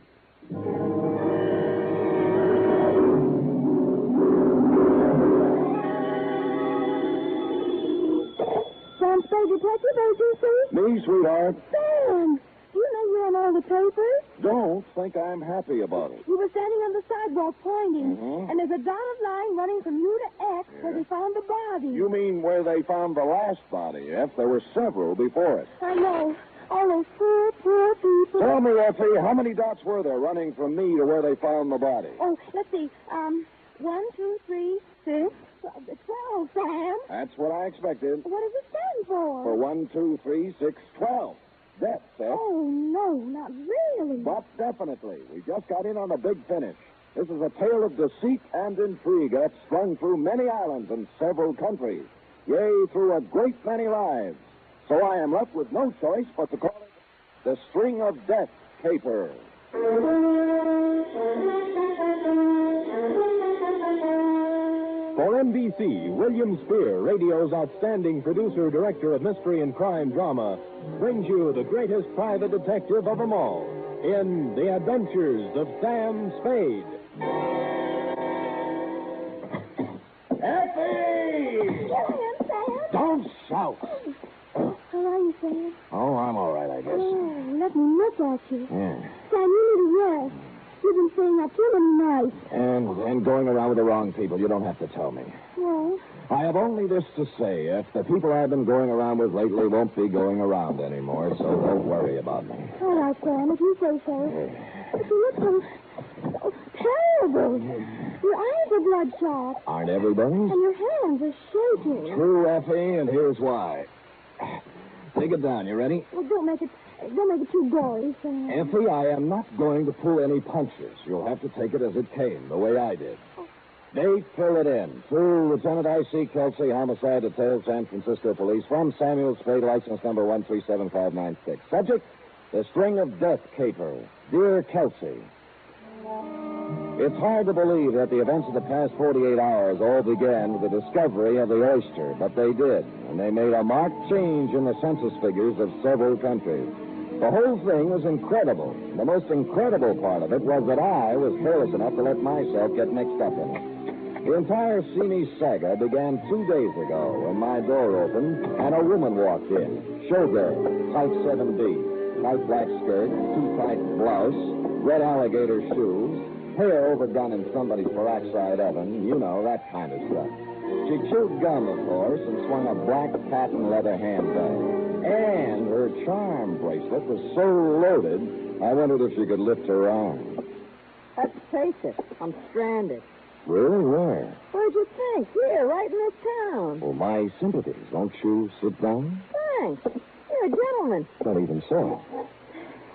Sam Spade, Detective Agency? Me, sweetheart. Sam! You know you're on all the papers. Don't think I'm happy about it. You were standing on the sidewalk pointing, and there's a dotted line running from U to X where they found the body. You mean where they found the last body, F? There were several before it. I know. All those poor, poor people. Tell me, Effie, how many dots were there running from me to where they found the body? Oh, let's see. 1, 2, 3, 6, 12, Sam. That's what I expected. What does it stand for? For 1, 2, 3, 6, 12. Deaths, F. Oh, no, not really. But definitely. We just got in on a big finish. This is a tale of deceit and intrigue that's strung through many islands and several countries. Yea, through a great many lives. So I am left with no choice but to call it The String of Death Caper. For NBC, William Spear, radio's outstanding producer-director of mystery and crime drama, brings you the greatest private detective of them all in The Adventures of Sam Spade. Effie! Sam! Don't shout! How are you, Sam? Oh, I'm all right, I guess. Oh, let me look at you. Yeah. Sam, you need a rest. You've been so staying up too many nights. And going around with the wrong people. You don't have to tell me. Well, I have only this to say. If the people I've been going around with lately won't be going around anymore, so don't worry about me. all right, Sam, if you say so. But you look so terrible. Your eyes are bloodshot. Aren't everybody? And your hands are shaking. True, Effie, and here's why. Take it down. You ready? Well, don't make it too gory, Sam. Effie, I am not going to pull any punches. You'll have to take it as it came, the way I did. Date, fill it in. To Lieutenant I.C. Kelsey, Homicide Detail, San Francisco Police, from Samuel Spade, license number 1375596. Subject, the String of Death Caper. Dear Kelsey, it's hard to believe that the events of the past 48 hours all began with the discovery of the oyster, but they did, and they made a marked change in the census figures of several countries. The whole thing was incredible. The most incredible part of it was that I was careless enough to let myself get mixed up in it. The entire seamy saga began 2 days ago when my door opened and a woman walked in. Showgirl, type 7B, tight black skirt, too tight blouse, red alligator shoes, hair overdone in somebody's peroxide oven, you know, that kind of stuff. She chewed gum, of course, and swung a black patent leather handbag. And her charm bracelet was so loaded, I wondered if she could lift her arm. Let's face it, I'm stranded. Really? Where? Where'd you think? Here, right in this town. Well, my sympathies. Won't you sit down? Thanks. You're a gentleman. Not even so.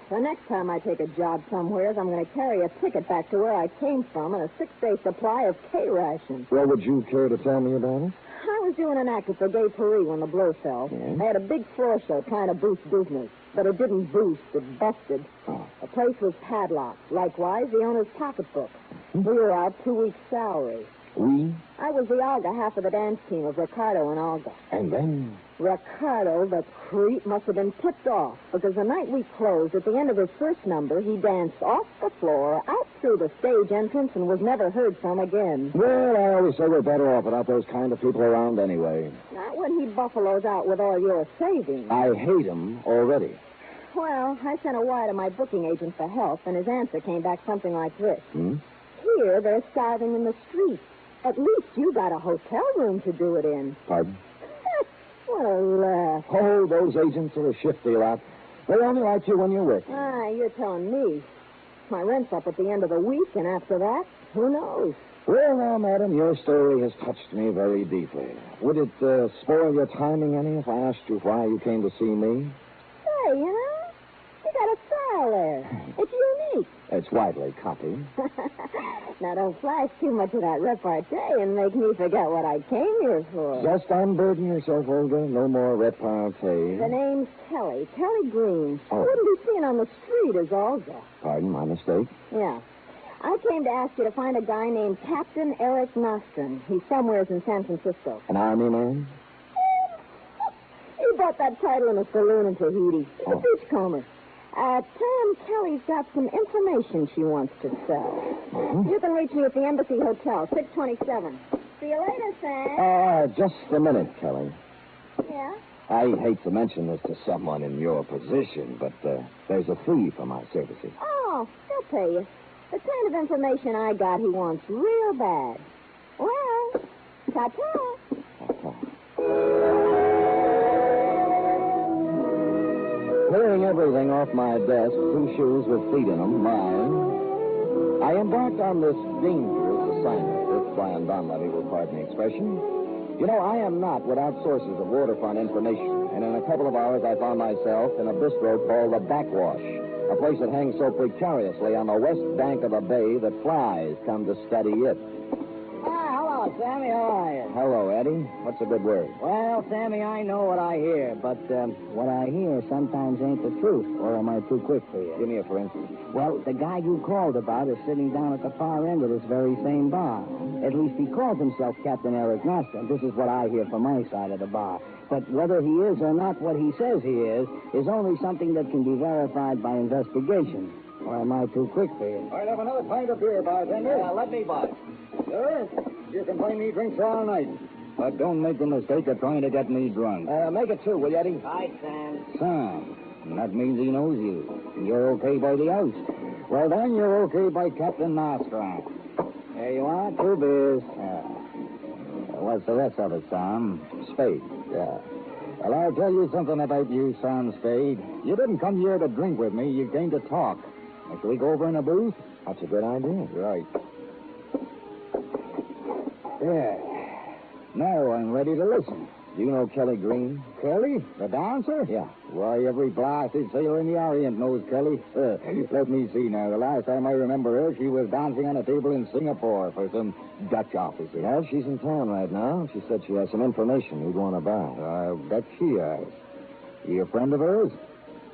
The next time I take a job somewhere, I'm going to carry a ticket back to where I came from and a 6-day supply of K-rations. Well, would you care to tell me about it? I was doing an act at the Gay Paris when the blow fell. Yeah? They had a big floor show trying to boost business. But it didn't boost, it busted. Oh. The place was padlocked. Likewise, the owner's pocketbook. We were out 2 weeks' salary. We? I was the Olga half of the dance team of Ricardo and Olga. And then? Ricardo, the creep, must have been tipped off, because the night we closed, at the end of his first number, he danced off the floor, out through the stage entrance, and was never heard from again. Well, I always say we're better off without those kind of people around anyway. Not when he buffaloes out with all your savings. I hate him already. Well, I sent a wire to my booking agent for help, and his answer came back something like this. Here, they're starving in the street. At least you got a hotel room to do it in. Pardon? What a laugh. Oh, those agents are a shifty lot. They only like you when you're with them. Ah, you're telling me. My rent's up at the end of the week, and after that, who knows? Well, now, madam, your story has touched me very deeply. Would it spoil your timing any if I asked you why you came to see me? Say, you know, you got a style there. It's unique. It's widely copied. Now, don't flash too much of that repartee and make me forget what I came here for. Just unburden yourself, Olga. No more repartee. The name's Kelly. Kelly Green. Oh. I wouldn't be seen on the street as Olga. Pardon, my mistake. Yeah. I came to ask you to find a guy named Captain Eric Nostrum. He's somewheres in San Francisco. An army man? He bought that title in a saloon in Tahiti. He's a beachcomber. Tell him Kelly's got some information she wants to sell. You can reach me at the Embassy Hotel, 627. See you later, Sam. Just a minute, Kelly. Yeah? I hate to mention this to someone in your position, but there's a fee for my services. Oh, he'll pay you. The kind of information I got he wants real bad. Well, ta-ta. Clearing everything off my desk, 2 shoes with feet in them, mine, I embarked on this dangerous assignment, if Brian Donlevy will pardon the expression. You know, I am not without sources of waterfront information, and in a couple of hours I found myself in a bistro called the Backwash, a place that hangs so precariously on the west bank of a bay that flies come to study it. Hello, Sammy. How are you? Hello, Eddie. What's a good word? Well, Sammy, I know what I hear, but what I hear sometimes ain't the truth, or am I too quick for you? Give me a for instance. Well, the guy you called about is sitting down at the far end of this very same bar. At least he calls himself Captain Eric Nostrum. This is what I hear from my side of the bar. But whether he is or not what he says he is only something that can be verified by investigation. Or am I too quick for you? I'll have another pint of beer, bartender. Yeah, let me buy. Sir, you can buy me drinks all night. But don't make the mistake of trying to get me drunk. Make it 2, will you, Eddie? Hi, Sam. Sam. And that means he knows you. And you're okay by the house. Well, then you're okay by Captain Nostra. There you are, 2 beers. What's the rest of it, Sam? Spade. Yeah. Well, I'll tell you something about you, Sam Spade. You didn't come here to drink with me. You came to talk. Now, shall we go over in a booth? That's a good idea. Right. Yeah. Now I'm ready to listen. Do you know Kelly Green? Kelly? The dancer? Yeah. Why, every blasted sailor in the Orient knows Kelly. Let me see now. The last time I remember her, she was dancing on a table in Singapore for some Dutch officer. Yeah, she's in town right now. She said she has some information you'd want to buy. I bet she has. You a friend of hers?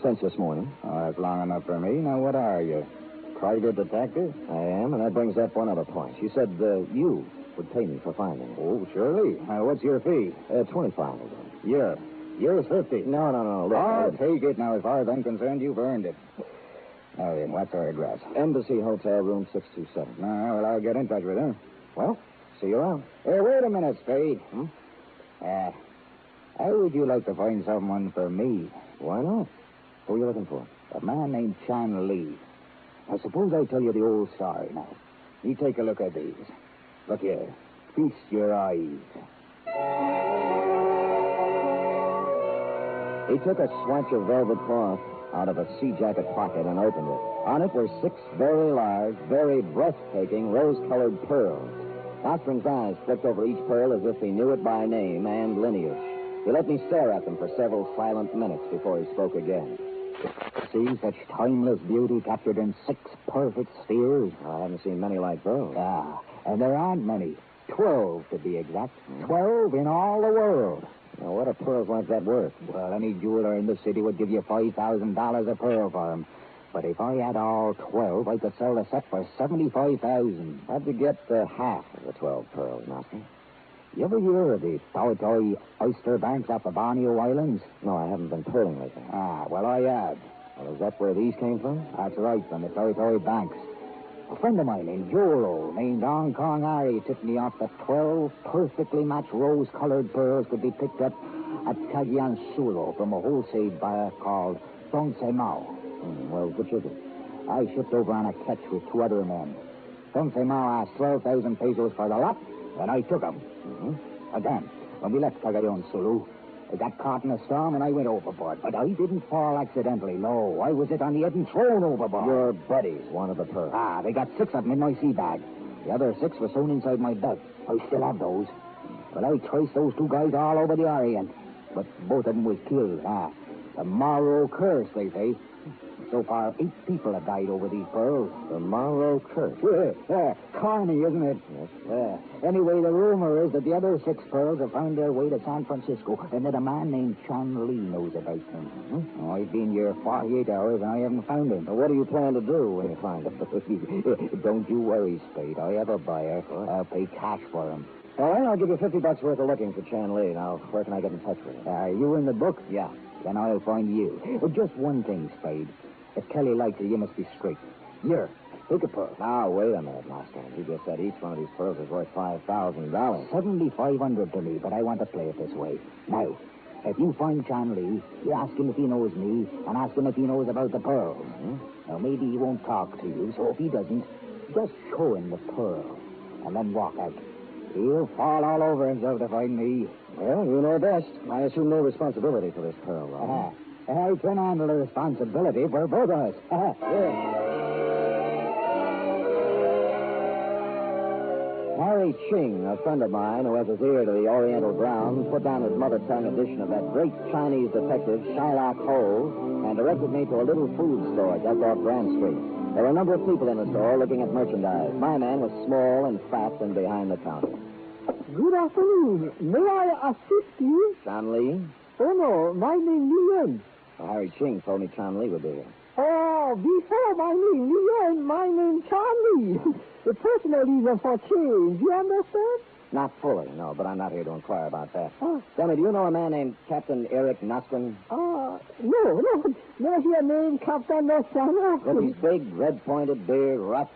Since this morning. Oh, that's long enough for me. Now, what are you? Private detective? I am, and that brings up one other point. She said you would pay me for finding her. Oh, surely. What's your fee? 25. Yours 50. No. Look, I'll take it now. As far as I'm concerned, you've earned it. Now then, what's our address? Embassy Hotel, room 627. Well, I'll get in touch with her. Well, see you around. Hey, wait a minute, Spade. How would you like to find someone for me? Why not? Who are you looking for? A man named Chan Lee. Now, suppose I tell you the old story now. You take a look at these. Look here. Feast your eyes. He took a swatch of velvet cloth out of a sea jacket pocket and opened it. On it were 6 very large, very breathtaking, rose-colored pearls. Ostring's eyes flicked over each pearl as if he knew it by name and lineage. He let me stare at them for several silent minutes before he spoke again. See such timeless beauty captured in 6 perfect spheres? I haven't seen many like those. Ah, and there aren't many. 12, to be exact. 12 in all the world. Now, what are pearls like that worth? Well, any jeweler in the city would give you $5,000 a pearl for them. But if I had all 12, I could sell the set for $75,000. How'd you get half of the 12 pearls, Master? You ever hear of the Tawi oyster banks off the Borneo Islands? No, I haven't been pearling lately. Well, I have. Well, is that where these came from? That's right, from the Tawi banks. A friend of mine in Jolo, named Hong Kong Harry, tipped me off that 12 perfectly matched rose-colored pearls could be picked up at Cagayan Sulo from a wholesale buyer called Dong Se Mao. Well, which is it? I shipped over on a catch with 2 other men. Dong Se Mao asked 12,000 pesos for the lot, and I took them. Again, when we left Cagayan Sulo, I got caught in a storm and I went overboard. But I didn't fall accidentally. No, I was hit on the head and thrown overboard. Your buddies wanted the pearl. They got 6 of them in my sea bag. The other 6 were sewn inside my belt. I still have those. But I traced those 2 guys all over the Orient. But both of them was killed. The Marlowe curse, they say. So far, 8 people have died over these pearls. The Marlowe curse? Corny, isn't it? Yes. Anyway, the rumor is that the other 6 pearls have found their way to San Francisco, and that a man named Chan Lee knows about them. I've been here 48 hours, and I haven't found him. Well, what do you plan to do when you find him? Don't you worry, Spade. I have a buyer. I'll pay cash for him. All right, I'll give you $50 worth of looking for Chan Lee. Now, where can I get in touch with him? Are you in the book? Yeah. Then I'll find you. Just one thing, Spade. If Kelly likes it, you must be straight. Here, take a pearl. Now, wait a minute, Master. You just said each one of these pearls is worth $5,000. $7,500 to me, but I want to play it this way. Now, if you find Chan Lee, you ask him if he knows me, and ask him if he knows about the pearls. Now, maybe he won't talk to you, so if he doesn't, just show him the pearl, and then walk out. He'll fall all over himself to find me. Well, you know best. I assume no responsibility for this pearl, though. I can handle the responsibility for both of us. Harry Ching, a friend of mine who has his ear to the Oriental ground, put down his mother tongue edition of that great Chinese detective, Shylock Holmes, and directed me to a little food store just off Grand Street. There were a number of people in the store looking at merchandise. My man was small and fat and behind the counter. Good afternoon. May I assist you? Chan Lee? Oh, no. My name is Nguyen. Harry Ching told me Chan Lee would be here. Oh, before my name Nguyen, my name Charlie. The personal reason for change, you understand? Not fully, no, but I'm not here to inquire about that. Tell me, do you know a man named Captain Eric Nostrin? No. Never hear name Captain Nostrin. With his big, red-pointed beard, rough.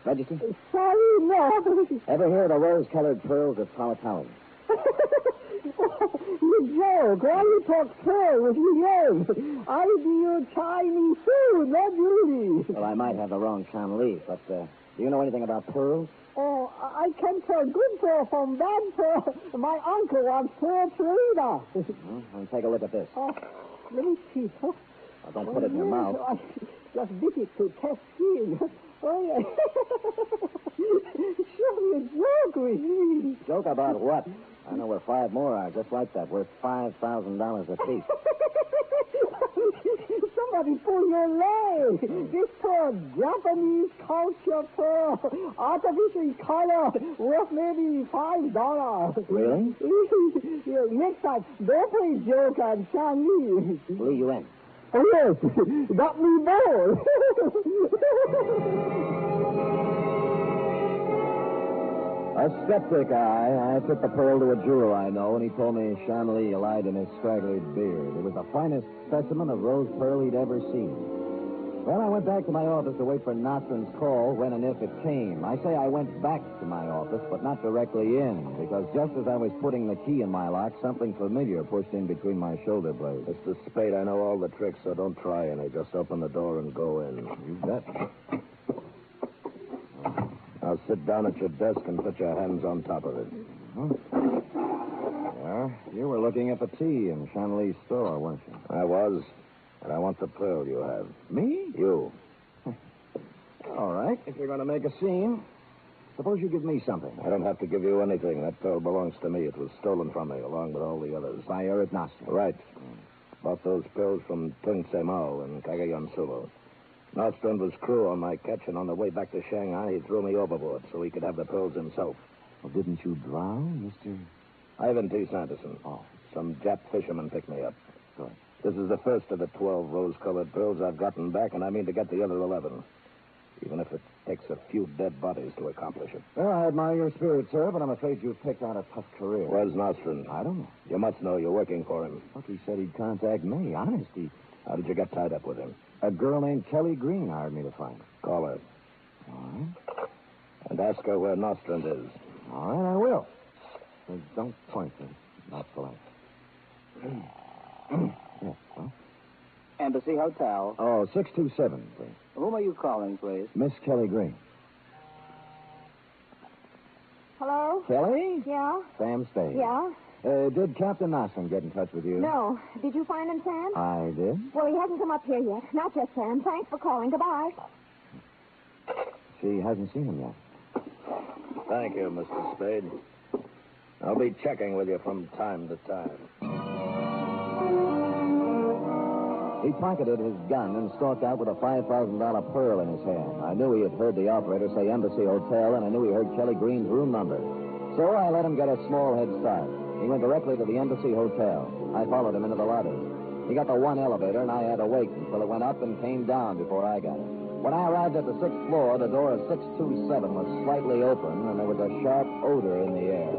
Register? Sorry, no. Ever hear of the rose-colored pearls of Powhatan? You joke. Why you talk pearl with me name? I'll be your Chinese food, not really. Well, I might have the wrong Shanli, but do you know anything about pearls? Oh, I can tell good pearl from bad pearl. My uncle was pearl trader. Well, take a look at this. Oh, let me see. Oh, Well, don't put it in your mouth. I just bit it to test skin. Oh, yeah. Surely a joke with me. Joke about what? I know where 5 more are just like that, worth $5,000 a piece. Somebody pull your leg. This pearl, Japanese culture pearl, artificial color, worth maybe $5. Really? Yeah, next time, don't play joke on Chinese. Lee, you in? Oh, yes. Got me bored. A skeptic, I took the pearl to a jeweler I know, and he told me Shanli lied in his straggly beard. It was the finest specimen of rose pearl he'd ever seen. Well, I went back to my office to wait for Nostrin's call when and if it came. I say I went back to my office, but not directly in, because just as I was putting the key in my lock, something familiar pushed in between my shoulder blades. Mr. Spade, I know all the tricks, so don't try any. Just open the door and go in. You bet. Now sit down at your desk and put your hands on top of it. Yeah, you were looking at the tea in Shanli's store, weren't you? I was. And I want the pearl you have. Me? You. All right, if you're going to make a scene, suppose you give me something. I don't have to give you anything. That pearl belongs to me. It was stolen from me, along with all the others. By Eric Nostrin. Right. Bought those pearls from Tung Se Mao in Cagayan Sulu. Nostrin was crew on my catch, and on the way back to Shanghai, he threw me overboard so he could have the pearls himself. Well, didn't you drown, Mr. Ivan T. Sanderson. Oh. Some Jap fisherman picked me up. Good. This is the first of the 12 rose-colored pearls I've gotten back, and I mean to get the other 11. Even if it takes a few dead bodies to accomplish it. Well, I admire your spirit, sir, but I'm afraid you've picked out a tough career. Where's Nostrin? I don't know. You must know you're working for him. Look, he said he'd contact me. Honest, How did you get tied up with him? A girl named Kelly Green hired me to find her. Call her. All right. And ask her where Nostrin is. All right, I will. But don't point me. Not polite. Yes, well? Embassy Hotel. Oh, 627, please. Whom are you calling, please? Miss Kelly Green. Hello? Kelly? Yeah? Sam Spade. Yeah? Did Captain Nostrin get in touch with you? No. Did you find him, Sam? I did. Well, he hasn't come up here yet. Not yet, Sam. Thanks for calling. Goodbye. She hasn't seen him yet. Thank you, Mr. Spade. I'll be checking with you from time to time. He pocketed his gun and stalked out with a $5,000 pearl in his hand. I knew he had heard the operator say Embassy Hotel, and I knew he heard Kelly Green's room number. So I let him get a small head start. He went directly to the Embassy Hotel. I followed him into the lobby. He got the one elevator, and I had to wait until it went up and came down before I got it. When I arrived at the 6th floor, the door of 627 was slightly open, and there was a sharp odor in the air.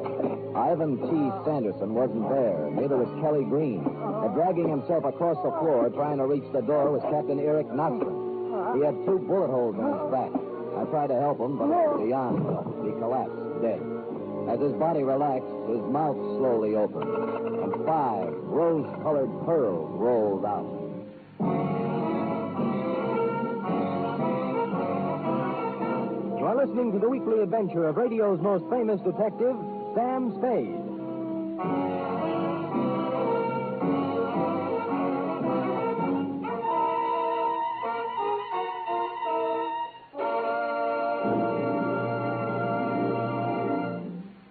Ivan T. Sanderson wasn't there. Neither was Kelly Green. Dragging himself across the floor, trying to reach the door, was Captain Eric Nostrin. He had 2 bullet holes in his back. I tried to help him, but it was beyond help. He collapsed, dead. As his body relaxed, his mouth slowly opened, and 5 rose-colored pearls rolled out. You are listening to the weekly adventure of radio's most famous detective, Sam Spade.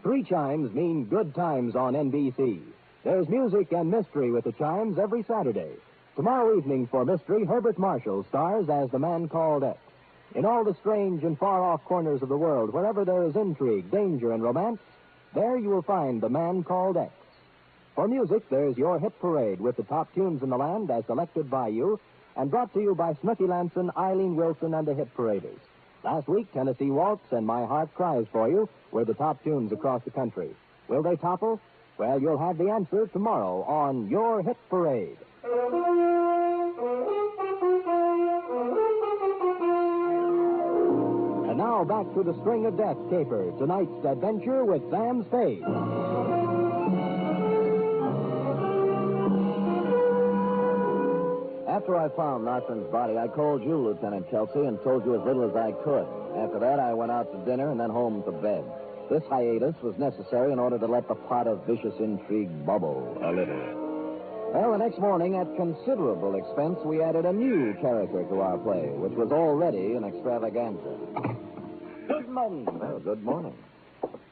Three chimes mean good times on NBC. There's music and mystery with the chimes every Saturday. Tomorrow evening for mystery, Herbert Marshall stars as the man called X. In all the strange and far-off corners of the world, wherever there is intrigue, danger, and romance, there you will find the man called X. For music, there's your hit parade with the top tunes in the land as selected by you and brought to you by Snooky Lanson, Eileen Wilson, and the Hit Paraders. Last week, Tennessee Waltz and My Heart Cries For You were the top tunes across the country. Will they topple? Well, you'll have the answer tomorrow on Your Hit Parade. And now back to the String of Death Caper, tonight's adventure with Sam Spade. After I found Nostrand's body, I called you, Lieutenant Kelsey, and told you as little as I could. After that, I went out to dinner and then home to bed. This hiatus was necessary in order to let the pot of vicious intrigue bubble a little. Well, the next morning, at considerable expense, we added a new character to our play, which was already an extravaganza. Good morning. Well, good morning.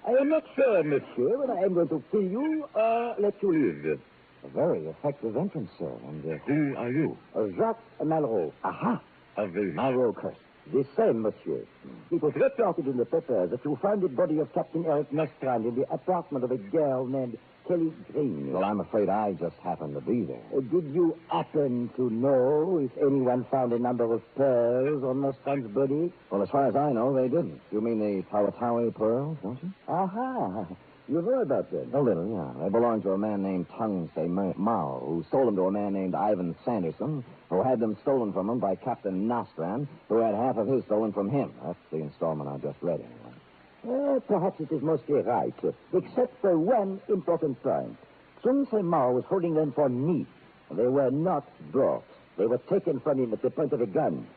I am not sure, monsieur, whether I am going to kill you or let you live. A very effective entrance, sir. And who are you? Jacques Malraux. Aha! Of the Marlowe curse. The same, monsieur. It was reported in the papers that you found the body of Captain Eric Nostrand in the apartment of a girl named Kelly Green. Well, I'm afraid I just happened to be there. Did you happen to know if anyone found a number of pearls on Nostrand's body? Well, as far as I know, they didn't. You mean the Tawatawi pearls, don't you? Aha! You know about them? A little, yeah. They belonged to a man named Tungsay Mao, who sold them to a man named Ivan Sanderson, who had them stolen from him by Captain Nostrand, who had half of his stolen from him. That's the installment I just read, anyway. Perhaps it is mostly right, except for one important point. Tungsay Mao was holding them for me. They were not brought. They were taken from him at the point of a gun.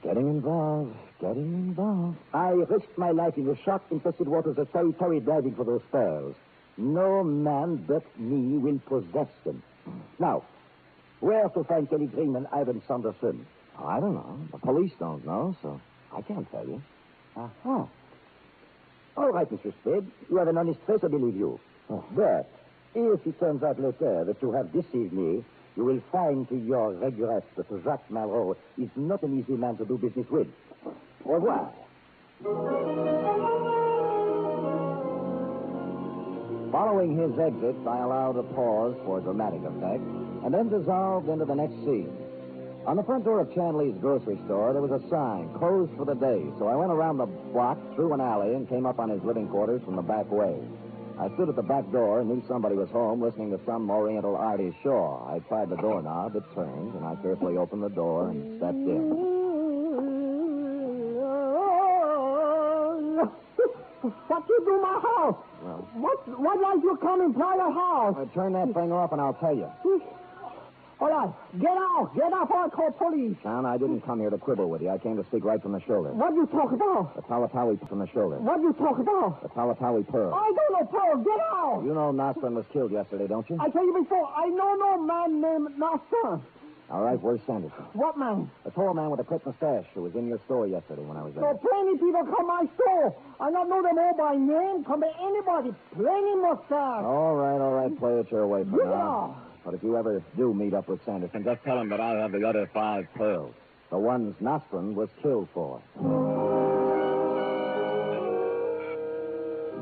Getting involved. I risked my life in the shark-infested waters of Tawatawi diving for those pearls. No man but me will possess them. Now, where to find Kelly Green and Ivan Sanderson? I don't know. The police don't know, so I can't tell you. Aha. All right, Mr. Spade. You have an honest face, I believe you. But if it turns out later that you have deceived me, you will find to your regret that Jacques Malraux is not an easy man to do business with. Au revoir. Following his exit, I allowed a pause for dramatic effect, and then dissolved into the next scene. On the front door of Chanley's grocery store, there was a sign, closed for the day, so I went around the block, through an alley, and came up on his living quarters from the back way. I stood at the back door and knew somebody was home listening to some Oriental artist show. I tried the doorknob, it turned, and I carefully opened the door and stepped in. What you do my house? Well, What like you come in private house? Turn that thing off and I'll tell you. All right, get out or I call police. Son, I didn't come here to quibble with you. I came to speak right from the shoulder. What you talk about? The Tawatawi from the shoulder. What you talk about? The Tawatawi pearl. I don't know, Pearl. Get out. You know Nostrand was killed yesterday, don't you? I tell you before, I know no man named Nostrand. All right, where's Sanderson? What man? The tall man with the clipped mustache who was in your store yesterday when I was there. So plenty people come my store. I not know them all by name. Come to anybody. Plenty mustache. All right, play it your way for Yeah. now. But if you ever do meet up with Sanderson, just tell him that I have the other 5 pearls. The ones Nostrand was killed for.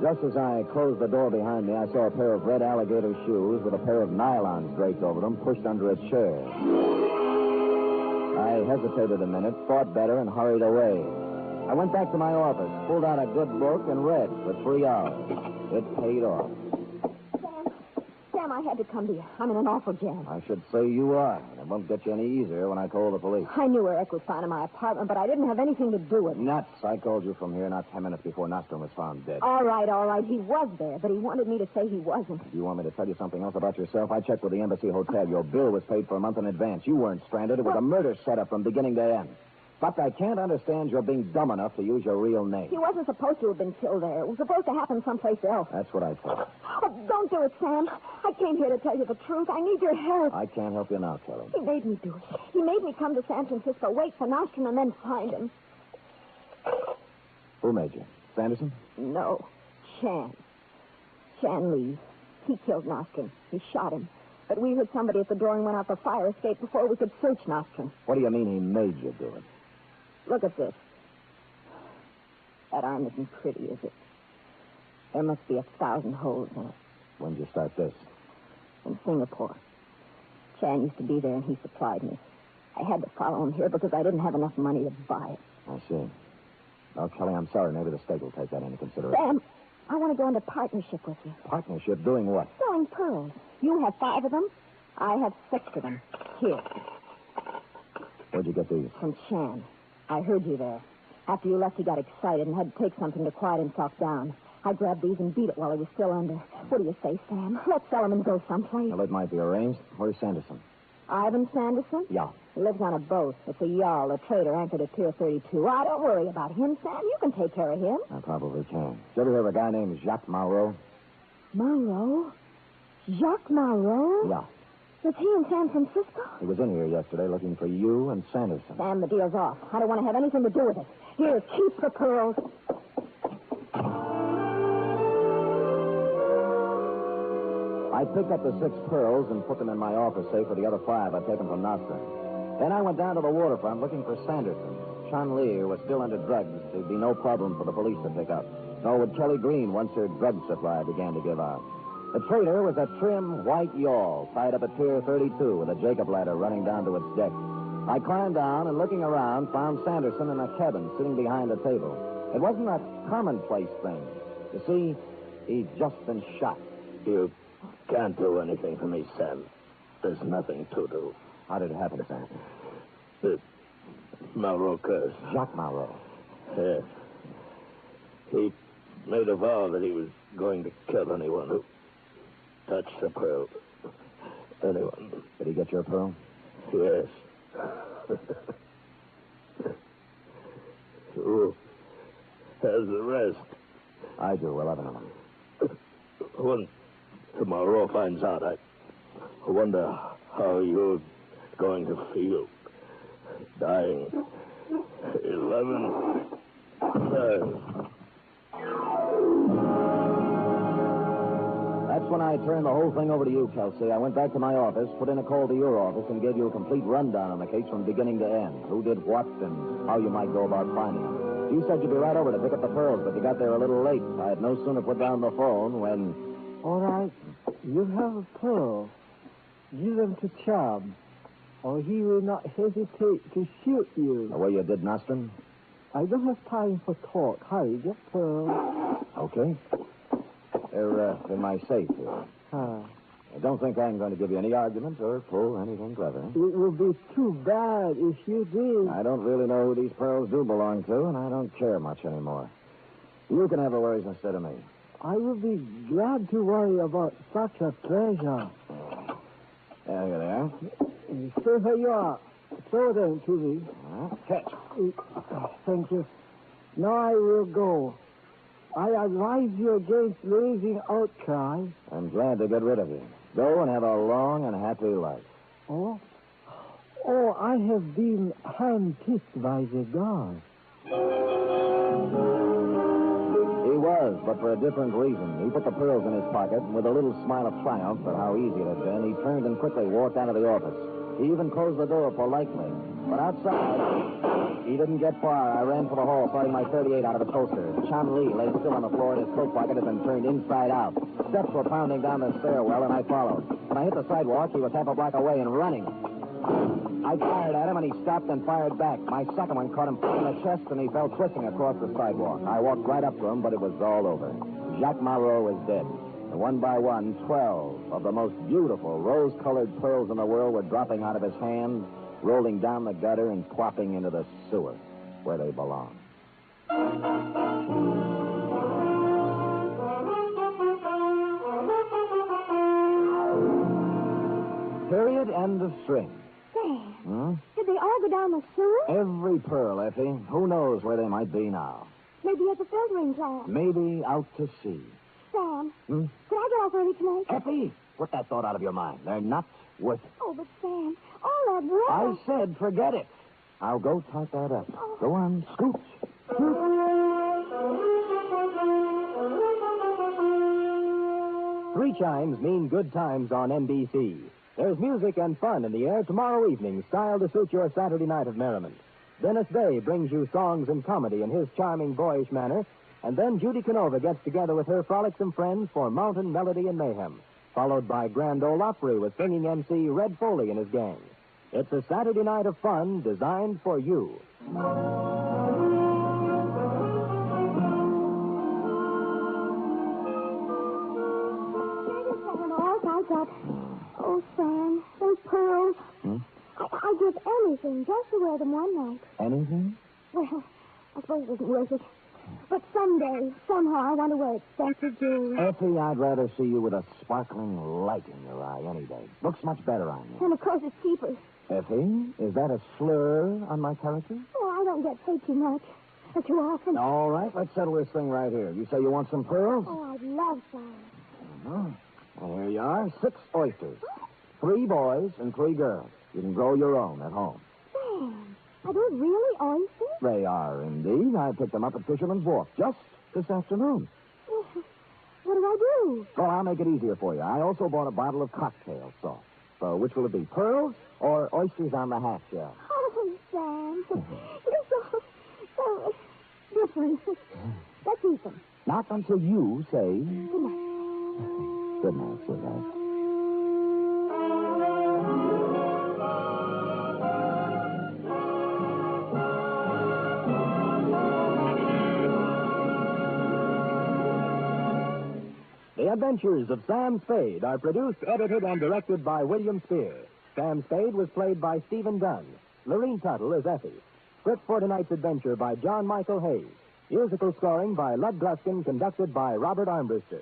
Just as I closed the door behind me, I saw a pair of red alligator shoes with a pair of nylons draped over them pushed under a chair. I hesitated a minute, thought better, and hurried away. I went back to my office, pulled out a good book, and read for 3 hours. It paid off. Sam, I had to come to you. I'm in an awful jam. I should say you are. It won't get you any easier when I call the police. I knew Eric was found in my apartment, but I didn't have anything to do with it. Nuts. I called you from here not 10 minutes before Nostrand was found dead. All right. He was there, but he wanted me to say he wasn't. Do you want me to tell you something else about yourself? I checked with the Embassy Hotel. Your bill was paid for a month in advance. You weren't stranded. It was a murder setup from beginning to end. But I can't understand your being dumb enough to use your real name. He wasn't supposed to have been killed there. It was supposed to happen someplace else. That's what I thought. Oh, don't do it, Sam. I came here to tell you the truth. I need your help. I can't help you now, Kelly. He made me do it. He made me come to San Francisco, wait for Nostrand, and then find him. Who made you? Sanderson? No. Chan Lee. He killed Nostrand. He shot him. But we heard somebody at the door and went out the fire escape before we could search Nostrand. What do you mean he made you do it? Look at this. That arm isn't pretty, is it? There must be 1,000 holes in it. When did you start this? In Singapore. Chan used to be there, and he supplied me. I had to follow him here because I didn't have enough money to buy it. I see. Well, Kelly, I'm sorry. Maybe the state will take that into consideration. Sam, I want to go into partnership with you. Partnership? Doing what? Selling pearls. You have 5 of them. I have 6 of them. Here. Where'd you get these? From Chan. I heard you there. After you left, he got excited and had to take something to quiet himself down. I grabbed these and beat it while he was still under. What do you say, Sam? Let's sell them and go someplace. Well, it might be arranged. Where's Sanderson? Ivan Sanderson? Yeah. He lives on a boat. It's a yawl, a trader anchored at Pier 32. Ah, don't worry about him, Sam. You can take care of him. I probably can. Did you ever hear of a guy named Jacques Marlowe? Marlowe? Jacques Marlowe? Yeah. Was he in San Francisco? He was in here yesterday looking for you and Sanderson. Sam, the deal's off. I don't want to have anything to do with it. Here, keep the pearls. I picked up the 6 pearls and put them in my office safe for the other 5 I'd taken from Nostra. Then I went down to the waterfront looking for Sanderson. Chun Li was still under drugs. There'd be no problem for the police to pick up. Nor would Kelly Green once her drug supply began to give out. The trader was a trim white yawl tied up at Pier 32 with a Jacob ladder running down to its deck. I climbed down and, looking around, found Sanderson in a cabin sitting behind a table. It wasn't a commonplace thing. You see, he'd just been shot. You can't do anything for me, Sam. There's nothing to do. How did it happen, Sam? The Marlowe curse. Jacques Marlowe. Yes. He made a vow that he was going to kill anyone who touched the pearl. Anyone. Did he get your pearl? Yes. Who has the rest? I do, 11 of them. When tomorrow finds out, I wonder how you're going to feel. Dying. 11. 12. That's when I turned the whole thing over to you, Kelsey. I went back to my office, put in a call to your office, and gave you a complete rundown on the case from beginning to end. Who did what and how you might go about finding them. You said you'd be right over to pick up the pearls, but you got there a little late. I had no sooner put down the phone when... All right. You have a pearl. Give them to Chum, or he will not hesitate to shoot you. The way you did Nostrum? I don't have time for talk. Hurry, get pearls. Okay. They're in my safe here. I don't think I'm going to give you any arguments or pull anything clever. It would be too bad if you did. I don't really know who these pearls do belong to, and I don't care much anymore. You can have the worries instead of me. I would be glad to worry about such a treasure. There you are. Stay where you are. Throw them to me. Catch. Thank you. Now I will go. I advise you against raising outcry. I'm glad to get rid of you. Go and have a long and happy life. Oh? Oh, I have been hand-picked by the guard. He was, but for a different reason. He put the pearls in his pocket, and with a little smile of triumph at how easy it had been, he turned and quickly walked out of the office. He even closed the door politely. But outside, he didn't get far. I ran for the hall, pulling my .38 out of its holster. Chun Li lay still on the floor, and his coat pocket had been turned inside out. Steps were pounding down the stairwell, and I followed. When I hit the sidewalk, he was half a block away and running. I fired at him, and he stopped and fired back. My second one caught him in the chest, and he fell twisting across the sidewalk. I walked right up to him, but it was all over. Jacques Marlowe was dead. And one by one, 12 of the most beautiful rose-colored pearls in the world were dropping out of his hand, rolling down the gutter and plopping into the sewer, where they belong. Period, end of string. Sam, did they all go down the sewer? Every pearl, Effie. Who knows where they might be now? Maybe at the filtering plant. Maybe out to sea. Sam, could I get off early tonight? Effie, put that thought out of your mind. They're not worth it. Oh, but Sam, all that water. I said forget it. I'll go type that up. Go on, scooch. Three chimes mean good times on NBC. There's music and fun in the air tomorrow evening, styled to suit your Saturday night of merriment. Dennis Day brings you songs and comedy in his charming, boyish manner, and then Judy Canova gets together with her frolicsome friends for Mountain Melody and Mayhem, followed by Grand Ole Opry with singing MC Red Foley and his gang. It's a Saturday night of fun designed for you. Oh, Sam, those pearls. I'd give anything just to wear them one night. Anything? Well, I suppose it wasn't worth it. But someday, somehow, I want to wear expensive jewelry. Effie, I'd rather see you with a sparkling light in your eye any day. Looks much better on you. And of course, it's cheaper. Effie, is that a slur on my character? Oh, I don't get paid too much. Or too often. All right, let's settle this thing right here. You say you want some pearls? Oh, I'd love some. Uh-huh. Well, here you are. 6 oysters. 3 boys and 3 girls. You can grow your own at home. Sam, are those really oysters? They are, indeed. I picked them up at Fisherman's Wharf just this afternoon. What do I do? Well, I'll make it easier for you. I also bought a bottle of cocktail sauce. So which will it be, pearls or oysters on the half shell? Oh, Sam, you're so different. Let's eat them. Not until you say... Good night. Good night, sweetheart. The Adventures of Sam Spade are produced, edited, and directed by William Spear. Sam Spade was played by Stephen Dunn. Lorene Tuttle is Effie. Script for tonight's adventure by John Michael Hayes. Musical scoring by Lud Gluskin, conducted by Robert Armbruster.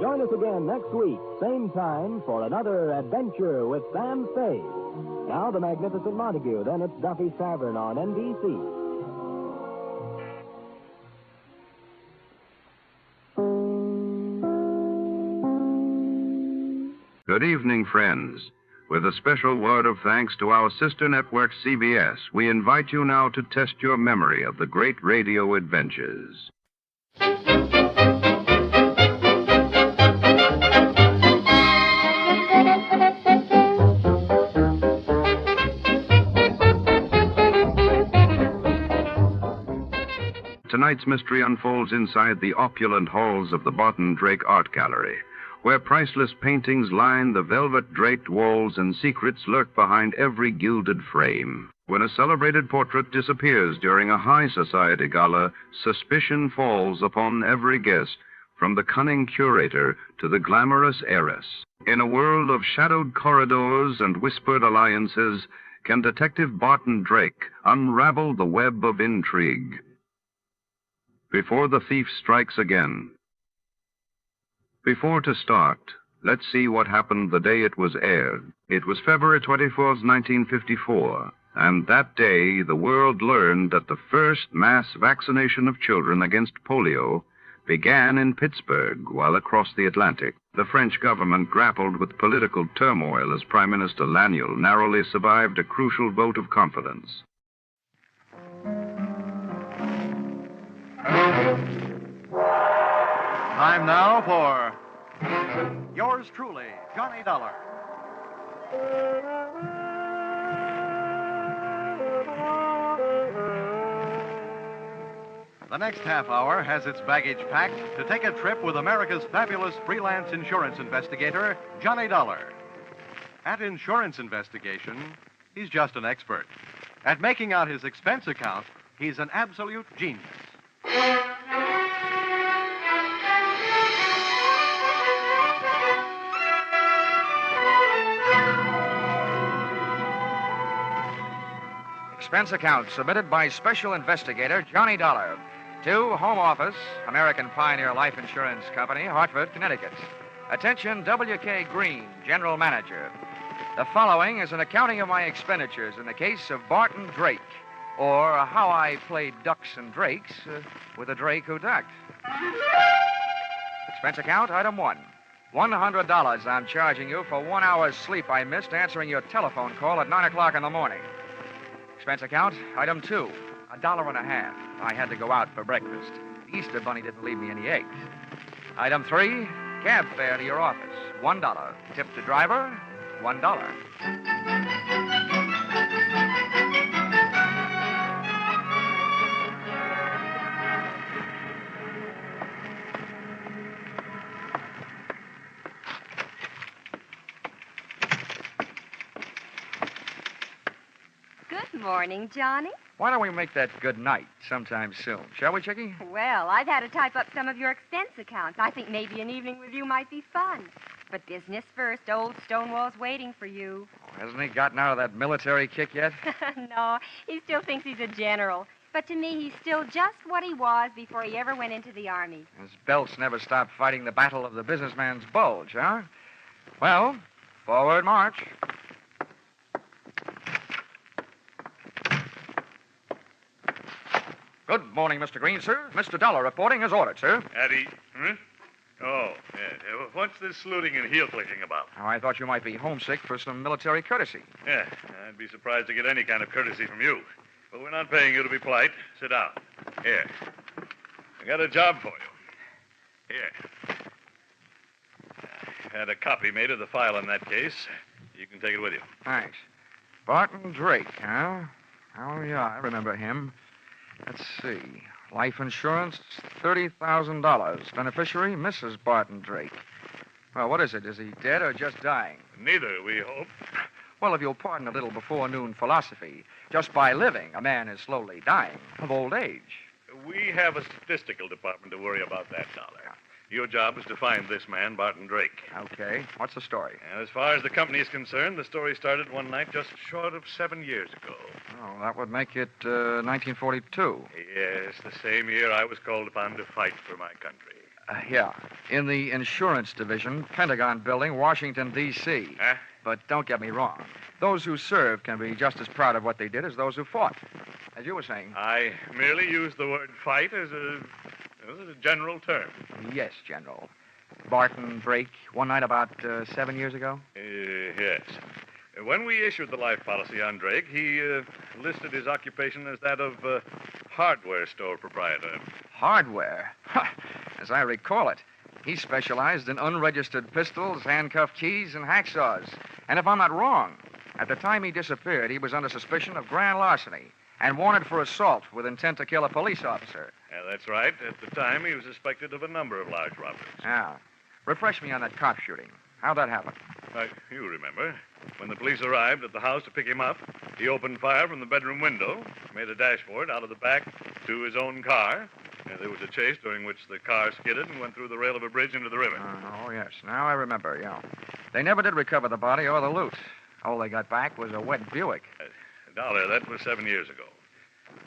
Join us again next week, same time, for another adventure with Sam Spade. Now the Magnificent Montague, then it's Duffy's Tavern on NBC. Good evening, friends. With a special word of thanks to our sister network, CBS, we invite you now to test your memory of the great radio adventures. Tonight's mystery unfolds inside the opulent halls of the Barton Drake Art Gallery, where priceless paintings line the velvet-draped walls and secrets lurk behind every gilded frame. When a celebrated portrait disappears during a high society gala, suspicion falls upon every guest, from the cunning curator to the glamorous heiress. In a world of shadowed corridors and whispered alliances, can Detective Barton Drake unravel the web of intrigue? Before the thief strikes again. Before to start, let's see what happened the day it was aired. It was February 24th, 1954, and that day the world learned that the first mass vaccination of children against polio began in Pittsburgh, while across the Atlantic, the French government grappled with political turmoil as Prime Minister Laniel narrowly survived a crucial vote of confidence. Time now for yours truly, Johnny Dollar. The next half hour has its baggage packed to take a trip with America's fabulous freelance insurance investigator, Johnny Dollar. At Insurance Investigation, he's just an expert. At making out his expense account, he's an absolute genius. Expense account submitted by Special Investigator Johnny Dollar to Home Office, American Pioneer Life Insurance Company, Hartford, Connecticut. Attention, W.K. Green, General Manager. The following is an accounting of my expenditures in the case of Barton Drake, or how I played ducks and drakes with a drake who ducked. Expense account, item 1. $100 I'm charging you for 1 hour's sleep I missed answering your telephone call at 9 o'clock in the morning. Expense account, item 2. $1.50. I had to go out for breakfast. The Easter Bunny didn't leave me any eggs. Item 3, cab fare to your office, $1. Tip to driver, $1. Morning, Johnny. Why don't we make that good night sometime soon? Shall we, Chickie? Well, I've had to type up some of your expense accounts. I think maybe an evening with you might be fun. But business first. Old Stonewall's waiting for you. Hasn't he gotten out of that military kick yet? No, he still thinks he's a general. But to me, he's still just what he was before he ever went into the Army. His belts never stopped fighting the battle of the businessman's bulge, huh? Well, forward march. Good morning, Mr. Green, sir. Mr. Dollar reporting as ordered, sir. Addy. Huh? Oh, yeah. What's this saluting and heel-clicking about? Oh, I thought you might be homesick for some military courtesy. Yeah, I'd be surprised to get any kind of courtesy from you. But we're not paying you to be polite. Sit down. Here. I got a job for you. Here. Had a copy made of the file in that case. You can take it with you. Thanks. Barton Drake, huh? Oh, yeah, I remember him. Let's see. Life insurance, $30,000. Beneficiary, Mrs. Barton Drake. Well, what is it? Is he dead or just dying? Neither, we hope. Well, if you'll pardon a little before-noon philosophy, just by living, a man is slowly dying of old age. We have a statistical department to worry about that, Dollar. Your job is to find this man, Barton Drake. Okay. What's the story? And as far as the company is concerned, the story started one night just short of 7 years ago. Oh, that would make it 1942. Yes, the same year I was called upon to fight for my country. Yeah. In the insurance division, Pentagon Building, Washington, D.C. Huh? But don't get me wrong. Those who served can be just as proud of what they did as those who fought. As you were saying. I merely used the word fight as a general term. Yes, General. Barton Drake, one night about 7 years ago? Yes. When we issued the life policy on Drake, he listed his occupation as that of hardware store proprietor. Hardware? As I recall it, he specialized in unregistered pistols, handcuff keys, and hacksaws. And if I'm not wrong, at the time he disappeared, he was under suspicion of grand larceny and wanted for assault with intent to kill a police officer. Yeah, that's right. At the time, he was suspected of a number of large robberies. Yeah. Refresh me on that cop shooting. How'd that happen? You remember. When the police arrived at the house to pick him up, he opened fire from the bedroom window, made a dash for it out of the back to his own car. There was a chase during which the car skidded and went through the rail of a bridge into the river. Oh, yes. Now I remember, yeah. They never did recover the body or the loot. All they got back was a wet Buick. Dollar, that was 7 years ago.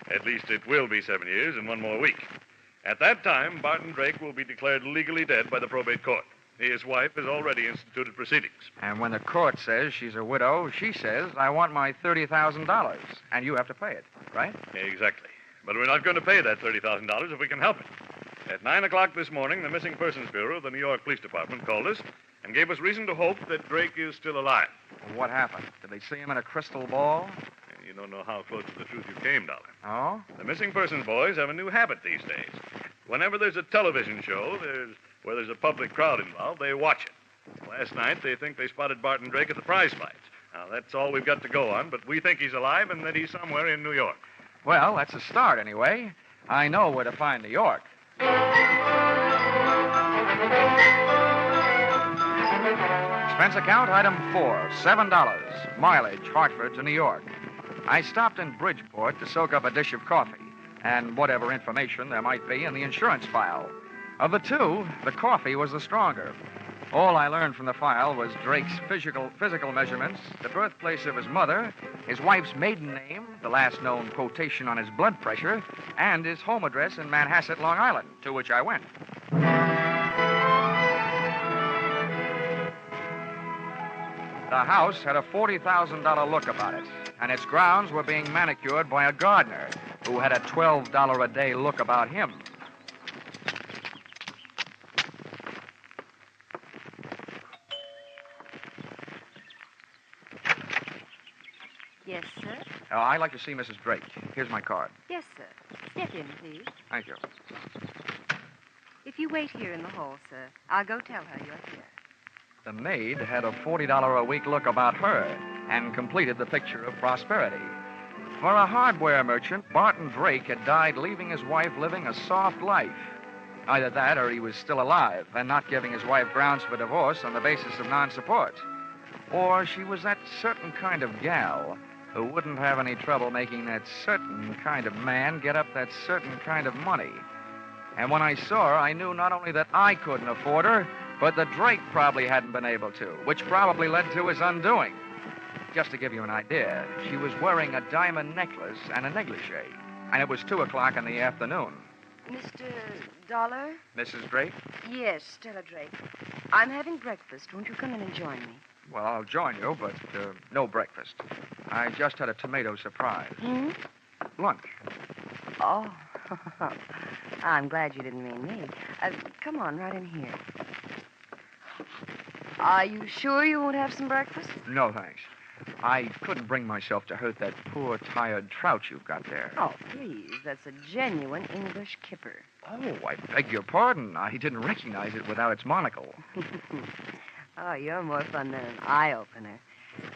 At least it will be 7 years in one more week. At that time, Barton Drake will be declared legally dead by the probate court. His wife has already instituted proceedings. And when the court says she's a widow, she says, I want my $30,000, and you have to pay it, right? Exactly. But we're not going to pay that $30,000 if we can help it. At 9 o'clock this morning, the Missing Persons Bureau of the New York Police Department called us and gave us reason to hope that Drake is still alive. What happened? Did they see him in a crystal ball? You don't know how close to the truth you came, Dollar. Oh? The Missing Persons boys have a new habit these days. Whenever there's a television show where there's a public crowd involved, they watch it. Last night, they think they spotted Barton Drake at the prize fights. Now, that's all we've got to go on, but we think he's alive and that he's somewhere in New York. Well, that's a start, anyway. I know where to find New York. Expense account, item 4, $7. Mileage, Hartford to New York. I stopped in Bridgeport to soak up a dish of coffee and whatever information there might be in the insurance file. Of the two, the coffee was the stronger. All I learned from the file was Drake's physical measurements, the birthplace of his mother, his wife's maiden name, the last known quotation on his blood pressure, and his home address in Manhasset, Long Island, to which I went. The house had a $40,000 look about it, and its grounds were being manicured by a gardener who had a $12 a day look about him. Yes, sir? I'd like to see Mrs. Drake. Here's my card. Yes, sir. Step in, please. Thank you. If you wait here in the hall, sir, I'll go tell her you're here. The maid had a $40 a week look about her and completed the picture of prosperity. For a hardware merchant, Barton Drake had died leaving his wife living a soft life. Either that or he was still alive and not giving his wife grounds for divorce on the basis of non-support. Or she was that certain kind of gal who wouldn't have any trouble making that certain kind of man get up that certain kind of money. And when I saw her, I knew not only that I couldn't afford her, but that Drake probably hadn't been able to, which probably led to his undoing. Just to give you an idea, she was wearing a diamond necklace and a negligee, and it was 2 o'clock in the afternoon. Mr. Dollar? Mrs. Drake? Yes, Stella Drake. I'm having breakfast. Won't you come in and join me? Well, I'll join you, but no breakfast. I just had a tomato surprise. Lunch. Oh, I'm glad you didn't mean me. Come on, right in here. Are you sure you won't have some breakfast? No, thanks. I couldn't bring myself to hurt that poor, tired trout you've got there. Oh, please. That's a genuine English kipper. Oh, I beg your pardon. I didn't recognize it without its monocle. Oh, you're more fun than an eye-opener.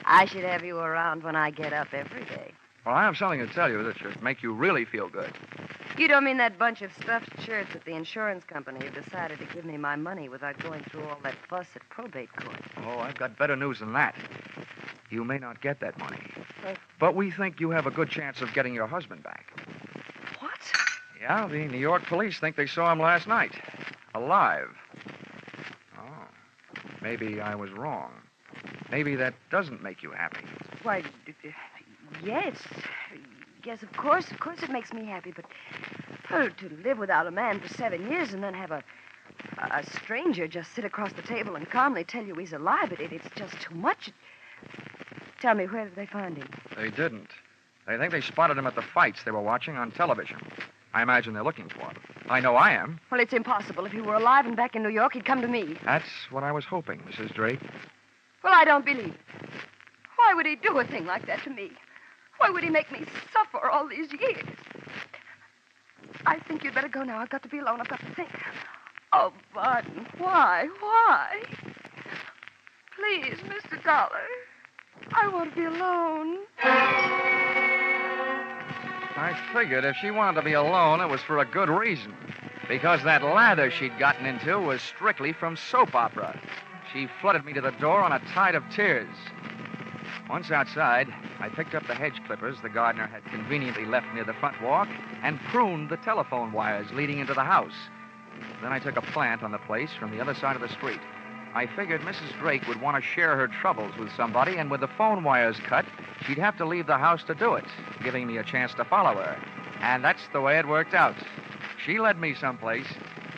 I should have you around when I get up every day. Well, I have something to tell you that should make you really feel good. You don't mean that bunch of stuffed shirts at the insurance company have decided to give me my money without going through all that fuss at probate court? Oh, I've got better news than that. You may not get that money, but we think you have a good chance of getting your husband back. What? Yeah, the New York police think they saw him last night, alive. Oh, maybe I was wrong. Maybe that doesn't make you happy. Why, yes. Yes, of course it makes me happy, but to live without a man for 7 years and then have a stranger just sit across the table and calmly tell you he's alive, it's just too much. Tell me, where did they find him? They didn't. They think they spotted him at the fights they were watching on television. I imagine they're looking for him. I know I am. Well, it's impossible. If he were alive and back in New York, he'd come to me. That's what I was hoping, Mrs. Drake. Well, I don't believe it. Why would he do a thing like that to me? Why would he make me suffer all these years? I think you'd better go now. I've got to be alone. I've got to think. Oh, Barton, why? Why? Please, Mr. Dollar. I want to be alone. I figured if she wanted to be alone, it was for a good reason. Because that lather she'd gotten into was strictly from soap opera. She flooded me to the door on a tide of tears. Once outside, I picked up the hedge clippers the gardener had conveniently left near the front walk and pruned the telephone wires leading into the house. Then I took a plant on the place from the other side of the street. I figured Mrs. Drake would want to share her troubles with somebody, and with the phone wires cut, she'd have to leave the house to do it, giving me a chance to follow her. And that's the way it worked out. She led me someplace,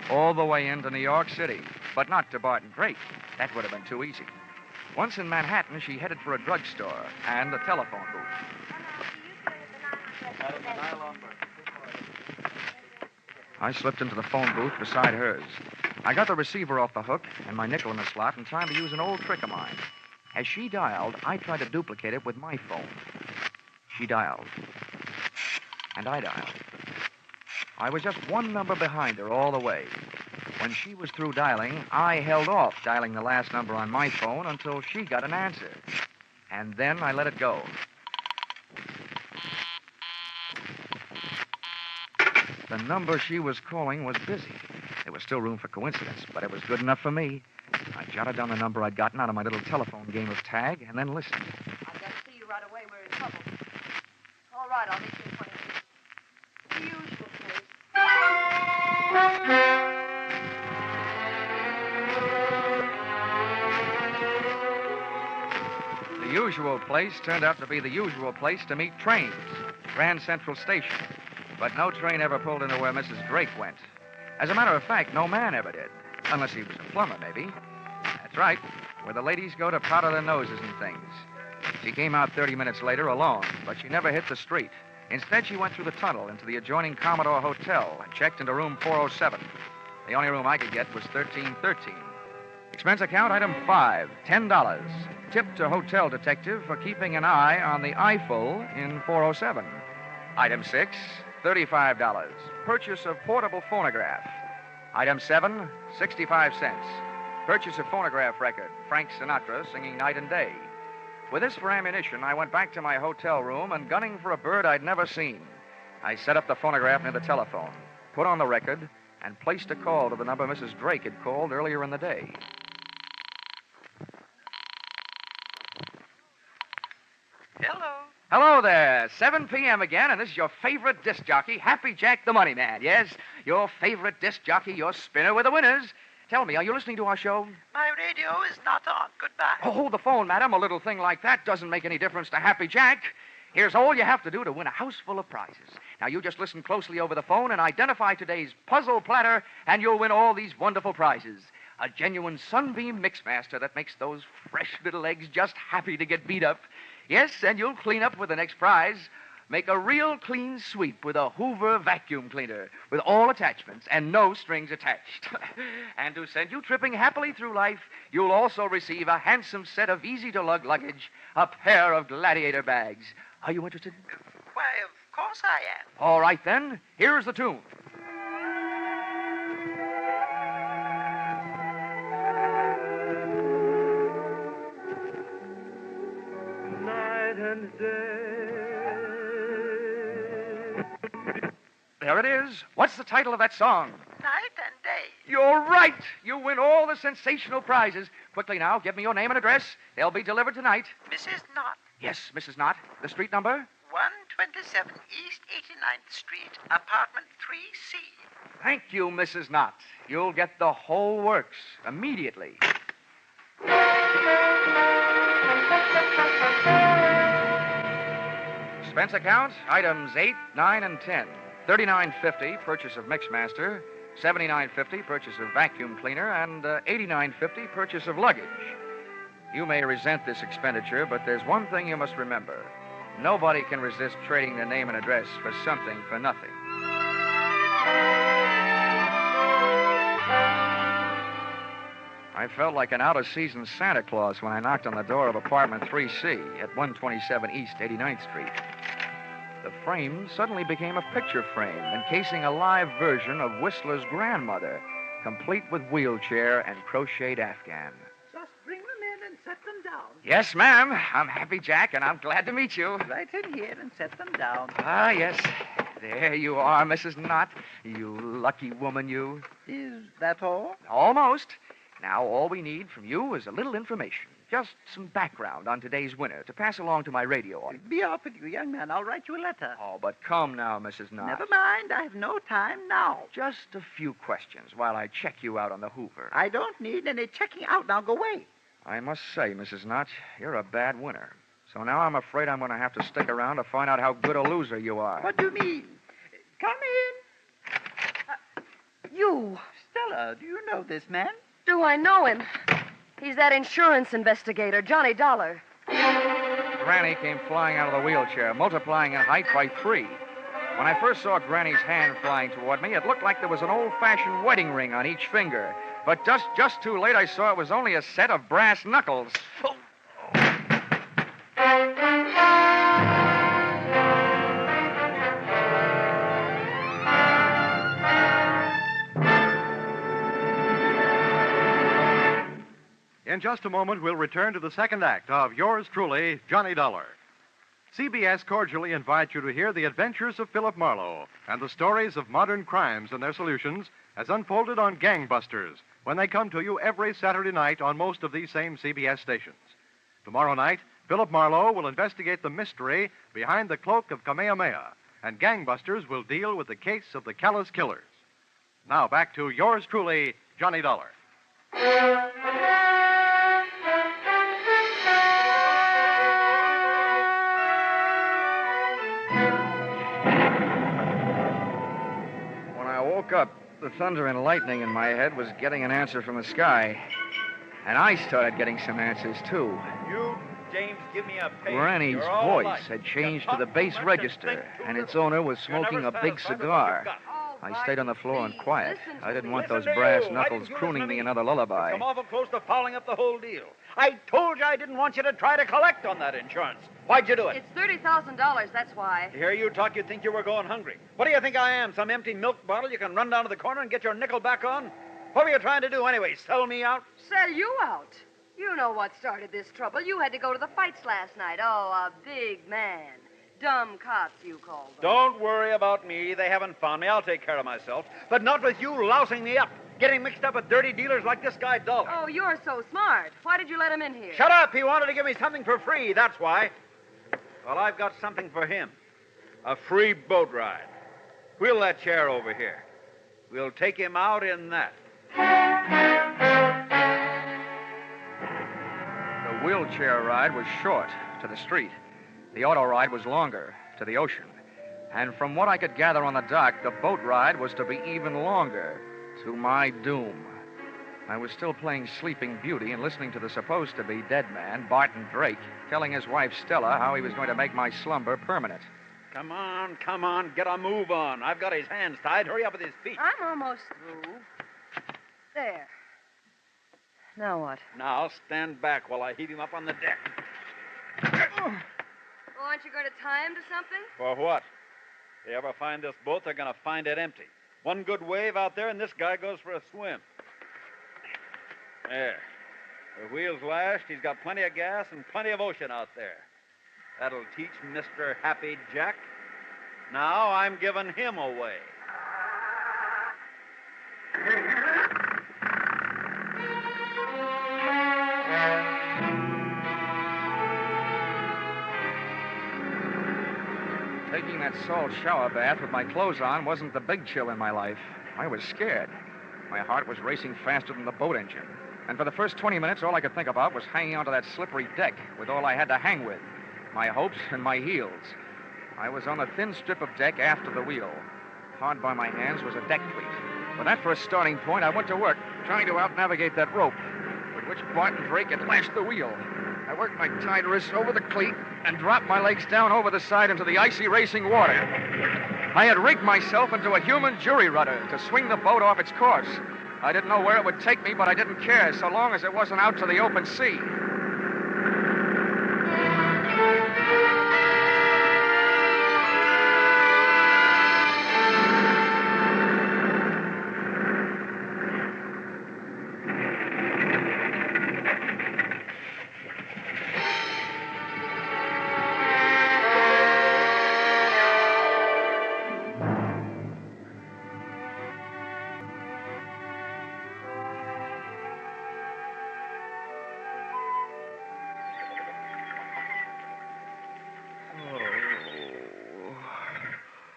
all the way into New York City, but not to Barton Drake. That would have been too easy. Once in Manhattan, she headed for a drugstore and a telephone booth. I slipped into the phone booth beside hers. I got the receiver off the hook and my nickel in the slot in time to use an old trick of mine. As she dialed, I tried to duplicate it with my phone. She dialed. And I dialed. I was just one number behind her all the way. When she was through dialing, I held off dialing the last number on my phone until she got an answer. And then I let it go. The number she was calling was busy. There was still room for coincidence, but it was good enough for me. I jotted down the number I'd gotten out of my little telephone game of tag and then listened. I've got to see you right away. We're in trouble. All right, I'll meet you in 20 minutes. The usual place. The usual place turned out to be the usual place to meet trains, Grand Central Station. But no train ever pulled into where Mrs. Drake went. As a matter of fact, no man ever did. Unless he was a plumber, maybe. That's right, where the ladies go to powder their noses and things. She came out 30 minutes later alone, but she never hit the street. Instead, she went through the tunnel into the adjoining Commodore Hotel and checked into room 407. The only room I could get was 1313. Expense account item 5, $10. Tip to hotel detective for keeping an eye on the Eiffel in 407. Item 6, $35. Purchase of portable phonograph. Item 7, 65 cents. Purchase of phonograph record, Frank Sinatra singing night and day. With this for ammunition, I went back to my hotel room and, gunning for a bird I'd never seen, I set up the phonograph near the telephone, put on the record, and placed a call to the number Mrs. Drake had called earlier in the day. Hello. Hello there. 7 p.m. again, and this is your favorite disc jockey, Happy Jack the Money Man. Yes, your favorite disc jockey, your spinner with the winners. Tell me, are you listening to our show? My radio is not on. Goodbye. Oh, hold the phone, madam. A little thing like that doesn't make any difference to Happy Jack. Here's all you have to do to win a house full of prizes. Now, you just listen closely over the phone and identify today's puzzle platter, and you'll win all these wonderful prizes. A genuine Sunbeam Mixmaster that makes those fresh little eggs just happy to get beat up. Yes, and you'll clean up with the next prize. Make a real clean sweep with a Hoover vacuum cleaner with all attachments and no strings attached. And to send you tripping happily through life, you'll also receive a handsome set of easy-to-lug luggage, a pair of gladiator bags. Are you interested? Why, of course I am. All right, then. Here's the tune. Night and day. There it is. What's the title of that song? Night and day. You're right. You win all the sensational prizes. Quickly now, give me your name and address. They'll be delivered tonight. Mrs. Knott, Yes, Mrs. Knott. The street number? 127 East 89th Street, apartment 3C. Thank you, Mrs. Knott. You'll get the whole works immediately. Expense account, items 8, 9, and 10. $39.50, purchase of Mixmaster. $79.50, purchase of vacuum cleaner. And $89.50, purchase of luggage. You may resent this expenditure, but there's one thing you must remember. Nobody can resist trading their name and address for something for nothing. I felt like an out-of-season Santa Claus when I knocked on the door of apartment 3C at 127 East 89th Street. The frame suddenly became a picture frame encasing a live version of Whistler's grandmother, complete with wheelchair and crocheted afghan. Just bring them in and set them down. Yes, ma'am. I'm Happy Jack, and I'm glad to meet you. Right in here and set them down. Ah, yes. There you are, Mrs. Knott. You lucky woman, you. Is that all? Almost. Now, all we need from you is a little information. Just some background on today's winner to pass along to my radio audience. Be off with you, young man. I'll write you a letter. Oh, but come now, Mrs. Knott. Never mind. I have no time now. Just a few questions while I check you out on the Hoover. I don't need any checking out. Now go away. I must say, Mrs. Knott, you're a bad winner. So now I'm afraid I'm going to have to stick around to find out how good a loser you are. What do you mean? Come in. You. Stella, do you know this man? Do I know him? He's that insurance investigator, Johnny Dollar. Granny came flying out of the wheelchair, multiplying in height by 3. When I first saw Granny's hand flying toward me, it looked like there was an old-fashioned wedding ring on each finger. But just too late, I saw it was only a set of brass knuckles. In just a moment, we'll return to the second act of yours truly, Johnny Dollar. CBS cordially invites you to hear the adventures of Philip Marlowe and the stories of modern crimes and their solutions as unfolded on Gangbusters when they come to you every Saturday night on most of these same CBS stations. Tomorrow night, Philip Marlowe will investigate the mystery behind the cloak of Kamehameha, and Gangbusters will deal with the case of the callous killers. Now back to yours truly, Johnny Dollar. Woke up, the thunder and lightning in my head was getting an answer from the sky. And I started getting some answers, too. You, James, give me a page. Granny's You're all voice alike. had changed to the bass register, and its owner was smoking a big cigar. I stayed on the floor and quiet. I didn't want those brass knuckles crooning me another lullaby. Come awful close to fouling up the whole deal. I told you I didn't want you to try to collect on that insurance. Why'd you do it? It's $30,000, that's why. To hear you talk, you'd think you were going hungry. What do you think I am, some empty milk bottle you can run down to the corner and get your nickel back on? What were you trying to do anyway, sell me out? Sell you out? You know what started this trouble. You had to go to the fights last night. Oh, a big man. Dumb cops, you call them. Don't worry about me. They haven't found me. I'll take care of myself. But not with you lousing me up, getting mixed up with dirty dealers like this guy Dollar. Oh, you're so smart. Why did you let him in here? Shut up! He wanted to give me something for free, that's why. Well, I've got something for him. A free boat ride. Wheel that chair over here. We'll take him out in that. The wheelchair ride was short, to the street. The auto ride was longer, to the ocean. And from what I could gather on the dock, the boat ride was to be even longer, to my doom. I was still playing Sleeping Beauty and listening to the supposed-to-be dead man, Barton Drake, telling his wife, Stella, how he was going to make my slumber permanent. Come on, get a move on. I've got his hands tied. Hurry up with his feet. I'm almost through. There. Now what? Now stand back while I heave him up on the deck. Well, aren't you going to tie him to something? For what? If they ever find this boat, they're going to find it empty. One good wave out there, and this guy goes for a swim. There. The wheel's lashed. He's got plenty of gas and plenty of ocean out there. That'll teach Mr. Happy Jack. Now I'm giving him away. Taking that salt shower bath with my clothes on wasn't the big chill in my life. I was scared. My heart was racing faster than the boat engine. And for the first 20 minutes, all I could think about was hanging onto that slippery deck with all I had to hang with, my hopes and my heels. I was on a thin strip of deck after the wheel. Hard by my hands was a deck cleat. With that for a starting point, I went to work, trying to out-navigate that rope, with which Barton Drake had lashed the wheel. I worked my tied wrists over the cleat and dropped my legs down over the side into the icy racing water. I had rigged myself into a human jury rudder to swing the boat off its course. I didn't know where it would take me, but I didn't care, so long as it wasn't out to the open sea.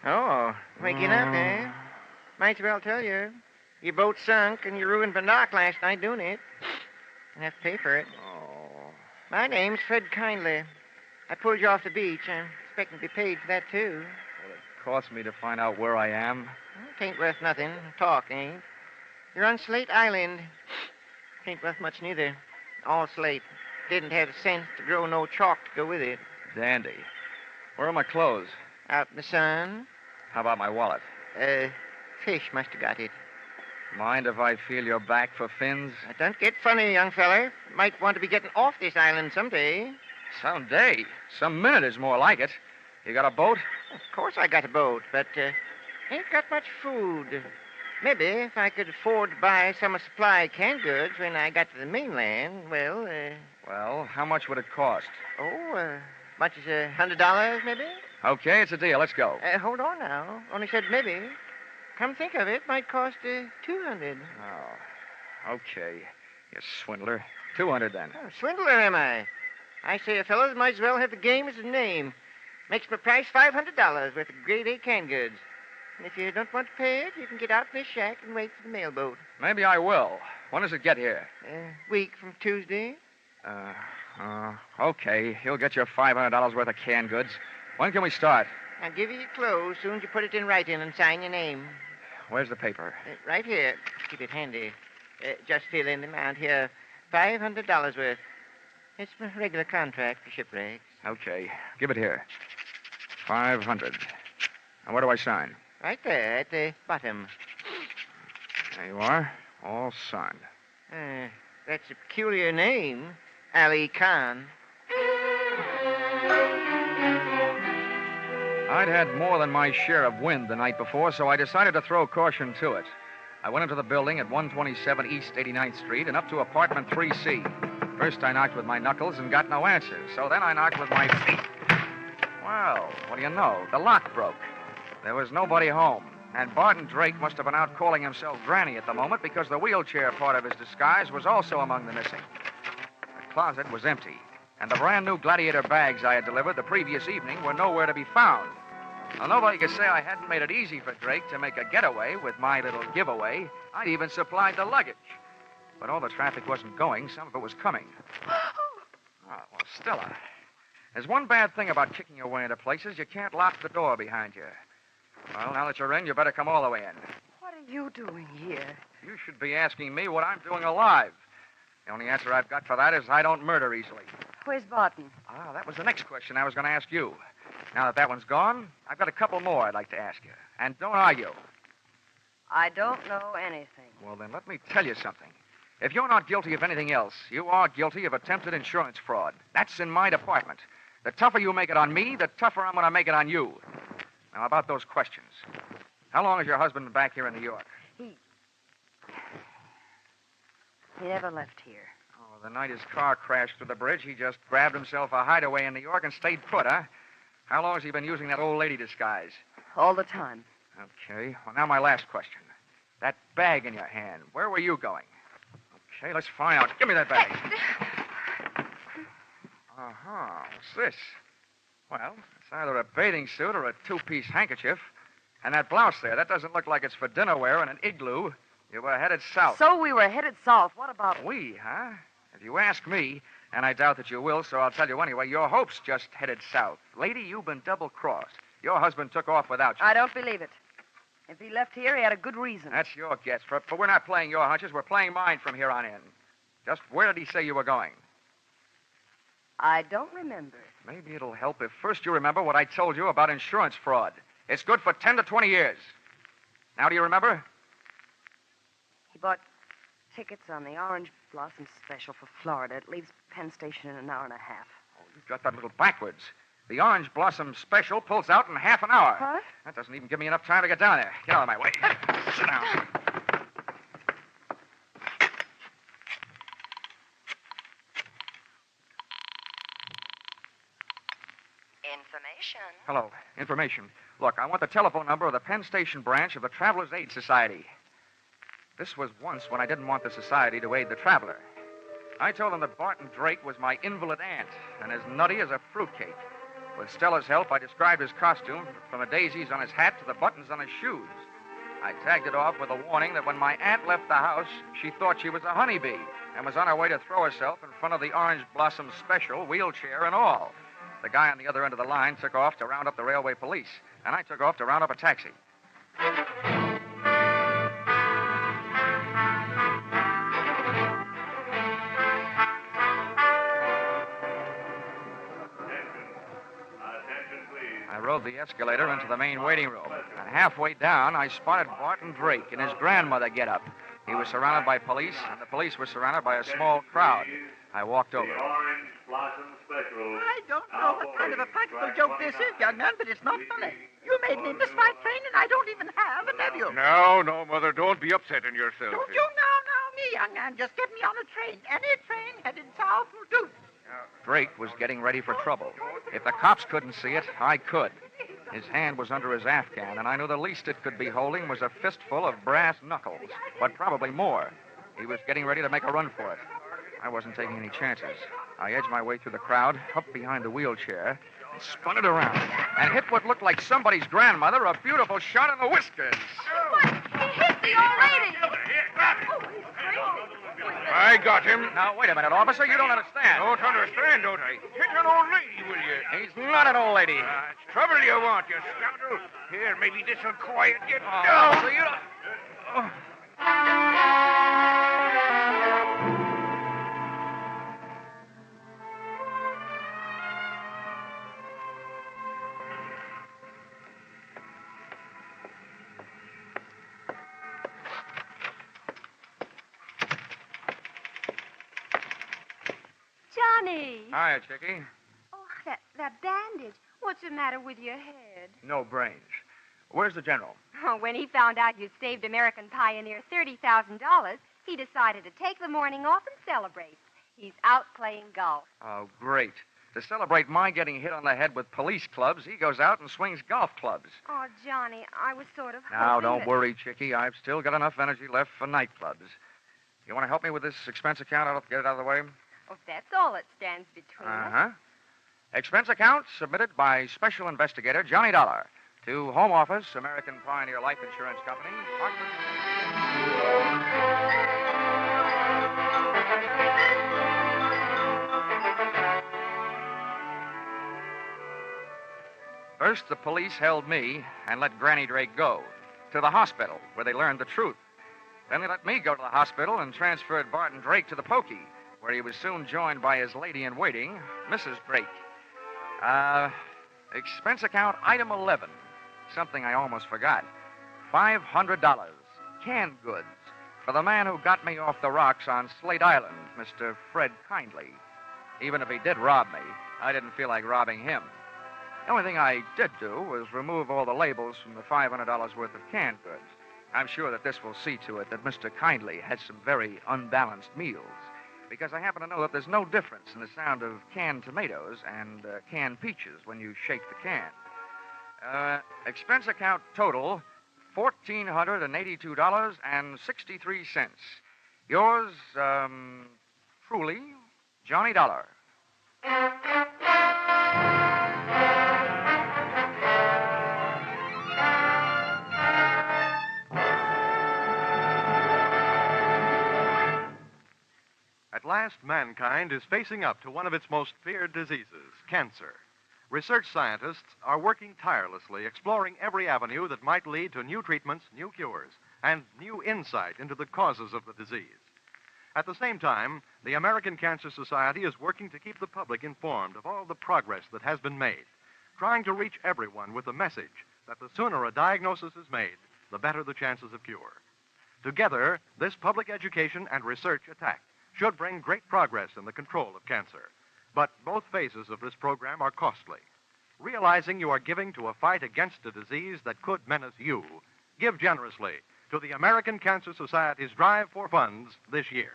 Oh, waking up, eh? Might as well tell you. Your boat sunk and you ruined the dock last night doing it. I have to pay for it. Oh. My name's Fred Kindly. I pulled you off the beach. I'm expecting to be paid for that, too. Will it cost me to find out where I am? It ain't worth nothing. Talk ain't. You're on Slate Island. Ain't worth much neither. All slate. Didn't have the sense to grow no chalk to go with it. Dandy. Where are my clothes? Out in the sun. How about my wallet? Fish must have got it. Mind if I feel your back for fins? Now, don't get funny, young feller. Might want to be getting off this island someday. Someday. Some minute is more like it. You got a boat? Of course I got a boat, but ain't got much food. Maybe if I could afford to buy some of supply canned goods when I got to the mainland, well, Well, how much would it cost? Much as $100, maybe? Okay, it's a deal. Let's go. Hold on now. Only said maybe. Come think of it, might cost $200. Oh, okay. You swindler. $200 then. Oh, swindler, am I? I say a fellow might as well have the game as his name. Makes my price $500 worth of grade A canned goods. And if you don't want to pay it, you can get out in this shack and wait for the mailboat. Maybe I will. When does it get here? Week from Tuesday. Okay. He'll get you $500 worth of canned goods. When can we start? I'll give you your clothes soon as you put it in writing and sign your name. Where's the paper? Right here. Keep it handy. Just fill in the amount here. $500 worth. It's my regular contract for shipwrecks. Okay. Give it here. 500. And where do I sign? Right there at the bottom. There you are. All signed. That's a peculiar name. Ali Khan. I'd had more than my share of wind the night before, so I decided to throw caution to it. I went into the building at 127 East 89th Street and up to apartment 3C. First, I knocked with my knuckles and got no answers, so then I knocked with my feet. Well, what do you know? The lock broke. There was nobody home, and Barton Drake must have been out calling himself Granny at the moment because the wheelchair part of his disguise was also among the missing. The closet was empty. And the brand new Gladiator bags I had delivered the previous evening were nowhere to be found. Now, nobody could say I hadn't made it easy for Drake to make a getaway with my little giveaway. I'd even supplied the luggage. But all the traffic wasn't going. Some of it was coming. Oh, well, Stella, there's one bad thing about kicking your way into places. You can't lock the door behind you. Well, now that you're in, you better come all the way in. What are you doing here? You should be asking me what I'm doing alive. The only answer I've got for that is I don't murder easily. Where's Barton? Ah, that was the next question I was going to ask you. Now that one's gone, I've got a couple more I'd like to ask you. And don't argue. I don't know anything. Well, then let me tell you something. If you're not guilty of anything else, you are guilty of attempted insurance fraud. That's in my department. The tougher you make it on me, the tougher I'm going to make it on you. Now, about those questions. How long has your husband been back here in New York? He never left here. Oh, the night his car crashed through the bridge, he just grabbed himself a hideaway in New York and stayed put, huh? How long has he been using that old lady disguise? All the time. Okay. Well, now my last question. That bag in your hand, where were you going? Okay, let's find out. Give me that bag. Uh-huh. What's this? Well, it's either a bathing suit or a two-piece handkerchief. And that blouse there, that doesn't look like it's for dinner wear in an igloo. You were headed south. So we were headed south. What about... We, huh? If you ask me, and I doubt that you will, so I'll tell you anyway, your hope's just headed south. Lady, you've been double-crossed. Your husband took off without you. I don't believe it. If he left here, he had a good reason. That's your guess, but we're not playing your hunches. We're playing mine from here on in. Just where did he say you were going? I don't remember. Maybe it'll help if first you remember what I told you about insurance fraud. It's good for 10 to 20 years. Now, do you remember? He bought tickets on the Orange Blossom Special for Florida. It leaves Penn Station in an hour and a half. Oh, you've got that little backwards. The Orange Blossom Special pulls out in half an hour. What? That doesn't even give me enough time to get down there. Get out of my way. Sit down. Information. Hello. Information. Look, I want the telephone number of the Penn Station branch of the Travelers' Aid Society. This was once when I didn't want the society to aid the traveler. I told them that Barton Drake was my invalid aunt and as nutty as a fruitcake. With Stella's help, I described his costume from the daisies on his hat to the buttons on his shoes. I tagged it off with a warning that when my aunt left the house, she thought she was a honeybee and was on her way to throw herself in front of the Orange Blossom Special, wheelchair and all. The guy on the other end of the line took off to round up the railway police, and I took off to round up a taxi. I rode the escalator into the main waiting room, and halfway down, I spotted Barton Drake in his grandmother getup. He was surrounded by police, and the police were surrounded by a small crowd. I walked over. I don't know what kind of a practical joke this is, young man, but it's not funny. You made me miss my train, and I don't even have a nephew. No, Mother, don't be upsetting yourself. Don't you now, me, young man. Just get me on a train. Any train headed south will do. Drake was getting ready for trouble. If the cops couldn't see it, I could. His hand was under his Afghan, and I knew the least it could be holding was a fistful of brass knuckles, but probably more. He was getting ready to make a run for it. I wasn't taking any chances. I edged my way through the crowd, up behind the wheelchair, and spun it around, and hit what looked like somebody's grandmother a beautiful shot in the whiskers. What? He hit the old lady. I got him. Now, wait a minute, officer. You don't understand. Don't understand, don't I? Hit an old lady, will you? He's not an old lady. It's trouble you want, you scoundrel. Here, maybe this'll quiet you Oh, down. so you don't... Johnny! Hiya, Chickie. Oh, that bandage. What's the matter with your head? No brains. Where's the general? Oh, when he found out you saved American Pioneer $30,000, he decided to take the morning off and celebrate. He's out playing golf. Oh, great. To celebrate my getting hit on the head with police clubs, he goes out and swings golf clubs. Oh, Johnny, I was sort of Now, hoping don't that... worry, Chickie. I've still got enough energy left for nightclubs. You want to help me with this expense account? I'll get it out of the way. Oh, that's all that stands between us. Uh-huh. Expense account submitted by Special Investigator Johnny Dollar to Home Office, American Pioneer Life Insurance Company, First, the police held me and let Granny Drake go to the hospital, where they learned the truth. Then they let me go to the hospital and transferred Barton Drake to the pokey, where he was soon joined by his lady-in-waiting, Mrs. Drake. Expense account item 11. Something I almost forgot. $500. Canned goods. For the man who got me off the rocks on Slate Island, Mr. Fred Kindly. Even if he did rob me, I didn't feel like robbing him. The only thing I did do was remove all the labels from the $500 worth of canned goods. I'm sure that this will see to it that Mr. Kindly had some very unbalanced meals, because I happen to know that there's no difference in the sound of canned tomatoes and canned peaches when you shake the can. Expense account total, $1,482.63. Yours, truly, Johnny Dollar. At last, mankind is facing up to one of its most feared diseases, cancer. Research scientists are working tirelessly, exploring every avenue that might lead to new treatments, new cures, and new insight into the causes of the disease. At the same time, the American Cancer Society is working to keep the public informed of all the progress that has been made, trying to reach everyone with the message that the sooner a diagnosis is made, the better the chances of cure. Together, this public education and research attack should bring great progress in the control of cancer. But both phases of this program are costly. Realizing you are giving to a fight against a disease that could menace you, give generously to the American Cancer Society's drive for funds this year.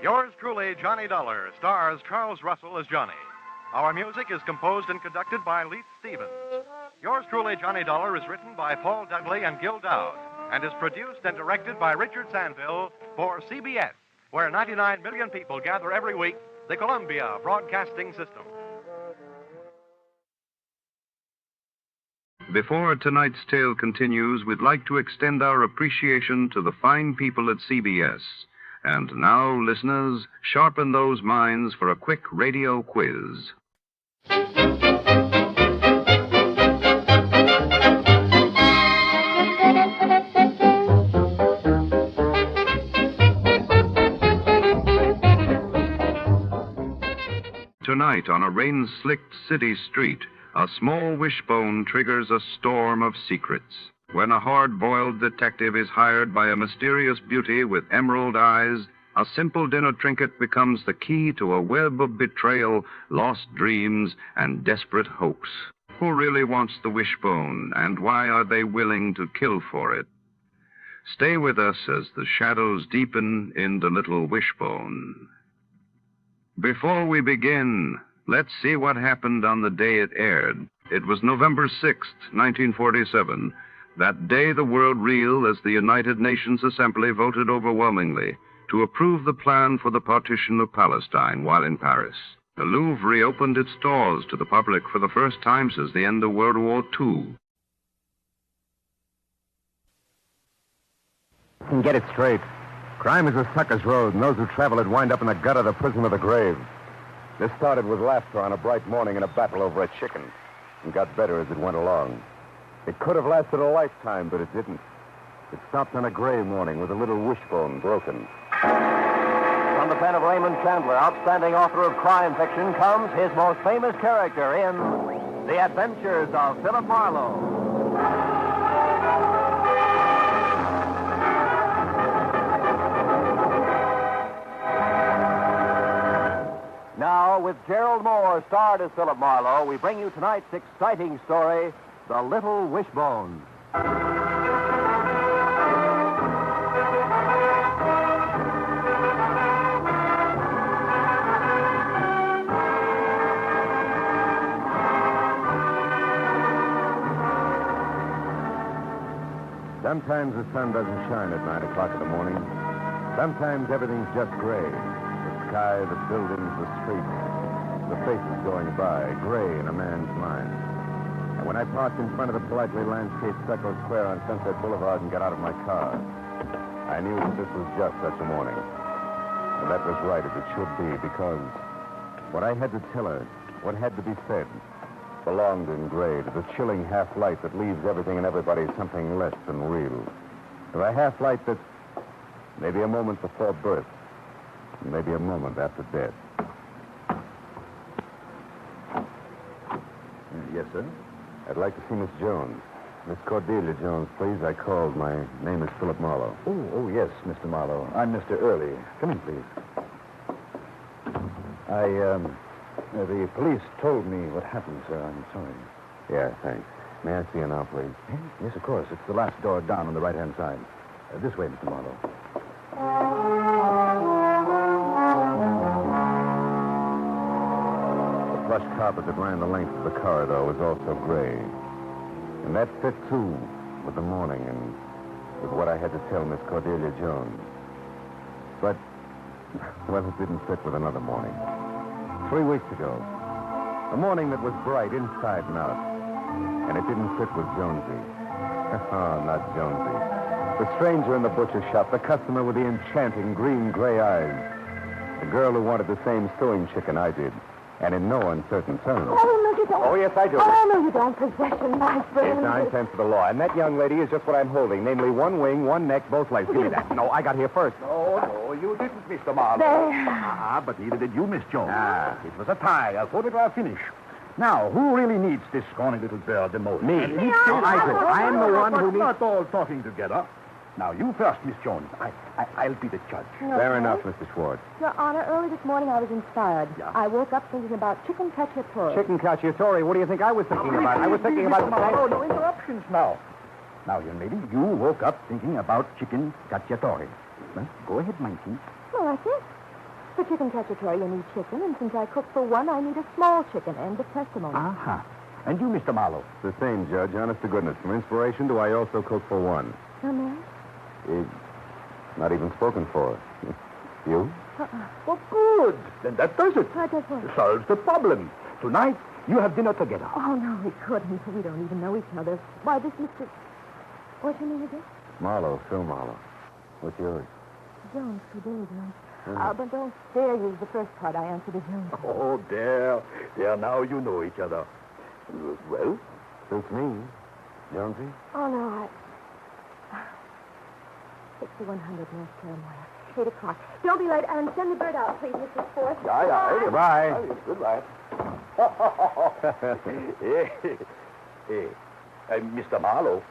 Yours truly, Johnny Dollar, stars Charles Russell as Johnny. Our music is composed and conducted by Leith Stevens. Yours truly, Johnny Dollar, is written by Paul Dudley and Gil Dowd and is produced and directed by Richard Sandville for CBS, where 99 million people gather every week, the Columbia Broadcasting System. Before tonight's tale continues, we'd like to extend our appreciation to the fine people at CBS. And now, listeners, sharpen those minds for a quick radio quiz. Tonight, on a rain-slicked city street, a small wishbone triggers a storm of secrets. When a hard-boiled detective is hired by a mysterious beauty with emerald eyes, a simple dinner trinket becomes the key to a web of betrayal, lost dreams, and desperate hopes. Who really wants the wishbone, and why are they willing to kill for it? Stay with us as the shadows deepen in the little wishbone. Before we begin, let's see what happened on the day it aired. It was November 6th, 1947. That day, the world reeled as the United Nations Assembly voted overwhelmingly to approve the plan for the partition of Palestine while in Paris. The Louvre reopened its doors to the public for the first time since the end of World War II. And get it straight. Crime is a sucker's road, and those who travel it wind up in the gutter, the prison of the grave. This started with laughter on a bright morning in a battle over a chicken, and got better as it went along. It could have lasted a lifetime, but it didn't. It stopped on a gray morning with a little wishbone broken. From the pen of Raymond Chandler, outstanding author of crime fiction, comes his most famous character in The Adventures of Philip Marlowe. Now, with Gerald Moore starred as Philip Marlowe, we bring you tonight's exciting story, The Little Wishbone. Sometimes the sun doesn't shine at 9 o'clock in the morning. Sometimes everything's just gray. The sky, the buildings, the streets, the faces going by, gray in a man's mind. And when I parked in front of the politely landscaped stucco square on Sunset Boulevard and got out of my car, I knew that this was just such a morning. And that was right as it should be, because what I had to tell her, what had to be said, belonged in gray to the chilling half-light that leaves everything and everybody something less than real. To a half-light that's maybe a moment before birth, maybe a moment after death. Yes, sir? I'd like to see Miss Jones. Miss Cordelia Jones, please. I called. My name is Philip Marlowe. Oh, yes, Mr. Marlowe. I'm Mr. Early. Come in, please. The police told me what happened, sir. I'm sorry. Yeah, thanks. May I see you now, please? Yes, of course. It's the last door down on the right-hand side. This way, Mr. Marlowe. The plush carpet that ran the length of the corridor was also gray. And that fit, too, with the morning and with what I had to tell Miss Cordelia Jones. But, well, it didn't fit with another morning. 3 weeks ago. A morning that was bright inside and out. And it didn't fit with Jonesy. Oh, not Jonesy. The stranger in the butcher shop, the customer with the enchanting green-gray eyes. The girl who wanted the same stewing chicken I did. And in no uncertain terms. Oh, no, you don't. Oh, yes, I do. Oh, no, you don't. Possession, my friend. It's 9 cents to the law. And that young lady is just what I'm holding. Namely, one wing, one neck, both legs. Give me that. No, I got here first. No, you didn't, Mr. Marlowe. But neither did you, Miss Jones. It was a tie, a photograph finish. Now, who really needs this scrawny little bird the most? Me. I do. I am the one who needs... Not all talking together. Now, you first, Miss Jones. I'll be the judge. No, Fair enough, Mr. Schwartz. Your Honor, early this morning I was inspired. Yeah. I woke up thinking about chicken cacciatore. Chicken cacciatore? What do you think I was thinking about? I was thinking about... No interruptions now. Now, young lady, you woke up thinking about chicken cacciatore. Well, go ahead, Mikey. Well, that's it. For chicken cacciatore, you need chicken, and since I cook for one, I need a small chicken. End of testimony. Aha. And you, Mr. Marlowe? The same, Judge. Honest to goodness. From inspiration, do I also cook for one? No, ma'am? Not even spoken for. You? Well, good. Then that does it. That does what? Solves the problem. Tonight, you have dinner together. Oh, no, we couldn't. We don't even know each other. Why, this Mr... What's your name again? Marlowe, Phil Marlowe. What's yours? Jones, Cordelia Jones. But don't dare use the first part I answered as Jones. Oh, there. Now you know each other. Well? Suits me. Jonesy? Oh, no, 6100 North Carolina. 8 o'clock. Don't be late, and send the bird out, please, Mr. Forth. Yeah. Goodbye. Goodbye. Mr. Marlowe.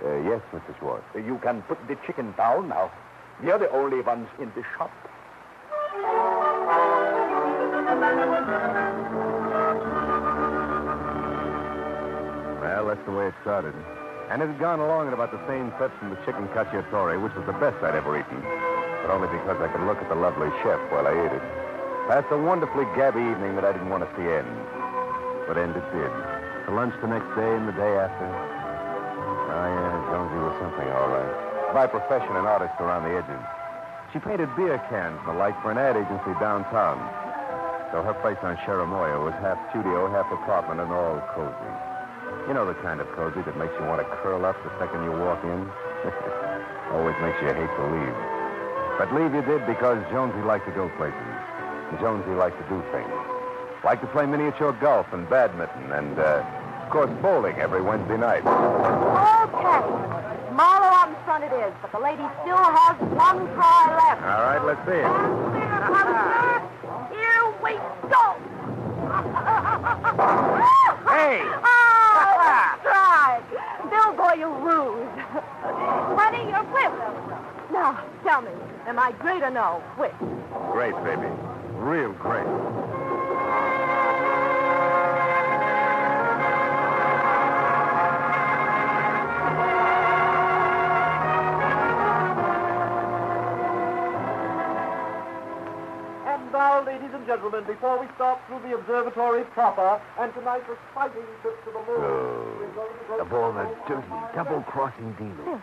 Yes, Mr. Schwartz. You can put the chicken down now. We are the only ones in the shop. Well, that's the way it started. And it had gone along at about the same clip from the chicken cacciatore, which was the best I'd ever eaten. But only because I could look at the lovely chef while I ate it. Past a wonderfully gabby evening that I didn't want to see end. But end it did. For lunch the next day and the day after. Oh, yeah, Jonesy was something, all right. By profession, an artist around the edges. She painted beer cans and the like for an ad agency downtown. So her place on Cherimoya was half studio, half apartment, and all cozy. You know the kind of cozy that makes you want to curl up the second you walk in? Always makes you hate to leave. But leave you did because Jonesy liked to go places. And Jonesy liked to do things. Liked to play miniature golf and badminton and, of course, bowling every Wednesday night. Okay. Marlowe out in front it is, but the lady still has one try left. All right, let's see it. Here we go. Hey! Try. Bill boy, you ruse. Honey, you're whipped. Now, tell me, am I great or no? Whip. Great, baby. Real great. And now, ladies and and gentlemen, before we start through the observatory proper, and tonight's exciting trip to the moon. Oh, of all the dirty, double-crossing dealers.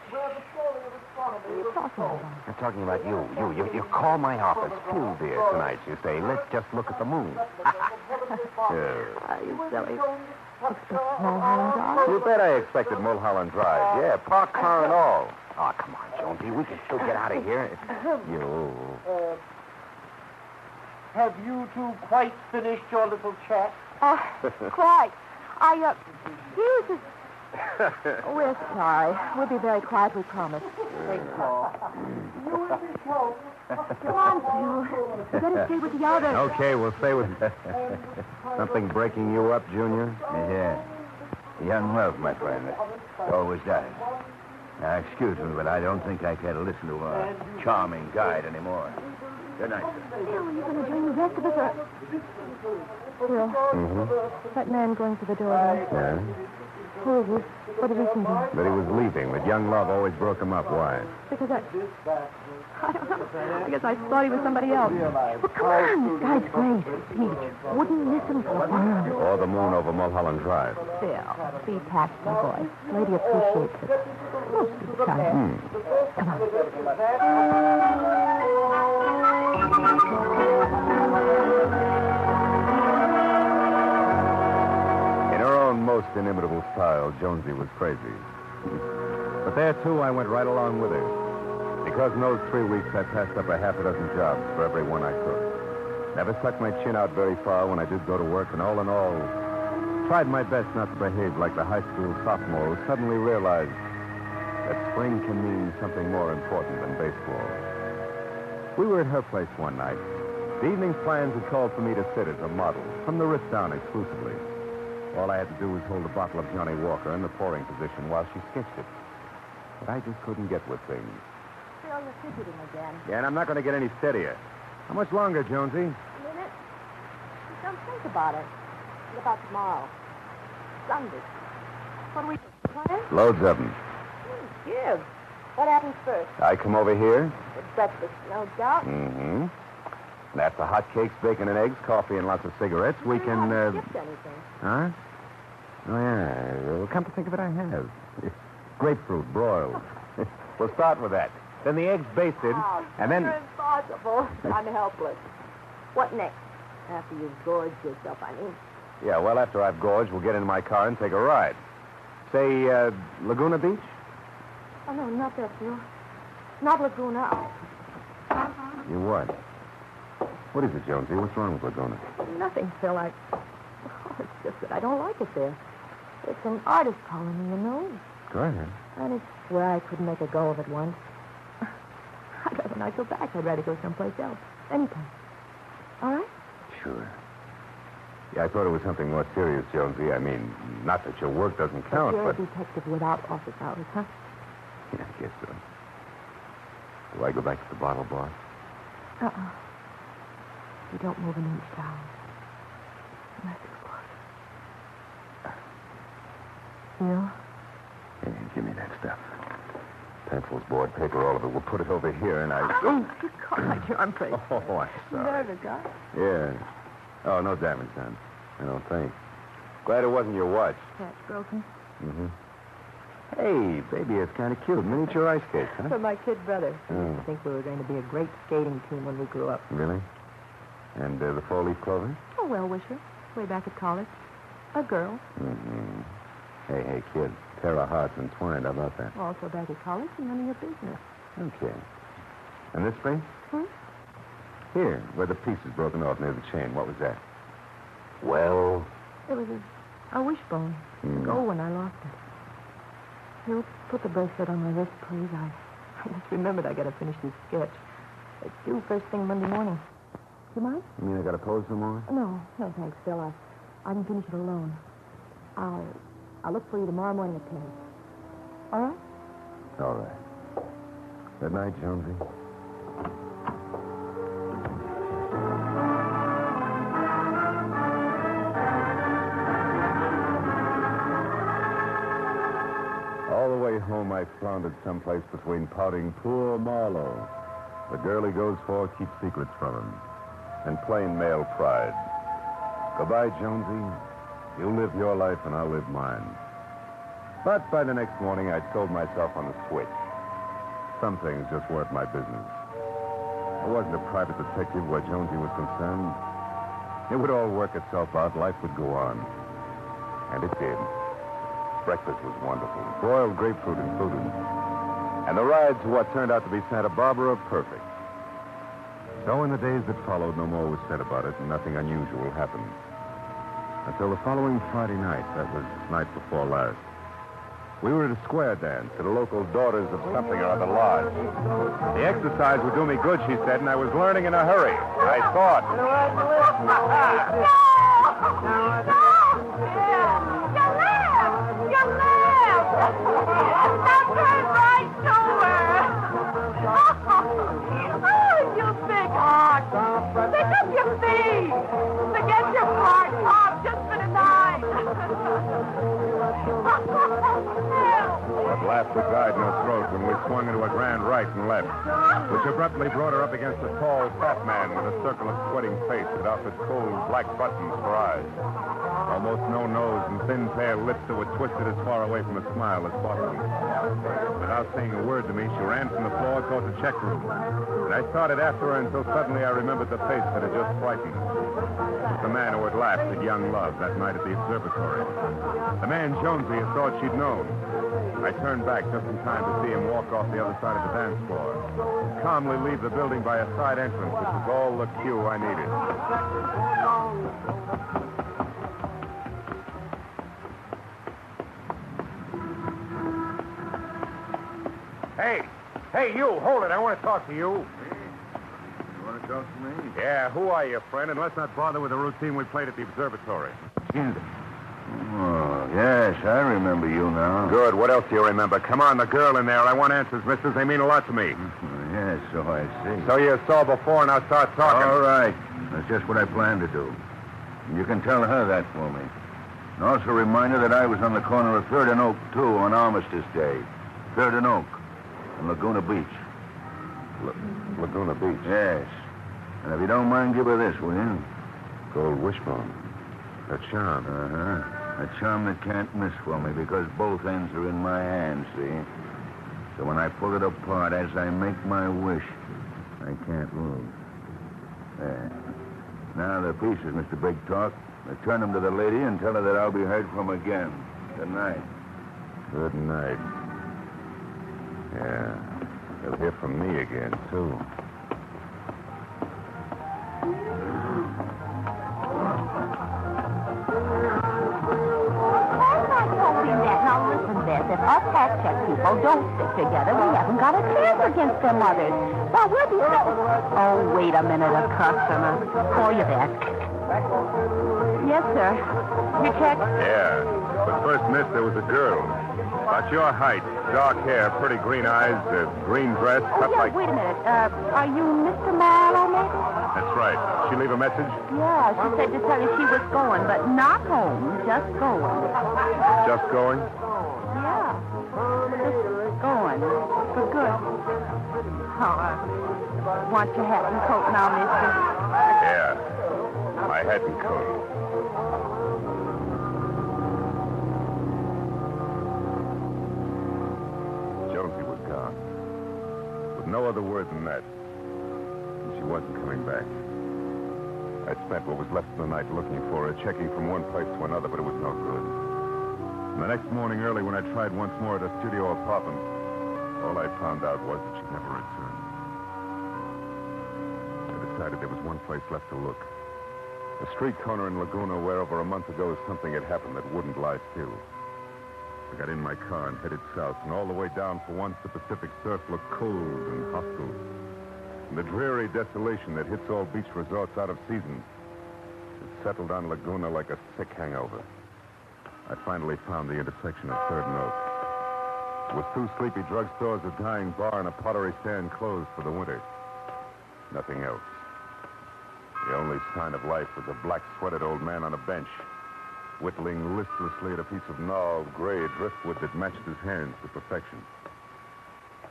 I'm talking about you. You call my office. Few beer tonight, you say. Let's just look at the moon. You silly. Mulholland Drive? You bet I expected Mulholland Drive. Yeah, parked car and all. Oh, come on, Jonesy. We can still get out of here. You. Have you two quite finished your little chat? Quite. We're sorry. We'll be very quiet, we promise. Come on, Phil. You better stay with the others. Okay, we'll stay with... Something breaking you up, Junior? Yeah. Young love, my friend. Always does. Now, excuse me, but I don't think I care to listen to a charming guide anymore. Good night, sir. Phil, are you going to join the rest of us? Phil, that man going to the door there. Yeah? Who is he? What did he say to him? But he was leaving, but young love always broke him up. Why? Because I don't know. I guess I thought he was somebody else. Well, come on. This guy's great. Peach. Wouldn't miss him for the world. Or the moon over Mulholland Drive. Phil, be taxed, my boy. Lady appreciates it. Oh, sweet child. Come on. In her own most inimitable style, Jonesy was crazy. But there, too, I went right along with her. Because in those 3 weeks, I passed up a half a dozen jobs for every one I took. Never stuck my chin out very far when I did go to work, and all in all, tried my best not to behave like the high school sophomore who suddenly realized that spring can mean something more important than baseball. We were at her place one night. The evening's plans had called for me to sit as a model, from the wrist down exclusively. All I had to do was hold a bottle of Johnny Walker in the pouring position while she sketched it. But I just couldn't get with things. Phil, you're fidgeting again. Yeah, and I'm not going to get any steadier. How much longer, Jonesy? A minute. Don't think about it. What about tomorrow? Sunday. What do we plan? Loads of them. Give. What happens first? I come over here. It's breakfast, no doubt. Mm-hmm. And after hot cakes, bacon and eggs, coffee, and lots of cigarettes, we can, Skipped anything. Huh? Oh, yeah. Well, come to think of it, I have. Grapefruit broiled. We'll start with that. Then the eggs basted, and then... Impossible. I'm helpless. What next? After you've gorged yourself, I mean. Yeah, well, after I've gorged, we'll get in my car and take a ride. Say, Laguna Beach? Oh, no, not that, Phil. Not Laguna. You what? What is it, Jonesy? What's wrong with Laguna? Nothing, Phil. It's just that I don't like it there. It's an artist colony, you know. Go ahead. And it's where I couldn't make a go of it once. I'd rather not go back. I'd rather go someplace else. Anytime. All right? Sure. Yeah, I thought it was something more serious, Jonesy. I mean, not that your work doesn't count, You're but... a detective without office hours, huh? Yeah, I guess so. Do I go back to the bottle, boss? Uh-uh. You don't move an inch down. Unless it's close. Phil? Hey, give me that stuff. Pencils, board, paper, all of it. We'll put it over here, and I... Oh, you caught my arm place. Oh, I'm sorry. Nervous, huh? Yeah. Oh, no damage done. I don't think. Glad it wasn't your watch. Catch broken. Mm-hmm. Hey, baby, it's kind of cute. Miniature ice skates, huh? For my kid brother. Oh. I think we were going to be a great skating team when we grew up. Really? And the four-leaf clover? Oh, well-wisher. Way back at college. A girl. Mm-hmm. Hey, kid. Tear our hearts entwined. How about that? Also back at college and none of your business. Okay. And this ring? Here, where the piece is broken off near the chain. What was that? Well? It was a wishbone. Gold when I lost it. You'll put the bracelet on my wrist, please. I just remembered I got to finish this sketch. It's due first thing Monday morning. You mind? You mean I got to pose some more? No, thanks, Phil. I can finish it alone. I'll look for you tomorrow morning at 10. All right? All right. Good night, Jonesy. All the way home, I floundered someplace between pouting poor Marlowe. The girl he goes for keeps secrets from him. and plain male pride. Goodbye, Jonesy. You live your life and I'll live mine. But by the next morning, I'd sold myself on the switch. Some things just weren't my business. I wasn't a private detective where Jonesy was concerned. It would all work itself out. Life would go on. And it did. Breakfast was wonderful. Broiled grapefruit included. And the rides to what turned out to be Santa Barbara perfect. So in the days that followed, no more was said about it, and nothing unusual happened. Until the following Friday night. That was night before last. We were at a square dance at a local Daughters of Something or Other lodge. The exercise would do me good, she said, and I was learning in a hurry. I thought. You live! Now turn right to her! Oh, you big heart! Pick up your feet! Forget your part off just for the night! That laughter died in her throat when we swung into a grand right and left, which abruptly brought her up against a tall, fat man with a circle of sweating face that offered cold black buttons for eyes. Almost no nose and thin, pale lips that were twisted as far away from a smile as possible. Without saying a word to me, she ran from the floor toward the check room. And I started after her until suddenly I remembered the face that had just frightened. The man who had laughed at young love that night at the observatory. The man Jonesy had thought she'd known. I turned back just in time to see him walk off the other side of the dance floor. Calmly leave the building by a side entrance, which was all the cue I needed. Hey, you, hold it. I want to talk to you. You want to talk to me? Yeah, who are you, friend? And let's not bother with the routine we played at the observatory. Oh, yes, I remember you now. Good. What else do you remember? Come on, the girl in there. I want answers, mistress. They mean a lot to me. Yes, so I see. So you saw before, now start talking. All right. That's just what I planned to do. And you can tell her that for me. And also remind her that I was on the corner of 3rd and Oak, too, on Armistice Day. 3rd and Oak. On Laguna Beach. Laguna Beach? Yes. And if you don't mind, give her this, will you? Gold wishbone. A charm. Uh-huh. A charm that can't miss for me because both ends are in my hands, see? So when I pull it apart, as I make my wish, I can't lose. There. Now the pieces, Mr. Big Talk. Return them to the lady and tell her that I'll be heard from again. Good night. Good night. Yeah. They'll hear from me again, too. Now listen, Beth, if us hat-check people don't stick together, we haven't got a chance against them others. Well, we'll be Oh, wait a minute, a customer. Call you back. Yes, sir. Your check? Yeah. But first, miss, there was a girl. About your height, dark hair, pretty green eyes, green dress, cut like... Wait a minute. Are you Mr. Marlowe, maybe? That's right. She leave a message? Yeah, she said to tell you she was going, but not home, just going. Just going? Yeah. Just going. For good. Oh, want your hat and coat now, mister? Yeah. My hat and coat. Jonesy was gone. With no other word than that. And she wasn't coming back. I spent what was left of the night looking for her, checking from one place to another, but it was no good. And the next morning early, when I tried once more at a studio apartment, all I found out was that she'd never returned. I decided there was one place left to look. A street corner in Laguna where over a month ago something had happened that wouldn't lie still. I got in my car and headed south, and all the way down for once the Pacific surf looked cold and hostile. And the dreary desolation that hits all beach resorts out of season had settled on Laguna like a sick hangover. I finally found the intersection of 3rd and Oak. It was 2 sleepy drugstores, a dying bar, and a pottery stand closed for the winter. Nothing else. The only sign of life was a black-sweated old man on a bench, whittling listlessly at a piece of gnarled gray driftwood that matched his hands to perfection.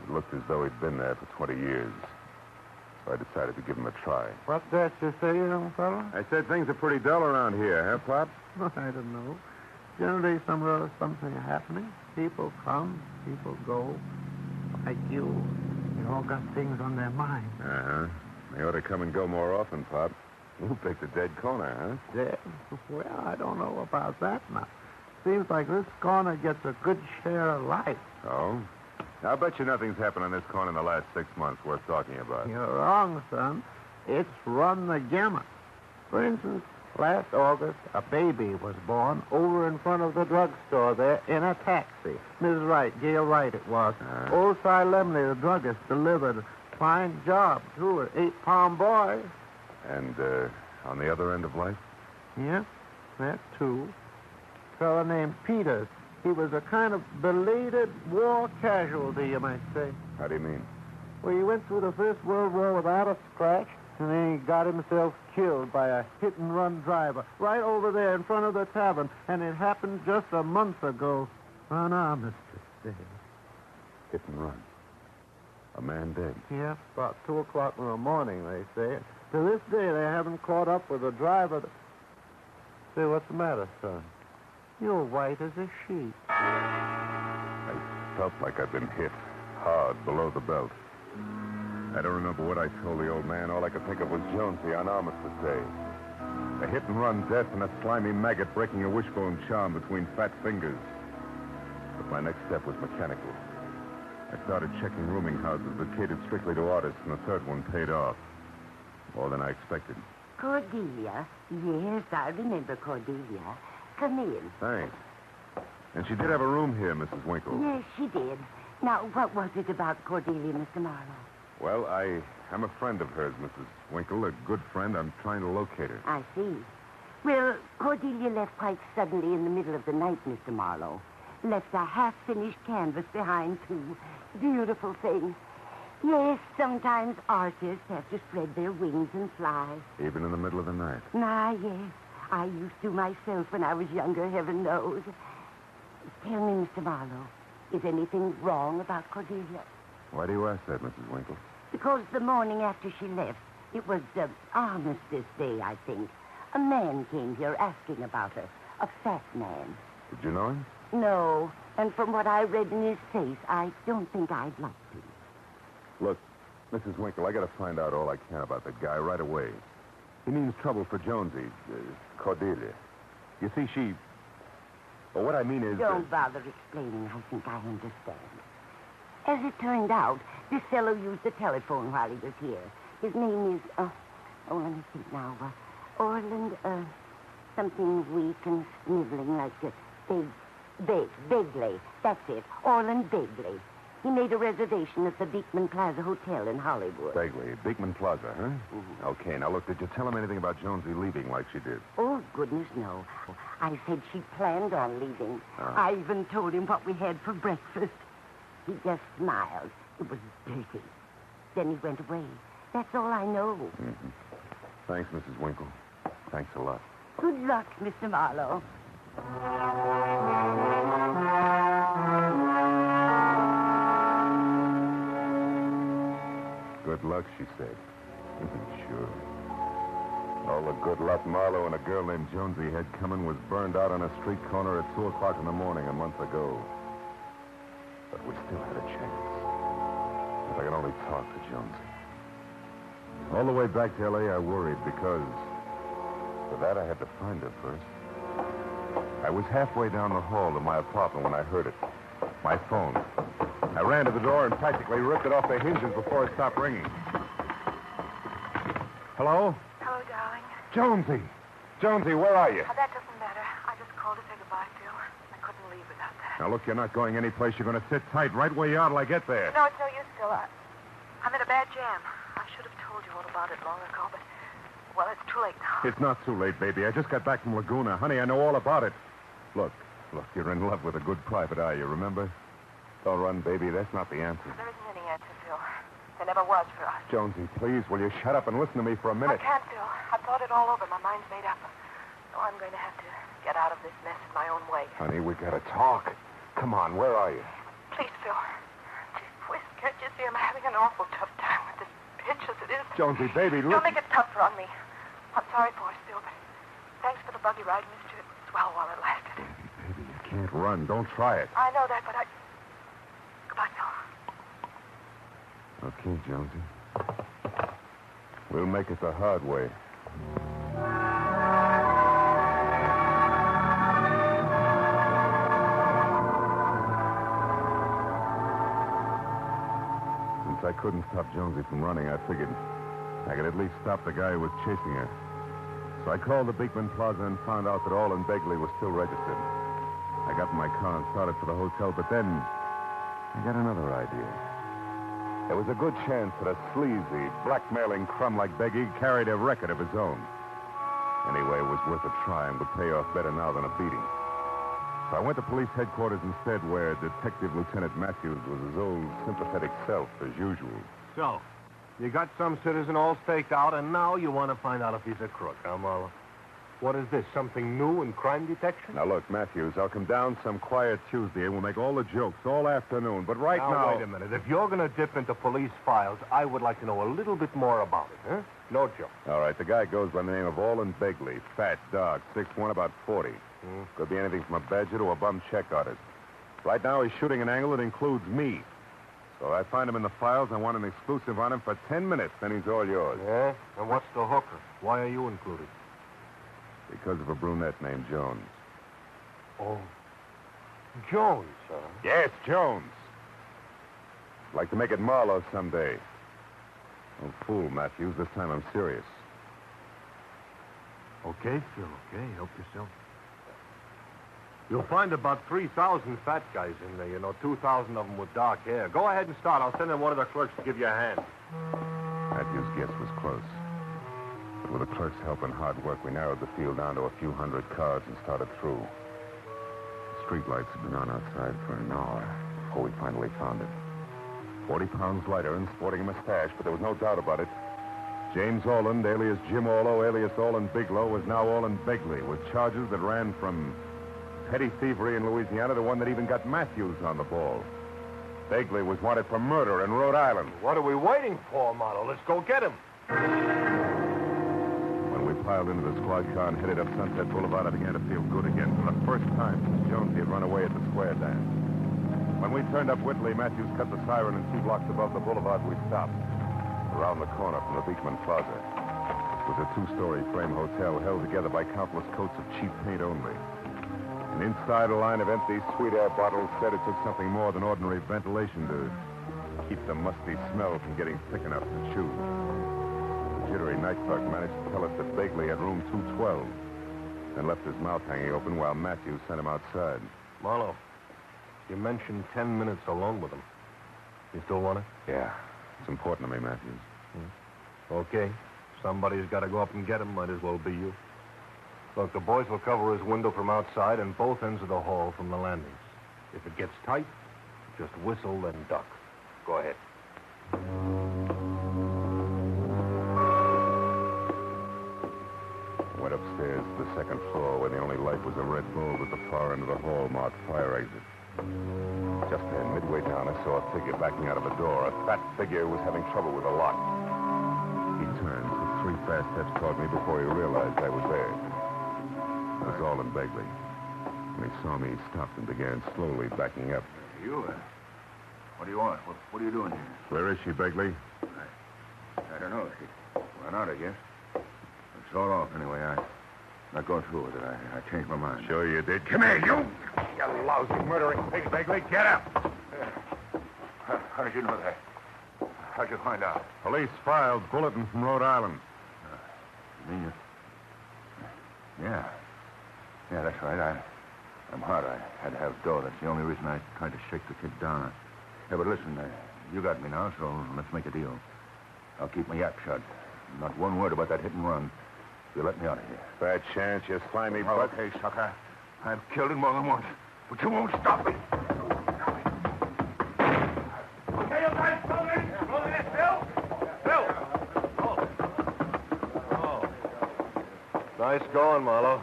It looked as though he'd been there for 20 years. So I decided to give him a try. What's that you say, young fella? I said things are pretty dull around here, huh, Pop? I don't know. Generally, somewhere something happening. People come, people go. Like you. They all got things on their mind. Uh-huh. They ought to come and go more often, Pop. You picked a dead corner, huh? Dead? Well, I don't know about that now. Seems like this corner gets a good share of life. Oh? I'll bet you nothing's happened on this corner in the last 6 months worth talking about. You're wrong, son. It's run the gamut. For instance, last August, a baby was born over in front of the drugstore there in a taxi. Mrs. Wright, Gail Wright it was. Old Si Lemley, the druggist, delivered. Fine job, too, an 8-pound boy. And, on the other end of life? Yeah, that too. A fellow named Peters. He was a kind of belated war casualty, you might say. How do you mean? Well, he went through the First World War without a scratch, and then he got himself killed by a hit-and-run driver right over there in front of the tavern, and it happened just a month ago. Oh, now, Mr. Spade. Hit and run. A man dead. Yeah, about 2 o'clock in the morning, they say. To this day, they haven't caught up with the driver. Say, what's the matter, son? You're white as a sheet. I felt like I'd been hit hard below the belt. I don't remember what I told the old man. All I could think of was Jonesy on Armistice Day. A hit-and-run death and a slimy maggot breaking a wishbone charm between fat fingers. But my next step was mechanical. I started checking rooming houses that catered strictly to artists, and the third one paid off. More than I expected. Cordelia. Yes, I remember Cordelia. Come in. Thanks. And she did have a room here, Mrs. Winkle. Yes, she did. Now, what was it about Cordelia, Mr. Marlowe? Well, I'm a friend of hers, Mrs. Winkle, a good friend. I'm trying to locate her. I see. Well, Cordelia left quite suddenly in the middle of the night, Mr. Marlowe. Left a half-finished canvas behind, too. Beautiful thing. Yes, sometimes artists have to spread their wings and fly. Even in the middle of the night? Ah, yes. I used to myself when I was younger, heaven knows. Tell me, Mr. Marlowe, is anything wrong about Cordelia? Why do you ask that, Mrs. Winkle? Because the morning after she left, it was Armistice Day, I think. A man came here asking about her. A fat man. Did you know him? No, and from what I read in his face, I don't think I'd like to. Look, Mrs. Winkle, I got to find out all I can about that guy right away. He means trouble for Jonesy, Cordelia. You see, she... Well, what I mean is... Don't bother explaining. I think I understand. As it turned out, this fellow used the telephone while he was here. His name is, let me think now. Orland, something weak and sniveling like Begley. That's it. Orland Begley. He made a reservation at the Beekman Plaza Hotel in Hollywood. Begley, Beekman Plaza, huh? Mm-hmm. Okay, now look, did you tell him anything about Jonesy leaving like she did? Oh, goodness, no. I said she planned on leaving. I even told him what we had for breakfast. He just smiled. It was dirty. Then he went away. That's all I know. Mm-hmm. Thanks, Mrs. Winkle. Thanks a lot. Good luck, Mr. Marlowe. Good luck, she said. Sure. All the good luck Marlowe and a girl named Jonesy had coming was burned out on a street corner at 2 o'clock in the morning a month ago. But we still had a chance. If I could only talk to Jonesy. All the way back to L.A., I worried because for that I had to find her first. I was halfway down the hall to my apartment when I heard it. My phone. I ran to the door and practically ripped it off the hinges before it stopped ringing. Hello? Hello, darling. Jonesy! Jonesy, where are you? That doesn't matter. I just called to say goodbye, Phil. I couldn't leave without that. Now, look, you're not going anyplace. You're going to sit tight right where you are till I get there. No, it's no use, Phil. I'm in a bad jam. I should have told you all about it long ago, but, well, it's too late now. It's not too late, baby. I just got back from Laguna. Honey, I know all about it. Look, you're in love with a good private eye, you remember? Don't run, baby. That's not the answer. There isn't any answer, Phil. There never was for us. Jonesy, please, will you shut up and listen to me for a minute? I can't, Phil. I've thought it all over. My mind's made up. So I'm going to have to get out of this mess in my own way. Honey, we got to talk. Come on, where are you? Please, Phil. Gee whiz, can't you see I'm having an awful tough time with this pinches, it is. Jonesy, baby, look. Don't make it tougher on me. I'm sorry for it, Phil, but thanks for the buggy ride, mister. It was swell while it lasted. Baby, you can't run. Don't try it. I know that, but I... Goodbye, Phil. Okay, Jonesy. We'll make it the hard way. Since I couldn't stop Jonesy from running, I figured I could at least stop the guy who was chasing her. So I called the Beekman Plaza and found out that All and Begley was still registered. I got in my car and started for the hotel, but then I got another idea. There was a good chance that a sleazy, blackmailing crumb like Begley carried a record of his own. Anyway, it was worth a try and would pay off better now than a beating. So I went to police headquarters instead, where Detective Lieutenant Matthews was his old sympathetic self, as usual. So, you got some citizen all staked out, and now you want to find out if he's a crook, huh, Marlowe? What is this, something new in crime detection? Now, look, Matthews, I'll come down some quiet Tuesday and we'll make all the jokes all afternoon. But right now... Wait a minute. If you're going to dip into police files, I would like to know a little bit more about it, huh? No joke. All right, the guy goes by the name of Olin Begley. Fat, dark, 6'1", about 40. Could be anything from a badger to a bum check artist. Right now, he's shooting an angle that includes me. So I find him in the files. I want an exclusive on him for 10 minutes, then he's all yours. Yeah? And what's the hooker? Why are you included? Because of a brunette named Jones. Oh. Jones, huh? Yes, Jones. I'd like to make it Marlowe someday. Don't fool, Matthews. This time I'm serious. Okay, Phil, okay. Help yourself. You'll find about 3,000 fat guys in there, 2,000 of them with dark hair. Go ahead and start. I'll send in one of the clerks to give you a hand. Matthews' guess was close. But with the clerk's help and hard work, we narrowed the field down to a few hundred cars and started through. The streetlights had been on outside for an hour before we finally found it. 40 pounds lighter and sporting a mustache, but there was no doubt about it. James Orland, alias Jim Orlo, alias Orland Biglow, was now Orland Begley, with charges that ran from petty thievery in Louisiana to one that even got Matthews on the ball. Begley was wanted for murder in Rhode Island. What are we waiting for, Marlowe? Let's go get him. When we piled into the squad car and headed up Sunset Boulevard, I began to feel good again for the first time since Jonesy had run away at the square dance. When we turned up Whitley, Matthews cut the siren, and 2 blocks above the boulevard, we stopped. Around the corner from the Beekman Plaza. It was a 2-story frame hotel held together by countless coats of cheap paint only. And inside, a line of empty sweet air bottles said it took something more than ordinary ventilation to keep the musty smell from getting thick enough to chew. The jittery night clerk managed to tell us that Begley had room 212 and left his mouth hanging open while Matthews sent him outside. Marlowe, you mentioned 10 minutes alone with him. You still want it? Yeah. It's important to me, Matthews. Okay. Somebody's got to go up and get him. Might as well be you. Look, the boys will cover his window from outside and both ends of the hall from the landings. If it gets tight, just whistle and duck. Go ahead. I went upstairs to the second floor where the only light was a red bulb at the far end of the hall marked fire exit. Just then, midway down, I saw a figure backing out of a door. A fat figure who was having trouble with a lock. He turned, took 3 fast steps toward me before he realized I was there. It was Orland Begley. When he saw me, he stopped and began slowly backing up. You, what do you want? What are you doing here? Where is she, Begley? I don't know. She went out, I guess. It's all off anyway. I'm not going through with it. I changed my mind. Sure you did. Come here, you! You lousy murdering pig, Begley. Get up! How did you know that? How'd you find out? Police filed bulletin from Rhode Island. You mean you... Yeah. Yeah, that's right. I'm hard. I had to have dough. That's the only reason I tried to shake the kid down. Yeah, but listen, you got me now, so let's make a deal. I'll keep my yap shut. Not one word about that hit and run. You let me out of here. Bad chance, you slimy butt. Okay, sucker. I've killed him more than once. But you won't stop me. Okay, you guys, roll in. Roll in, Phil. Nice going, Marlowe.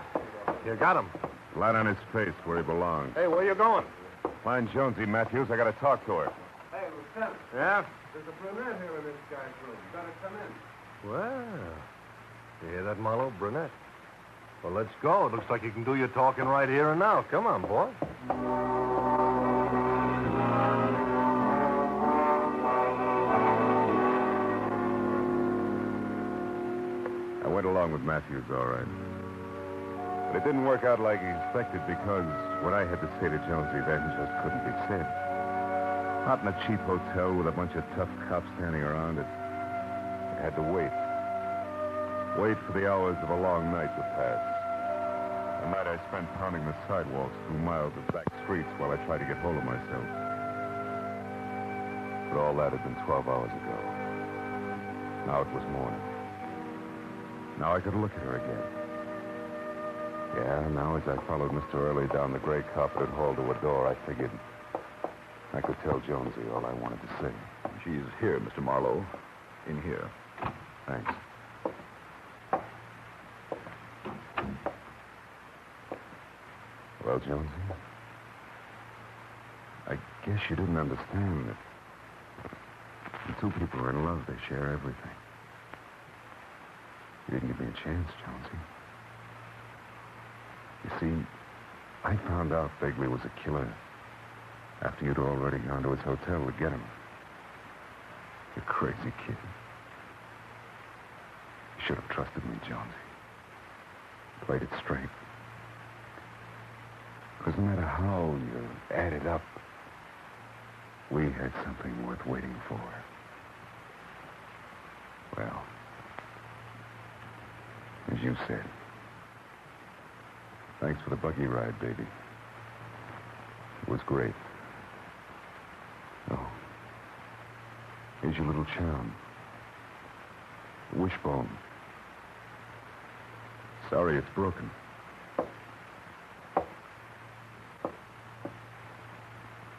You got him. Flat on his face where he belongs. Hey, where you going? Find Jonesy, Matthews. I got to talk to her. Hey, Stefano. Yeah? There's a brunette here in this guy's room. You better come in. Well, you hear that, Marlowe? Brunette. Well, let's go. It looks like you can do your talking right here and now. Come on, boy. I went along with Matthews, all right. But it didn't work out like he expected because what I had to say to Jonesy then just couldn't be said. Not in a cheap hotel with a bunch of tough cops standing around it. I had to wait. Wait for the hours of a long night to pass. A night I spent pounding the sidewalks through miles of back streets while I tried to get hold of myself. But all that had been 12 hours ago. Now it was morning. Now I could look at her again. Yeah, now as I followed Mr. Early down the gray carpeted hall to a door, I figured I could tell Jonesy all I wanted to say. She's here, Mr. Marlowe. In here. Thanks. Well, Jonesy, I guess you didn't understand that when two people are in love, they share everything. You didn't give me a chance, Jonesy. You see, I found out Begley was a killer after you'd already gone to his hotel to get him. You crazy kid. You should have trusted me, Jonesy. Played it straight. Because no matter how you add it up, we had something worth waiting for. Well, as you said, thanks for the buggy ride, baby. It was great. Oh, here's your little charm. Wishbone. Sorry it's broken.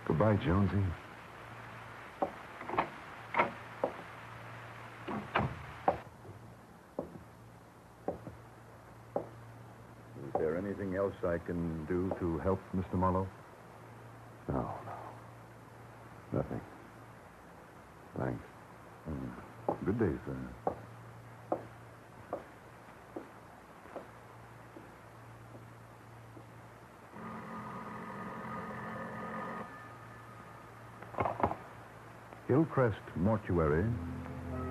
Goodbye, Jonesy. Is there anything else I can do to help, Mr. Marlowe? No. Nothing. Thanks. Good day, sir. Hillcrest Mortuary.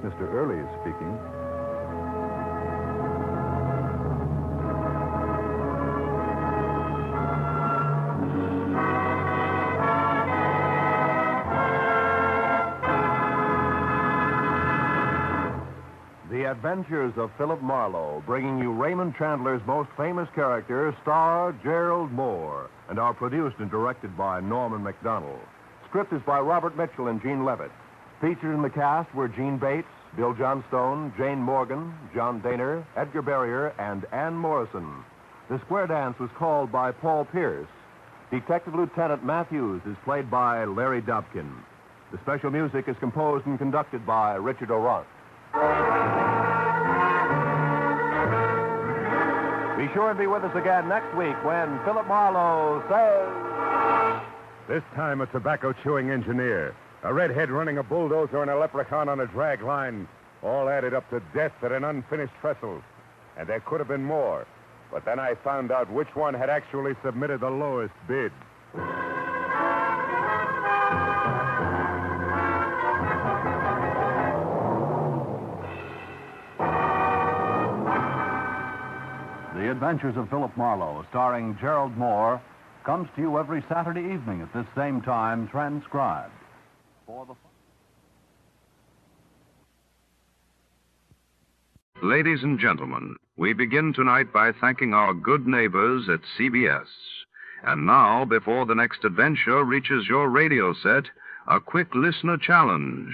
Mr. Early is speaking. The Adventures of Philip Marlowe, bringing you Raymond Chandler's most famous character, star Gerald Moore, and are produced and directed by Norman MacDonald. Script is by Robert Mitchell and Gene Levitt. Featured in the cast were Gene Bates, Bill Johnstone, Jane Morgan, John Daner, Edgar Barrier, and Ann Morrison. The square dance was called by Paul Pierce. Detective Lieutenant Matthews is played by Larry Dobkin. The special music is composed and conducted by Richard O'Rourke. Be sure and be with us again next week when Philip Marlowe says... This time a tobacco-chewing engineer, a redhead running a bulldozer, and a leprechaun on a drag line, all added up to death at an unfinished trestle. And there could have been more. But then I found out which one had actually submitted the lowest bid. The Adventures of Philip Marlowe, starring Gerald Moore, comes to you every Saturday evening at this same time, transcribed. For the... Ladies and gentlemen, we begin tonight by thanking our good neighbors at CBS. And now, before the next adventure reaches your radio set, a quick listener challenge.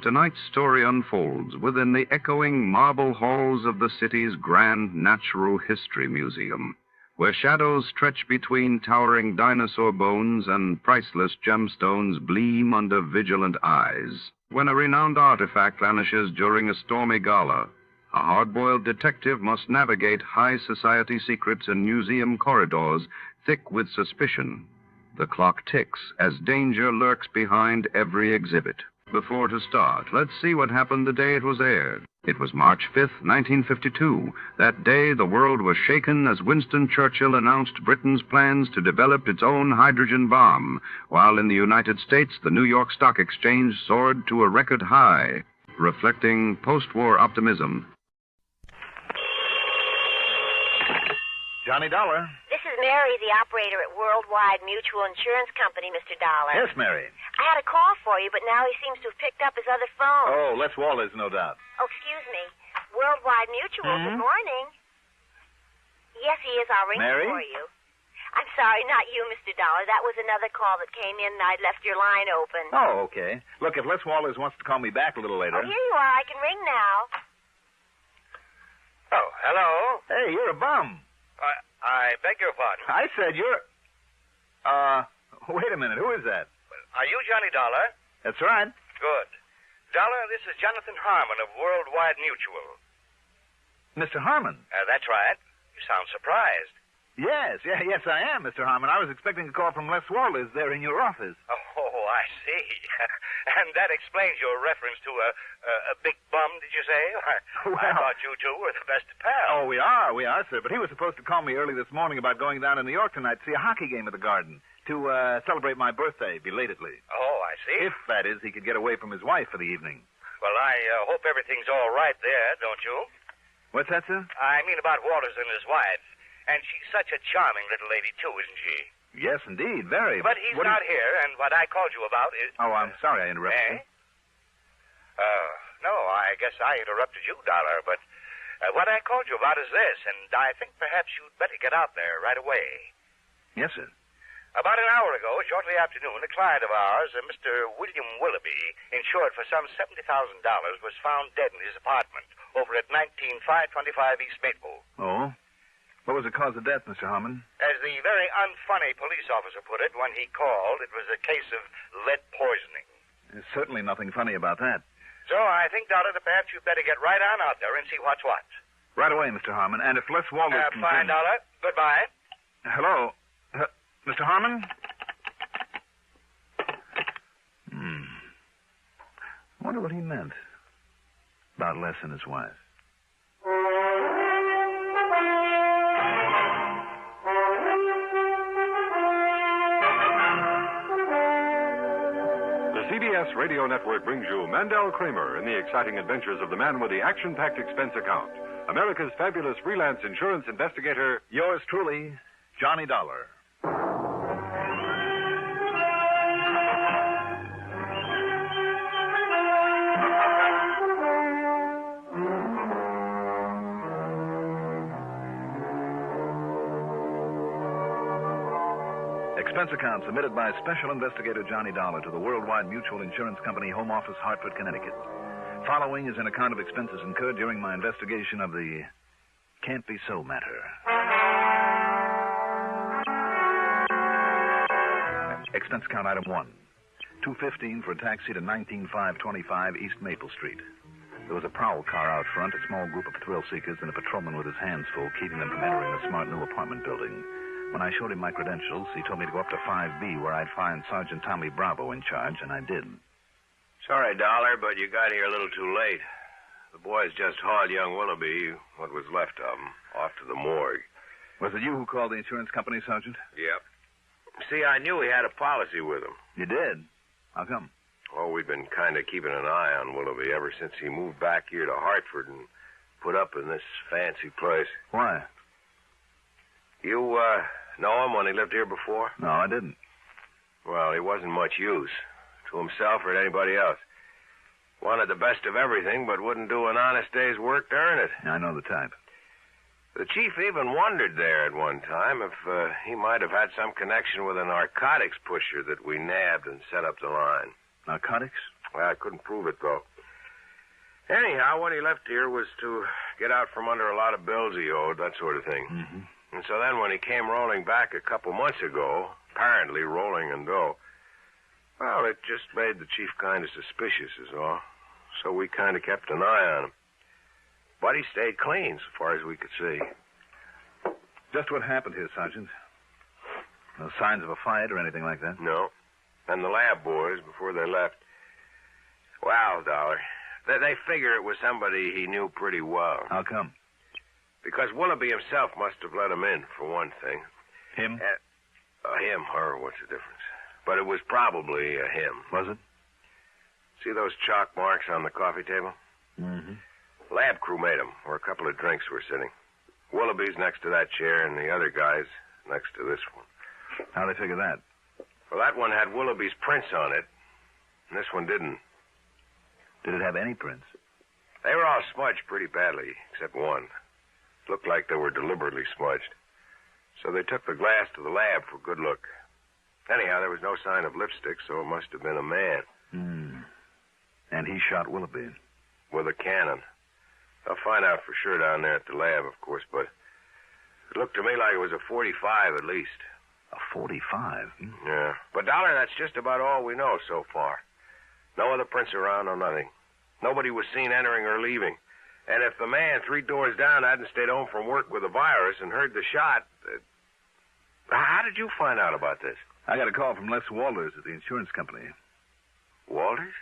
Tonight's story unfolds within the echoing marble halls of the city's grand natural history museum, where shadows stretch between towering dinosaur bones and priceless gemstones gleam under vigilant eyes. When a renowned artifact vanishes during a stormy gala, a hard-boiled detective must navigate high society secrets and museum corridors thick with suspicion. The clock ticks as danger lurks behind every exhibit. Before to start, let's see what happened the day it was aired. It was March 5th, 1952. That day, the world was shaken as Winston Churchill announced Britain's plans to develop its own hydrogen bomb, while in the United States, the New York Stock Exchange soared to a record high, reflecting post-war optimism. Johnny Dollar. This is Mary, the operator at Worldwide Mutual Insurance Company, Mr. Dollar. Yes, Mary. I had a call for you, but now he seems to have picked up his other phone. Oh, Les Wallace, no doubt. Oh, excuse me. Worldwide Mutual, Good morning. Yes, he is. I'll ring Mary? for you. I'm sorry, not you, Mr. Dollar. That was another call that came in, and I'd left your line open. Oh, okay. Look, if Les Wallace wants to call me back a little later. Oh, here you are. I can ring now. Oh, hello. Hey, you're a bum. I beg your pardon. I said you're... wait a minute. Who is that? Are you Johnny Dollar? That's right. Good. Dollar, this is Jonathan Harmon of Worldwide Mutual. Mr. Harmon? That's right. You sound surprised. Yes, I am, Mr. Harmon. I was expecting a call from Les Wallace there in your office. Oh, I see. And that explains your reference to a big bum, did you say? I thought you two were the best of pals. Oh, we are, sir. But he was supposed to call me early this morning about going down to New York tonight to see a hockey game at the Garden to celebrate my birthday belatedly. Oh, I see. If, that is, he could get away from his wife for the evening. Well, I hope everything's all right there, don't you? What's that, sir? I mean about Walters and his wife. And she's such a charming little lady, too, isn't she? Yes, indeed, very. But he's not here, and what I called you about is... Oh, I'm sorry I interrupted you. No, I guess I interrupted you, Dollar, but what I called you about is this, and I think perhaps you'd better get out there right away. Yes, sir. About an hour ago, shortly after noon, a client of ours, Mr. William Willoughby, insured for some $70,000, was found dead in his apartment over at 19525 East Maple. Oh? What was the cause of death, Mr. Harmon? As the very unfunny police officer put it when he called, it was a case of lead poisoning. There's certainly nothing funny about that. So I think, Dollar, that perhaps you'd better get right on out there and see what's what. Right away, Mr. Harmon. And if Les Wallace can... Fine, Dollar. Goodbye. Hello? Mr. Harmon? I wonder what he meant about Les and his wife. CBS Radio Network brings you Mandel Kramer in the exciting adventures of the man with the action-packed expense account. America's fabulous freelance insurance investigator. Yours truly, Johnny Dollar. Expense account submitted by Special Investigator Johnny Dollar to the Worldwide Mutual Insurance Company, Home Office, Hartford, Connecticut. Following is an account of expenses incurred during my investigation of the Can't Be So matter. Expense account item 1. $2.15 for a taxi to 19525 East Maple Street. There was a prowl car out front, a small group of thrill seekers, and a patrolman with his hands full, keeping them from entering the smart new apartment building. When I showed him my credentials, he told me to go up to 5B, where I'd find Sergeant Tommy Bravo in charge, and I did. Sorry, Dollar, but you got here a little too late. The boys just hauled young Willoughby, what was left of him, off to the morgue. Was it you who called the insurance company, Sergeant? Yep. See, I knew he had a policy with him. You did? How come? Oh, we've been kind of keeping an eye on Willoughby ever since he moved back here to Hartford and put up in this fancy place. Why? You, know him when he lived here before? No, I didn't. Well, he wasn't much use to himself or to anybody else. Wanted the best of everything, but wouldn't do an honest day's work to earn it. I know the type. The chief even wondered there at one time if he might have had some connection with a narcotics pusher that we nabbed and set up the line. Narcotics? Well, I couldn't prove it, though. Anyhow, what he left here was to get out from under a lot of bills he owed, that sort of thing. Mm-hmm. And so then when he came rolling back a couple months ago, apparently rolling in dough, well, it just made the chief kind of suspicious is all. So we kind of kept an eye on him. But he stayed clean so far as we could see. Just what happened here, Sergeant? No signs of a fight or anything like that? No. And the lab boys, before they left, well, Dollar, they figure it was somebody he knew pretty well. How come? Because Willoughby himself must have let him in, for one thing. Him? Him, her, what's the difference? But it was probably a him. Was it? See those chalk marks on the coffee table? Mm-hmm. Lab crew made them, where a couple of drinks were sitting. Willoughby's next to that chair, and the other guy's next to this one. How'd they figure that? Well, that one had Willoughby's prints on it, and this one didn't. Did it have any prints? They were all smudged pretty badly, except one. Looked like they were deliberately smudged. So they took the glass to the lab for good look. Anyhow, there was no sign of lipstick, so it must have been a man. And he shot Willoughby? With a cannon. They'll find out for sure down there at the lab, of course, but it looked to me like it was a .45 at least. A .45? Yeah. But, Dollar, that's just about all we know so far. No other prints around, no nothing. Nobody was seen entering or leaving. And if the man 3 doors down hadn't stayed home from work with a virus and heard the shot... how did you find out about this? I got a call from Les Walters at the insurance company. Walters?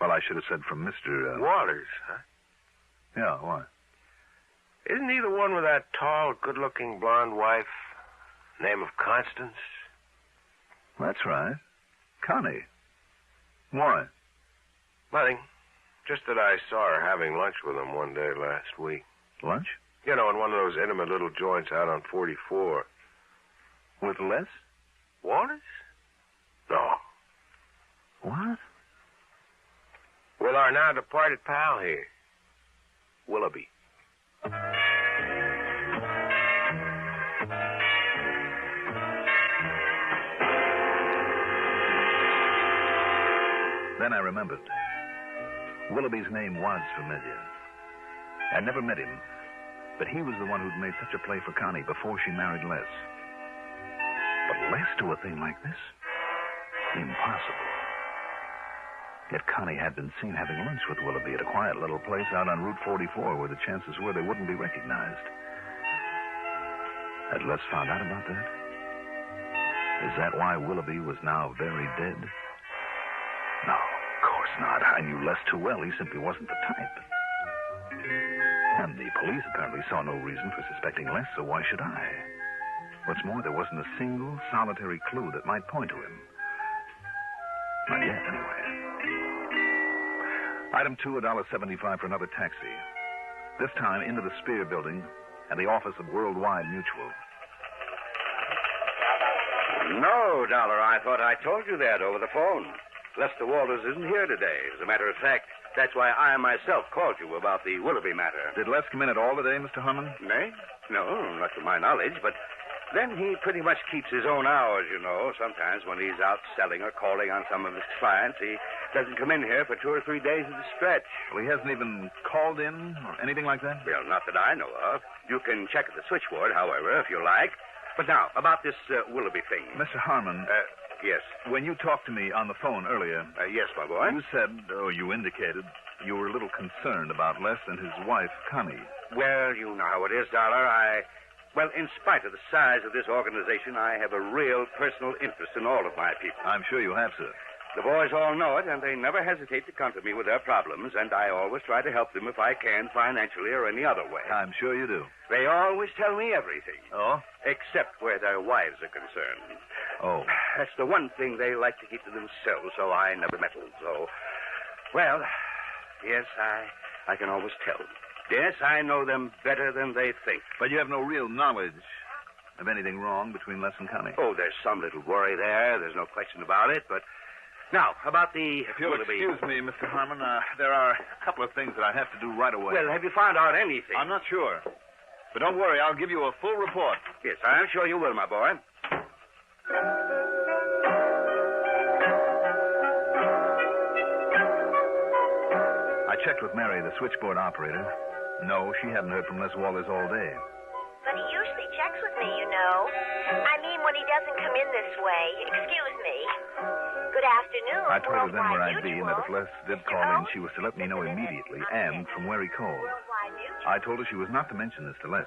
Well, I should have said from Mr. Walters, huh? Yeah, why? Isn't he the one with that tall, good-looking blonde wife? Name of Constance? That's right. Connie. Why? Nothing. Just that I saw her having lunch with him one day last week. Lunch? You know, in one of those intimate little joints out on 44. With Les? Walters? No. What? With our now departed pal here, Willoughby. Then I remembered. Willoughby's name was familiar. I never met him, but he was the one who'd made such a play for Connie before she married Les. But Les do a thing like this? Impossible. Yet Connie had been seen having lunch with Willoughby at a quiet little place out on Route 44 where the chances were they wouldn't be recognized. Had Les found out about that? Is that why Willoughby was now very dead? No, of course not. I knew Les too well. He simply wasn't the type. And the police apparently saw no reason for suspecting Les, so why should I? What's more, there wasn't a single solitary clue that might point to him. Not yet, anyway. Item 2, $1.75 for another taxi. This time into the Spear Building and the office of Worldwide Mutual. No, Dollar, I thought I told you that over the phone. Lester Walters isn't here today. As a matter of fact, that's why I myself called you about the Willoughby matter. Did Les come in at all today, Mr. Harmon? Nay? No, not to my knowledge, but then he pretty much keeps his own hours, you know. Sometimes when he's out selling or calling on some of his clients, he doesn't come in here for 2 or 3 days at a stretch. Well, he hasn't even called in or anything like that? Well, not that I know of. You can check at the switchboard, however, if you like. But now, about this Willoughby thing. Mr. Harmon. Yes. When you talked to me on the phone earlier... yes, my boy. You said, you indicated, you were a little concerned about Les and his wife, Connie. Well, you know how it is, Dollar. Well, in spite of the size of this organization, I have a real personal interest in all of my people. I'm sure you have, sir. The boys all know it, and they never hesitate to come to me with their problems, and I always try to help them if I can, financially or any other way. I'm sure you do. They always tell me everything. Oh? Except where their wives are concerned. Oh. That's the one thing they like to keep to themselves, so I never meddle. So, well, yes, I can always tell. Yes, I know them better than they think. But you have no real knowledge of anything wrong between Les and Connie? Oh, there's some little worry there. There's no question about it, but... Now, about the... If you'll excuse me, Mr. Harmon, there are a couple of things that I have to do right away. Well, have you found out anything? I'm not sure. But don't worry, I'll give you a full report. Yes, I'm sure you will, my boy. I checked with Mary, the switchboard operator. No, she hadn't heard from Les Walters all day. But he usually checks with me. You in this way. Excuse me. Good afternoon. I told her then where Worldwide I'd be and Mutual. that if Les did call in, she was to let me know immediately and from where he called. I told her she was not to mention this to Les.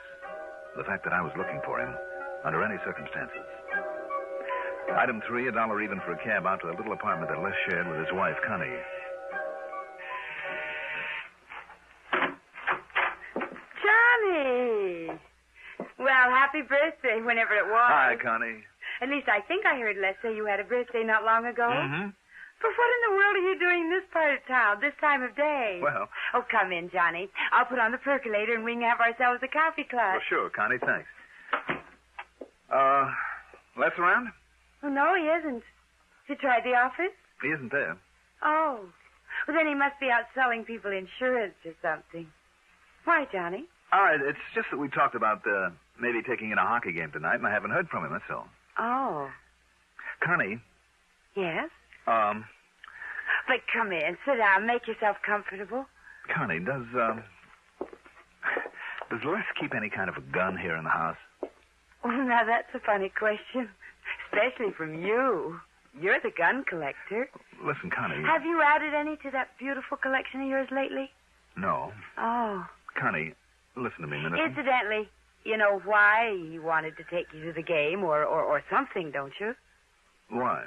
The fact that I was looking for him under any circumstances. Item 3, $1 even for a cab out to the little apartment that Les shared with his wife, Connie. Johnny! Well, happy birthday, whenever it was. Hi, Connie. At least I think I heard Les say you had a birthday not long ago. Mm-hmm. But what in the world are you doing in this part of town, this time of day? Well. Oh, come in, Johnny. I'll put on the percolator and we can have ourselves a coffee clutch. Well, sure, Connie, thanks. Les around? Oh, no, he isn't. Has he tried the office? He isn't there. Oh. Well, then he must be out selling people insurance or something. Why, Johnny? All right, it's just that we talked about maybe taking in a hockey game tonight, and I haven't heard from him, that's all. Oh. Connie. Yes? But come in, sit down, make yourself comfortable. Connie, does Les keep any kind of a gun here in the house? Well, now that's a funny question, especially from you. You're the gun collector. Listen, Connie. Have you added any to that beautiful collection of yours lately? No. Oh. Connie, listen to me a minute. Incidentally, you know why he wanted to take you to the game or something, don't you? Why?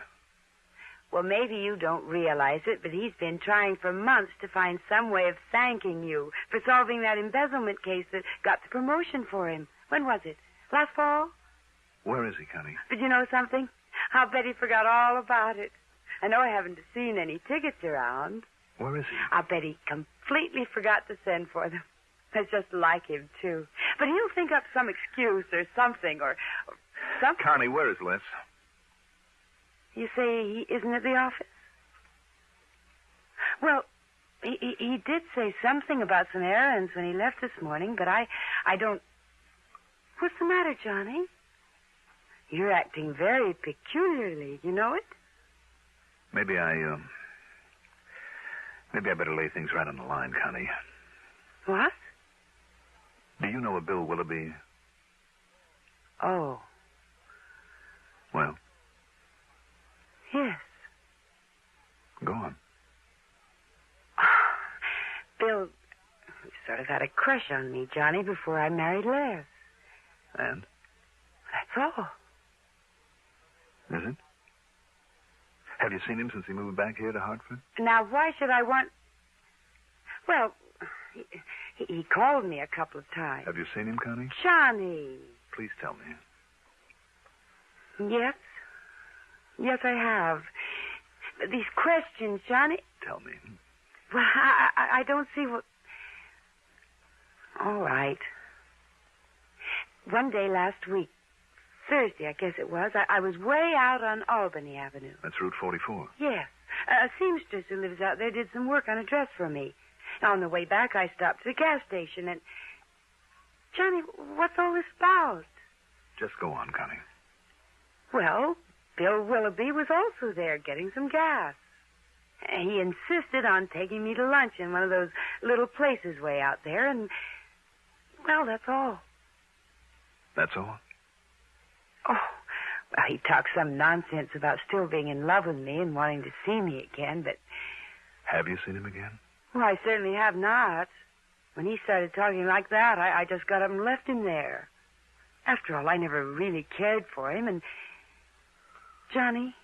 Well, maybe you don't realize it, but he's been trying for months to find some way of thanking you for solving that embezzlement case that got the promotion for him. When was it? Last fall? Where is he, Connie? But you know something? I'll bet he forgot all about it. I know I haven't seen any tickets around. Where is he? I'll bet he completely forgot to send for them. That's just like him, too. But he'll think up some excuse or something or something. Connie, where is Les? You say he isn't at the office? Well, he did say something about some errands when he left this morning, but I don't... What's the matter, Johnny? You're acting very peculiarly. You know it? Maybe I better lay things right on the line, Connie. What? Do you know a Bill Willoughby? Oh. Well? Yes. Go on. Bill sort of had a crush on me, Johnny, before I married Les. And? That's all. Is it? Have you seen him since he moved back here to Hartford? Now, why should I want... Well, he called me a couple of times. Have you seen him, Connie? Johnny. Please tell me. Yes. Yes, I have. These questions, Johnny... Tell me. Well, I don't see what... All right. One day last week, Thursday, I guess it was, I was way out on Albany Avenue. That's Route 44. Yes. A seamstress who lives out there did some work on a dress for me. On the way back, I stopped at a gas station and... Johnny, what's all this about? Just go on, Connie. Well, Bill Willoughby was also there getting some gas. He insisted on taking me to lunch in one of those little places way out there, and... Well, that's all. That's all? Oh, well, he talked some nonsense about still being in love with me and wanting to see me again, but... Have you seen him again? Well, I certainly have not. When he started talking like that, I just got up and left him there. After all, I never really cared for him, and... Johnny?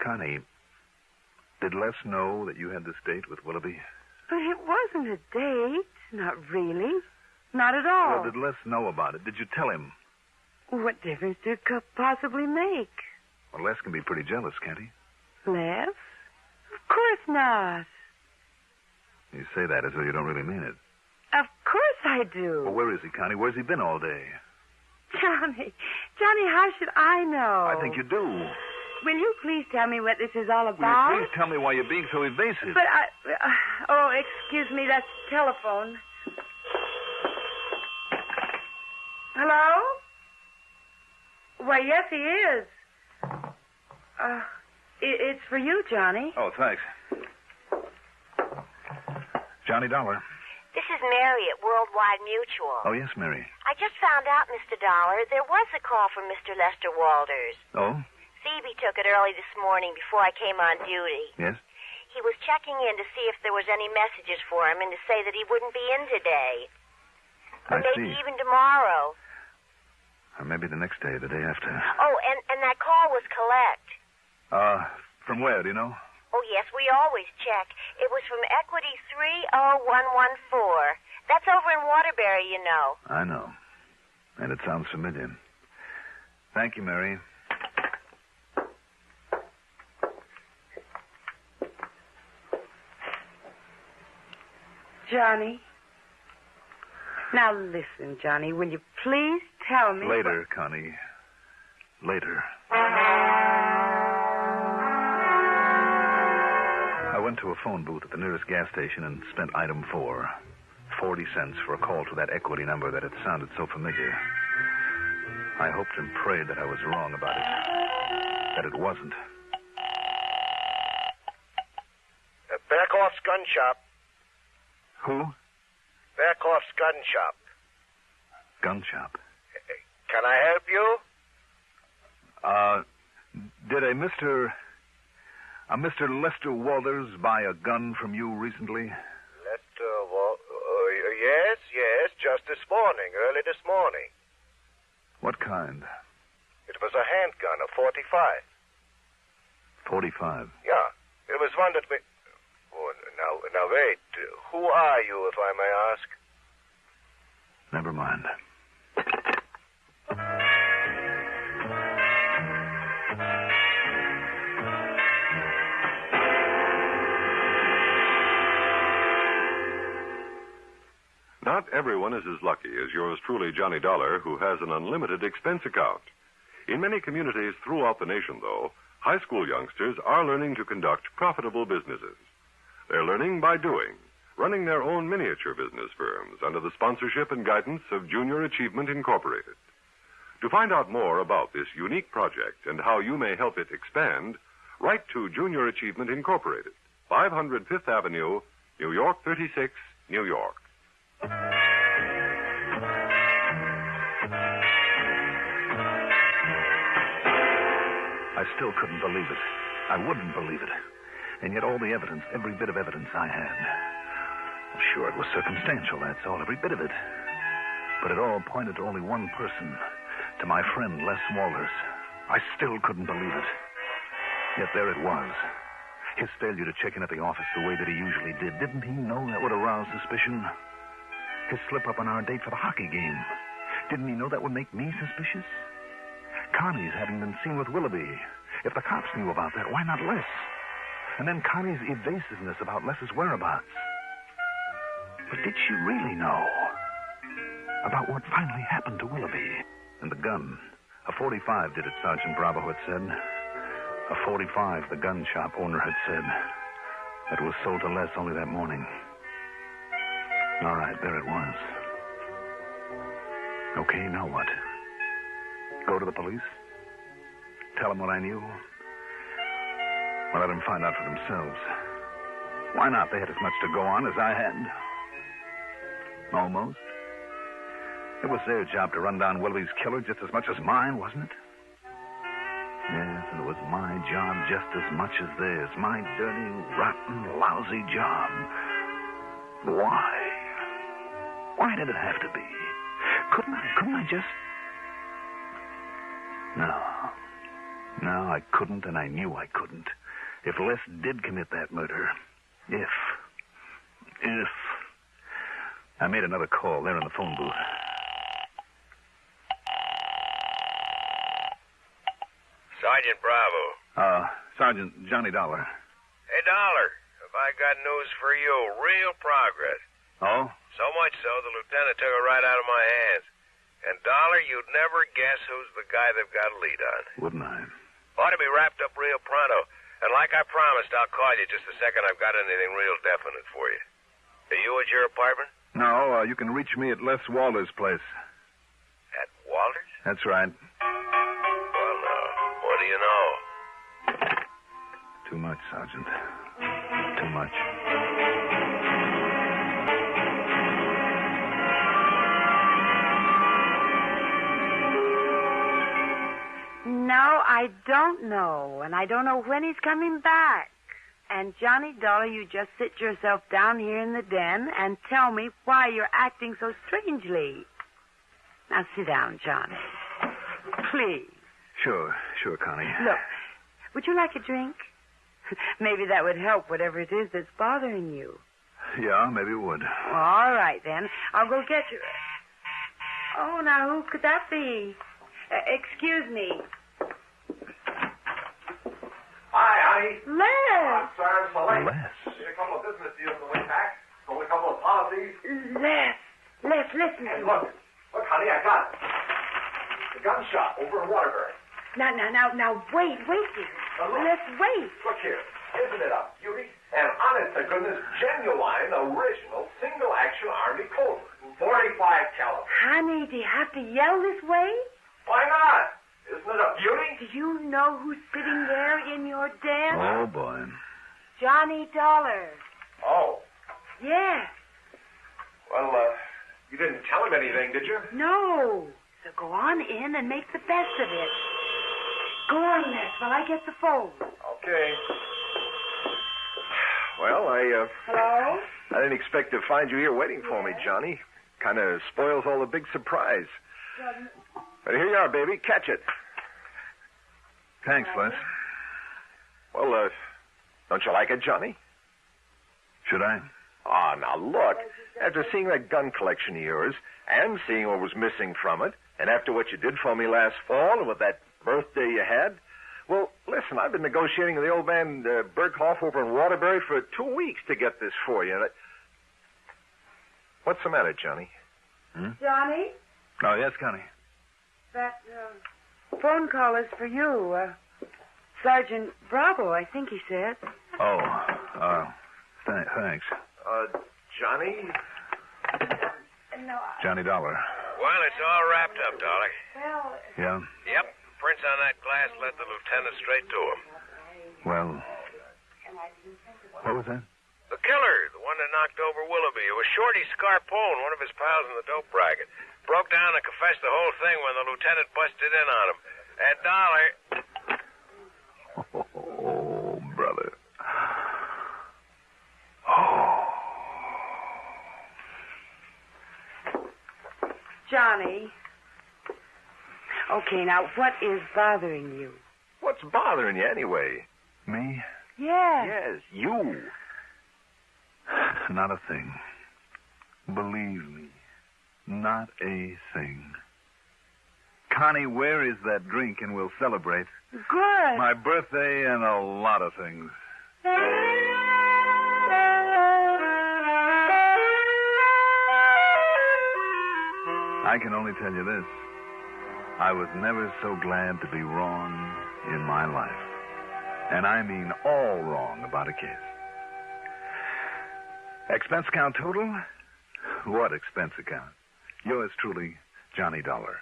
Connie, did Les know that you had this date with Willoughby? But it wasn't a date. Not really. Not at all. Well, did Les know about it? Did you tell him? What difference did it possibly make? Well, Les can be pretty jealous, can't he? Les? Of course not. You say that as though you don't really mean it. Of course I do. Well, where is he, Connie? Where's he been all day? Johnny, how should I know? I think you do. Will you please tell me what this is all about? Will you please tell me why you're being so evasive? But oh, excuse me, that's the telephone. Hello? Why, yes, he is. It's for you, Johnny. Oh, thanks. Johnny Dollar. This is Mary at Worldwide Mutual. Oh, yes, Mary. I just found out, Mr. Dollar, there was a call from Mr. Lester Walters. Oh? took it early this morning before I came on duty. Yes? He was checking in to see if there was any messages for him and to say that he wouldn't be in today. Or maybe even tomorrow. Or maybe the next day, the day after. Oh, and that call was collect. From where, do you know? Oh, yes, we always check. It was from Equity 30114. That's over in Waterbury, you know. I know. And it sounds familiar. Thank you, Mary. Johnny. Now listen, Johnny, will you please tell me... Later, Connie. Later. I went to a phone booth at the nearest gas station and spent item 4. 40 cents for a call to that equity number that had sounded so familiar. I hoped and prayed that I was wrong about it. That it wasn't. Bearcloth's gun shop. Who? Bearcloth's gun shop. Gun shop. Can I help you? Did a Mr. Lester Walters buy a gun from you recently? Yes, just this morning, early this morning. What kind? It was a handgun, a 45. 45? Yeah, it was one that we... Oh, now wait. Who are you, if I may ask? Never mind. Not everyone is as lucky as yours truly, Johnny Dollar, who has an unlimited expense account. In many communities throughout the nation, though, high school youngsters are learning to conduct profitable businesses. They're learning by doing, running their own miniature business firms under the sponsorship and guidance of Junior Achievement Incorporated. To find out more about this unique project and how you may help it expand, write to Junior Achievement Incorporated, 500 Fifth Avenue, New York 36, New York. I still couldn't believe it. I wouldn't believe it. And yet all the evidence, every bit of evidence I had. Well, sure, it was circumstantial, that's all, every bit of it. But it all pointed to only one person, to my friend Les Walters. I still couldn't believe it. Yet there it was. His failure to check in at the office the way that he usually did. Didn't he know that would arouse suspicion? His slip-up on our date for the hockey game. Didn't he know that would make me suspicious? Connie's having been seen with Willoughby. If the cops knew about that, why not Les? And then Connie's evasiveness about Les's whereabouts. But did she really know about what finally happened to Willoughby? And the gun. A 45 did it, Sergeant Bravo had said. A 45, the gun shop owner had said. That was sold to Les only that morning. All right, there it was. Okay, now what? Go to the police? Tell them what I knew? Or let them find out for themselves? Why not? They had as much to go on as I had. Almost. It was their job to run down Willoughby's killer just as much as mine, wasn't it? Yes, and it was my job just as much as theirs. My dirty, rotten, lousy job. Why? Why did it have to be? Couldn't I just... No, I couldn't, and I knew I couldn't. If Les did commit that murder, if... I made another call there in the phone booth. Sergeant Bravo. Sergeant Johnny Dollar. Hey, Dollar, have I got news for you? Real progress. Oh? So much so, the lieutenant took it right out of my hands. And, Dollar, you'd never guess who's the guy they've got a lead on. Wouldn't I? Ought to be wrapped up real pronto. And like I promised, I'll call you just the second I've got anything real definite for you. Are you at your apartment? No, you can reach me at Les Walters' place. At Walters? That's right. Well, what do you know? Too much, Sergeant. Too much. No, I don't know, and I don't know when he's coming back. And, Johnny Dollar, you just sit yourself down here in the den and tell me why you're acting so strangely. Now, sit down, Johnny. Please. Sure, Connie. Look, would you like a drink? Maybe that would help whatever it is that's bothering you. Yeah, maybe it would. Well, all right, then. I'll go get you. Oh, now, who could that be? Excuse me. Hi, honey. Les. I'm sorry I'm so late. Les. Need a couple of business deals in the way back. Sold a couple of policies. Les, listen. Hey, look, honey, I got it. The gun shop over in Waterbury. Now, wait, dear. Let's wait. Look here. Isn't it a beauty? And honest to goodness, genuine, original, single-action Army Colt. 45 caliber. Honey, do you have to yell this way? Why not? Isn't it a beauty? Do you know who's sitting there in your den? Oh, boy. Johnny Dollar. Oh. Yes. Well, you didn't tell him anything, did you? No. So go on in and make the best of it. Go on, Les, while I get the phone. Okay. Well, Hello? I didn't expect to find you here waiting for me, Johnny. Kind of spoils all the big surprise. But here you are, baby. Catch it. Thanks, Les. Well, don't you like it, Johnny? Should I? Ah, now look. After seeing that gun collection of yours, and seeing what was missing from it, and after what you did for me last fall, and with that birthday you had, well, listen, I've been negotiating with the old man Berghoff over in Waterbury for 2 weeks to get this for you. What's the matter, Johnny? Johnny? Oh, yes, Connie. That phone call is for you. Sergeant Bravo, I think he said. Oh, thanks. Johnny? No. Johnny Dollar. Well, it's all wrapped up, Dollar. Well... Yeah? Yep. Prints on that glass led the lieutenant straight to him. Well, what was that? The killer, the one that knocked over Willoughby. It was Shorty Scarpone, one of his pals in the dope racket. Broke down and confessed the whole thing when the lieutenant busted in on him. And Dollar... Oh, brother. Johnny. Okay, now, what is bothering you? What's bothering you anyway? Me? Yes. Yes, you. Not a thing. Believe me, not a thing. Connie, where is that drink and we'll celebrate? Good. My birthday and a lot of things. I can only tell you this. I was never so glad to be wrong in my life. And I mean all wrong about a case. Expense account total? What expense account? Yours truly, Johnny Dollar.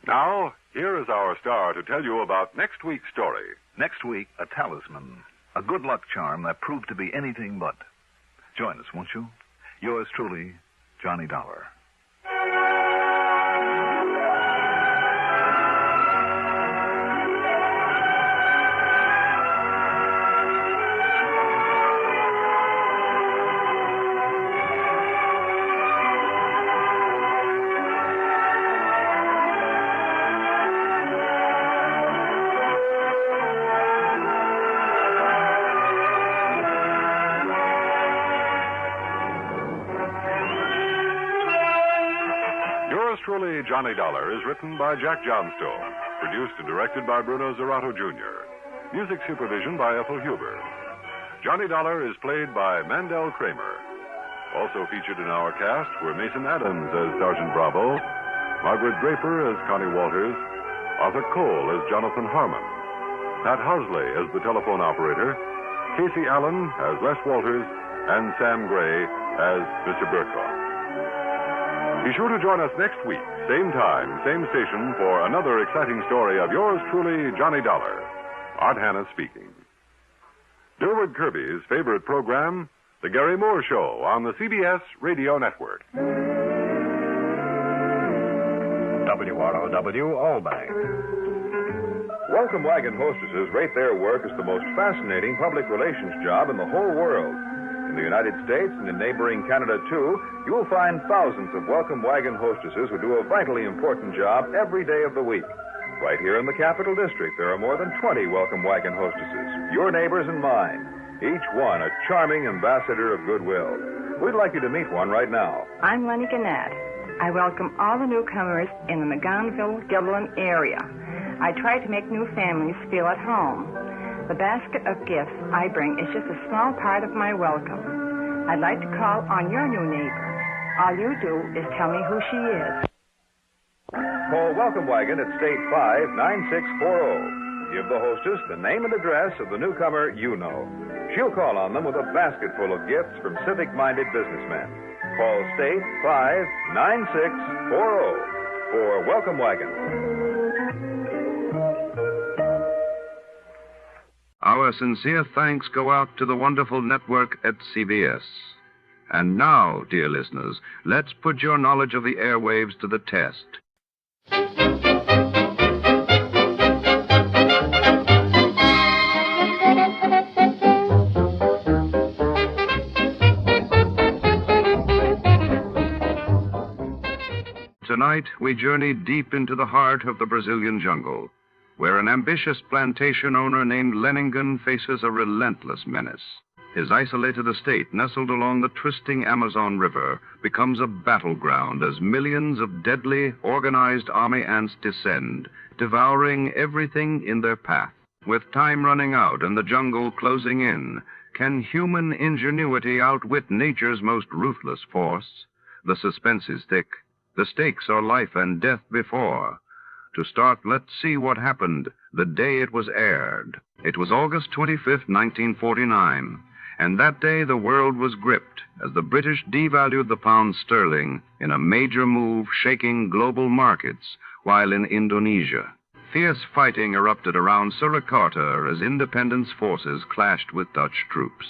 Now, here is our star to tell you about next week's story. Next week, a talisman. A good luck charm that proved to be anything but. Join us, won't you? Yours truly, Johnny Dollar. Truly, Johnny Dollar is written by Jack Johnstone, produced and directed by Bruno Zerato Jr., music supervision by Ethel Huber. Johnny Dollar is played by Mandel Kramer. Also featured in our cast were Mason Adams as Sergeant Bravo, Margaret Draper as Connie Walters, Arthur Cole as Jonathan Harmon, Pat Housley as the telephone operator, Casey Allen as Les Walters, and Sam Gray as Mr. Burkhoff. Be sure to join us next week, same time, same station, for another exciting story of yours truly, Johnny Dollar. Art Hanna speaking. Durward Kirby's favorite program, The Gary Moore Show, on the CBS Radio Network. WROW Albany. Welcome wagon hostesses rate their work as the most fascinating public relations job in the whole world. In the United States and in neighboring Canada, too, you will find thousands of welcome wagon hostesses who do a vitally important job every day of the week. Right here in the Capital District, there are more than 20 welcome wagon hostesses, your neighbors and mine, each one a charming ambassador of goodwill. We'd like you to meet one right now. I'm Leiningen. I welcome all the newcomers in the McGonville-Giblin area. I try to make new families feel at home. The basket of gifts I bring is just a small part of my welcome. I'd like to call on your new neighbor. All you do is tell me who she is. Call Welcome Wagon at State 59640. Give the hostess the name and address of the newcomer you know. She'll call on them with a basket full of gifts from civic-minded businessmen. Call State 59640 for Welcome Wagon. Our sincere thanks go out to the wonderful network at CBS. And now, dear listeners, let's put your knowledge of the airwaves to the test. Tonight, we journey deep into the heart of the Brazilian jungle, where an ambitious plantation owner named Leiningen faces a relentless menace. His isolated estate, nestled along the twisting Amazon River, becomes a battleground as millions of deadly, organized army ants descend, devouring everything in their path. With time running out and the jungle closing in, can human ingenuity outwit nature's most ruthless force? The suspense is thick. The stakes are life and death before. To start, let's see what happened the day it was aired. It was August 25th, 1949. And that day the world was gripped as the British devalued the pound sterling in a major move shaking global markets, while in Indonesia, fierce fighting erupted around Surakarta as independence forces clashed with Dutch troops.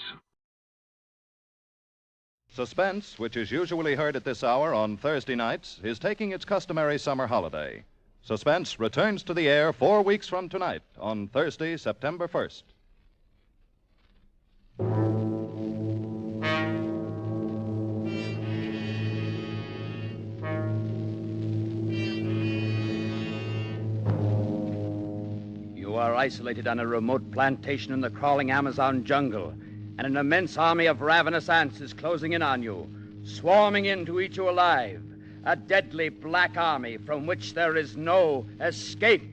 Suspense, which is usually heard at this hour on Thursday nights, is taking its customary summer holiday. Suspense returns to the air 4 weeks from tonight on Thursday, September 1st. You are isolated on a remote plantation in the crawling Amazon jungle, and an immense army of ravenous ants is closing in on you, swarming in to eat you alive. A deadly black army from which there is no escape.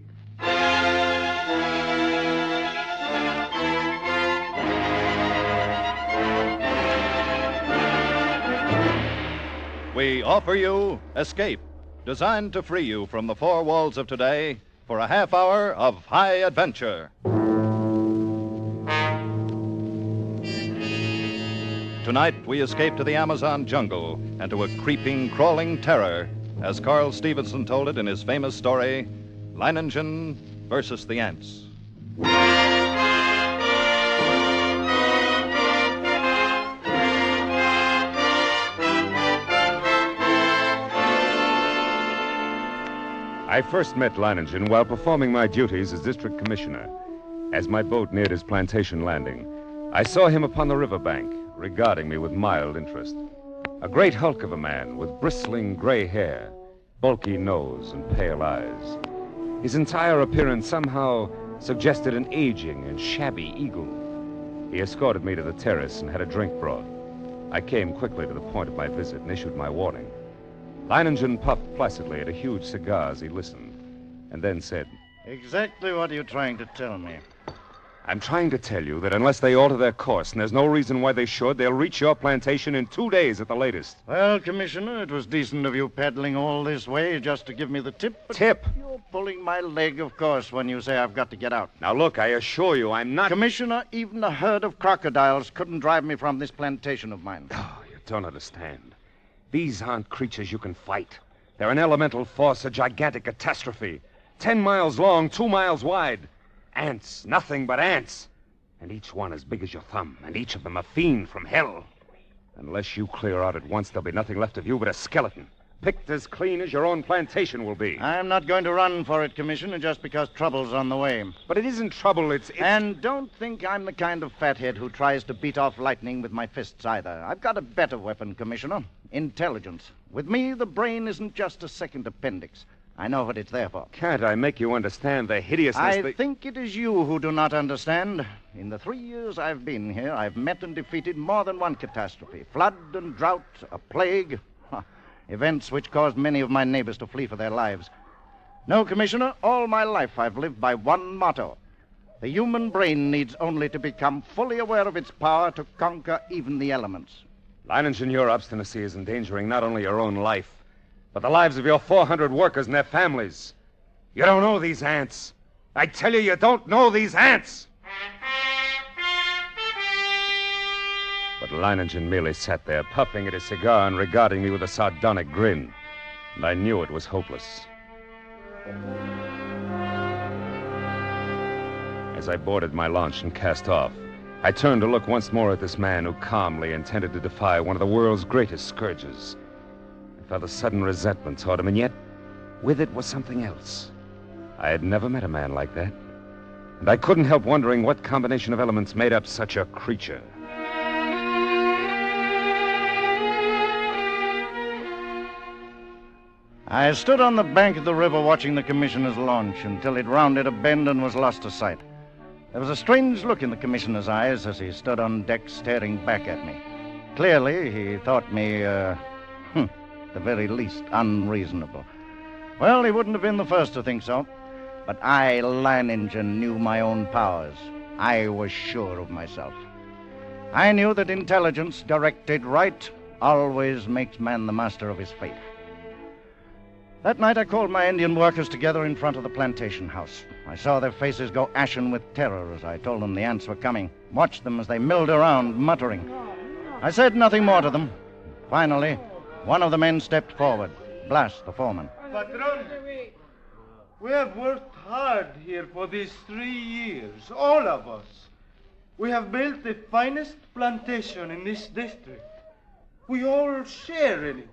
We offer you Escape, designed to free you from the four walls of today for a half hour of high adventure. Tonight, we escape to the Amazon jungle and to a creeping, crawling terror, as Carl Stevenson told it in his famous story, Leiningen versus the Ants. I first met Leiningen while performing my duties as district commissioner. As my boat neared his plantation landing, I saw him upon the riverbank, regarding me with mild interest. A great hulk of a man with bristling gray hair, bulky nose, and pale eyes. His entire appearance somehow suggested an aging and shabby eagle. He escorted me to the terrace and had a drink brought. I came quickly to the point of my visit and issued my warning. Leiningen puffed placidly at a huge cigar as he listened, and then said, "Exactly what are you trying to tell me?" "I'm trying to tell you that unless they alter their course, and there's no reason why they should, they'll reach your plantation in 2 days at the latest." Well, Commissioner, it was decent of you paddling all this way just to give me the tip. But Tip? You're pulling my leg, of course, when you say I've got to get out. Now, look, I assure you I'm not... Commissioner, even a herd of crocodiles couldn't drive me from this plantation of mine. Oh, you don't understand. These aren't creatures you can fight. They're an elemental force, a gigantic catastrophe. 10 miles long, 2 miles wide. Ants, nothing but ants. And each one as big as your thumb, and each of them a fiend from hell. Unless you clear out at once, there'll be nothing left of you but a skeleton, picked as clean as your own plantation will be. I'm not going to run for it, Commissioner, just because trouble's on the way. But it isn't trouble, it's... And don't think I'm the kind of fathead who tries to beat off lightning with my fists either. I've got a better weapon, Commissioner. Intelligence. With me, the brain isn't just a second appendix. I know what it's there for. Can't I make you understand the hideousness... I think it is you who do not understand. In the 3 years I've been here, I've met and defeated more than one catastrophe. Flood and drought, a plague... events which caused many of my neighbors to flee for their lives. No, Commissioner, all my life I've lived by one motto. The human brain needs only to become fully aware of its power to conquer even the elements. Leiningen, your obstinacy is endangering not only your own life, but the lives of your 400 workers and their families. You don't know these ants. I tell you, you don't know these ants. But Leiningen merely sat there, puffing at his cigar and regarding me with a sardonic grin. And I knew it was hopeless. As I boarded my launch and cast off, I turned to look once more at this man who calmly intended to defy one of the world's greatest scourges. I felt a sudden resentment toward him, and yet, with it was something else. I had never met a man like that. And I couldn't help wondering what combination of elements made up such a creature. I stood on the bank of the river watching the commissioner's launch until it rounded a bend and was lost to sight. There was a strange look in the commissioner's eyes as he stood on deck staring back at me. Clearly, he thought me, at the very least, unreasonable. Well, he wouldn't have been the first to think so. But I, Leiningen, knew my own powers. I was sure of myself. I knew that intelligence, directed right, always makes man the master of his fate. That night I called my Indian workers together in front of the plantation house. I saw their faces go ashen with terror as I told them the ants were coming. Watched them as they milled around, muttering. I said nothing more to them. Finally, one of the men stepped forward. Blas, the foreman. Patron, we have worked hard here for these 3 years, all of us. We have built the finest plantation in this district. We all share in it.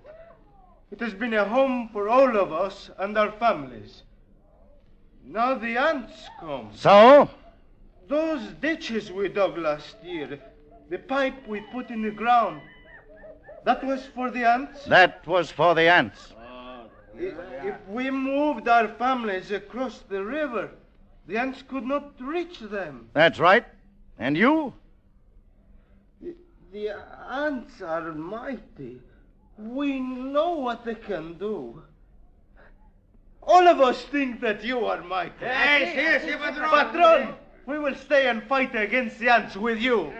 It has been a home for all of us and our families. Now the ants come. So? Those ditches we dug last year, the pipe we put in the ground, that was for the ants? That was for the ants. If we moved our families across the river, the ants could not reach them. That's right. And you? The ants are mighty. We know what they can do. All of us think that you are mighty. Yes, Patron, we will stay and fight against the ants with you.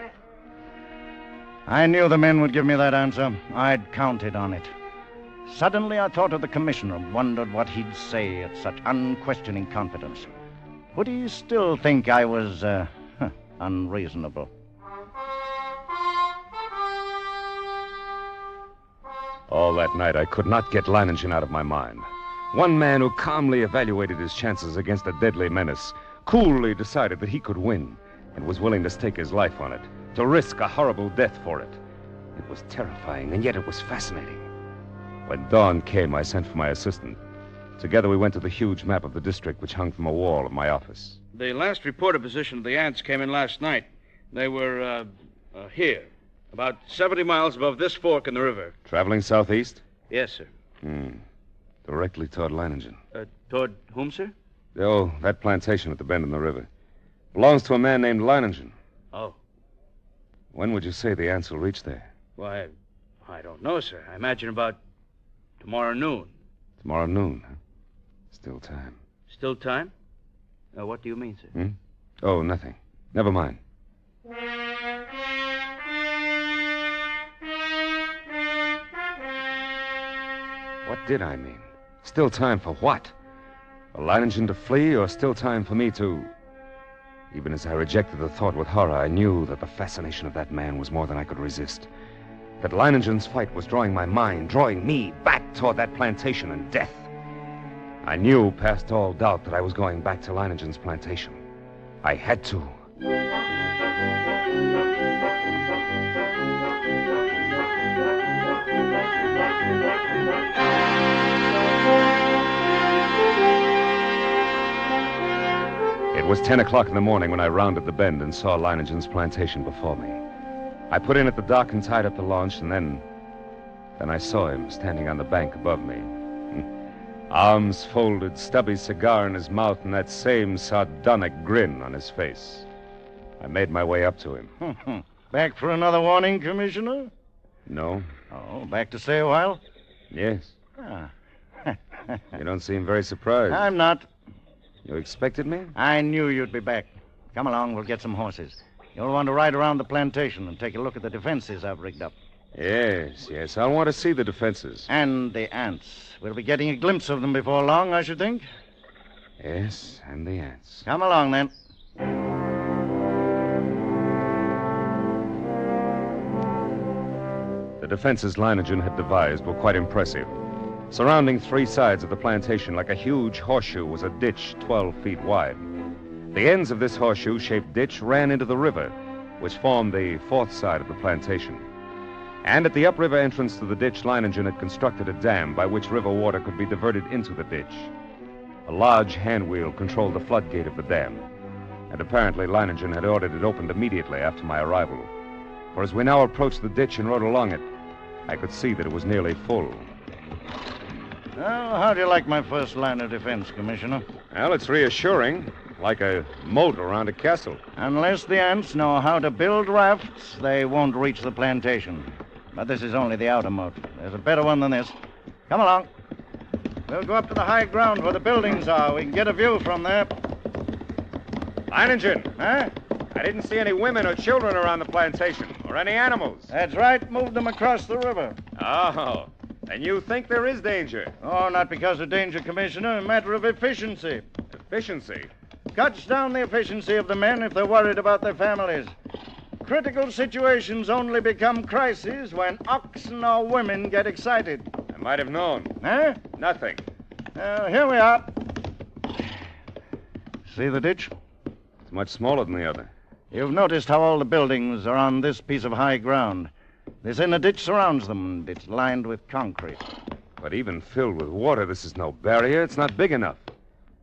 I knew the men would give me that answer. I'd counted on it. Suddenly I thought of the commissioner, wondered what he'd say at such unquestioning confidence. Would he still think I was, unreasonable? All that night, I could not get Leiningen out of my mind. One man who calmly evaluated his chances against a deadly menace, coolly decided that he could win, and was willing to stake his life on it, to risk a horrible death for it. It was terrifying, and yet it was fascinating. When dawn came, I sent for my assistant. Together we went to the huge map of the district which hung from a wall of my office. The last reported position of the ants came in last night. They were, here. About 70 miles above this fork in the river. Traveling southeast? Yes, sir. Directly toward Leiningen. Toward whom, sir? Oh, that plantation at the bend in the river. Belongs to a man named Leiningen. Oh. When would you say the ants will reach there? Why, I don't know, sir. I imagine about tomorrow noon. Tomorrow noon, huh? Still time. Still time? What do you mean, sir? Oh, nothing. Never mind. What did I mean? Still time for what? For Leiningen to flee, or still time for me to... Even as I rejected the thought with horror, I knew that the fascination of that man was more than I could resist. That Leiningen's fight was drawing my mind, drawing me back toward that plantation and death. I knew past all doubt that I was going back to Leiningen's plantation. I had to. It was 10 o'clock in the morning when I rounded the bend and saw Leiningen's plantation before me. I put in at the dock and tied up the launch, and then I saw him standing on the bank above me. Arms folded, stubby cigar in his mouth, and that same sardonic grin on his face. I made my way up to him. Back for another warning, Commissioner? No. Oh, back to stay a while? Yes. Ah. You don't seem very surprised. I'm not. You expected me? I knew you'd be back. Come along, we'll get some horses. You'll want to ride around the plantation and take a look at the defenses I've rigged up. Yes. I'll want to see the defenses. And the ants. We'll be getting a glimpse of them before long, I should think. Yes, and the ants. Come along, then. The defenses Leiningen had devised were quite impressive. Surrounding three sides of the plantation like a huge horseshoe was a ditch 12 feet wide. The ends of this horseshoe-shaped ditch ran into the river, which formed the fourth side of the plantation. And at the upriver entrance to the ditch, Leiningen had constructed a dam by which river water could be diverted into the ditch. A large handwheel controlled the floodgate of the dam, and apparently Leiningen had ordered it opened immediately after my arrival. For as we now approached the ditch and rode along it, I could see that it was nearly full. Well, how do you like my first line of defense, Commissioner? Well, it's reassuring, like a moat around a castle. Unless the ants know how to build rafts, they won't reach the plantation. But this is only the outer moat. There's a better one than this. Come along. We'll go up to the high ground where the buildings are. We can get a view from there. Leiningen! Huh? I didn't see any women or children around the plantation, or any animals. That's right. Moved them across the river. Oh, and you think there is danger? Oh, not because of danger, Commissioner. A matter of efficiency. Efficiency? Cuts down the efficiency of the men if they're worried about their families. Critical situations only become crises when oxen or women get excited. I might have known. Huh? Nothing. Here we are. See the ditch? It's much smaller than the other. You've noticed how all the buildings are on this piece of high ground. This inner ditch surrounds them, and it's lined with concrete. But even filled with water, this is no barrier. It's not big enough.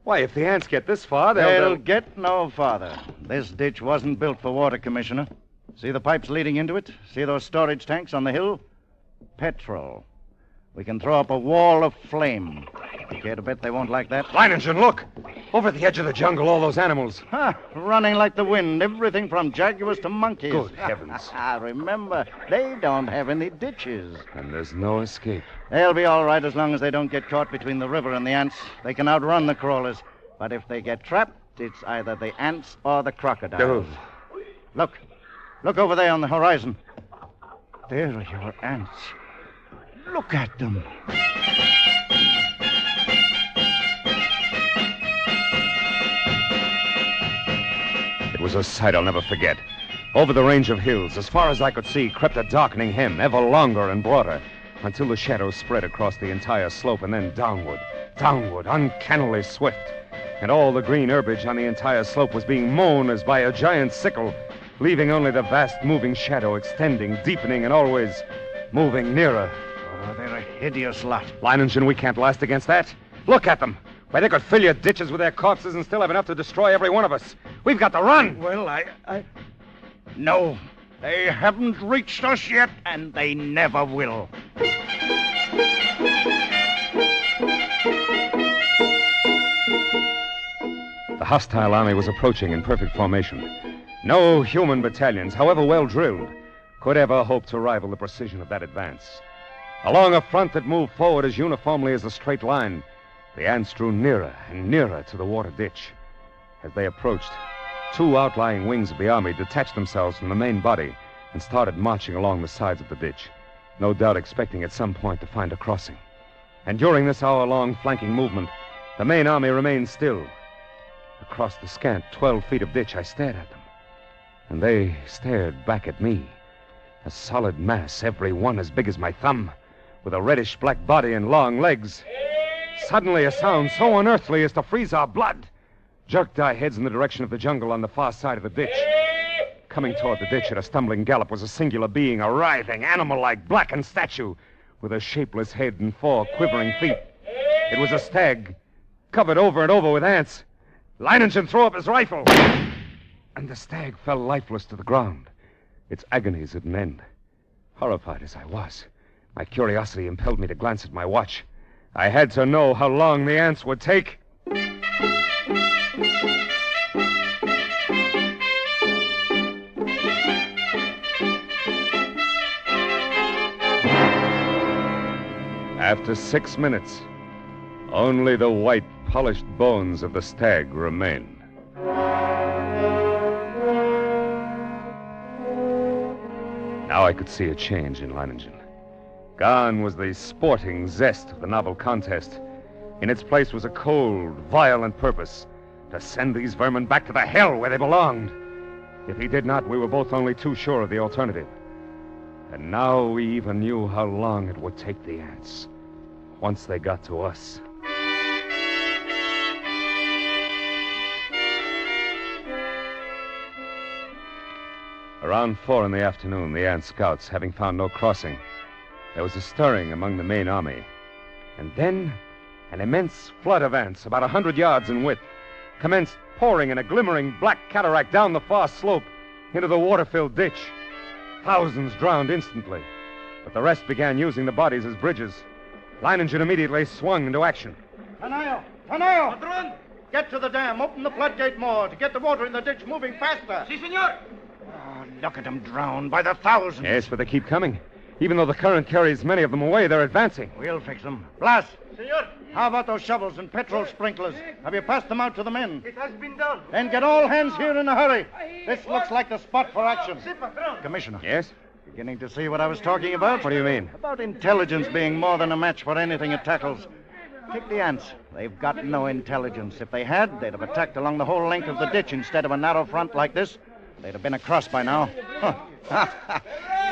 Why, if the ants get this far, they'll get no farther. This ditch wasn't built for water, Commissioner. See the pipes leading into it? See those storage tanks on the hill? Petrol. We can throw up a wall of flame. You care to bet they won't like that? Leiningen, look! Over at the edge of the jungle, all those animals. Running like the wind, everything from jaguars to monkeys. Good heavens. Remember, they don't have any ditches. And there's no escape. They'll be all right as long as they don't get caught between the river and the ants. They can outrun the crawlers. But if they get trapped, it's either the ants or the crocodiles. Look. Look over there on the horizon. There are your ants. Look at them. It was a sight I'll never forget. Over the range of hills, as far as I could see, crept a darkening hem, ever longer and broader, until the shadows spread across the entire slope and then downward, uncannily swift. And all the green herbage on the entire slope was being mown as by a giant sickle, leaving only the vast moving shadow extending, deepening, and always moving nearer. Oh, they're a hideous lot. Leiningen, we can't last against that. Look at them. Why, they could fill your ditches with their corpses and still have enough to destroy every one of us. We've got to run. Well, No, they haven't reached us yet, and they never will. The hostile army was approaching in perfect formation. No human battalions, however well drilled, could ever hope to rival the precision of that advance. Along a front that moved forward as uniformly as a straight line, the ants drew nearer and nearer to the water ditch. As they approached, two outlying wings of the army detached themselves from the main body and started marching along the sides of the ditch, no doubt expecting at some point to find a crossing. And during this hour-long flanking movement, the main army remained still. Across the scant 12 feet of ditch, I stared at them. And they stared back at me. A solid mass, every one as big as my thumb, with a reddish-black body and long legs. Suddenly, a sound so unearthly as to freeze our blood. jerked our heads in the direction of the jungle on the far side of the ditch. Coming toward the ditch at a stumbling gallop was a singular being, a writhing, animal-like, blackened statue with a shapeless head and 4 quivering feet. It was a stag, covered over and over with ants. Leiningen threw up his rifle, and the stag fell lifeless to the ground. Its agonies at an end. Horrified as I was, my curiosity impelled me to glance at my watch. I had to know how long the ants would take. After 6 minutes, only the white, polished bones of the stag remained. Now I could see a change in Leiningen. Gone was the sporting zest of the novel contest. In its place was a cold, violent purpose to send these vermin back to the hell where they belonged. If he did not, we were both only too sure of the alternative. And now we even knew how long it would take the ants once they got to us. Around 4 in the afternoon, the ant scouts, having found no crossing, there was a stirring among the main army. And then an immense flood of ants, about 100 yards in width, commenced pouring in a glimmering black cataract down the far slope into the water-filled ditch. Thousands drowned instantly, but the rest began using the bodies as bridges. Leiningen immediately swung into action. Tanayo! Padron! Get to the dam. Open the floodgate more to get the water in the ditch moving faster. Si, senor. Oh, look at them drown by the thousands. Yes, but they keep coming. Even though the current carries many of them away, they're advancing. We'll fix them. Blas! Senor. How about those shovels and petrol sprinklers? Have you passed them out to the men? It has been done. Then get all hands here in a hurry. This looks like the spot for action. Commissioner. Yes? Beginning to see what I was talking about? What do you mean? About intelligence being more than a match for anything it tackles. Take the ants. They've got no intelligence. If they had, they'd have attacked along the whole length of the ditch instead of a narrow front like this. They'd have been across by now.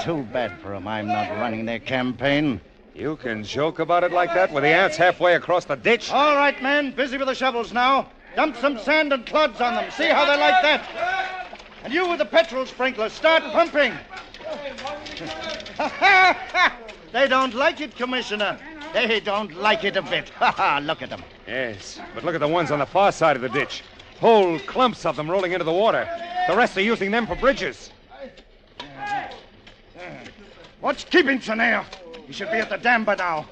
Too bad for them I'm not running their campaign. You can joke about it like that with the ants halfway across the ditch? All right, men. Busy with the shovels now. Dump some sand and clods on them. See how they like that. And you with the petrol sprinklers, start pumping. They don't like it, Commissioner. They don't like it a bit. Look at them. Yes, but look at the ones on the far side of the ditch. Whole clumps of them rolling into the water. The rest are using them for bridges. What's keeping Tanayo? He should be at the dam by now.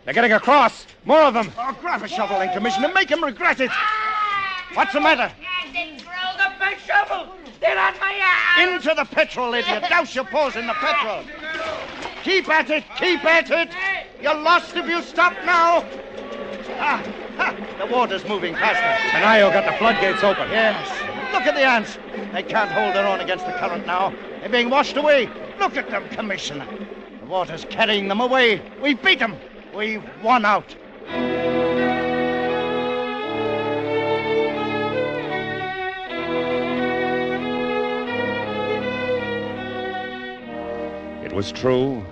They're getting across. More of them. Oh, grab a shovel then, Commissioner. Make him regret it. What's the matter? They rolled up my shovel. They're on my ass. Into the petrol, idiot. Douse your paws in the petrol. Keep at it. Keep at it. You're lost if you stop now. The water's moving faster. Tanayo got the floodgates open. Yes. Look at the ants. They can't hold their own against the current now. They're being washed away. Look at them, Commissioner. The water's carrying them away. We've beat them. We've won out. It was true.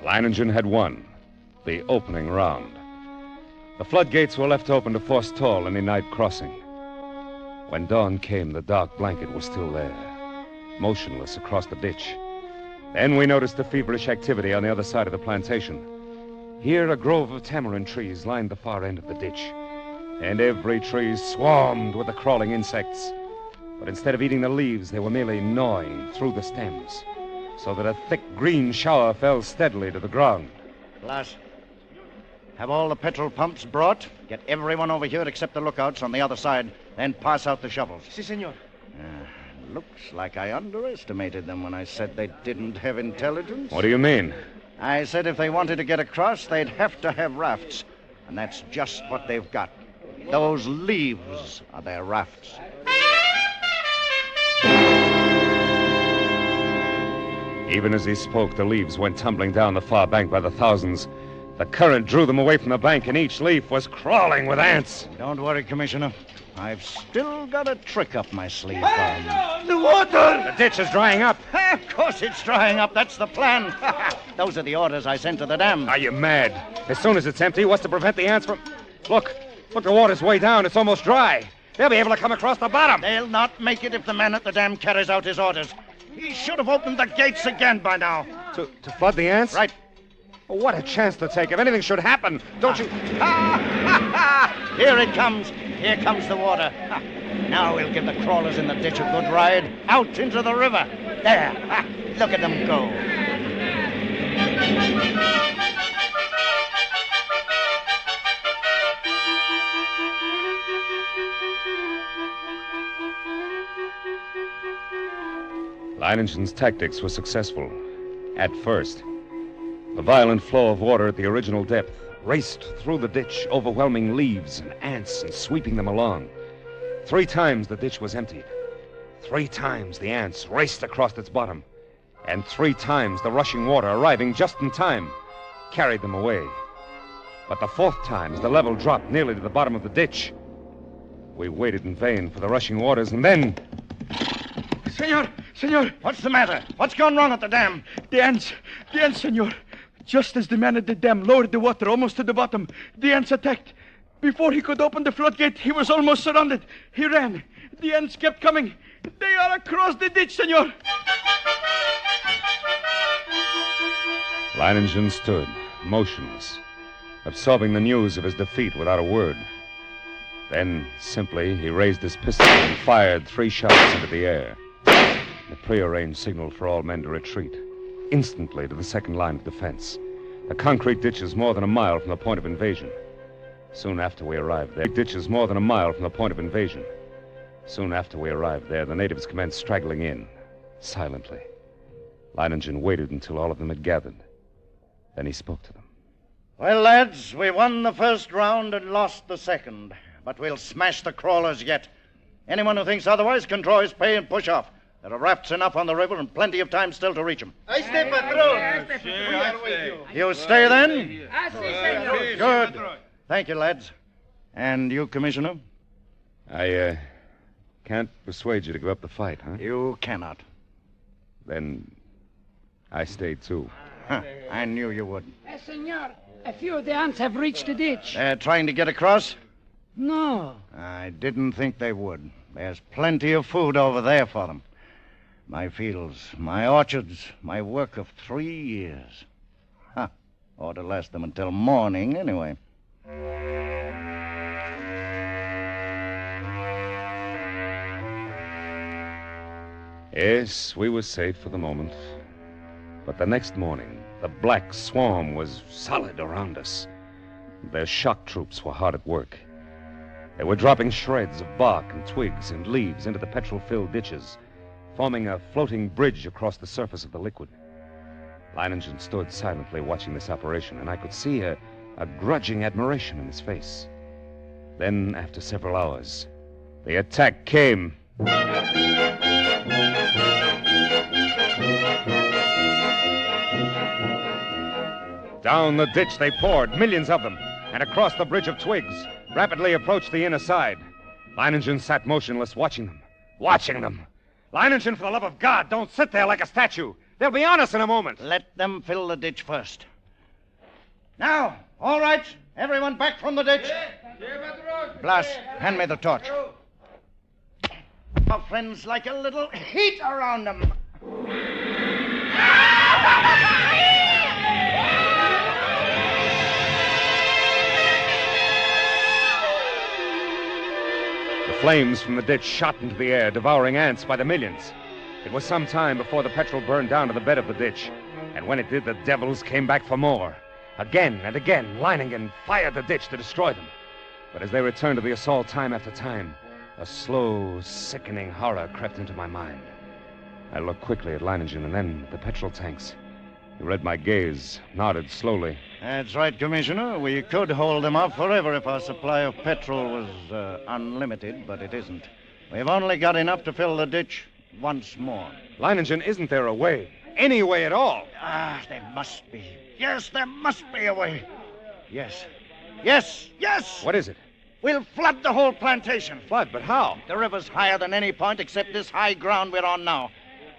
Leiningen had won the opening round. The floodgates were left open to forestall any night crossing. When dawn came, the dark blanket was still there, motionless across the ditch. Then we noticed the feverish activity on the other side of the plantation. Here, a grove of tamarind trees lined the far end of the ditch, and every tree swarmed with the crawling insects. But instead of eating the leaves, they were merely gnawing through the stems, so that a thick green shower fell steadily to the ground. Blas, have all the petrol pumps brought. Get everyone over here except the lookouts on the other side, then pass out the shovels. Si, senor. Looks like I underestimated them when I said they didn't have intelligence. What do you mean? I said if they wanted to get across, they'd have to have rafts. And that's just what they've got. Those leaves are their rafts. Even as he spoke, the leaves went tumbling down the far bank by the thousands. The current drew them away from the bank, and each leaf was crawling with ants. Don't worry, Commissioner. I've still got a trick up my sleeve for them. The water! The ditch is drying up. Of course it's drying up. That's the plan. Those are the orders I sent to the dam. Are you mad? As soon as it's empty, what's to prevent the ants from... Look, the water's way down. It's almost dry. They'll be able to come across the bottom. They'll not make it if the man at the dam carries out his orders. He should have opened the gates again by now. To flood the ants? Right. Oh, what a chance to take. If anything should happen, don't you... Here it comes. Here comes the water. Now we'll give the crawlers in the ditch a good ride out into the river. There. Look at them go. Leiningen's tactics were successful. At first. The violent flow of water at the original depth raced through the ditch, overwhelming leaves and ants and sweeping them along. 3 times the ditch was emptied. 3 times the ants raced across its bottom. And 3 times the rushing water, arriving just in time, carried them away. But the 4th time, as the level dropped nearly to the bottom of the ditch, we waited in vain for the rushing waters, and then... Senor! What's the matter? What's gone wrong at the dam? The ants, senor. Just as the man at the dam lowered the water almost to the bottom, the ants attacked. Before he could open the floodgate, he was almost surrounded. He ran. The ants kept coming. They are across the ditch, senor. Leiningen stood, motionless, absorbing the news of his defeat without a word. Then, simply, he raised his pistol and fired 3 shots into the air. The prearranged signal for all men to retreat, instantly to the second line of defense. The concrete ditches more than a mile from the point of invasion. Soon after we arrived there, the natives commenced straggling in, silently. Leiningen waited until all of them had gathered. Then he spoke to them. Well, lads, we won the first round and lost the second. But we'll smash the crawlers yet. Anyone who thinks otherwise can draw his pay and push off. There are rafts enough on the river and plenty of time still to reach them. I stay, patron. We are with you. You stay then? I see, senor. Good. Thank you, lads. And you, Commissioner? I, can't persuade you to give up the fight, huh? You cannot. Then I stay, too. I knew you would. Senor, a few of the ants have reached the ditch. They're trying to get across? No. I didn't think they would. There's plenty of food over there for them. My fields, my orchards, my work of 3 years. Ought to last them until morning, anyway. Yes, we were safe for the moment. But the next morning, the black swarm was solid around us. Their shock troops were hard at work. They were dropping shreds of bark and twigs and leaves into the petrol-filled ditches, forming a floating bridge across the surface of the liquid. Leiningen stood silently watching this operation, and I could see a grudging admiration in his face. Then, after several hours, the attack came. Down the ditch they poured, millions of them, and across the bridge of twigs, rapidly approached the inner side. Leiningen sat motionless, watching them. Leiningen, for the love of God, don't sit there like a statue. They'll be on us in a moment. Let them fill the ditch first. Now, all right, everyone back from the ditch. Blas, hand me the torch. Our friends like a little heat around them. Flames from the ditch shot into the air, devouring ants by the millions. It was some time before the petrol burned down to the bed of the ditch. And when it did, the devils came back for more. Again and again, Leiningen fired the ditch to destroy them. But as they returned to the assault time after time, a slow, sickening horror crept into my mind. I looked quickly at Leiningen and then at the petrol tanks. He read my gaze, nodded slowly. That's right, Commissioner. We could hold them off forever if our supply of petrol was unlimited, but it isn't. We've only got enough to fill the ditch once more. Leiningen, isn't there a way? Any way at all? There must be. Yes, there must be a way. Yes. What is it? We'll flood the whole plantation. Flood? But how? The river's higher than any point except this high ground we're on now.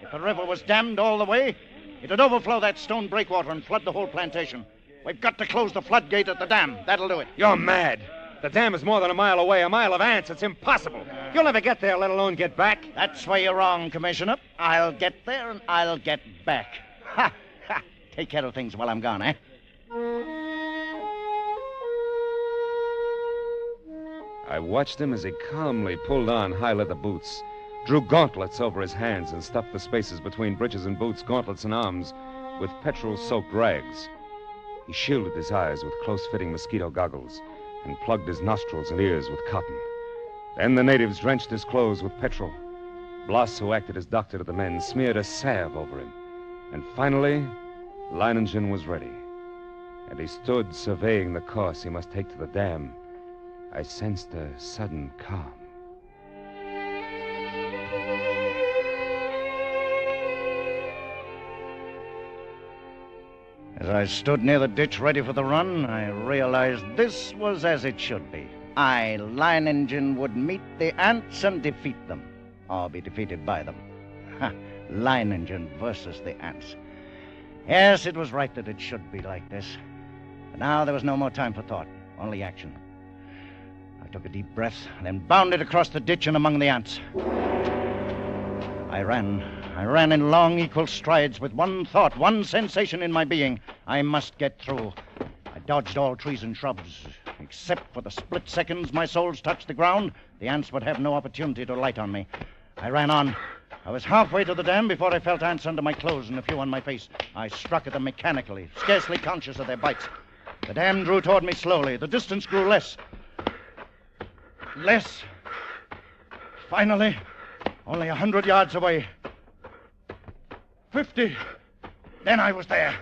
If the river was dammed all the way, it'd overflow that stone breakwater and flood the whole plantation. We've got to close the floodgate at the dam. That'll do it. You're mad. The dam is more than a mile away, a mile of ants. It's impossible. You'll never get there, let alone get back. That's where you're wrong, Commissioner. I'll get there and I'll get back. Ha! Ha! Take care of things while I'm gone, eh? I watched him as he calmly pulled on high leather boots, drew gauntlets over his hands, and stuffed the spaces between breeches and boots, gauntlets and arms, with petrol-soaked rags. He shielded his eyes with close-fitting mosquito goggles and plugged his nostrils and ears with cotton. Then the natives drenched his clothes with petrol. Bloss, who acted as doctor to the men, smeared a salve over him. And finally, Leiningen was ready. And he stood surveying the course he must take to the dam. I sensed a sudden calm. As I stood near the ditch ready for the run, I realized this was as it should be. I, Leiningen, would meet the ants and defeat them, or be defeated by them. Ha! Leiningen versus the ants. Yes, it was right that it should be like this. But now there was no more time for thought, only action. I took a deep breath, then bounded across the ditch and among the ants. I ran in long, equal strides with one thought, one sensation in my being. I must get through. I dodged all trees and shrubs. Except for the split seconds my soles touched the ground, the ants would have no opportunity to light on me. I ran on. I was halfway to the dam before I felt ants under my clothes and a few on my face. I struck at them mechanically, scarcely conscious of their bites. The dam drew toward me slowly. The distance grew less. Less. Finally, only 100 yards away. 50. Then I was there.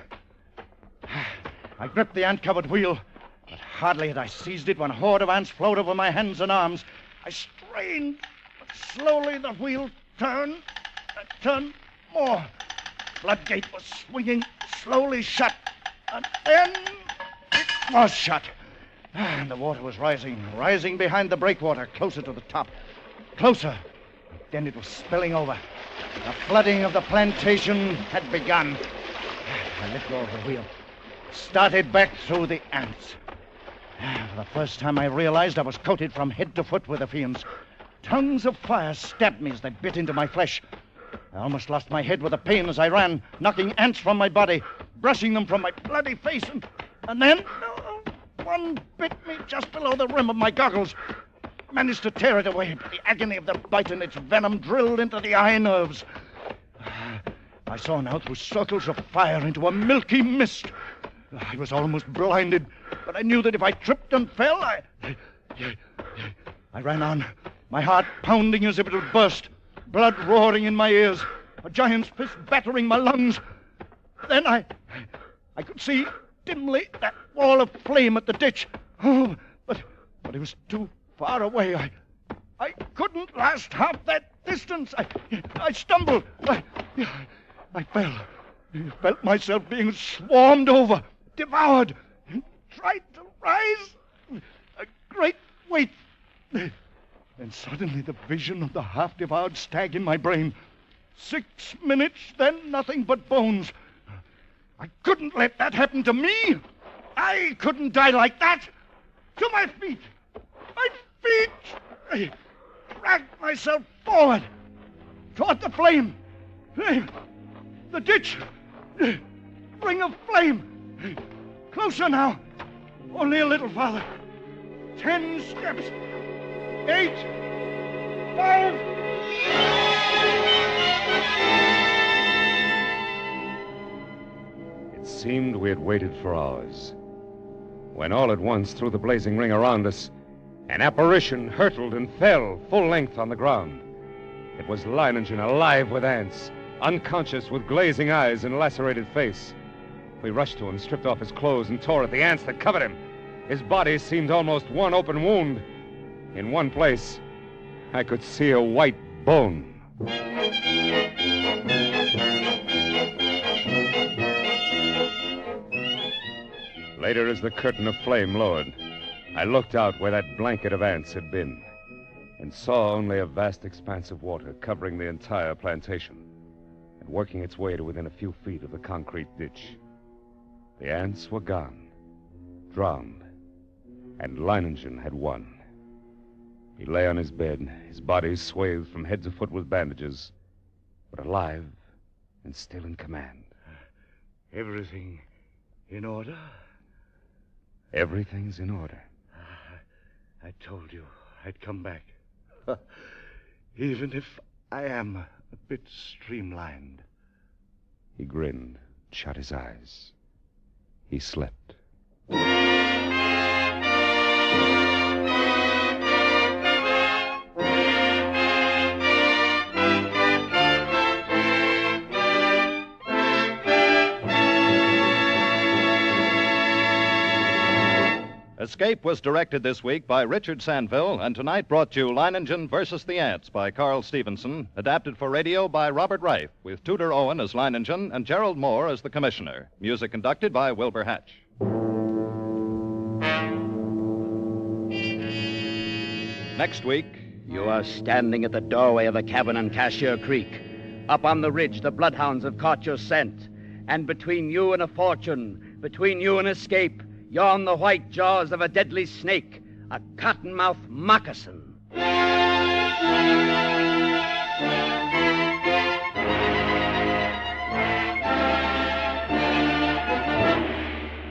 I gripped the ant-covered wheel, but hardly had I seized it when a horde of ants flowed over my hands and arms. I strained, but slowly the wheel turned more. Floodgate was swinging slowly shut, and then it was shut. And the water was rising behind the breakwater, closer to the top. Closer. Then it was spilling over. The flooding of the plantation had begun. I let go of the wheel. Started back through the ants. For the first time I realized I was coated from head to foot with the fiends. Tongues of fire stabbed me as they bit into my flesh. I almost lost my head with the pain as I ran, knocking ants from my body, brushing them from my bloody face, and then one bit me just below the rim of my goggles. Managed to tear it away, but the agony of the bite and its venom drilled into the eye nerves. I saw now through circles of fire into a milky mist. I was almost blinded, but I knew that if I tripped and fell, I ran on, my heart pounding as if it would burst, blood roaring in my ears, a giant's fist battering my lungs. Then I could see dimly that wall of flame at the ditch. Oh, but it was too far away. I couldn't last half that distance. I stumbled. I fell. I felt myself being swarmed over, devoured. Tried to rise. A great weight. Then suddenly the vision of the half-devoured stag in my brain. 6 minutes, then nothing but bones. I couldn't let that happen to me. I couldn't die like that. To my feet. My feet. I dragged myself forward. Toward the flame. The ditch. Ring of flame. Closer now. Only a little farther. 10 steps. 8. 5. It seemed we had waited for hours, when all at once, through the blazing ring around us, an apparition hurtled and fell full length on the ground. It was Leiningen, alive with ants, unconscious with glazing eyes and lacerated face. We rushed to him, stripped off his clothes, and tore at the ants that covered him. His body seemed almost one open wound. In one place, I could see a white bone. Later, as the curtain of flame lowered, I looked out where that blanket of ants had been and saw only a vast expanse of water covering the entire plantation and working its way to within a few feet of the concrete ditch. The ants were gone, drowned, And Leiningen had won. He lay on his bed, his body swathed from head to foot with bandages, but alive and still in command. Everything in order? Everything's in order. I told you I'd come back. Even if I am a bit streamlined. He grinned, shut his eyes. He slept. Escape was directed this week by Richard Sandville, and tonight brought you Leiningen versus the Ants by Carl Stevenson, adapted for radio by Robert Reif, with Tudor Owen as Leiningen and Gerald Moore as the commissioner. Music conducted by Wilbur Hatch. Next week, you are standing at the doorway of the cabin on Cashier Creek. Up on the ridge, the bloodhounds have caught your scent. And between you and a fortune, between you and escape, yawn the white jaws of a deadly snake, a cottonmouth moccasin.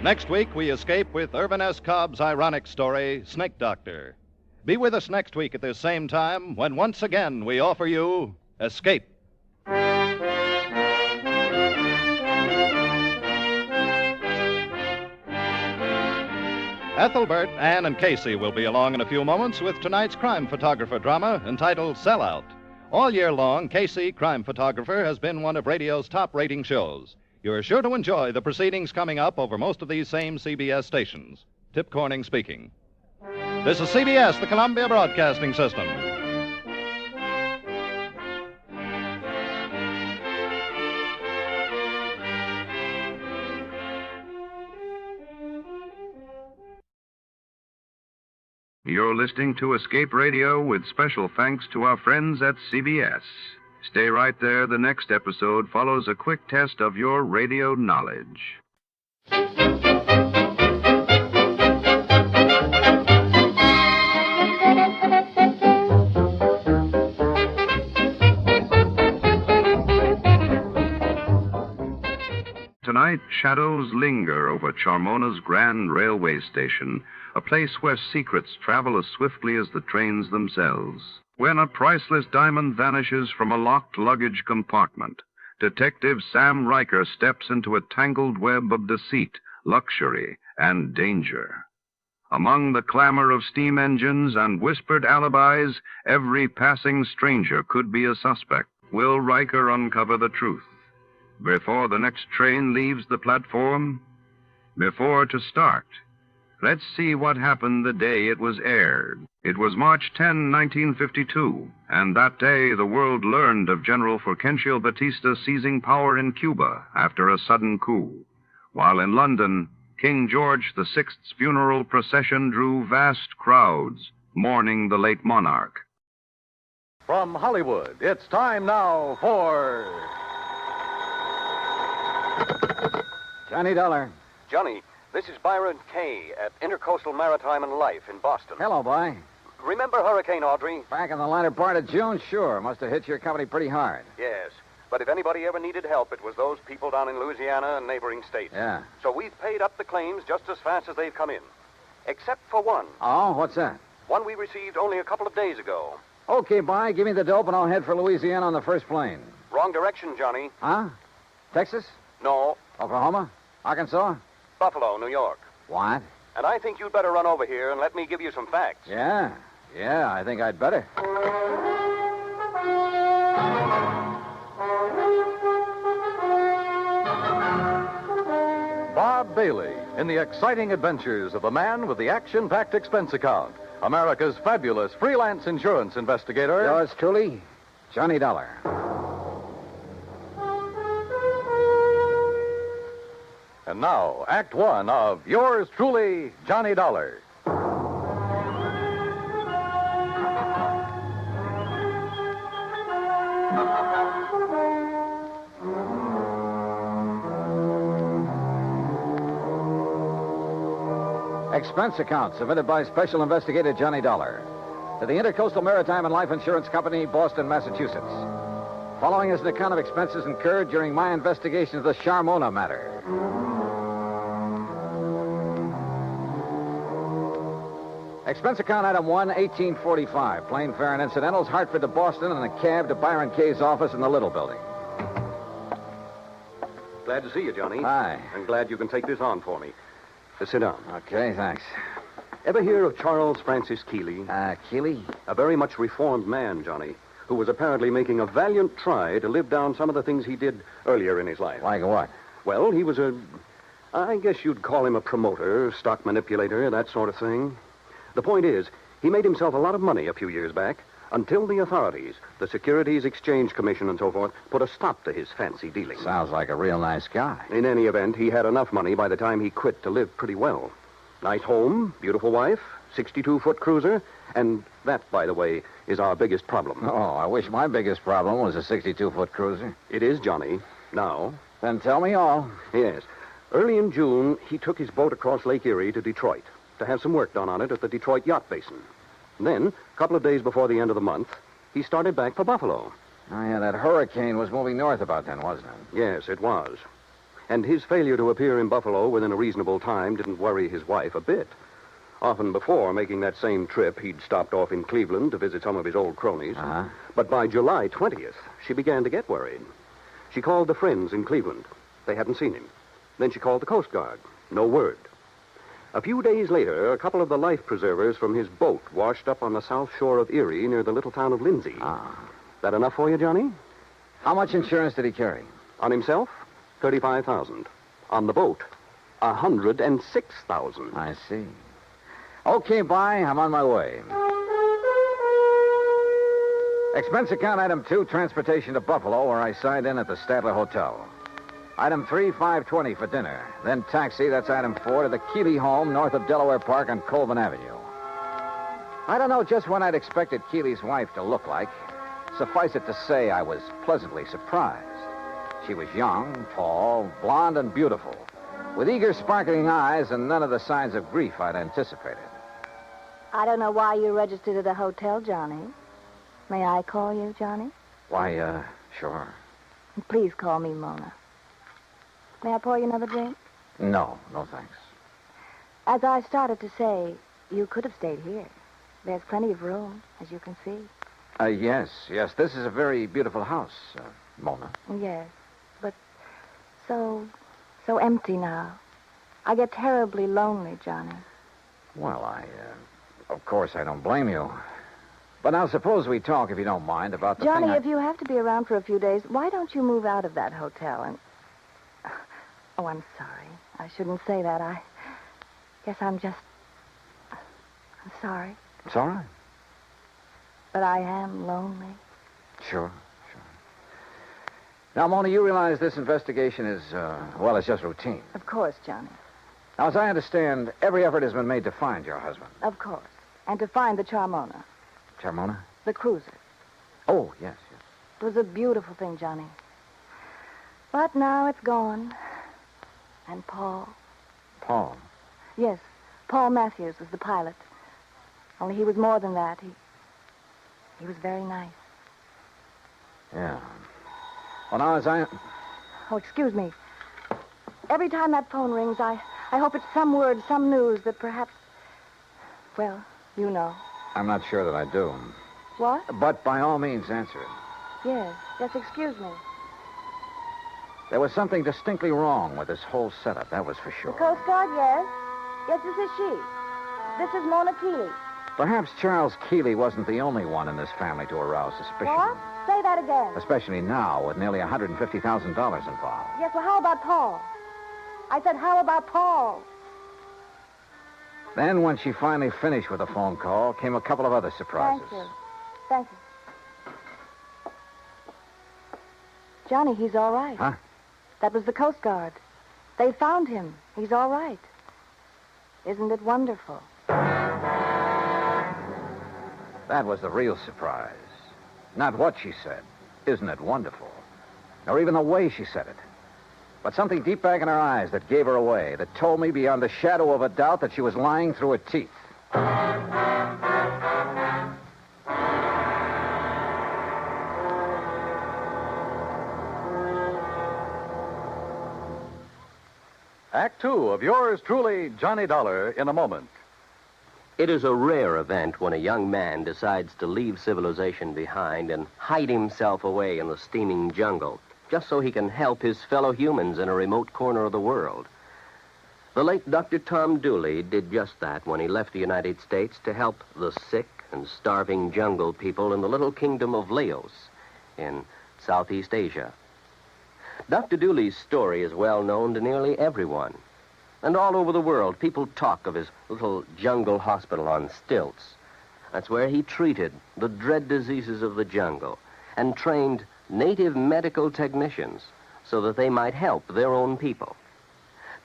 Next week, we escape with Irvin S. Cobb's ironic story, Snake Doctor. Be with us next week at this same time when once again we offer you Escape. Ethelbert, Ann, and Casey will be along in a few moments with tonight's crime photographer drama entitled Sellout. All year long, Casey, crime photographer, has been one of radio's top rating shows. You're sure to enjoy the proceedings coming up over most of these same CBS stations. Tip Corning speaking. This is CBS, the Columbia Broadcasting System. You're listening to Escape Radio with special thanks to our friends at CBS. Stay right there. The next episode follows a quick test of your radio knowledge. Tonight, shadows linger over Charmona's Grand Railway Station, a place where secrets travel as swiftly as the trains themselves. When a priceless diamond vanishes from a locked luggage compartment, Detective Sam Riker steps into a tangled web of deceit, luxury, and danger. Among the clamor of steam engines and whispered alibis, every passing stranger could be a suspect. Will Riker uncover the truth before the next train leaves the platform? Before to start, let's see what happened the day it was aired. It was March 10, 1952, and that day the world learned of General Fulgencio Batista seizing power in Cuba after a sudden coup, while in London, King George VI's funeral procession drew vast crowds mourning the late monarch. From Hollywood, it's time now for... Johnny Dollar. Johnny, this is Byron Kay at Intercoastal Maritime and Life in Boston. Hello, boy. Remember Hurricane Audrey? Back in the latter part of June, sure. Must have hit your company pretty hard. Yes, but if anybody ever needed help, it was those people down in Louisiana and neighboring states. Yeah. So we've paid up the claims just as fast as they've come in. Except for one. Oh, what's that? One we received only a couple of days ago. Okay, boy, give me the dope and I'll head for Louisiana on the first plane. Wrong direction, Johnny. Huh? Texas? No. Oklahoma? Arkansas? Buffalo, New York. What? And I think you'd better run over here and let me give you some facts. Yeah, I think I'd better. Bob Bailey in the exciting adventures of the man with the action-packed expense account. America's fabulous freelance insurance investigator. Yours truly, Johnny Dollar. And now, Act One of yours truly, Johnny Dollar. Expense account submitted by Special Investigator Johnny Dollar to the Intercoastal Maritime and Life Insurance Company, Boston, Massachusetts. Following is an account of expenses incurred during my investigation of the Charmona matter. Expense account item 1, 1845. Plane fare and incidentals, Hartford to Boston, and a cab to Byron Kay's office in the Little Building. Glad to see you, Johnny. Hi. I'm glad you can take this on for me. Sit down. Okay, thanks. Ever hear of Charles Francis Keeley? Keeley? A very much reformed man, Johnny, who was apparently making a valiant try to live down some of the things he did earlier in his life. Like what? Well, he was I guess you'd call him a promoter, stock manipulator, that sort of thing. The point is, he made himself a lot of money a few years back until the authorities, the Securities Exchange Commission and so forth, put a stop to his fancy dealings. Sounds like a real nice guy. In any event, he had enough money by the time he quit to live pretty well. Nice home, beautiful wife, 62-foot cruiser, and that, by the way, is our biggest problem. Oh, I wish my biggest problem was a 62-foot cruiser. It is, Johnny. Now. Then tell me all. Yes. Early in June, he took his boat across Lake Erie to Detroit to have some work done on it at the Detroit Yacht Basin. Then, a couple of days before the end of the month, he started back for Buffalo. Oh, yeah, that hurricane was moving north about then, wasn't it? Yes, it was. And his failure to appear in Buffalo within a reasonable time didn't worry his wife a bit. Often before making that same trip, he'd stopped off in Cleveland to visit some of his old cronies. But by July 20th, she began to get worried. She called the friends in Cleveland. They hadn't seen him. Then she called the Coast Guard. No word. A few days later, a couple of the life preservers from his boat washed up on the south shore of Erie near the little town of Lindsay. That enough for you, Johnny? How much insurance did he carry? On himself, $35,000. On the boat, $106,000. I see. Okay, bye. I'm on my way. Expense account item 2, transportation to Buffalo, where I signed in at the Statler Hotel. Item 3, $5.20 for dinner. Then taxi, that's item 4, to the Keeley home north of Delaware Park on Colvin Avenue. I don't know just what I'd expected Keeley's wife to look like. Suffice it to say, I was pleasantly surprised. She was young, tall, blonde, and beautiful, with eager, sparkling eyes and none of the signs of grief I'd anticipated. I don't know why you registered at a hotel, Johnny. May I call you, Johnny? Why, sure. Please call me Mona. May I pour you another drink? No, thanks. As I started to say, you could have stayed here. There's plenty of room, as you can see. Yes. This is a very beautiful house, Mona. Yes, but so empty now. I get terribly lonely, Johnny. Well, of course, I don't blame you. But now suppose we talk, if you don't mind, about the Johnny, thing if you have to be around for a few days, why don't you move out of that hotel and... Oh, I'm sorry. I shouldn't say that. I guess I'm sorry. It's all right. But I am lonely. Sure. Now, Mona, you realize this investigation is, it's just routine. Of course, Johnny. Now, as I understand, every effort has been made to find your husband. Of course. And to find the Charmona. Charmona? The cruiser. Oh, yes. It was a beautiful thing, Johnny. But now it's gone. And Paul. Paul? Yes, Paul Matthews was the pilot. Only he was more than that. He was very nice. Yeah. Well, now, as I... Oh, excuse me. Every time that phone rings, I hope it's some word, some news that perhaps... Well, you know. I'm not sure that I do. What? But by all means, answer it. Yes, excuse me. There was something distinctly wrong with this whole setup, that was for sure. The Coast Guard, yes. Yes, this is she. This is Mona Keeley. Perhaps Charles Keeley wasn't the only one in this family to arouse suspicion. What? Say that again. Especially now, with nearly $150,000 involved. Yes, well, how about Paul? I said, how about Paul? Then, when she finally finished with the phone call, came a couple of other surprises. Thank you. Johnny, he's all right. Huh? That was the Coast Guard. They found him. He's all right. Isn't it wonderful? That was the real surprise. Not what she said. Isn't it wonderful? Or even the way she said it. but something deep back in her eyes that gave her away, that told me beyond the shadow of a doubt that she was lying through her teeth. Act two of yours truly, Johnny Dollar, in a moment. It is a rare event when a young man decides to leave civilization behind and hide himself away in the steaming jungle, just so he can help his fellow humans in a remote corner of the world. The late Dr. Tom Dooley did just that when he left the United States to help the sick and starving jungle people in the little kingdom of Laos in Southeast Asia. Dr. Dooley's story is well known to nearly everyone. And all over the world, people talk of his little jungle hospital on stilts. That's where he treated the dread diseases of the jungle and trained native medical technicians so that they might help their own people.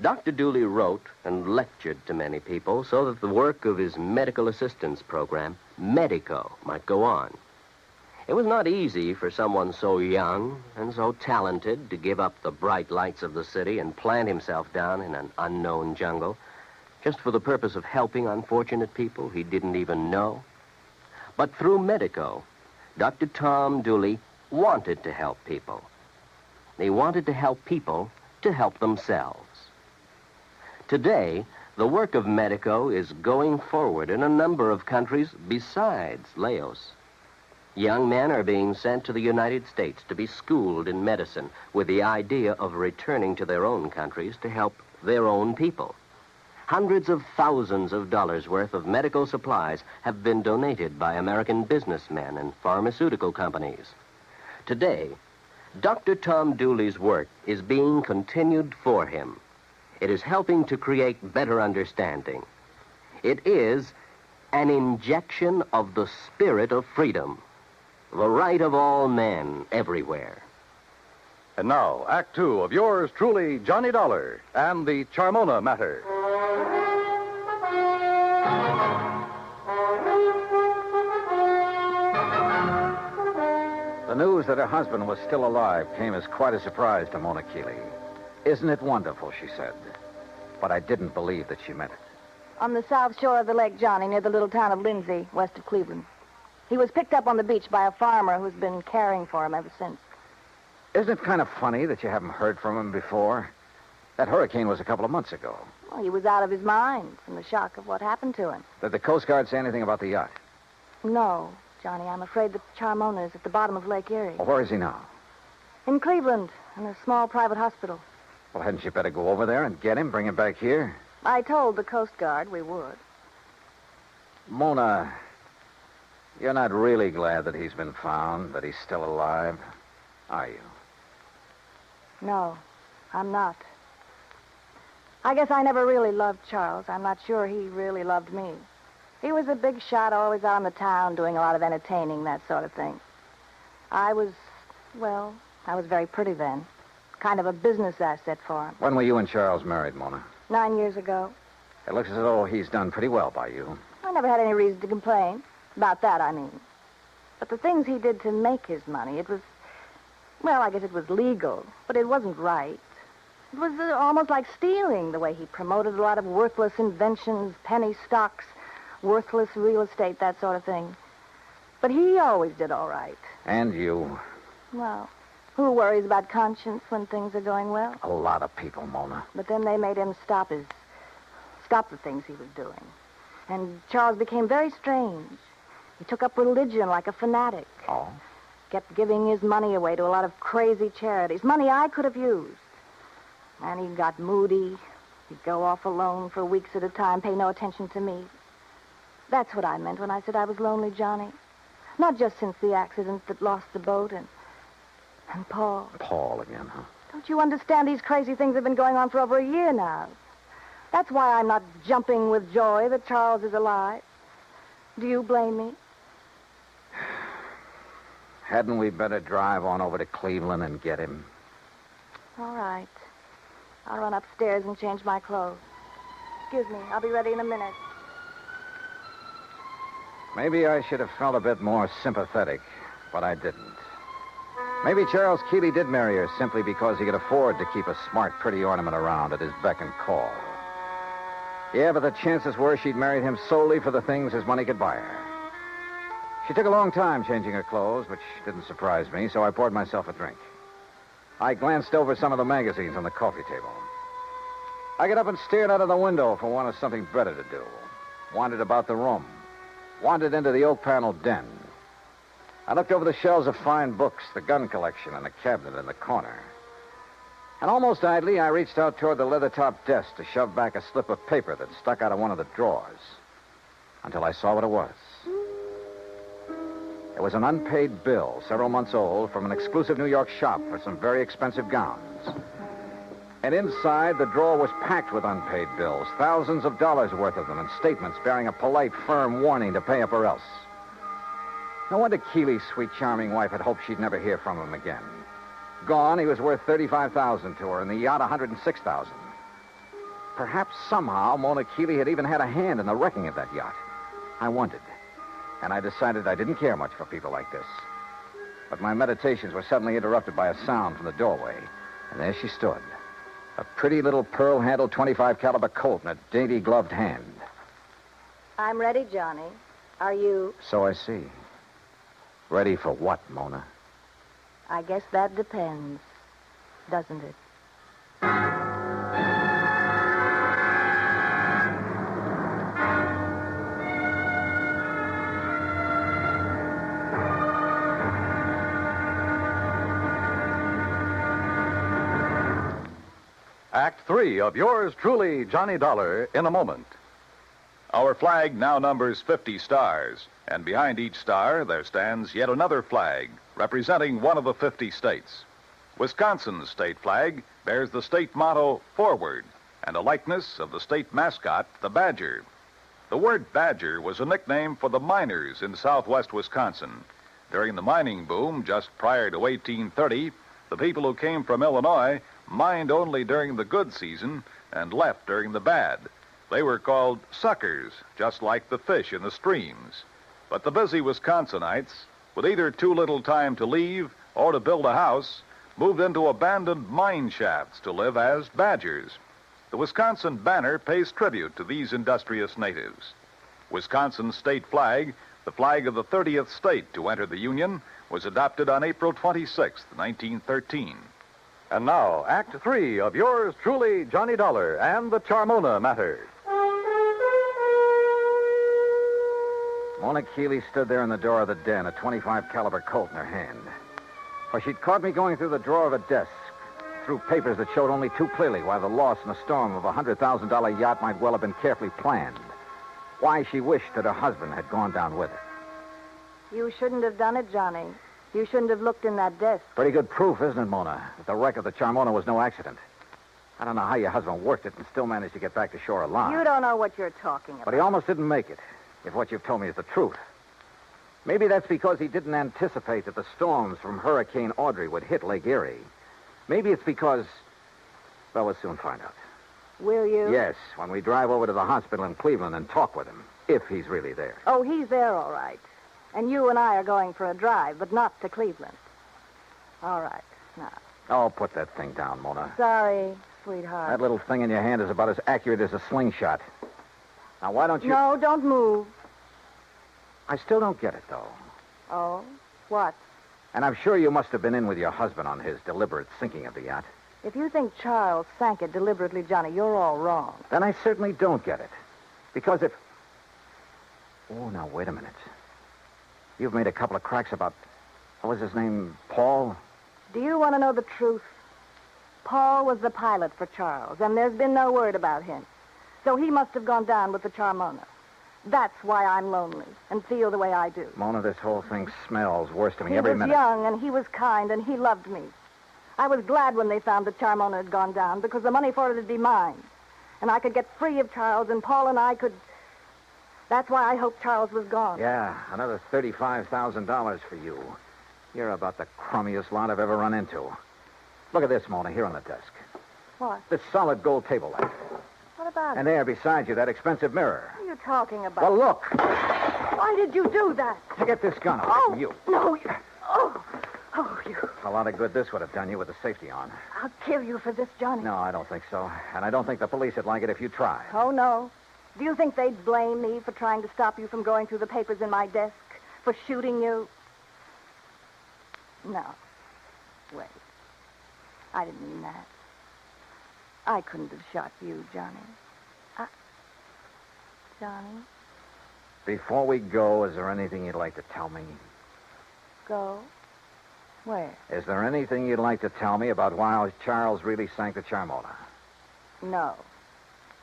Dr. Dooley wrote and lectured to many people so that the work of his medical assistance program, Medico, might go on. It was not easy for someone so young and so talented to give up the bright lights of the city and plant himself down in an unknown jungle just for the purpose of helping unfortunate people he didn't even know. But through Medico, Dr. Tom Dooley wanted to help people. He wanted to help people to help themselves. Today, the work of Medico is going forward in a number of countries besides Laos. Young men are being sent to the United States to be schooled in medicine with the idea of returning to their own countries to help their own people. Hundreds of thousands of dollars worth of medical supplies have been donated by American businessmen and pharmaceutical companies. Today, Dr. Tom Dooley's work is being continued for him. It is helping to create better understanding. It is an injection of the spirit of freedom. The right of all men everywhere. And now, Act two of yours truly, Johnny Dollar, and the Charmona Matter. The news that her husband was still alive came as quite a surprise to Mona Keeley. Isn't it wonderful, she said. But I didn't believe that she meant it. On the south shore of the lake, Johnny, near the little town of Lindsay, west of Cleveland. He was picked up on the beach by a farmer who's been caring for him ever since. Isn't it kind of funny that you haven't heard from him before? That hurricane was a couple of months ago. Well, he was out of his mind from the shock of what happened to him. Did the Coast Guard say anything about the yacht? No, Johnny, I'm afraid the Charmona is at the bottom of Lake Erie. Well, where is he now? In Cleveland, in a small private hospital. Well, hadn't you better go over there and get him, bring him back here? I told the Coast Guard we would. Mona, you're not really glad that he's been found, that he's still alive, are you? No, I'm not. I guess I never really loved Charles. I'm not sure he really loved me. He was a big shot, always out in the town, doing a lot of entertaining, that sort of thing. I was very pretty then. Kind of a business asset for him. When were you and Charles married, Mona? 9 years ago. It looks as though he's done pretty well by you. I never had any reason to complain. About that, I mean. But the things he did to make his money, it was... Well, I guess it was legal, but it wasn't right. It was almost like stealing, the way he promoted a lot of worthless inventions, penny stocks, worthless real estate, that sort of thing. But he always did all right. And you. Well, who worries about conscience when things are going well? A lot of people, Mona. But then they made him stop the things he was doing. And Charles became very strange. He took up religion like a fanatic. Oh? Kept giving his money away to a lot of crazy charities, money I could have used. And he got moody. He'd go off alone for weeks at a time, pay no attention to me. That's what I meant when I said I was lonely, Johnny. Not just since the accident that lost the boat and Paul. Paul again, huh? Don't you understand? These crazy things have been going on for over a year now. That's why I'm not jumping with joy that Charles is alive. Do you blame me? Hadn't we better drive on over to Cleveland and get him? All right. I'll run upstairs and change my clothes. Excuse me. I'll be ready in a minute. Maybe I should have felt a bit more sympathetic, but I didn't. Maybe Charles Keeley did marry her simply because he could afford to keep a smart, pretty ornament around at his beck and call. Yeah, but the chances were she'd married him solely for the things his money could buy her. She took a long time changing her clothes, which didn't surprise me, so I poured myself a drink. I glanced over some of the magazines on the coffee table. I got up and stared out of the window for want of something better to do. Wandered about the room. Wandered into the oak-paneled den. I looked over the shelves of fine books, the gun collection, and the cabinet in the corner. And almost idly, I reached out toward the leather-topped desk to shove back a slip of paper that stuck out of one of the drawers. Until I saw what it was. It was an unpaid bill, several months old, from an exclusive New York shop for some very expensive gowns. And inside, the drawer was packed with unpaid bills, thousands of dollars worth of them, and statements bearing a polite, firm warning to pay up or else. No wonder Keeley's sweet, charming wife had hoped she'd never hear from him again. Gone, he was worth $35,000 to her, and the yacht $106,000. Perhaps somehow Mona Keeley had even had a hand in the wrecking of that yacht. I wondered, and I decided I didn't care much for people like this. But my meditations were suddenly interrupted by a sound from the doorway, and there she stood. A pretty little pearl-handled .25 caliber Colt in a dainty gloved hand. I'm ready, Johnny. Are you? So I see. Ready for what, Mona? I guess that depends, doesn't it? Act 3 of yours truly, Johnny Dollar, in a moment. Our flag now numbers 50 stars, and behind each star there stands yet another flag representing one of the 50 states. Wisconsin's state flag bears the state motto, Forward, and a likeness of the state mascot, the badger. The word badger was a nickname for the miners in southwest Wisconsin. During the mining boom just prior to 1830, the people who came from Illinois mined only during the good season and left during the bad. They were called suckers, just like the fish in the streams. But the busy Wisconsinites, with either too little time to leave or to build a house, moved into abandoned mine shafts to live as badgers. The Wisconsin banner pays tribute to these industrious natives. Wisconsin's state flag, the flag of the 30th state to enter the Union, was adopted on April 26, 1913. And now, Act 3 of yours truly, Johnny Dollar and the Charmona Matter. Mona Keeley stood there in the door of the den, a .25 caliber Colt in her hand. For she'd caught me going through the drawer of a desk, through papers that showed only too clearly why the loss in a storm of a $100,000 yacht might well have been carefully planned. Why she wished that her husband had gone down with her. You shouldn't have done it, Johnny. You shouldn't have looked in that desk. Pretty good proof, isn't it, Mona, that the wreck of the Charmona was no accident. I don't know how your husband worked it and still managed to get back to shore alive. You don't know what you're talking about. But he almost didn't make it, if what you've told me is the truth. Maybe that's because he didn't anticipate that the storms from Hurricane Audrey would hit Lake Erie. Maybe it's because... well, we'll soon find out. Will you? Yes, when we drive over to the hospital in Cleveland and talk with him, if he's really there. Oh, he's there, all right. And you and I are going for a drive, but not to Cleveland. All right, now. Oh, put that thing down, Mona. Sorry, sweetheart. That little thing in your hand is about as accurate as a slingshot. Now, why don't you... No, don't move. I still don't get it, though. Oh? What? And I'm sure you must have been in with your husband on his deliberate sinking of the yacht. If you think Charles sank it deliberately, Johnny, you're all wrong. Then I certainly don't get it. Because if... oh, now, wait a minute. You've made a couple of cracks about... what was his name? Paul? Do you want to know the truth? Paul was the pilot for Charles, and there's been no word about him. So he must have gone down with the Charmona. That's why I'm lonely and feel the way I do. Mona, this whole thing smells worse to me every minute. He was young, and he was kind, and he loved me. I was glad when they found that Charmona had gone down, because the money for it would be mine. And I could get free of Charles, and Paul and I could... That's why I hoped Charles was gone. Yeah, another $35,000 for you. You're about the crummiest lot I've ever run into. Look at this, Mona, here on the desk. What? This solid gold table lamp. What about And it? there beside you, that expensive mirror. What are you talking about? Well, look. Why did you do that? To get this gun away from you. No, you... Oh, you... A lot of good this would have done you with the safety on. I'll kill you for this, Johnny. No, I don't think so. And I don't think the police would like it if you tried. Oh, no. Do you think they'd blame me for trying to stop you from going through the papers in my desk? For shooting you? No. Wait. I didn't mean that. I couldn't have shot you, Johnny. Johnny? Before we go, is there anything you'd like to tell me? Go? Where? Is there anything you'd like to tell me about why Charles really sank the Charmona? No.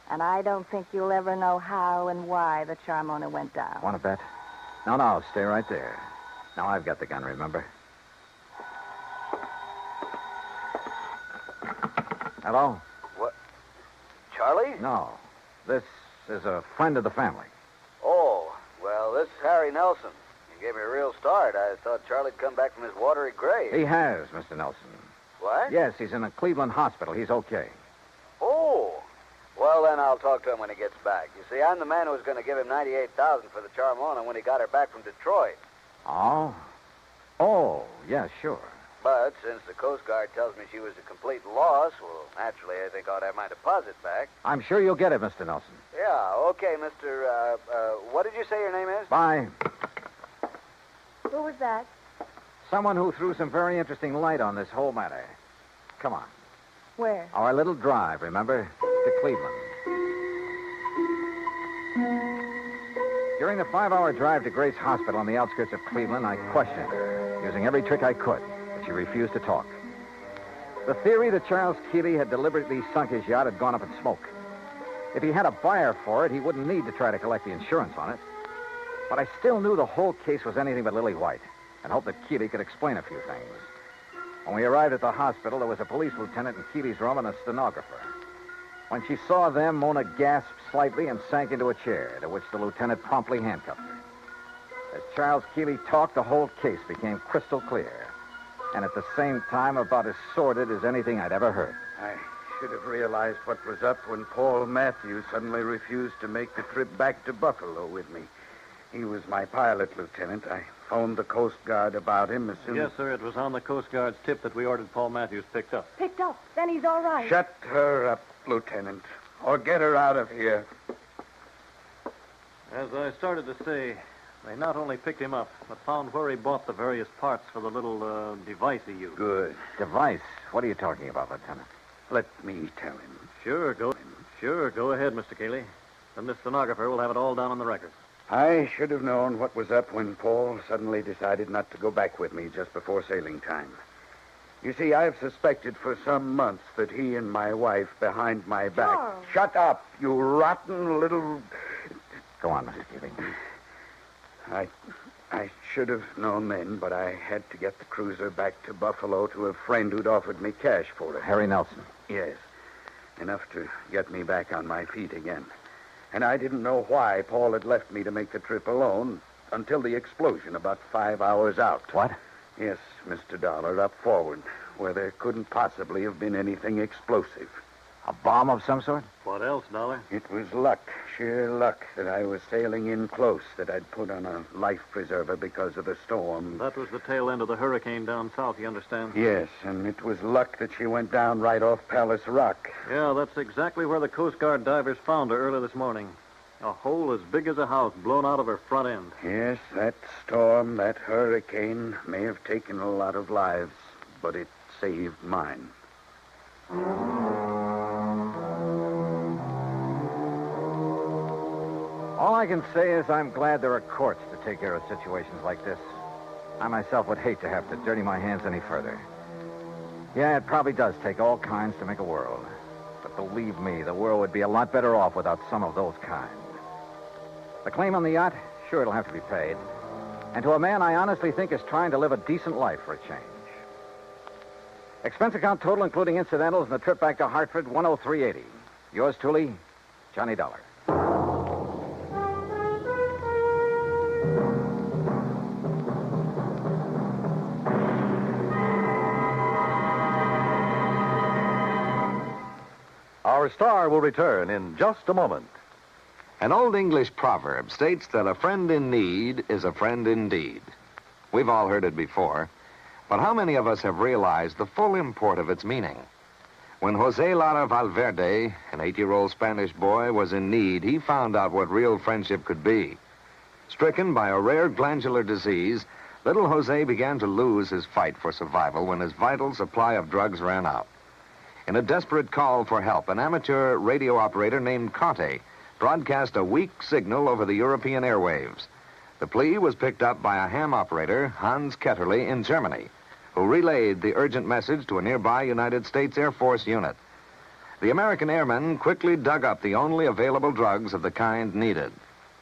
And I don't think you'll ever know how and why the Charmona went down. Want to bet? No, stay right there. Now I've got the gun, remember? Hello? What? Charlie? No. This is a friend of the family. Oh, well, this is Harry Nelson. You gave me a real start. I thought Charlie'd come back from his watery grave. He has, Mr. Nelson. What? Yes, he's in a Cleveland hospital. He's okay. Oh. Well, then I'll talk to him when he gets back. You see, I'm the man who was going to give him $98,000 for the Charmona when he got her back from Detroit. Oh? Oh, yeah, sure. But since the Coast Guard tells me she was a complete loss, well, naturally, I think I ought to have my deposit back. I'm sure you'll get it, Mr. Nelson. Yeah, okay, Mr. What did you say your name is? Bye. Who was that? Someone who threw some very interesting light on this whole matter. Come on. Where? Our little drive, remember? To Cleveland. During the 5-hour drive to Grace Hospital on the outskirts of Cleveland, I questioned her, using every trick I could, but she refused to talk. The theory that Charles Keeley had deliberately sunk his yacht had gone up in smoke. If he had a buyer for it, he wouldn't need to try to collect the insurance on it. But I still knew the whole case was anything but lily white, and hoped that Keeley could explain a few things. When we arrived at the hospital, there was a police lieutenant in Keeley's room and a stenographer. When she saw them, Mona gasped slightly and sank into a chair, to which the lieutenant promptly handcuffed her. As Charles Keeley talked, the whole case became crystal clear, and at the same time about as sordid as anything I'd ever heard. I should have realized what was up when Paul Matthews suddenly refused to make the trip back to Buffalo with me. He was my pilot, Lieutenant. I phoned the Coast Guard about him as soon as... Yes, sir. It was on the Coast Guard's tip that we ordered Paul Matthews picked up. Picked up? Then he's all right. Shut her up, Lieutenant, or get her out of here. As I started to say, they not only picked him up, but found where he bought the various parts for the little device he used. Good. Device? What are you talking about, Lieutenant? Let me tell him. Sure, go ahead, Mr. Keeley. Then this stenographer will have it all down on the record. I should have known what was up when Paul suddenly decided not to go back with me just before sailing time. You see, I've suspected for some months that he and my wife behind my back... Charles. Shut up, you rotten little... Go on, Mr. Keeley. I should have known then, but I had to get the cruiser back to Buffalo to a friend who'd offered me cash for it. Harry Nelson. Yes. Enough to get me back on my feet again. And I didn't know why Paul had left me to make the trip alone until the explosion about 5 hours out. What? Yes, Mr. Dollar, up forward, where there couldn't possibly have been anything explosive. A bomb of some sort? What else, Dollar? It was luck, sheer luck, that I was sailing in close, that I'd put on a life preserver because of the storm. That was the tail end of the hurricane down south, you understand? Yes, and it was luck that she went down right off Palace Rock. Yeah, that's exactly where the Coast Guard divers found her early this morning. A hole as big as a house blown out of her front end. Yes, that storm, that hurricane may have taken a lot of lives, but it saved mine. All I can say is I'm glad there are courts to take care of situations like this. I myself would hate to have to dirty my hands any further. Yeah, it probably does take all kinds to make a world. But believe me, the world would be a lot better off without some of those kinds. The claim on the yacht, sure, it'll have to be paid. And to a man I honestly think is trying to live a decent life for a change. Expense account total, including incidentals, and the trip back to Hartford, $103.80. Yours truly, Johnny Dollar. Our star will return in just a moment. An old English proverb states that a friend in need is a friend indeed. We've all heard it before, But how many of us have realized the full import of its meaning? When Jose Lara Valverde, an 8-year-old Spanish boy, was in need, he found out what real friendship could be. Stricken by a rare glandular disease, little Jose began to lose his fight for survival when his vital supply of drugs ran out. In a desperate call for help, an amateur radio operator named Conte broadcast a weak signal over the European airwaves. The plea was picked up by a ham operator, Hans Ketterle, in Germany, who relayed the urgent message to a nearby United States Air Force unit. The American airmen quickly dug up the only available drugs of the kind needed.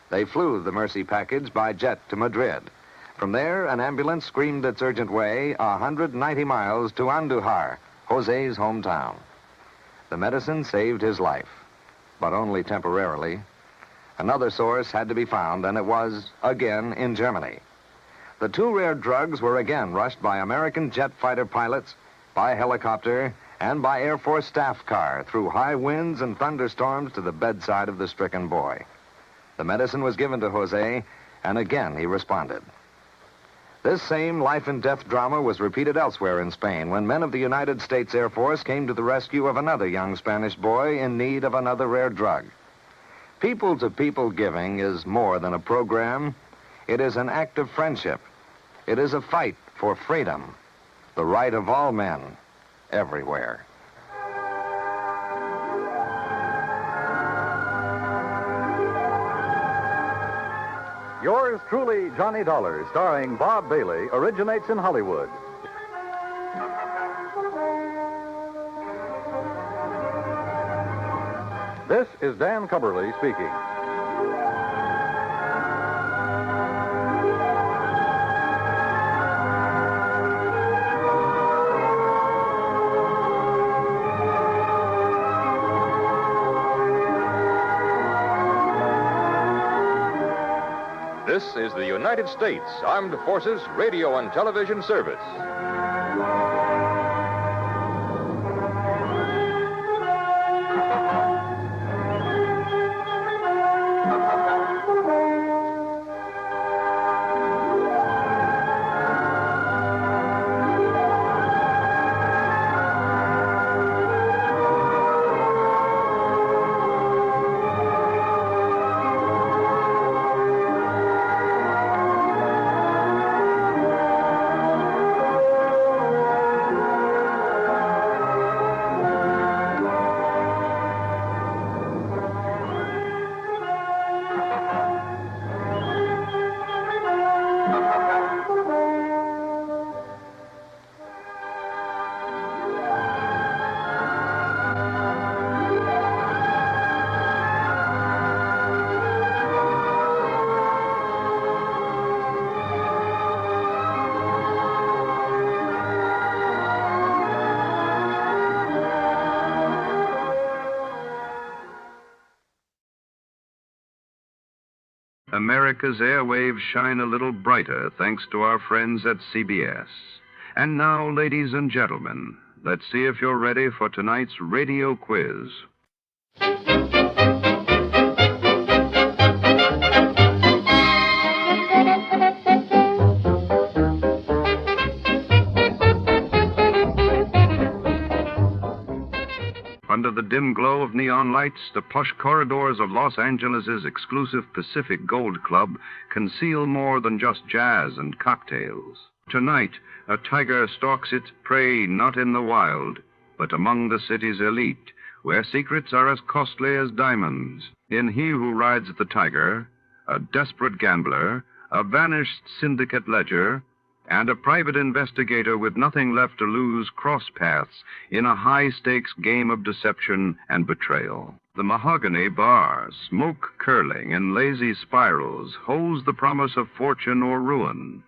They flew the Mercy package by jet to Madrid. From there, an ambulance screamed its urgent way 190 miles to Andujar, Jose's hometown. The medicine saved his life, but only temporarily. Another source had to be found, and it was, again, in Germany. The 2 rare drugs were again rushed by American jet fighter pilots, by helicopter, and by Air Force staff car through high winds and thunderstorms to the bedside of the stricken boy. The medicine was given to Jose, and again he responded. This same life-and-death drama was repeated elsewhere in Spain when men of the United States Air Force came to the rescue of another young Spanish boy in need of another rare drug. People-to-people giving is more than a program. It is an act of friendship. It is a fight for freedom, the right of all men, everywhere. Yours truly, Johnny Dollar, starring Bob Bailey, originates in Hollywood. This is Dan Cumberly speaking. This is the United States Armed Forces Radio and Television Service. America's airwaves shine a little brighter thanks to our friends at CBS. And now, ladies and gentlemen, let's see if you're ready for tonight's radio quiz. Under the dim glow of neon lights, the plush corridors of Los Angeles' exclusive Pacific Gold Club conceal more than just jazz and cocktails. Tonight, a tiger stalks its prey not in the wild, but among the city's elite, where secrets are as costly as diamonds. In He Who Rides the Tiger, a desperate gambler, a vanished syndicate ledger, and a private investigator with nothing left to lose cross paths in a high-stakes game of deception and betrayal. The mahogany bar, smoke curling in lazy spirals, holds the promise of fortune or ruin.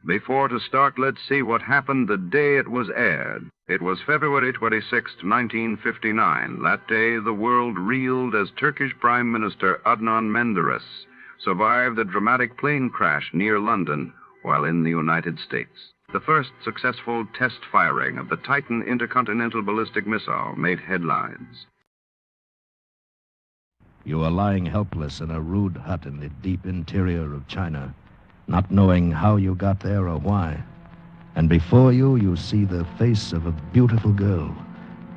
Before to start, let's see what happened the day it was aired. It was February 26, 1959. That day, the world reeled as Turkish Prime Minister Adnan Menderes survived a dramatic plane crash near London while in the United States. The first successful test firing of the Titan intercontinental ballistic missile made headlines. You are lying helpless in a rude hut in the deep interior of China, not knowing how you got there or why. And before you, you see the face of a beautiful girl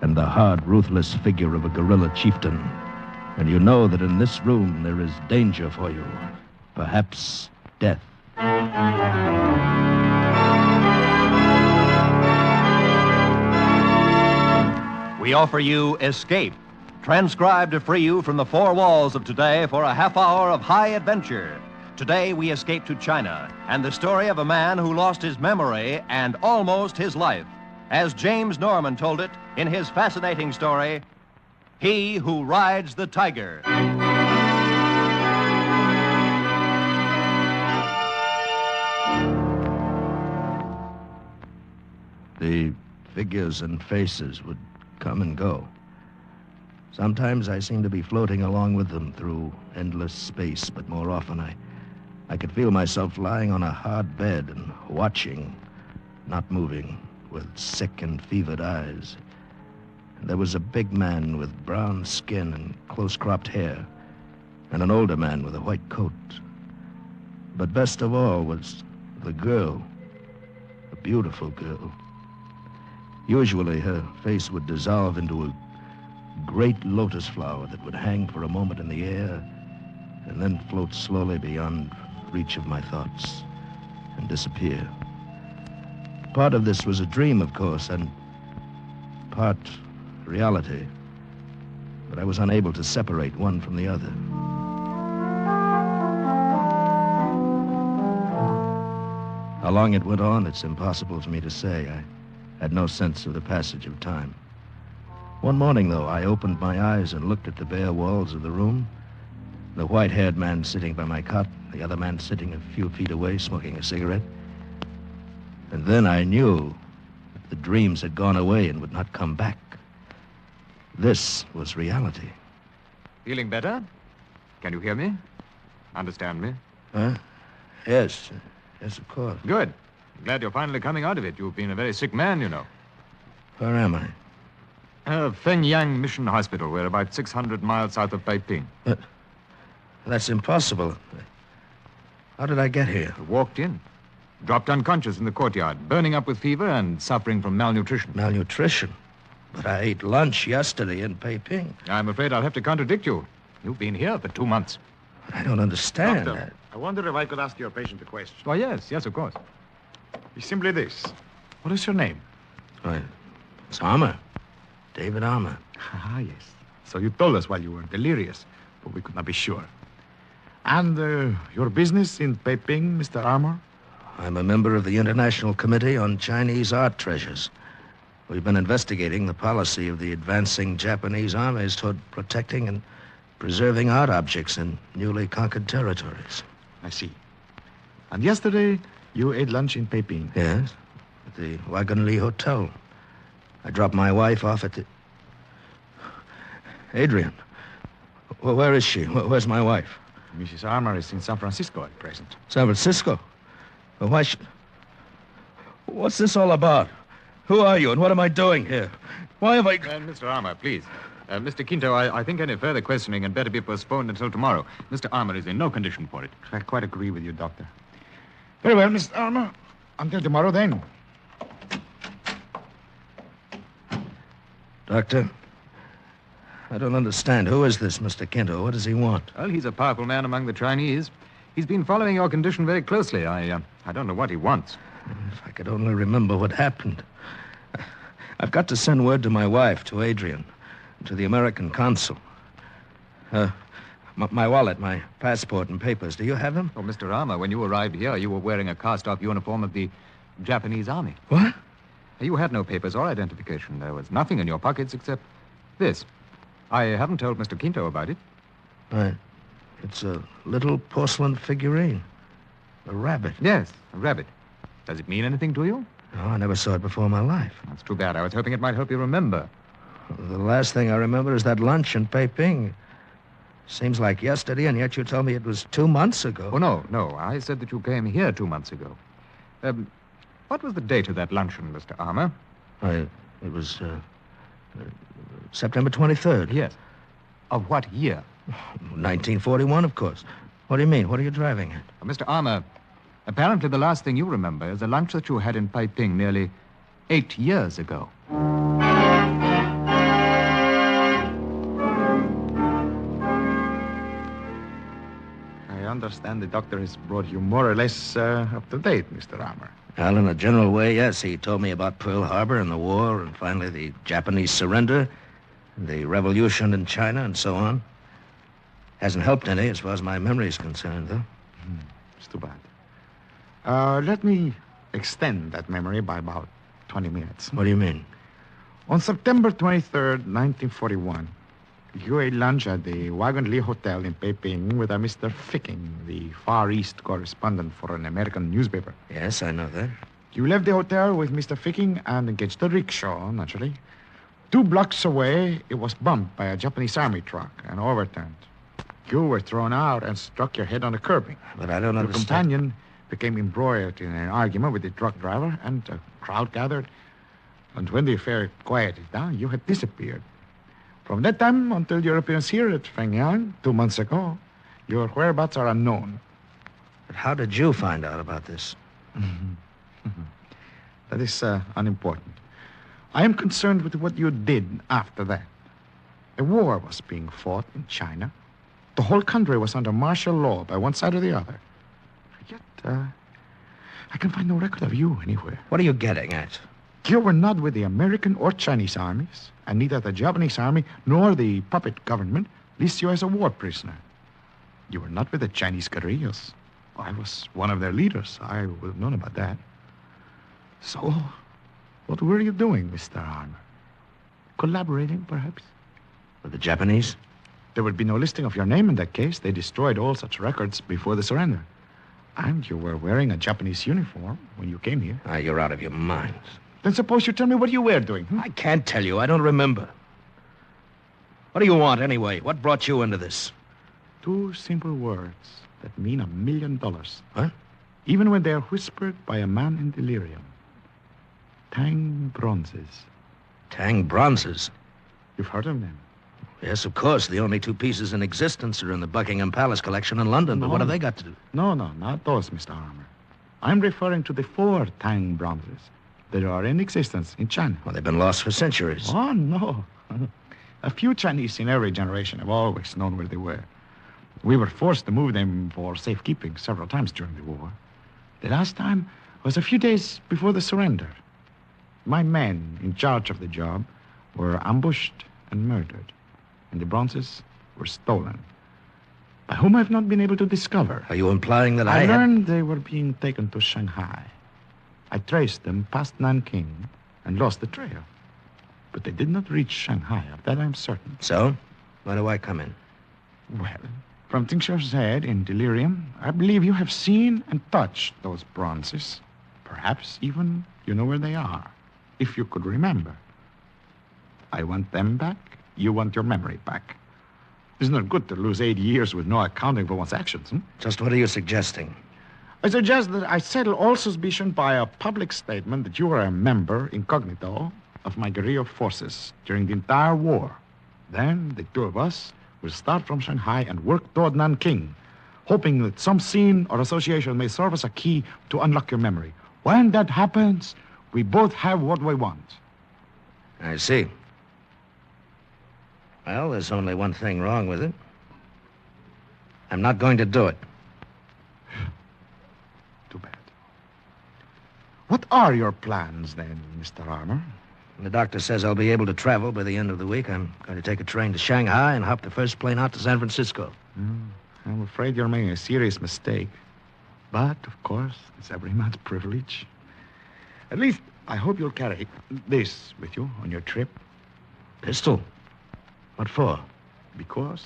and the hard, ruthless figure of a guerrilla chieftain. And you know that in this room there is danger for you, perhaps death. We offer you Escape, transcribed to free you from the four walls of today for a half hour of high adventure. Today we escape to China and the story of a man who lost his memory and almost his life. As James Norman told it in his fascinating story, He Who Rides the Tiger. The figures and faces would come and go. Sometimes I seemed to be floating along with them through endless space, but more often I could feel myself lying on a hard bed and watching, not moving, with sick and fevered eyes. And there was a big man with brown skin and close-cropped hair, and an older man with a white coat. But best of all was the girl, a beautiful girl. Usually her face would dissolve into a great lotus flower that would hang for a moment in the air and then float slowly beyond reach of my thoughts and disappear. Part of this was a dream, of course, and part reality, but I was unable to separate one from the other. How long it went on, it's impossible for me to say. I had no sense of the passage of time. One morning, though, I opened my eyes and looked at the bare walls of the room. The white-haired man sitting by my cot, the other man sitting a few feet away, smoking a cigarette. And then I knew that the dreams had gone away and would not come back. This was reality. Feeling better? Can you hear me? Understand me? Huh? Yes. Yes, of course. Good. Glad you're finally coming out of it. You've been a very sick man, you know. Where am I? Fenyang Mission Hospital. We're about 600 miles south of Peiping. That's impossible. How did I get here? You walked in. Dropped unconscious in the courtyard, burning up with fever and suffering from malnutrition. Malnutrition? But I ate lunch yesterday in Peiping. I'm afraid I'll have to contradict you. You've been here for 2 months. I don't understand. Doctor, I wonder if I could ask your patient a question. Why, yes, of course. It's simply this. What is your name? Why, it's Armour. David Armour. Ah, yes. So you told us while you were delirious, but we could not be sure. And your business in Peiping, Mr. Armour? I'm a member of the International Committee on Chinese Art Treasures. We've been investigating the policy of the advancing Japanese armies toward protecting and preserving art objects in newly conquered territories. I see. And yesterday, you ate lunch in Peiping? Yes, at the Wagon Li Hotel. I dropped my wife off at the... Adrian, well, where is she? Where's my wife? Mrs. Armour is in San Francisco at present. San Francisco? Well, why should... What's this all about? Who are you and what am I doing here? Why have I... Mr. Armour, please. Mr. Quinto, I think any further questioning had better be postponed until tomorrow. Mr. Armour is in no condition for it. I quite agree with you, Doctor. Very well, Mr. Armour. Until tomorrow, then. Doctor, I don't understand. Who is this Mr. Quinto? What does he want? Well, he's a powerful man among the Chinese. He's been following your condition very closely. I don't know what he wants. If I could only remember what happened. I've got to send word to my wife, to Adrian, to the American consul. My wallet, my passport and papers. Do you have them? Oh, Mr. Armour, when you arrived here, you were wearing a cast-off uniform of the Japanese Army. What? You had no papers or identification. There was nothing in your pockets except this. I haven't told Mr. Quinto about it. Right. It's a little porcelain figurine. A rabbit. Yes, a rabbit. Does it mean anything to you? No, I never saw it before in my life. That's too bad. I was hoping it might help you remember. The last thing I remember is that lunch in Peiping. Seems like yesterday, and yet you told me it was 2 months ago. Oh, no. I said that you came here 2 months ago. What was the date of that luncheon, Mr. Armour? It was September 23rd. Yes. Of what year? 1941, of course. What do you mean? What are you driving at? Mr. Armour, Apparently, the last thing you remember is a lunch that you had in Peiping nearly 8 years ago. I understand the doctor has brought you more or less up to date, Mr. Armour. Well, in a general way, yes. He told me about Pearl Harbor and the war, and finally the Japanese surrender, the revolution in China, and so on. Hasn't helped any as far as my memory is concerned, though. It's too bad. Let me extend that memory by about 20 minutes. What do you mean? On September 23rd, 1941, you ate lunch at the Wagon Lee Hotel in Peiping with a Mr. Ficking, the Far East correspondent for an American newspaper. Yes, I know that. You left the hotel with Mr. Ficking and engaged a rickshaw, naturally. 2 blocks away, it was bumped by a Japanese army truck and overturned. You were thrown out and struck your head on the curbing. But I don't Your understand. companion became embroiled in an argument with the truck driver, and a crowd gathered. And when the affair quieted down, you had disappeared. From that time until your appearance here at Fengyang 2 months ago, your whereabouts are unknown. But how did you find out about this? That is unimportant. I am concerned with what you did after that. A war was being fought in China. The whole country was under martial law by one side or the other. Yet, I can find no record of you anywhere. What are you getting at? You were not with the American or Chinese armies, and neither the Japanese army nor the puppet government lists you as a war prisoner. You were not with the Chinese guerrillas. I was one of their leaders. I would have known about that. So, what were you doing, Mr. Armour? Collaborating, perhaps? With the Japanese? There would be no listing of your name in that case. They destroyed all such records before the surrender. And you were wearing a Japanese uniform when you came here. You're out of your mind. Then suppose you tell me what you were doing. I can't tell you. I don't remember. What do you want, anyway? What brought you into this? 2 simple words that mean $1 million. What? Even when they are whispered by a man in delirium. Tang bronzes. Tang bronzes? You've heard of them? Yes, of course. The only 2 pieces in existence are in the Buckingham Palace collection in London. But what have they got to do? No, not those, Mr. Armour. I'm referring to the 4 Tang bronzes that are in existence in China. Well, they've been lost for centuries. Oh, no. A few Chinese in every generation have always known where they were. We were forced to move them for safekeeping several times during the war. The last time was a few days before the surrender. My men in charge of the job were ambushed and murdered, and the bronzes were stolen. By whom I've not been able to discover. Are you implying that I learned they were being taken to Shanghai. I traced them past Nanking and lost the trail. But they did not reach Shanghai, of that I'm certain. So? Why do I come in? Well, from things you've said in delirium, I believe you have seen and touched those bronzes. Perhaps even you know where they are, if you could remember. I want them back. You want your memory back. It's not good to lose 8 years with no accounting for one's actions. Just what are you suggesting? I suggest that I settle all suspicion by a public statement that you were a member, incognito, of my guerrilla forces during the entire war. Then the 2 of us will start from Shanghai and work toward Nanking, hoping that some scene or association may serve as a key to unlock your memory. When that happens, we both have what we want. I see. Well, there's only one thing wrong with it. I'm not going to do it. Too bad. What are your plans, then, Mr. Armour? The doctor says I'll be able to travel by the end of the week. I'm going to take a train to Shanghai and hop the first plane out to San Francisco. I'm afraid you're making a serious mistake. But, of course, it's every man's privilege. At least, I hope you'll carry this with you on your trip. Pistol? What for? Because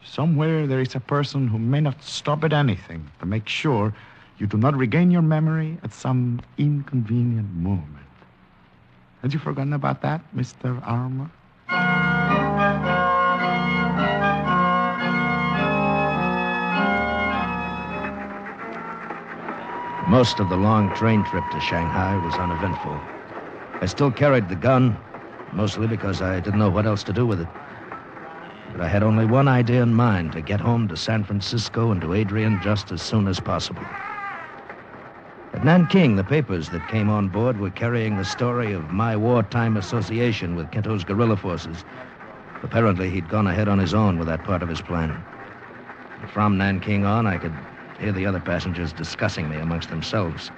somewhere there is a person who may not stop at anything to make sure you do not regain your memory at some inconvenient moment. Had you forgotten about that, Mr. Armour? Most of the long train trip to Shanghai was uneventful. I still carried the gun, mostly because I didn't know what else to do with it. But I had only one idea in mind, to get home to San Francisco and to Adrian just as soon as possible. At Nanking, the papers that came on board were carrying the story of my wartime association with Kinto's guerrilla forces. Apparently, he'd gone ahead on his own with that part of his plan. From Nanking on, I could hear the other passengers discussing me amongst themselves.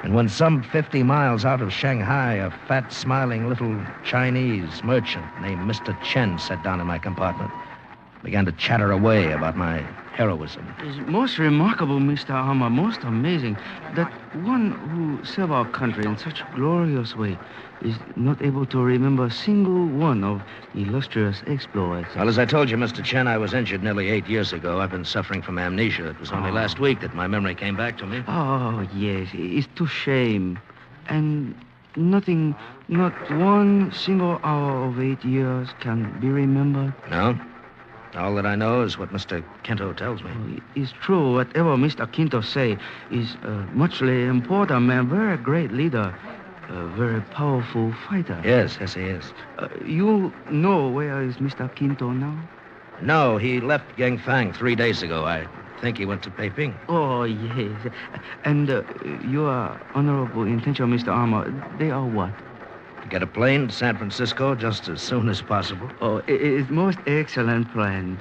And when some 50 miles out of Shanghai, a fat, smiling little Chinese merchant named Mr. Chen sat down in my compartment, began to chatter away about my heroism. It's most remarkable, Mr. Armour, most amazing, that one who served our country in such a glorious way is not able to remember a single one of illustrious exploits. Well, as I told you, Mr. Chen, I was injured nearly 8 years ago. I've been suffering from amnesia. It was only last week that my memory came back to me. Oh, yes, it's too shame. And nothing, not one single hour of 8 years can be remembered. No? All that I know is what Mr. Kinto tells me. It's true. Whatever Mr. Kinto say is a muchly important man, very great leader, a very powerful fighter. Yes, he is. You know where is Mr. Kinto now? No, he left Gangfang 3 days ago. I think he went to Peiping. Oh, yes. And your honorable intention, Mr. Armour, they are what? To get a plane to San Francisco just as soon as possible. Oh, it's most excellent plan.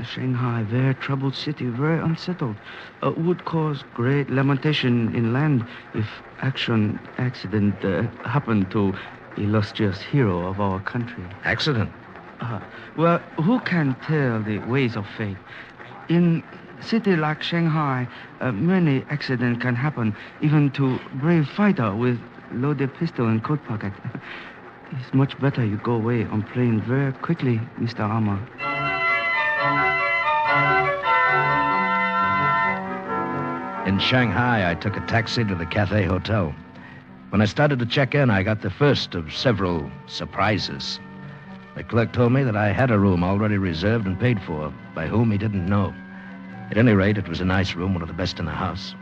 Shanghai, very troubled city, very unsettled. Would cause great lamentation in land if accident happened to illustrious hero of our country. Accident? Well, who can tell the ways of fate? In city like Shanghai, many accidents can happen, even to brave fighter with loaded pistol in coat pocket. It's much better you go away on plane very quickly, Mr. Armour. In Shanghai, I took a taxi to the Cathay Hotel. When I started to check in, I got the first of several surprises. The clerk told me that I had a room already reserved and paid for, by whom he didn't know. At any rate, it was a nice room, one of the best in the house.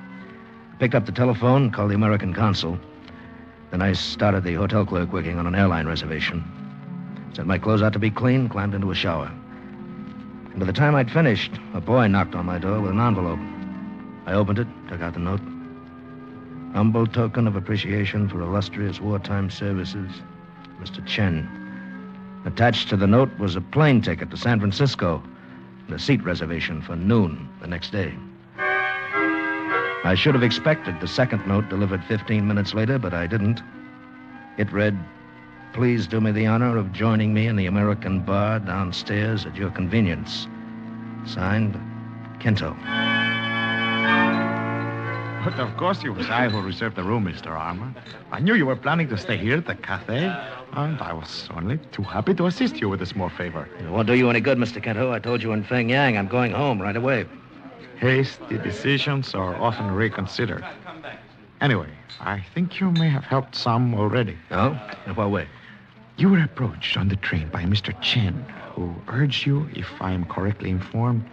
I picked up the telephone, called the American consul. Then I started the hotel clerk working on an airline reservation. Set my clothes out to be clean, climbed into a shower. And by the time I'd finished, a boy knocked on my door with an envelope. I opened it, took out the note. Humble token of appreciation for illustrious wartime services, Mr. Chen. Attached to the note was a plane ticket to San Francisco and a seat reservation for noon the next day. I should have expected the second note delivered 15 minutes later, but I didn't. It read, "Please do me the honor of joining me in the American bar downstairs at your convenience. Signed, Kinto." But of course it was I who reserved the room, Mr. Armour. I knew you were planning to stay here at the Cathay, and I was only too happy to assist you with a small favor. It won't do you any good, Mr. Kinto. I told you in Pengyang I'm going home right away. Hasty decisions are often reconsidered. Anyway, I think you may have helped some already. Oh? In what way? You were approached on the train by Mr. Chen, who urged you, if I am correctly informed,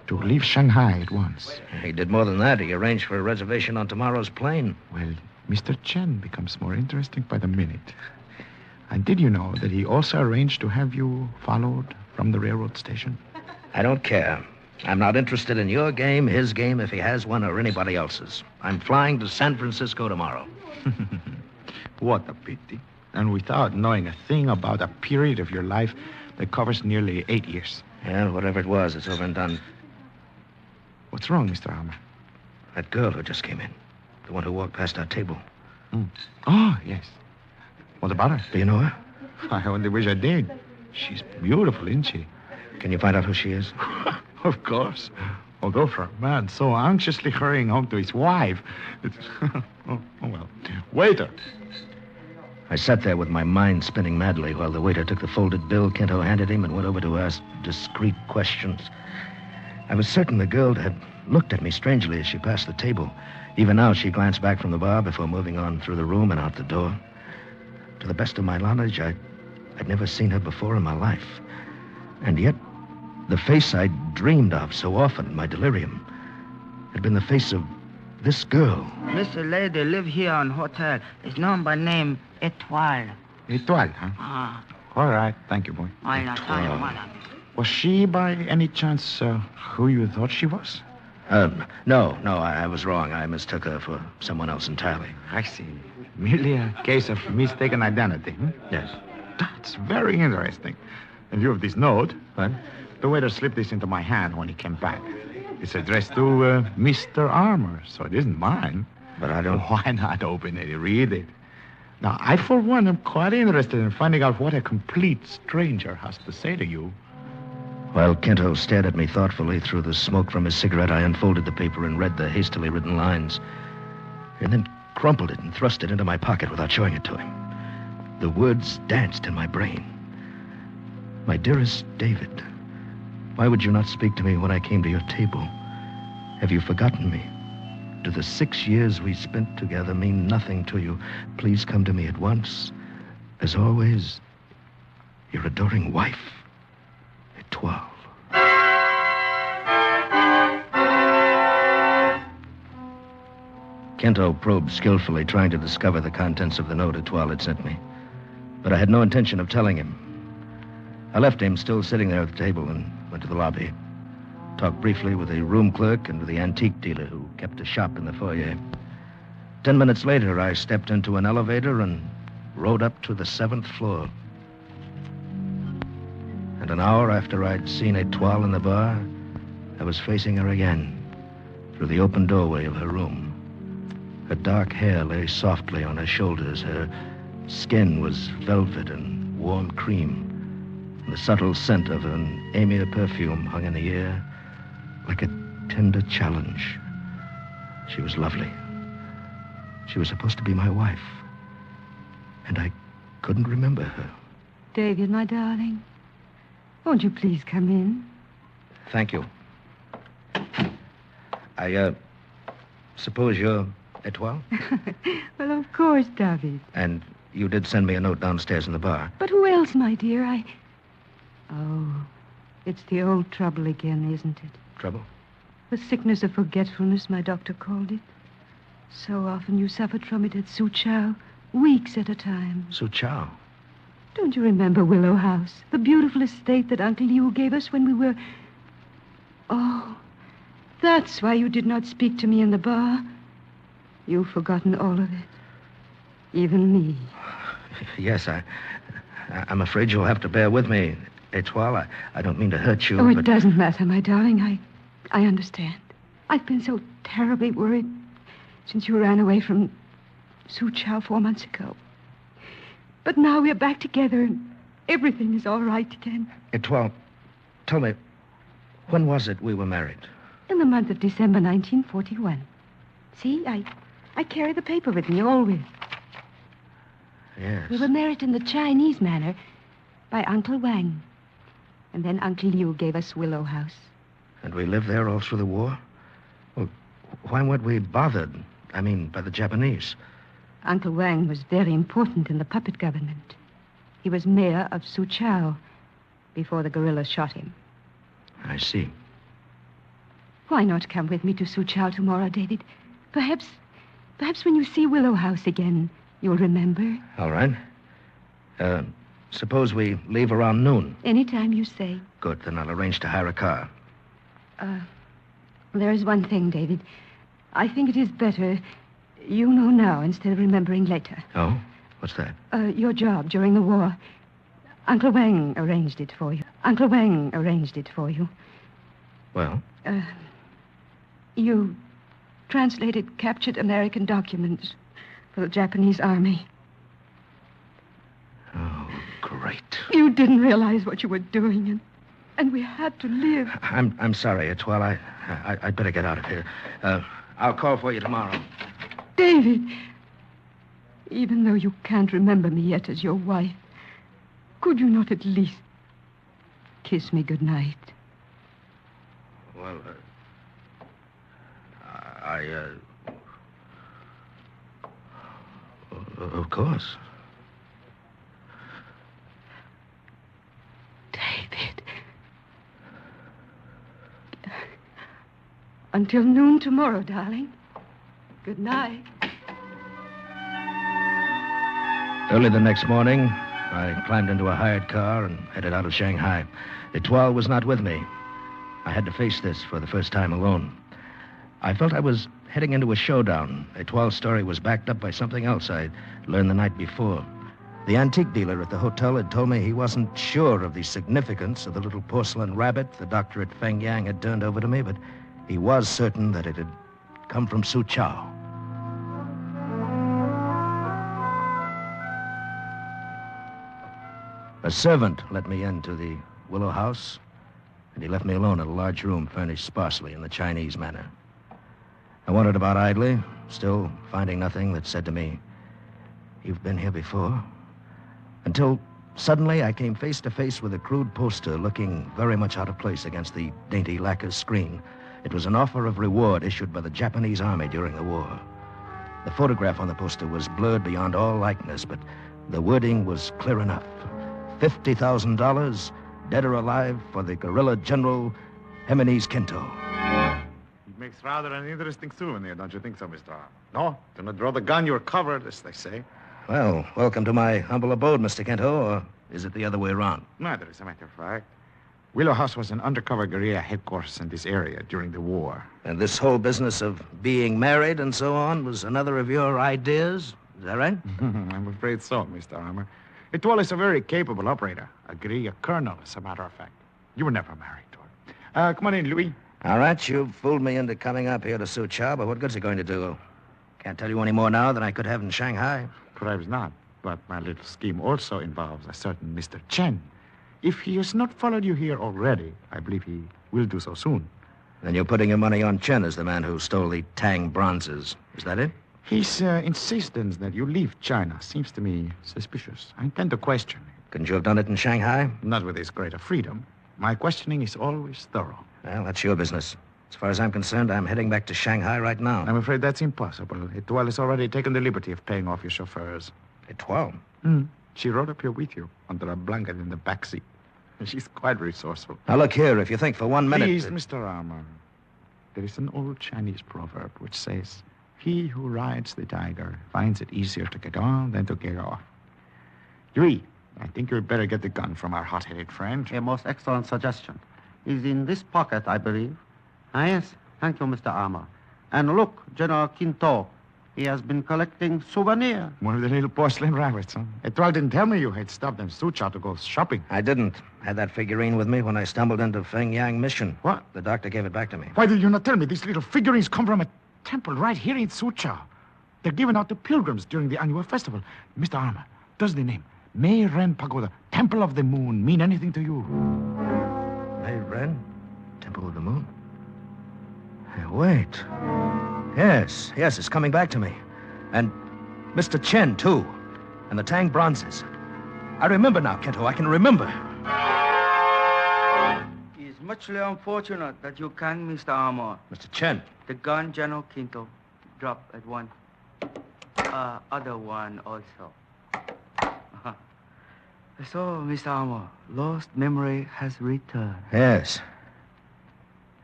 to leave Shanghai at once. He did more than that. He arranged for a reservation on tomorrow's plane. Well, Mr. Chen becomes more interesting by the minute. And did you know that he also arranged to have you followed from the railroad station? I don't care. I'm not interested in your game, his game, if he has one, or anybody else's. I'm flying to San Francisco tomorrow. What a pity. And without knowing a thing about a period of your life that covers nearly 8 years. Yeah, whatever it was, it's over and done. What's wrong, Mr. Armour? That girl who just came in. The one who walked past our table. Oh, yes. What about her? Do you know her? I only wish I did. She's beautiful, isn't she? Can you find out who she is? Of course. Although for a man so anxiously hurrying home to his wife, it's... oh, well. Waiter. I sat there with my mind spinning madly while the waiter took the folded bill Kinto handed him and went over to ask discreet questions. I was certain the girl had looked at me strangely as she passed the table. Even now, she glanced back from the bar before moving on through the room and out the door. To the best of my knowledge, I'd never seen her before in my life. And yet, the face I'd dreamed of so often in my delirium had been the face of this girl. Mr. Lady live here on hotel. It's known by name Etoile. Etoile, huh? All right. Thank you, boy. Etoile. Was she, by any chance, who you thought she was? No, I was wrong. I mistook her for someone else entirely. I see. Merely a case of mistaken identity. Yes. That's very interesting. In view of this note, what? The waiter slipped this into my hand when he came back. It's addressed to Mr. Armour, so it isn't mine. But I don't... Why not open it and read it? Now, I, for one, am quite interested in finding out what a complete stranger has to say to you. While Kento stared at me thoughtfully through the smoke from his cigarette, I unfolded the paper and read the hastily written lines. And then crumpled it and thrust it into my pocket without showing it to him. The words danced in my brain. My dearest David, why would you not speak to me when I came to your table? Have you forgotten me? Do the 6 years we spent together mean nothing to you? Please come to me at once. As always, your adoring wife, Étoile. Kento probed skillfully, trying to discover the contents of the note Étoile had sent me. But I had no intention of telling him. I left him still sitting there at the table and went to the lobby. Talked briefly with the room clerk and with the antique dealer who kept a shop in the foyer. 10 minutes later, I stepped into an elevator and rode up to the 7th floor. And an hour after I'd seen Étoile in the bar, I was facing her again through the open doorway of her room. Her dark hair lay softly on her shoulders. Her skin was velvet and warm cream. And the subtle scent of an amir perfume hung in the air like a tender challenge. She was lovely. She was supposed to be my wife. And I couldn't remember her. David, my darling, won't you please come in? Thank you. I suppose you're Étoile? Well, of course, David. And you did send me a note downstairs in the bar. But who else, my dear? Oh, it's the old trouble again, isn't it? Trouble? The sickness of forgetfulness, my doctor called it. So often you suffered from it at Suchow, weeks at a time. Suchow? Don't you remember Willow House, the beautiful estate that Uncle Liu gave us when we were... Oh, that's why you did not speak to me in the bar. You've forgotten all of it. Even me. Yes, I'm afraid you'll have to bear with me, Étoile. I don't mean to hurt you, Oh, it but... doesn't matter, my darling. I understand. I've been so terribly worried since you ran away from Suchow 4 months ago. But now we're back together and everything is all right again. Étoile, tell me, when was it we were married? In the month of December 1941. See, I carry the paper with me always. Yes. We were married in the Chinese manner by Uncle Wang. And then Uncle Liu gave us Willow House. And we lived there all through the war? Well, why weren't we bothered? I mean, by the Japanese? Uncle Wang was very important in the puppet government. He was mayor of Suchow before the guerrillas shot him. I see. Why not come with me to Suchow tomorrow, David? Perhaps when you see Willow House again, you'll remember. All right. Suppose we leave around noon. Anytime you say. Good, then I'll arrange to hire a car. There is one thing, David. I think it is better you know now instead of remembering later. Oh? What's that? Your job during the war. Uncle Wang arranged it for you. Uncle Wang arranged it for you. Well? You translated captured American documents for the Japanese army. Oh, great. You didn't realize what you were doing, and we had to live. I'm sorry, Étoile. I'd better get out of here. I'll call for you tomorrow. David, even though you can't remember me yet as your wife, could you not at least kiss me goodnight? Well, of course. David. Until noon tomorrow, darling. Good night. Early the next morning, I climbed into a hired car and headed out of Shanghai. Étoile was not with me. I had to face this for the first time alone. I felt I was heading into a showdown. Etoile's story was backed up by something else I'd learned the night before. The antique dealer at the hotel had told me he wasn't sure of the significance of the little porcelain rabbit the doctor at Feng Yang had turned over to me, but he was certain that it had come from Su Chao. A servant let me into the Willow House, and he left me alone in a large room furnished sparsely in the Chinese manner. I wandered about idly, still finding nothing that said to me, "You've been here before," until suddenly I came face to face with a crude poster looking very much out of place against the dainty lacquer screen. It was an offer of reward issued by the Japanese army during the war. The photograph on the poster was blurred beyond all likeness, but the wording was clear enough. $50,000, dead or alive, for the guerrilla general Jimenez Quinto. It makes rather an interesting souvenir, don't you think so, Mr. Arm? No, do not draw the gun, you're covered, as they say. Well, welcome to my humble abode, Mr. Quinto, or is it the other way around? Neither, as a matter of fact. Willow House was an undercover guerrilla headquarters in this area during the war. And this whole business of being married and so on was another of your ideas? Is that right? I'm afraid so, Mr. Armour. Etoile is a very capable operator. A guerrilla colonel, as a matter of fact. You were never married to her. Come on in, Louis. All right, you've fooled me into coming up here to Su Chao, but what good's it going to do? Can't tell you any more now than I could have in Shanghai. Perhaps not, but my little scheme also involves a certain Mr. Chen. If he has not followed you here already, I believe he will do so soon. Then you're putting your money on Chen as the man who stole the Tang bronzes. Is that it? His insistence that you leave China seems to me suspicious. I intend to question him. Couldn't you have done it in Shanghai? Not with this greater freedom. My questioning is always thorough. Well, that's your business. As far as I'm concerned, I'm heading back to Shanghai right now. I'm afraid that's impossible. Etoile has already taken the liberty of paying off your chauffeurs. Etoile? She rode up here with you under a blanket in the back seat. She's quite resourceful. Now, look here, if you think for 1 minute... Please, Mr. Armour. There is an old Chinese proverb which says, "He who rides the tiger finds it easier to get on than to get off." Louis, I think you'd better get the gun from our hot-headed friend. A most excellent suggestion. Is in this pocket, I believe. Ah, yes. Thank you, Mr. Armour. And look, General Quinto. He has been collecting souvenirs. One of the little porcelain rabbits, huh? Etoile didn't tell me you had stopped in Su Chao to go shopping. I didn't. Had that figurine with me when I stumbled into Feng Yang Mission. What? The doctor gave it back to me. Why did you not tell me? These little figurines come from a temple right here in Su Chao. They're given out to pilgrims during the annual festival. Mr. Armour, does the name Mei Ren Pagoda, Temple of the Moon, mean anything to you? Mei Ren? Temple of the Moon? Hey, wait. Yes, it's coming back to me. And Mr. Chen, too. And the Tang bronzes. I remember now, Quinto. I can remember. It's muchly unfortunate that you can't, Mr. Armour. Mr. Chen. The gun General Quinto dropped at one. Other one also. So, Mr. Armour, lost memory has returned. Yes.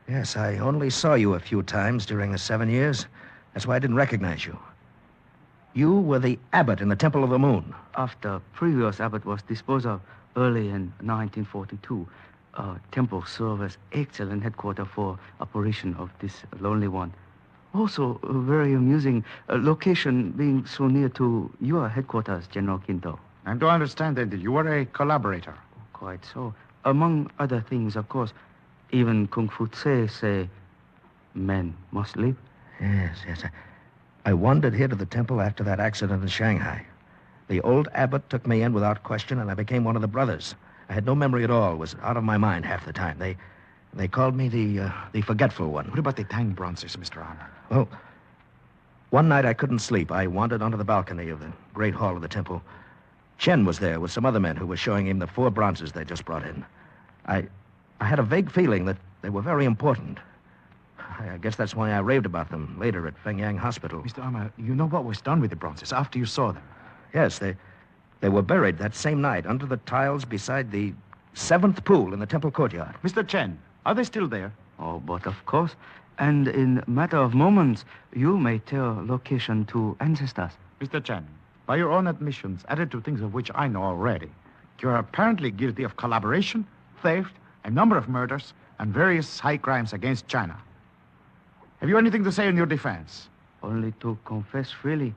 Yes, I only saw you a few times during the 7 years. That's why I didn't recognize you. You were the abbot in the Temple of the Moon. After previous abbot was disposed of early in 1942, temple served as excellent headquarters for operation of this lonely one. Also, a very amusing location being so near to your headquarters, General Quinto. I'm to understand that you were a collaborator. Quite so. Among other things, of course, even Kung Fu Tse say men must live. Yes. I wandered here to the temple after that accident in Shanghai. The old abbot took me in without question, and I became one of the brothers. I had no memory at all, was out of my mind half the time. They called me the forgetful one. What about the Tang bronzes, Mr. Armour? Well, one night I couldn't sleep. I wandered onto the balcony of the great hall of the temple. Chen was there with some other men who were showing him the 4 bronzes they just brought in. I had a vague feeling that they were very important. I guess that's why I raved about them later at Feng Yang Hospital. Mr. Armour, you know what was done with the bronzes after you saw them? Yes, they were buried that same night under the tiles beside the 7th pool in the temple courtyard. Mr. Chen, are they still there? Oh, but of course. And in a matter of moments, you may tell location to ancestors. Mr. Chen, by your own admissions, added to things of which I know already, you are apparently guilty of collaboration, theft, a number of murders, and various high crimes against China. Have you anything to say in your defense? Only to confess freely.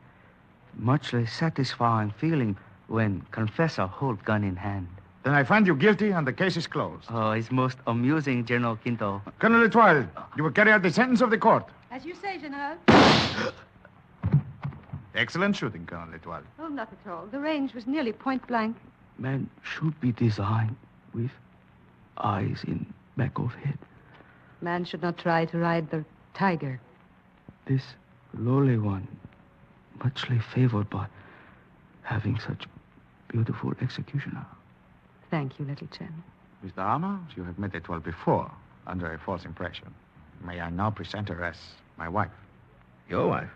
Much less satisfying feeling when confessor hold gun in hand. Then I find you guilty and the case is closed. Oh, it's most amusing, General Quinto. Colonel Etoile, you will carry out the sentence of the court. As you say, General. Excellent shooting, Colonel Etoile. Oh, not at all. The range was nearly point blank. Man should be designed with eyes in back of head. Man should not try to ride the tiger. This lowly one, muchly favored by having such beautiful executioner. Thank you, little Chen. Mr. Armour, you have met Etoile before, under a false impression. May I now present her as my wife? Your wife?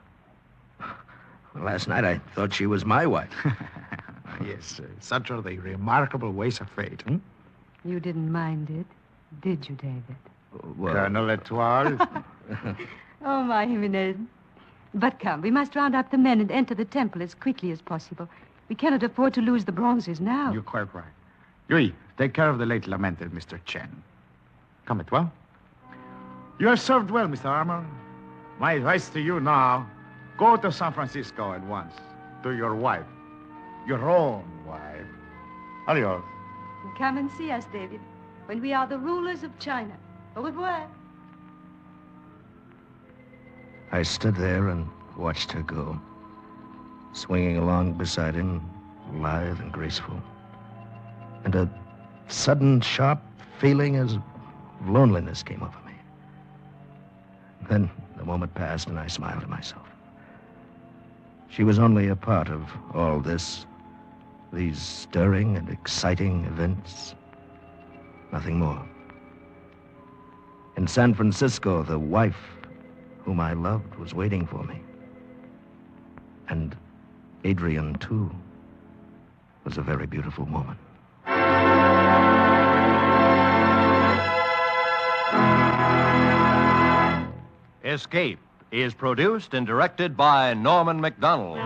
Well, last night I thought she was my wife. Yes, such are the remarkable ways of fate. You didn't mind it, did you, David? Well, Colonel Etoile. Oh, my Jimenez. But come, we must round up the men and enter the temple as quickly as possible. We cannot afford to lose the bronzes now. You're quite right. Yui, take care of the late lamented Mr. Chen. Come, Etoile. You have served well, Mr. Armour. My advice to you now, go to San Francisco at once. To your wife. Your own wife. Adios. Come and see us, David, when we are the rulers of China. Au revoir. I stood there and watched her go, swinging along beside him, lithe and graceful. And a sudden, sharp feeling of loneliness came over me. Then the moment passed and I smiled to myself. She was only a part of all this, these stirring and exciting events. Nothing more. In San Francisco, the wife whom I loved was waiting for me. And Adrian, too, was a very beautiful woman. Escape is produced and directed by Norman MacDonald.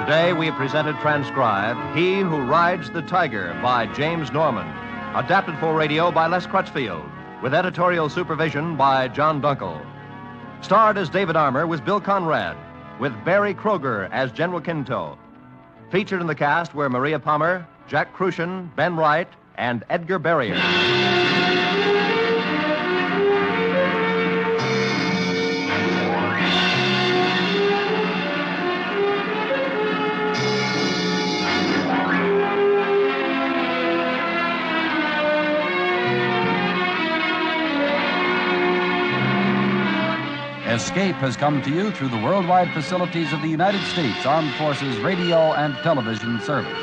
Today we have presented transcribed He Who Rides the Tiger by James Norman, adapted for radio by Les Crutchfield, with editorial supervision by John Dunkel. Starred as David Armour was Bill Conrad, with Barry Kroger as General Quinto. Featured in the cast were Maria Palmer, Jack Crucian, Ben Wright, and Edgar Barrier. Escape has come to you through the worldwide facilities of the United States Armed Forces Radio and Television Service.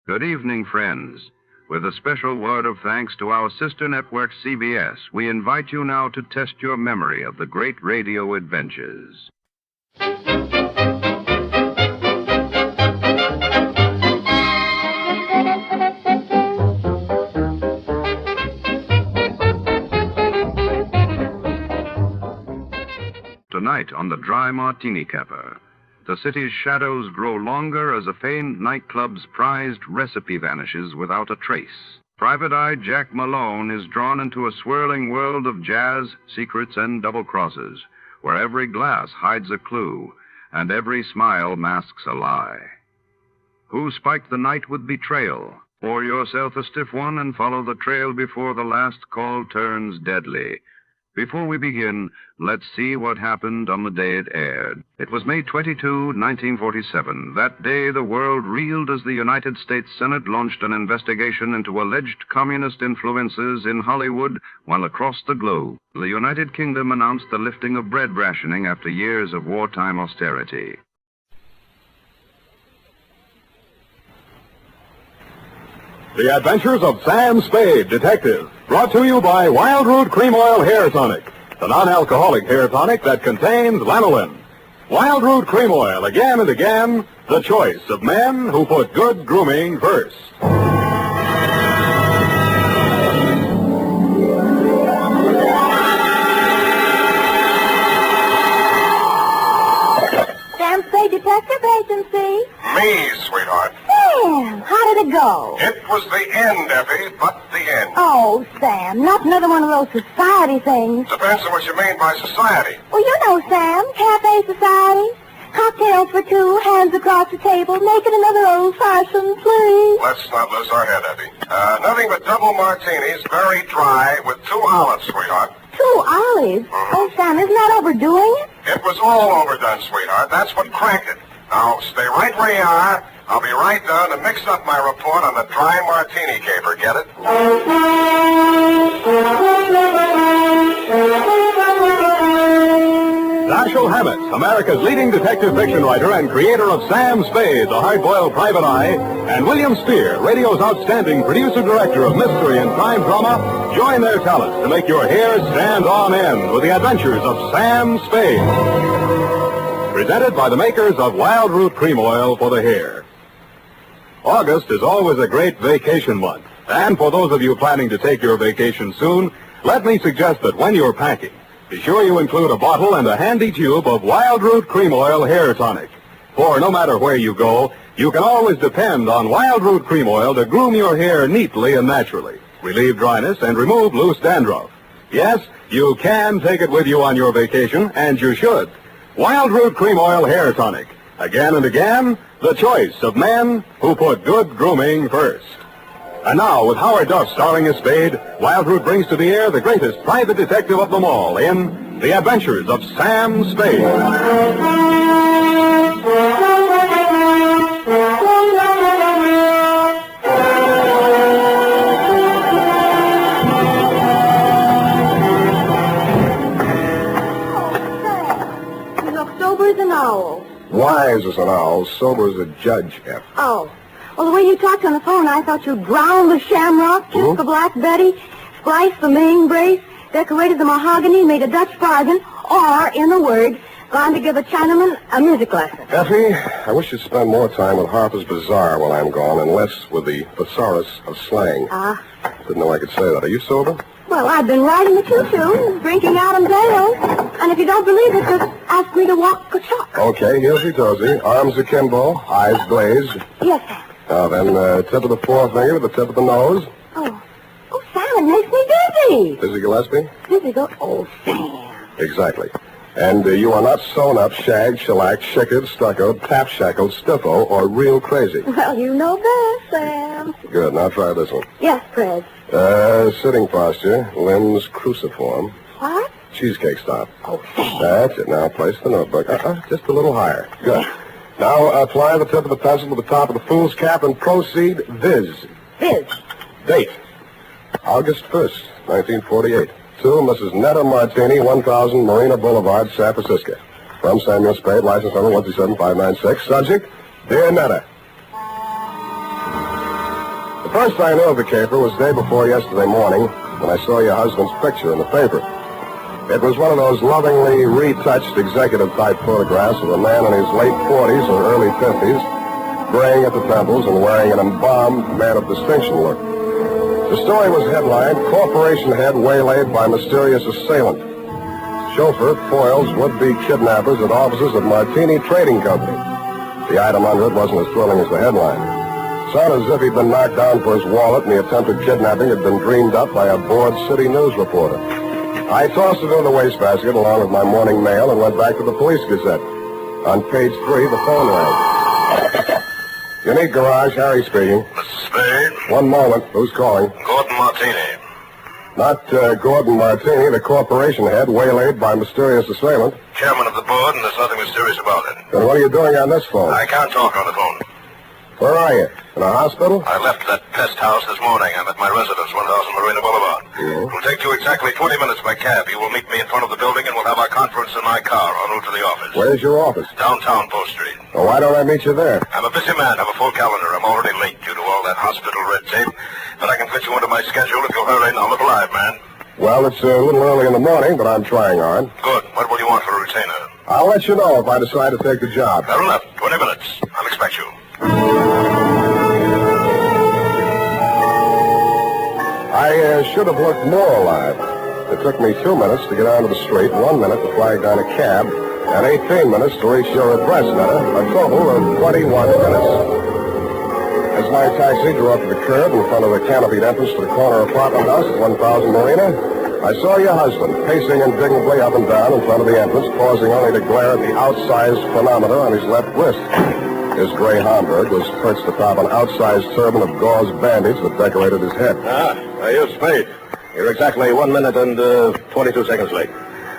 Good evening, friends. With a special word of thanks to our sister network, CBS, we invite you now to test your memory of the great radio adventures. Tonight on the Dry Martini Caper, The city's shadows grow longer as a famed nightclub's prized recipe vanishes without a trace. Private Eye Jack Malone is drawn into a swirling world of jazz, secrets, and double crosses, where every glass hides a clue and every smile masks a lie. Who spiked the night with betrayal? Pour yourself a stiff one and follow the trail before the last call turns deadly. Before we begin, let's see what happened on the day it aired. It was May 22, 1947. That day, the world reeled as the United States Senate launched an investigation into alleged communist influences in Hollywood, while across the globe, the United Kingdom announced the lifting of bread rationing after years of wartime austerity. The Adventures of Sam Spade, Detective, brought to you by Wild Root Cream Oil Hair Tonic, the non-alcoholic hair tonic that contains lanolin. Wild Root Cream Oil, again and again, the choice of men who put good grooming first. Sam Spade, Detective Agency. Me, sweetheart. Sam, how did it go? It was the end, Effie, but the end. Oh, Sam, not another one of those society things. Depends on what you mean by society. Well, you know, Sam, cafe society. Cocktails for two, hands across the table, make it another old-fashioned, please. Let's not lose our head, Effie. Nothing but double martinis, very dry, with 2 olives, sweetheart. 2 olives? Oh, Sam, isn't that overdoing it? It was all overdone, sweetheart. That's what cranked it. Now, stay right where you are. I'll be right down to mix up my report on the dry martini caper, get it? Dashiell Hammett, America's leading detective fiction writer and creator of Sam Spade, the hard-boiled private eye, and William Spear, radio's outstanding producer-director of mystery and crime drama, join their talents to make your hair stand on end with the adventures of Sam Spade. Presented by the makers of Wild Root Cream Oil for the hair. August is always a great vacation month. And for those of you planning to take your vacation soon, let me suggest that when you're packing, be sure you include a bottle and a handy tube of Wild Root Cream Oil Hair Tonic. For no matter where you go, you can always depend on Wild Root Cream Oil to groom your hair neatly and naturally, relieve dryness, and remove loose dandruff. Yes, you can take it with you on your vacation, and you should. Wild Root Cream Oil Hair Tonic. Again and again, the choice of men who put good grooming first. And now, with Howard Duff starring as Spade, Wild Root brings to the air the greatest private detective of them all in The Adventures of Sam Spade. You look sober as an owl. Wise as an owl, sober as a judge, F. Oh. Well, the way you talked on the phone, I thought you'd ground the shamrock, kissed the Black Betty, spliced the Ming brace, decorated the mahogany, made a Dutch bargain, or, in a word, gone to give a Chinaman a music lesson. Effie, I wish you'd spend more time with Harper's Bazaar while I'm gone and less with the thesaurus of slang. Didn't know I could say that. Are you sober? Well, I've been riding the choo-choo, drinking Adam's ale, and if you don't believe it, just ask me to walk a chalk. Okay, heelsy-toesy, arms akimbo, eyes glazed. Yes, Sam. Now then, tip of the forefinger to the tip of the nose. Oh, Sam, it makes me dizzy. Dizzy Gillespie? Dizzy go, oh, Sam. Exactly. And you are not sewn up, shagged, shellacked, shickered, stuccoed, tap-shackled, stiffo, or real crazy. Well, you know best, Sam. Good, now try this one. Yes, Fred. Sitting posture, limbs cruciform. What? Cheesecake stop. Oh, Sam. That's it. Now place the notebook. Just a little higher. Good. Now apply the tip of the pencil to the top of the fool's cap and proceed viz. Viz. Date. August 1st, 1948. To Mrs. Netta Martini, 1000 Marina Boulevard, San Francisco. From Samuel Spade, license number 127596. Subject, Dear Netta. The first I knew of the caper was day before yesterday morning when I saw your husband's picture in the paper. It was one of those lovingly retouched executive-type photographs of a man in his late 40s or early 50s, graying at the temples and wearing an embalmed man of distinction look. The story was headlined, Corporation Head Waylaid by Mysterious Assailant. chauffeur foils would-be kidnappers at offices of Martini Trading Company. The item under it wasn't as thrilling as the headline. It sounded as if he'd been knocked down for his wallet and the attempted kidnapping had been dreamed up by a bored city news reporter. I tossed it in the wastebasket along with my morning mail and went back to the Police Gazette. On page 3, the phone rang. Unique Garage, Harry speaking. Mr. Spade? One moment. Who's calling? Gordon Martini. Not Gordon Martini, the corporation head, waylaid by mysterious assailant. Chairman of the board, and there's nothing mysterious about it. Then what are you doing on this phone? I can't talk on the phone. Where are you? In a hospital? I left that pest house this morning. I'm at my residence, 1000 Marina Boulevard. Yeah. It'll take you exactly 20 minutes by cab. You will meet me in front of the building, and we'll have our conference in my car en route to the office. Where's your office? Downtown Post Street. Well, why don't I meet you there? I'm a busy man. I have a full calendar. I'm already late due to all that hospital red tape. But I can fit you into my schedule if you'll hurry. Now, look alive, man. Well, it's a little early in the morning, but I'm trying hard. Good. What will you want for a retainer? I'll let you know if I decide to take the job. Fair enough. 20 minutes. I'll expect you. I should have looked more alive. It took me 2 minutes to get onto the street, 1 minute to flag down a cab, and 18 minutes to reach your address, Netta. A total of 21 minutes. As my taxi drew up to the curb in front of the canopied entrance to the corner apartment house at 1000 Marina, I saw your husband pacing indignantly up and down in front of the entrance, pausing only to glare at the outsized chronometer on his left wrist. His gray Homburg was perched atop an outsized turban of gauze bandage that decorated his head. You're Spade. You're exactly 1 minute and 22 seconds late.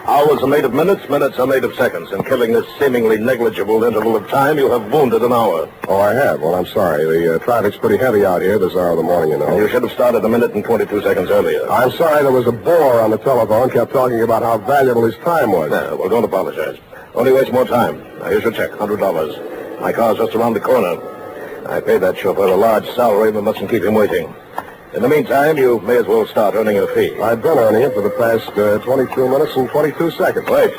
Hours are made of minutes, minutes are made of seconds. In killing this seemingly negligible interval of time, you have wounded an hour. Oh, I have? Well, I'm sorry. The traffic's pretty heavy out here this hour of the morning, you know. You should have started a minute and 22 seconds earlier. I'm sorry there was a bore on the telephone, kept talking about how valuable his time was. Well, don't apologize. Only waste more time. Now, here's your check, $100. My car's just around the corner. I paid that chauffeur a large salary, but mustn't keep him waiting. In the meantime, you may as well start earning your fee. I've been earning it for the past 22 minutes and 22 seconds. Wait.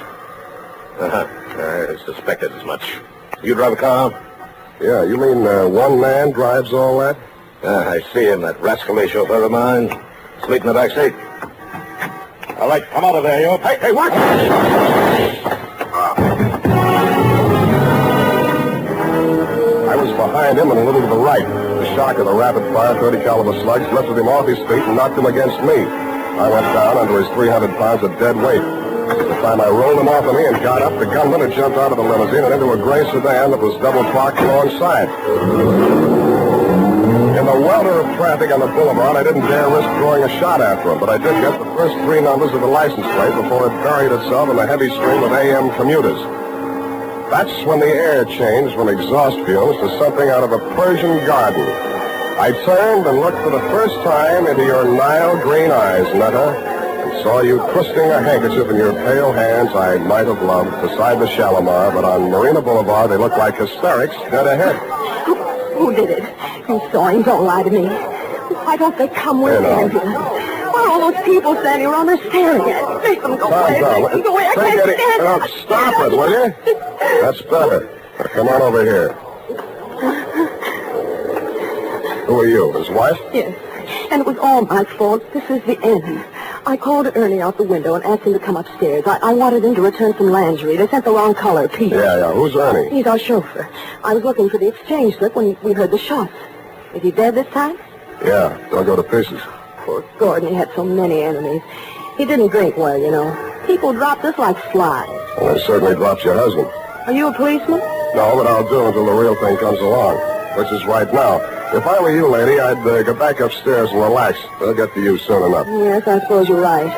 I suspected as much. You drive a car? Yeah, you mean one man drives all that? I see him, that rascally chauffeur of mine. Sleep in the back seat. All right, come out of there, you. Hey, watch! I was behind him and a little to the right. The shock of the rapid-fire 30-caliber slugs lifted him off his feet and knocked him against me. I went down under his 300 pounds of dead weight. By the time I rolled him off of me and got up, the gunman had jumped out of the limousine and into a gray sedan that was double-parked alongside. In the welter of traffic on the boulevard, I didn't dare risk throwing a shot after him, but I did get the first 3 numbers of the license plate before it buried itself in the heavy stream of AM commuters. That's when the air changed from exhaust fumes to something out of a Persian garden. I turned and looked for the first time into your Nile green eyes, Netta, and saw you twisting a handkerchief in your pale hands I might have loved beside the Shalimar, but on Marina Boulevard they looked like hysterics dead ahead. Who did it? You saw him. Don't lie to me. Why don't they come with him? Why are all those people standing around there staring at me? Make them go away. Make them go away. I can't stand it. Stop it, will you? That's better. Now, come on over here. Who are you, his wife? Yes. And it was all my fault. This is the end. I called Ernie out the window and asked him to come upstairs. I wanted him to return some lingerie. They sent the wrong color, Pete. Yeah. Who's Ernie? He's our chauffeur. I was looking for the exchange slip when we heard the shots. Is he dead this time? Yeah, don't go to pieces. Poor Gordon, he had so many enemies. He didn't drink well, you know. People dropped us like flies. Well, they certainly dropped your husband. Are you a policeman? No, but I'll do until the real thing comes along, which is right now. If I were you, lady, I'd go back upstairs and relax. They'll get to you soon enough. Yes, I suppose you're right.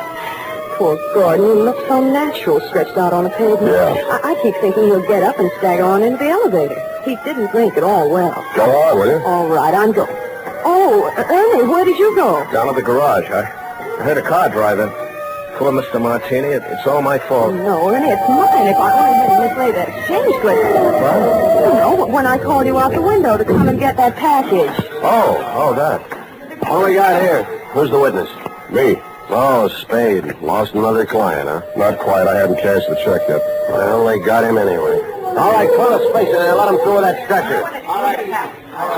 Poor Gordon, he looks so natural stretched out on a pavement. Yeah. I keep thinking he'll get up and stagger on into the elevator. He didn't drink at all well. Go on, will you? All right, I'm going. Oh, Ernie, where did you go? Down at the garage. I heard a car driving. Poor Mr. Martini. It's all my fault. No, Ernie, it's mine. If I only had mislaid that exchange slip. What? You know, when I called you out the window to come and get that package. Oh, that. What do we got here? Who's the witness? Me. Oh, Spade. Lost another client, huh? Not quite. I haven't cashed the check yet. Well, they got him anyway. All right, clear the space in there. Let him through with that stretcher.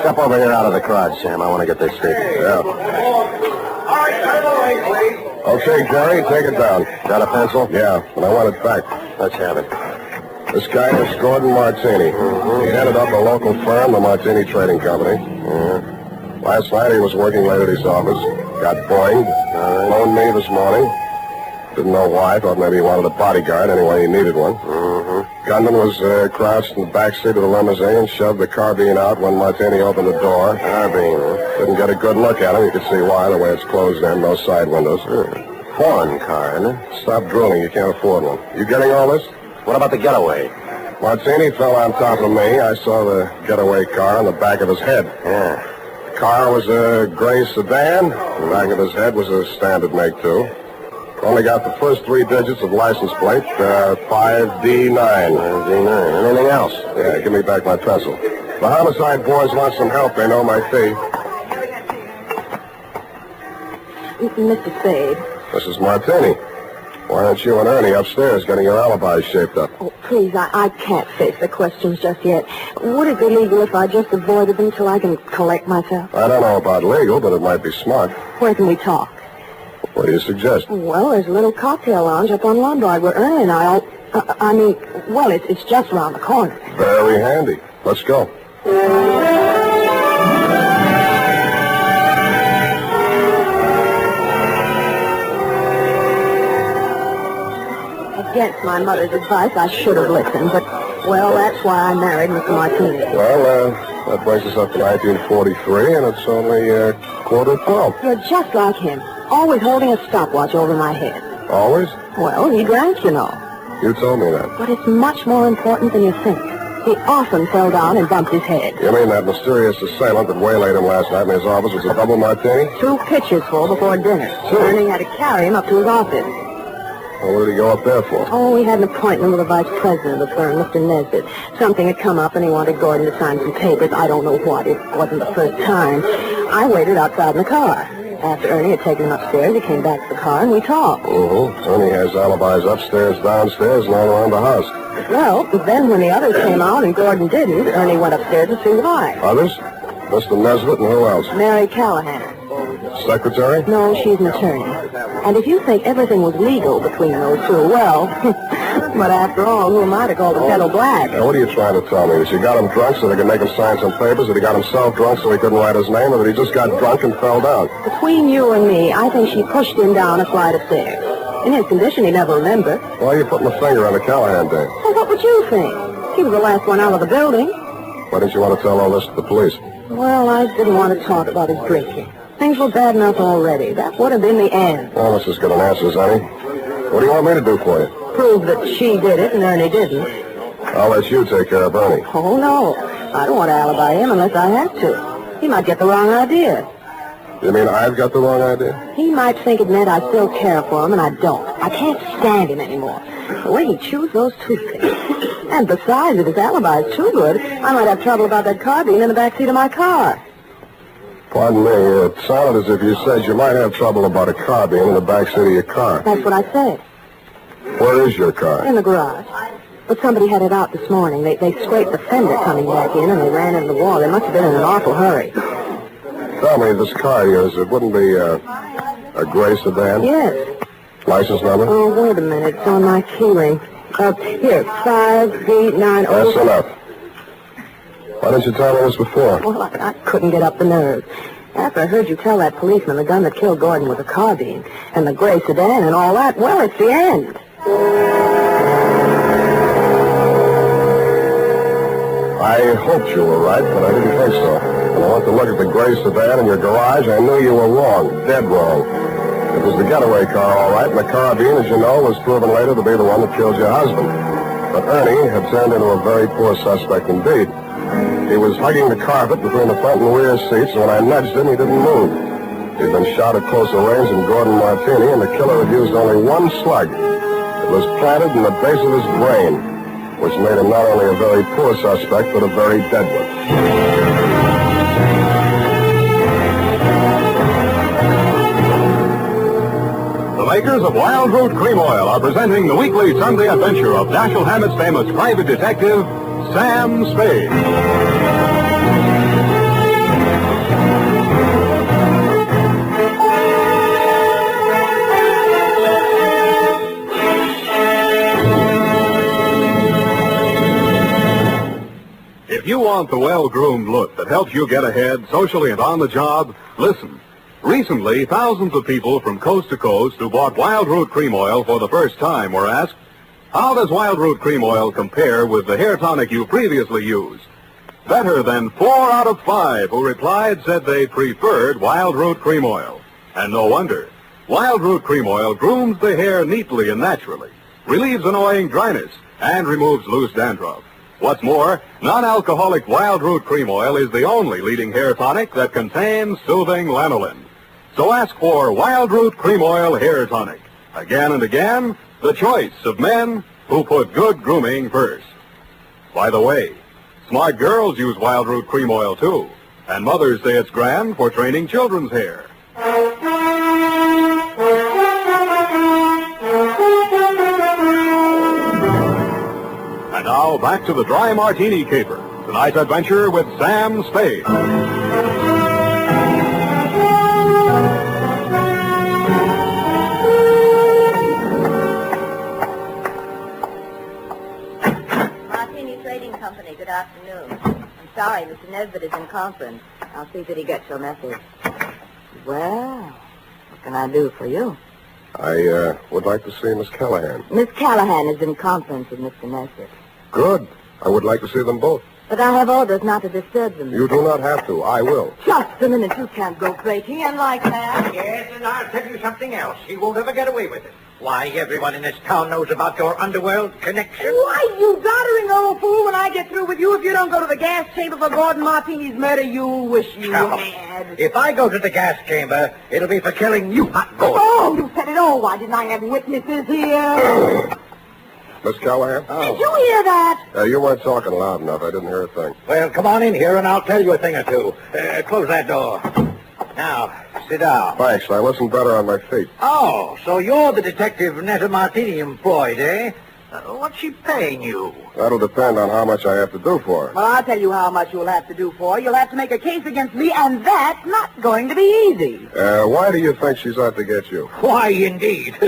Step over here out of the crowd, Sam. I want to get this straight. Yeah. Okay, Gary, take it down. Got a pencil? Yeah, and I want it back. Let's have it. This guy is Gordon Martini. He headed up a local firm, the Martini Trading Company. Last night he was working late at his office. Got boinged. Phoned me this morning. Didn't know why. Thought maybe he wanted a bodyguard. Anyway, he needed one. Gunman was crouched in the back seat of the limousine, shoved the carbine out when Martini opened the door. Carbine, Didn't get a good look at him. You could see why, the way it's closed in, no side windows. Foreign car, isn't it? Stop drooling. You can't afford one. You getting all this? What about the getaway? Martini fell on top of me. I saw the getaway car on the back of his head. Yeah. The car was a gray sedan. The back of his head was a standard make, too. Only got the first 3 digits of license plate, 5D9. 5D9. Anything else? Yeah, give me back my pencil. The homicide boys want some help. They know my fee. Mr. Spade. Mrs. Martini. Why aren't you and Ernie upstairs getting your alibis shaped up? Oh, please, I can't face the questions just yet. Would it be legal if I just avoided them till I can collect myself? I don't know about legal, but it might be smart. Where can we talk? What do you suggest? Well, there's a little cocktail lounge up on Lombard where Ernie and I it's just around the corner. Very handy. Let's go. Against my mother's advice, I should have listened, but, well, that's why I married Mr. Martini. Well, that brings us up to 1943, and it's only 11:45. You're just like him, always holding a stopwatch over my head. Always? Well, he drank, you know. You told me that. But it's much more important than you think. He often fell down and bumped his head. You mean that mysterious assailant that waylaid him last night in his office was a double Martini? 2 pitchers full before dinner. Ernie had to carry him up to his office. Well, what did he go up there for? Oh, we had an appointment with the vice president of the firm, Mr. Nesbitt. Something had come up, and he wanted Gordon to sign some papers. I don't know what. It wasn't the first time. I waited outside in the car. After Ernie had taken him upstairs, he came back to the car, and we talked. Ernie has alibis upstairs, downstairs, and all around the house. Well, then when the others came out and Gordon didn't, Ernie went upstairs to see why. Others? Mr. Nesbitt and who else? Mary Callahan. Secretary? No, she's an attorney. And if you think everything was legal between those two, well, but after all, who am I to call the kettle black? Now, what are you trying to tell me? That you got him drunk so they could make him sign some papers, that he got himself drunk so he couldn't write his name, or that he just got drunk and fell down? Between you and me, I think she pushed him down a flight of stairs. In his condition, he'd never remember. Why are you putting a finger on the Callahan dame? Well, what would you think? He was the last one out of the building. Why didn't you want to tell all this to the police? Well, I didn't want to talk about his drinking. Things were bad enough already. That would have been the end. Well, that's as good an answer as any. What do you want me to do for you? Prove that she did it and Ernie didn't. I'll let you take care of Ernie. Oh, no. I don't want to alibi him unless I have to. He might get the wrong idea. You mean I've got the wrong idea? He might think it meant I still care for him, and I don't. I can't stand him anymore. The way he chews those toothpicks. And besides, if his alibi is too good, I might have trouble about that carbine in the backseat of my car. Pardon me, it sounded as if you said you might have trouble about a carbine in the backseat of your car. That's what I said. Where is your car? In the garage. But somebody had it out this morning. They scraped the fender coming back in, and they ran into the wall. They must have been in an awful hurry. Tell me, this car of yours, it wouldn't be a gray sedan? Yes. License number? Oh, wait a minute. It's on my keyring. Here, 5D9. That's enough. Why didn't you tell me this before? Well, I couldn't get up the nerve. After I heard you tell that policeman the gun that killed Gordon was a carbine, and the gray sedan and all that, well, it's the end. I hoped you were right, but I didn't think so. When I went to look at the gray sedan in your garage, I knew you were wrong, dead wrong. It was the getaway car, all right, and the carbine, as you know, was proven later to be the one that killed your husband. But Ernie had turned into a very poor suspect indeed. He was hugging the carpet between the front and rear seats, and when I nudged him, he didn't move. He'd been shot at closer range than Gordon Martini, and the killer had used only one slug. It was planted in the base of his brain, which made him not only a very poor suspect, but a very dead one. The makers of Wild Root Cream Oil are presenting the weekly Sunday adventure of Dashiell Hammett's famous private detective, Sam Spade. want the well-groomed look that helps you get ahead socially and on the job? Listen. Recently, thousands of people from coast to coast who bought Wild Root Cream Oil for the first time were asked, how does Wild Root Cream Oil compare with the hair tonic you previously used? Better than 4 out of 5 who replied said they preferred Wild Root Cream Oil. And no wonder. Wild Root Cream Oil grooms the hair neatly and naturally, relieves annoying dryness, and removes loose dandruff. What's more, non-alcoholic Wild Root Cream Oil is the only leading hair tonic that contains soothing lanolin. So ask for Wild Root Cream Oil Hair Tonic. Again and again, the choice of men who put good grooming first. By the way, smart girls use Wild Root Cream Oil too, and mothers say it's grand for training children's hair. And now, back to the Dry Martini Caper. Tonight's adventure with Sam Spade. Martini Trading Company, good afternoon. I'm sorry, Mr. Nesbitt is in conference. I'll see that he gets your message. Well, what can I do for you? I would like to see Miss Callahan. Miss Callahan is in conference with Mr. Nesbitt. Good. I would like to see them both. But I have orders not to disturb them. You do not have to. I will. Just a minute. You can't go breaking in like that. Yes, and I'll tell you something else. He won't ever get away with it. Why, everyone in this town knows about your underworld connection. Why, you doddering old fool, when I get through with you, if you don't go to the gas chamber for Gordon Martini's murder, you'll wish you had. If I go to the gas chamber, it'll be for killing you, not Gordon. Oh, you said it all. Why didn't I have witnesses here? Miss Callahan? Did you hear that? You weren't talking loud enough. I didn't hear a thing. Well, come on in here and I'll tell you a thing or two. Close that door. Now, sit down. Thanks. I listen better on my feet. Oh, so you're the detective Netta Martini employed, eh? What's she paying you? That'll depend on how much I have to do for her. Well, I'll tell you how much you'll have to do for her. You'll have to make a case against me, and that's not going to be easy. Why do you think she's out to get you? Why, indeed.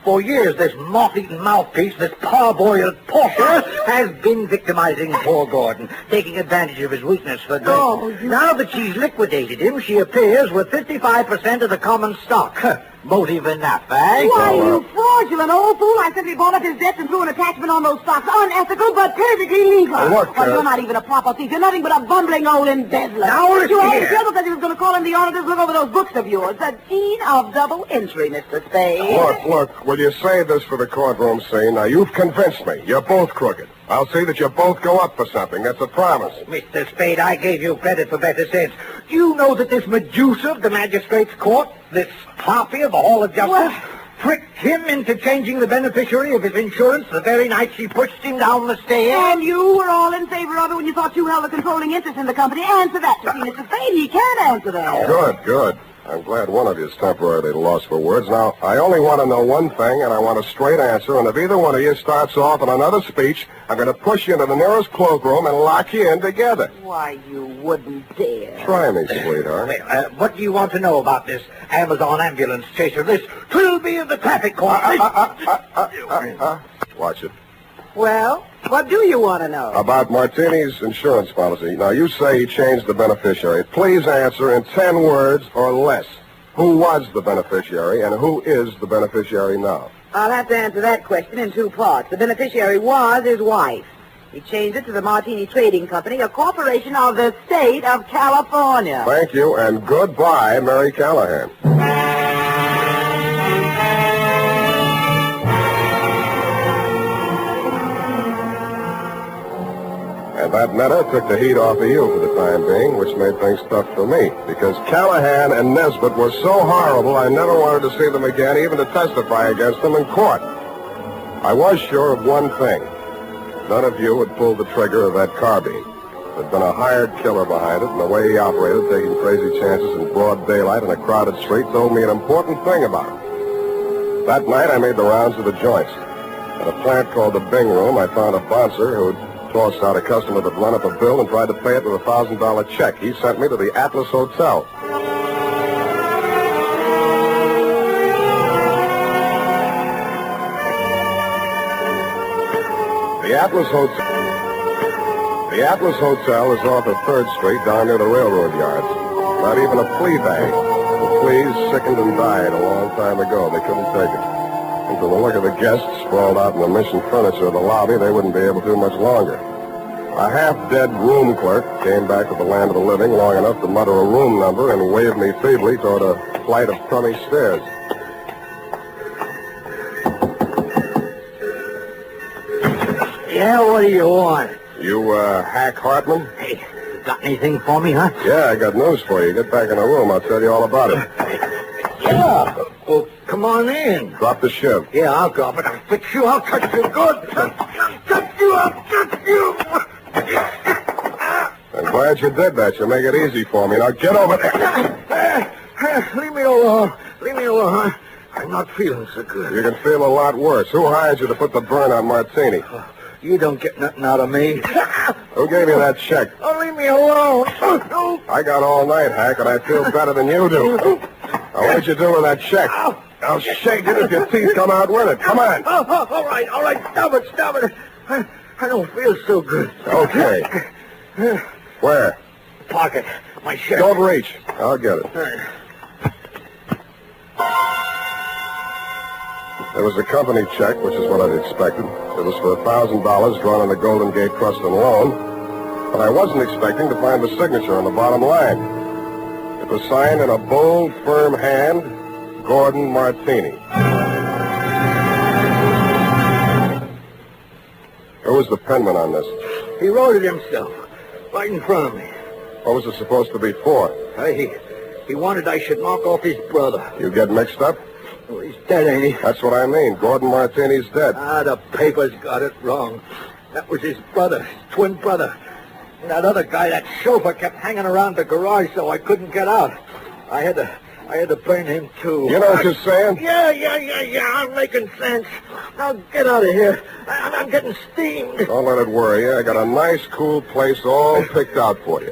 For years, this moth-eaten mouthpiece, this parboiled porker, has been victimizing poor Gordon, taking advantage of his weakness for good. Oh, Now that she's liquidated him, she appears with 55% of the common stock. Motive enough, eh? Why, you fraudulent old fool. I simply bought up his debts and threw an attachment on those stocks. Unethical, but perfectly legal. Look, Well, you're not even a proper thief. You're nothing but a bumbling old embezzler. Now, listen You only here. trouble because he was going to call in the auditors look over those books of yours. The deed of double entry, Mr. Spade. Look, will you save this for the courtroom scene? Now, you've convinced me. You're both crooked. I'll see that you both go up for something. That's a promise. Mr. Spade, I gave you credit for better sense. Do you know that this Medusa of the magistrate's court, this harpy of the Hall of Justice, tricked him into changing the beneficiary of his insurance the very night she pushed him down the stairs? And you were all in favor of it when you thought you held a controlling interest in the company. Answer that to me, Mr. Spade. He can't answer that. Good. I'm glad one of you is temporarily lost for words. Now, I only want to know one thing, and I want a straight answer, and if either one of you starts off on another speech, I'm going to push you into the nearest cloakroom and lock you in together. Why, you wouldn't dare. Try me, sweetheart. Well, what do you want to know about this Amazon ambulance chaser, this Trilby of the traffic court? Watch it. Well, what do you want to know? About Martini's insurance policy. Now, you say he changed the beneficiary. Please answer in 10 words or less. Who was the beneficiary and who is the beneficiary now? I'll have to answer that question in 2 parts. The beneficiary was his wife. He changed it to the Martini Trading Company, a corporation of the state of California. Thank you, and goodbye, Mary Callahan. And that matter took the heat off of you for the time being, which made things tough for me, because Callahan and Nesbitt were so horrible I never wanted to see them again, even to testify against them in court. I was sure of one thing. None of you had pulled the trigger of that carbine. There'd been a hired killer behind it, and the way he operated, taking crazy chances in broad daylight in a crowded street, told me an important thing about him. That night, I made the rounds of the joints. At a plant called the Bing Room, I found a bouncer who'd tossed out a customer that run up a bill and tried to pay it with a $1,000 check. He sent me to the Atlas Hotel. The The Atlas Hotel is off of 3rd Street down near the railroad yards. Not even a flea bag. The fleas sickened and died a long time ago. They couldn't take it. And from the look of the guests sprawled out in the mission furniture of the lobby, they wouldn't be able to much longer. A half-dead room clerk came back to the land of the living long enough to mutter a room number and wave me feebly toward a flight of crummy stairs. Yeah, what do you want? You, Hack Hartman? Hey, you got anything for me, huh? Yeah, I got news for you. Get back in the room. I'll tell you all about it. Yeah. Well, come on in. Drop the shiv. Yeah, I'll drop it. I'll fix you. I'll cut you good. I'll cut you. I'll cut you. I'm glad you did that. You make it easy for me. Now get over there. Leave me alone. Leave me alone. I'm not feeling so good. You can feel a lot worse. Who hired you to put the burn on Martini? You don't get nothing out of me. Who gave you that check? Oh, leave me alone. I got all night, Hack, and I feel better than you do. Now, what did you do with that check? I'll shake it if your teeth come out with it. Come on. All right. Stop it. I don't feel so good. Okay. Where? Pocket. My shirt. Don't reach. I'll get it. There was a company check, which is what I'd expected. It was for $1,000 drawn on the Golden Gate Trust and Loan, but I wasn't expecting to find the signature on the bottom line. It was signed in a bold, firm hand, Gordon Martini. Who was the penman on this? He wrote it himself, right in front of me. What was it supposed to be for? He wanted I should knock off his brother. You get mixed up? Well, he's dead, ain't he? That's what I mean. Gordon Martini's dead. The papers got it wrong. That was his brother, his twin brother. And that other guy, that chauffeur, kept hanging around the garage so I couldn't get out. I had to burn him, too. You know what you're saying? Yeah. I'm making sense. Now get out of here. I'm getting steamed. Don't let it worry you. I got a nice, cool place all picked out for you.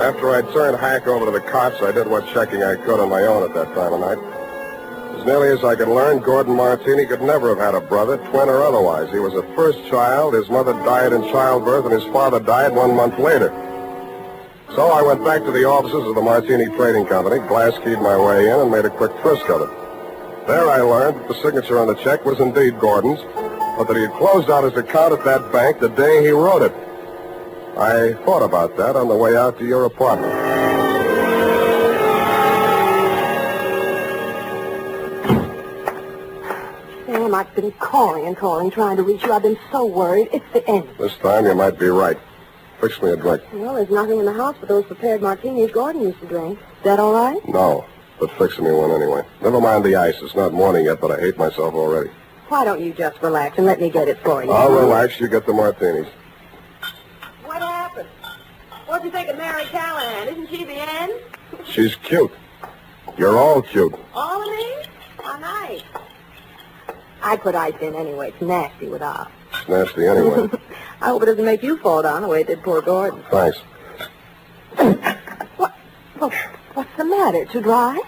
After I turned Hack over to the cops, I did what checking I could on my own at that time of night. As nearly as I could learn, Gordon Martini could never have had a brother, twin or otherwise. He was a first child. His mother died in childbirth, and his father died 1 month later. So I went back to the offices of the Martini Trading Company, glass-keyed my way in, and made a quick frisk of it. There I learned that the signature on the check was indeed Gordon's, but that he had closed out his account at that bank the day he wrote it. I thought about that on the way out to your apartment. Sam, I've been calling, trying to reach you. I've been so worried. It's the end. This time you might be right. Fix me a drink. Well, there's nothing in the house but those prepared martinis Gordon used to drink. Is that all right? No, but fix me one anyway. Never mind the ice. It's not morning yet, but I hate myself already. Why don't you just relax and let me get it for you? I'll relax. You get the martinis. What happened? What'd you think of Mary Callahan? Isn't she the end? She's cute. You're all cute. All of me? How nice. I put ice in anyway. It's nasty without. It's nasty anyway. I hope it doesn't make you fall down the way it did poor Gordon. Thanks. What's the matter? Too dry?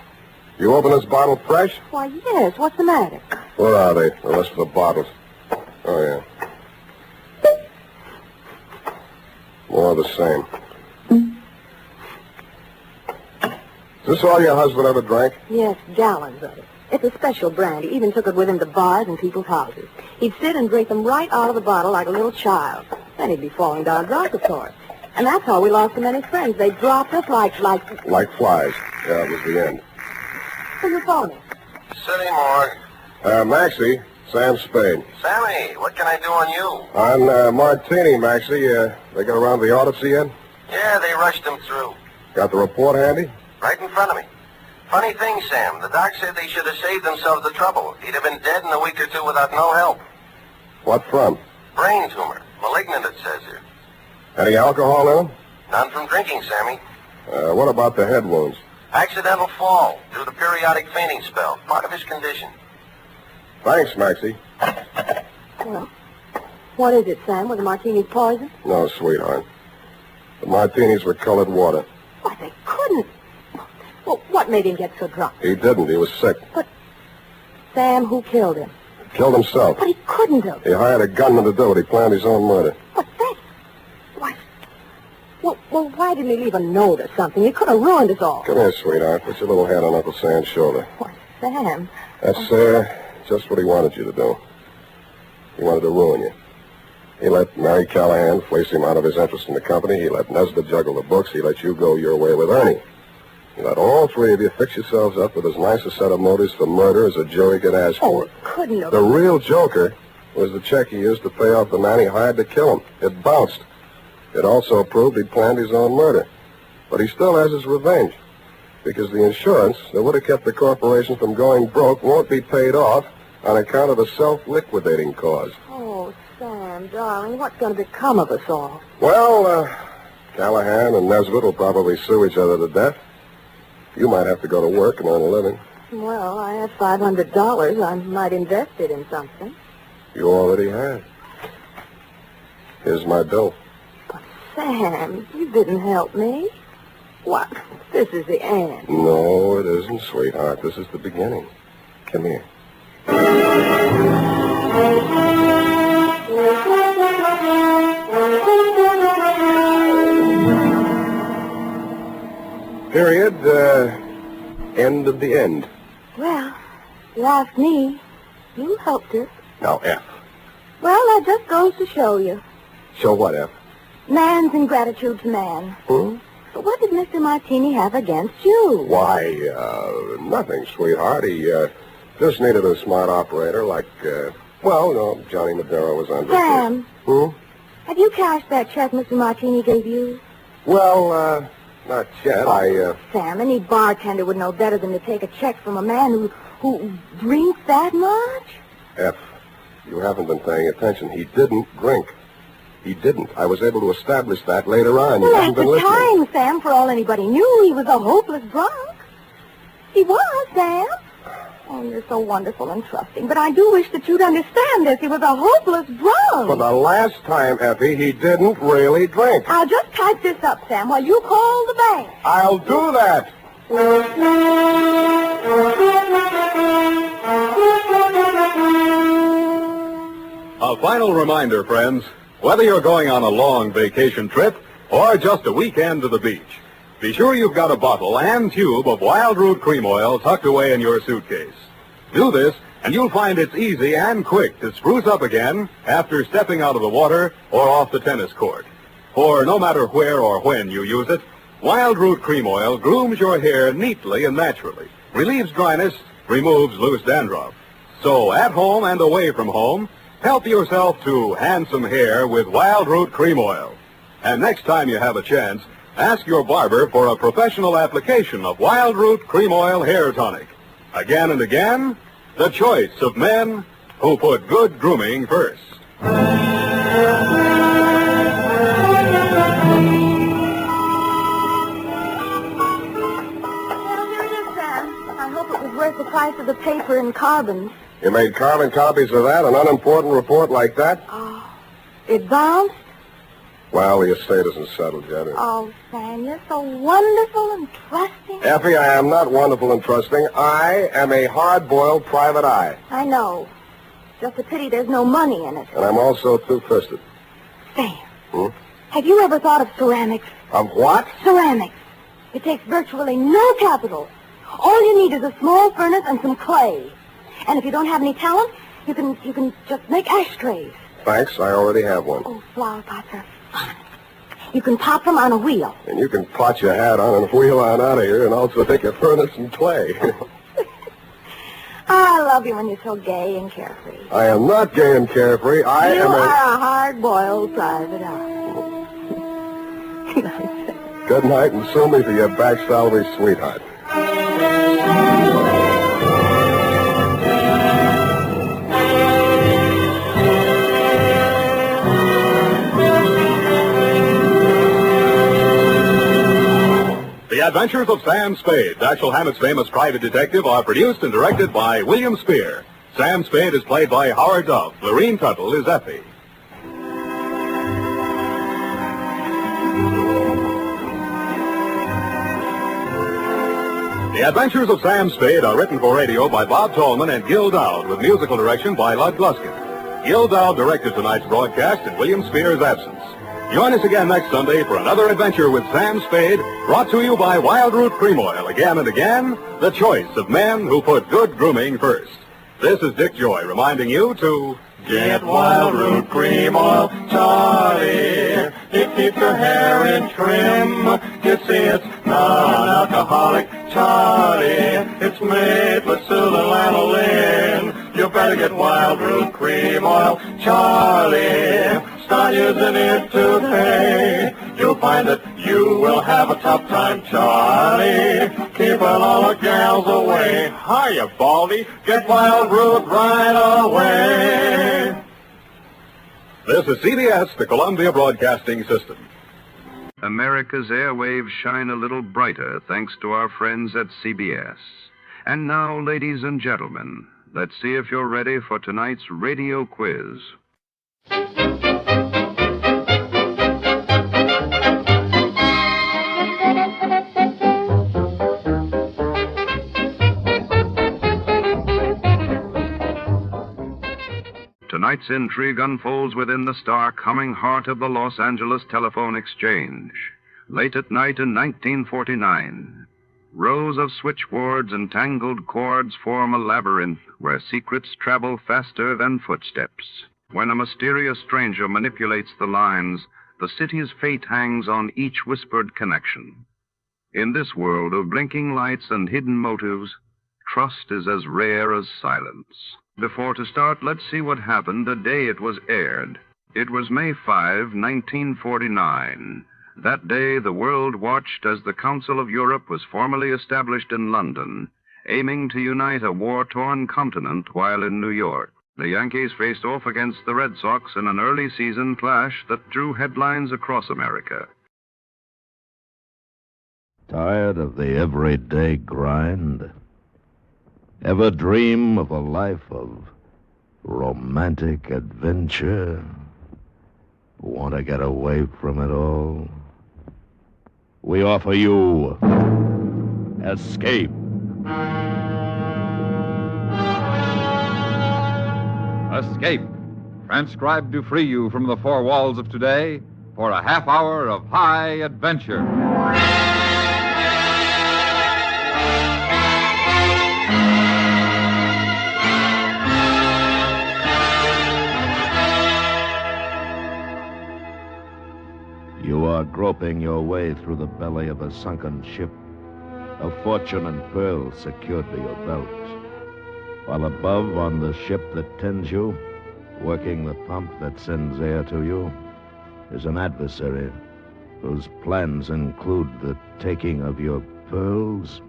You open this bottle fresh? Why, yes. What's the matter? Where are they, the rest of the bottles? Oh, yeah. More of the same. Is this all your husband ever drank? Yes, gallons of it. It's a special brand. He even took it with him to bars and people's houses. He'd sit and drink them right out of the bottle like a little child. Then he'd be falling down drunk, of course. And that's how we lost so many friends. They dropped us like... Like flies. Yeah, it was the end. Who's your phone? City Morgue. Maxie, Sam Spade. Sammy, what can I do on you? On Martini, Maxie. They got around the autopsy yet? Yeah, they rushed him through. Got the report handy? Right in front of me. Funny thing, Sam. The doc said they should have saved themselves the trouble. He'd have been dead in a week or two without no help. What from? Brain tumor. Malignant, it says here. Any alcohol in them? None from drinking, Sammy. What about the head wounds? Accidental fall due to periodic fainting spell. Part of his condition. Thanks, Maxie. Well, what is it, Sam? Were the martinis poison? No, sweetheart. The martinis were colored water. Why, they couldn't. Well, what made him get so drunk? He didn't. He was sick. Sam, who killed him? Killed himself. But he couldn't have. He hired a gunman to do it. He planned his own murder. But that... Why... Well, why didn't he leave a note or something? He could have ruined us all. Come here, sweetheart. Put your little head on Uncle Sam's shoulder. Why, Sam... That's, just what he wanted you to do. He wanted to ruin you. He let Mary Callahan fleece him out of his interest in the company. He let Nesbitt juggle the books. He let you go your way with Ernie. He let all three of you fix yourselves up with as nice a set of motives for murder as a jury could ask for. Couldn't have... The real joker was the check he used to pay off the man he hired to kill him. It bounced. It also proved he'd planned his own murder. But he still has his revenge. Because the insurance that would have kept the corporation from going broke won't be paid off on account of a self-liquidating cause. Oh, Sam, darling, what's going to become of us all? Well, Callahan and Nesbitt will probably sue each other to death. You might have to go to work and earn a living. Well, I have $500. I might invest it in something. You already have. Here's my bill. But, Sam, you didn't help me. What? This is the end. No, it isn't, sweetheart. This is the beginning. Come here. Period. End of the end. Well, you ask me. You helped us. Now, F. Well, that just goes to show you. Show what, F? Man's ingratitude to man. Hmm? But what did Mr. Martini have against you? Why, nothing, sweetheart. He, just needed a smart operator like, Johnny Madero was under. Sam. Hmm? Have you cashed that check Mr. Martini gave you? Well, not yet. Sam, any bartender would know better than to take a check from a man who drinks that much. F, you haven't been paying attention. He didn't drink. He didn't. I was able to establish that later on. You Well, haven't at the been listening. time, Sam, for all anybody knew, he was a hopeless drunk. He was, Sam. Oh, you're so wonderful and trusting. But I do wish that you'd understand this. He was a hopeless drunk. For the last time, Effie, he didn't really drink. I'll just type this up, Sam, while you call the bank. I'll do that. A final reminder, friends. Whether you're going on a long vacation trip or just a weekend to the beach, be sure you've got a bottle and tube of Wild Root Cream Oil tucked away in your suitcase. Do this, and you'll find it's easy and quick to spruce up again after stepping out of the water or off the tennis court. For no matter where or when you use it, Wild Root Cream Oil grooms your hair neatly and naturally, relieves dryness, removes loose dandruff. So at home and away from home, help yourself to handsome hair with Wild Root Cream Oil. And next time you have a chance, ask your barber for a professional application of Wild Root Cream Oil Hair Tonic. Again and again, the choice of men who put good grooming first. I hope it was worth the price of the paper and carbons. You made carbon copies of that, an unimportant report like that? It bounced? Well, the estate isn't settled yet. Oh, Sam, you're so wonderful and trusting. Effie, I am not wonderful and trusting. I am a hard-boiled private eye. I know. Just a pity there's no money in it. And I'm also two-fisted. Sam, Hmm? have you ever thought of ceramics? Of what? Ceramics. It takes virtually no capital. All you need is a small furnace and some clay. And if you don't have any talent, you can just make ashtrays. Thanks, I already have one. Oh, flower pots are fun. You can pop them on a wheel. And you can pot your hat on and wheel on out of here and also take your furnace and clay. I love you when you're so gay and carefree. I am not gay and carefree. You am are a hard-boiled private eye. Good night and sue me for your back salary, sweetheart. The Adventures of Sam Spade, Dashiell Hammett's famous private detective, are produced and directed by William Spear. Sam Spade is played by Howard Duff. Lorene Tuttle is Effie. The Adventures of Sam Spade are written for radio by Bob Tallman and Gil Dowd, with musical direction by Lud Gluskin. Gil Dowd directed tonight's broadcast in William Spear's absence. Join us again next Sunday for another adventure with Sam Spade, brought to you by Wild Root Cream Oil. Again and again, the choice of men who put good grooming first. This is Dick Joy reminding you to get Wild Root Cream Oil, Charlie. It keeps your hair in trim. You see, it's non-alcoholic, Charlie. It's made with pseudolanolin. You better get Wild Root Cream Oil, Charlie. Start using it today. You'll find that you will have a tough time, Charlie. Keeping all the gals away. Hiya, Baldy. Get Wild Root right away. This is CBS, the Columbia Broadcasting System. America's airwaves shine a little brighter thanks to our friends at CBS. And now, ladies and gentlemen, let's see if you're ready for tonight's radio quiz. Tonight's intrigue unfolds within the stark, humming heart of the Los Angeles Telephone Exchange. Late at night in 1949, rows of switchboards and tangled cords form a labyrinth where secrets travel faster than footsteps. When a mysterious stranger manipulates the lines, the city's fate hangs on each whispered connection. In this world of blinking lights and hidden motives, trust is as rare as silence. Before to start, let's see what happened the day it was aired. It was May 5, 1949. That day, the world watched as the Council of Europe was formally established in London, aiming to unite a war-torn continent while in New York. The Yankees faced off against the Red Sox in an early season clash that drew headlines across America. Tired of the everyday grind? Ever dream of a life of romantic adventure? Want to get away from it all? We offer you Escape. Escape, transcribed to free you from the four walls of today for a half hour of high adventure. You are groping your way through the belly of a sunken ship, a fortune and pearls secured to your belt. While above on the ship that tends you, working the pump that sends air to you, is an adversary whose plans include the taking of your pearls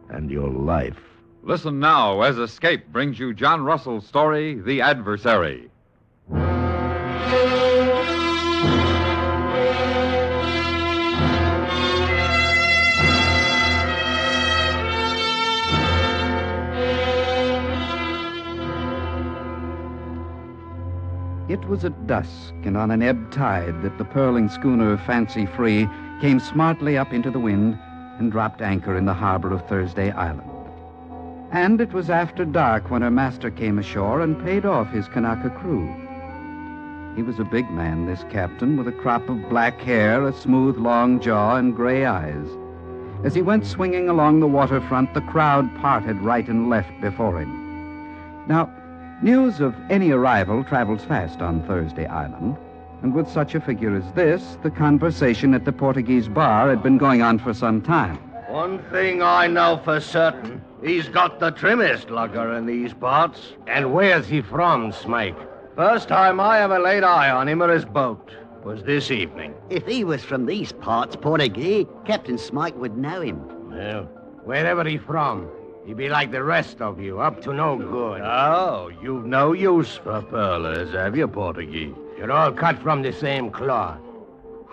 and your life. Listen now as Escape brings you John Russell's story, The Adversary. It was at dusk and on an ebb tide that the purling schooner Fancy Free came smartly up into the wind and dropped anchor in the harbor of Thursday Island. And it was after dark when her master came ashore and paid off his Kanaka crew. He was a big man, this captain, with a crop of black hair, a smooth, long jaw, and gray eyes. As he went swinging along the waterfront, the crowd parted right and left before him. Now, news of any arrival travels fast on Thursday Island, and with such a figure as this, the conversation at the Portuguese bar had been going on for some time. One thing I know for certain, he's got the trimmest lugger in these parts. And where's he from, Smike? First time I ever laid eye on him or his boat was this evening. If he was from these parts, Portuguese, Captain Smike would know him. Well, wherever he from, he be like the rest of you, up to no good. Oh, you've no use for pearlers, have you, Portuguese? You're all cut from the same cloth.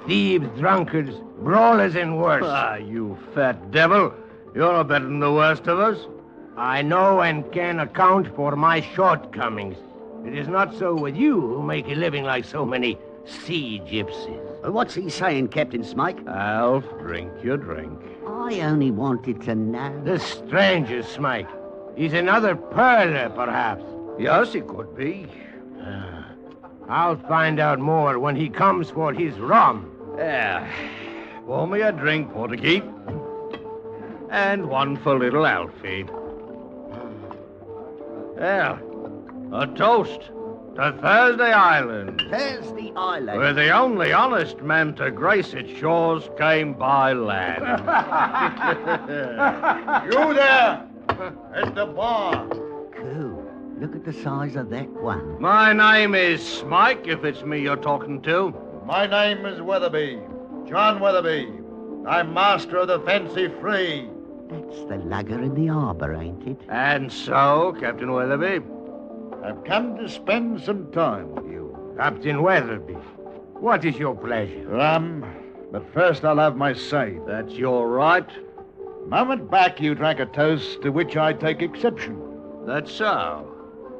Thieves, drunkards, brawlers, and worse. Ah, you fat devil. You're no better than the worst of us. I know and can account for my shortcomings. It is not so with you, who make a living like so many sea gypsies. What's he saying, Captain Smike? Alf, drink your drink. I only wanted to know. The stranger, Smike. He's another pearler, perhaps. Yes, he could be. I'll find out more when he comes for his rum. Pour me a drink, Portuguese. And one for little Alfie. Well, a toast to Thursday Island. Thursday Island. Where the only honest man to grace its shores came by land. You there! At the bar. Cool. Look at the size of that one. My name is Smike, if it's me you're talking to. My name is Weatherby. John Weatherby. I'm master of the Fancy Free. That's the lugger in the harbour, ain't it? And so, Captain Weatherby? I've come to spend some time with you. Captain Weatherby, what is your pleasure? Rum, but first I'll have my say. That's your right. A moment back you drank a toast to which I take exception. That's so.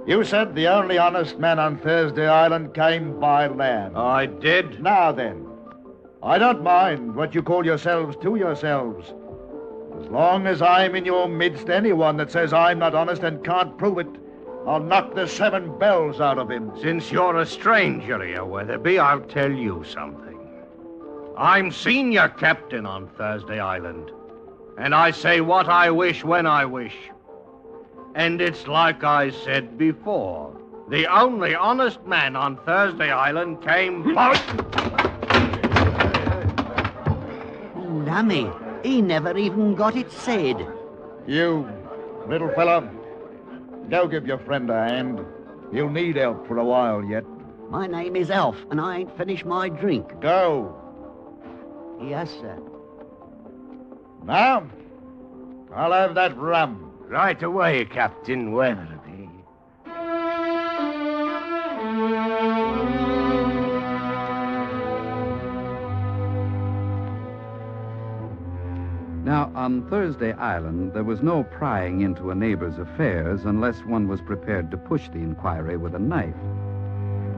You said the only honest man on Thursday Island came by land. I did. Now then, I don't mind what you call yourselves to yourselves. As long as I'm in your midst, anyone that says I'm not honest and can't prove it, I'll knock the 7 bells out of him. Since you're a stranger here, Weatherby, I'll tell you something. I'm senior captain on Thursday Island, and I say what I wish when I wish. And it's like I said before. The only honest man on Thursday Island came by... Lummy, he never even got it said. You, little fella, go give your friend a hand. He'll need help for a while yet. My name is Alf, and I ain't finished my drink. Go. Yes, sir. Now, I'll have that rum. Right away, Captain Weatherby. Now, on Thursday Island, there was no prying into a neighbor's affairs unless one was prepared to push the inquiry with a knife.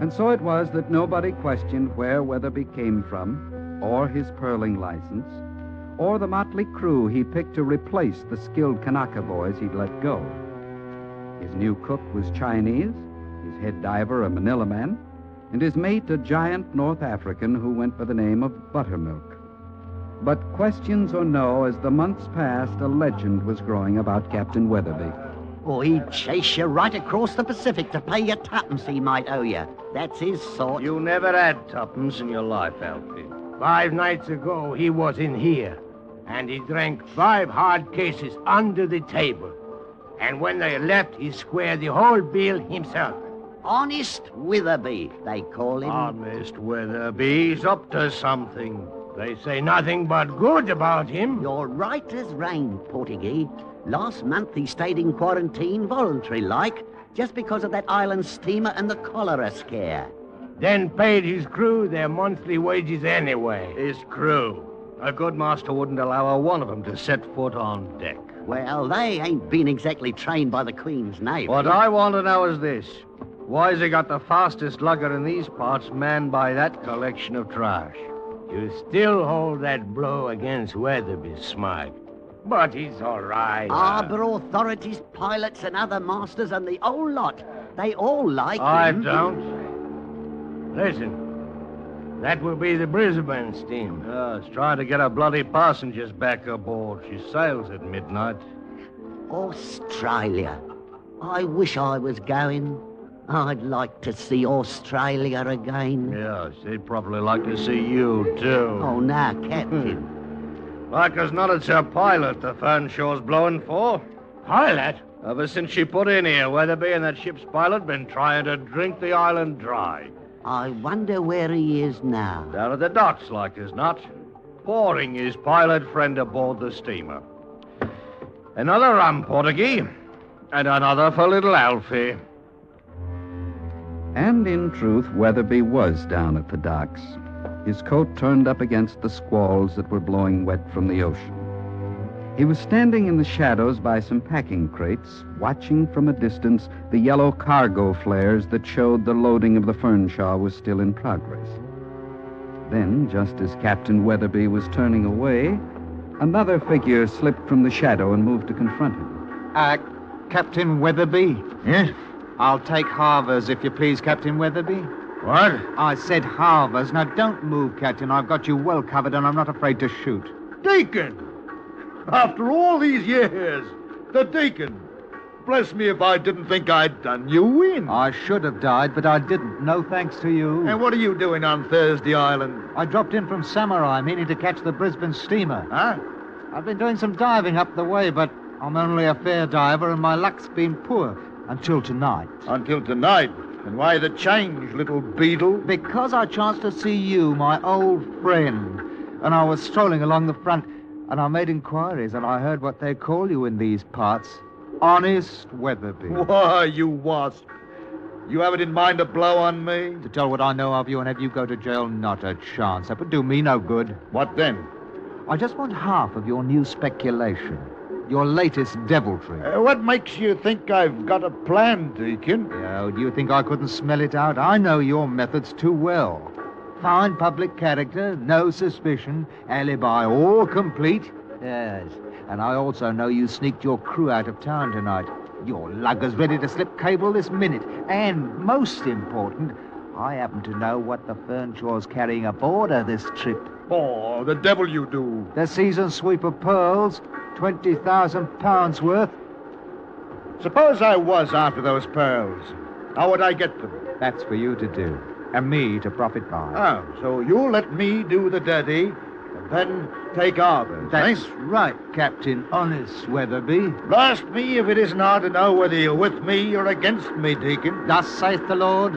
And so it was that nobody questioned where Weatherby came from, or his pearling license, or the motley crew he picked to replace the skilled Kanaka boys he'd let go. His new cook was Chinese, his head diver a Manila man, and his mate a giant North African who went by the name of Buttermilk. But questions or no, as the months passed, a legend was growing about Captain Weatherby. Or he'd chase you right across the Pacific to pay you tuppence he might owe you. That's his sort. You never had tuppence in your life, Alfie. 5 nights ago, he was in here, and he drank 5 hard cases under the table. And when they left, he squared the whole bill himself. Honest Weatherby, they call him. Honest Weatherby, he's up to something. They say nothing but good about him. You're right as rain, Portuguese. Last month he stayed in quarantine voluntary-like, just because of that island steamer and the cholera scare. Then paid his crew their monthly wages anyway. His crew? A good master wouldn't allow one of them to set foot on deck. Well, they ain't been exactly trained by the Queen's Navy. What I want to know is this. Why's he got the fastest lugger in these parts manned by that collection of trash? You still hold that blow against Weatherby, Smike. But he's all right. Harbour authorities, pilots, and other masters, and the whole lot. They all like I him. don't. Listen, that will be the Brisbane steamer. It's trying to get her bloody passengers back aboard. She sails at midnight. Australia. I wish I was going. I'd like to see Australia again. Yeah, she'd probably like to see you, too. Oh, now, Captain. Like as not, it's her pilot the Fernshaw's blowing for. Pilot? Ever since she put in here, Weatherby and that ship's pilot been trying to drink the island dry. I wonder where he is now. Down at the docks, like as not. Pouring his pilot friend aboard the steamer. Another rum, Portuguese. And another for little Alfie. And in truth, Weatherby was down at the docks, his coat turned up against the squalls that were blowing wet from the ocean. He was standing in the shadows by some packing crates, watching from a distance the yellow cargo flares that showed the loading of the Fernshaw was still in progress. Then, just as Captain Weatherby was turning away, Another figure slipped from the shadow and moved to confront him. Captain Weatherby? Yes? I'll take halvers, if you please, Captain Weatherby. What? I said halvers. Now, don't move, Captain. I've got you well covered, and I'm not afraid to shoot. Deacon! After all these years, the Deacon. Bless me if I didn't think I'd done you in. I should have died, but I didn't. No thanks to you. And what are you doing on Thursday Island? I dropped in from Samurai, meaning to catch the Brisbane steamer. Huh? I've been doing some diving up the way, but I'm only a fair diver, and my luck's been poor until tonight. Until tonight? And why the change, little beetle? Because I chanced to see you, my old friend, and I was strolling along the front, and I made inquiries, and I heard what they call you in these parts. Honest Weatherby. Why, you wasp. You have it in mind to blow on me? To tell what I know of you and have you go to jail, not a chance. That would do me no good. What then? I just want half of your new speculation. Your latest deviltry. What makes you think I've got a plan, Deacon? Oh, do you think I couldn't smell it out? I know your methods too well. Fine public character, no suspicion, alibi all complete. Yes, and I also know you sneaked your crew out of town tonight. Your lugger's ready to slip cable this minute. And most important, I happen to know what the Fernshaw's carrying aboard of this trip. Oh, the devil you do. The season sweep of pearls, 20,000 pounds worth. Suppose I was after those pearls. How would I get them? That's for you to do, and me to profit by. Oh, so you'll let me do the dirty, and then take ours, That's right, Captain Honest Weatherby. Blast me if it isn't hard to know whether you're with me or against me, Deacon. Thus saith the Lord,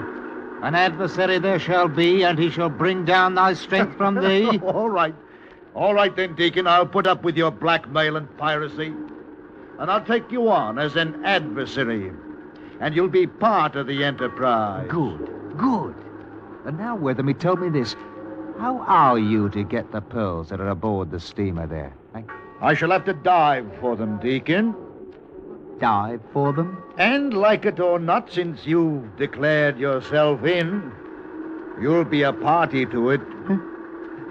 an adversary there shall be, and he shall bring down thy strength from thee. All right. All right then, Deacon, I'll put up with your blackmail and piracy. And I'll take you on as an adversary. And you'll be part of the enterprise. Good. And now, Weatherby, tell me this. How are you to get the pearls that are aboard the steamer there? I shall have to dive for them, Deacon. Dive for them? And like it or not, since you've declared yourself in, you'll be a party to it.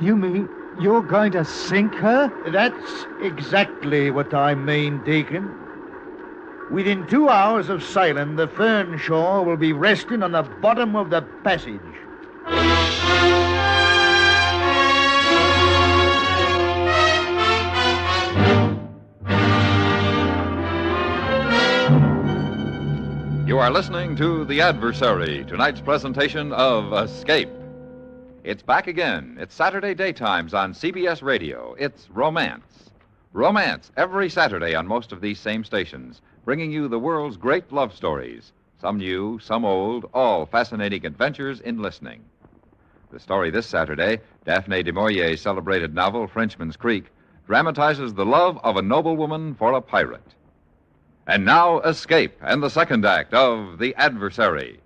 You mean you're going to sink her? That's exactly what I mean, Deacon. Within 2 hours of sailing, the Fernshaw will be resting on the bottom of the passage. You are listening to The Adversary, tonight's presentation of Escape. It's back again. It's Saturday daytimes on CBS Radio. It's Romance. Romance every Saturday on most of these same stations, bringing you the world's great love stories. Some new, some old, all fascinating adventures in listening. The story this Saturday, Daphne du Maurier's celebrated novel, Frenchman's Creek, dramatizes the love of a noblewoman for a pirate. And now, Escape and the second act of The Adversary.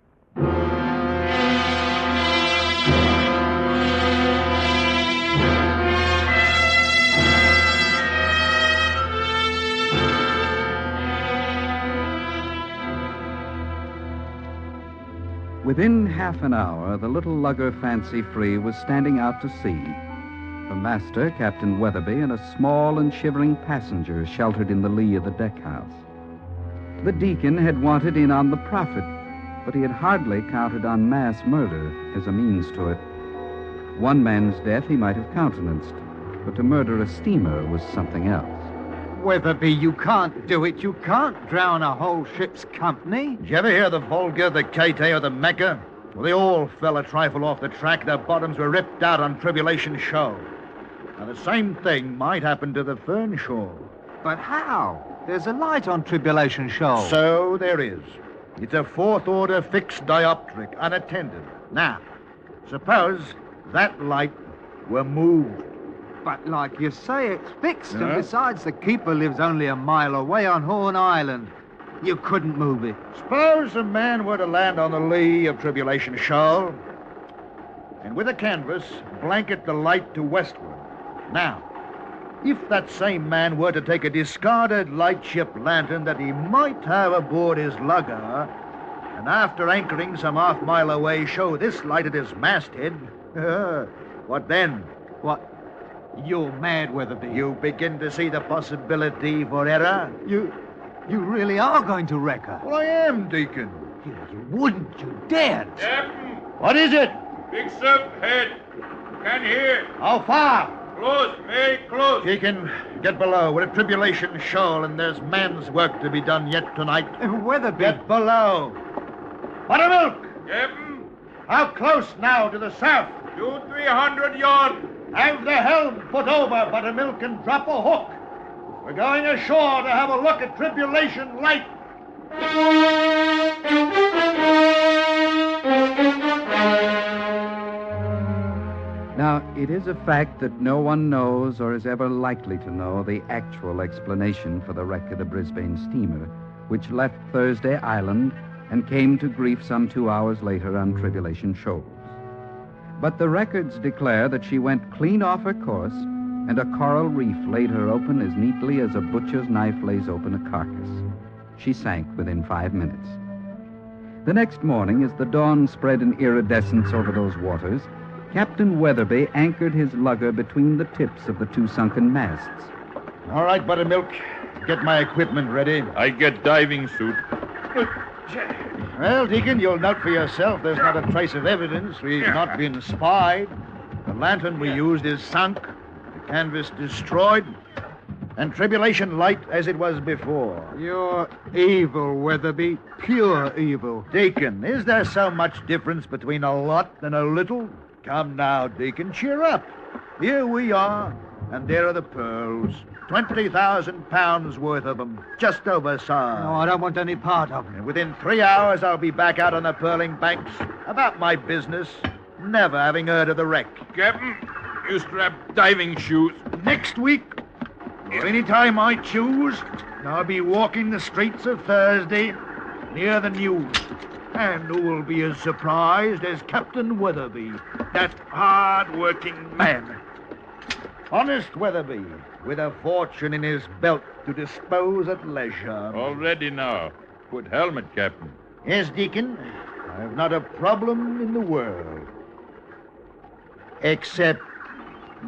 Within half an hour, the little lugger Fancy Free was standing out to sea. The master, Captain Weatherby, and a small and shivering passenger sheltered in the lee of the deck house. The deacon had wanted in on the profit, but he had hardly counted on mass murder as a means to it. One man's death he might have countenanced, but to murder a steamer was something else. Weatherby, you can't do it. You can't drown a whole ship's company. Did you ever hear the Volga, the Kate, or the Mecca? Well, they all fell a trifle off the track. Their bottoms were ripped out on Tribulation Shoal. Now, the same thing might happen to the Fernshaw. But how? There's a light on Tribulation Shoal. So there is. It's a fourth-order fixed dioptric, unattended. Now, suppose that light were moved. But like you say, it's fixed. And besides, the keeper lives only a mile away on Horn Island. You couldn't move it. Suppose a man were to land on the lee of Tribulation Shoal, and with a canvas, blanket the light to westward. Now, if that same man were to take a discarded lightship lantern that he might have aboard his lugger, and after anchoring some half-mile away, show this light at his masthead, what then? You're mad, Weatherby. You begin to see the possibility for error? You really are going to wreck her. Well, I am, Deacon. You wouldn't. You daren't. Captain! What is it? Big surf head. Can hear. How far? Close, very close. Deacon, get below. We're a tribulation shoal, and there's man's work to be done yet tonight. Weatherby. Get below. Buttermilk! Captain? How close now to the south? 200-300 yards. Have the helm put over, Buttermilk, and drop a hook. We're going ashore to have a look at Tribulation Light. Now, it is a fact that no one knows or is ever likely to know the actual explanation for the wreck of the Brisbane steamer, which left Thursday Island and came to grief some 2 hours later on Tribulation Shoals. But the records declare that she went clean off her course, and a coral reef laid her open as neatly as a butcher's knife lays open a carcass. She sank within 5 minutes. The next morning, as the dawn spread in iridescence over those waters, Captain Weatherby anchored his lugger between the tips of the two sunken masts. All right, Buttermilk. Get my equipment ready. I get diving suit. Well, Deacon, you'll note for yourself there's not a trace of evidence. We've not been spied. The lantern we used is sunk, the canvas destroyed, and Tribulation Light as it was before. You're evil, Weatherby. Pure evil. Deacon, is there so much difference between a lot and a little? Come now, Deacon, cheer up. Here we are, and there are the pearls. 20,000 pounds worth of them, just oversized. No, I don't want any part of them. And within 3 hours, I'll be back out on the pearling banks about my business, never having heard of the wreck. Captain, you strap diving shoes. Next week, or any time I choose, I'll be walking the streets of Thursday near the news. And who will be as surprised as Captain Weatherby, that hard-working man. Honest Weatherby, with a fortune in his belt to dispose at leisure. All ready now. Put helmet, Captain. Yes, Deacon. I've not a problem in the world. Except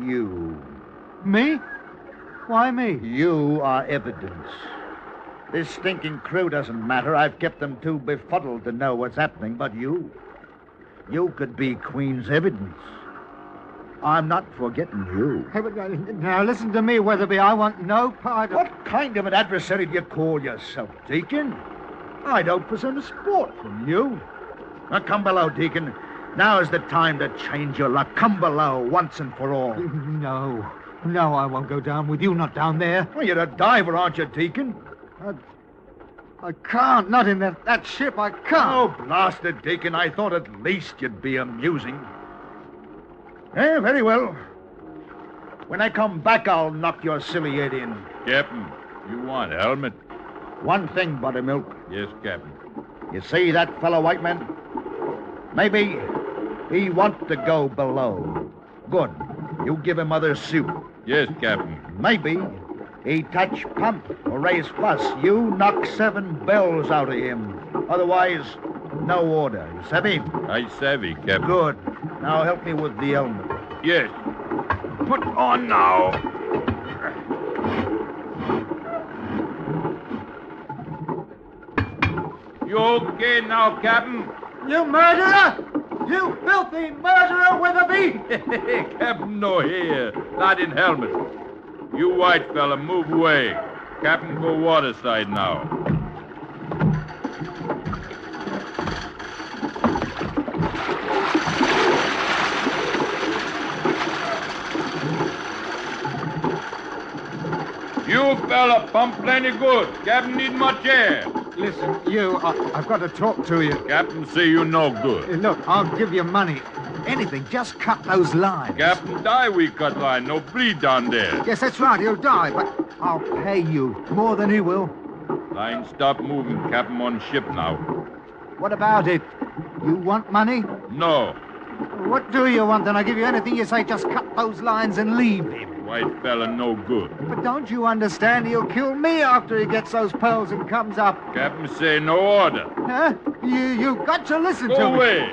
you. Me? Why me? You are evidence. This stinking crew doesn't matter. I've kept them too befuddled to know what's happening, but you could be Queen's evidence. I'm not forgetting you. Hey, but, now, listen to me, Weatherby. I want no part of... What kind of an adversary do you call yourself, Deacon? I'd hope for some sport from you. Now, come below, Deacon. Now is the time to change your luck. Come below once and for all. No, I won't go down with you, not down there. Well, you're a diver, aren't you, Deacon? I can't. Not in that ship. I can't. Oh, blasted, Deacon. I thought at least you'd be amusing. Eh, very well. When I come back, I'll knock your silly head in. Captain, you want helmet? One thing, Buttermilk. Yes, Captain. You see that fellow white man? Maybe he want to go below. Good. You give him other suit. Yes, Captain. Maybe he touch pump or raise fuss. You knock 7 bells out of him. Otherwise, no order. You savvy? I savvy, Captain. Good. Now help me with the helmet. Yes. Put on now. You okay now, Captain? You murderer! You filthy murderer, Weatherby! Captain no here. Not in helmet. You white fella, move away. Captain go water side now. You fella pump plenty good. Captain need much air. Listen, I've got to talk to you. Captain say you no good. Look, I'll give you money. Anything, just cut those lines. Captain die we cut line. No bleed down there. Yes, that's right, he'll die, but I'll pay you more than he will. Line stop moving. Captain on ship now. What about it? You want money? No. What do you want? Then I'll give you anything you say. Just cut those lines and leave him. White fella no good. But don't you understand? He'll kill me after he gets those pearls and comes up. Captain say no order. Huh? You got to listen to me. Go away.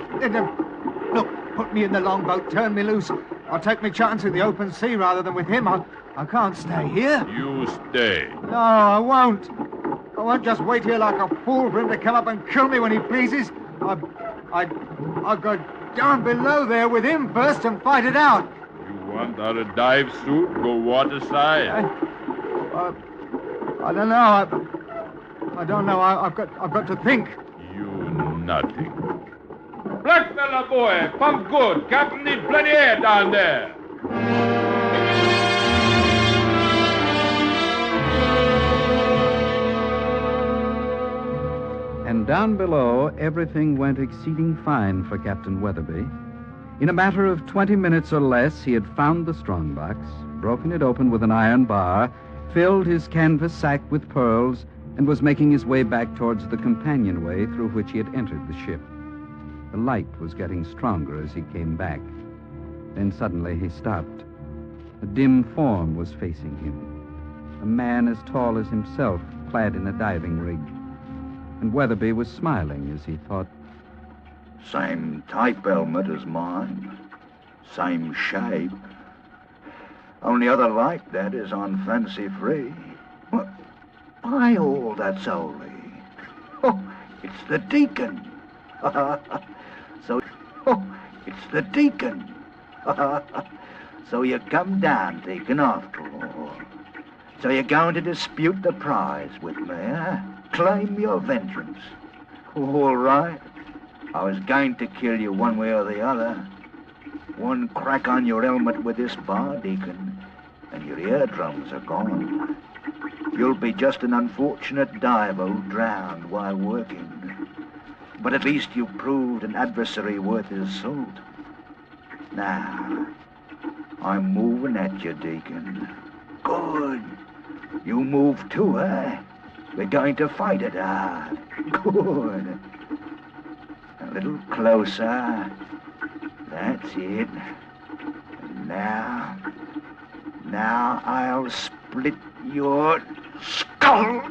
Look, put me in the longboat. Turn me loose. I'll take my chance in the open sea rather than with him. I can't stay here. You stay. No, I won't. I won't just wait here like a fool for him to come up and kill me when he pleases. I'll go down below there with him first and fight it out. You want out a dive suit? Go waterside. I don't know. I don't know. I've got to think. You nothing. Black fella boy, pump good. Captain need plenty air down there. And down below, everything went exceeding fine for Captain Weatherby. In a matter of 20 minutes or less, he had found the strongbox, broken it open with an iron bar, filled his canvas sack with pearls, and was making his way back towards the companionway through which he had entered the ship. The light was getting stronger as he came back. Then suddenly he stopped. A dim form was facing him. A man as tall as himself, clad in a diving rig. And Weatherby was smiling as he thought, Same type helmet as mine. Same shape. Only other like that is on Fancy Free. What? By all that's holy. Oh, it's the deacon. It's the deacon. So you come down, deacon, after all. So you're going to dispute the prize with me, eh? Claim your vengeance. All right. I was going to kill you one way or the other. One crack on your helmet with this bar, deacon, and your eardrums are gone. You'll be just an unfortunate diver who drowned while working. But at least you proved an adversary worth his salt. Now, I'm moving at you, deacon. Good. You move too, eh? We're going to fight it hard. Good. A little closer. That's it. And now I'll split your skull.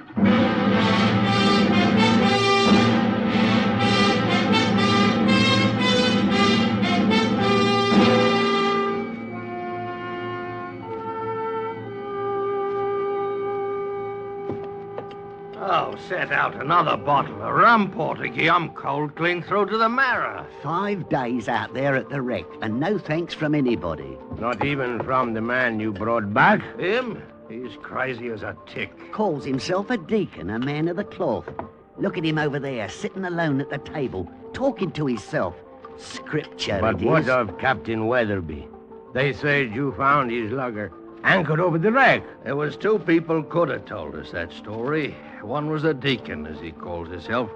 Oh, set out another bottle of rum, Portuguese. I'm cold clean through to the marrow. 5 days out there at the wreck, and no thanks from anybody. Not even from the man you brought back? Him? He's crazy as a tick. Calls himself a deacon, a man of the cloth. Look at him over there, sitting alone at the table, talking to himself. Scripture, But it what is. of Captain Weatherby? They said you found his lugger anchored over the wreck. There was 2 people could have told us that story. One was a deacon, as he calls himself,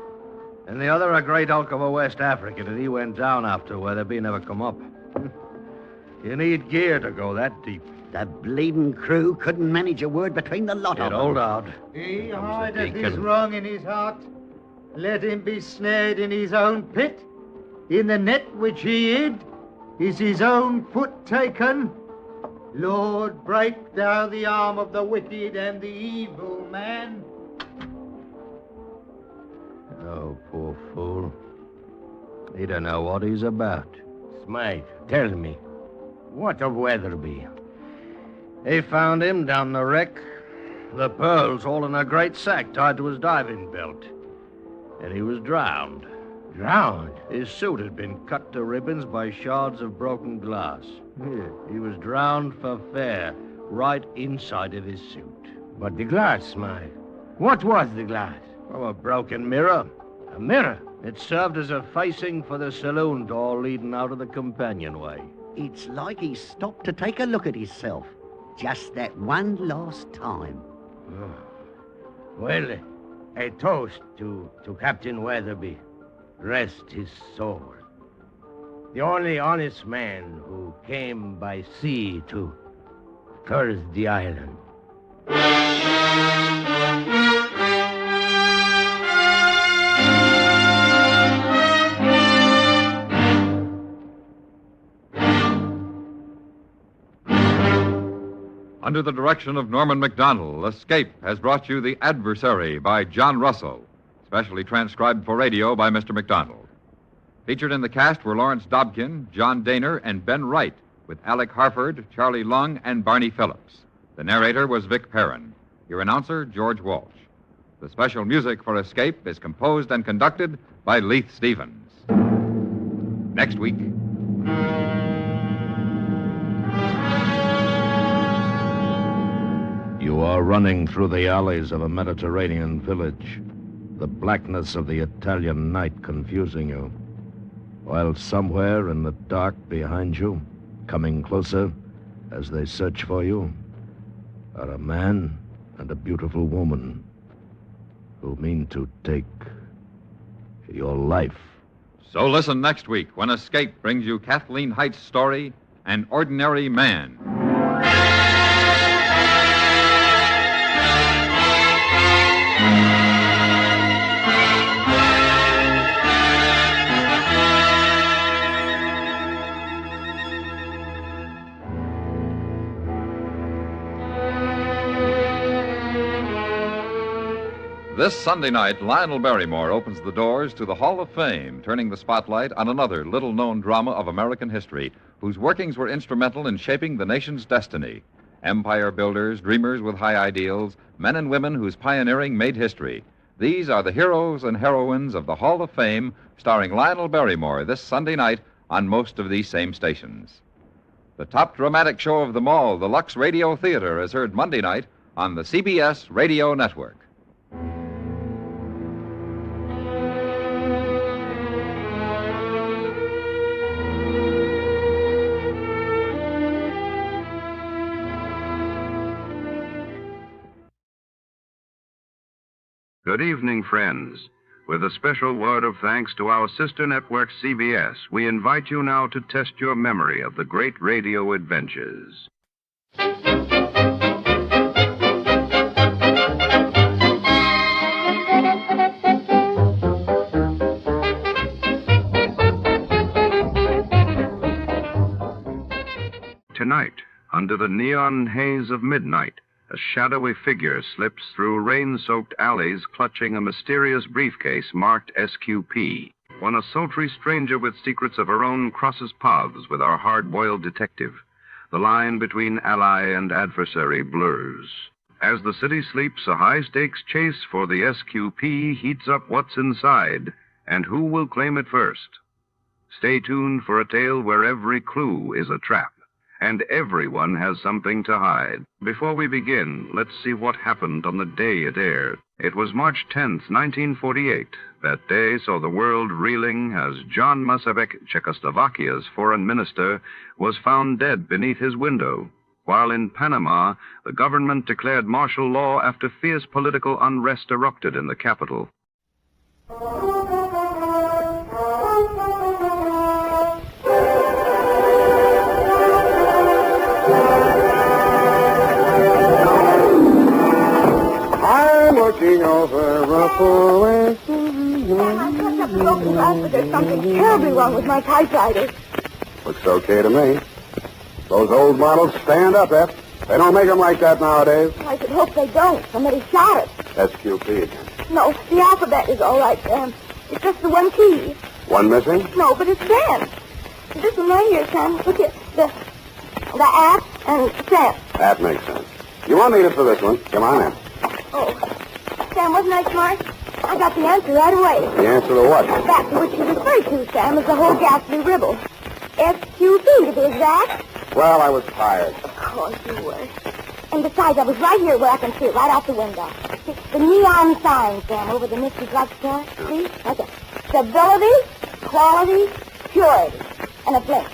and the other a great hulk of a West African, and he went down after Weatherby never come up. You need gear to go that deep. The bleeding crew couldn't manage a word between the lot of them. Hold out. He Comes the hideth his deacon. wrong in his heart. Let him be snared in his own pit. In the net which he hid is his own foot taken. Lord, break thou the arm of the wicked and the evil man. Oh, poor fool. He don't know what he's about. Smite, tell me, what of Weatherby? They found him down the wreck. The pearls all in a great sack tied to his diving belt. And he was drowned. Drowned? His suit had been cut to ribbons by shards of broken glass. He was drowned for fair, right inside of his suit. But the glass, Smite. What was the glass? Oh, a broken mirror. A mirror? It served as a facing for the saloon door leading out of the companionway. It's like he stopped to take a look at himself. Just that one last time. Well, a toast to Captain Weatherby. Rest his soul. The only honest man who came by sea to Thursday Island. Under the direction of Norman MacDonald, Escape has brought you The Adversary by John Russell, specially transcribed for radio by Mr. MacDonald. Featured in the cast were Lawrence Dobkin, John Daner, and Ben Wright, with Alec Harford, Charlie Lung, and Barney Phillips. The narrator was Vic Perrin. Your announcer, George Walsh. The special music for Escape is composed and conducted by Leith Stevens. Next week. You are running through the alleys of a Mediterranean village, the blackness of the Italian night confusing you, while somewhere in the dark behind you, coming closer as they search for you, are a man and a beautiful woman who mean to take your life. So listen next week when Escape brings you Kathleen Height's story, An Ordinary Man. This Sunday night, Lionel Barrymore opens the doors to the Hall of Fame, turning the spotlight on another little-known drama of American history, whose workings were instrumental in shaping the nation's destiny. Empire builders, dreamers with high ideals, men and women whose pioneering made history. These are the heroes and heroines of the Hall of Fame, starring Lionel Barrymore this Sunday night on most of these same stations. The top dramatic show of them all, the Lux Radio Theater, is heard Monday night on the CBS Radio Network. Good evening, friends. With a special word of thanks to our sister network, CBS, we invite you now to test your memory of the great radio adventures. Tonight, under the neon haze of midnight, a shadowy figure slips through rain-soaked alleys clutching a mysterious briefcase marked SQP. When a sultry stranger with secrets of her own crosses paths with our hard-boiled detective, the line between ally and adversary blurs. As the city sleeps, a high-stakes chase for the SQP heats up what's inside, and who will claim it first. Stay tuned for a tale where every clue is a trap, and everyone has something to hide. Before we begin, let's see what happened on the day it aired. It was March 10th, 1948. That day saw the world reeling as John Masarek, Czechoslovakia's foreign minister, was found dead beneath his window, while in Panama, the government declared martial law after fierce political unrest erupted in the capital. Looking over Ruffle. There's something terribly wrong with my typewriter. Looks okay to me. Those old models stand up, F. They don't make them like that nowadays. I should hope they don't. Somebody shot it. SQP. No, the alphabet is all right. It's just the one key. One missing? No, but it's bent. This one right here, Sam. Look at the at and set. That makes sense. You won't need it for this one. Come on in. Oh. Sam, wasn't I smart? I got the answer right away. The answer to what? That to which you referred to, Sam, is the whole ghastly ribble. SQP, to be exact. Well, I was tired. Of course you were. And besides, I was right here where I can see it, right out the window. See, the neon sign, Sam, over the Mr. Drugstore. See? Like a stability, quality, purity. And a blink.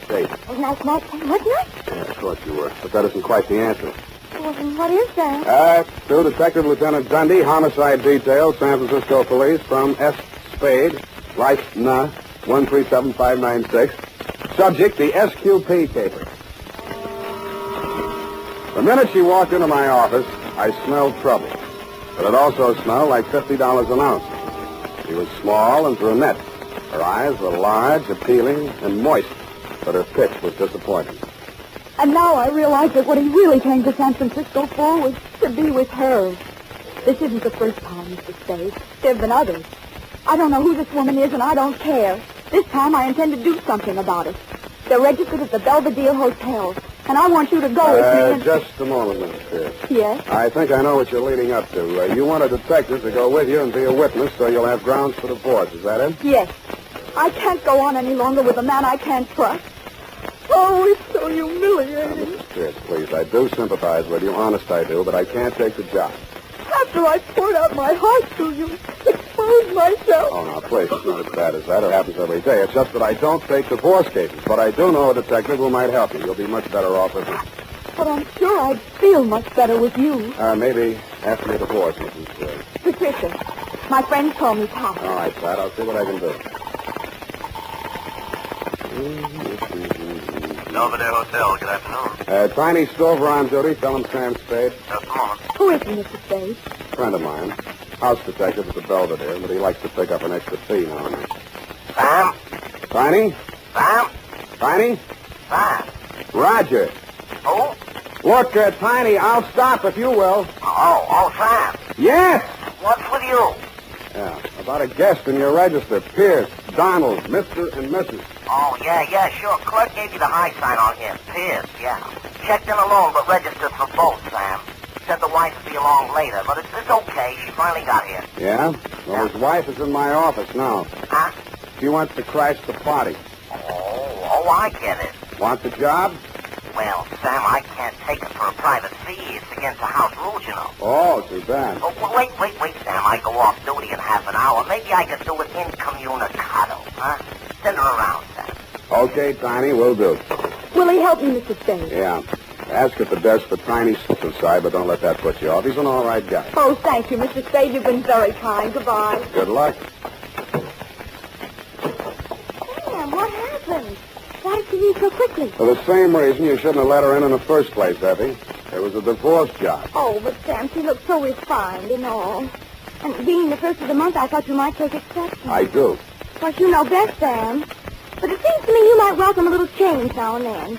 Say. Wasn't I smart, Sam? Wasn't I? Yeah, of course you were. But that isn't quite the answer. Well, what is that? To Detective Lieutenant Dundee, Homicide Detail, San Francisco Police, from S. Spade, license 137596. Subject, the SQP Caper. The minute she walked into my office, I smelled trouble. But it also smelled like $50 an ounce. She was small and brunette. Her eyes were large, appealing, and moist. But her pitch was disappointing. And now I realize that what he really came to San Francisco for was to be with her. This isn't the first time, Mr. Spade. There have been others. I don't know who this woman is, and I don't care. This time I intend to do something about it. They're registered at the Belvedere Hotel, and I want you to go with me. And... Just a moment, Mrs. Pierce. Yes? I think I know what you're leading up to. You want a detective to go with you and be a witness so you'll have grounds for divorce. Is that it? Yes. I can't go on any longer with a man I can't trust. Oh, it's so humiliating. Mrs. Pierce, please, I do sympathize with you. Honest, I do, but I can't take the job. After I poured out my heart to you, exposed myself. Oh, now, please, it's not as bad as that. It happens every day. It's just that I don't take divorce cases, but I do know a detective who might help you. You'll be much better off with me. But I'm sure I'd feel much better with you. Maybe after your divorce, Mrs. Pierce. Patricia, my friends call me Pat. All right, Pat, I'll see what I can do. Belvedere Hotel, good afternoon. Tiny Stover on duty. Tell him Sam Spade. Just a moment. Who is he, Mr. Spade? Friend of mine. House detective at the Belvedere, but he likes to pick up an extra fee now and then. Sam? Tiny? Sam? Tiny? Sam? Roger. Who? Look, Tiny, I'll stop if you will. Oh, Sam. Yes! What's with you? Yeah, about a guest in your register. Pierce, Donald, Mr. and Mrs. Oh, yeah, sure. Clerk gave you the high sign on him. Pierce, yeah. Checked in alone, but registered for both, Sam. Said the wife would be along later, but it's okay. She finally got here. Yeah? Well, his wife is in my office now. Huh? She wants to crash the party. Oh, I get it. Want the job? Well, Sam, I can't take it for a private fee. It's against the house rules, you know. Oh, too bad. Oh, wait, Sam. I go off duty in half an hour. Maybe I could do it incommunicado, huh? Send her around, Sam. Okay, Tiny, will do. Will he help me, Mr. Spade? Yeah. Ask at the desk for Tiny's side, but don't let that put you off. He's an all right guy. Oh, thank you, Mr. Spade. You've been very kind. Goodbye. Good luck. Sam, what happened? Why did you leave so quickly? For the same reason you shouldn't have let her in the first place, Effie. It was a divorce job. Oh, but Sam, she looked so refined and all. And being the first of the month, I thought you might take exception. I do. Of course, you know best, Sam. But it seems to me you might welcome a little change now and then.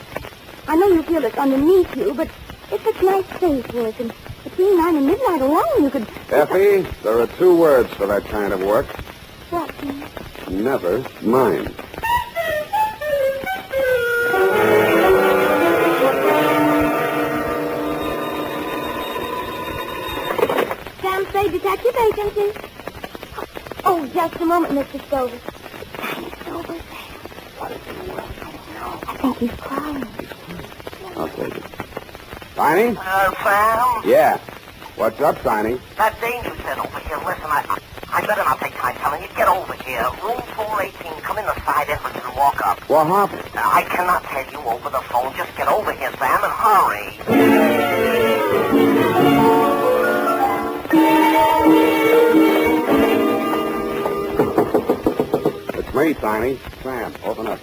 I know you feel it's underneath you, but it's such nice space work, and between 9 and midnight alone, you could... Effie, there are 2 words for that kind of work. What, Sam? Never mind. Sam Spade, detective agency. Oh, just a moment, Mr. Stover. Tiny Stover, Sam. What is it? I think he's crying. I'll take it. Tiny? Sam? Yeah. What's up, Tiny? That dame you said over here. Listen, I better not take time telling you. Get over here. Room 418. Come in the side entrance and walk up. What happened? I cannot tell you over the phone. Just get over here, Sam, and hurry. It's me, Tiny. Sam, open up.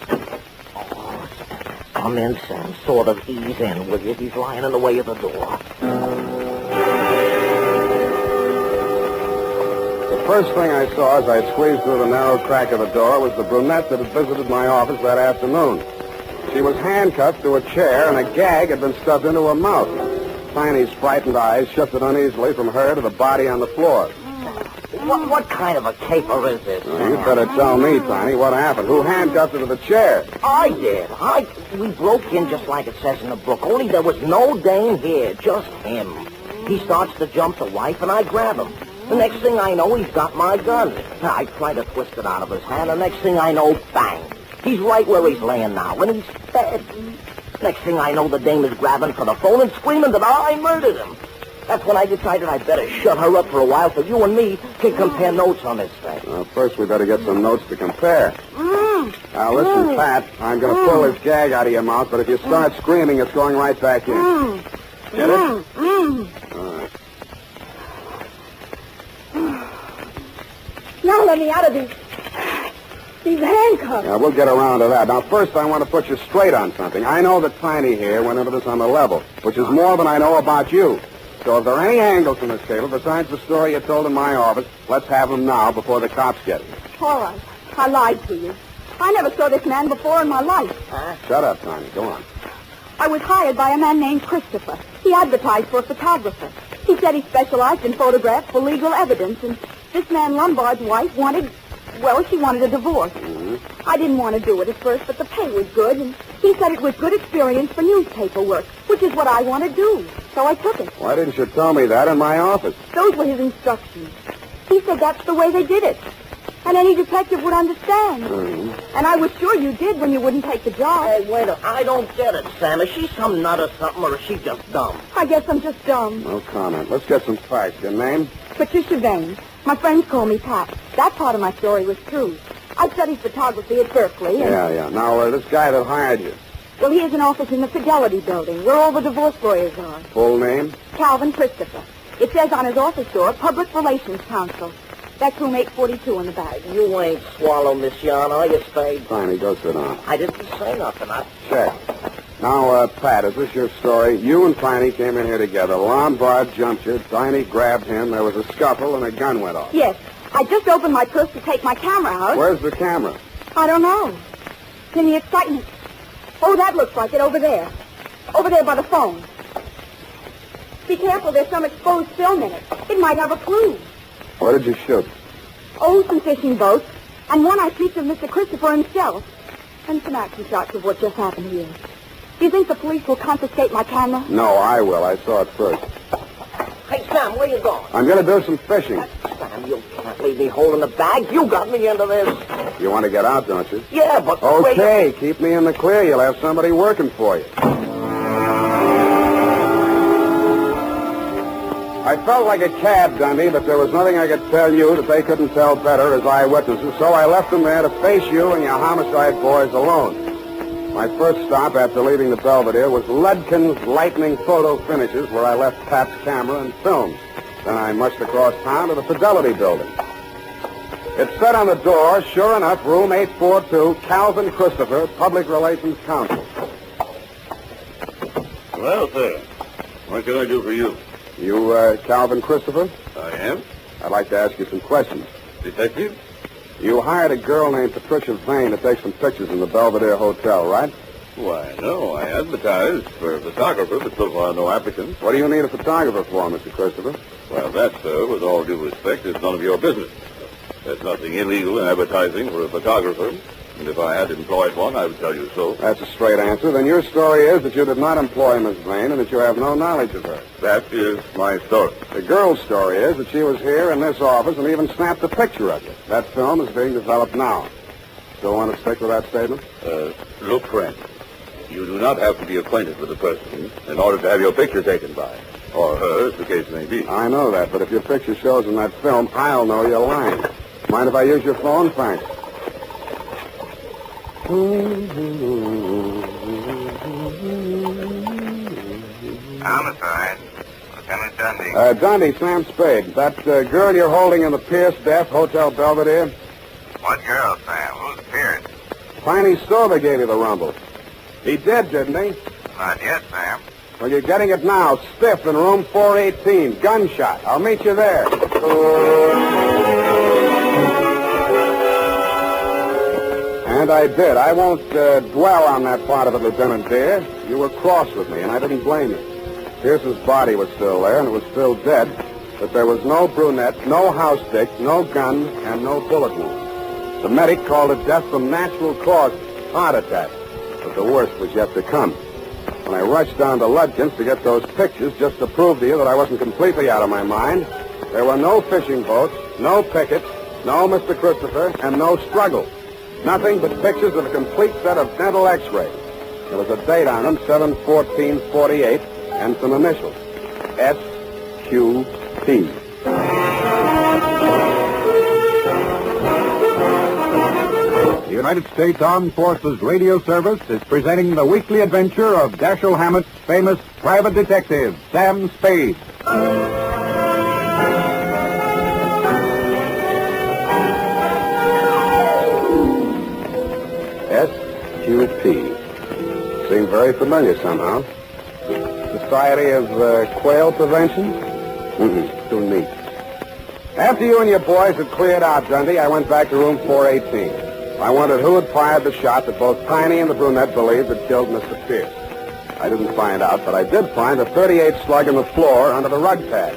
Come in, Sam. Sort of ease in, will you? He's lying in the way of the door. The first thing I saw as I squeezed through the narrow crack of the door was the brunette that had visited my office that afternoon. She was handcuffed to a chair, and a gag had been stuffed into her mouth. Tiny's frightened eyes shifted uneasily from her to the body on the floor. What kind of a caper is this? You better tell me, Tiny, what happened. Who handcuffed her to the chair? I did. We broke in just like it says in the book, only there was no dame here, just him. He starts to jump the wife, and I grab him. The next thing I know, he's got my gun. I try to twist it out of his hand. The next thing I know, bang. He's right where he's laying now, and he's dead. Next thing I know, the dame is grabbing for the phone and screaming that I murdered him. That's when I decided I'd better shut her up for a while so you and me can compare notes on this thing. Well, first we better get some notes to compare. Now, listen, Pat, I'm going to pull this gag out of your mouth, but if you start screaming, it's going right back in. Get it? All right. Now let me out of these handcuffs. Yeah, we'll get around to that. Now, first, I want to put you straight on something. I know that Tiny here went into this on the level, which is more than I know about you. So if there are any angles in this cable besides the story you told in my office, let's have them now before the cops get here. All right. I lied to you. I never saw this man before in my life. Shut up, Tiny. Go on. I was hired by a man named Christopher. He advertised for a photographer. He said he specialized in photographs for legal evidence, and this man Lombard's wife wanted a divorce. Mm-hmm. Sam. I didn't want to do it at first, but the pay was good, and he said it was good experience for newspaper work, which is what I want to do. So I took it. Why didn't you tell me that in my office? Those were his instructions. He said that's the way they did it. And any detective would understand. And I was sure you did when you wouldn't take the job. Hey, wait a minute. I don't get it, Sam. Is she some nut or something, or is she just dumb? I guess I'm just dumb. No comment. Let's get some facts. Your name? Patricia Vane. My friends call me Pat. That part of my story was true. I studied photography at Berkeley. And... Yeah. Now, this guy that hired you. Well, he has an office in the Fidelity Building, where all the divorce lawyers are. Full name? Calvin Christopher. It says on his office door, Public Relations Counsel. That's room 842 in the bag. You ain't swallow, Miss Yarn, are you, Spade? Fine, go sit down. I didn't say nothing. Check. Now, Pat, is this your story? You and Tiny came in here together. Lombard jumped you. Tiny grabbed him. There was a scuffle, and a gun went off. Yes. I just opened my purse to take my camera out. Where's the camera? I don't know. In the excitement. Oh, that looks like it over there. Over there by the phone. Be careful, there's some exposed film in it. It might have a clue. What did you shoot? Oh, some fishing boats. And one I peeped of Mr. Christopher himself. And some action shots of what just happened here. Do you think the police will confiscate my camera? No, I will. I saw it first. Hey, Sam, where you going? I'm going to do some fishing. Sam, you can't leave me holding the bag. You got me into this. You want to get out, don't you? Yeah, but... Okay, keep me in the clear. You'll have somebody working for you. I felt like a cad, Dundee, but there was nothing I could tell you that they couldn't tell better as eyewitnesses, so I left them there to face you and your homicide boys alone. My first stop after leaving the Belvedere was Ludkin's Lightning Photo Finishes, where I left Pat's camera and films. Then I mushed across town to the Fidelity Building. It said on the door, sure enough, room 842, Calvin Christopher, Public Relations Counsel. Well, sir, what can I do for you? You, Calvin Christopher? I am. I'd like to ask you some questions. Detective? You hired a girl named Patricia Vane to take some pictures in the Belvedere Hotel, right? Why, no. I advertised for a photographer, but so far no applicants. What do you need a photographer for, Mr. Christopher? Well, that, sir, with all due respect, is none of your business. There's nothing illegal in advertising for a photographer. And if I had employed one, I would tell you so. That's a straight answer. Then your story is that you did not employ Miss Vane and that you have no knowledge of her. That is my story. The girl's story is that she was here in this office and even snapped a picture of you. That film is being developed now. Still want to stick with that statement? Look, friend, you do not have to be acquainted with the person in order to have your picture taken by. Or her, as the case may be. I know that, but if your picture shows in that film, I'll know you're lying. Mind if I use your phone? Thanks. Homicide. Lieutenant Dundee. Dundee, Sam Spade. That girl you're holding in the Pierce death, Hotel Belvedere? What girl, Sam? Who's Pierce? Tiny Silver gave you the rumble. He did, didn't he? Not yet, Sam. Well, you're getting it now, stiff in room 418. Gunshot. I'll meet you there. And I did. I won't dwell on that part of it, Lieutenant dear. You were cross with me, and I didn't blame you. Pierce's body was still there, and it was still dead, but there was no brunette, no house stick, no gun, and no bullet wound. The medic called it death from natural causes, heart attack, but the worst was yet to come. When I rushed down to Ludkin's to get those pictures, just to prove to you that I wasn't completely out of my mind, there were no fishing boats, no pickets, no Mr. Christopher, and no struggle. Nothing but pictures of a complete set of dental x-rays. There was a date on them, 7/14/48, and some initials, SQP. The United States Armed Forces Radio Service is presenting the weekly adventure of Dashiell Hammett's famous private detective, Sam Spade. SQP. Seemed very familiar somehow. Society of Quail Prevention? Too neat. After you and your boys had cleared out, Dundee, I went back to room 418. I wondered who had fired the shot that both Tiny and the brunette believed had killed Mr. Pierce. I didn't find out, but I did find a .38 slug in the floor under the rug pad.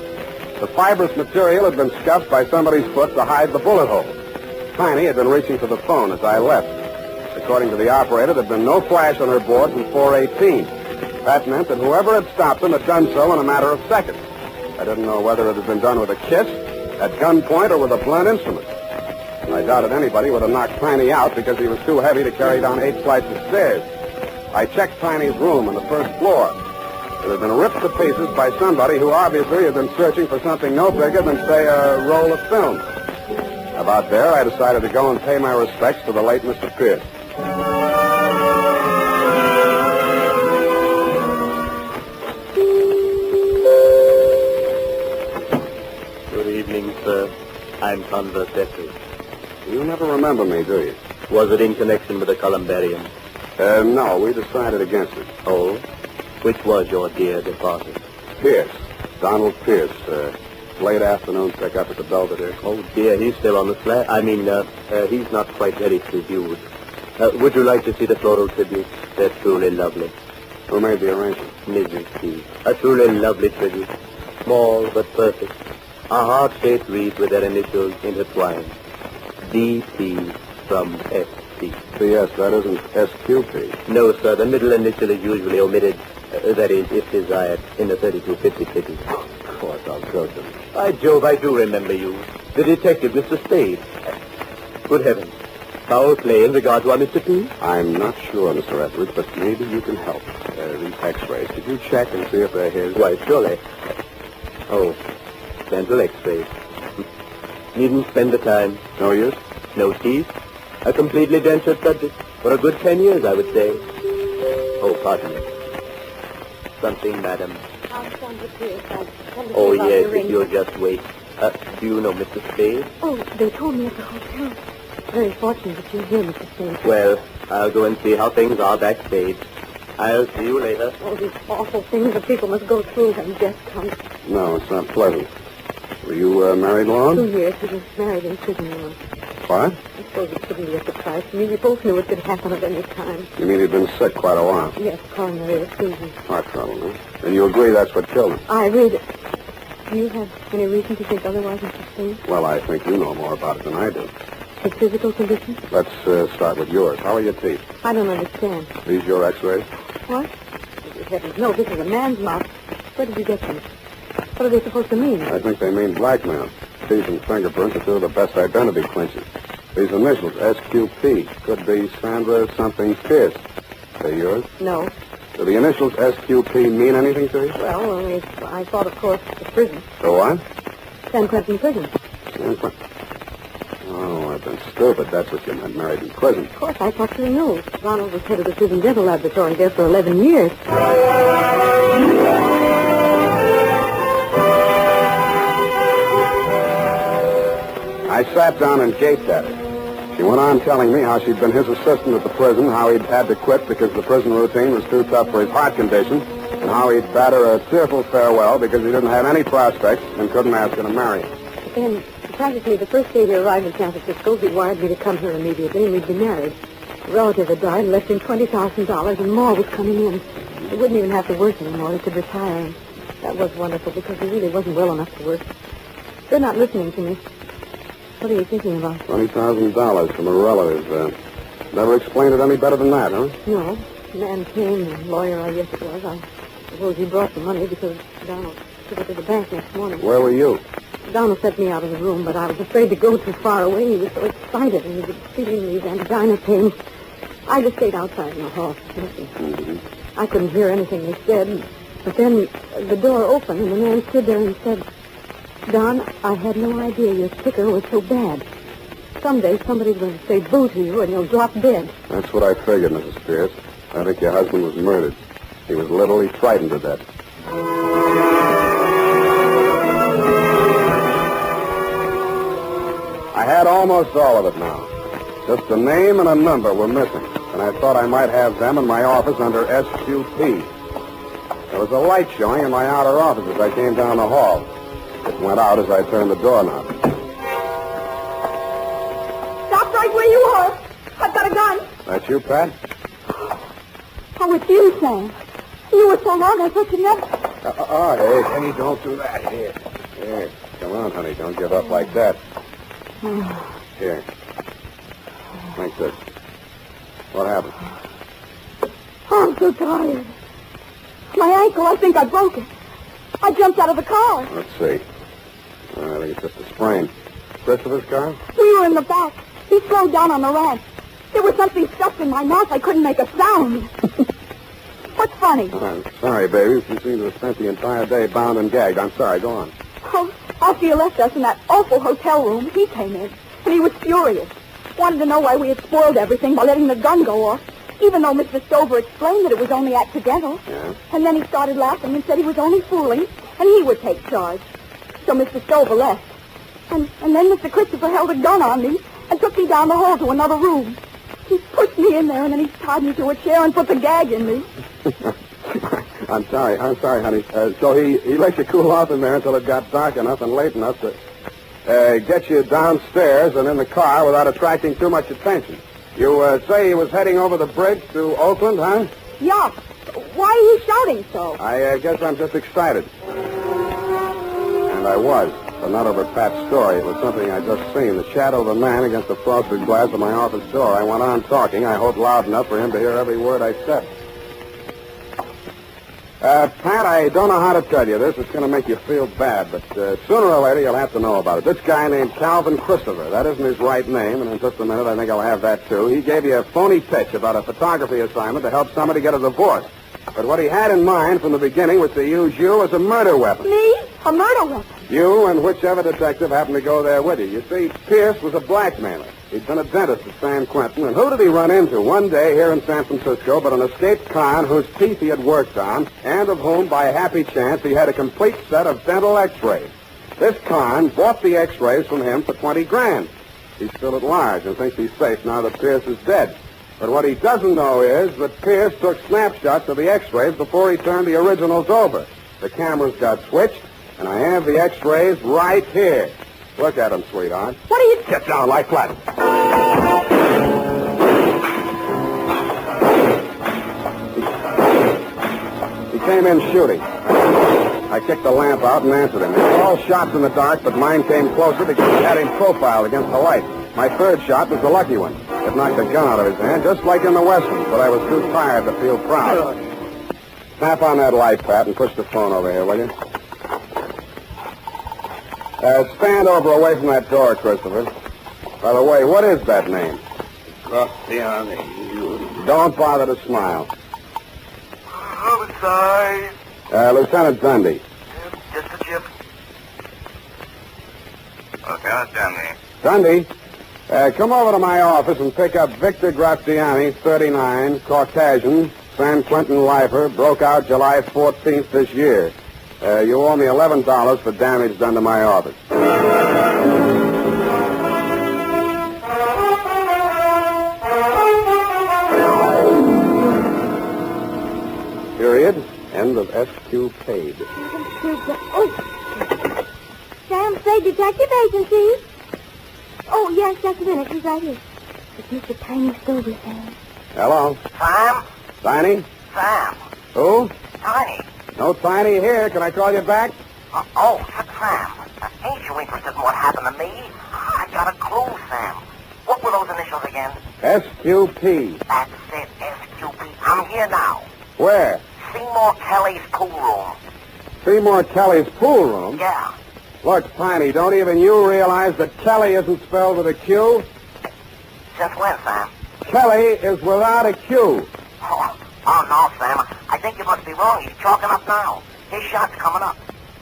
The fibrous material had been scuffed by somebody's foot to hide the bullet hole. Tiny had been reaching for the phone as I left. According to the operator, there had been no flash on her board from 418. That meant that whoever had stopped them had done so in a matter of seconds. I didn't know whether it had been done with a kiss, at gunpoint, or with a blunt instrument. I doubted anybody would have knocked Tiny out because he was too heavy to carry down 8 flights of stairs. I checked Tiny's room on the first floor. It had been ripped to pieces by somebody who obviously had been searching for something no bigger than, say, a roll of film. About there, I decided to go and pay my respects to the late Mr. Pierce. Good evening, sir. I'm Converse Jeffries. You never remember me, do you? Was it in connection with the columbarium? No, we decided against it. Oh? Which was your dear departed? Pierce. Donald Pierce. Late afternoon pickup at the Belvedere. Oh, dear, he's still on the flat. He's not quite ready to be viewed. Would you like to see the floral tributes? They're truly lovely. Who made the arrangement? Mrs. P. A truly lovely tribute. Small but perfect. A heart-shaped wreath with their initials intertwined. D.P. from S.P. P.S., that isn't SQP. No, sir. The middle initial is usually omitted. That is, if desired, in the 3250 city. Of course, I'll go to them. By Jove, I do remember you. The detective, Mr. Spade. Good heavens. Foul play in regard to our Mr. P? I'm not sure, Mr. Etheridge, but maybe you can help. These x-rays. Could you check and see if they're his? Why, surely. Oh, dental x-rays. Needn't spend the time. No use? No teeth. A completely dentured subject. For a good 10 years, I would say. Oh, pardon me. Something, madam. Oh, yes, if you'll just wait. Do you know Mr. Spade? Oh, they told me at the hotel. Very fortunate that you're here, Mr. Spade. Well, I'll go and see how things are backstage. I'll see you later. Oh, these awful things that people must go through when guests come. No, it's not pleasant. Were you married long? 2 years. He was married in prison once. What? I suppose it couldn't be a surprise to me. We both knew it could happen at any time. You mean he'd been sick quite a while? Yes, coronary effusion. Heart trouble, huh? And you agree that's what killed him? I read it. Do you have any reason to think otherwise, Mr. Spade? Well, I think you know more about it than I do. His physical condition? Let's start with yours. How are your teeth? I don't understand. These your x-rays? What? Heavens, no, this is a man's mouth. Where did you get them? What are they supposed to mean? I think they mean blackmail. Teeth and fingerprints are two of the best identity clinches. These initials, SQP, could be Sandra something Pierce. They yours? No. Do the initials SQP mean anything to you? Well, only I thought, of course, the prison. The what? San Quentin prison. San Quentin. Oh, I've been stupid. That's what you meant, married in prison. Of course, I thought you knew. Ronald was head of the prison dental laboratory there for 11 years. I sat down and gaped at her. She went on telling me how she'd been his assistant at the prison, how he'd had to quit because the prison routine was too tough for his heart condition, and how he'd bade her a tearful farewell because he didn't have any prospects and couldn't ask her to marry him. But then, practically the first day he arrived in San Francisco, he wired me to come here immediately, and we'd be married. A relative had died and left him $20,000, and more was coming in. He wouldn't even have to work anymore. He could retire, and that was wonderful because he really wasn't well enough to work. They're not listening to me. What are you thinking about? $20,000 from a relative. Never explained it any better than that, huh? No. The man came, the lawyer, I guess it was. I suppose he brought the money because Donald took it to the bank next morning. Where were you? Donald sent me out of the room, but I was afraid to go too far away. He was so excited, and he was feeling these angina pains. I just stayed outside in the hall, listening. Mm-hmm. I couldn't hear anything they said, but then the door opened, and the man stood there and said, Don, I had no idea your ticker was so bad. Someday somebody's going to say boo to you, and you'll drop dead. That's what I figured, Mrs. Pierce. I think your husband was murdered. He was literally frightened to death. I had almost all of it now. Just a name and a number were missing, and I thought I might have them in my office under SQP. There was a light showing in my outer office as I came down the hall. It went out as I turned the doorknob. Stop right where you are. I've got a gun. That you, Pat? Oh, it's you, Sam. You were so long, I thought you'd never... Hey, honey, don't do that. Here. Come on, honey, don't give up like that. Here. Thanks, sis. What happened? Oh, I'm so tired. My ankle, I think I broke it. I jumped out of the car. Let's see. I think it's just a sprain. Christopher's car? We were in the back. He slowed down on the ramp. There was something stuffed in my mouth. I couldn't make a sound. What's funny? I'm sorry, baby. You seem to have spent the entire day bound and gagged. I'm sorry. Go on. Oh, after you left us in that awful hotel room, he came in, and he was furious. Wanted to know why we had spoiled everything by letting the gun go off, even though Mr. Stover explained that it was only accidental. Yeah? And then he started laughing and said he was only fooling, and he would take charge. So Mr. Stover left. And then Mr. Christopher held a gun on me and took me down the hall to another room. He pushed me in there, and then he tied me to a chair and put the gag in me. I'm sorry, honey. So he let you cool off in there until it got dark enough and late enough to get you downstairs and in the car without attracting too much attention. You say he was heading over the bridge to Oakland, huh? Yeah. Why are you shouting so? I guess I'm just excited. And I was, but not over Pat's story. It was something I just seen. The shadow of a man against the frosted glass of my office door. I went on talking. I hoped loud enough for him to hear every word I said. Pat, I don't know how to tell you this. It's going to make you feel bad, but sooner or later you'll have to know about it. This guy named Calvin Christopher, that isn't his right name, and in just a minute I think I'll have that too. He gave you a phony pitch about a photography assignment to help somebody get a divorce. But what he had in mind from the beginning was to use you as a murder weapon. Me? A murder weapon? You and whichever detective happened to go there with you. You see, Pierce was a blackmailer. He'd been a dentist at San Quentin, and who did he run into one day here in San Francisco but an escaped con whose teeth he had worked on, and of whom, by a happy chance, he had a complete set of dental x-rays. This con bought the x-rays from him for $20,000. He's still at large and thinks he's safe now that Pierce is dead. But what he doesn't know is that Pierce took snapshots of the x-rays before he turned the originals over. The cameras got switched, and I have the x-rays right here. Look at them, sweetheart. What are you... Get down, lie flat. He came in shooting. I kicked the lamp out and answered him. They were all shots in the dark, but mine came closer because he had him profiled against the light. My third shot was the lucky one. It knocked the gun out of his hand, just like in the Western, but I was too tired to feel proud. Snap on that light, Pat, and push the phone over here, will you? Stand over away from that door, Christopher. By the way, what is that name? Don't bother to smile. Homicide. Lieutenant Dundee. Just a chip. Look out, Dundee. Dundee, come over to my office and pick up Victor Graziani, 39, Caucasian, San Quentin lifer, broke out July 14th this year. You owe me $11 for damage done to my office. Period. End of SQ paid. Oh. Sam Spade Detective Agency. Oh, yes, just a minute. He's right here. It's Mr. Tiny Stover, Sam. Hello. Sam? Tiny? Sam. Who? Tiny. No Tiny here. Can I call you back? Sam. Ain't you interested in what happened to me? I got a clue, Sam. What were those initials again? SQP. That's it, SQP. I'm here now. Where? Seymour Kelly's pool room. Seymour Kelly's pool room? Yeah. Look, Tiny, don't even you realize that Kelly isn't spelled with a Q? Since when, Sam? Kelly is without a Q. Oh, no, Sam. I think you must be wrong. He's chalking up now. His shot's coming up.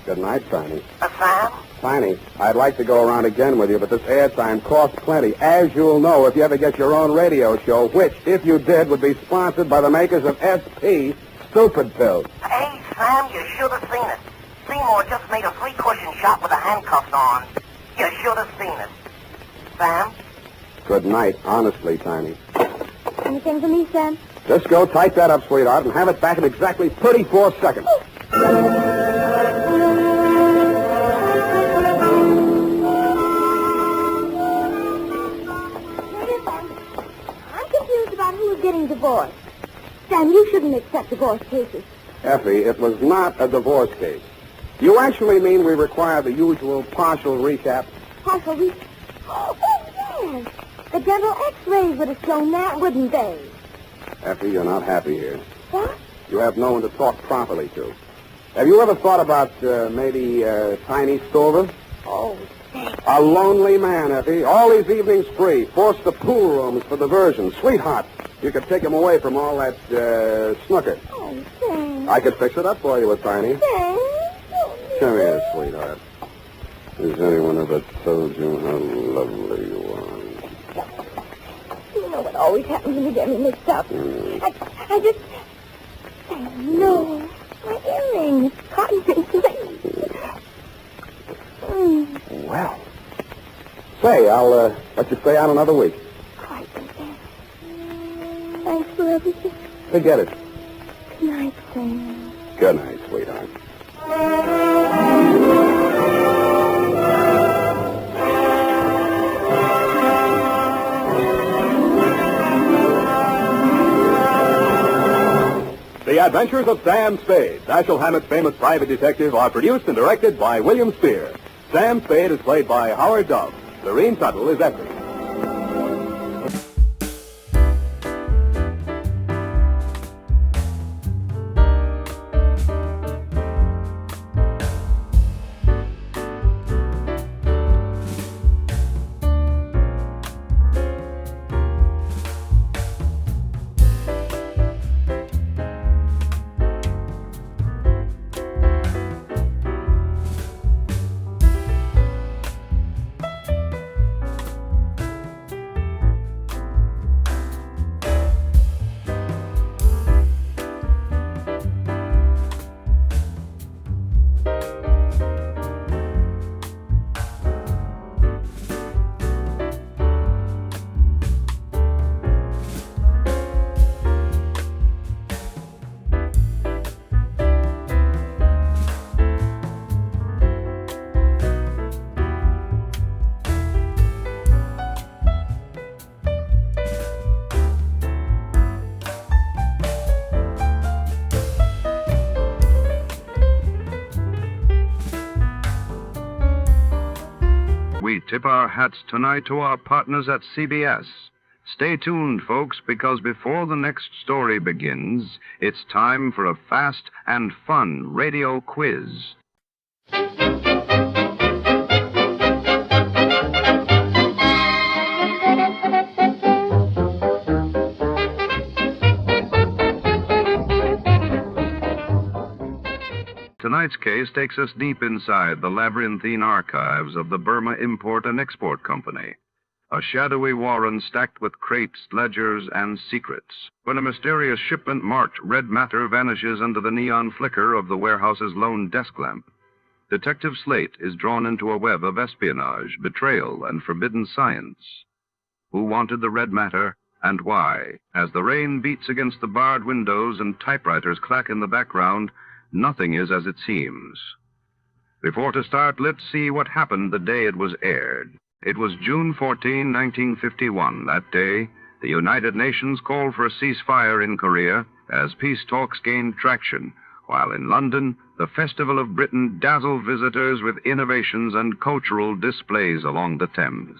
Good night, Tiny. Sam? Tiny, I'd like to go around again with you, but this airtime costs plenty. As you'll know if you ever get your own radio show, which, if you did, would be sponsored by the makers of SP Stupid Pills. Hey, Sam, you should have seen it. Seymour just made a 3-cushion shot with the handcuffs on. You should have seen it. Sam? Good night, honestly, Tiny. Anything for me, Sam? Just go type that up, sweetheart, and have it back in exactly 34 seconds. I'm confused about who's getting divorced. Sam, you shouldn't accept divorce cases. Effie, it was not a divorce case. You actually mean we require the usual partial recap? Partial recap? Oh, yes. The dental x-rays would have shown that, wouldn't they? Effie, you're not happy here. What? You have no one to talk properly to. Have you ever thought about maybe Tiny Stover? Oh, thanks. A lonely man, Effie. All these evenings free. Forced to pool rooms for diversion. Sweetheart, you could take him away from all that snooker. Oh, thanks. I could fix it up for you with Tiny. Thanks. Come here, sweetheart. Has anyone ever told you how lovely you are? You know what always happens when you get me mixed up. I just... I know. My earrings. Cotton rings. Well. Say, I'll let you stay out another week. Quite thanks for everything. Forget it. Good night, Sam. Good night, sweetheart. The Adventures of Sam Spade, Dashiell Hammett's famous private detective, are produced and directed by William Spear. Sam Spade is played by Howard Dove. Lorene Tuttle is Effie. We tip our hats tonight to our partners at CBS. Stay tuned, folks, because before the next story begins, it's time for a fast and fun radio quiz. Tonight's case takes us deep inside the labyrinthine archives of the Burma Import and Export Company, a shadowy warren stacked with crates, ledgers, and secrets. When a mysterious shipment marked red matter vanishes under the neon flicker of the warehouse's lone desk lamp, Detective Slate is drawn into a web of espionage, betrayal, and forbidden science. Who wanted the red matter, and why? As the rain beats against the barred windows and typewriters clack in the background, nothing is as it seems. Before to start, let's see what happened the day it was aired. It was June 14, 1951. That day, the United Nations called for a ceasefire in Korea as peace talks gained traction, while in London, the Festival of Britain dazzled visitors with innovations and cultural displays along the Thames.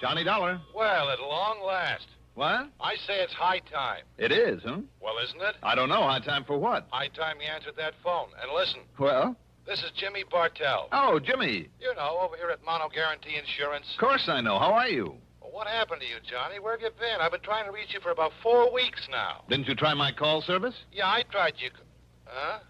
Johnny Dollar. Well, at long last. What? I say it's high time. It is, huh? Well, isn't it? I don't know. High time for what? High time you answered that phone. And listen. Well? This is Jimmy Bartell. Oh, Jimmy. You know, over here at Mono Guarantee Insurance. Of course I know. How are you? Well, what happened to you, Johnny? Where have you been? I've been trying to reach you for about 4 weeks now. Didn't you try my call service? Yeah, I tried you. Huh?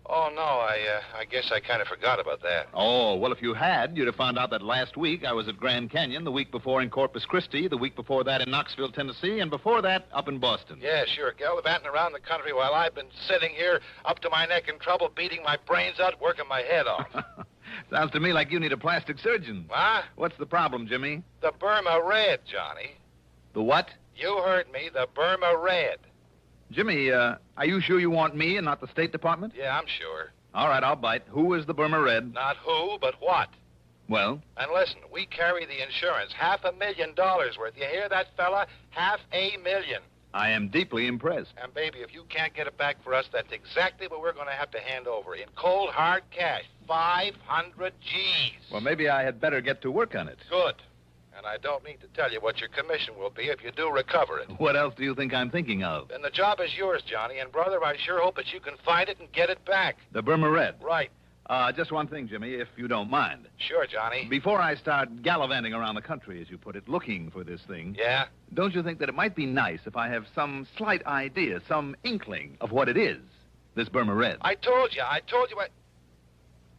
Oh, no, I guess I kind of forgot about that. Oh, well, if you had, you'd have found out that last week I was at Grand Canyon, the week before in Corpus Christi, the week before that in Knoxville, Tennessee, and before that up in Boston. Yeah, sure, gallivanting around the country while I've been sitting here up to my neck in trouble, beating my brains out, working my head off. Sounds to me like you need a plastic surgeon. Huh? What's the problem, Jimmy? The Burma Red, Johnny. The what? You heard me, the Burma Red. Jimmy, are you sure you want me and not the State Department? Yeah, I'm sure. All right, I'll bite. Who is the Burma Red? Not who, but what. Well? And listen, we carry the insurance, $500,000 worth. You hear that, fella? $500,000. I am deeply impressed. And, baby, if you can't get it back for us, that's exactly what we're going to have to hand over in cold, hard cash. 500 G's. Well, maybe I had better get to work on it. Good. And I don't need to tell you what your commission will be if you do recover it. What else do you think I'm thinking of? Then the job is yours, Johnny. And, brother, I sure hope that you can find it and get it back. The Burma Red? Right. Just one thing, Jimmy, if you don't mind. Sure, Johnny. Before I start gallivanting around the country, as you put it, looking for this thing... Yeah? Don't you think that it might be nice if I have some slight idea, some inkling of what it is, this Burma Red? I told you.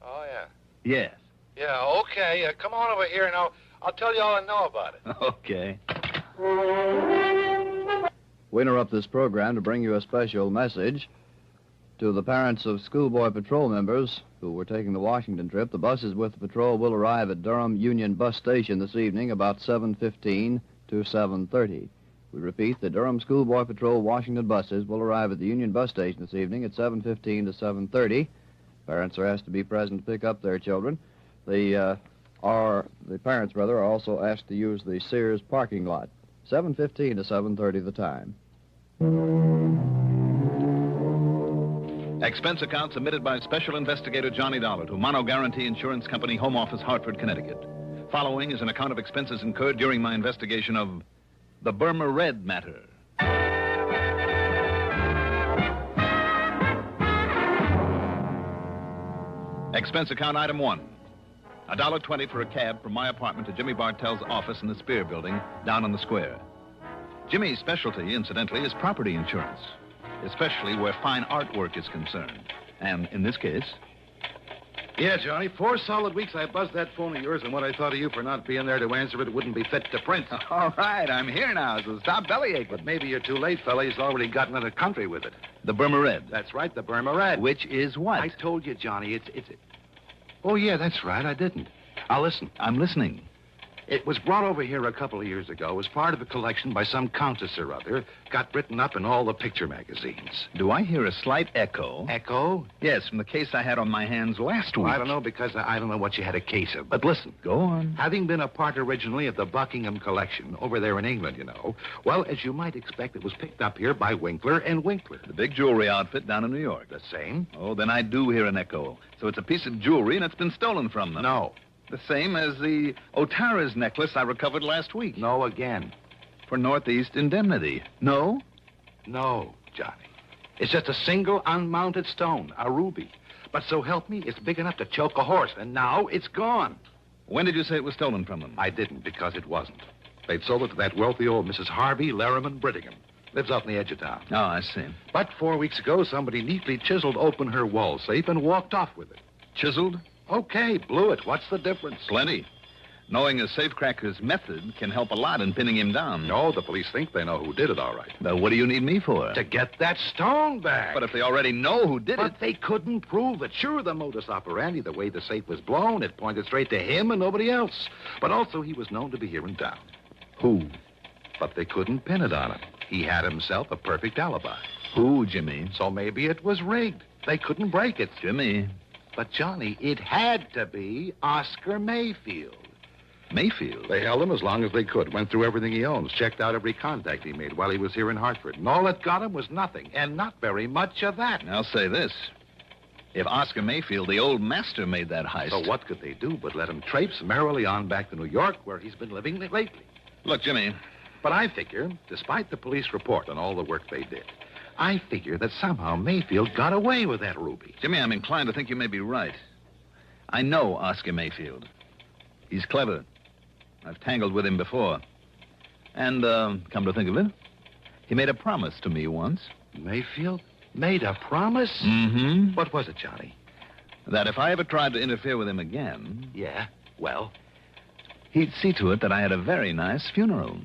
Oh, yeah. Yes. Yeah, okay. Come on over here and I'll tell you all I know about it. Okay. We interrupt this program to bring you a special message. To the parents of schoolboy patrol members who were taking the Washington trip, the buses with the patrol will arrive at Durham Union Bus Station this evening about 7:15 to 7:30. We repeat, the Durham Schoolboy Patrol Washington buses will arrive at the Union Bus Station this evening at 7:15 to 7:30. Parents are asked to be present to pick up their children. The parents are also asked to use the Sears parking lot. 7:15 to 7:30 the time. Expense account submitted by Special Investigator Johnny Dollar to Mono Guarantee Insurance Company, Home Office, Hartford, Connecticut. Following is an account of expenses incurred during my investigation of the Burma Red Matter. Expense account item 1. $1.20 for a cab from my apartment to Jimmy Bartell's office in the Spear Building down on the square. Jimmy's specialty, incidentally, is property insurance, especially where fine artwork is concerned. And in this case... Yeah, Johnny, 4 solid weeks I buzzed that phone of yours, and what I thought of you for not being there to answer it wouldn't be fit to print. All right, I'm here now, so stop bellyaching. But maybe you're too late, fella. He's already gotten into the country with it. The Burma Red. That's right, the Burma Red. Which is what? I told you, Johnny, it's... Oh, yeah, that's right, I didn't. Now, listen. I'm listening. It was brought over here a couple of years ago as part of a collection by some countess or other. Got written up in all the picture magazines. Do I hear a slight echo? Echo? Yes, from the case I had on my hands last week. I don't know, because I don't know what you had a case of. But listen. Go on. Having been a part originally of the Buckingham collection, over there in England, you know, well, as you might expect, it was picked up here by Winkler and Winkler. The big jewelry outfit down in New York. The same? Oh, then I do hear an echo. So it's a piece of jewelry and it's been stolen from them. No. The same as the Otara's necklace I recovered last week. No again. For Northeast indemnity. No? No, Johnny. It's just a single unmounted stone, a ruby. But so help me, it's big enough to choke a horse, and now it's gone. When did you say it was stolen from them? I didn't, because it wasn't. They'd sold it to that wealthy old Mrs. Harvey Larriman Brittingham. Lives out in the edge of town. Oh, I see. But 4 weeks ago, somebody neatly chiseled open her wall safe and walked off with it. Chiseled? Okay, blew it. What's the difference? Plenty. Knowing a safecracker's method can help a lot in pinning him down. No, the police think they know who did it, all right. But what do you need me for? To get that stone back. But if they already know who did it... But they couldn't prove it. Sure, the modus operandi, the way the safe was blown, it pointed straight to him and nobody else. But also he was known to be here in town. Who? But they couldn't pin it on him. He had himself a perfect alibi. Who, Jimmy? So maybe it was rigged. They couldn't break it. Jimmy... But, Johnny, it had to be Oscar Mayfield. Mayfield? They held him as long as they could, went through everything he owns, checked out every contact he made while he was here in Hartford. And all that got him was nothing, and not very much of that. I'll say this. If Oscar Mayfield, the old master, made that heist... So what could they do but let him traipse merrily on back to New York, where he's been living lately? Look, Jimmy... But I figure, despite the police report and all the work they did, I figure that somehow Mayfield got away with that ruby. Jimmy, I'm inclined to think you may be right. I know Oscar Mayfield. He's clever. I've tangled with him before. And, come to think of it, he made a promise to me once. Mayfield? Made a promise? Mm-hmm. What was it, Johnny? That if I ever tried to interfere with him again... Yeah? Well? He'd see to it that I had a very nice funeral.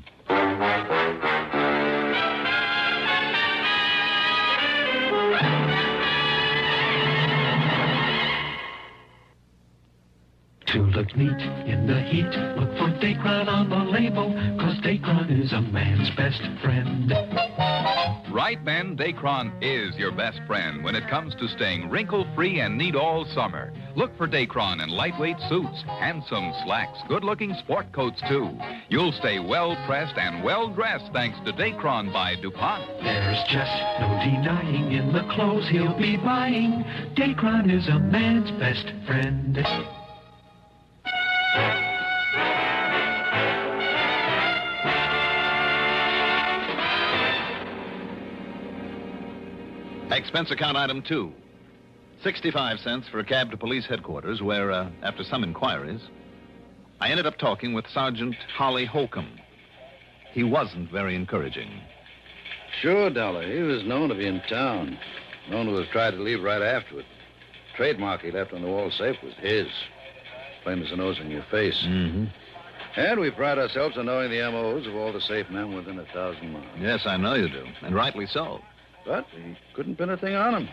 To look neat in the heat, look for Dacron on the label, 'cause Dacron is a man's best friend. Right, men, Dacron is your best friend when it comes to staying wrinkle-free and neat all summer. Look for Dacron in lightweight suits, handsome slacks, good-looking sport coats, too. You'll stay well-pressed and well-dressed thanks to Dacron by DuPont. There's just no denying in the clothes he'll be buying. Dacron is a man's best friend. Expense account item 2. 65 cents for a cab to police headquarters where, after some inquiries, I ended up talking with Sergeant Holly Holcomb. He wasn't very encouraging. Sure, Dollar. He was known to be in town. Known to have tried to leave right afterward. Trademark he left on the wall safe was his. Plain as the nose in your face. Mm-hmm. And we pride ourselves on knowing the MOs of all the safe men within 1,000 miles. Yes, I know you do, and rightly so. But we couldn't pin a thing on him.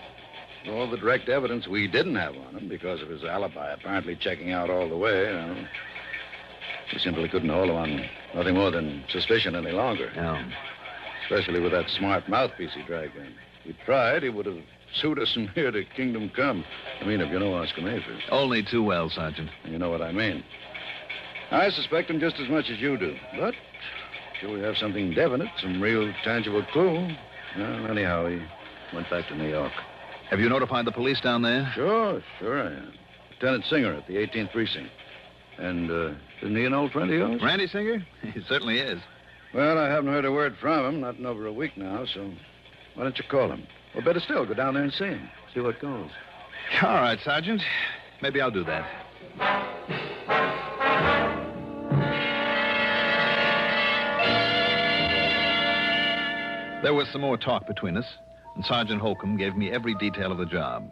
All the direct evidence we didn't have on him because of his alibi apparently checking out all the way. We simply couldn't hold him on nothing more than suspicion any longer. No. Especially with that smart mouthpiece he dragged in. If he tried, he would have sued us from here to Kingdom Come. I mean, if you know Oscar Mayfield. Only too well, Sergeant. And you know what I mean. I suspect him just as much as you do. But till we have something definite, some real tangible clue. Well, anyhow, he went back to New York. Have you notified the police down there? Sure I am. Lieutenant Singer at the 18th Precinct. And, isn't he an old friend of yours? Randy Singer? He certainly is. Well, I haven't heard a word from him, not in over a week now, so why don't you call him? Or better still, go down there and see him. See what goes. All right, Sergeant. Maybe I'll do that. There was some more talk between us, and Sergeant Holcomb gave me every detail of the job.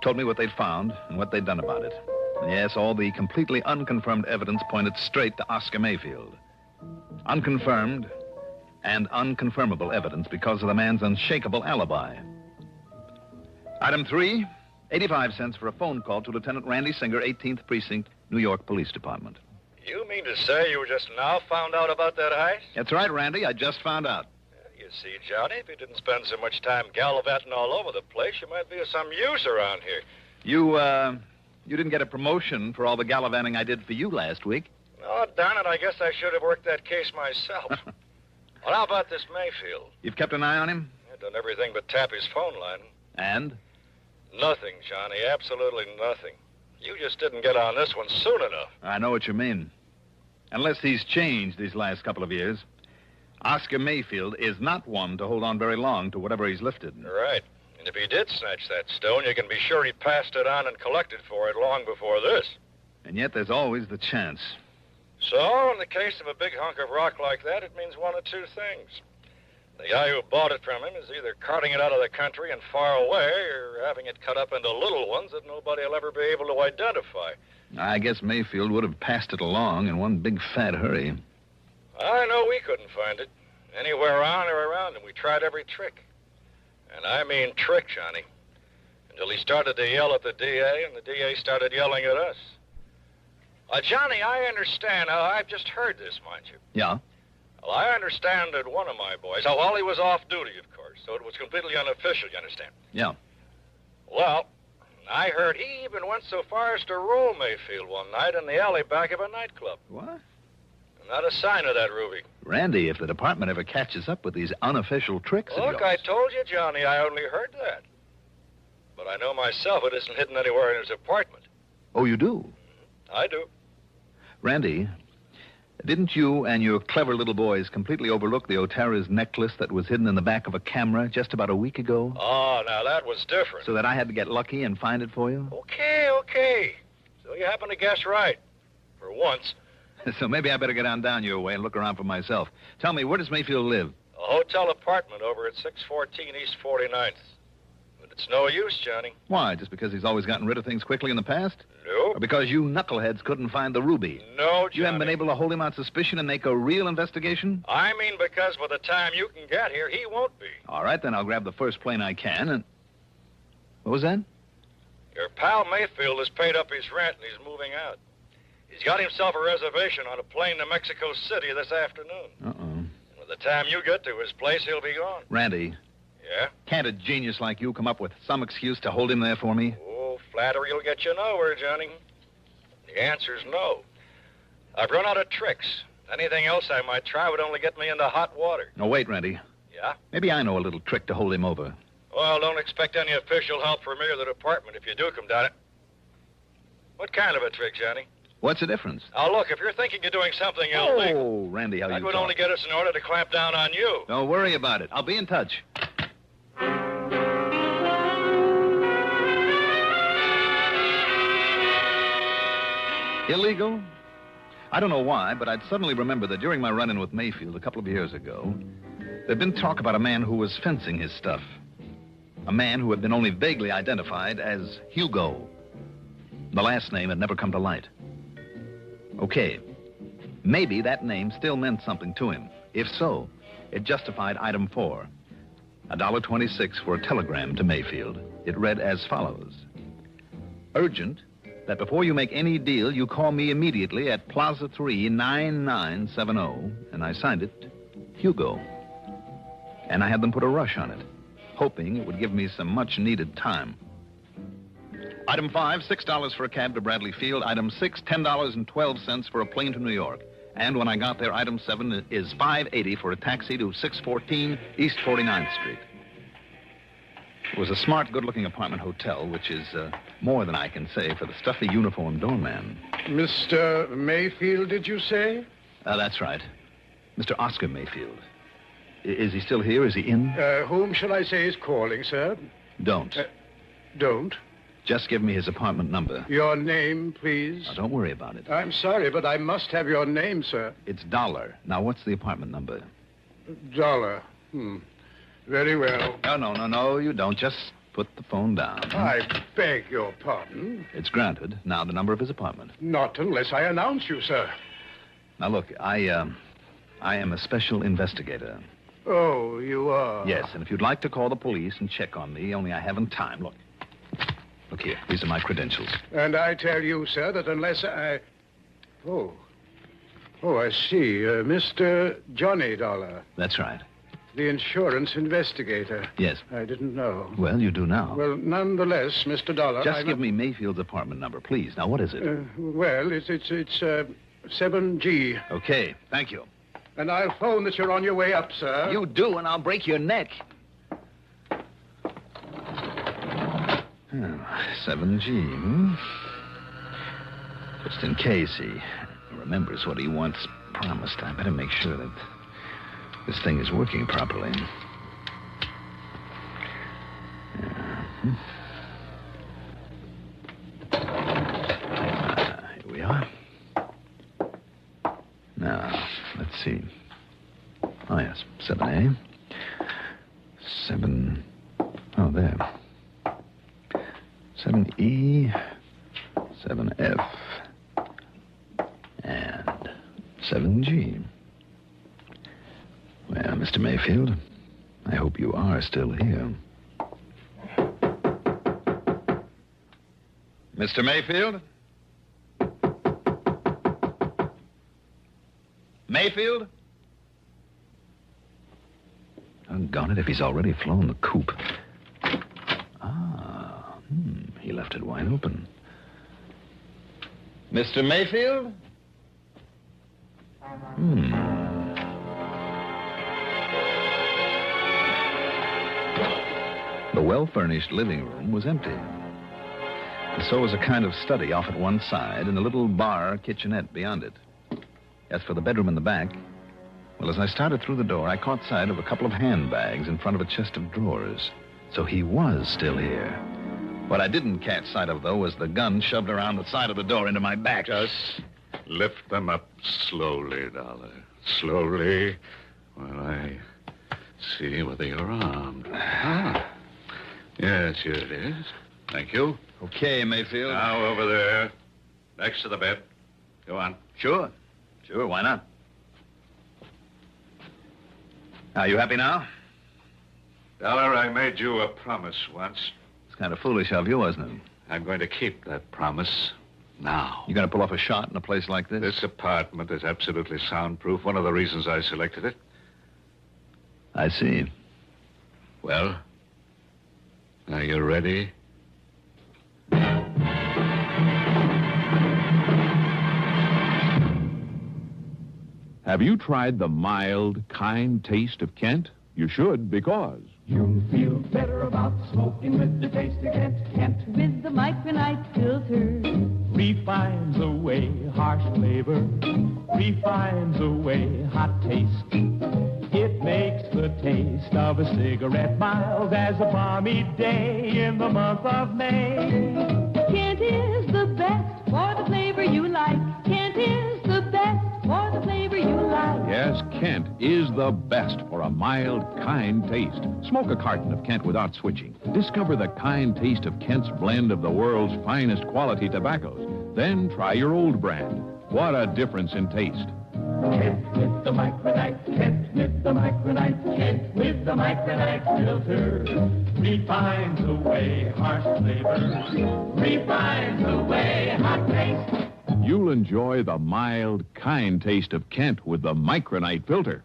Told me what they'd found and what they'd done about it. And yes, all the completely unconfirmed evidence pointed straight to Oscar Mayfield. Unconfirmed and unconfirmable evidence because of the man's unshakable alibi. Item 3, 85 cents for a phone call to Lieutenant Randy Singer, 18th Precinct, New York Police Department. You mean to say you just now found out about that heist? That's right, Randy. I just found out. You see, Johnny, if you didn't spend so much time gallivanting all over the place, you might be of some use around here. You didn't get a promotion for all the gallivanting I did for you last week. Oh, darn it, I guess I should have worked that case myself. Well, how about this Mayfield? You've kept an eye on him? I've done everything but tap his phone line. And? Nothing, Johnny, absolutely nothing. You just didn't get on this one soon enough. I know what you mean. Unless he's changed these last couple of years. Oscar Mayfield is not one to hold on very long to whatever he's lifted. Right. And if he did snatch that stone, you can be sure he passed it on and collected for it long before this. And yet there's always the chance. So, in the case of a big hunk of rock like that, it means one of two things. The guy who bought it from him is either carting it out of the country and far away, or having it cut up into little ones that nobody will ever be able to identify. I guess Mayfield would have passed it along in one big fat hurry. I know we couldn't find it. Anywhere on or around him. We tried every trick. And I mean trick, Johnny. Until he started to yell at the DA, and the DA started yelling at us. Johnny, I understand. I've just heard this, mind you. Yeah? Well, I understand that one of my boys... Oh, well, he was off duty, of course, so it was completely unofficial, you understand? Yeah. Well, I heard he even went so far as to roll Mayfield one night in the alley back of a nightclub. What? Not a sign of that, Ruby. Randy, if the department ever catches up with these unofficial tricks of Look, yours... I told you, Johnny, I only heard that. But I know myself it isn't hidden anywhere in his apartment. Oh, you do? I do. Randy, didn't you and your clever little boys completely overlook the Otara's necklace that was hidden in the back of a camera just about a week ago? Oh, now that was different. So that I had to get lucky and find it for you? Okay. So you happen to guess right. For once. So maybe I better get on down your way and look around for myself. Tell me, where does Mayfield live? A hotel apartment over at 614 East 49th. But it's no use, Johnny. Why, just because he's always gotten rid of things quickly in the past? Nope. Or because you knuckleheads couldn't find the ruby? No, Johnny. You haven't been able to hold him on suspicion and make a real investigation? I mean because by the time you can get here, he won't be. All right, then I'll grab the first plane I can and... What was that? Your pal Mayfield has paid up his rent and he's moving out. He's got himself a reservation on a plane to Mexico City this afternoon. Uh-oh. And by the time you get to his place, he'll be gone. Randy. Yeah? Can't a genius like you come up with some excuse to hold him there for me? Oh, Flattery will get you nowhere, Johnny. The answer's no. I've run out of tricks. Anything else I might try would only get me into hot water. No, wait, Randy. Yeah? Maybe I know a little trick to hold him over. Well, don't expect any official help from me or the department if you do come down it. What kind of a trick, Johnny? What's the difference? Now, look, if you're thinking you're doing something illegal... Oh, Randy, how that you would talk. only get us in order to clamp down on you. Don't worry about it. I'll be in touch. Illegal? I don't know why, but I'd suddenly remember that during my run-in with Mayfield a couple of years ago, there'd been talk about a man who was fencing his stuff. A man who had been only vaguely identified as Hugo. The last name had never come to light. Okay, maybe that name still meant something to him. If so, it justified item 4. $1.26 for a telegram to Mayfield. It read as follows. Urgent, that before you make any deal, you call me immediately at Plaza 3, 9970, and I signed it, Hugo. And I had them put a rush on it, hoping it would give me some much-needed time. Item 5, $6 for a cab to Bradley Field. Item 6, $10.12 for a plane to New York. And when I got there, item 7 is $5.80 for a taxi to 614 East 49th Street. It was a smart, good-looking apartment hotel, which is more than I can say for the stuffy uniformed doorman. Mr. Mayfield, did you say? That's right. Mr. Oscar Mayfield. Is he still here? Is he in? Whom shall I say is calling, sir? Don't. Don't? Just give me his apartment number. Your name, please? Now, don't worry about it. I'm sorry, but I must have your name, sir. It's Dollar. Now, what's the apartment number? Dollar. Very well. No, you don't. Just put the phone down. I beg your pardon. It's granted. Now, the number of his apartment. Not unless I announce you, sir. Now, look, I am a special investigator. Oh, you are? Yes, and if you'd like to call the police and check on me, only I haven't time. Look here. These are my credentials. And I tell you, sir, that unless I... Oh, I see. Mr. Johnny Dollar. That's right. The insurance investigator. Yes. I didn't know. Well, you do now. Well, nonetheless, Mr. Dollar... Just give me Mayfield's apartment number, please. Now, what is it? Well, it's 7G. Okay, thank you. And I'll phone that you're on your way up, sir. You do, and I'll break your neck. 7G, Just in case he remembers what he once promised, I better make sure that this thing is working properly. Here we are. Now, let's see. Oh, yes, 7A. 7... Oh, there. 7E, 7F, and 7G. Well, Mr. Mayfield, I hope you are still here. Mr. Mayfield? Mayfield? Doggone it, if he's already flown the coop. He left it wide open. Mr. Mayfield? The well-furnished living room was empty. And so was a kind of study off at one side and a little bar kitchenette beyond it. As for the bedroom in the back, well, as I started through the door, I caught sight of a couple of handbags in front of a chest of drawers. So he was still here. What I didn't catch sight of, though, was the gun shoved around the side of the door into my back. Just lift them up slowly, Dollar. Slowly, while I see whether you're armed. Yes, here it is. Thank you. Okay, Mayfield. Now, over there, next to the bed. Go on. Sure, why not? Are you happy now? Dollar, I made you a promise once. Kind of foolish of you, wasn't it? I'm going to keep that promise now. You going to pull off a shot in a place like this? This apartment is absolutely soundproof. One of the reasons I selected it. I see. Well, are you ready? Have you tried the mild, kind taste of Kent? You should, because You'll feel better about smoking with the taste of Kent. Kent with the micronite filter refines away harsh flavor, refines away hot taste. It makes the taste of a cigarette mild as a balmy day in the month of May. Kent is the best for the flavor you like. Kent is the best for the flavor you like. yes, Kent is the best for a mild, kind taste. Smoke a carton of Kent without switching. Discover the kind taste of Kent's blend of the world's finest quality tobaccos. Then try your old brand. What a difference in taste. Kent with the micronite, Kent with the micronite, Kent with the micronite filter refines away harsh flavors, refines away hot taste. You'll enjoy the mild, kind taste of Kent with the micronite filter.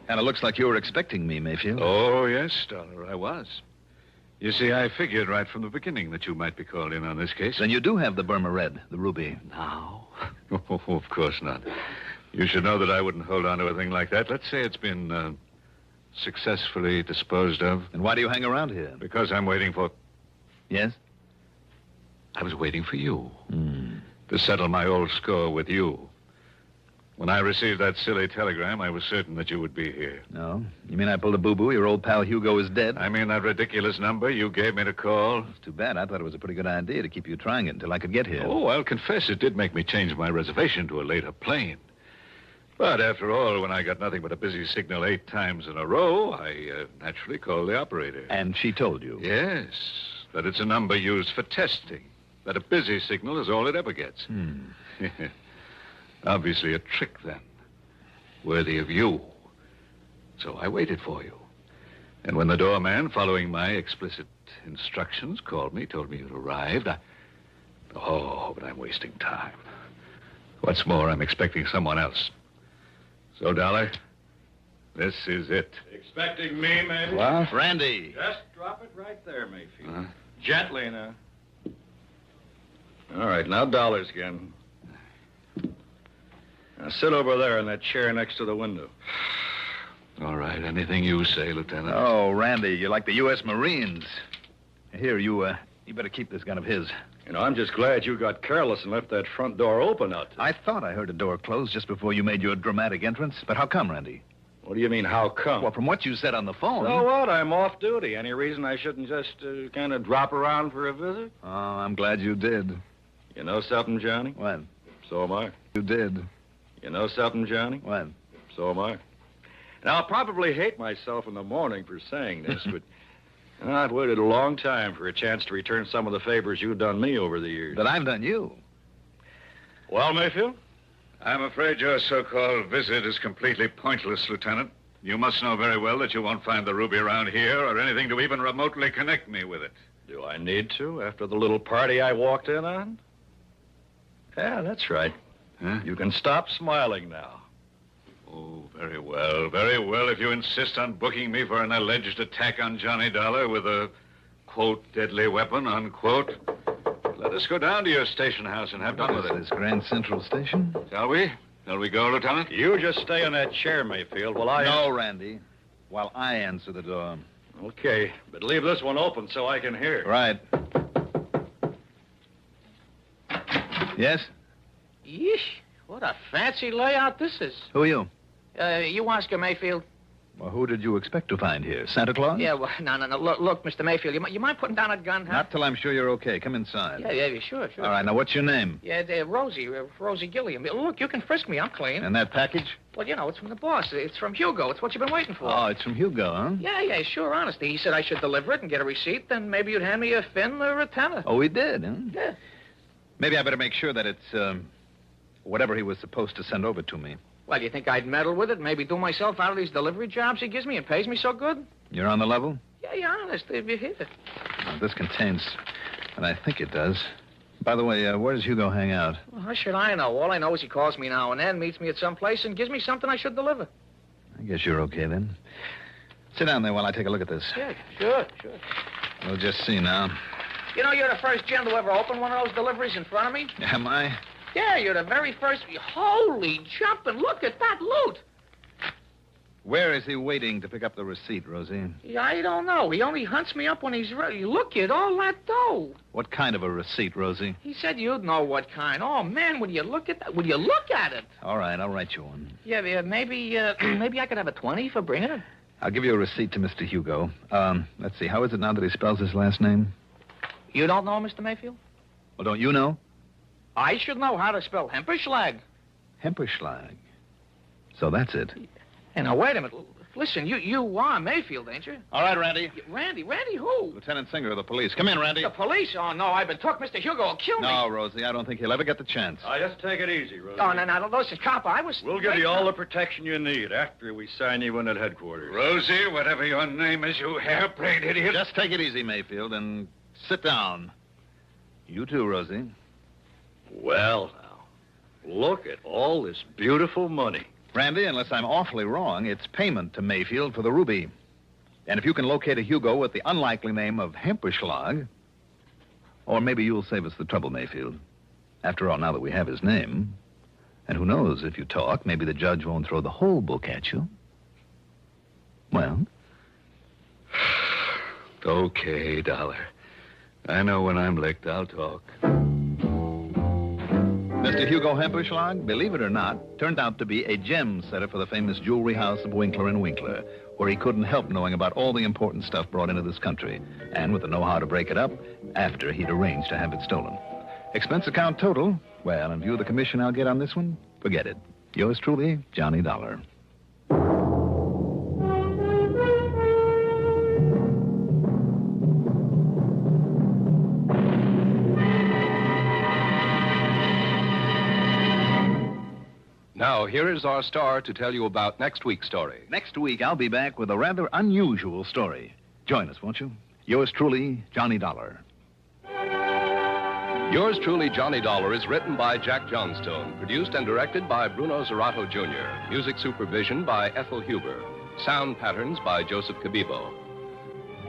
And it looks like you were expecting me, Mayfield. Oh, yes, Dollar, I was. You see, I figured right from the beginning that you might be called in on this case. Then you do have the Burma Red, the ruby. Now? Oh, of course not. You should know that I wouldn't hold on to a thing like that. Let's say it's been successfully disposed of. And why do you hang around here? Because I'm waiting for... Yes? I was waiting for you. To settle my old score with you. When I received that silly telegram, I was certain that you would be here. No? You mean I pulled a boo-boo? Your old pal Hugo is dead? I mean that ridiculous number you gave me to call. It's too bad. I thought it was a pretty good idea to keep you trying it until I could get here. Oh, I'll confess it did make me change my reservation to a later plane. But after all, when I got nothing but a busy signal 8 times in a row, I naturally called the operator. And she told you? Yes, that it's a number used for testing. That a busy signal is all it ever gets. Obviously a trick, then. Worthy of you. So I waited for you. And when the doorman, following my explicit instructions, called me, told me you'd arrived, Oh, but I'm wasting time. What's more, I'm expecting someone else. So, Dollar, this is it. Expecting me, maybe? What? Randy. Just drop it right there, Mayfield. Gently now. All right, now dollars again. Now sit over there in that chair next to the window. All right, anything you say, Lieutenant. Oh, Randy, you're like the U.S. Marines. Here, you better keep this gun of his. You know, I'm just glad you got careless and left that front door open out there. I thought I heard a door close just before you made your dramatic entrance. But how come, Randy? What do you mean, how come? Well, from what you said on the phone... So what? I'm off duty. Any reason I shouldn't just kind of drop around for a visit? Oh, I'm glad you did. You know something, Johnny? What? So am I. You did. You know something, Johnny? What? So am I. Now, I'll probably hate myself in the morning for saying this, but I've waited a long time for a chance to return some of the favors you've done me over the years. That I've done you? Well, Mayfield? I'm afraid your so-called visit is completely pointless, Lieutenant. You must know very well that you won't find the ruby around here or anything to even remotely connect me with it. Do I need to, after the little party I walked in on? Yeah, that's right. Huh? You can stop smiling now. Oh, very well, very well. If you insist on booking me for an alleged attack on Johnny Dollar with a, quote, deadly weapon, unquote, let us go down to your station house and have done with it. This Grand Central Station? Shall we? Shall we go, Lieutenant? You just stay in that chair, Mayfield, while I... No, Randy. While I answer the door. Okay, but leave this one open so I can hear. Right. Yes? Yeesh, what a fancy layout this is. Who are you? You Oscar Mayfield. Well, who did you expect to find here? Santa Claus? Yeah, well, no. Look, Mr. Mayfield, you mind putting down a gun, huh? Not till I'm sure you're okay. Come inside. Yeah, sure. All right, now what's your name? Yeah, Rosie Gilliam. Look, you can frisk me. I'm clean. And that package? Well, you know, it's from the boss. It's from Hugo. It's what you've been waiting for. Oh, it's from Hugo, huh? Yeah, sure, honestly. He said I should deliver it and get a receipt, then maybe you'd hand me a fin or a tenner. Oh, he did, huh? Yeah. Maybe I better make sure that it's, whatever he was supposed to send over to me. Well, you think I'd meddle with it, maybe do myself out of these delivery jobs he gives me and pays me so good? You're on the level? Yeah, honest, if you hit it. Well, this contains, and I think it does. By the way, where does Hugo hang out? Well, how should I know? All I know is he calls me now and then, meets me at some place, and gives me something I should deliver. I guess you're okay, then. Sit down there while I take a look at this. Yeah, sure. We'll just see now. You know, you're the first gent to ever open one of those deliveries in front of me. Am I? Yeah, you're the very first. Holy jumping, look at that loot. Where is he waiting to pick up the receipt, Rosie? Yeah, I don't know. He only hunts me up when he's ready. Look at all that dough. What kind of a receipt, Rosie? He said you'd know what kind. Oh, man, would you look at that? Would you look at it? All right, I'll write you one. Yeah, maybe I could have a 20 for bringing it. I'll give you a receipt to Mr. Hugo. Let's see, how is it now that he spells his last name? You don't know, Mr. Mayfield? Well, don't you know? I should know how to spell Hemperschlag. Hemperschlag. So that's it. Hey, now, wait a minute. Listen, you are Mayfield, ain't you? All right, Randy. Randy who? Lieutenant Singer of the police. Come in, Randy. The police? Oh, no, I've been took. Mr. Hugo will kill me. No, Rosie, I don't think he'll ever get the chance. Just take it easy, Rosie. Oh, no, listen, cop, I was... We'll give you all the protection you need after we sign you in at headquarters. Rosie, whatever your name is, you hair-brained idiot. Just take it easy, Mayfield, and sit down. You too, Rosie. Well, now, look at all this beautiful money. Randy, unless I'm awfully wrong, it's payment to Mayfield for the ruby. And if you can locate a Hugo with the unlikely name of Hemperschlag, or maybe you'll save us the trouble, Mayfield. After all, now that we have his name, and who knows, if you talk, maybe the judge won't throw the whole book at you. Well? Okay, Dollar. I know when I'm licked, I'll talk. Mr. Hugo Hemperschlag, believe it or not, turned out to be a gem setter for the famous jewelry house of Winkler & Winkler, where he couldn't help knowing about all the important stuff brought into this country, and with the know-how to break it up after he'd arranged to have it stolen. Expense account total, well, in view of the commission I'll get on this one, forget it. Yours truly, Johnny Dollar. Now, here is our star to tell you about next week's story. Next week, I'll be back with a rather unusual story. Join us, won't you? Yours truly, Johnny Dollar. Yours truly, Johnny Dollar, is written by Jack Johnstone, produced and directed by Bruno Zerato Jr., music supervision by Ethel Huber, sound patterns by Joseph Cabibo.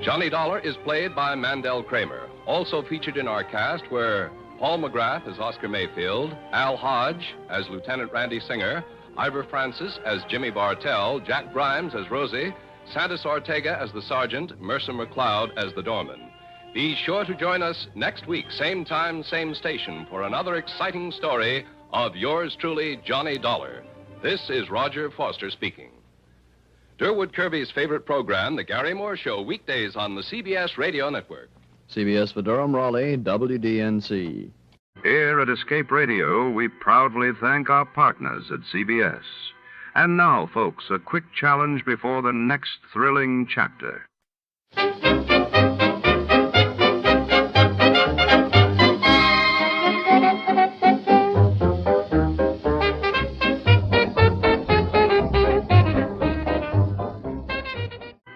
Johnny Dollar is played by Mandel Kramer. Also featured in our cast were Paul McGrath as Oscar Mayfield, Al Hodge as Lieutenant Randy Singer, Ivor Francis as Jimmy Bartell, Jack Grimes as Rosie, Santos Ortega as the Sergeant, Mercer McLeod as the Doorman. Be sure to join us next week, same time, same station, for another exciting story of yours truly, Johnny Dollar. This is Roger Foster speaking. Durwood Kirby's favorite program, The Gary Moore Show, weekdays on the CBS Radio Network. CBS for Durham, Raleigh, WDNC. Here at Escape Radio, we proudly thank our partners at CBS. And now, folks, a quick challenge before the next thrilling chapter.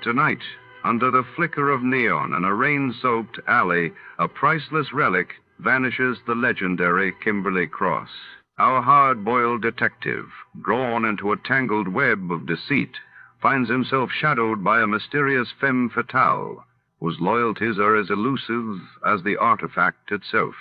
Tonight, under the flicker of neon in a rain-soaked alley, a priceless relic, vanishes the legendary Kimberly Cross. Our hard-boiled detective, drawn into a tangled web of deceit, finds himself shadowed by a mysterious femme fatale, whose loyalties are as elusive as the artifact itself.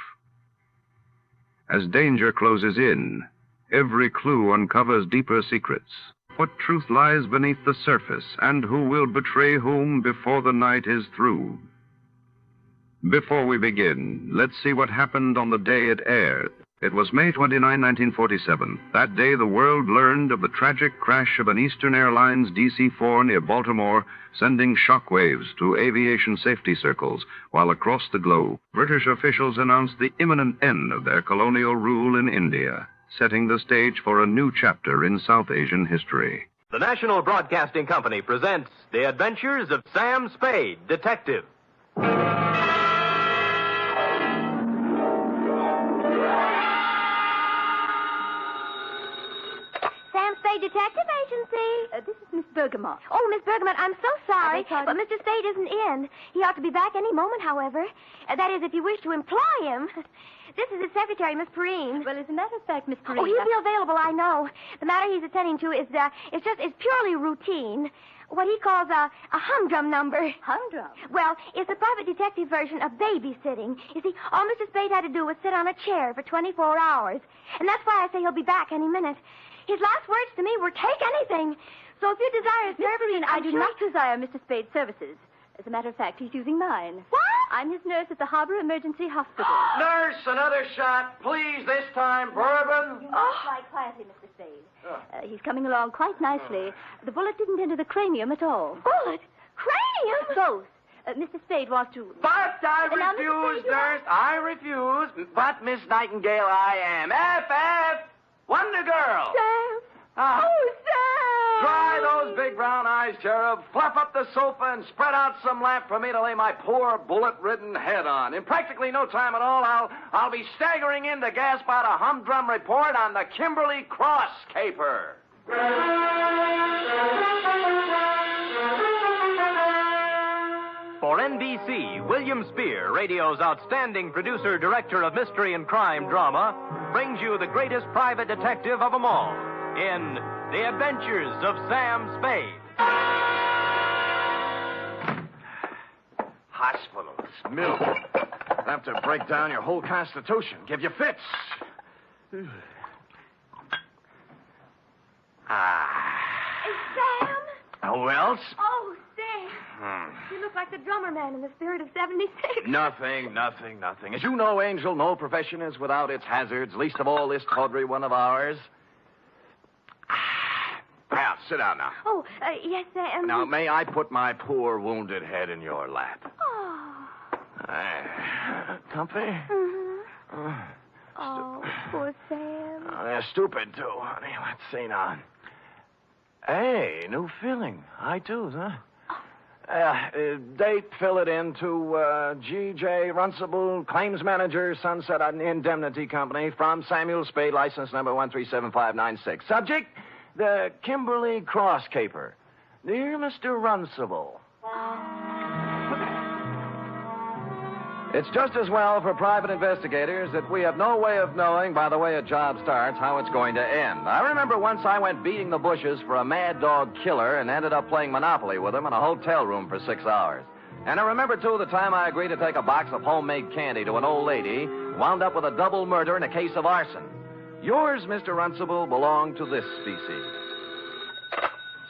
As danger closes in, every clue uncovers deeper secrets. What truth lies beneath the surface, and who will betray whom before the night is through? Before we begin, let's see what happened on the day it aired. It was May 29, 1947. That day, the world learned of the tragic crash of an Eastern Airlines DC-4 near Baltimore, sending shockwaves to aviation safety circles, while across the globe, British officials announced the imminent end of their colonial rule in India, setting the stage for a new chapter in South Asian history. The National Broadcasting Company presents The Adventures of Sam Spade, Detective. Sam Spade Detective Agency. This is Miss Bergamot. Oh, Miss Bergamot, I'm so sorry, but Mr. Spade isn't in. He ought to be back any moment, however. That is, if you wish to employ him. This is his secretary, Miss Perrine. Well, as a matter of fact, Miss Perrine... Oh, he'll be available, I know. The matter he's attending to is purely routine. what he calls a humdrum number. Humdrum? Well, it's a private detective version of babysitting. You see, all Mr. Spade had to do was sit on a chair for 24 hours. And that's why I say he'll be back any minute. His last words to me were, take anything. So if you desire services... I do not desire Mr. Spade's services. As a matter of fact, he's using mine. What? I'm his nurse at the Harbor Emergency Hospital. Nurse, another shot. Please, this time, bourbon. You must lie quietly, Mr. Spade. He's coming along quite nicely. The bullet didn't enter the cranium at all. Bullet? Cranium? Close. Mr. Spade wants to... But I Now, refuse, Mr. Spade, nurse. I refuse. But, Miss Nightingale, I am. F.F. Wonder Girl. Sam. Ah. Oh, Sam. Dry those big brown eyes, Cherub. Fluff up the sofa and spread out some lamp for me to lay my poor bullet-ridden head on. In practically no time at all, I'll be staggering in to gasp out a humdrum report on the Kimberly Cross Caper. For NBC, William Spear, radio's outstanding producer, director of mystery and crime drama, brings you the greatest private detective of them all in The Adventures of Sam Spade. Hospitals, milk. Enough to break down your whole constitution, give you fits. Sam? Who else? Oh, Sam. You look like the drummer man in the Spirit of 76. Nothing. As you know, Angel, no profession is without its hazards, least of all this tawdry one of ours. Now, sit down now. Oh, yes, Sam. Now, may I put my poor wounded head in your lap? Oh. Comfy? Mm-hmm. Oh, poor Sam. They're stupid, too, honey. Let's see now. Hey, new feeling. High twos, huh? Date, fill it in to G.J. Runcible, claims manager, Sunset Indemnity Company, from Samuel Spade, license number 137596. Subject, the Kimberly Cross Caper. Dear Mr. Runcible. It's just as well for private investigators that we have no way of knowing, by the way a job starts, how it's going to end. I remember once I went beating the bushes for a mad dog killer and ended up playing Monopoly with him in a hotel room for 6 hours. And I remember, too, the time I agreed to take a box of homemade candy to an old lady, wound up with a double murder and a case of arson. Yours, Mr. Runcible, belong to this species.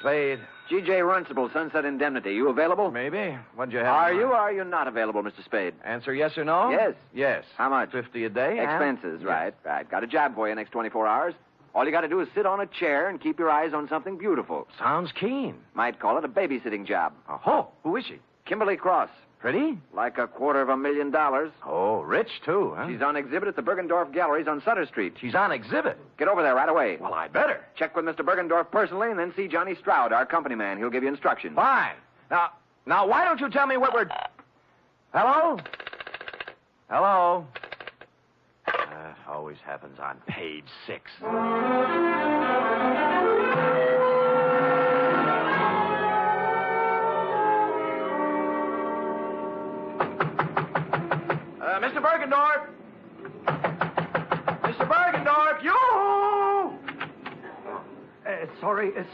Spade. G.J. Runcible, Sunset Indemnity. You available? Maybe. What'd you have? Are you or are you not available, Mr. Spade? Answer yes or no? Yes. Yes. How much? $50 a day. Expenses, right. Got a job for you next 24 hours. All you got to do is sit on a chair and keep your eyes on something beautiful. Sounds keen. Might call it a babysitting job. Oh, who is she? Kimberly Cross. Pretty? Like $250,000. Oh, rich, too, huh? She's on exhibit at the Bergendorf Galleries on Sutter Street. She's on exhibit? Get over there right away. Well, I'd better. Check with Mr. Bergendorf personally and then see Johnny Stroud, our company man. He'll give you instructions. Fine. Now, why don't you tell me what we're... Hello? Hello? Always happens on page 6. Mr. Bergendorf! Mr. Bergendorf, you!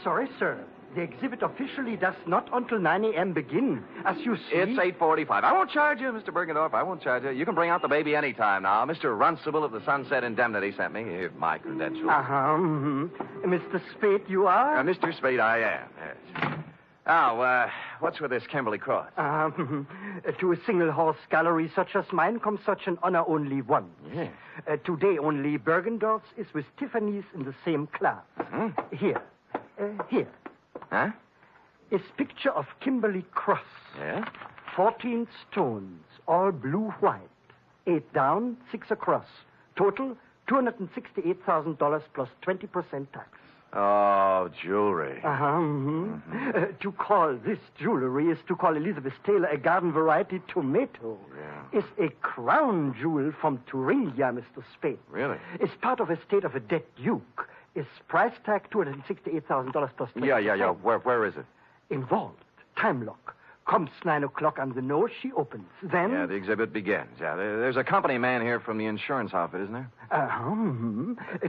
Sorry, sir. The exhibit officially does not until 9 a.m. begin. As you see... It's 8:45. I won't charge you, Mr. Bergendorf. I won't charge you. You can bring out the baby any time now. Mr. Runcible of the Sunset Indemnity sent me. Here's my credentials. Mr. Spade, you are? Mr. Spade, I am, yes. Now, what's with this Kimberly Cross? To a single-horse gallery such as mine comes such an honor only once. Yeah. Today only Bergendorf's is with Tiffany's in the same class. Here. Huh? Is picture of Kimberly Cross. Yeah? 14 stones, all blue-white. 8 down, 6 across. Total, $268,000 plus 20% tax. Oh, jewelry. To call this jewelry is to call Elizabeth Taylor a garden variety tomato. Yeah. Is a crown jewel from Thuringia, Mr. Spade. Really? Is part of estate of a dead duke. Is price tag $268,000 plus 20%. Yeah. Where is it? Involved. Time lock. Comes 9 o'clock on the nose, she opens. Then... Yeah, the exhibit begins. Yeah, there's a company man here from the insurance outfit, isn't there?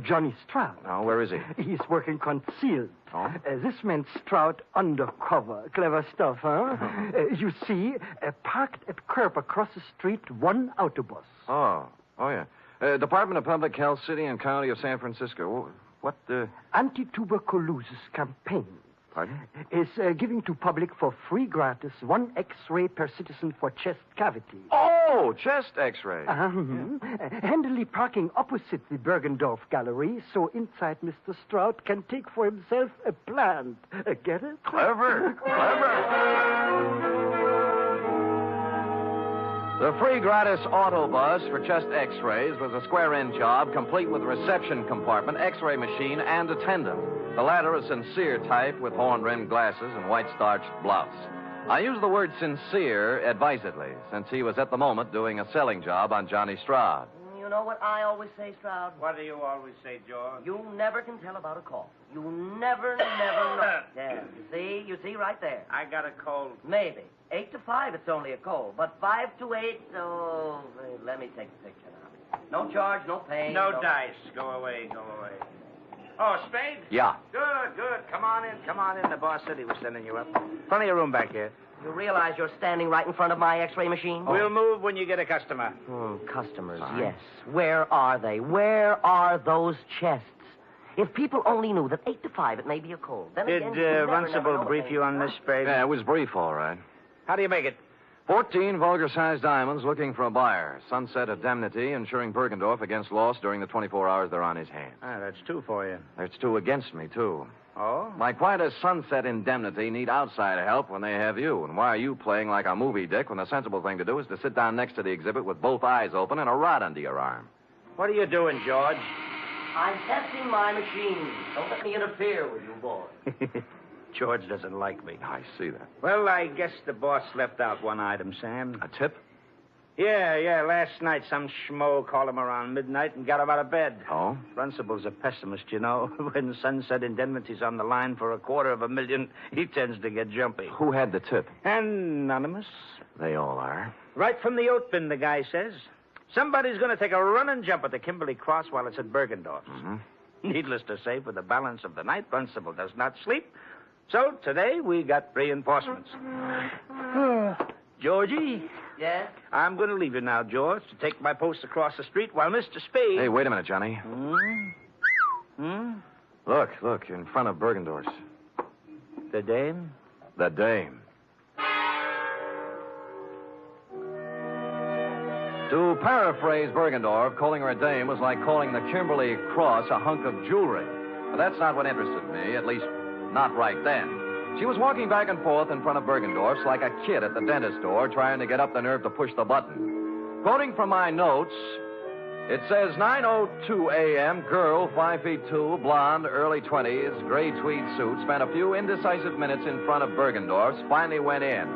Johnny Stroud. Oh, where is he? He's working concealed. Oh? This man Stroud undercover. Clever stuff, huh? You see, parked at curb across the street, one autobus. Oh, yeah. Department of Public Health, City and County of San Francisco. What, Anti-tuberculosis campaign. Pardon? Is giving to public for free gratis 1 X-ray per citizen for chest cavity. Oh, chest X-ray. Handily parking opposite the Bergendorf Gallery, so inside Mr. Stroud can take for himself a plant. Get it? Clever. The free gratis autobus for chest X-rays was a square-end job, complete with reception compartment, X-ray machine, and attendant. The latter a sincere type with horn-rimmed glasses and white-starched blouse. I use the word sincere advisedly, since he was at the moment doing a selling job on Johnny Stroud. You know what I always say, Stroud? What do you always say, George? You never can tell about a call. You never know. Yeah, you see right there. I got a cold. Maybe. 8 to 5, it's only a cold. But 5 to 8, oh, let me take a picture now. No charge, no pain. No dice. Go away. Oh, Spade? Yeah. Good. Come on in. The boss said he was sending you up. Plenty of room back here. You realize you're standing right in front of my X-ray machine? We'll move when you get a customer. Customers, yes. Where are they? Where are those chests? If people only knew that 8 to 5, it may be a cold. Then Did Runcible brief you on this, Spade? Yeah, it was brief, all right. How do you make it? 14 vulgar-sized diamonds looking for a buyer. Sunset indemnity insuring Bergendorf against loss during the 24 hours they're on his hands. That's 2 for you. That's 2 against me, too. Oh? Like, why does Sunset indemnity need outside help when they have you? And why are you playing like a movie dick when the sensible thing to do is to sit down next to the exhibit with both eyes open and a rod under your arm? What are you doing, George? I'm testing my machine. Don't let me interfere with you, boy. George doesn't like me. I see that. Well, I guess the boss left out one item, Sam. A tip? Yeah. Last night, some schmo called him around midnight and got him out of bed. Oh? Runcible's a pessimist, you know. When Sunset Indemnity's on the line for $250,000, he tends to get jumpy. Who had the tip? Anonymous. They all are. Right from the oat bin, the guy says. Somebody's going to take a running jump at the Kimberly Cross while it's at Bergendorf's. Mm-hmm. Needless to say, for the balance of the night, Runcible does not sleep. So today we got reinforcements. Georgie? Yes? I'm going to leave you now, George, to take my post across the street while Mr. Spade... Hey, wait a minute, Johnny. Look, in front of Bergendorf's. The dame? The dame. To paraphrase Bergendorf, calling her a dame was like calling the Kimberly Cross a hunk of jewelry. But that's not what interested me, at least not right then. She was walking back and forth in front of Bergendorf's like a kid at the dentist door trying to get up the nerve to push the button. Quoting from my notes, it says 9:02 a.m., girl, 5'2", blonde, early 20s, gray tweed suit, spent a few indecisive minutes in front of Bergendorf's, finally went in.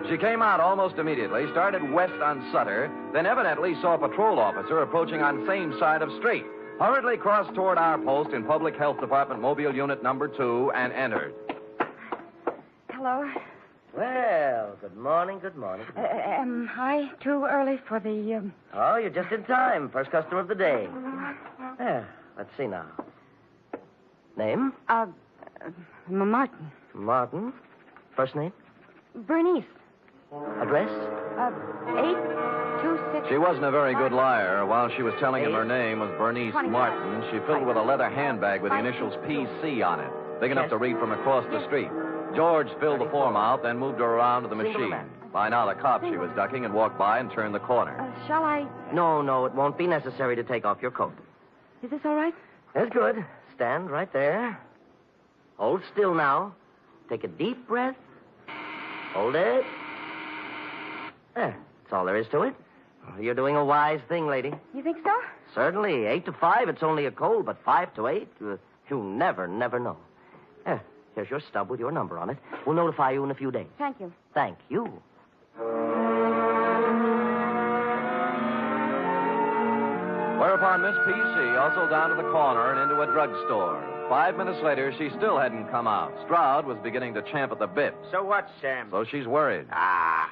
She came out almost immediately, started west on Sutter, then evidently saw a patrol officer approaching on same side of street, hurriedly crossed toward our post in Public Health Department Mobile Unit number 2 and entered. Hello. Well, good morning. Am I too early for the... Oh, you're just in time. First customer of the day. Yeah, let's see now. Name? Martin. Martin. First name? Bernice. Address? 826... She wasn't a very good liar. While she was telling him her name was Bernice Martin, she filled with a leather handbag with the initials PC on it, big enough to read from across the street. George filled the form out, then moved her around to the machine. By now, the cop she was ducking had walked by and turned the corner. Shall I... No, it won't be necessary to take off your coat. Is this all right? That's good. Stand right there. Hold still now. Take a deep breath. Hold it. There. That's all there is to it. You're doing a wise thing, lady. You think so? Certainly. 8 to 5, it's only a cold, but 5 to 8, you never know. There. Here's your stub with your number on it. We'll notify you in a few days. Thank you. Thank you. Whereupon Miss PC hustled down to the corner and into a drugstore. 5 minutes later, she still hadn't come out. Stroud was beginning to champ at the bit. So what, Sam? So she's worried.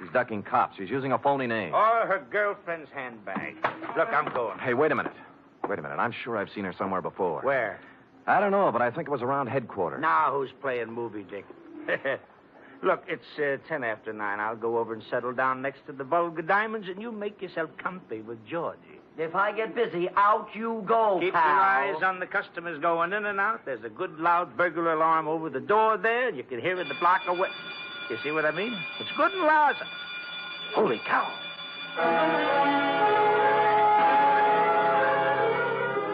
She's ducking cops. She's using a phony name. Or her girlfriend's handbag. Look, I'm going. Hey, wait a minute. I'm sure I've seen her somewhere before. Where? I don't know, but I think it was around headquarters. Now who's playing movie, Dick? Look, it's 10 after 9. I'll go over and settle down next to the vulgar diamonds, and you make yourself comfy with Georgie. If I get busy, out you go, Keep pal. your eyes on the customers going in and out. There's a good loud burglar alarm over the door there. You can hear it the block away. You see what I mean? It's good and loud. Holy cow.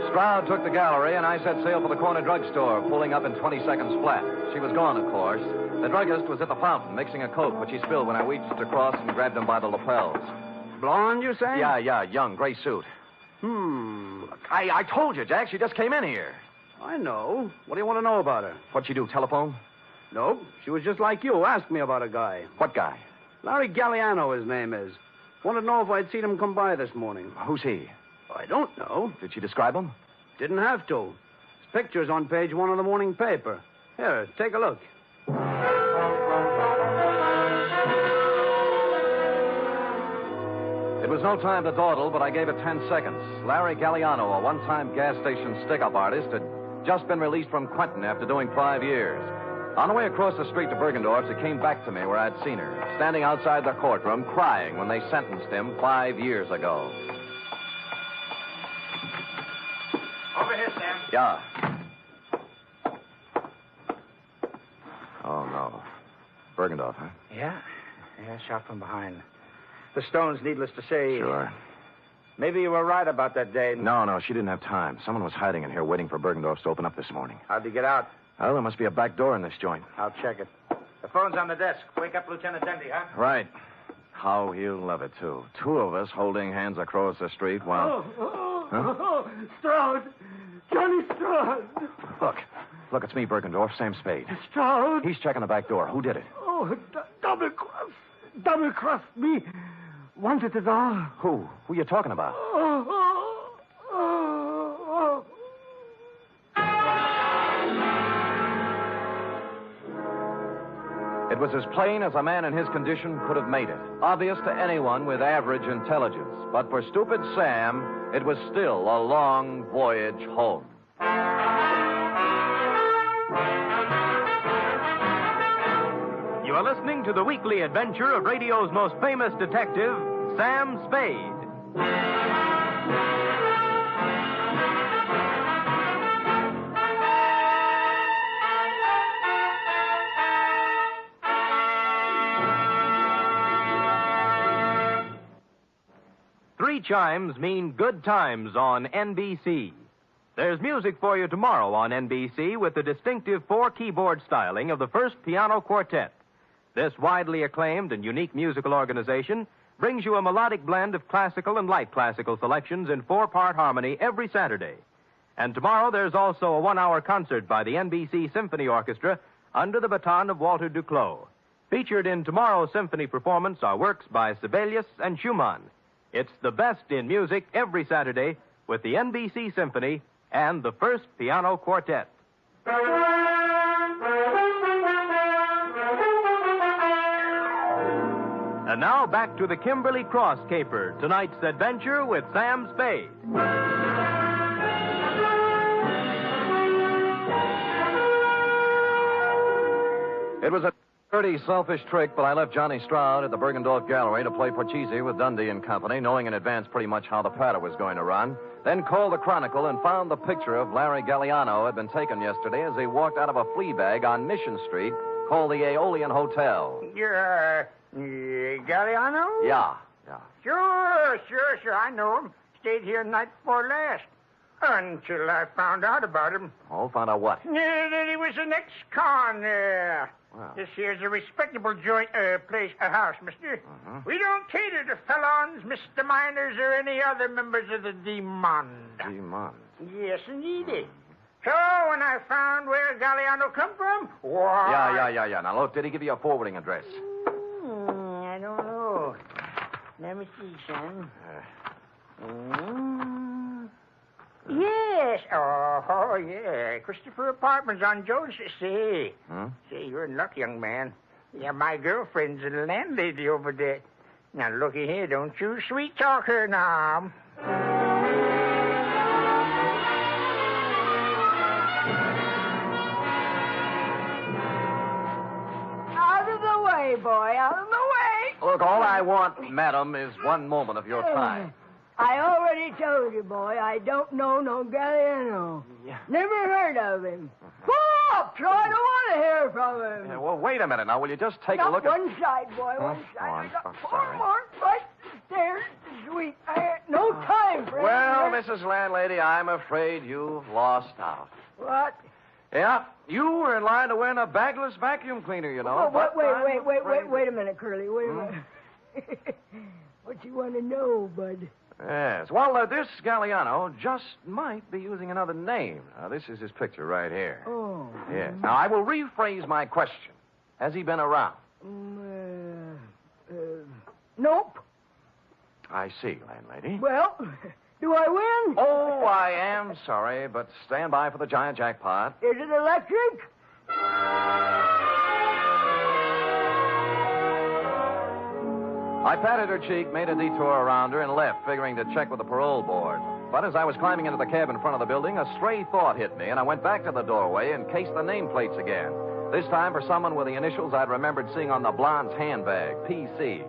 Stroud took the gallery, and I set sail for the corner drugstore, pulling up in 20 seconds flat. She was gone, of course. The druggist was at the fountain, mixing a Coke, which he spilled when I reached across and grabbed him by the lapels. Blonde, you say? Yeah, young, gray suit. I told you, Jack, she just came in here. I know. What do you want to know about her? What'd she do, telephone? Nope. She was just like you. Asked me about a guy. What guy? Larry Galliano, his name is. Wanted to know if I'd seen him come by this morning. Who's he? I don't know. Did she describe him? Didn't have to. His picture's on page 1 of the morning paper. Here, take a look. It was no time to dawdle, but I gave it 10 seconds. Larry Galliano, a one-time gas station stick-up artist, had just been released from Quentin after doing 5 years. On the way across the street to Bergendorf's, it came back to me where I'd seen her, standing outside the courtroom, crying when they sentenced him 5 years ago. Over here, Sam. Yeah. Oh, no. Bergendorf, huh? Yeah, shot from behind. The stones, needless to say. Sure. Maybe you were right about that day. No, she didn't have time. Someone was hiding in here waiting for Bergendorf's to open up this morning. How'd you get out? Oh, there must be a back door in this joint. I'll check it. The phone's on the desk. Wake up Lieutenant Dendy, huh? Right. How he'll love it, too. 2 of us holding hands across the street while... Stroud! Johnny Stroud! Look, it's me, Bergendorf, Sam Spade. Stroud? He's checking the back door. Who did it? Oh, double-cross me. Wanted it all. Who? Who you talking about? It was as plain as a man in his condition could have made it. Obvious to anyone with average intelligence. But for stupid Sam, it was still a long voyage home. You are listening to the weekly adventure of radio's most famous detective, Sam Spade. Three chimes mean good times on NBC. There's music for you tomorrow on NBC with the distinctive 4-keyboard styling of the First Piano Quartet. This widely acclaimed and unique musical organization brings you a melodic blend of classical and light classical selections in 4-part harmony every Saturday. And tomorrow there's also a 1-hour concert by the NBC Symphony Orchestra under the baton of Walter Duclos. Featured in tomorrow's symphony performance are works by Sibelius and Schumann. It's the best in music every Saturday with the NBC Symphony and the First Piano Quartet. And now back to the Kimberly Cross Caper, tonight's adventure with Sam Spade. It was a dirty, selfish trick, but I left Johnny Stroud at the Bergendorf Gallery to play Porchese with Dundee and Company, knowing in advance pretty much how the patter was going to run. Then called the Chronicle and found the picture of Larry Galliano had been taken yesterday as he walked out of a flea bag on Mission Street called the Aeolian Hotel. You're, Galliano? Yeah. Sure. I know him. Stayed here night before last. Until I found out about him. Oh, found out what? That he was an ex-con. Wow. This here's a respectable joint, house, mister. We don't cater to felons, misdemeanors, or any other members of the Demon. Demon? Yes, indeed. So, when I found where Galliano come from, why... Yeah. Now, look, did he give you a forwarding address? I don't know. Let me see, son. Yes. Oh, Oh, yeah. Christopher Apartments on Joseph. See. Huh? See, you're in luck, young man. Yeah, my girlfriend's the landlady over there. Now, looky here. Don't you sweet talk her now. Out of the way, boy. Out of the way. Look, all I want, madam, is one moment of your time. I already told you, boy, I don't know no Galliano. Yeah. Never heard of him. Pull up, so I don't want to hear from him. Yeah, well, wait a minute now. Will you just take Now, a look one side, boy, one Oh, side. I'm I got sorry. four more flights of stairs to sweep. I had no time for Well, anything. Mrs. Landlady, I'm afraid you've lost out. What? Yeah, you were in line to win a bagless vacuum cleaner, you know. Oh, but I'm afraid- wait a minute, Curly. Wait a minute. What you want to know, bud? Yes. Well, this Galliano just might be using another name. Now, this is his picture right here. Oh. Yes. Now, I will rephrase my question. Has he been around? Nope. I see, landlady. Well, do I win? Oh, I am sorry, but stand by for the giant jackpot. Is it electric? I patted her cheek, made a detour around her, and left, figuring to check with the parole board. But as I was climbing into the cab in front of the building, a stray thought hit me, and I went back to the doorway and cased the nameplates again. This time for someone with the initials I'd remembered seeing on the blonde's handbag, PC.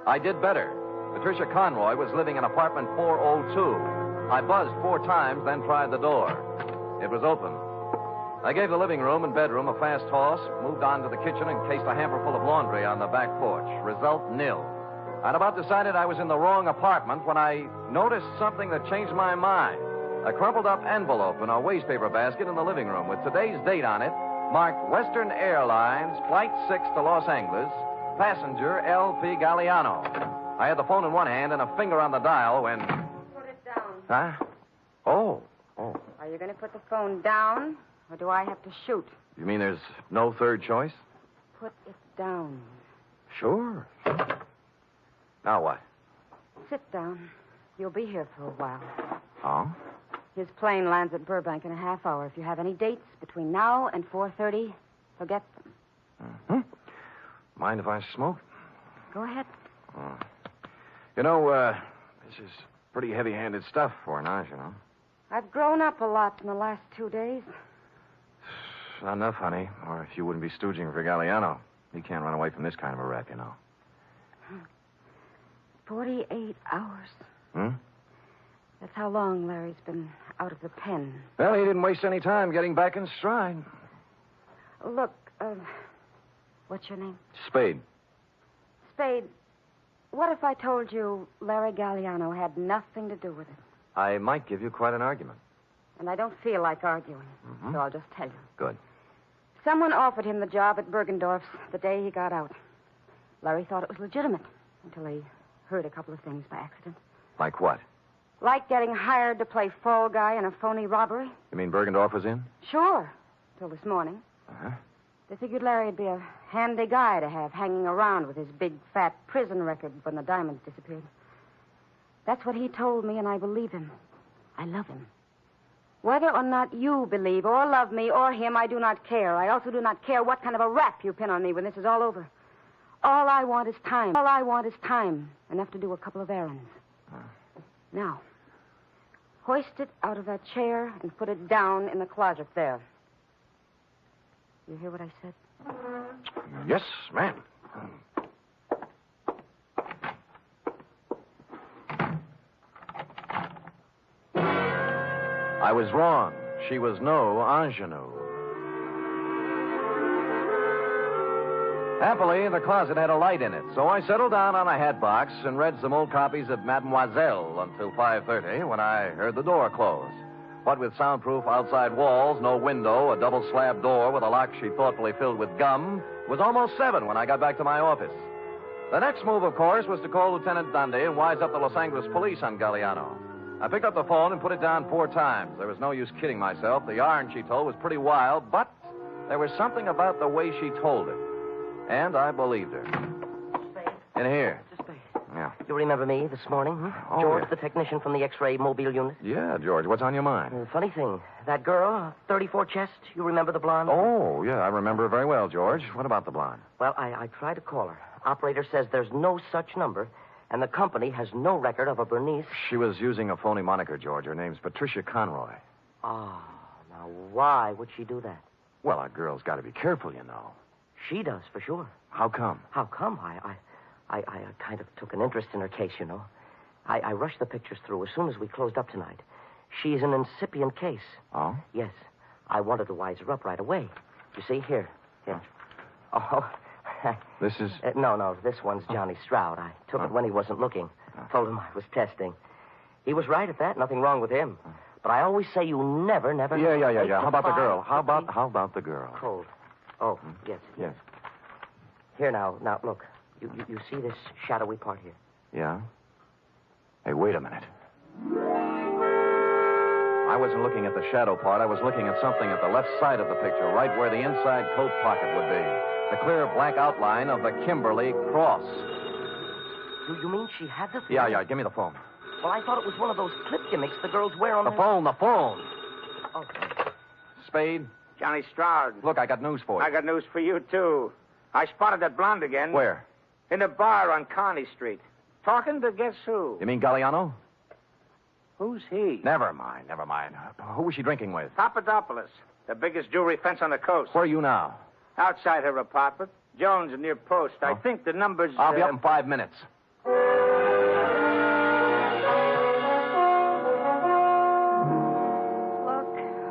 I did better. Patricia Conroy was living in apartment 402. I buzzed 4 times, then tried the door. It was open. I gave the living room and bedroom a fast toss, moved on to the kitchen, and cased a hamper full of laundry on the back porch. Result, nil. I'd about decided I was in the wrong apartment when I noticed something that changed my mind. A crumpled up envelope in a wastepaper basket in the living room with today's date on it, marked Western Airlines, Flight 6 to Los Angeles, passenger L.P. Galliano. I had the phone in one hand and a finger on the dial when... Put it down. Huh? Oh. Are you going to put the phone down, or do I have to shoot? You mean there's no third choice? Put it down. Sure. Now what? Sit down. You'll be here for a while. Oh? His plane lands at Burbank in a half hour. If you have any dates between now and 4:30, forget them. Mm-hmm. Mind if I smoke? Go ahead. Oh. You know, this is pretty heavy-handed stuff for an you know. I've grown up a lot in the last 2 days. Not enough, honey, or you wouldn't be stooging for Galliano. He can't run away from this kind of a rep, you know. 48 hours. Hmm? That's how long Larry's been out of the pen. Well, he didn't waste any time getting back in stride. Look, what's your name? Spade. Spade, what if I told you Larry Galliano had nothing to do with it? I might give you quite an argument. And I don't feel like arguing, Mm-hmm. so I'll just tell you. Good. Someone offered him the job at Bergendorf's the day he got out. Larry thought it was legitimate until he heard a couple of things by accident. Like what? Like getting hired to play fall guy in a phony robbery. You mean Bergendorf was in? Sure, till this morning. Uh-huh. They figured Larry'd be a handy guy to have hanging around with his big, fat prison record when the diamonds disappeared. That's what he told me, and I believe him. I love him. Whether or not you believe or love me or him, I do not care. I also do not care what kind of a rap you pin on me when this is all over. All I want is time. All I want is time. Enough to do a couple of errands. Now, hoist it out of that chair and put it down in the closet there. You hear what I said? Yes, ma'am. I was wrong. She was no ingenue. Happily, the closet had a light in it, so I settled down on a hat box and read some old copies of Mademoiselle until 5:30 when I heard the door close. What with soundproof outside walls, no window, a double slab door with a lock she thoughtfully filled with gum, it was almost 7 when I got back to my office. The next move, of course, was to call Lieutenant Dundee and wise up the Los Angeles police on Galliano. I picked up the phone and put it down 4 times. There was no use kidding myself. The yarn she told was pretty wild, but there was something about the way she told it. And I believed her. In here. Yeah. You remember me this morning? Hmm? Oh, George, yeah. the technician from the X-ray mobile unit. Yeah, George, what's on your mind? Funny thing, that girl, 34 chest, you remember the blonde? Oh, yeah, I remember her very well, George. What about the blonde? Well, I tried to call her. Operator says there's no such number, and the company has no record of a Bernice. She was using a phony moniker, George. Her name's Patricia Conroy. Ah, now why would she do that? Well, a girl's got to be careful, you know. She does, for sure. How come? How come? I kind of took an interest in her case, you know. I rushed the pictures through as soon as we closed up tonight. She's an incipient case. Oh? Yes. I wanted to wise her up right away. You see, here. Oh. This is... No, this one's Johnny Stroud. I took it when he wasn't looking. Told him I was testing. He was right at that. Nothing wrong with him. But I always say you never... Yeah. How about the girl? How about the girl? Cold. Oh, yes. Yes. Here, now, look. You see this shadowy part here? Yeah? Hey, wait a minute. I wasn't looking at the shadow part. I was looking at something at the left side of the picture, right where the inside coat pocket would be. The clear black outline of the Kimberly cross. You mean she had the thing? Yeah. Give me the phone. Well, I thought it was one of those clip gimmicks the girls wear on The phone. Oh. Spade? Johnny Stroud. Look, I got news for you. I got news for you, too. I spotted that blonde again. Where? In a bar on Kearney Street. Talking to guess who? You mean Galliano? Who's he? Never mind. Who was she drinking with? Papadopoulos, the biggest jewelry fence on the coast. Where are you now? Outside her apartment. Jones near Post. I think the number's... I'll be up in 5 minutes. Look,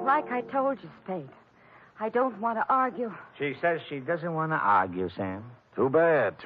like I told you, Spade, I don't want to argue. She says she doesn't want to argue, Sam. Too bad.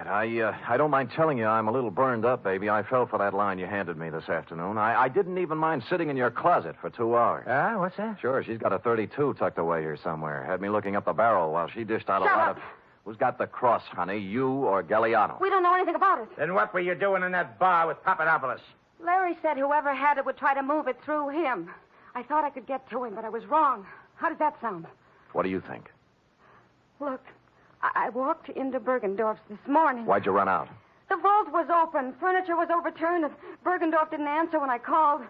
I don't mind telling you I'm a little burned up, baby. I fell for that line you handed me this afternoon. I didn't even mind sitting in your closet for 2 hours. What's that? Sure, she's got a 32 tucked away here somewhere. Had me looking up the barrel while she dished out a lot of... Who's got the cross, honey? You or Galliano? We don't know anything about it. Then what were you doing in that bar with Papadopoulos? Larry said whoever had it would try to move it through him. I thought I could get to him, but I was wrong. How does that sound? What do you think? Look, I walked into Bergendorf's this morning. Why'd you run out? The vault was open. Furniture was overturned, and Bergendorf didn't answer when I called.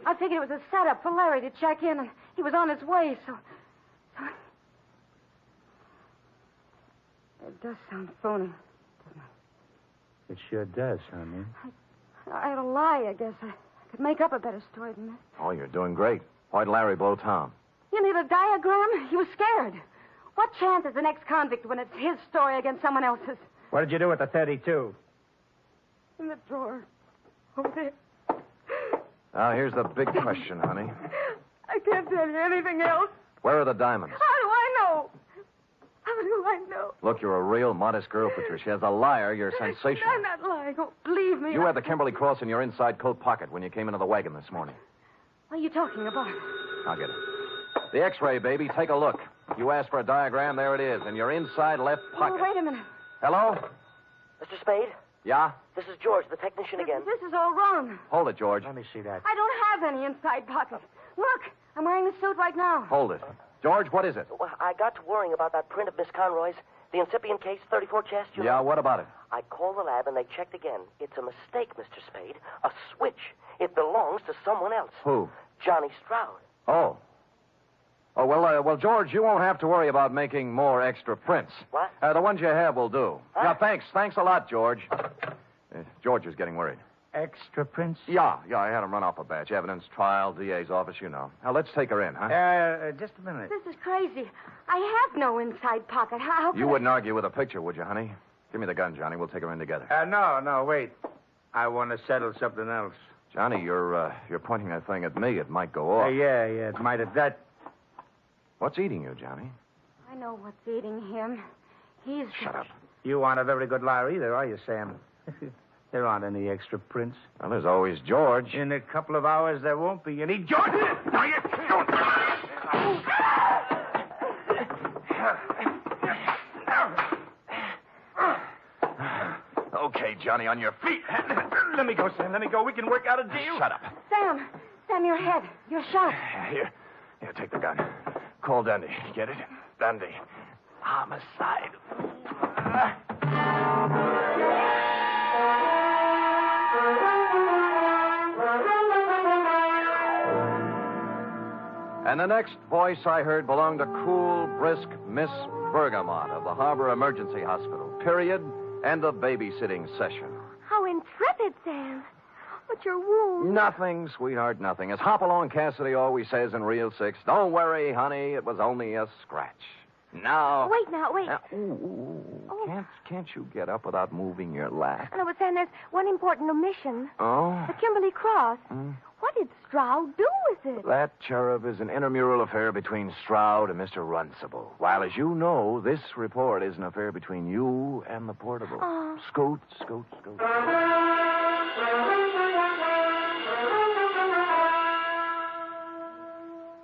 I figured it was a setup for Larry to check in, and he was on his way, so... It does sound phony, doesn't It sure does, honey. I had a lie, I guess. I could make up a better story than that. Oh, you're doing great. Why'd Larry blow Tom? You need a diagram? He was scared. What chance is the next convict when it's his story against someone else's? What did you do with the 32? In the drawer. Over there. Now, here's the big question, honey. I can't tell you anything else. Where are the diamonds? How do I know? How do I know? Look, you're a real modest girl, Patricia. As a liar, you're sensational. I'm not lying. Oh, believe me. You had the Kimberly cross in your inside coat pocket when you came into the wagon this morning. What are you talking about? I'll get it. The X-ray, baby. Take a look. You asked for a diagram. There it is, in your inside left pocket. Oh, wait a minute. Hello? Mr. Spade? Yeah? This is George, the technician again. This is all wrong. Hold it, George. Let me see that. I don't have any inside pockets. Look, I'm wearing the suit right now. Hold it. George, what is it? Well, I got to worrying about that print of Miss Conroy's, the incipient case, 34 chest. Yeah, what about it? I called the lab and they checked again. It's a mistake, Mr. Spade. A switch. It belongs to someone else. Who? Johnny Stroud. Oh. Oh, well, George, you won't have to worry about making more extra prints. What? The ones you have will do. Huh? Yeah, thanks. Thanks a lot, George. George is getting worried. Extra prints? Yeah, I had him run off a batch. Evidence, trial, DA's office, you know. Now, let's take her in, huh? Just a minute. This is crazy. I have no inside pocket. How You wouldn't argue with a picture, would you, honey? Give me the gun, Johnny. We'll take her in together. No, wait. I want to settle something else. Johnny, you're pointing that thing at me. It might go off. Yeah, it might have that. What's eating you, Johnny? I know what's eating him. He's... Shut up. You aren't a very good liar either, are you, Sam? There aren't any extra prints. Well, there's always George. In a couple of hours, there won't be any. George! Now you don't. Okay, Johnny, on your feet. Let me go, Sam. Let me go. We can work out a deal. Shut up. Sam, your head. You're shot. Here, take the gun. Call Dundee. Get it? Dundee. Homicide. And the next voice I heard belonged to cool, brisk Miss Bergamot of the Harbor Emergency Hospital. Period. End of babysitting session. How intrepid, Sam. What's your wound? Nothing, sweetheart, nothing. As Hopalong Cassidy always says in Reel 6, don't worry, honey, it was only a scratch. Now... Wait. Can't you get up without moving your lap? No, but Sam, there's one important omission. Oh? The Kimberly Cross. What did Stroud do with it? That cherub is an intramural affair between Stroud and Mr. Runcible. While, as you know, this report is an affair between you and the portable. Oh. Scoot.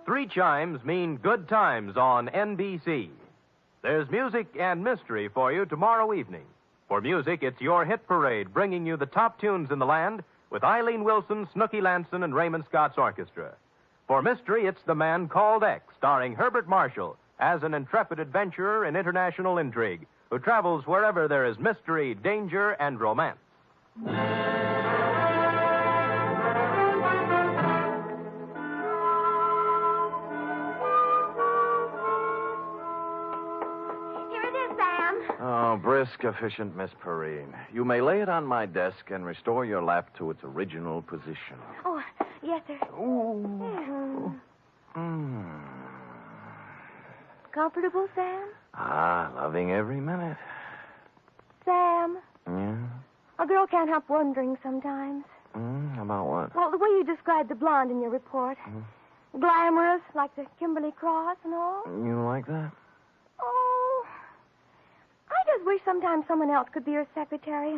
3 chimes mean good times on NBC. There's music and mystery for you tomorrow evening. For music, it's your hit parade, bringing you the top tunes in the land with Eileen Wilson, Snooky Lanson, and Raymond Scott's orchestra. For mystery, it's The Man Called X, starring Herbert Marshall as an intrepid adventurer in international intrigue who travels wherever there is mystery, danger, and romance. Oh, brisk, efficient Miss Perrine. You may lay it on my desk and restore your lap to its original position. Oh, yes, sir. Ooh. Comfortable, Sam? Loving every minute. Sam, Yeah? a girl can't help wondering sometimes. About what? Well, the way you described the blonde in your report. Glamorous, like the Kimberly Cross and all. You like that? Oh, I just wish sometimes someone else could be her secretary,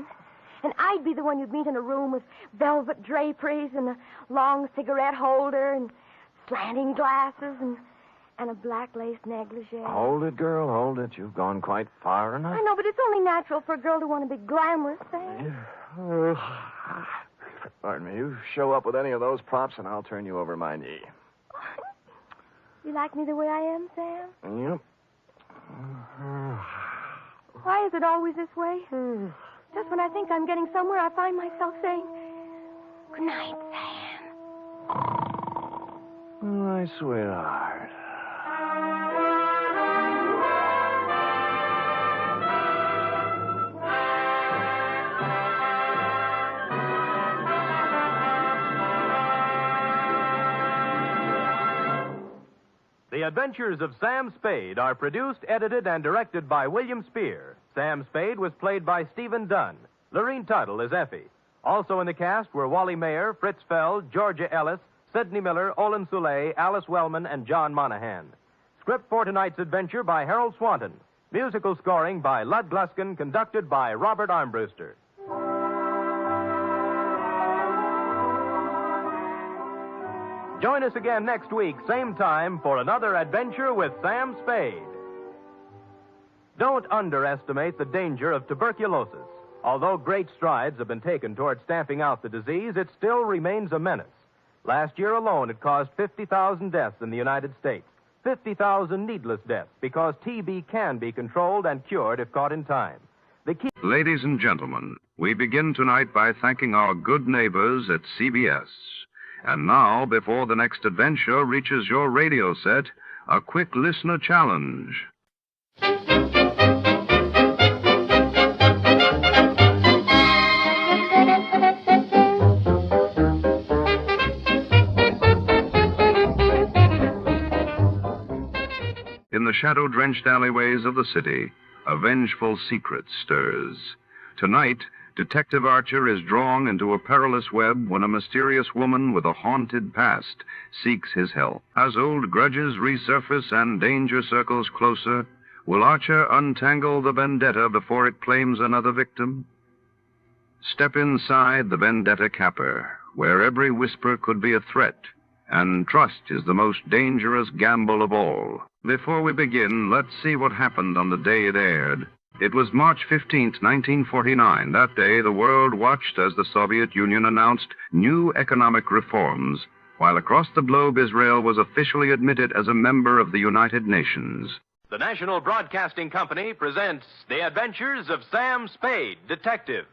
and I'd be the one you'd meet in a room with velvet draperies and a long cigarette holder and slanting glasses and a black lace negligee. Hold it, girl, hold it. You've gone quite far enough. I know, but it's only natural for a girl to want to be glamorous, Sam. Pardon me. You show up with any of those props, and I'll turn you over my knee. You like me the way I am, Sam? Yep. Why is it always this way? Just when I think I'm getting somewhere, I find myself saying, good night, Sam. My sweetheart. The Adventures of Sam Spade are produced, edited, and directed by William Spear. Sam Spade was played by Stephen Dunn. Lorene Tuttle is Effie. Also in the cast were Wally Mayer, Fritz Feld, Georgia Ellis, Sidney Miller, Olin Soule, Alice Wellman, and John Monahan. Script for tonight's adventure by Harold Swanton. Musical scoring by Lud Gluskin, conducted by Robert Armbruster. Join us again next week, same time, for another adventure with Sam Spade. Don't underestimate the danger of tuberculosis. Although great strides have been taken toward stamping out the disease, it still remains a menace. Last year alone, it caused 50,000 deaths in the United States. 50,000 needless deaths, because TB can be controlled and cured if caught in time. Ladies and gentlemen, we begin tonight by thanking our good neighbors at CBS. And now, before the next adventure reaches your radio set, a quick listener challenge. In the shadow-drenched alleyways of the city, a vengeful secret stirs. Tonight, Detective Archer is drawn into a perilous web when a mysterious woman with a haunted past seeks his help. As old grudges resurface and danger circles closer, will Archer untangle the vendetta before it claims another victim? Step inside the Vendetta Caper, where every whisper could be a threat, and trust is the most dangerous gamble of all. Before we begin, let's see what happened on the day it aired. It was March 15th, 1949. That day, the world watched as the Soviet Union announced new economic reforms, while across the globe, Israel was officially admitted as a member of the United Nations. The National Broadcasting Company presents The Adventures of Sam Spade, Detective.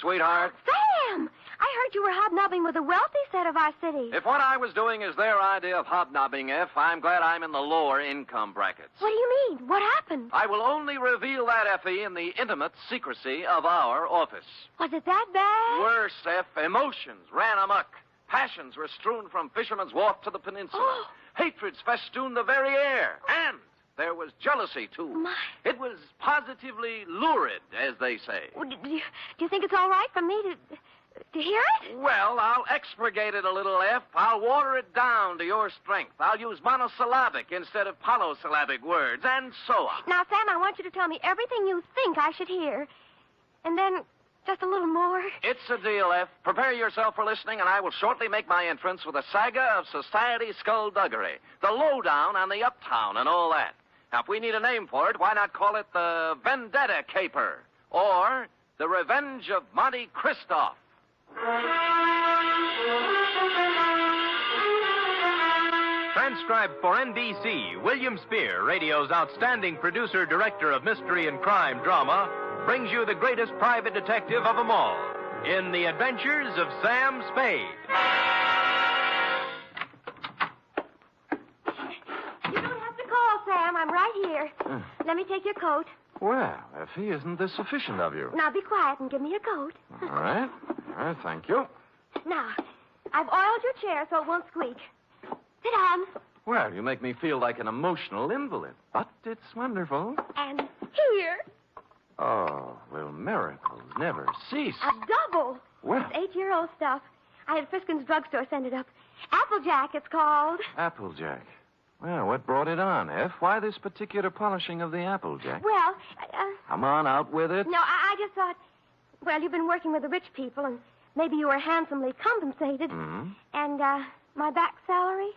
sweetheart. Sam! I heard you were hobnobbing with the wealthy set of our city. If what I was doing is their idea of hobnobbing, I'm glad I'm in the lower income brackets. What do you mean? What happened? I will only reveal that, Effie, in the intimate secrecy of our office. Was it that bad? Worse, F. Emotions ran amok. Passions were strewn from Fisherman's Wharf to the peninsula. Oh. Hatreds festooned the very air. And there was jealousy, too. My. It was positively lurid, as they say. Well, do you think it's all right for me to hear it? Well, I'll expurgate it a little, F. I'll water it down to your strength. I'll use monosyllabic instead of polysyllabic words, and so on. Now, Sam, I want you to tell me everything you think I should hear. And then just a little more. It's a deal, F. Prepare yourself for listening, and I will shortly make my entrance with a saga of society skullduggery, the lowdown on the uptown and all that. Now, if we need a name for it, why not call it the Vendetta Caper or the Revenge of Monte Christoph? Transcribed for NBC, William Spear, radio's outstanding producer, director of mystery and crime drama, brings you the greatest private detective of them all in The Adventures of Sam Spade. You don't have to call, Sam. I'm right here. Let me take your coat. Well, Effie, isn't this sufficient of you? Now, be quiet and give me your coat. All right. Thank you. Now, I've oiled your chair so it won't squeak. Sit down. Well, you make me feel like an emotional invalid, but it's wonderful. And here, Oh, will miracles never cease? a double. Well. It's 8-year-old stuff. I had Friskin's drugstore send it up. Applejack, it's called. Applejack. Well, what brought it on, F? Why this particular polishing of the Applejack? Well, Come on, out with it. no, I just thought, well, you've been working with the rich people, and maybe you were handsomely compensated. Hmm? And, my back salary?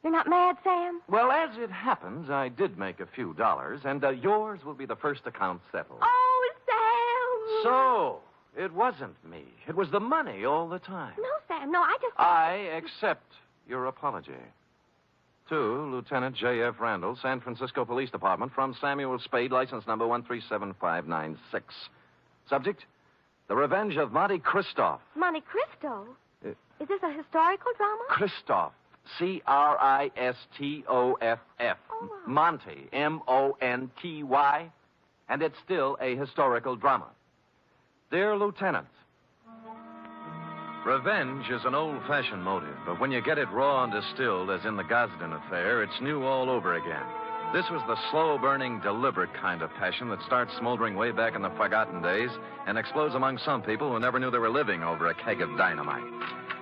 You're not mad, Sam? Well, as it happens, I did make a few dollars, and yours will be the first account settled. Oh, Sam! So, it wasn't me. It was the money all the time. No, Sam, no, I just... I accept your apology. To Lieutenant J.F. Randall, San Francisco Police Department, from Samuel Spade, license number 137596. Subject, The Revenge of Monte Christoph. Monte Cristo? Is this a historical drama? Christoph. Christoff. Monty. Monty. And it's still a historical drama. Dear Lieutenant, revenge is an old-fashioned motive, but when you get it raw and distilled, as in the Gosden affair, it's new all over again. This was the slow-burning, deliberate kind of passion that starts smoldering way back in the forgotten days and explodes among some people who never knew they were living over a keg of dynamite.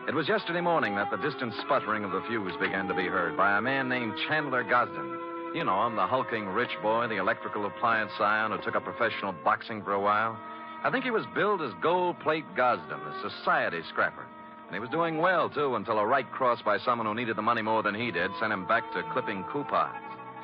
It was yesterday morning that the distant sputtering of the fuse began to be heard by a man named Chandler Gosden. You know him, the hulking rich boy, the electrical appliance scion who took up professional boxing for a while. I think he was billed as Gold Plate Gosden, a society scrapper. And he was doing well, too, until a right cross by someone who needed the money more than he did sent him back to clipping coupons.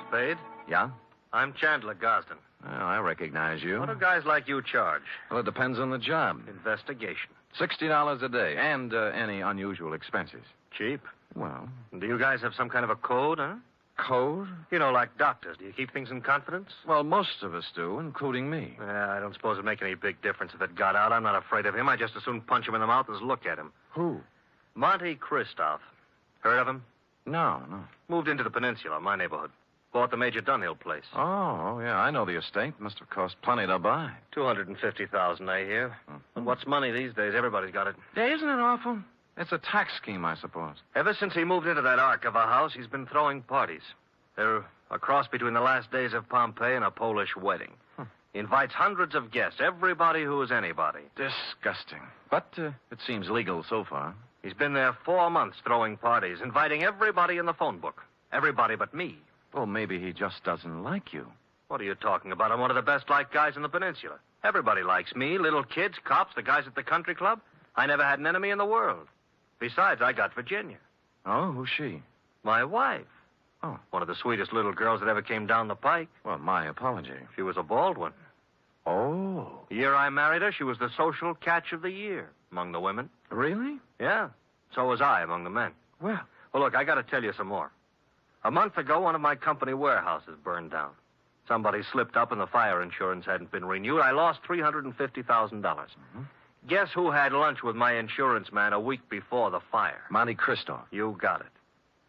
Spade? Yeah? I'm Chandler Gosden. Well, I recognize you. What do guys like you charge? Well, it depends on the job. Investigation. $60 a day, and any unusual expenses. Cheap? Well. Do you guys have some kind of a code, huh? Code? You know, like doctors. Do you keep things in confidence? Well, most of us do, including me. Yeah, I don't suppose it'd make any big difference if it got out. I'm not afraid of him. I'd just as soon punch him in the mouth as look at him. Who? Monte Christoph. Heard of him? No. Moved into the peninsula, my neighborhood. Bought the Major Dunhill place. Oh, yeah, I know the estate. Must have cost plenty to buy. $250,000, I hear. But what's money these days? Everybody's got it. Yeah, isn't it awful? It's a tax scheme, I suppose. Ever since he moved into that ark of a house, he's been throwing parties. They're a cross between the last days of Pompeii and a Polish wedding. He invites hundreds of guests, everybody who is anybody. Disgusting. But it seems legal so far. He's been there 4 months throwing parties, inviting everybody in the phone book. Everybody but me. Well, maybe he just doesn't like you. What are you talking about? I'm one of the best-liked guys in the peninsula. Everybody likes me, little kids, cops, the guys at the country club. I never had an enemy in the world. Besides, I got Virginia. Oh, who's she? My wife. Oh. One of the sweetest little girls that ever came down the pike. Well, my apology. She was a bald one. Oh. The year I married her, she was the social catch of the year among the women. Really? Yeah. So was I among the men. Well, look, I got to tell you some more. A month ago, one of my company warehouses burned down. Somebody slipped up and the fire insurance hadn't been renewed. I lost $350,000. Guess who had lunch with my insurance man a week before the fire? Monte Cristo. You got it.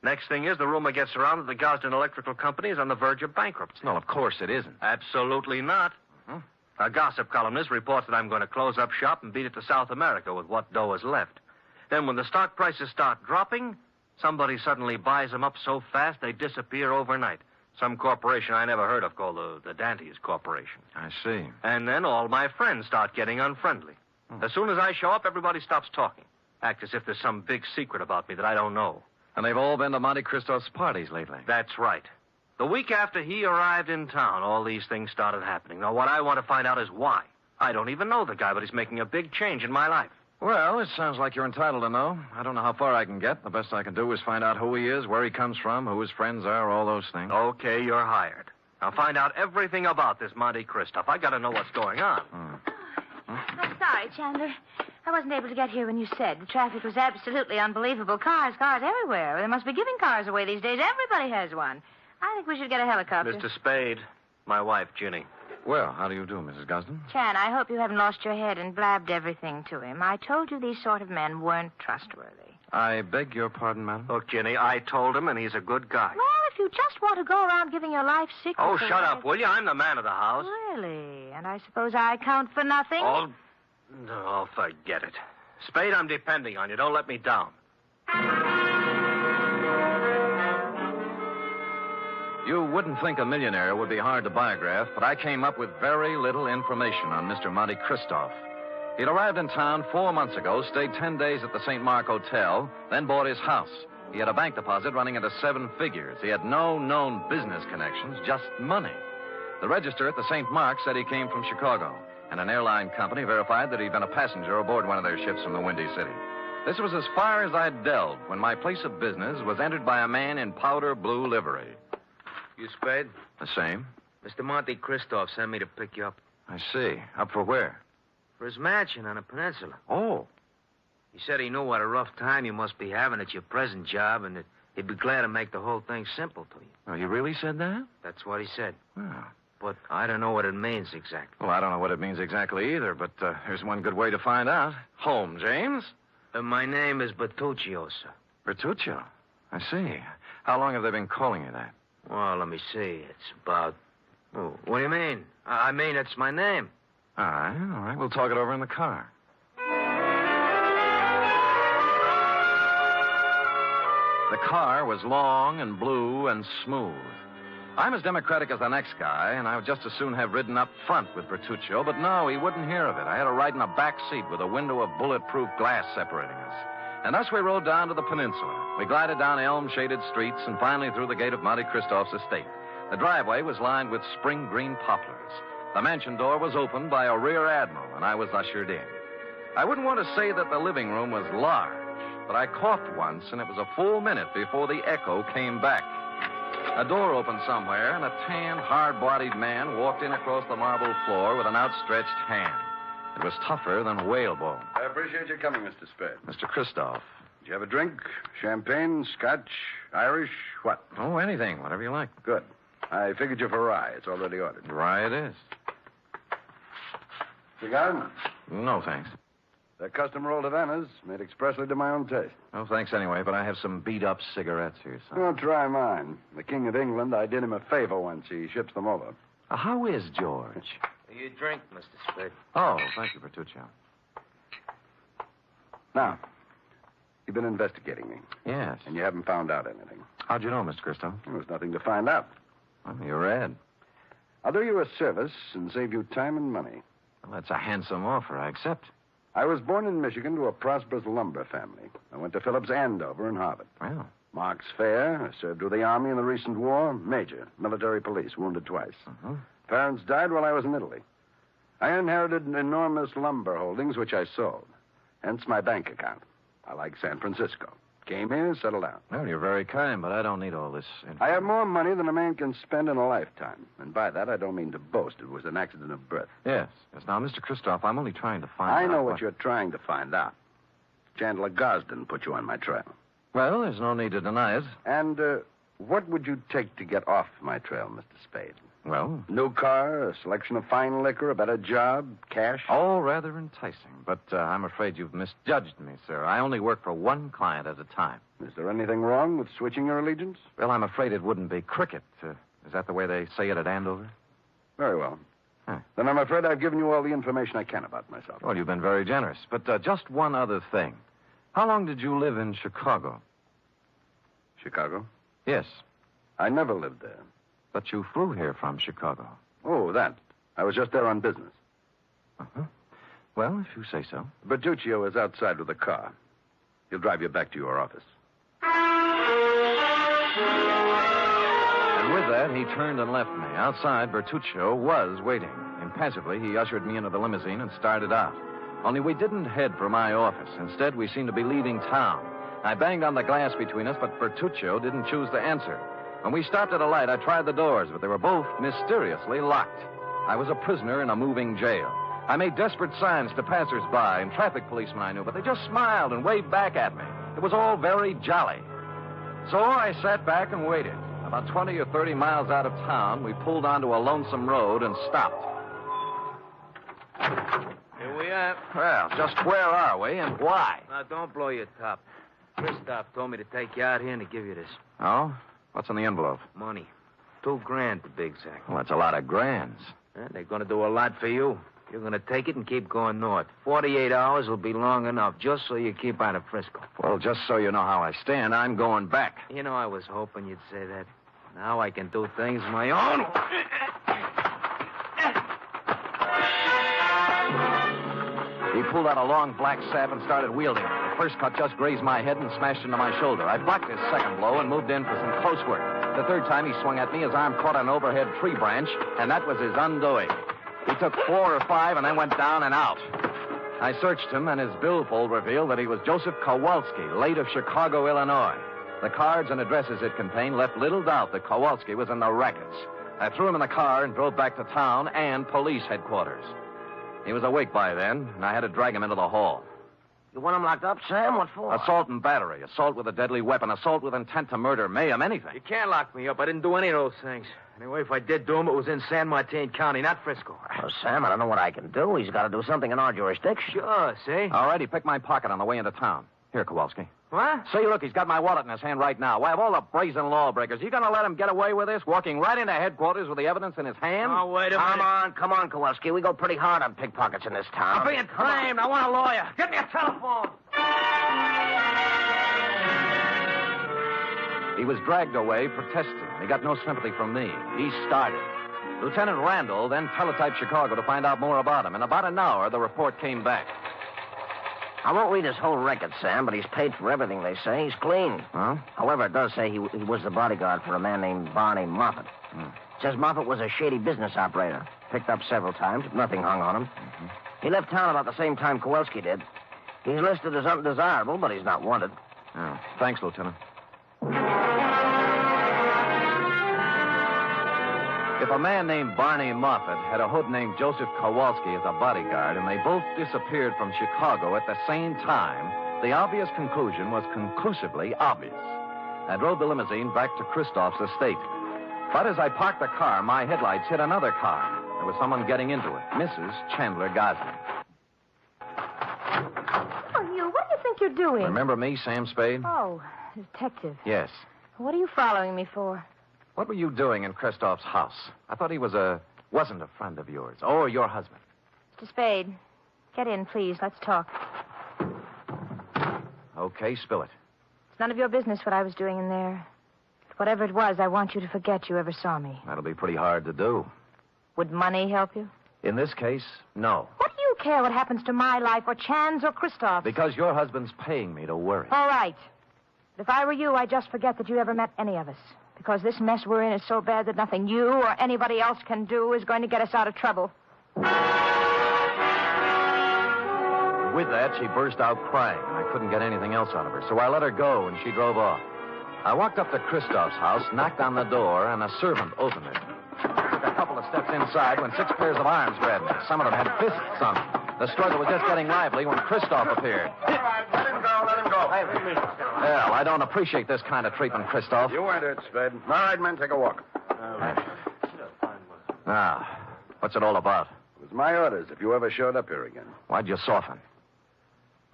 Next thing is, the rumor gets around that the Gosden Electrical Company is on the verge of bankruptcy. No, of course it isn't. Absolutely not. A gossip columnist reports that I'm going to close up shop and beat it to South America with what dough is left. Then when the stock prices start dropping, somebody suddenly buys them up so fast they disappear overnight. Some corporation I never heard of called the Dantes Corporation. I see. And then all my friends start getting unfriendly. As soon as I show up, everybody stops talking. Act as if there's some big secret about me that I don't know. And they've all been to Monte Cristo's parties lately. That's right. The week after he arrived in town, all these things started happening. Now, what I want to find out is why. I don't even know the guy, but he's making a big change in my life. Well, it sounds like you're entitled to know. I don't know how far I can get. The best I can do is find out who he is, where he comes from, who his friends are, all those things. Okay, you're hired. Now, find out everything about this Monte Cristo. I got to know what's going on. I'm sorry, Chandler. I wasn't able to get here when you said. The traffic was absolutely unbelievable. Cars everywhere. They must be giving cars away these days. Everybody has one. I think we should get a helicopter. Mr. Spade, my wife, Ginny. Well, how do you do, Mrs. Gosden? Chan, I hope you haven't lost your head and blabbed everything to him. I told you these sort of men weren't trustworthy. I beg your pardon, madam? Look, Ginny, I told him, and he's a good guy. Well, if you just want to go around giving your life secrets... Oh, shut up, will you? I'm the man of the house. Really? And I suppose I count for nothing? Oh, no, forget it. Spade, I'm depending on you. Don't let me down. You wouldn't think a millionaire would be hard to biograph, but I came up with very little information on Mr. Monte Cristo. He'd arrived in town 4 months ago, stayed 10 days at the St. Mark Hotel, then bought his house. He had a bank deposit running into 7 figures. He had no known business connections, just money. The register at the St. Mark said he came from Chicago, and an airline company verified that he'd been a passenger aboard one of their ships from the Windy City. This was as far as I'd delved when my place of business was entered by a man in powder blue livery. You Spade? The same. Mr. Monte Cristo sent me to pick you up. I see. Up for where? For his mansion on a peninsula. Oh. He said he knew what a rough time you must be having at your present job and that he'd be glad to make the whole thing simple to you. Oh, he really said that? That's what he said. Oh. But I don't know what it means exactly. Well, I don't know what it means exactly either, but there's one good way to find out. Home, James? My name is Bertuccio, sir. Bertuccio? I see. How long have they been calling you that? Well, let me see. It's about... Oh, what do you mean? I mean, it's my name. All right. We'll talk it over in the car. The car was long and blue and smooth. I'm as democratic as the next guy, and I would just as soon have ridden up front with Bertuccio, but no, he wouldn't hear of it. I had to ride in a back seat with a window of bulletproof glass separating us. And thus we rode down to the peninsula. We glided down elm-shaded streets and finally through the gate of Monte Cristo's estate. The driveway was lined with spring green poplars. The mansion door was opened by a rear admiral, and I was ushered in. I wouldn't want to say that the living room was large, but I coughed once, and it was a full minute before the echo came back. A door opened somewhere, and a tan, hard-bodied man walked in across the marble floor with an outstretched hand. It was tougher than whalebone. I appreciate your coming, Mr. Spade. Mr. Christoph. Did you have a drink? Champagne, Scotch, Irish, what? Oh, anything, whatever you like. Good. I figured you for rye. It's already ordered. Rye it is. Cigar? No, thanks. They're custom rolled Havanas, made expressly to my own taste. Oh, thanks anyway, but I have some beat-up cigarettes here, son. Oh, try mine. The King of England, I did him a favor once. He ships them over. How is George? You drink, Mr. Spade. Oh, thank you, Bertuccio. Now, you've been investigating me. Yes. And you haven't found out anything. How'd you know, Mr. Christo? There was nothing to find out. Well, you read. I'll do you a service and save you time and money. Well, that's a handsome offer. I accept. I was born in Michigan to a prosperous lumber family. I went to Phillips Andover and Harvard. Well. Mark's fair. I served with the Army in the recent war. Major, military police, wounded twice. Parents died while I was in Italy. I inherited enormous lumber holdings, which I sold. Hence my bank account. I like San Francisco. Came here, settled down. Well, you're very kind, but I don't need all this I have more money than a man can spend in a lifetime. And by that, I don't mean to boast. It was an accident of birth. Yes. Now, Mr. Christoph, I'm only trying to find out... I know what you're trying to find out. Chandler Gosden put you on my trail. Well, there's no need to deny it. And what would you take to get off my trail, Mr. Spade? Well? New car, a selection of fine liquor, a better job, cash. All rather enticing, but I'm afraid you've misjudged me, sir. I only work for one client at a time. Is there anything wrong with switching your allegiance? Well, I'm afraid it wouldn't be cricket. Is that the way they say it at Andover? Very well. Then I'm afraid I've given you all the information I can about myself. Well, you've been very generous. But just one other thing. How long did you live in Chicago? Chicago? Yes. I never lived there. But you flew here from Chicago. Oh, that. I was just there on business. Uh-huh. Well, if you say so. Bertuccio is outside with a car. He'll drive you back to your office. And with that, he turned and left me. Outside, Bertuccio was waiting. Impassively, he ushered me into the limousine and started out. Only we didn't head for my office. Instead, we seemed to be leaving town. I banged on the glass between us, but Bertuccio didn't choose to answer. When we stopped at a light, I tried the doors, but they were both mysteriously locked. I was a prisoner in a moving jail. I made desperate signs to passers-by and traffic policemen I knew, but they just smiled and waved back at me. It was all very jolly. So I sat back and waited. About 20 or 30 miles out of town, we pulled onto a lonesome road and stopped. Here we are. Well, just where are we and why? Now, don't blow your top. Christoph told me to take you out here and to give you this. Oh? What's in the envelope? Money. $2,000 to be exact. Well, that's a lot of grands. They're going to do a lot for you. You're going to take it and keep going north. 48 hours will be long enough, just so you keep out of Frisco. Well, just so you know how I stand, I'm going back. You know, I was hoping you'd say that. Now I can do things my own. He pulled out a long black sap and started wielding it. The first cut just grazed my head and smashed into my shoulder. I blocked his second blow and moved in for some close work. The third time he swung at me, his arm caught an overhead tree branch, and that was his undoing. He took 4 or 5 and then went down and out. I searched him, and his billfold revealed that he was Joseph Kowalski, late of Chicago, Illinois. The cards and addresses it contained left little doubt that Kowalski was in the rackets. I threw him in the car and drove back to town and police headquarters. He was awake by then, and I had to drag him into the hall. You want him locked up, Sam? What for? Assault and battery, assault with a deadly weapon, assault with intent to murder, mayhem, anything. You can't lock me up. I didn't do any of those things. Anyway, if I did do them, it was in San Martin County, not Frisco. Well, Sam, I don't know what I can do. He's got to do something in our jurisdiction. Sure, see? All right, he picked my pocket on the way into town. Here, Kowalski. What? See, look, he's got my wallet in his hand right now. Why, of all the brazen lawbreakers, you gonna let him get away with this, walking right into headquarters with the evidence in his hand? Oh, wait a minute. Come on, Kowalski. We go pretty hard on pickpockets in this town. I'm being claimed. I want a lawyer. Get me a telephone. He was dragged away protesting. He got no sympathy from me. He started. Lieutenant Randall then teletyped Chicago to find out more about him. In about an hour, the report came back. I won't read his whole record, Sam, but he's paid for everything, they say. He's clean. Huh? However, it does say he was the bodyguard for a man named Barney Moffat. It says Moffat was a shady business operator. Picked up several times, but nothing hung on him. He left town about the same time Kowalski did. He's listed as undesirable, but he's not wanted. Oh, thanks, Lieutenant. If a man named Barney Moffat had a hood named Joseph Kowalski as a bodyguard, and they both disappeared from Chicago at the same time, the obvious conclusion was conclusively obvious. I drove the limousine back to Christoph's estate. But as I parked the car, my headlights hit another car. There was someone getting into it, Mrs. Chandler Gosling. Oh, you, what do you think you're doing? Remember me, Sam Spade? Oh, detective. Yes. What are you following me for? What were you doing in Christoph's house? I thought he wasn't a friend of yours, or your husband. Mr. Spade, get in, please. Let's talk. Okay, spill it. It's none of your business what I was doing in there. Whatever it was, I want you to forget you ever saw me. That'll be pretty hard to do. Would money help you? In this case, no. What do you care what happens to my life or Chan's or Christoph's? Because your husband's paying me to worry. All right. But if I were you, I'd just forget that you ever met any of us. Because this mess we're in is so bad that nothing you or anybody else can do is going to get us out of trouble. With that, she burst out crying, and I couldn't get anything else out of her. So I let her go, and she drove off. I walked up to Christoph's house, knocked on the door, and a servant opened it. Took a couple of steps inside when 6 pairs of arms grabbed me. Some of them had fists on them. The struggle was just getting lively when Christoph appeared. All right, let him go. Well, I don't appreciate this kind of treatment, Christoph. You earned it, Spade. All right, men, take a walk. Ah, what's it all about? It was my orders if you ever showed up here again. Why'd you soften?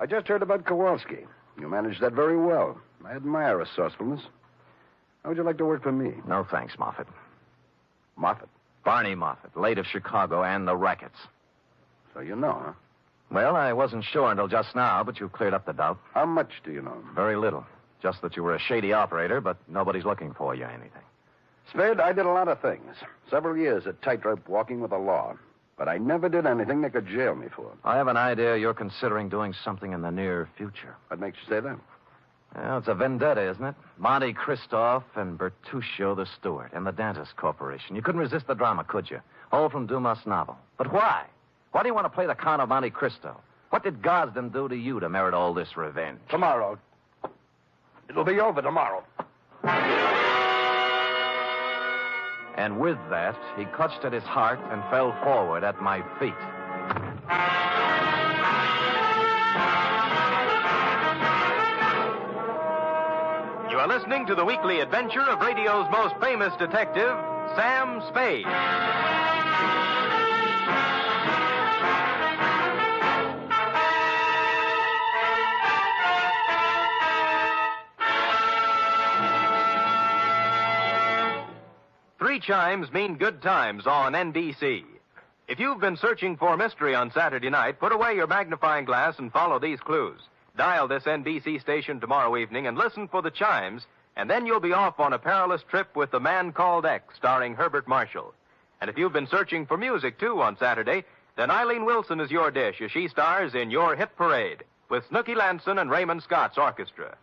I just heard about Kowalski. You managed that very well. I admire resourcefulness. How would you like to work for me? No thanks, Moffat. Moffat? Barney Moffat, late of Chicago and the rackets. So you know, huh? Well, I wasn't sure until just now, but you've cleared up the doubt. How much do you know? Very little. Just that you were a shady operator, but nobody's looking for you or anything. Spade, I did a lot of things. Several years at tightrope walking with the law. But I never did anything they could jail me for. I have an idea you're considering doing something in the near future. What makes you say that? Well, it's a vendetta, isn't it? Monte Christoph and Bertuccio the steward and the Dantas Corporation. You couldn't resist the drama, could you? All from Dumas' novel. But why? Why do you want to play the Count of Monte Cristo? What did Gosden do to you to merit all this revenge? Tomorrow. It'll be over tomorrow. And with that, he clutched at his heart and fell forward at my feet. You are listening to the weekly adventure of radio's most famous detective, Sam Spade. Three chimes mean good times on NBC. If you've been searching for mystery on Saturday night, put away your magnifying glass and follow these clues. Dial this NBC station tomorrow evening and listen for the chimes, and then you'll be off on a perilous trip with The Man Called X, starring Herbert Marshall. And if you've been searching for music, too, on Saturday, then Eileen Wilson is your dish as she stars in Your Hit Parade with Snooky Lanson and Raymond Scott's orchestra.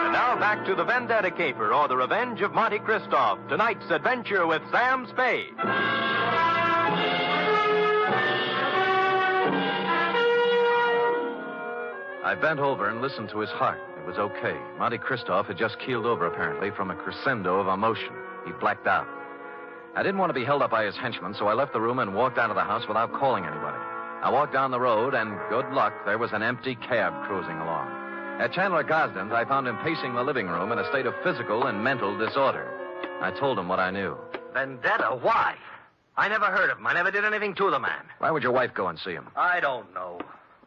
And now back to The Vendetta Caper, or The Revenge of Monte Christoph, tonight's adventure with Sam Spade. I bent over and listened to his heart. It was okay. Monte Christoph had just keeled over, apparently, from a crescendo of emotion. He blacked out. I didn't want to be held up by his henchmen, so I left the room and walked out of the house without calling anybody. I walked down the road, and good luck, there was an empty cab cruising along. At Chandler Gosden's, I found him pacing the living room in a state of physical and mental disorder. I told him what I knew. Vendetta? Why? I never heard of him. I never did anything to the man. Why would your wife go and see him? I don't know.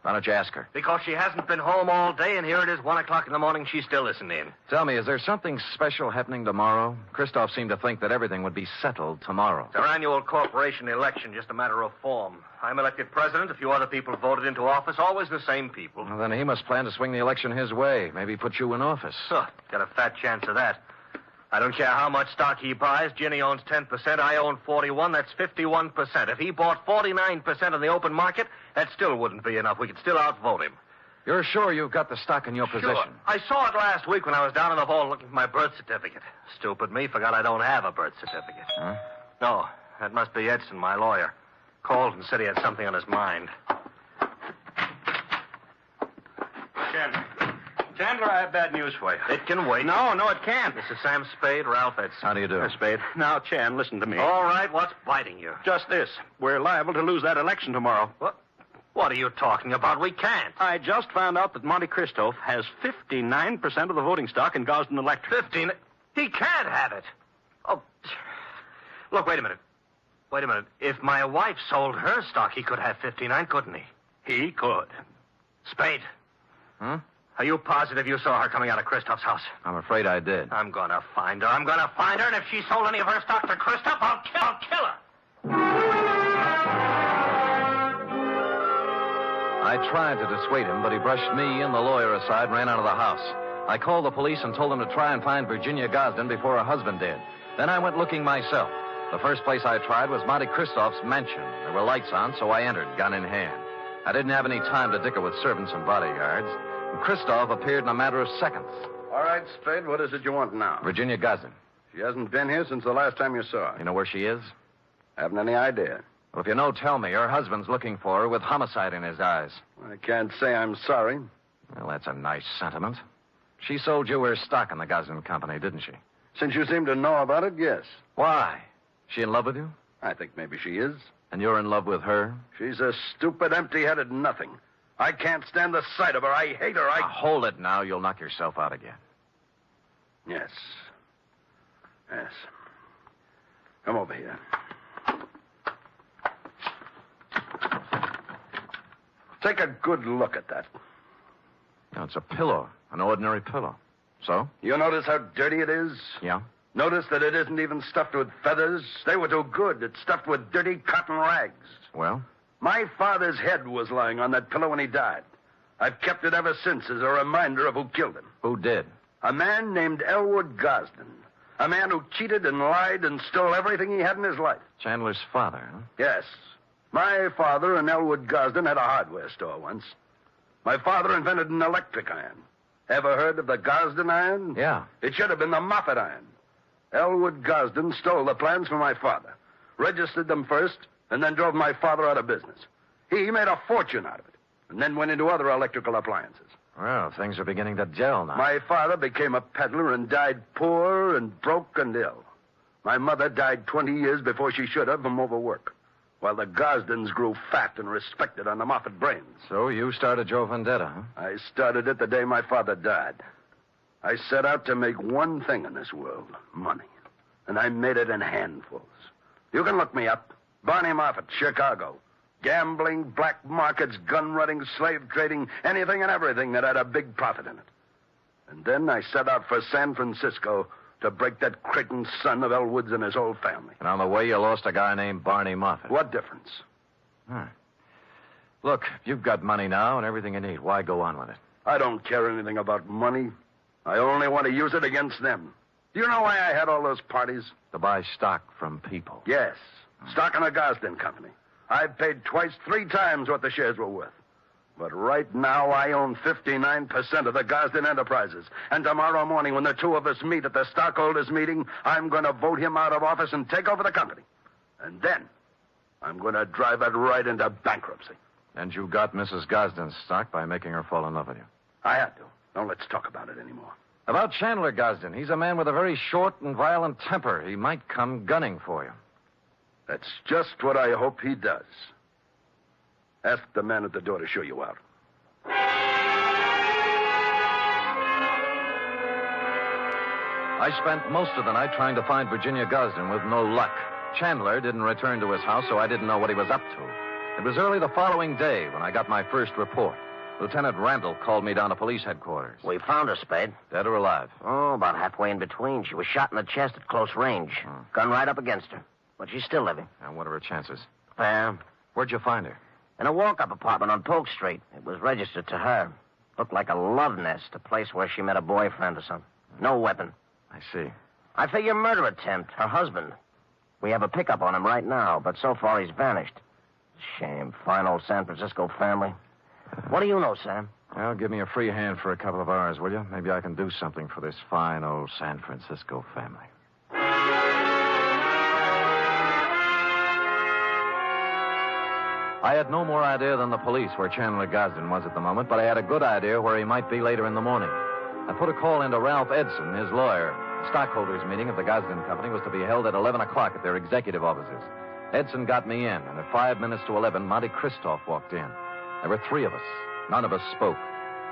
Why don't you ask her? Because she hasn't been home all day, and here it is 1 o'clock in the morning. She still isn't in. Tell me, is there something special happening tomorrow? Christoph seemed to think that everything would be settled tomorrow. It's our annual corporation election, just a matter of form. I'm elected president. A few other people voted into office, always the same people. Well, then he must plan to swing the election his way. Maybe put you in office. Got a fat chance of that. I don't care how much stock he buys. Ginny owns 10%. I own 41. That's 51%. If he bought 49% in the open market, that still wouldn't be enough. We could still outvote him. You're sure you've got the stock in your possession? Sure. I saw it last week when I was down in the hall looking for my birth certificate. Stupid me, forgot I don't have a birth certificate. Huh? No, that must be Edson, my lawyer. Called and said he had something on his mind. Chandler, I have bad news for you. It can wait. No, it can't. This is Sam Spade, Ralph Edson. How do you do? Spade. Now, Chan, listen to me. All right, what's biting you? Just this. We're liable to lose that election tomorrow. What are you talking about? We can't. I just found out that Monte Christoph has 59% of the voting stock in Gosden Electric. 15? He can't have it. Oh, look, wait a minute. If my wife sold her stock, he could have 59, couldn't he? He could. Spade. Huh? Are you positive you saw her coming out of Christoph's house? I'm afraid I did. I'm gonna find her. And if she sold any of her stock to Christoph, I'll kill her. I tried to dissuade him, but he brushed me and the lawyer aside and ran out of the house. I called the police and told them to try and find Virginia Gosden before her husband did. Then I went looking myself. The first place I tried was Monte Christoph's mansion. There were lights on, so I entered, gun in hand. I didn't have any time to dicker with servants and bodyguards. Christoph appeared in a matter of seconds. All right, Spade, what is it you want now? Virginia Gosden. She hasn't been here since the last time you saw her. You know where she is? I haven't any idea. Well, if you know, tell me. Her husband's looking for her with homicide in his eyes. I can't say I'm sorry. Well, that's a nice sentiment. She sold you her stock in the Gosden Company, didn't she? Since you seem to know about it, yes. Why? She in love with you? I think maybe she is. And you're in love with her? She's a stupid, empty-headed nothing. I can't stand the sight of her. I hate her. Now, hold it now. You'll knock yourself out again. Yes. Yes. Come over here. Take a good look at that. No, it's a pillow. An ordinary pillow. So? You notice how dirty it is? Yeah. Notice that it isn't even stuffed with feathers. They were too good. It's stuffed with dirty cotton rags. Well? My father's head was lying on that pillow when he died. I've kept it ever since as a reminder of who killed him. Who did? A man named Elwood Gosden. A man who cheated and lied and stole everything he had in his life. Chandler's father, huh? Yes. My father and Elwood Gosden had a hardware store once. My father invented an electric iron. Ever heard of the Gosden iron? Yeah. It should have been the Moffat iron. Elwood Gosden stole the plans from my father, registered them first, and then drove my father out of business. He made a fortune out of it, and then went into other electrical appliances. Well, things are beginning to gel now. My father became a peddler and died poor and broke and ill. My mother died 20 years before she should have from overwork, while the Gosdens grew fat and respected on the Moffat brains. So you started your vendetta, huh? I started it the day my father died. I set out to make one thing in this world, money. And I made it in handfuls. You can look me up. Barney Moffat, Chicago. Gambling, black markets, gun running, slave trading, anything and everything that had a big profit in it. And then I set out for San Francisco to break that Creighton son of Elwood's and his whole family. And on the way, you lost a guy named Barney Moffat. What difference? Huh. Look, you've got money now and everything you need. Why go on with it? I don't care anything about money. I only want to use it against them. Do you know why I had all those parties? To buy stock from people. Yes. Stock in the Gosden Company. I've paid twice, 3 times what the shares were worth. But right now, I own 59% of the Gosden Enterprises. And tomorrow morning, when the two of us meet at the stockholders' meeting, I'm going to vote him out of office and take over the company. And then, I'm going to drive it right into bankruptcy. And you got Mrs. Gosden's stock by making her fall in love with you. I had to. Now, let's talk about it anymore. About Chandler Gosden. He's a man with a very short and violent temper. He might come gunning for you. That's just what I hope he does. Ask the man at the door to show you out. I spent most of the night trying to find Virginia Gosden with no luck. Chandler didn't return to his house, so I didn't know what he was up to. It was early the following day when I got my first report. Lieutenant Randall called me down to police headquarters. We found her, Spade. Dead or alive? Oh, about halfway in between. She was shot in the chest at close range. Gun right up against her. But she's still living. And what are her chances? Fair. Where'd you find her? In a walk-up apartment on Polk Street. It was registered to her. Looked like a love nest, a place where she met a boyfriend or something. No weapon. I see. I figure murder attempt. Her husband. We have a pickup on him right now, but so far he's vanished. Shame. Fine old San Francisco family. What do you know, Sam? Well, give me a free hand for a couple of hours, will you? Maybe I can do something for this fine old San Francisco family. I had no more idea than the police where Chandler Gosden was at the moment, but I had a good idea where he might be later in the morning. I put a call into Ralph Edson, his lawyer. The stockholders' meeting of the Gosden Company was to be held at 11 o'clock at their executive offices. Edson got me in, and at 5 minutes to 11, Monty Christoph walked in. There were 3 of us. None of us spoke.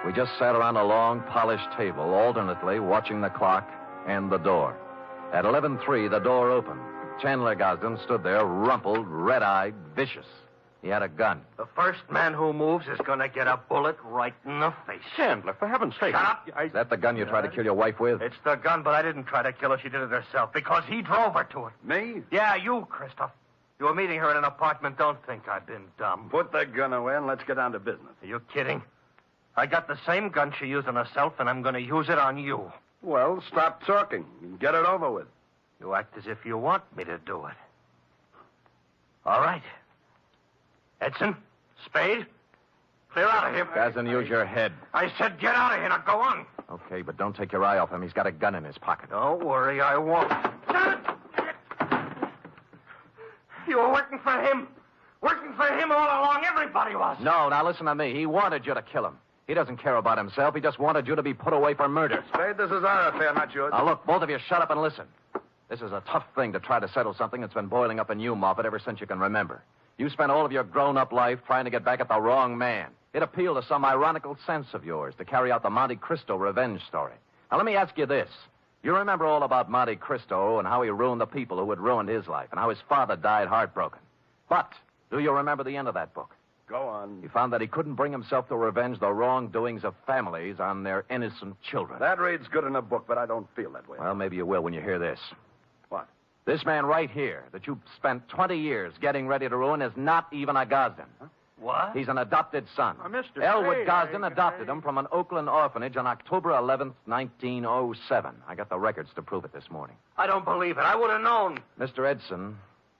We just sat around a long, polished table, alternately watching the clock and the door. At 11:03, the door opened. Chandler Gosden stood there, rumpled, red-eyed, vicious. He had a gun. The first man who moves is going to get a bullet right in the face. Chandler, for heaven's sake. Shut up. Is that the gun you tried to kill your wife with? It's the gun, but I didn't try to kill her. She did it herself because he drove her to it. Me? Yeah, you, Christoph. You were meeting her in an apartment. Don't think I've been dumb. Put the gun away and let's get down to business. Are you kidding? I got the same gun she used on herself, and I'm going to use it on you. Well, stop talking and get it over with. You act as if you want me to do it. All right. Edson, Spade, clear out of here. Gosden, use your head. I said get out of here. Now go on. Okay, but don't take your eye off him. He's got a gun in his pocket. Don't worry, I won't. You were working for him. Working for him all along. Everybody was. No, now listen to me. He wanted you to kill him. He doesn't care about himself. He just wanted you to be put away for murder. Spade, this is our affair, not yours. Now, look, both of you shut up and listen. This is a tough thing to try to settle something that's been boiling up in you, Moffat, ever since you can remember. You spent all of your grown-up life trying to get back at the wrong man. It appealed to some ironical sense of yours to carry out the Monte Cristo revenge story. Now, let me ask you this. You remember all about Monte Cristo and how he ruined the people who had ruined his life and how his father died heartbroken. But do you remember the end of that book? Go on. He found that he couldn't bring himself to revenge the wrongdoings of families on their innocent children. That reads good in a book, but I don't feel that way. Well, maybe you will when you hear this. What? This man right here that you've spent 20 years getting ready to ruin is not even a Gosden. Huh? What? He's an adopted son. Mr. Elwood Spade, Gosden adopted him from an Oakland orphanage on October 11th, 1907. I got the records to prove it this morning. I don't believe it. I would have known. Mr. Edson,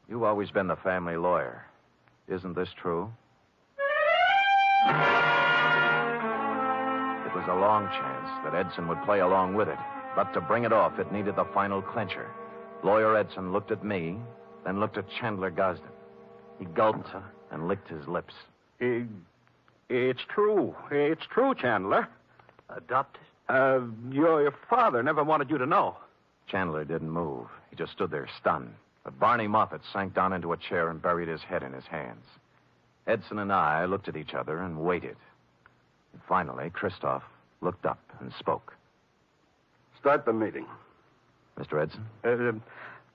you've always been the family lawyer. Isn't this true? It was a long chance that Edson would play along with it. But to bring it off, it needed the final clincher. Lawyer Edson looked at me, then looked at Chandler Gosden. He gulped and licked his lips. It's true. It's true, Chandler. Adopted? Your father never wanted you to know. Chandler didn't move. He just stood there stunned. But Barney Moffat sank down into a chair and buried his head in his hands. Edson and I looked at each other and waited. And finally, Christoph looked up and spoke. Start the meeting. Mr. Edson?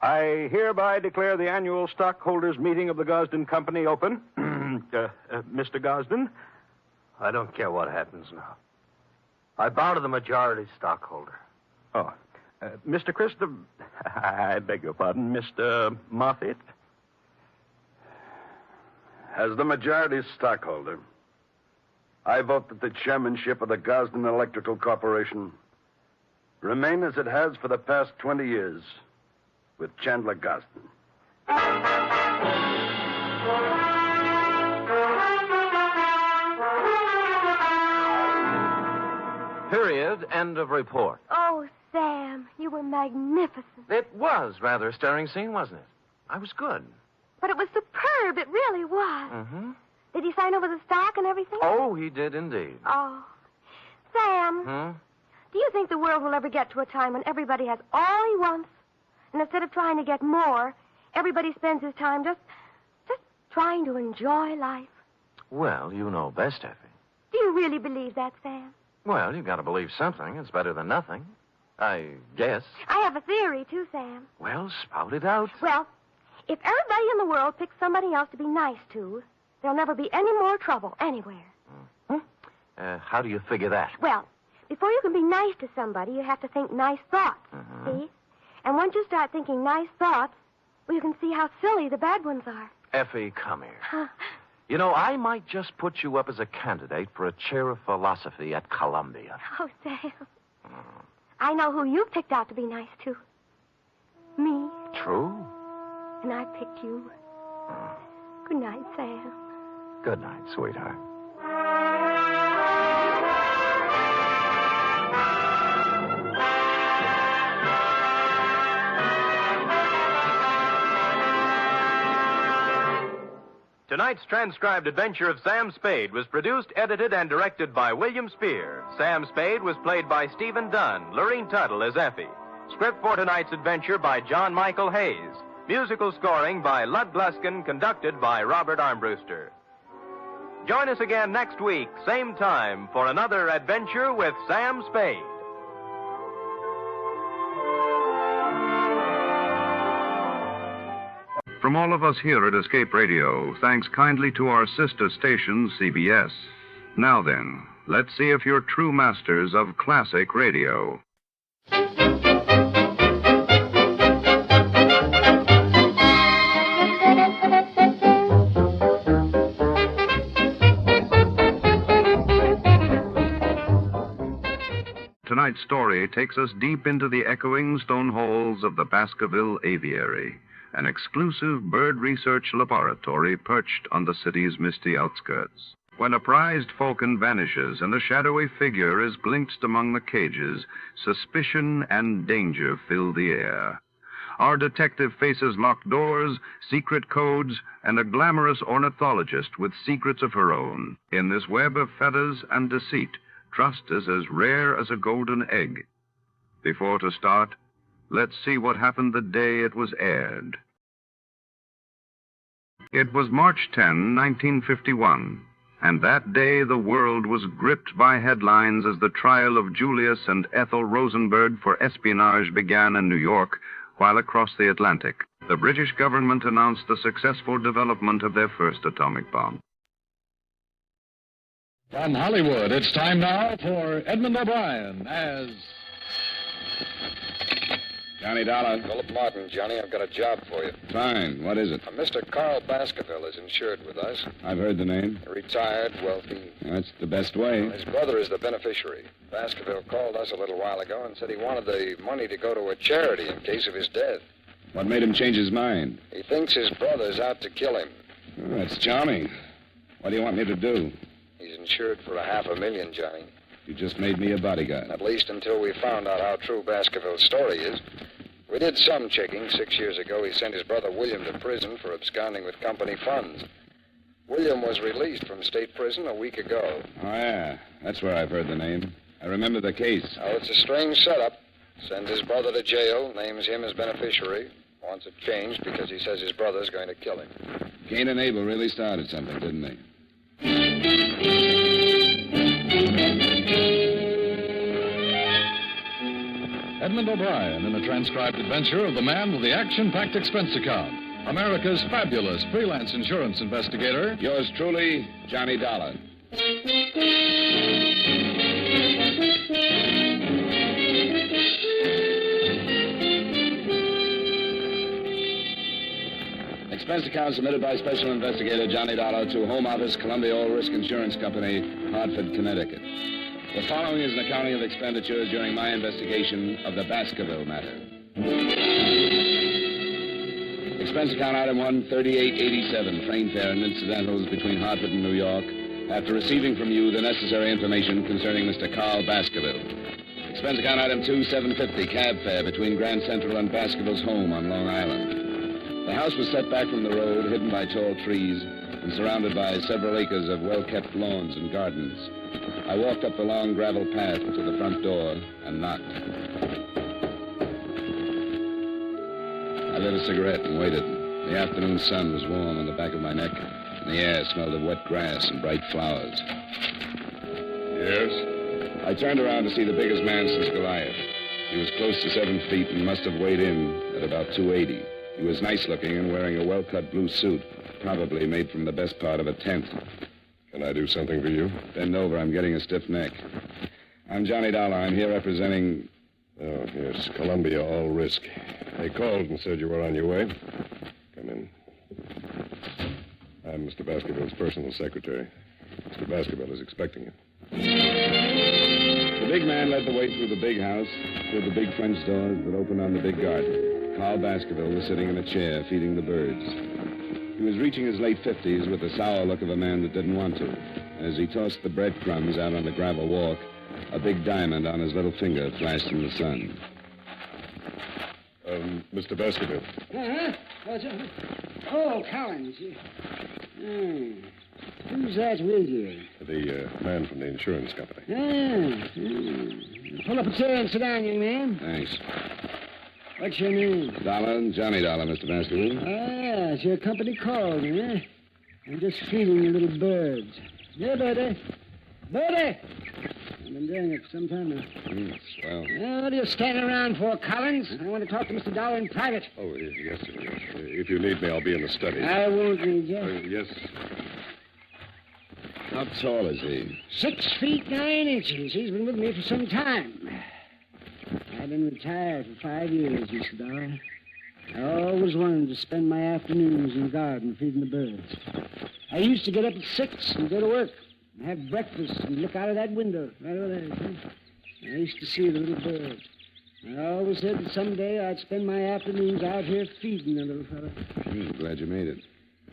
I hereby declare the annual stockholders' meeting of the Gosden Company open. Mr. Gosden, I don't care what happens now. I bow to the majority stockholder. Oh, Mr. Christopher, I beg your pardon, Mr. Moffat. As the majority stockholder, I vote that the chairmanship of the Gosden Electrical Corporation remain as it has for the past 20 years with Chandler Gosden. Period. End of report. Oh, Sam, you were magnificent. It was rather a stirring scene, wasn't it? I was good. But it was superb. It really was. Mm-hmm. Did he sign over the stock and everything? Oh, he did indeed. Oh. Sam, do you think the world will ever get to a time when everybody has all he wants? And instead of trying to get more, everybody spends his time just trying to enjoy life? Well, you know best, Effie. Do you really believe that, Sam? Well, you've got to believe something. It's better than nothing. I guess. I have a theory, too, Sam. Well, spout it out. Well, if everybody in the world picks somebody else to be nice to, there'll never be any more trouble anywhere. How do you figure that? Well, before you can be nice to somebody, you have to think nice thoughts, see? And once you start thinking nice thoughts, well, you can see how silly the bad ones are. Effie, come here. You know, I might just put you up as a candidate for a chair of philosophy at Columbia. Oh, Sam. I know who you picked out to be nice to. Me. True. And I picked you. Good night, Sam. Good night, sweetheart. Tonight's transcribed adventure of Sam Spade was produced, edited, and directed by William Spear. Sam Spade was played by Stephen Dunn, Lorene Tuttle as Effie. Script for tonight's adventure by John Michael Hayes. Musical scoring by Lud Gluskin, conducted by Robert Armbruster. Join us again next week, same time, for another adventure with Sam Spade. From all of us here at Escape Radio, thanks kindly to our sister station, CBS. Now then, let's see if you're true masters of classic radio. Tonight's story takes us deep into the echoing stone halls of the Baskerville Aviary, an exclusive bird research laboratory perched on the city's misty outskirts. When a prized falcon vanishes and a shadowy figure is glimpsed among the cages, suspicion and danger fill the air. Our detective faces locked doors, secret codes, and a glamorous ornithologist with secrets of her own. In this web of feathers and deceit, trust is as rare as a golden egg. Before to start, let's see what happened the day it was aired. It was March 10, 1951, And that day the world was gripped by headlines as the trial of Julius and Ethel Rosenberg for espionage began in New York, while across the Atlantic, the British government announced the successful development of their first atomic bomb. From Hollywood, it's time now for Edmond OBrien as... Johnny Dollar. Philip Martin, Johnny, I've got a job for you. Fine. What is it? Mr. Carl Baskerville is insured with us. I've heard the name. Retired, wealthy. That's the best way. His brother is the beneficiary. Baskerville called us a little while ago and said he wanted the money to go to a charity in case of his death. What made him change his mind? He thinks his brother's out to kill him. Oh, that's charming. What do you want me to do? He's insured for $500,000, Johnny. You just made me a bodyguard. At least until we found out how true Baskerville's story is. We did some checking. 6 years ago, he sent his brother William to prison for absconding with company funds. William was released from state prison a week ago. Oh, yeah. That's where I've heard the name. I remember the case. Now, it's a strange setup. Sends his brother to jail, names him as beneficiary. Wants it changed because he says his brother's going to kill him. Cain and Abel really started something, didn't they? Edmond OBrien in a transcribed adventure of the man with the action-packed expense account. America's fabulous freelance insurance investigator. Yours truly, Johnny Dollar. Expense account submitted by Special Investigator Johnny Dollar to Home Office, Columbia All Risk Insurance Company, Hartford, Connecticut. The following is an accounting of expenditures during my investigation of the Baskerville matter. Expense account item 1, 3887, train fare and incidentals between Hartford and New York, after receiving from you the necessary information concerning Mr. Carl Baskerville. Expense account item 2, 750, cab fare between Grand Central and Baskerville's home on Long Island. The house was set back from the road, hidden by tall trees, and surrounded by several acres of well-kept lawns and gardens. I walked up the long gravel path to the front door and knocked. I lit a cigarette and waited. The afternoon sun was warm on the back of my neck, and the air smelled of wet grass and bright flowers. Yes? I turned around to see the biggest man since Goliath. He was close to 7 feet and must have weighed in at about 280. He was nice-looking and wearing a well-cut blue suit, probably made from the best part of a tent. Can I do something for you? Bend over. I'm getting a stiff neck. I'm Johnny Dollar. I'm here representing... Oh, yes, Columbia All Risk. They called and said you were on your way. Come in. I'm Mr. Baskerville's personal secretary. Mr. Baskerville is expecting you. The big man led the way through the big house, through the big French doors that opened on the big garden. Carl Baskerville was sitting in a chair, feeding the birds. He was reaching his late 50s with the sour look of a man that didn't want to. As he tossed the breadcrumbs out on the gravel walk, a big diamond on his little finger flashed in the sun. Mr. Baskerville. Oh, Collins. Who's that with you? The man from the insurance company. Pull up a chair and sit down, young man. Thanks. What's your name? Dollar, Johnny Dollar, Mr. Baskerville. It's your company called me, huh? I'm just feeding the little birds. Yeah, Birdie. Birdie! I've been doing it for some time now. Swell. What are you standing around for, Collins? I want to talk to Mr. Dollar in private. Oh, yes, sir. If you need me, I'll be in the study. I won't need you. Yes. How tall is he? 6 feet 9 inches. He's been with me for some time. I've been retired for 5 years, Mr. Dollar. I always wanted to spend my afternoons in the garden feeding the birds. I used to get up at 6 and go to work and have breakfast and look out of that window right over there. I used to see the little birds. I always said that someday I'd spend my afternoons out here feeding the little fellow. Glad you made it.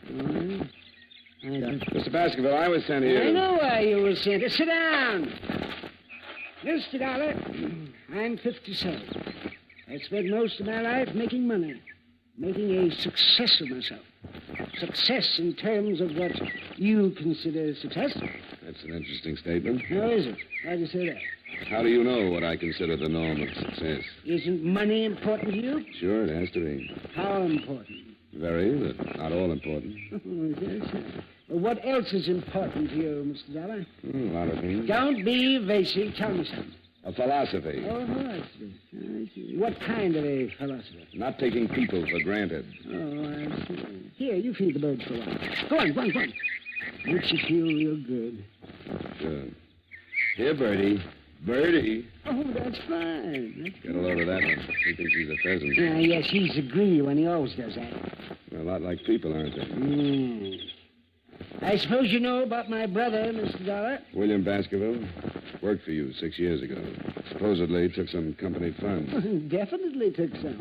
I Mr. Baskerville, I was sent here. I know why you were sent. Sit down. Mr. Dollar, I'm 57. I spent most of my life making money, making a success of myself. Success in terms of what you consider success. That's an interesting statement. How is it? Why'd you say that? How do you know what I consider the norm of success? Isn't money important to you? Sure, it has to be. How important? Very, but not all important. Oh, yes. What else is important to you, Mr. Dollar? A lot of things. Don't be evasive. Tell me something. A philosophy. Oh, philosophy. I see. What kind of a philosophy? Not taking people for granted. Oh, I see. Here, you feed the birds for a while. Go on. Makes you feel real good. Sure. Here, Birdie. Birdie. Oh, that's fine. Get a load of that one. He thinks he's a pheasant. Yes, he's a greedy one. He always does that. A lot like people, aren't they? I suppose you know about my brother, Mr. Dollar? William Baskerville worked for you 6 years ago. Supposedly took some company funds. Definitely took some.